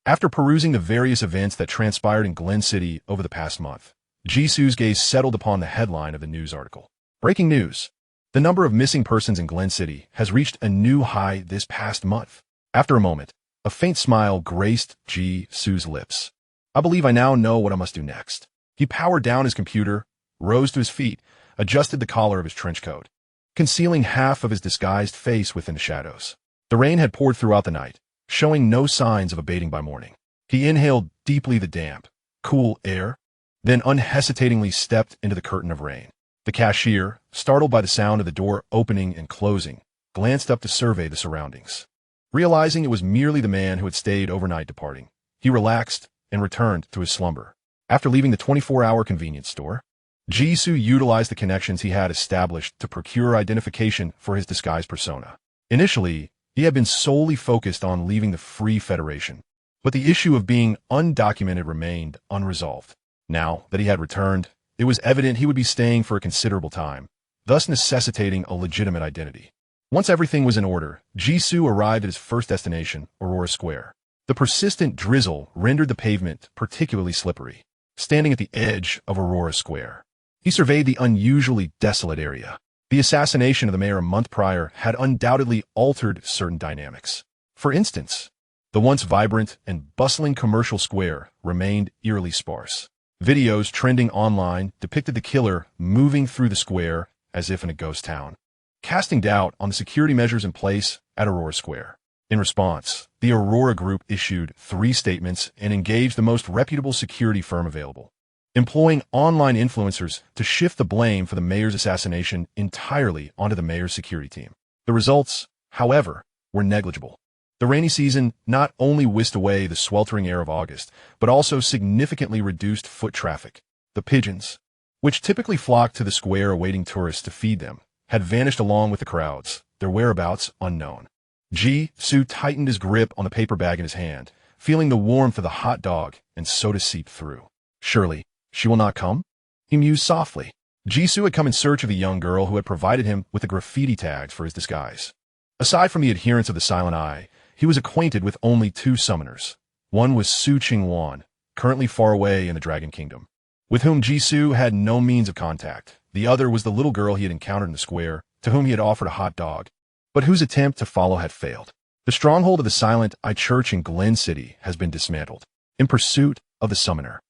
After perusing the various events that transpired in Glen City over the past month, Ji-Soo's gaze settled upon the headline of the news article. Breaking news. The number of missing persons in Glen City has reached a new high this past month. After a moment, a faint smile graced Ji-Soo's lips. "I believe I now know what I must do next." He powered down his computer, rose to his feet, adjusted the collar of his trench coat, concealing half of his disguised face within the shadows. The rain had poured throughout the night, showing no signs of abating by morning. He inhaled deeply the damp, cool air, then unhesitatingly stepped into the curtain of rain. The cashier, startled by the sound of the door opening and closing, glanced up to survey the surroundings. Realizing it was merely the man who had stayed overnight departing, he relaxed and returned to his slumber. After leaving the 24-hour convenience store, Ji-Soo utilized the connections he had established to procure identification for his disguised persona. Initially, he had been solely focused on leaving the Free Federation, but the issue of being undocumented remained unresolved. Now that he had returned, it was evident he would be staying for a considerable time, thus necessitating a legitimate identity. Once everything was in order, Ji-Soo arrived at his first destination, Aurora Square. The persistent drizzle rendered the pavement particularly slippery. Standing at the edge of Aurora Square, he surveyed the unusually desolate area. The assassination of the mayor a month prior had undoubtedly altered certain dynamics. For instance, the once vibrant and bustling commercial square remained eerily sparse. Videos trending online depicted the killer moving through the square as if in a ghost town, casting doubt on the security measures in place at Aurora Square. In response, the Aurora Group issued 3 statements and engaged the most reputable security firm available. employing online influencers to shift the blame for the mayor's assassination entirely onto the mayor's security team. The results, however, were negligible. The rainy season not only whisked away the sweltering air of August, but also significantly reduced foot traffic. The pigeons, which typically flocked to the square awaiting tourists to feed them, had vanished along with the crowds, their whereabouts unknown. Jisoo tightened his grip on the paper bag in his hand, feeling the warmth of the hot dog and soda seep through. Surely, she will not come? He mused softly. Jisoo had come in search of the young girl who had provided him with the graffiti tags for his disguise. Aside from the adherents of the Silent Eye, he was acquainted with only two summoners. One was Su Ching-wan, currently far away in the Dragon Kingdom, with whom Jisoo had no means of contact. The other was the little girl he had encountered in the square, to whom he had offered a hot dog, but whose attempt to follow had failed. The stronghold of the Silent Eye Church in Glen City has been dismantled. In pursuit of the summoner,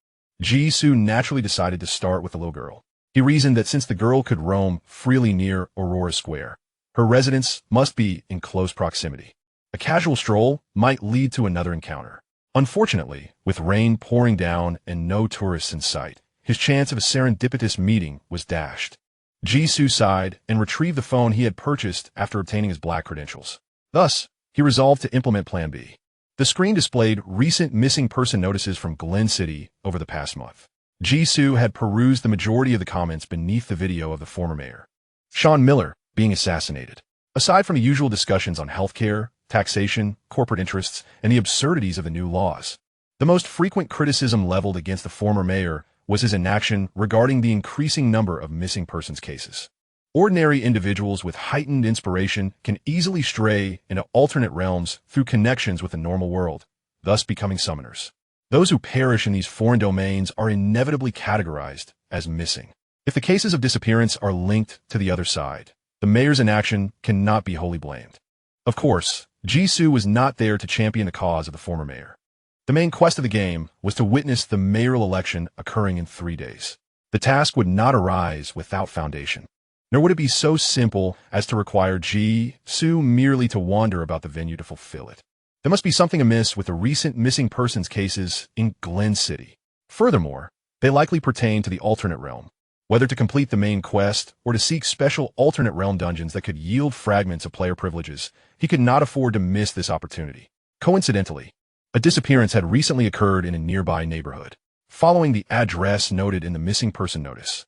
Jisoo naturally decided to start with the little girl. He reasoned that since the girl could roam freely near Aurora Square, her residence must be in close proximity. A casual stroll might lead to another encounter. Unfortunately, with rain pouring down and no tourists in sight, his chance of a serendipitous meeting was dashed. Jisoo sighed and retrieved the phone he had purchased after obtaining his black credentials. Thus, he resolved to implement Plan B. The screen displayed recent missing person notices from Glen City over the past month. Jisoo had perused the majority of the comments beneath the video of the former mayor, Sean Miller, being assassinated. Aside from the usual discussions on healthcare, taxation, corporate interests, and the absurdities of the new laws, the most frequent criticism leveled against the former mayor was his inaction regarding the increasing number of missing persons cases. Ordinary individuals with heightened inspiration can easily stray into alternate realms through connections with the normal world, thus becoming summoners. Those who perish in these foreign domains are inevitably categorized as missing. If the cases of disappearance are linked to the other side, the mayor's inaction cannot be wholly blamed. Of course, Jisoo was not there to champion the cause of the former mayor. The main quest of the game was to witness the mayoral election occurring in 3 days. The task would not arise without foundation, nor would it be so simple as to require Jisoo merely to wander about the venue to fulfill it. There must be something amiss with the recent missing persons cases in Glen City. Furthermore, they likely pertain to the alternate realm. Whether to complete the main quest or to seek special alternate realm dungeons that could yield fragments of player privileges, he could not afford to miss this opportunity. Coincidentally, a disappearance had recently occurred in a nearby neighborhood. Following the address noted in the missing person notice,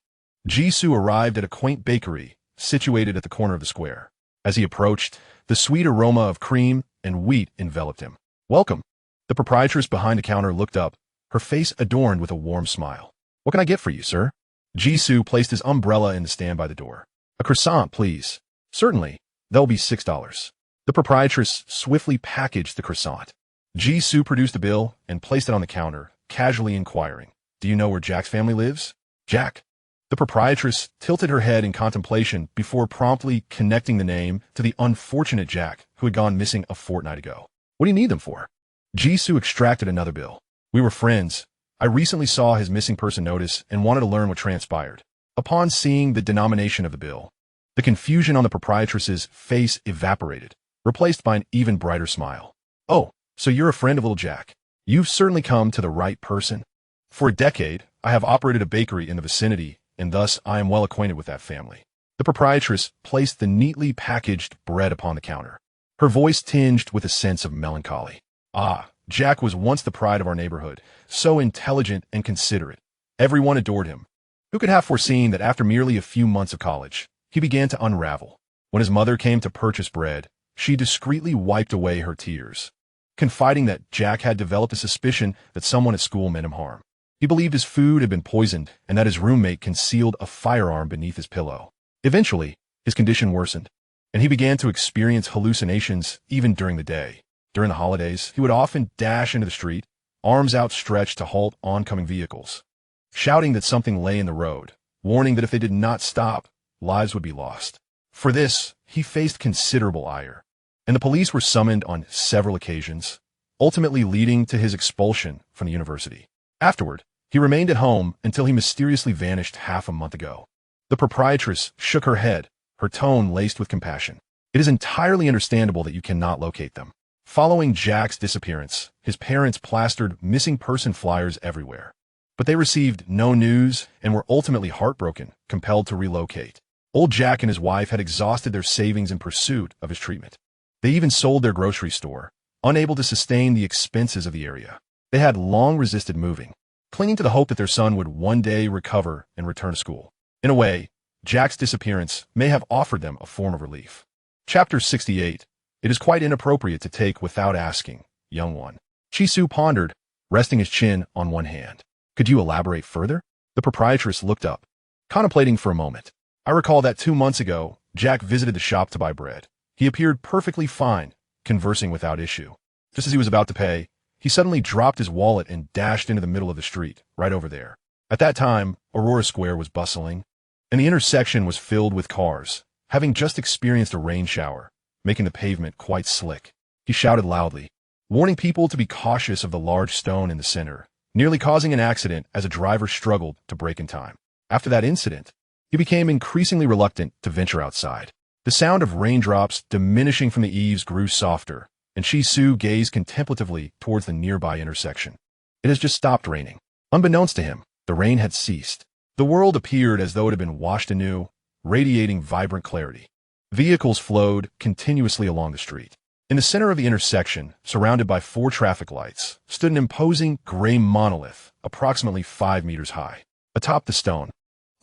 Jisoo arrived at a quaint bakery situated at the corner of the square. As he approached, the sweet aroma of cream and wheat enveloped him. "Welcome." The proprietress behind the counter looked up, her face adorned with a warm smile. "What can I get for you, sir?" Jisoo placed his umbrella in the stand by the door. "A croissant, please." "Certainly. That'll be $6. The proprietress swiftly packaged the croissant. Jisoo produced a bill and placed it on the counter, casually inquiring, "Do you know where Jack's family lives?" "Jack?" The proprietress tilted her head in contemplation before promptly connecting the name to the unfortunate Jack who had gone missing a fortnight ago. "What do you need them for?" Jisoo extracted another bill. "We were friends. I recently saw his missing person notice and wanted to learn what transpired." Upon seeing the denomination of the bill, the confusion on the proprietress's face evaporated, replaced by an even brighter smile. "Oh, so you're a friend of little Jack. You've certainly come to the right person. For a decade, I have operated a bakery in the vicinity, and thus I am well acquainted with that family." The proprietress placed the neatly packaged bread upon the counter, her voice tinged with a sense of melancholy. "Ah, Jack was once the pride of our neighborhood, so intelligent and considerate. Everyone adored him. Who could have foreseen that after merely a few months of college, he began to unravel? When his mother came to purchase bread, she discreetly wiped away her tears, confiding that Jack had developed a suspicion that someone at school meant him harm. He believed his food had been poisoned and that his roommate concealed a firearm beneath his pillow. Eventually, his condition worsened, and he began to experience hallucinations even during the day. During the holidays, he would often dash into the street, arms outstretched to halt oncoming vehicles, shouting that something lay in the road, warning that if they did not stop, lives would be lost. For this, he faced considerable ire, and the police were summoned on several occasions, ultimately leading to his expulsion from the university. Afterward, he remained at home until he mysteriously vanished half a month ago. The proprietress shook her head, her tone laced with compassion. "It is entirely understandable that you cannot locate them." Following Jack's disappearance, his parents plastered missing person flyers everywhere. But they received no news and were ultimately heartbroken, compelled to relocate. Old Jack and his wife had exhausted their savings in pursuit of his treatment. They even sold their grocery store, unable to sustain the expenses of the area. They had long resisted moving, clinging to the hope that their son would one day recover and return to school. In a way, Jack's disappearance may have offered them a form of relief. Chapter 68. It is quite inappropriate to take without asking, young one. Jisoo pondered, resting his chin on one hand. Could you elaborate further? The proprietress looked up, contemplating for a moment. I recall that 2 months ago, Jack visited the shop to buy bread. He appeared perfectly fine, conversing without issue. Just as he was about to pay, he suddenly dropped his wallet and dashed into the middle of the street, right over there. At that time, Aurora Square was bustling, and the intersection was filled with cars, having just experienced a rain shower, making the pavement quite slick. He shouted loudly, warning people to be cautious of the large stone in the center, nearly causing an accident as a driver struggled to brake in time. After that incident, he became increasingly reluctant to venture outside. The sound of raindrops diminishing from the eaves grew softer, and Jisoo gazed contemplatively towards the nearby intersection. It has just stopped raining. Unbeknownst to him, the rain had ceased. The world appeared as though it had been washed anew, radiating vibrant clarity. Vehicles flowed continuously along the street. In the center of the intersection, surrounded by 4 traffic lights, stood an imposing gray monolith, approximately 5 meters high. Atop the stone,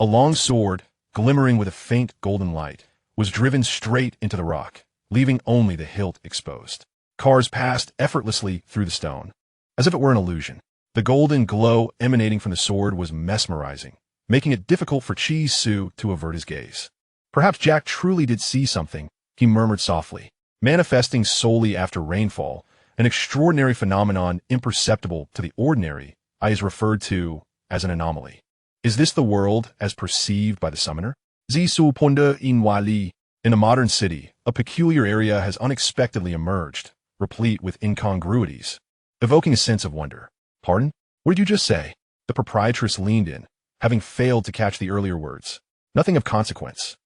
a long sword, glimmering with a faint golden light, was driven straight into the rock, leaving only the hilt exposed. Cars passed effortlessly through the stone, as if it were an illusion. The golden glow emanating from the sword was mesmerizing, making it difficult for Jisoo to avert his gaze. Perhaps Jack truly did see something, he murmured softly. Manifesting solely after rainfall, an extraordinary phenomenon imperceptible to the ordinary, is referred to as an anomaly. Is this the world as perceived by the summoner? Jisoo pondered inwardly. In a modern city, a peculiar area has unexpectedly emerged, replete with incongruities, evoking a sense of wonder. Pardon? What did you just say? The proprietress leaned in, having failed to catch the earlier words. Nothing of consequence.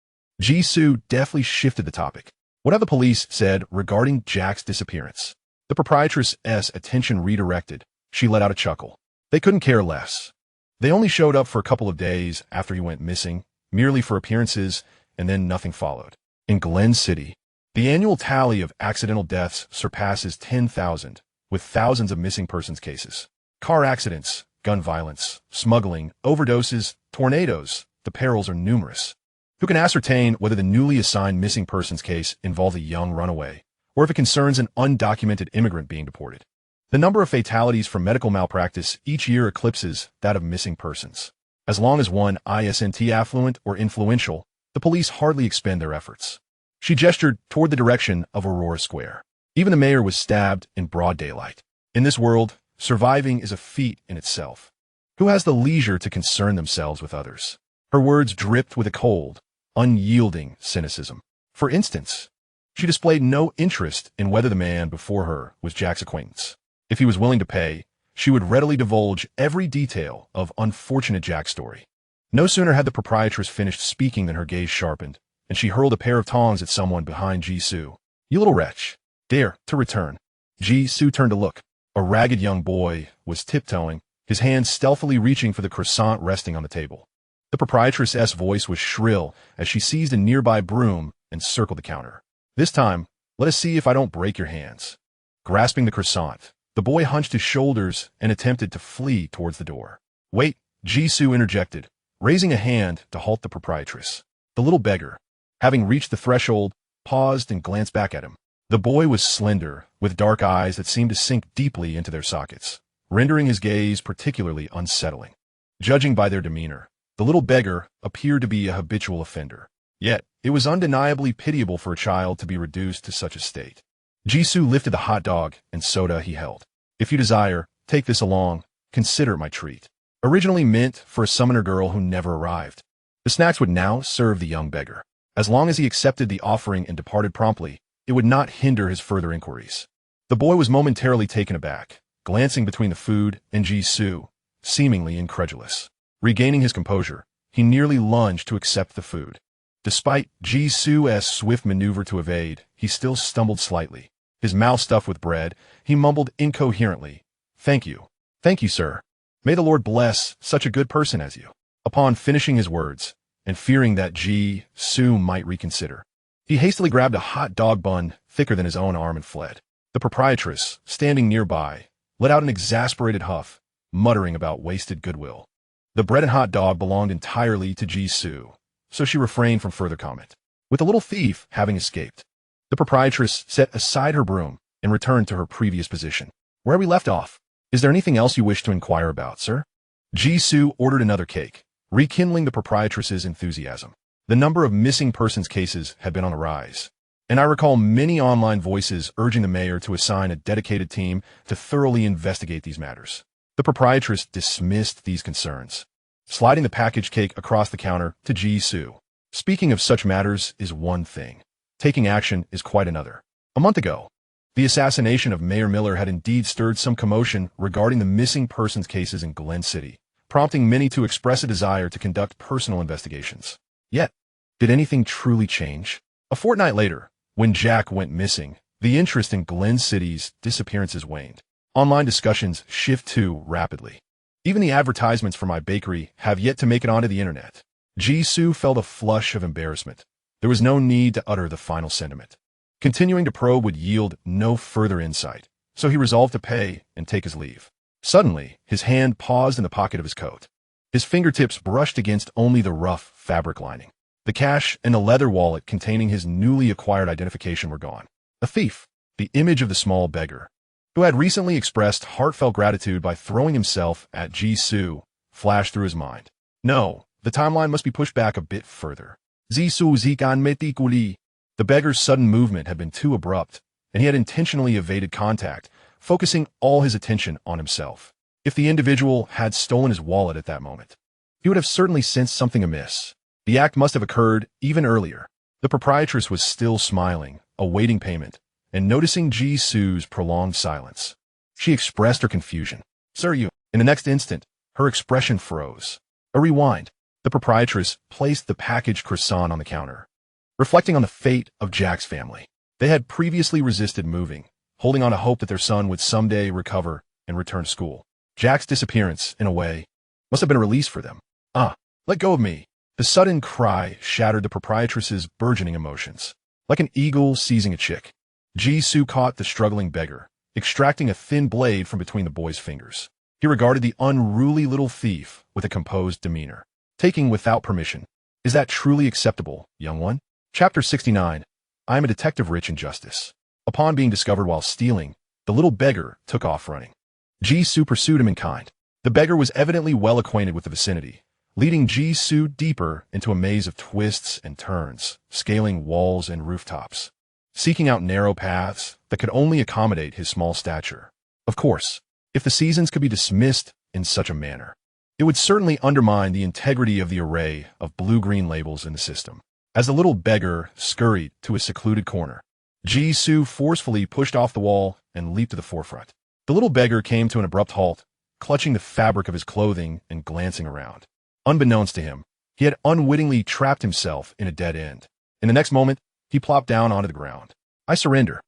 Jisoo deftly shifted the topic. What have the police said regarding Jack's disappearance? The proprietress's attention redirected. She let out a chuckle. They couldn't care less. They only showed up for a couple of days after he went missing, merely for appearances, and then nothing followed. In Glen City, the annual tally of accidental deaths surpasses 10,000, with thousands of missing persons cases. Car accidents, gun violence, smuggling, overdoses, tornadoes, the perils are numerous. Who can ascertain whether the newly assigned missing persons case involves a young runaway, or if it concerns an undocumented immigrant being deported? The number of fatalities from medical malpractice each year eclipses that of missing persons. As long as one isn't affluent or influential, the police hardly expend their efforts. She gestured toward the direction of Aurora Square. Even the mayor was stabbed in broad daylight. In this world, surviving is a feat in itself. Who has the leisure to concern themselves with others? Her words dripped with a cold, unyielding cynicism. For instance, she displayed no interest in whether the man before her was Jack's acquaintance. If he was willing to pay, she would readily divulge every detail of unfortunate Jack's story. No sooner had the proprietress finished speaking than her gaze sharpened, and she hurled a pair of tongs at someone behind Jisoo. You little wretch, dare to return. Jisoo turned to look. A ragged young boy was tiptoeing, his hands stealthily reaching for the croissant resting on the table. The proprietress's voice was shrill as she seized a nearby broom and circled the counter. This time, let us see if I don't break your hands. Grasping the croissant, the boy hunched his shoulders and attempted to flee towards the door. Wait, Jisoo interjected, raising a hand to halt the proprietress. The little beggar, having reached the threshold, paused and glanced back at him. The boy was slender, with dark eyes that seemed to sink deeply into their sockets, rendering his gaze particularly unsettling. Judging by their demeanor, the little beggar appeared to be a habitual offender. Yet, it was undeniably pitiable for a child to be reduced to such a state. Jisoo lifted the hot dog and soda he held. If you desire, take this along, consider it my treat. Originally meant for a summoner girl who never arrived. The snacks would now serve the young beggar. As long as he accepted the offering and departed promptly, it would not hinder his further inquiries. The boy was momentarily taken aback, glancing between the food and Jisoo, seemingly incredulous. Regaining his composure, he nearly lunged to accept the food. Despite Jisoo's swift maneuver to evade, he still stumbled slightly. His mouth stuffed with bread, he mumbled incoherently, Thank you, sir. May the Lord bless such a good person as you. Upon finishing his words, and fearing that Ji-Soo might reconsider, he hastily grabbed a hot dog bun thicker than his own arm and fled. The proprietress, standing nearby, let out an exasperated huff, muttering about wasted goodwill. The bread and hot dog belonged entirely to Ji-Soo, so she refrained from further comment. With the little thief having escaped, the proprietress set aside her broom and returned to her previous position. Where we left off. Is there anything else you wish to inquire about, sir? Ji-Soo ordered another cake, rekindling the proprietress's enthusiasm. The number of missing persons cases had been on the rise, and I recall many online voices urging the mayor to assign a dedicated team to thoroughly investigate these matters. The proprietress dismissed these concerns, sliding the packaged cake across the counter to Ji-Soo. Speaking of such matters is one thing. Taking action is quite another. A month ago, the assassination of Mayor Miller had indeed stirred some commotion regarding the missing persons cases in Glen City, prompting many to express a desire to conduct personal investigations. Yet, did anything truly change? A fortnight later, when Jack went missing, the interest in Glen City's disappearances waned. Online discussions shift too rapidly. Even the advertisements for my bakery have yet to make it onto the internet. Ji-Soo felt a flush of embarrassment. There was no need to utter the final sentiment. Continuing to probe would yield no further insight, so he resolved to pay and take his leave. Suddenly, his hand paused in the pocket of his coat. His fingertips brushed against only the rough fabric lining. The cash and the leather wallet containing his newly acquired identification were gone. A thief, the image of the small beggar, who had recently expressed heartfelt gratitude by throwing himself at Ji-Soo, flashed through his mind. No, the timeline must be pushed back a bit further. Ji-Soo zikan metikuli. The beggar's sudden movement had been too abrupt, and he had intentionally evaded contact, focusing all his attention on himself. If the individual had stolen his wallet at that moment, he would have certainly sensed something amiss. The act must have occurred even earlier. The proprietress was still smiling, awaiting payment, and noticing Ji-Soo's prolonged silence. She expressed her confusion. Sir, you. In the next instant, her expression froze. A rewind. The proprietress placed the packaged croissant on the counter, reflecting on the fate of Jack's family. They had previously resisted moving, holding on to hope that their son would someday recover and return to school. Jack's disappearance, in a way, must have been a release for them. Let go of me. The sudden cry shattered the proprietress's burgeoning emotions. Like an eagle seizing a chick, Ji-Soo caught the struggling beggar, extracting a thin blade from between the boy's fingers. He regarded the unruly little thief with a composed demeanor, taking without permission. Is that truly acceptable, young one? Chapter 69. I am a detective rich in justice. Upon being discovered while stealing, the little beggar took off running. Ji-Soo pursued him in kind. The beggar was evidently well acquainted with the vicinity, leading Ji-Soo deeper into a maze of twists and turns, scaling walls and rooftops, seeking out narrow paths that could only accommodate his small stature. Of course, if the seasons could be dismissed in such a manner, it would certainly undermine the integrity of the array of blue-green labels in the system. As the little beggar scurried to a secluded corner, Ji-Soo forcefully pushed off the wall and leaped to the forefront. The little beggar came to an abrupt halt, clutching the fabric of his clothing and glancing around. Unbeknownst to him, he had unwittingly trapped himself in a dead end. In the next moment, he plopped down onto the ground. I surrender.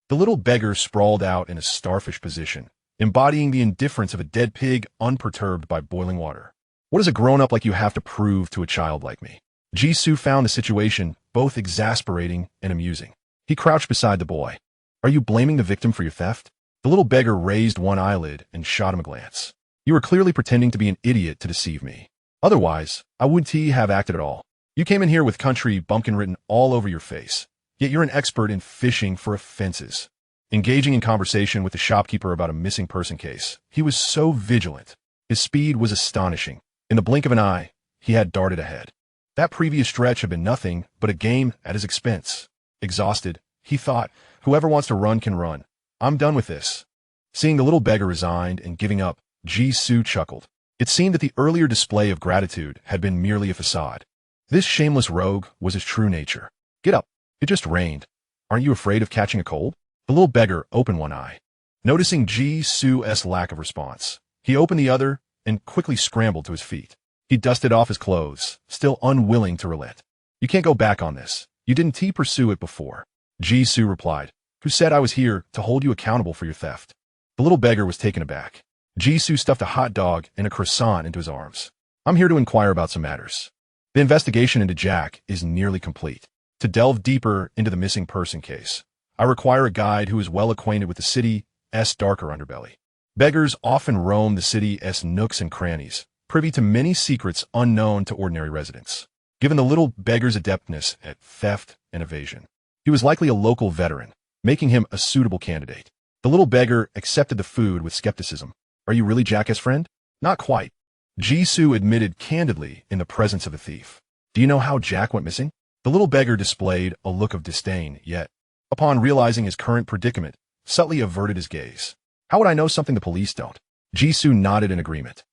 The little beggar sprawled out in a starfish position, embodying the indifference of a dead pig unperturbed by boiling water. What does a grown-up like you have to prove to a child like me? Ji-Soo found the situation both exasperating and amusing. He crouched beside the boy. Are you blaming the victim for your theft? The little beggar raised one eyelid and shot him a glance. You are clearly pretending to be an idiot to deceive me. Otherwise, I wouldn't have acted at all. You came in here with country bumpkin written all over your face, yet you're an expert in fishing for offenses. Engaging in conversation with the shopkeeper about a missing person case, he was so vigilant. His speed was astonishing. In the blink of an eye, he had darted ahead. That previous stretch had been nothing but a game at his expense. Exhausted, he thought, whoever wants to run can run. I'm done with this. Seeing the little beggar resigned and giving up, Ji-Soo chuckled. It seemed that the earlier display of gratitude had been merely a facade. This shameless rogue was his true nature. Get up. It just rained. Aren't you afraid of catching a cold? The little beggar opened one eye. Noticing Ji-Soo's lack of response, he opened the other and quickly scrambled to his feet. He dusted off his clothes, still unwilling to relent. You can't go back on this. You didn't pursue it before. Ji-Soo replied. Who said I was here to hold you accountable for your theft? The little beggar was taken aback. Jisoo stuffed a hot dog and a croissant into his arms. I'm here to inquire about some matters. The investigation into Jack is nearly complete. To delve deeper into the missing person case, I require a guide who is well acquainted with the city's darker underbelly. Beggars often roam the city's nooks and crannies, privy to many secrets unknown to ordinary residents. Given the little beggar's adeptness at theft and evasion, he was likely a local veteran, making him a suitable candidate. The little beggar accepted the food with skepticism. Are you really Jack's friend? Not quite. Jisoo admitted candidly in the presence of the thief. Do you know how Jack went missing? The little beggar displayed a look of disdain, yet, upon realizing his current predicament, subtly averted his gaze. How would I know something the police don't? Jisoo nodded in agreement.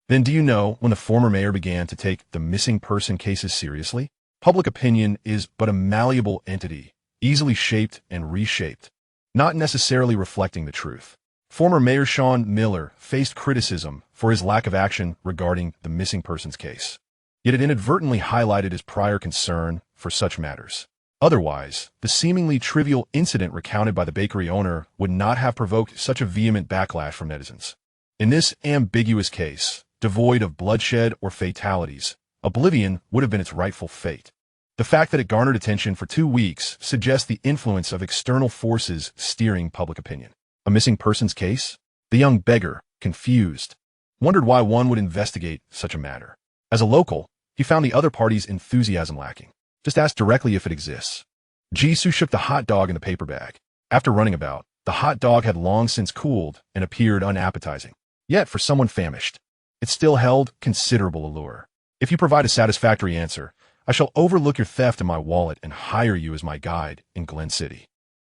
Then do you know when the former mayor began to take the missing person cases seriously? Public opinion is but a malleable entity, easily shaped and reshaped, not necessarily reflecting the truth. Former Mayor Sean Miller faced criticism for his lack of action regarding the missing persons case. Yet it inadvertently highlighted his prior concern for such matters. Otherwise, the seemingly trivial incident recounted by the bakery owner would not have provoked such a vehement backlash from netizens. In this ambiguous case, devoid of bloodshed or fatalities, oblivion would have been its rightful fate. The fact that it garnered attention for 2 weeks suggests the influence of external forces steering public opinion. A missing persons case? The young beggar, confused, wondered why one would investigate such a matter. As a local, he found the other party's enthusiasm lacking. Just ask directly if it exists. Jisoo shook the hot dog in the paper bag. After running about, the hot dog had long since cooled and appeared unappetizing. Yet, for someone famished, it still held considerable allure. If you provide a satisfactory answer, I shall overlook your theft in my wallet and hire you as my guide in Glen City.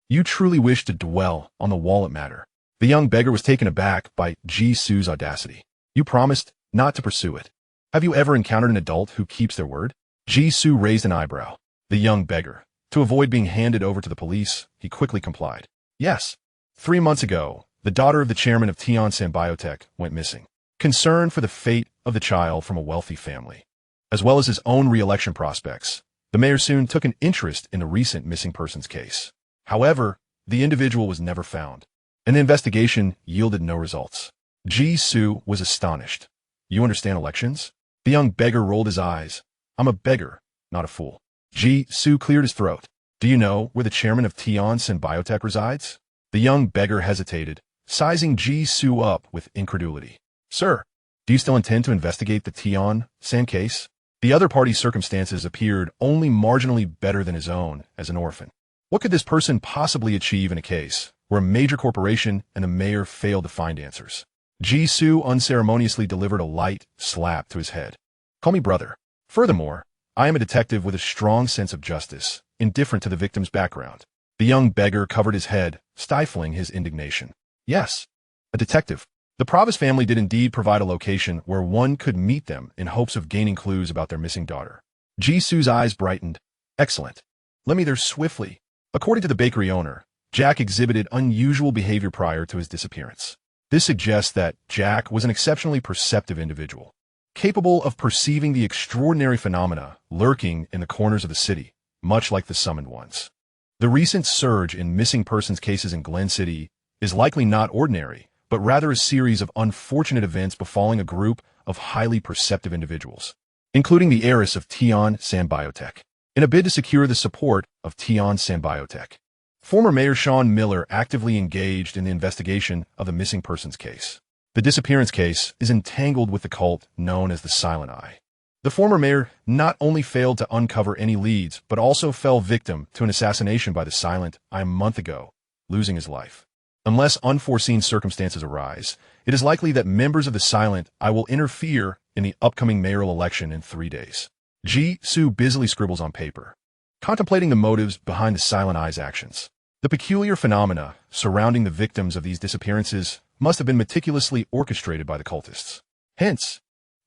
You truly wish to dwell on the wallet matter. The young beggar was taken aback by Jisoo's audacity. You promised not to pursue it. Have you ever encountered an adult who keeps their word? Jisoo raised an eyebrow. The young beggar, to avoid being handed over to the police, he quickly complied. Yes. 3 months ago, the daughter of the chairman of Tion Biotech went missing. Concerned for the fate of the child from a wealthy family, as well as his own re-election prospects, the mayor soon took an interest in the recent missing persons case. However, the individual was never found, and the investigation yielded no results. Jisoo was astonished. You understand elections? The young beggar rolled his eyes. I'm a beggar, not a fool. Jisoo cleared his throat. Do you know where the chairman of Tion Biotech resides? The young beggar hesitated, sizing Jisoo up with incredulity. Sir, do you still intend to investigate the Tion case? The other party's circumstances appeared only marginally better than his own as an orphan. What could this person possibly achieve in a case where a major corporation and the mayor failed to find answers? Jisoo unceremoniously delivered a light slap to his head. Call me brother. Furthermore, I am a detective with a strong sense of justice, indifferent to the victim's background. The young beggar covered his head, stifling his indignation. Yes, a detective. The Provis family did indeed provide a location where one could meet them in hopes of gaining clues about their missing daughter. Jisoo's eyes brightened. Excellent. Let me there swiftly. According to the bakery owner, Jack exhibited unusual behavior prior to his disappearance. This suggests that Jack was an exceptionally perceptive individual, capable of perceiving the extraordinary phenomena lurking in the corners of the city, much like the summoned ones. The recent surge in missing persons cases in Glen City is likely not ordinary, but rather a series of unfortunate events befalling a group of highly perceptive individuals, including the heiress of Tion Biotech, in a bid to secure the support of Tion Biotech. Former Mayor Sean Miller actively engaged in the investigation of the missing persons case. The disappearance case is entangled with the cult known as the Silent Eye. The former mayor not only failed to uncover any leads, but also fell victim to an assassination by the Silent Eye a month ago, losing his life. Unless unforeseen circumstances arise, it is likely that members of the Silent Eye will interfere in the upcoming mayoral election in 3 days. Jisoo busily scribbles on paper, contemplating the motives behind the Silent Eye's actions. The peculiar phenomena surrounding the victims of these disappearances must have been meticulously orchestrated by the cultists. Hence,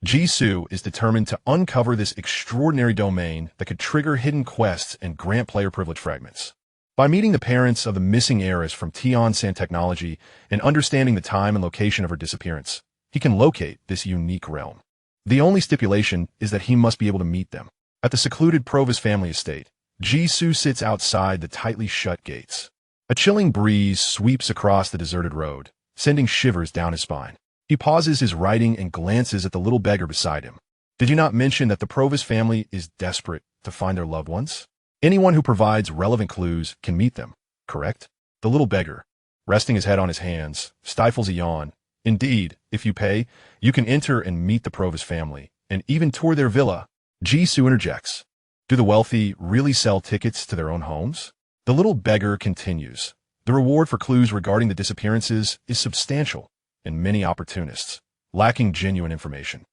Jisoo is determined to uncover this extraordinary domain that could trigger hidden quests and grant player privilege fragments. By meeting the parents of the missing heiress from Tion Technology and understanding the time and location of her disappearance, he can locate this unique realm. The only stipulation is that he must be able to meet them. At the secluded Provis family estate, Jisoo sits outside the tightly shut gates. A chilling breeze sweeps across the deserted road, sending shivers down his spine. He pauses his writing and glances at the little beggar beside him. Did you not mention that the Provis family is desperate to find their loved ones? Anyone who provides relevant clues can meet them, correct? The little beggar, resting his head on his hands, stifles a yawn. Indeed, if you pay, you can enter and meet the Provis family, and even tour their villa. Jisoo interjects. Do the wealthy really sell tickets to their own homes? The little beggar continues. The reward for clues regarding the disappearances is substantial, and many opportunists, lacking genuine information,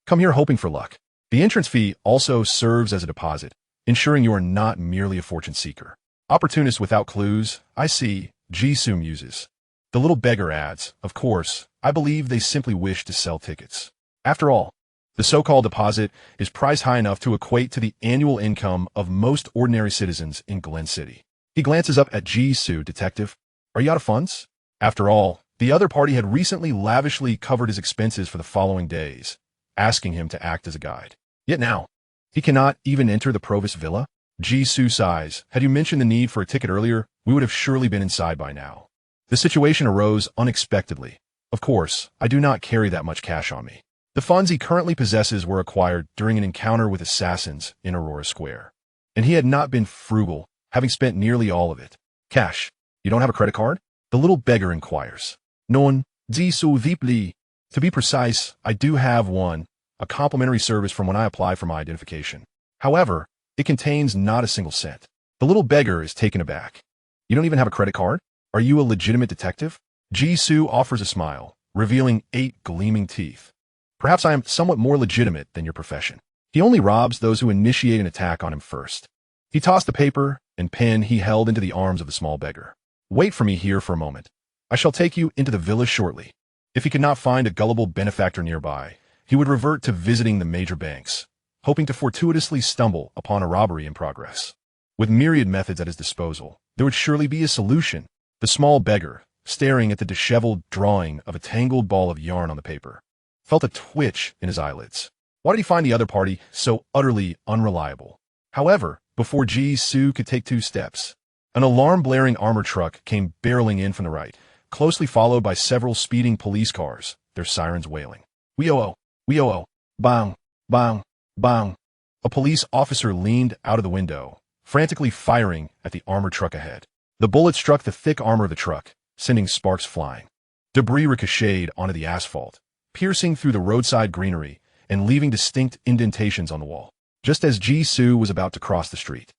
come here hoping for luck. The entrance fee also serves as a deposit, ensuring you are not merely a fortune seeker. Opportunists without clues, I see, Jisoo muses. The little beggar adds, of course, I believe they simply wish to sell tickets. After all, the so-called deposit is priced high enough to equate to the annual income of most ordinary citizens in Glen City. He glances up at Jisoo. Detective, are you out of funds? After all, the other party had recently lavishly covered his expenses for the following days, asking him to act as a guide. Yet now, he cannot even enter the Provis villa? Jisoo sighs. Had you mentioned the need for a ticket earlier, we would have surely been inside by now. The situation arose unexpectedly. Of course, I do not carry that much cash on me. The funds he currently possesses were acquired during an encounter with assassins in Aurora Square. And he had not been frugal, having spent nearly all of it. Cash. You don't have a credit card? The little beggar inquires. Non, Jisoo deeply. To be precise, I do have one, a complimentary service from when I apply for my identification. However, it contains not a single cent. The little beggar is taken aback. You don't even have a credit card? Are you a legitimate detective? Jisoo offers a smile, revealing 8 gleaming teeth. Perhaps I am somewhat more legitimate than your profession. He only robs those who initiate an attack on him first. He tossed the paper and pen he held into the arms of the small beggar. Wait for me here for a moment. I shall take you into the villa shortly. If he could not find a gullible benefactor nearby, he would revert to visiting the major banks, hoping to fortuitously stumble upon a robbery in progress. With myriad methods at his disposal, there would surely be a solution. The small beggar, staring at the disheveled drawing of a tangled ball of yarn on the paper, felt a twitch in his eyelids. Why did he find the other party so utterly unreliable? However, before Jisoo could take 2 steps, an alarm-blaring armor truck came barreling in from the right, closely followed by several speeding police cars, their sirens wailing. Wee-oh-oh, bang, bang, bang. A police officer leaned out of the window, frantically firing at the armored truck ahead. The bullet struck the thick armor of the truck, sending sparks flying. Debris ricocheted onto the asphalt, piercing through the roadside greenery and leaving distinct indentations on the wall. Just as Jisoo was about to cross the street,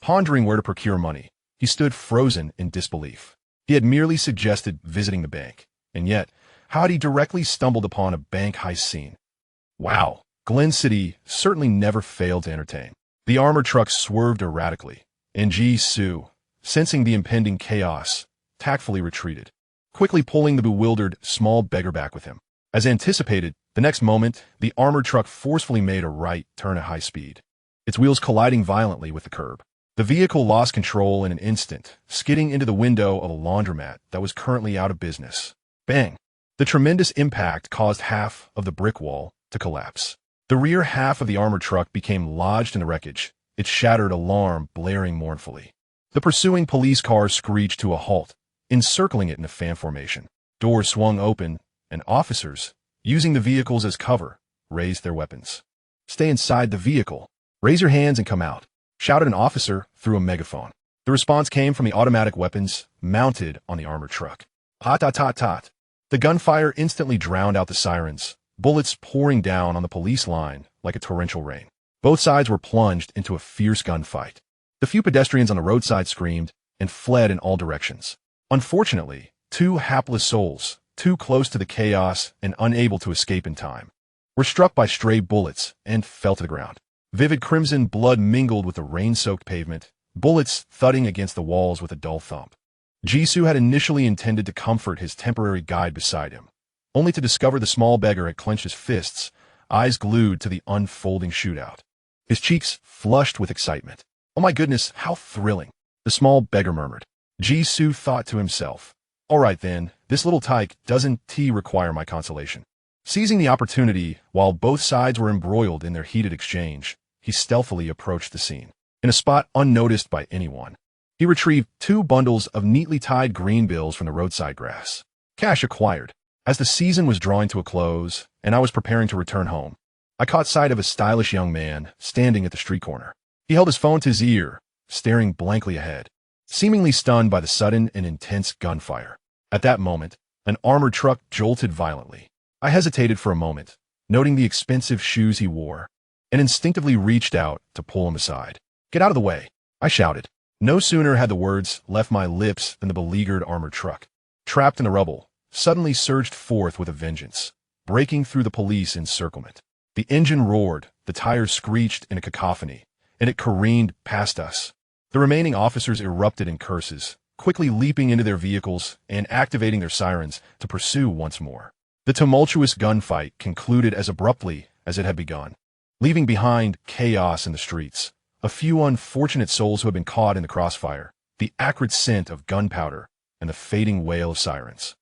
pondering where to procure money, he stood frozen in disbelief. He had merely suggested visiting the bank, and yet, how had he directly stumbled upon a bank heist scene? Wow, Glen City certainly never failed to entertain. The armored truck swerved erratically, and Jisoo, sensing the impending chaos, tactfully retreated, quickly pulling the bewildered small beggar back with him. As anticipated, the next moment, the armored truck forcefully made a right turn at high speed, its wheels colliding violently with the curb. The vehicle lost control in an instant, skidding into the window of a laundromat that was currently out of business. Bang! The tremendous impact caused half of the brick wall to collapse. The rear half of the armored truck became lodged in the wreckage, its shattered alarm blaring mournfully. The pursuing police car screeched to a halt, encircling it in a fan formation. Doors swung open, and officers, using the vehicles as cover, raised their weapons. Stay inside the vehicle. Raise your hands and come out, shouted an officer through a megaphone. The response came from the automatic weapons mounted on the armored truck. Tot-tot-tot-tot. The gunfire instantly drowned out the sirens, bullets pouring down on the police line like a torrential rain. Both sides were plunged into a fierce gunfight. The few pedestrians on the roadside screamed and fled in all directions. Unfortunately, 2 hapless souls, too close to the chaos and unable to escape in time, were struck by stray bullets and fell to the ground. Vivid crimson blood mingled with the rain-soaked pavement, bullets thudding against the walls with a dull thump. Jisoo had initially intended to comfort his temporary guide beside him, only to discover the small beggar had clenched his fists, eyes glued to the unfolding shootout. His cheeks flushed with excitement. Oh my goodness, how thrilling, the small beggar murmured. Jisoo thought to himself, all right then, this little tyke doesn't require my consolation. Seizing the opportunity, while both sides were embroiled in their heated exchange, he stealthily approached the scene. In a spot unnoticed by anyone, he retrieved 2 bundles of neatly tied green bills from the roadside grass. Cash acquired. As the season was drawing to a close, and I was preparing to return home, I caught sight of a stylish young man standing at the street corner. He held his phone to his ear, staring blankly ahead, seemingly stunned by the sudden and intense gunfire. At that moment, an armored truck jolted violently. I hesitated for a moment, noting the expensive shoes he wore, and instinctively reached out to pull him aside. "Get out of the way," I shouted. No sooner had the words left my lips than the beleaguered armored truck, trapped in the rubble, suddenly surged forth with a vengeance, breaking through the police encirclement. The engine roared, the tires screeched in a cacophony, and it careened past us. The remaining officers erupted in curses, quickly leaping into their vehicles and activating their sirens to pursue once more. The tumultuous gunfight concluded as abruptly as it had begun, leaving behind chaos in the streets, a few unfortunate souls who had been caught in the crossfire, the acrid scent of gunpowder, and the fading wail of sirens.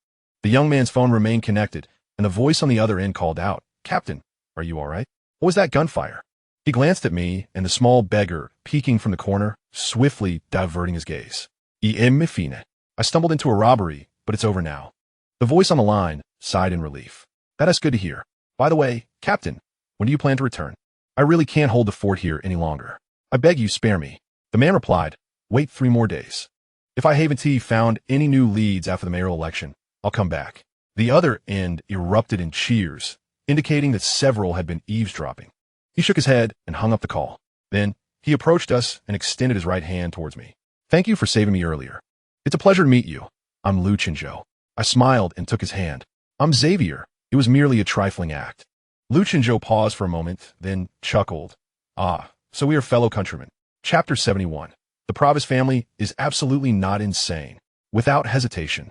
The young man's phone remained connected, and the voice on the other end called out, "Captain, are you all right? What was that gunfire?" He glanced at me and the small beggar peeking from the corner, swiftly diverting his gaze. "Me fine. I stumbled into a robbery, but it's over now." The voice on the line sighed in relief. "That is good to hear. By the way, Captain, when do you plan to return? I really can't hold the fort here any longer. I beg you spare me." The man replied, "Wait 3 more days. If I haven't found any new leads after the mayoral election, I'll come back." The other end erupted in cheers, indicating that several had been eavesdropping. He shook his head and hung up the call. Then, he approached us and extended his right hand towards me. "Thank you for saving me earlier. It's a pleasure to meet you. I'm Lu Chinzhou." I smiled and took his hand. "I'm Xavier. It was merely a trifling act." Lu Chinzhou paused for a moment, then chuckled. "Ah, so we are fellow countrymen." Chapter 71. The Provis family is absolutely not insane. Without hesitation,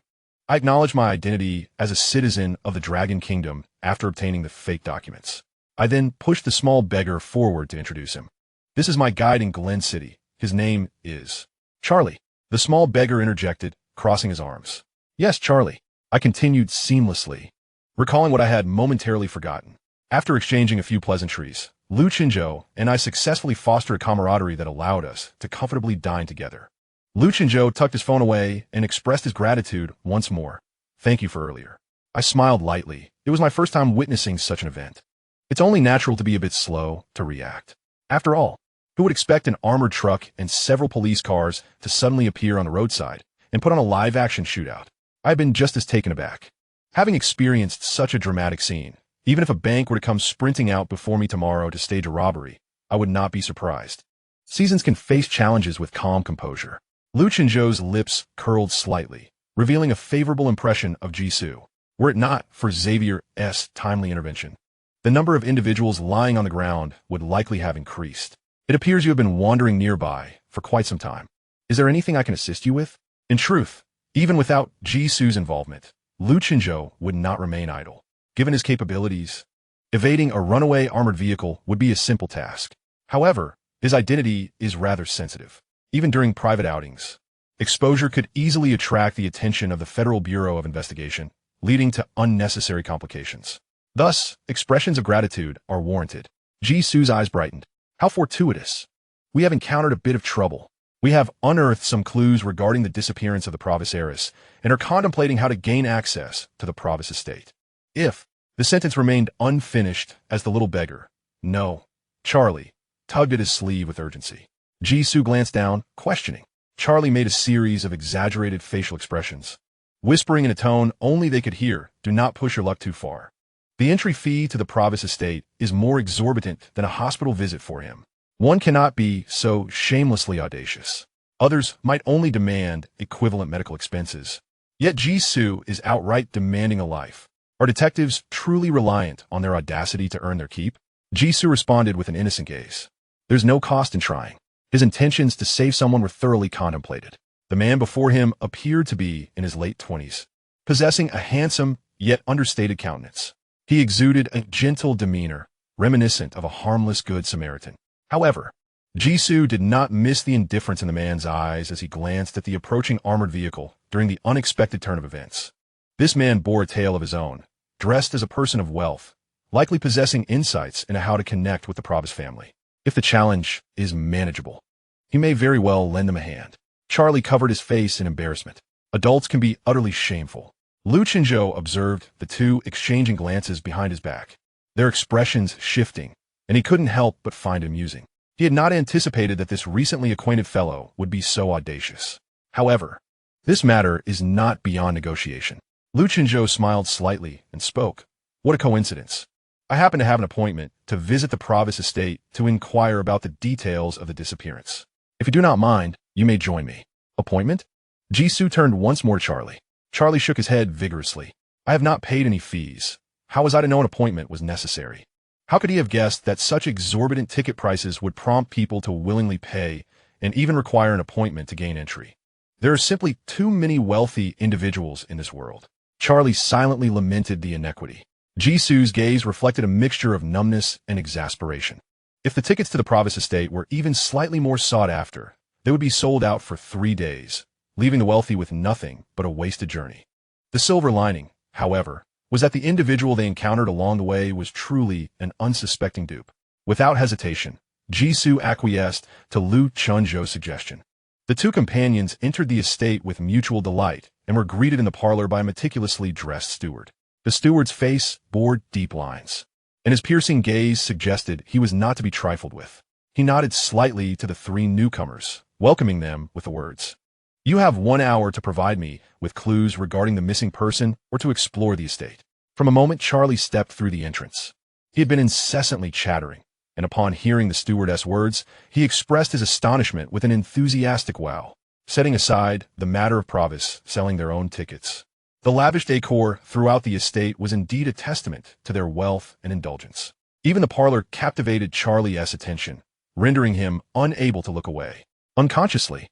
I acknowledged my identity as a citizen of the Dragon Kingdom after obtaining the fake documents. I then pushed the small beggar forward to introduce him. "This is my guide in Glen City. His name is Charlie." The small beggar interjected, crossing his arms. "Yes, Charlie," I continued seamlessly, recalling what I had momentarily forgotten. After exchanging a few pleasantries, Lu Chinzhou and I successfully fostered a camaraderie that allowed us to comfortably dine together. Lu Chinzhou tucked his phone away and expressed his gratitude once more. "Thank you for earlier." I smiled lightly. It was my first time witnessing such an event. It's only natural to be a bit slow to react. After all, who would expect an armored truck and several police cars to suddenly appear on the roadside and put on a live-action shootout? I had been just as taken aback. Having experienced such a dramatic scene, even if a bank were to come sprinting out before me tomorrow to stage a robbery, I would not be surprised. Seasons can face challenges with calm composure. Lu Chinzhou's lips curled slightly, revealing a favorable impression of Jisoo. Were it not for Xavier's timely intervention, the number of individuals lying on the ground would likely have increased. "It appears you have been wandering nearby for quite some time. Is there anything I can assist you with?" In truth, even without Jisoo's involvement, Lu Chinzhou would not remain idle. Given his capabilities, evading a runaway armored vehicle would be a simple task. However, his identity is rather sensitive. Even during private outings, exposure could easily attract the attention of the Federal Bureau of Investigation, leading to unnecessary complications. Thus, expressions of gratitude are warranted. Jisoo's eyes brightened. "How fortuitous. We have encountered a bit of trouble. We have unearthed some clues regarding the disappearance of the Provis heiress and are contemplating how to gain access to the Provis estate." If the sentence remained unfinished as the little beggar, "No," Charlie, tugged at his sleeve with urgency. Jisoo glanced down, questioning. Charlie made a series of exaggerated facial expressions, whispering in a tone only they could hear, "Do not push your luck too far. The entry fee to the Provis estate is more exorbitant than a hospital visit for him. One cannot be so shamelessly audacious. Others might only demand equivalent medical expenses. Yet Jisoo is outright demanding a life. Are detectives truly reliant on their audacity to earn their keep?" Jisoo responded with an innocent gaze. "There's no cost in trying." His intentions to save someone were thoroughly contemplated. The man before him appeared to be in his late 20s, possessing a handsome yet understated countenance. He exuded a gentle demeanor, reminiscent of a harmless Good Samaritan. However, Jisoo did not miss the indifference in the man's eyes as he glanced at the approaching armored vehicle during the unexpected turn of events. This man bore a tale of his own, dressed as a person of wealth, likely possessing insights into how to connect with the Provis family. If the challenge is manageable, he may very well lend them a hand. Charlie covered his face in embarrassment. Adults can be utterly shameful. Lu Chenzhou observed the two exchanging glances behind his back, their expressions shifting, and he couldn't help but find it amusing. He had not anticipated that this recently acquainted fellow would be so audacious. However, this matter is not beyond negotiation. Lu Chenzhou smiled slightly and spoke. What a coincidence. I happen to have an appointment to visit the Provis estate to inquire about the details of the disappearance. If you do not mind, you may join me. Appointment? Jisoo turned once more to Charlie. Charlie shook his head vigorously. I have not paid any fees. How was I to know an appointment was necessary? How could he have guessed that such exorbitant ticket prices would prompt people to willingly pay and even require an appointment to gain entry? There are simply too many wealthy individuals in this world. Charlie silently lamented the inequity. Jisoo's gaze reflected a mixture of numbness and exasperation. If the tickets to the Provis estate were even slightly more sought after, they would be sold out for 3 days, leaving the wealthy with nothing but a wasted journey. The silver lining, however, was that the individual they encountered along the way was truly an unsuspecting dupe. Without hesitation, Jisoo acquiesced to Lu Chenzhou's suggestion. The two companions entered the estate with mutual delight and were greeted in the parlor by a meticulously dressed steward. The steward's face bore deep lines, and his piercing gaze suggested he was not to be trifled with. He nodded slightly to the three newcomers, welcoming them with the words, "You have 1 hour to provide me with clues regarding the missing person or to explore the estate." From a moment, Charlie stepped through the entrance. He had been incessantly chattering, and upon hearing the stewardess' words, he expressed his astonishment with an enthusiastic wow, setting aside the matter of Provis selling their own tickets. The lavish decor throughout the estate was indeed a testament to their wealth and indulgence. Even the parlor captivated Charlie's attention, rendering him unable to look away. Unconsciously,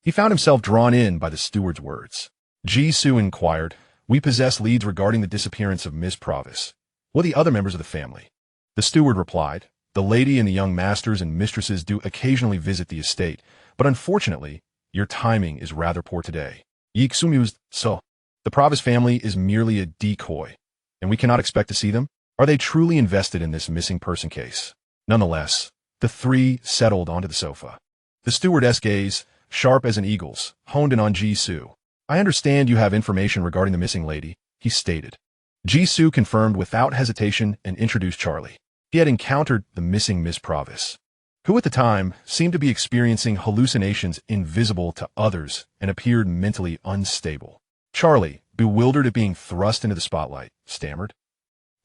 he found himself drawn in by the steward's words. Jisoo inquired, "We possess leads regarding the disappearance of Miss Provis. Will the other members of the family?" The steward replied, "The lady and the young masters and mistresses do occasionally visit the estate, but unfortunately, your timing is rather poor today. Yiksu mused, so. The Provis family is merely a decoy, and we cannot expect to see them? Are they truly invested in this missing person case?" Nonetheless, the three settled onto the sofa. The stewardess gaze, sharp as an eagle's, honed in on Jisoo. "I understand you have information regarding the missing lady," he stated. Jisoo confirmed without hesitation and introduced Charlie. He had encountered the missing Miss Provis, who at the time seemed to be experiencing hallucinations invisible to others and appeared mentally unstable. Charlie, bewildered at being thrust into the spotlight, stammered.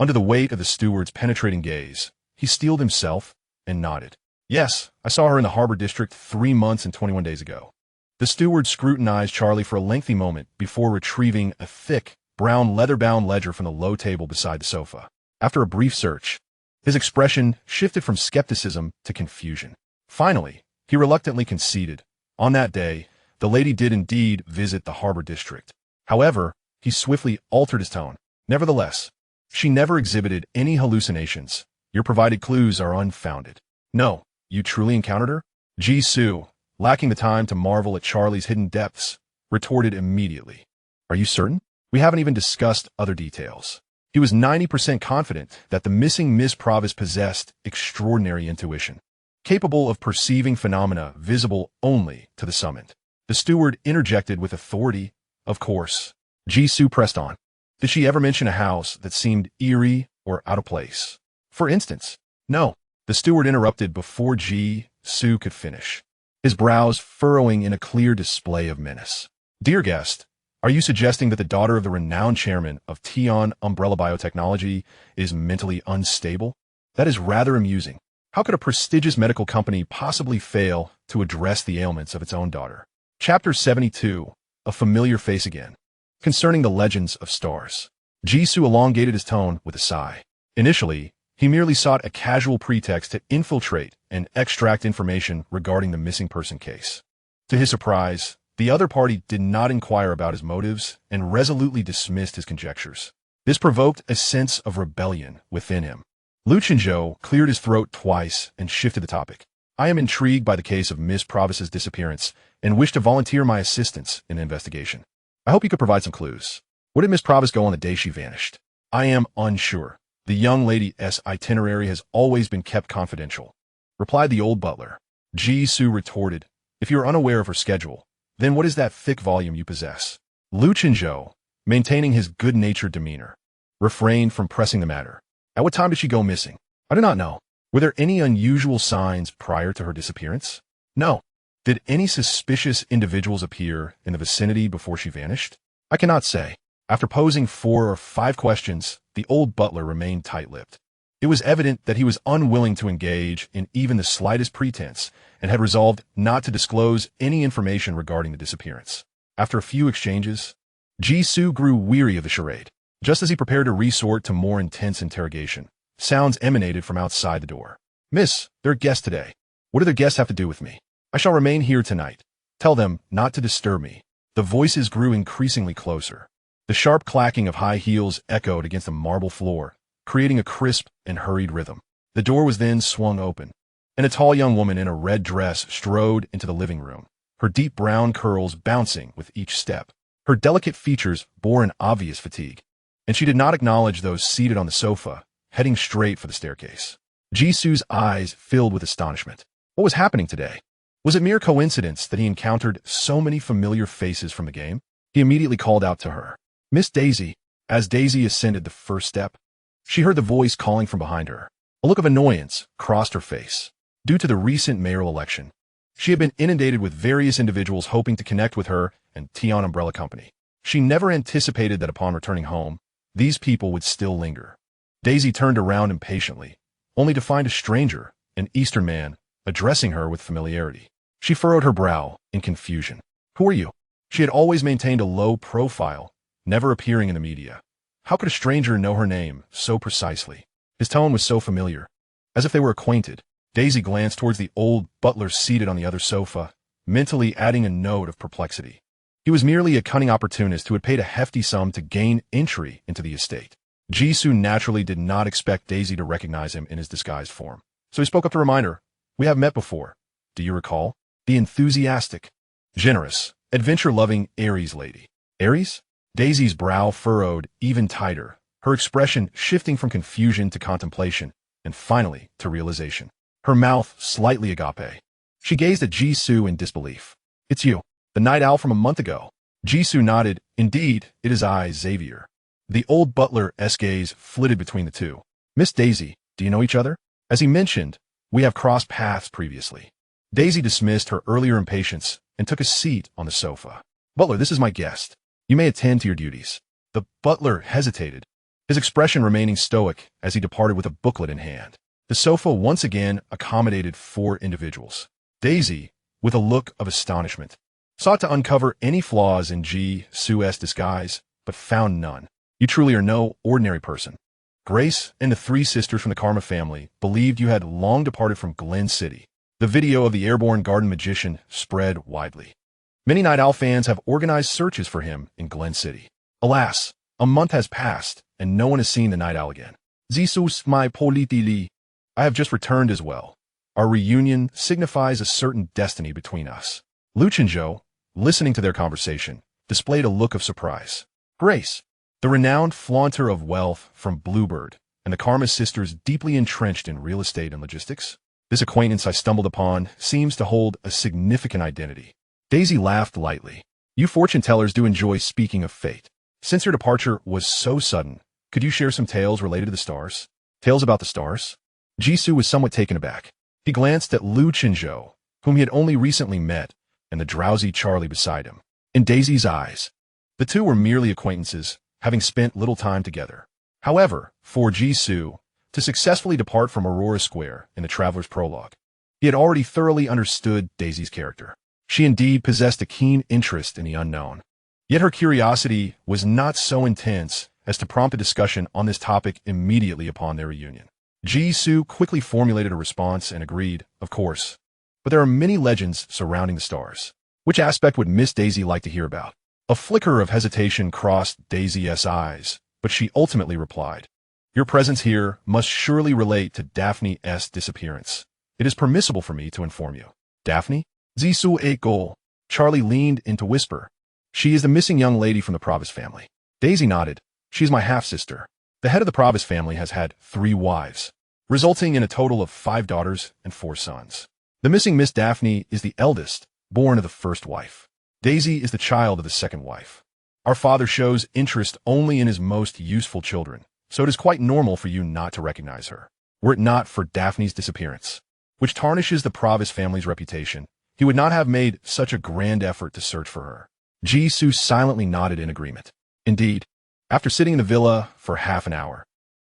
Under the weight of the steward's penetrating gaze, he steeled himself and nodded. "Yes, I saw her in the Harbor District 3 months and 21 days ago." The steward scrutinized Charlie for a lengthy moment before retrieving a thick, brown leather-bound ledger from the low table beside the sofa. After a brief search, his expression shifted from skepticism to confusion. Finally, he reluctantly conceded. On that day, the lady did indeed visit the Harbor District. However, he swiftly altered his tone. "Nevertheless, she never exhibited any hallucinations. Your provided clues are unfounded." "No, you truly encountered her?" Jisoo, lacking the time to marvel at Charlie's hidden depths, retorted immediately. "Are you certain? We haven't even discussed other details." He was 90% confident that the missing Miss Provis possessed extraordinary intuition, capable of perceiving phenomena visible only to the summoned. The steward interjected with authority. "Of course." Jisoo pressed on. "Did she ever mention a house that seemed eerie or out of place? For instance?" "No." The steward interrupted before Jisoo could finish, his brows furrowing in a clear display of menace. "Dear guest, are you suggesting that the daughter of the renowned chairman of Tion Umbrella Biotechnology is mentally unstable? That is rather amusing. How could a prestigious medical company possibly fail to address the ailments of its own daughter?" Chapter 72. A familiar face again. Concerning the legends of stars. Jisoo elongated his tone with a sigh. Initially, he merely sought a casual pretext to infiltrate and extract information regarding the missing person case. To his surprise, the other party did not inquire about his motives and resolutely dismissed his conjectures. This provoked a sense of rebellion within him. Lu Chenzhou cleared his throat twice and shifted the topic. "I am intrigued by the case of Miss Provis's disappearance and wish to volunteer my assistance in the investigation. I hope you could provide some clues. Where did Miss Provis go on the day she vanished?" "I am unsure. The young lady's itinerary has always been kept confidential," replied the old butler. Jisoo retorted, "If you are unaware of her schedule, then what is that thick volume you possess?" Lu Chenzhou, maintaining his good-natured demeanor, refrained from pressing the matter. At what time did she go missing? I do not know. Were there any unusual signs prior to her disappearance? No. Did any suspicious individuals appear in the vicinity before she vanished? I cannot say. After posing 4 or 5 questions, the old butler remained tight-lipped. It was evident that he was unwilling to engage in even the slightest pretense and had resolved not to disclose any information regarding the disappearance. After a few exchanges, Jisoo grew weary of the charade. Just as he prepared to resort to more intense interrogation, sounds emanated from outside the door. Miss, there are guests today. What do the guests have to do with me? I shall remain here tonight. Tell them not to disturb me. The voices grew increasingly closer. The sharp clacking of high heels echoed against the marble floor, creating a crisp and hurried rhythm. The door was then swung open, and a tall young woman in a red dress strode into the living room, her deep brown curls bouncing with each step. Her delicate features bore an obvious fatigue, and she did not acknowledge those seated on the sofa, heading straight for the staircase. Jisoo's eyes filled with astonishment. What was happening today? Was it mere coincidence that he encountered so many familiar faces from the game? He immediately called out to her. Miss Daisy. As Daisy ascended the first step, she heard the voice calling from behind her. A look of annoyance crossed her face. Due to the recent mayoral election, she had been inundated with various individuals hoping to connect with her and Tion Umbrella Company. She never anticipated that upon returning home, these people would still linger. Daisy turned around impatiently, only to find a stranger, an Eastern man, addressing her with familiarity. She furrowed her brow in confusion. Who are you? She had always maintained a low profile, never appearing in the media. How could a stranger know her name so precisely? His tone was so familiar, as if they were acquainted. Daisy glanced towards the old butler seated on the other sofa, mentally adding a note of perplexity. He was merely a cunning opportunist who had paid a hefty sum to gain entry into the estate. Jisoo naturally did not expect Daisy to recognize him in his disguised form, so he spoke up to remind her. We have met before. Do you recall? The enthusiastic, generous, adventure-loving Aries lady. Aries? Daisy's brow furrowed even tighter, her expression shifting from confusion to contemplation, and finally to realization. Her mouth slightly agape. She gazed at Jisoo in disbelief. It's you, the night owl from a month ago. Jisoo nodded. Indeed, it is I, Xavier. The old butler's gaze flitted between the two. Miss Daisy, do you know each other? As he mentioned, we have crossed paths previously. Daisy dismissed her earlier impatience and took a seat on the sofa. Butler, this is my guest. You may attend to your duties. The butler hesitated, his expression remaining stoic as he departed with a booklet in hand. The sofa once again accommodated 4 individuals. Daisy, with a look of astonishment, sought to uncover any flaws in Jisoo's disguise, but found none. You truly are no ordinary person. Grace and the 3 sisters from the Karma family believed you had long departed from Glen City. The video of the airborne garden magician spread widely. Many Night Owl fans have organized searches for him in Glen City. Alas, a month has passed, and no one has seen the Night Owl again. Zisus my politili. I have just returned as well. Our reunion signifies a certain destiny between us. Luchinjo, listening to their conversation, displayed a look of surprise. Grace, the renowned flaunter of wealth from Bluebird, and the Karma sisters deeply entrenched in real estate and logistics? This acquaintance I stumbled upon seems to hold a significant identity. Daisy laughed lightly. You fortune tellers do enjoy speaking of fate. Since your departure was so sudden, could you share some tales related to the stars? Tales about the stars? Jisoo was somewhat taken aback. He glanced at Lu Chinzhou, whom he had only recently met, and the drowsy Charlie beside him. In Daisy's eyes, the two were merely acquaintances, having spent little time together. However, for Jisoo to successfully depart from Aurora Square in the Traveler's Prologue, he had already thoroughly understood Daisy's character. She indeed possessed a keen interest in the unknown. Yet her curiosity was not so intense as to prompt a discussion on this topic immediately upon their reunion. Jisoo quickly formulated a response and agreed, of course. But there are many legends surrounding the stars. Which aspect would Miss Daisy like to hear about? A flicker of hesitation crossed Daisy's eyes, but she ultimately replied, Your presence here must surely relate to Daphne's disappearance. It is permissible for me to inform you. Daphne? Zisu a goal. Charlie leaned in to whisper. She is the missing young lady from the Provis family. Daisy nodded. She is my half-sister. The head of the Provis family has had 3 wives, resulting in a total of 5 daughters and 4 sons. The missing Miss Daphne is the eldest, born of the first wife. Daisy is the child of the second wife. Our father shows interest only in his most useful children, so it is quite normal for you not to recognize her. Were it not for Daphne's disappearance, which tarnishes the Provis family's reputation, he would not have made such a grand effort to search for her. Jisoo silently nodded in agreement. Indeed, after sitting in the villa for half an hour,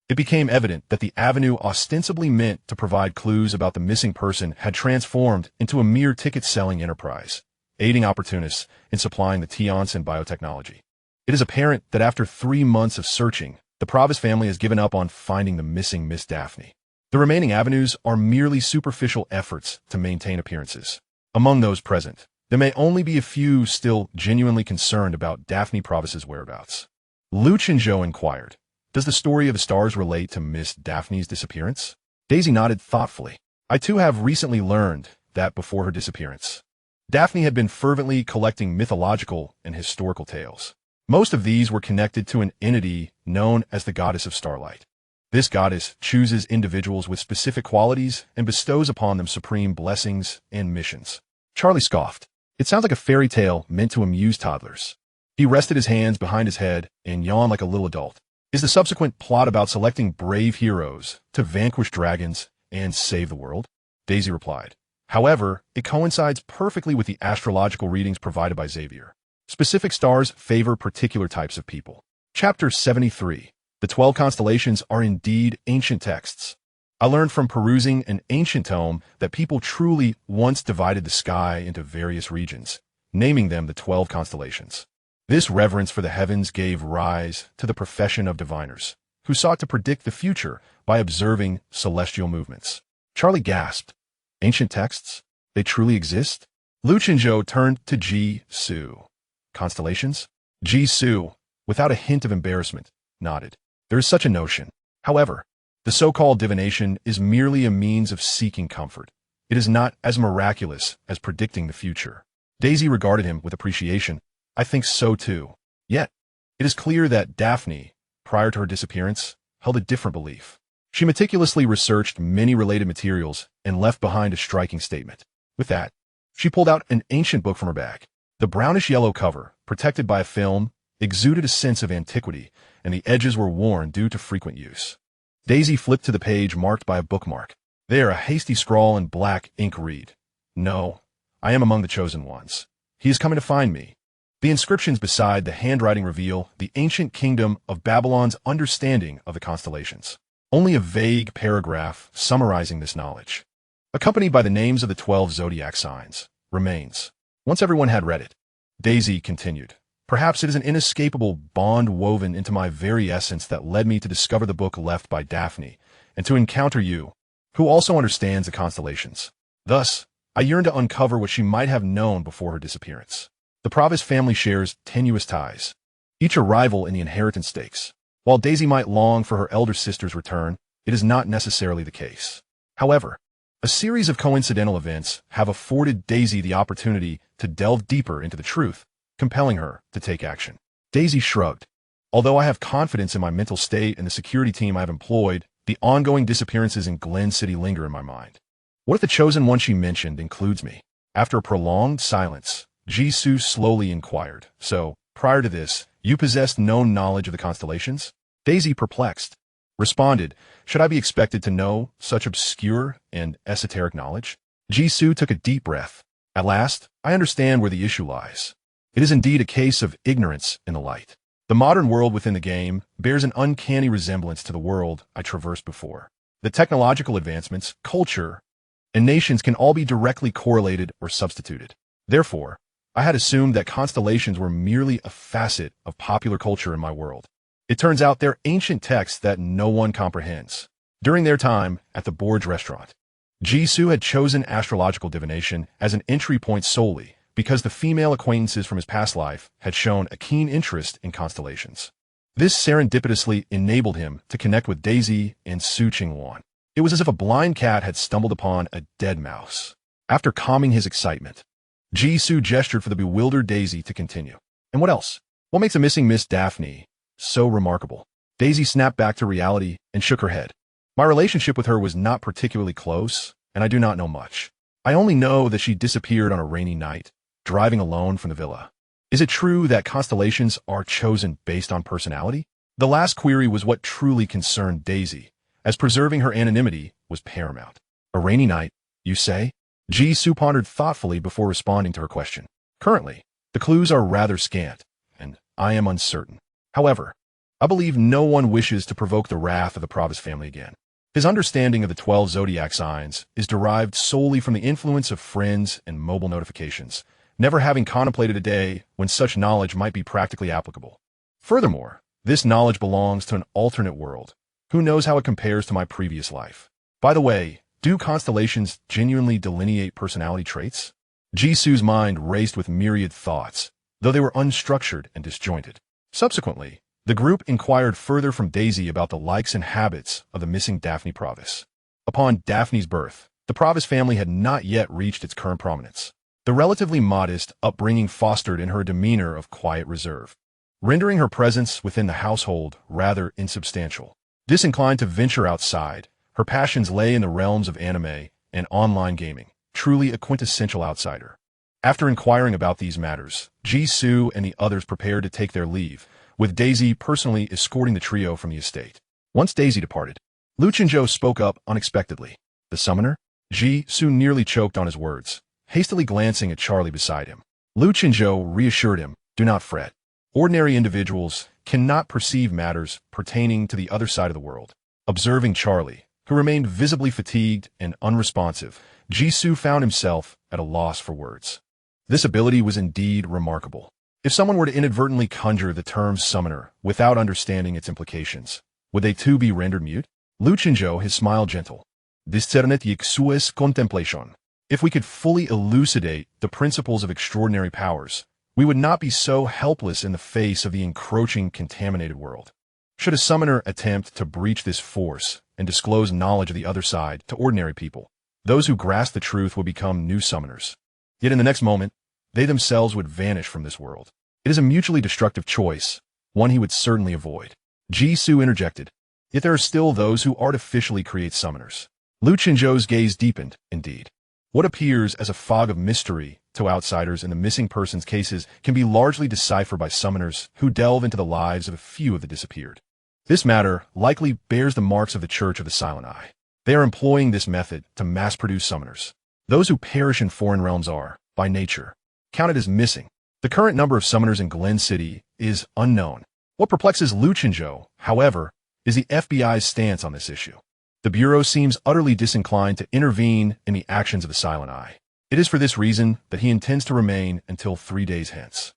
it became evident that the avenue ostensibly meant to provide clues about the missing person had transformed into a mere ticket-selling enterprise, aiding opportunists in supplying the Tions and biotechnology. It is apparent that after 3 months of searching, the Provis family has given up on finding the missing Miss Daphne. The remaining avenues are merely superficial efforts to maintain appearances. Among those present, there may only be a few still genuinely concerned about Daphne Provis's whereabouts. Liu Chenzhou inquired, "Does the story of the stars relate to Miss Daphne's disappearance?" Daisy nodded thoughtfully. "I too have recently learned that before her disappearance, Daphne had been fervently collecting mythological and historical tales. Most of these were connected to an entity known as the Goddess of Starlight. This goddess chooses individuals with specific qualities and bestows upon them supreme blessings and missions." Charlie scoffed. "It sounds like a fairy tale meant to amuse toddlers." He rested his hands behind his head and yawned like a little adult. "Is the subsequent plot about selecting brave heroes to vanquish dragons and save the world?" Daisy replied. "However, it coincides perfectly with the astrological readings provided by Xavier. Specific stars favor particular types of people." Chapter 73. The 12 constellations are indeed ancient texts. I learned from perusing an ancient tome that people truly once divided the sky into various regions, naming them the 12 constellations. This reverence for the heavens gave rise to the profession of diviners, who sought to predict the future by observing celestial movements. Charlie gasped. "Ancient texts? They truly exist?" Liu Chenzhou turned to Jisoo. "Constellations?" Jisoo, without a hint of embarrassment, nodded. "There is such a notion. However, the so-called divination is merely a means of seeking comfort. It is not as miraculous as predicting the future." Daisy regarded him with appreciation. "I think so too. Yet, it is clear that Daphne, prior to her disappearance, held a different belief. She meticulously researched many related materials and left behind a striking statement. With that, she pulled out an ancient book from her bag. The brownish-yellow cover, protected by a film, exuded a sense of antiquity, and the edges were worn due to frequent use. Daisy flipped to the page marked by a bookmark. There, a hasty scrawl in black ink read, "No, I am among the chosen ones. He is coming to find me." The inscriptions beside the handwriting reveal the ancient kingdom of Babylon's understanding of the constellations. Only a vague paragraph summarizing this knowledge, accompanied by the names of the 12 zodiac signs, remains. Once everyone had read it, Daisy continued, "Perhaps it is an inescapable bond woven into my very essence that led me to discover the book left by Daphne, and to encounter you, who also understands the constellations. Thus, I yearn to uncover what she might have known before her disappearance." The Provis family shares tenuous ties, each a rival in the inheritance stakes. While Daisy might long for her elder sister's return, it is not necessarily the case. However, a series of coincidental events have afforded Daisy the opportunity to delve deeper into the truth, compelling her to take action. Daisy shrugged. "Although I have confidence in my mental state and the security team I have employed, the ongoing disappearances in Glen City linger in my mind. What if the chosen one she mentioned includes me?" After a prolonged silence, Jisoo slowly inquired, "So, prior to this, you possessed known knowledge of the constellations?" Daisy, perplexed, responded, "Should I be expected to know such obscure and esoteric knowledge?" Jisoo took a deep breath. "At last, I understand where the issue lies. It is indeed a case of ignorance in the light. The modern world within the game bears an uncanny resemblance to the world I traversed before. The technological advancements, culture, and nations can all be directly correlated or substituted. Therefore, I had assumed that constellations were merely a facet of popular culture in my world. It turns out they're ancient texts that no one comprehends." During their time at the Borge restaurant, Jisoo had chosen astrological divination as an entry point solely because the female acquaintances from his past life had shown a keen interest in constellations. This serendipitously enabled him to connect with Daisy and Su Chingwan. It was as if a blind cat had stumbled upon a dead mouse. After calming his excitement, Jisoo gestured for the bewildered Daisy to continue. "And what else? What makes a missing Miss Daphne so remarkable?" Daisy snapped back to reality and shook her head. "My relationship with her was not particularly close, and I do not know much. I only know that she disappeared on a rainy night, driving alone from the villa. Is it true that constellations are chosen based on personality? The last query was what truly concerned Daisy, as preserving her anonymity was paramount. A rainy night, you say? Jisoo pondered thoughtfully before responding to her question. Currently, the clues are rather scant, and I am uncertain. However, I believe no one wishes to provoke the wrath of the Provis family again. His understanding of the 12 zodiac signs is derived solely from the influence of friends and mobile notifications, never having contemplated a day when such knowledge might be practically applicable. Furthermore, this knowledge belongs to an alternate world. Who knows how it compares to my previous life? By the way, do constellations genuinely delineate personality traits? Jisoo's mind raced with myriad thoughts, though they were unstructured and disjointed. Subsequently, the group inquired further from Daisy about the likes and habits of the missing Daphne Provis. Upon Daphne's birth, the Provis family had not yet reached its current prominence. The relatively modest upbringing fostered in her a demeanor of quiet reserve, rendering her presence within the household rather insubstantial. Disinclined to venture outside, her passions lay in the realms of anime and online gaming, truly a quintessential outsider. After inquiring about these matters, Jisoo and the others prepared to take their leave, with Daisy personally escorting the trio from the estate. Once Daisy departed, Lu Chenzhou spoke up unexpectedly. The summoner? Jisoo nearly choked on his words, hastily glancing at Charlie beside him. Lu Chenzhou reassured him, do not fret. Ordinary individuals cannot perceive matters pertaining to the other side of the world. Observing Charlie, who remained visibly fatigued and unresponsive, Jisoo found himself at a loss for words. This ability was indeed remarkable. If someone were to inadvertently conjure the term summoner without understanding its implications, would they too be rendered mute? Lu Chenzhou, his smile gentle. Discernet hic suis contemplation. If we could fully elucidate the principles of extraordinary powers, we would not be so helpless in the face of the encroaching, contaminated world. Should a summoner attempt to breach this force and disclose knowledge of the other side to ordinary people, those who grasp the truth will become new summoners. Yet in the next moment, they themselves would vanish from this world. It is a mutually destructive choice, one he would certainly avoid. Jisoo interjected. Yet there are still those who artificially create summoners. Lu Chenzhou's gaze deepened, indeed. What appears as a fog of mystery to outsiders in the missing persons cases can be largely deciphered by summoners who delve into the lives of a few of the disappeared. This matter likely bears the marks of the Church of the Silent Eye. They are employing this method to mass-produce summoners. Those who perish in foreign realms are, by nature, counted as missing. The current number of summoners in Glen City is unknown. What perplexes Lu Chenzhou, however, is the FBI's stance on this issue. The Bureau seems utterly disinclined to intervene in the actions of the Silent Eye. It is for this reason that he intends to remain until 3 days hence.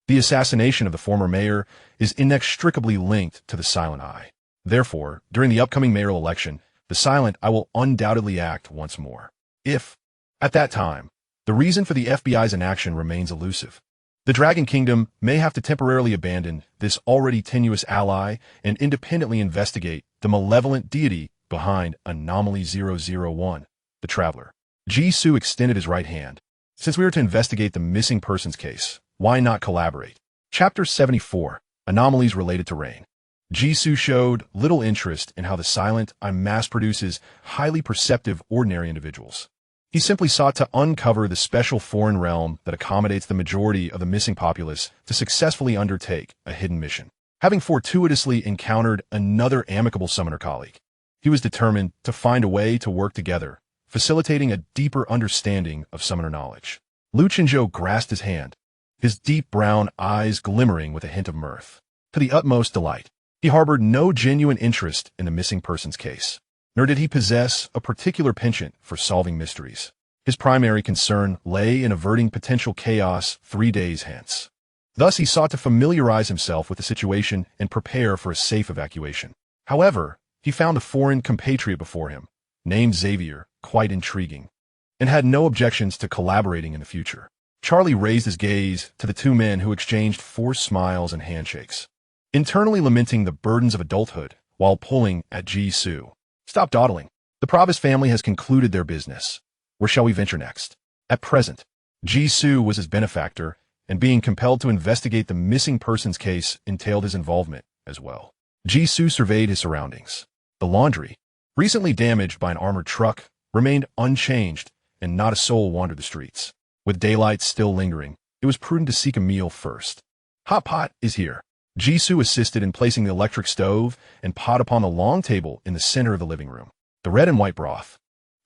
The assassination of the former mayor is inextricably linked to the Silent Eye. Therefore, during the upcoming mayoral election, the Silent Eye will undoubtedly act once more. If, at that time, the reason for the FBI's inaction remains elusive, the Dragon Kingdom may have to temporarily abandon this already tenuous ally and independently investigate the malevolent deity behind Anomaly 001, the Traveler. Jisoo extended his right hand. Since we are to investigate the missing persons case, why not collaborate? Chapter 74, Anomalies Related to Rain. Jisoo showed little interest in how the Silent Eye mass-produces highly perceptive ordinary individuals. He simply sought to uncover the special foreign realm that accommodates the majority of the missing populace to successfully undertake a hidden mission. Having fortuitously encountered another amicable summoner colleague, he was determined to find a way to work together, facilitating a deeper understanding of summoner knowledge. Lu Chenzhou grasped his hand, his deep brown eyes glimmering with a hint of mirth. To the utmost delight, he harbored no genuine interest in the missing persons case, nor did he possess a particular penchant for solving mysteries. His primary concern lay in averting potential chaos 3 days hence. Thus he sought to familiarize himself with the situation and prepare for a safe evacuation. However, he found a foreign compatriot before him, named Xavier, quite intriguing, and had no objections to collaborating in the future. Charlie raised his gaze to the two men who exchanged forced smiles and handshakes, internally lamenting the burdens of adulthood while pulling at Jisoo. Stop dawdling. The Provis family has concluded their business. Where shall we venture next? At present, Jisoo was his benefactor, and being compelled to investigate the missing persons case entailed his involvement as well. Jisoo surveyed his surroundings. The laundry, recently damaged by an armored truck, remained unchanged, and not a soul wandered the streets. With daylight still lingering, it was prudent to seek a meal first. Hot pot is here. Jisoo assisted in placing the electric stove and pot upon the long table in the center of the living room. The red and white broth,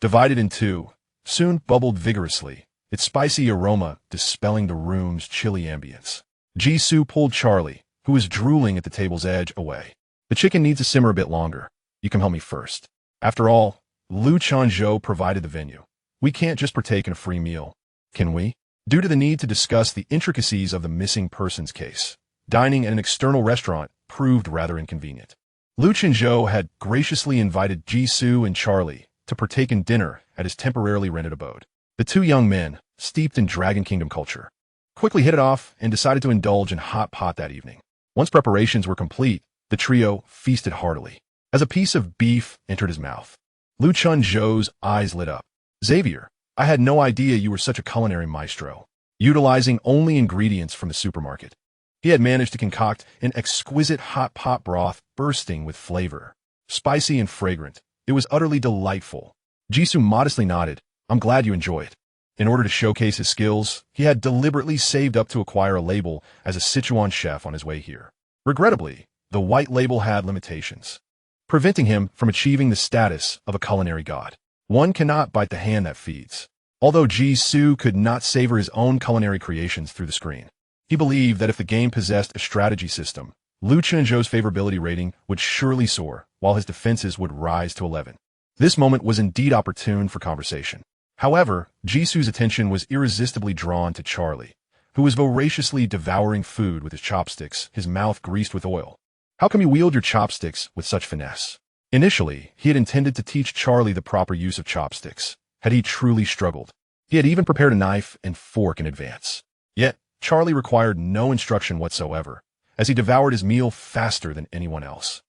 divided in two, soon bubbled vigorously, its spicy aroma dispelling the room's chilly ambience. Jisoo pulled Charlie, who was drooling at the table's edge, away. The chicken needs to simmer a bit longer. You can help me first. After all, Liu Chanzhou provided the venue. We can't just partake in a free meal, can we? Due to the need to discuss the intricacies of the missing persons case, dining at an external restaurant proved rather inconvenient. Liu Chanzhou had graciously invited Jisoo and Charlie to partake in dinner at his temporarily rented abode. The two young men, steeped in Dragon Kingdom culture, quickly hit it off and decided to indulge in hot pot that evening. Once preparations were complete, the trio feasted heartily. As a piece of beef entered his mouth, Liu Chanzhou's eyes lit up. Xavier, I had no idea you were such a culinary maestro. Utilizing only ingredients from the supermarket, he had managed to concoct an exquisite hot pot broth bursting with flavor. Spicy and fragrant, it was utterly delightful. Jisoo modestly nodded. I'm glad you enjoy it. In order to showcase his skills, he had deliberately saved up to acquire a label as a Sichuan chef on his way here. Regrettably, the white label had limitations, preventing him from achieving the status of a culinary god. One cannot bite the hand that feeds. Although Jisoo could not savor his own culinary creations through the screen, he believed that if the game possessed a strategy system, Liu Chanzhou's favorability rating would surely soar, while his defenses would rise to 11. This moment was indeed opportune for conversation. However, Jisoo's attention was irresistibly drawn to Charlie, who was voraciously devouring food with his chopsticks, his mouth greased with oil. How come you wield your chopsticks with such finesse? Initially, he had intended to teach Charlie the proper use of chopsticks, had he truly struggled. He had even prepared a knife and fork in advance. Yet, Charlie required no instruction whatsoever, as he devoured his meal faster than anyone else.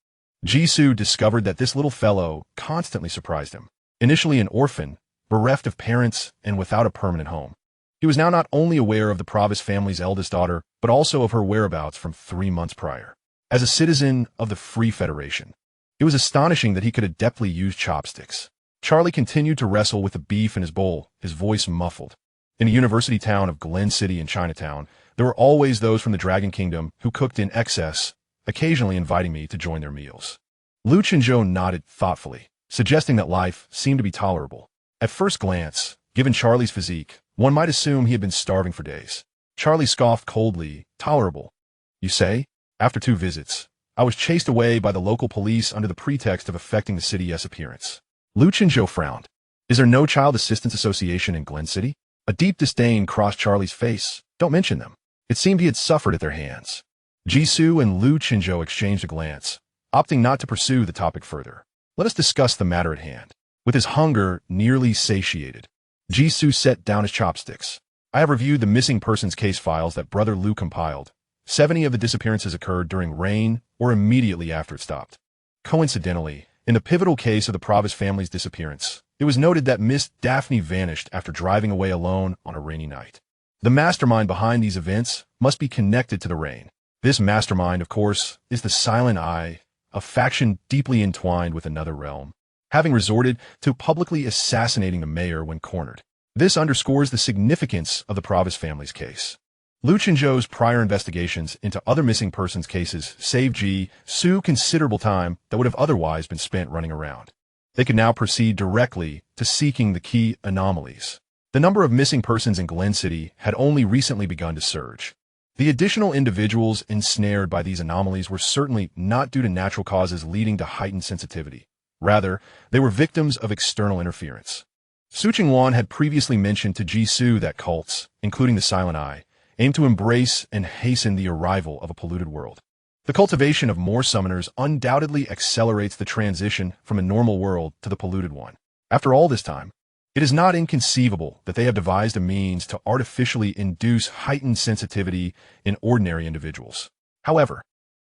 Jisoo discovered that this little fellow constantly surprised him. Initially an orphan, bereft of parents and without a permanent home, he was now not only aware of the Provis family's eldest daughter, but also of her whereabouts from 3 months prior. As a citizen of the Free Federation, it was astonishing that he could adeptly use chopsticks. Charlie continued to wrestle with the beef in his bowl, his voice muffled. In the university town of Glen City in Chinatown, there were always those from the Dragon Kingdom who cooked in excess, occasionally inviting me to join their meals. Liu Chanzhou nodded thoughtfully, suggesting that life seemed to be tolerable. At first glance, given Charlie's physique, one might assume he had been starving for days. Charlie scoffed coldly. Tolerable, you say? After 2 visits, I was chased away by the local police under the pretext of affecting the city's appearance. Liu Chanzhou frowned. Is there no Child Assistance Association in Glen City? A deep disdain crossed Charlie's face. Don't mention them. It seemed he had suffered at their hands. Jisoo and Liu Chanzhou exchanged a glance, opting not to pursue the topic further. Let us discuss the matter at hand. With his hunger nearly satiated, Jisoo set down his chopsticks. I have reviewed the missing persons case files that Brother Liu compiled. 70 of the disappearances occurred during rain or immediately after it stopped. Coincidentally, in the pivotal case of the Provis family's disappearance, it was noted that Miss Daphne vanished after driving away alone on a rainy night. The mastermind behind these events must be connected to the rain. This mastermind, of course, is the Silent Eye, a faction deeply entwined with another realm, having resorted to publicly assassinating the mayor when cornered. This underscores the significance of the Provis family's case. Liu Chanzhou's prior investigations into other missing persons cases saved Jisoo considerable time that would have otherwise been spent running around. They could now proceed directly to seeking the key anomalies. The number of missing persons in Glen City had only recently begun to surge. The additional individuals ensnared by these anomalies were certainly not due to natural causes leading to heightened sensitivity. Rather, they were victims of external interference. Su Chingwan had previously mentioned to Jisoo that cults, including the Silent Eye, aim to embrace and hasten the arrival of a polluted world. The cultivation of more summoners undoubtedly accelerates the transition from a normal world to the polluted one. After all this time, it is not inconceivable that they have devised a means to artificially induce heightened sensitivity in ordinary individuals. However,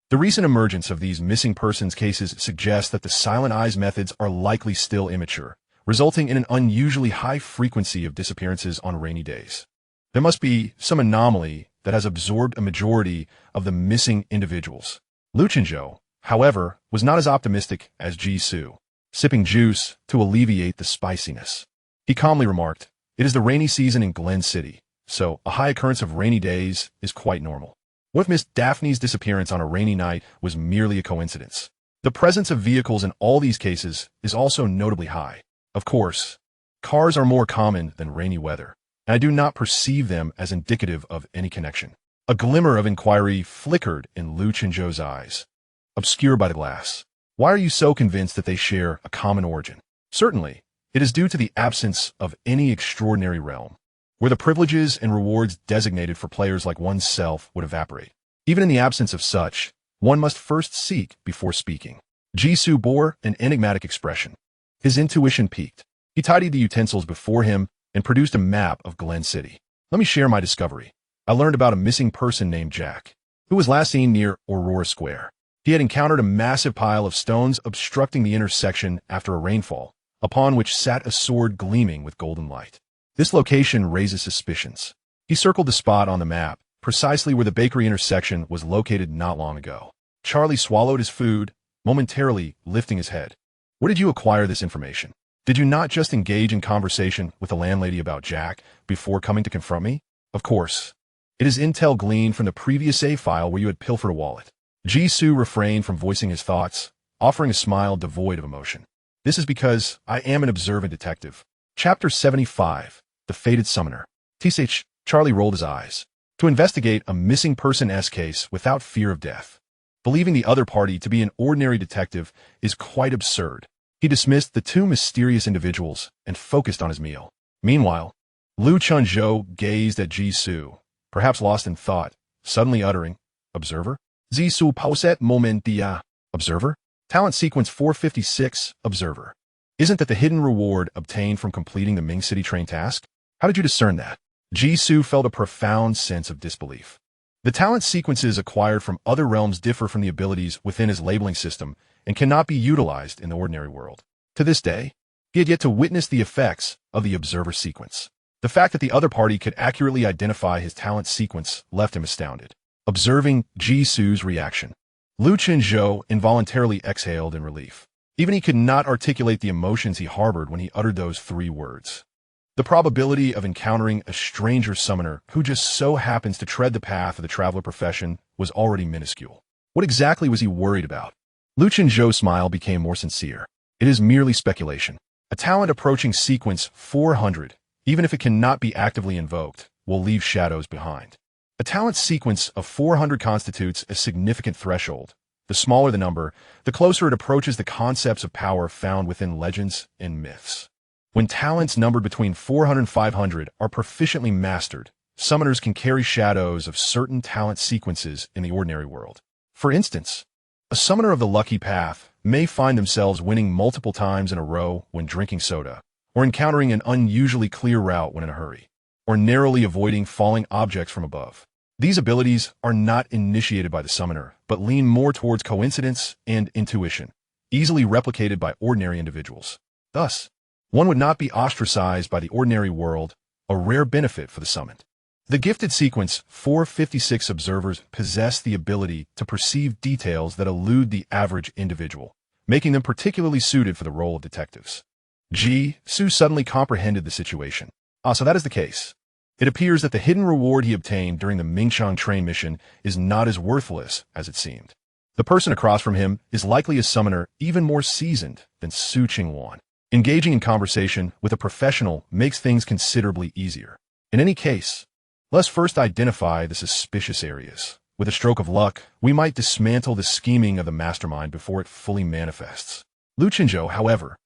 the recent emergence of these missing persons cases suggests that the Silent Eye's methods are likely still immature, resulting in an unusually high frequency of disappearances on rainy days. There must be some anomaly that has absorbed a majority of the missing individuals. Liu Chanzhou, however, was not as optimistic as Jisoo, sipping juice to alleviate the spiciness. He calmly remarked, "It is the rainy season in Glen City, so a high occurrence of rainy days is quite normal. What if Miss Daphne's disappearance on a rainy night was merely a coincidence? The presence of vehicles in all these cases is also notably high. Of course, cars are more common than rainy weather, and I do not perceive them as indicative of any connection. A glimmer of inquiry flickered in Lu Chenzhou's eyes, obscured by the glass. Why are you so convinced that they share a common origin? Certainly, it is due to the absence of any extraordinary realm, where the privileges and rewards designated for players like oneself would evaporate. Even in the absence of such, one must first seek before speaking. Jisoo bore an enigmatic expression. His intuition peaked. He tidied the utensils before him and produced a map of Glen City. Let me share my discovery. I learned about a missing person named Jack, who was last seen near Aurora Square. He had encountered a massive pile of stones obstructing the intersection after a rainfall, upon which sat a sword gleaming with golden light. This location raises suspicions. He circled the spot on the map, precisely where the bakery intersection was located not long ago. Charlie swallowed his food, momentarily lifting his head. Where did you acquire this information? Did you not just engage in conversation with the landlady about Jack before coming to confront me? Of course. It is intel gleaned from the previous save file where you had pilfered a wallet. Jisoo refrained from voicing his thoughts, offering a smile devoid of emotion. This is because I am an observant detective. Chapter 75, The Fated Summoner. TSH, Charlie rolled his eyes. To investigate a missing person case without fear of death. Believing the other party to be an ordinary detective is quite absurd. He dismissed the two mysterious individuals and focused on his meal. Meanwhile, Lu Chenzhou gazed at Jisoo, perhaps lost in thought, suddenly uttering, "Observer? Zisoo pauset moment dia." Observer? Talent sequence 456, Observer. Isn't that the hidden reward obtained from completing the Ming City train task? How did you discern that? Jisoo felt a profound sense of disbelief. The talent sequences acquired from other realms differ from the abilities within his labeling system and cannot be utilized in the ordinary world. To this day, he had yet to witness the effects of the Observer sequence. The fact that the other party could accurately identify his talent sequence left him astounded. Observing Jisoo's reaction, Lu Chenzhou involuntarily exhaled in relief. Even he could not articulate the emotions he harbored when he uttered those three words. The probability of encountering a stranger summoner who just so happens to tread the path of the traveler profession was already minuscule. What exactly was he worried about? Lu Chenzhou's smile became more sincere. It is merely speculation. A talent approaching sequence 400, even if it cannot be actively invoked, will leave shadows behind. A talent sequence of 400 constitutes a significant threshold. The smaller the number, the closer it approaches the concepts of power found within legends and myths. When talents numbered between 400 and 500 are proficiently mastered, summoners can carry shadows of certain talent sequences in the ordinary world. For instance, a summoner of the lucky path may find themselves winning multiple times in a row when drinking soda, or encountering an unusually clear route when in a hurry, or narrowly avoiding falling objects from above. These abilities are not initiated by the summoner, but lean more towards coincidence and intuition, easily replicated by ordinary individuals. Thus, one would not be ostracized by the ordinary world, a rare benefit for the summoned. The gifted sequence 456 observers possess the ability to perceive details that elude the average individual, making them particularly suited for the role of detectives. Jisoo suddenly comprehended the situation. So that is the case. It appears that the hidden reward he obtained during the Mingchang train mission is not as worthless as it seemed. The person across from him is likely a summoner even more seasoned than Su Qingwan. Engaging in conversation with a professional makes things considerably easier. In any case, let's first identify the suspicious areas. With a stroke of luck, we might dismantle the scheming of the mastermind before it fully manifests. Lu Chenzhou, however,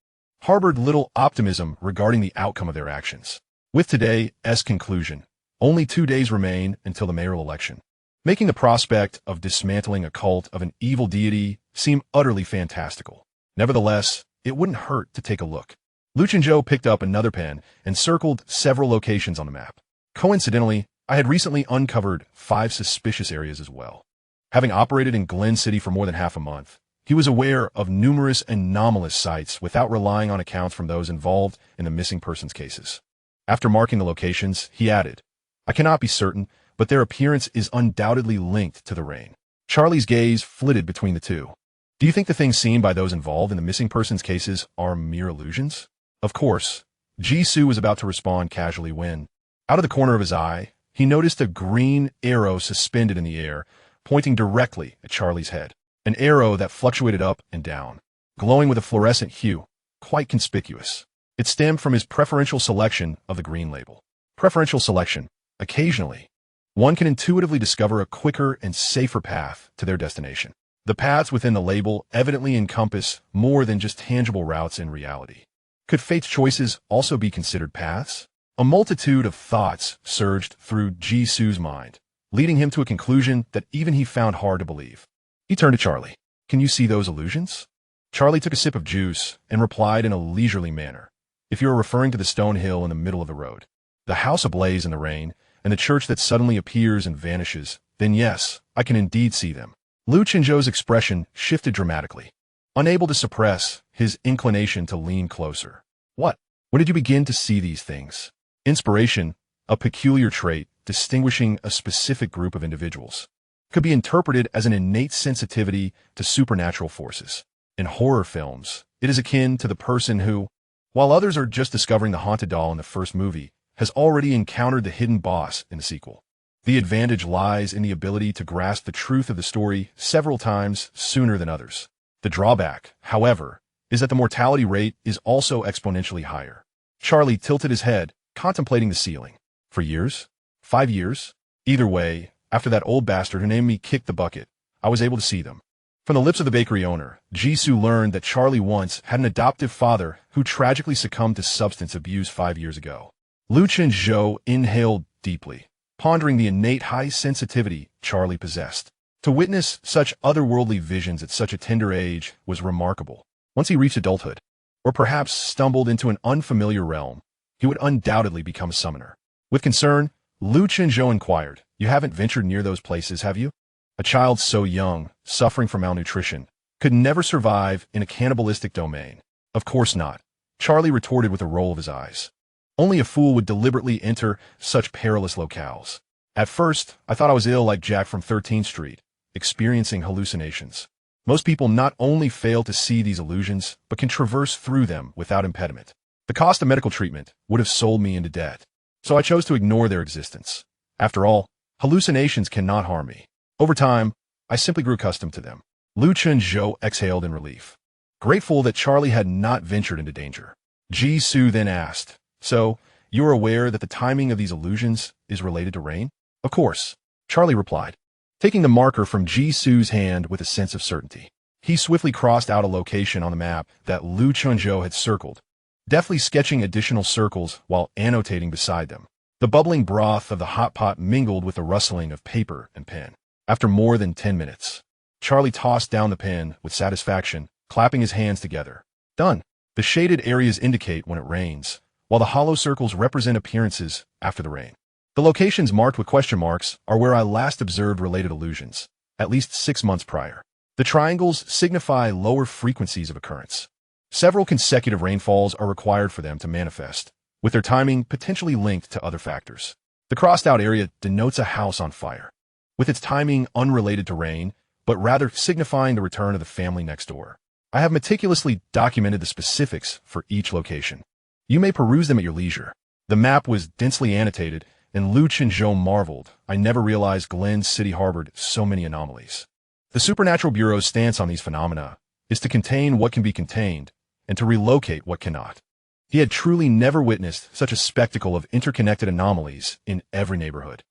harbored little optimism regarding the outcome of their actions. With today's conclusion, only 2 days remain until the mayoral election, making the prospect of dismantling a cult of an evil deity seem utterly fantastical. Nevertheless, it wouldn't hurt to take a look. Lu Chenzhou picked up another pen and circled several locations on the map. Coincidentally, I had recently uncovered 5 suspicious areas as well. Having operated in Glen City for more than half a month, he was aware of numerous anomalous sites without relying on accounts from those involved in the missing persons cases. After marking the locations, he added, "I cannot be certain, but their appearance is undoubtedly linked to the rain." Charlie's gaze flitted between the two. Do you think the things seen by those involved in the missing persons cases are mere illusions? Of course, Jisoo was about to respond casually when Out of the corner of his eye, he noticed a green arrow suspended in the air, pointing directly at Charlie's head. An arrow that fluctuated up and down, glowing with a fluorescent hue, quite conspicuous. It stemmed from his preferential selection of the green label. Preferential selection. Occasionally, one can intuitively discover a quicker and safer path to their destination. The paths within the label evidently encompass more than just tangible routes in reality. Could fate's choices also be considered paths? A multitude of thoughts surged through Jisoo's mind, leading him to a conclusion that even he found hard to believe. He turned to Charlie. Can you see those illusions? Charlie took a sip of juice and replied in a leisurely manner. If you are referring to the stone hill in the middle of the road, the house ablaze in the rain, and the church that suddenly appears and vanishes, then yes, I can indeed see them. Liu Chenzhou's expression shifted dramatically, unable to suppress his inclination to lean closer. What? When did you begin to see these things? Inspiration, a peculiar trait distinguishing a specific group of individuals, could be interpreted as an innate sensitivity to supernatural forces. In horror films, it is akin to the person who, while others are just discovering the haunted doll in the first movie, has already encountered the hidden boss in the sequel. The advantage lies in the ability to grasp the truth of the story several times sooner than others. The drawback, however, is that the mortality rate is also exponentially higher. Charlie tilted his head, contemplating the ceiling. For years? 5 years? Either way, after that old bastard who named me kicked the bucket, I was able to see them. From the lips of the bakery owner, Jisoo learned that Charlie once had an adoptive father who tragically succumbed to substance abuse 5 years ago. Liu Chenzhou inhaled deeply, pondering the innate high sensitivity Charlie possessed. To witness such otherworldly visions at such a tender age was remarkable. Once he reached adulthood, or perhaps stumbled into an unfamiliar realm, he would undoubtedly become a summoner. With concern, Liu Chenzhou inquired, "You haven't ventured near those places, have you?" A child so young, suffering from malnutrition, could never survive in a cannibalistic domain. Of course not, Charlie retorted with a roll of his eyes. Only a fool would deliberately enter such perilous locales. At first, I thought I was ill like Jack from 13th Street, experiencing hallucinations. Most people not only fail to see these illusions, but can traverse through them without impediment. The cost of medical treatment would have sold me into debt, so I chose to ignore their existence. After all, hallucinations cannot harm me. Over time, I simply grew accustomed to them. Liu Chenzhou exhaled in relief, grateful that Charlie had not ventured into danger. Jisoo then asked, "So, you are aware that the timing of these illusions is related to rain?" "Of course," Charlie replied, taking the marker from Jisoo's hand with a sense of certainty. He swiftly crossed out a location on the map that Liu Chenzhou had circled, deftly sketching additional circles while annotating beside them. The bubbling broth of the hot pot mingled with the rustling of paper and pen. After more than 10 minutes, Charlie tossed down the pen with satisfaction, clapping his hands together. Done. The shaded areas indicate when it rains, while the hollow circles represent appearances after the rain. The locations marked with question marks are where I last observed related illusions, at least 6 months prior. The triangles signify lower frequencies of occurrence. Several consecutive rainfalls are required for them to manifest, with their timing potentially linked to other factors. The crossed-out area denotes a house on fire, with its timing unrelated to rain, but rather signifying the return of the family next door. I have meticulously documented the specifics for each location. You may peruse them at your leisure. The map was densely annotated, and Liu Chenzhou marveled. I never realized Glen City harbored so many anomalies. The Supernatural Bureau's stance on these phenomena is to contain what can be contained and to relocate what cannot. He had truly never witnessed such a spectacle of interconnected anomalies in every neighborhood.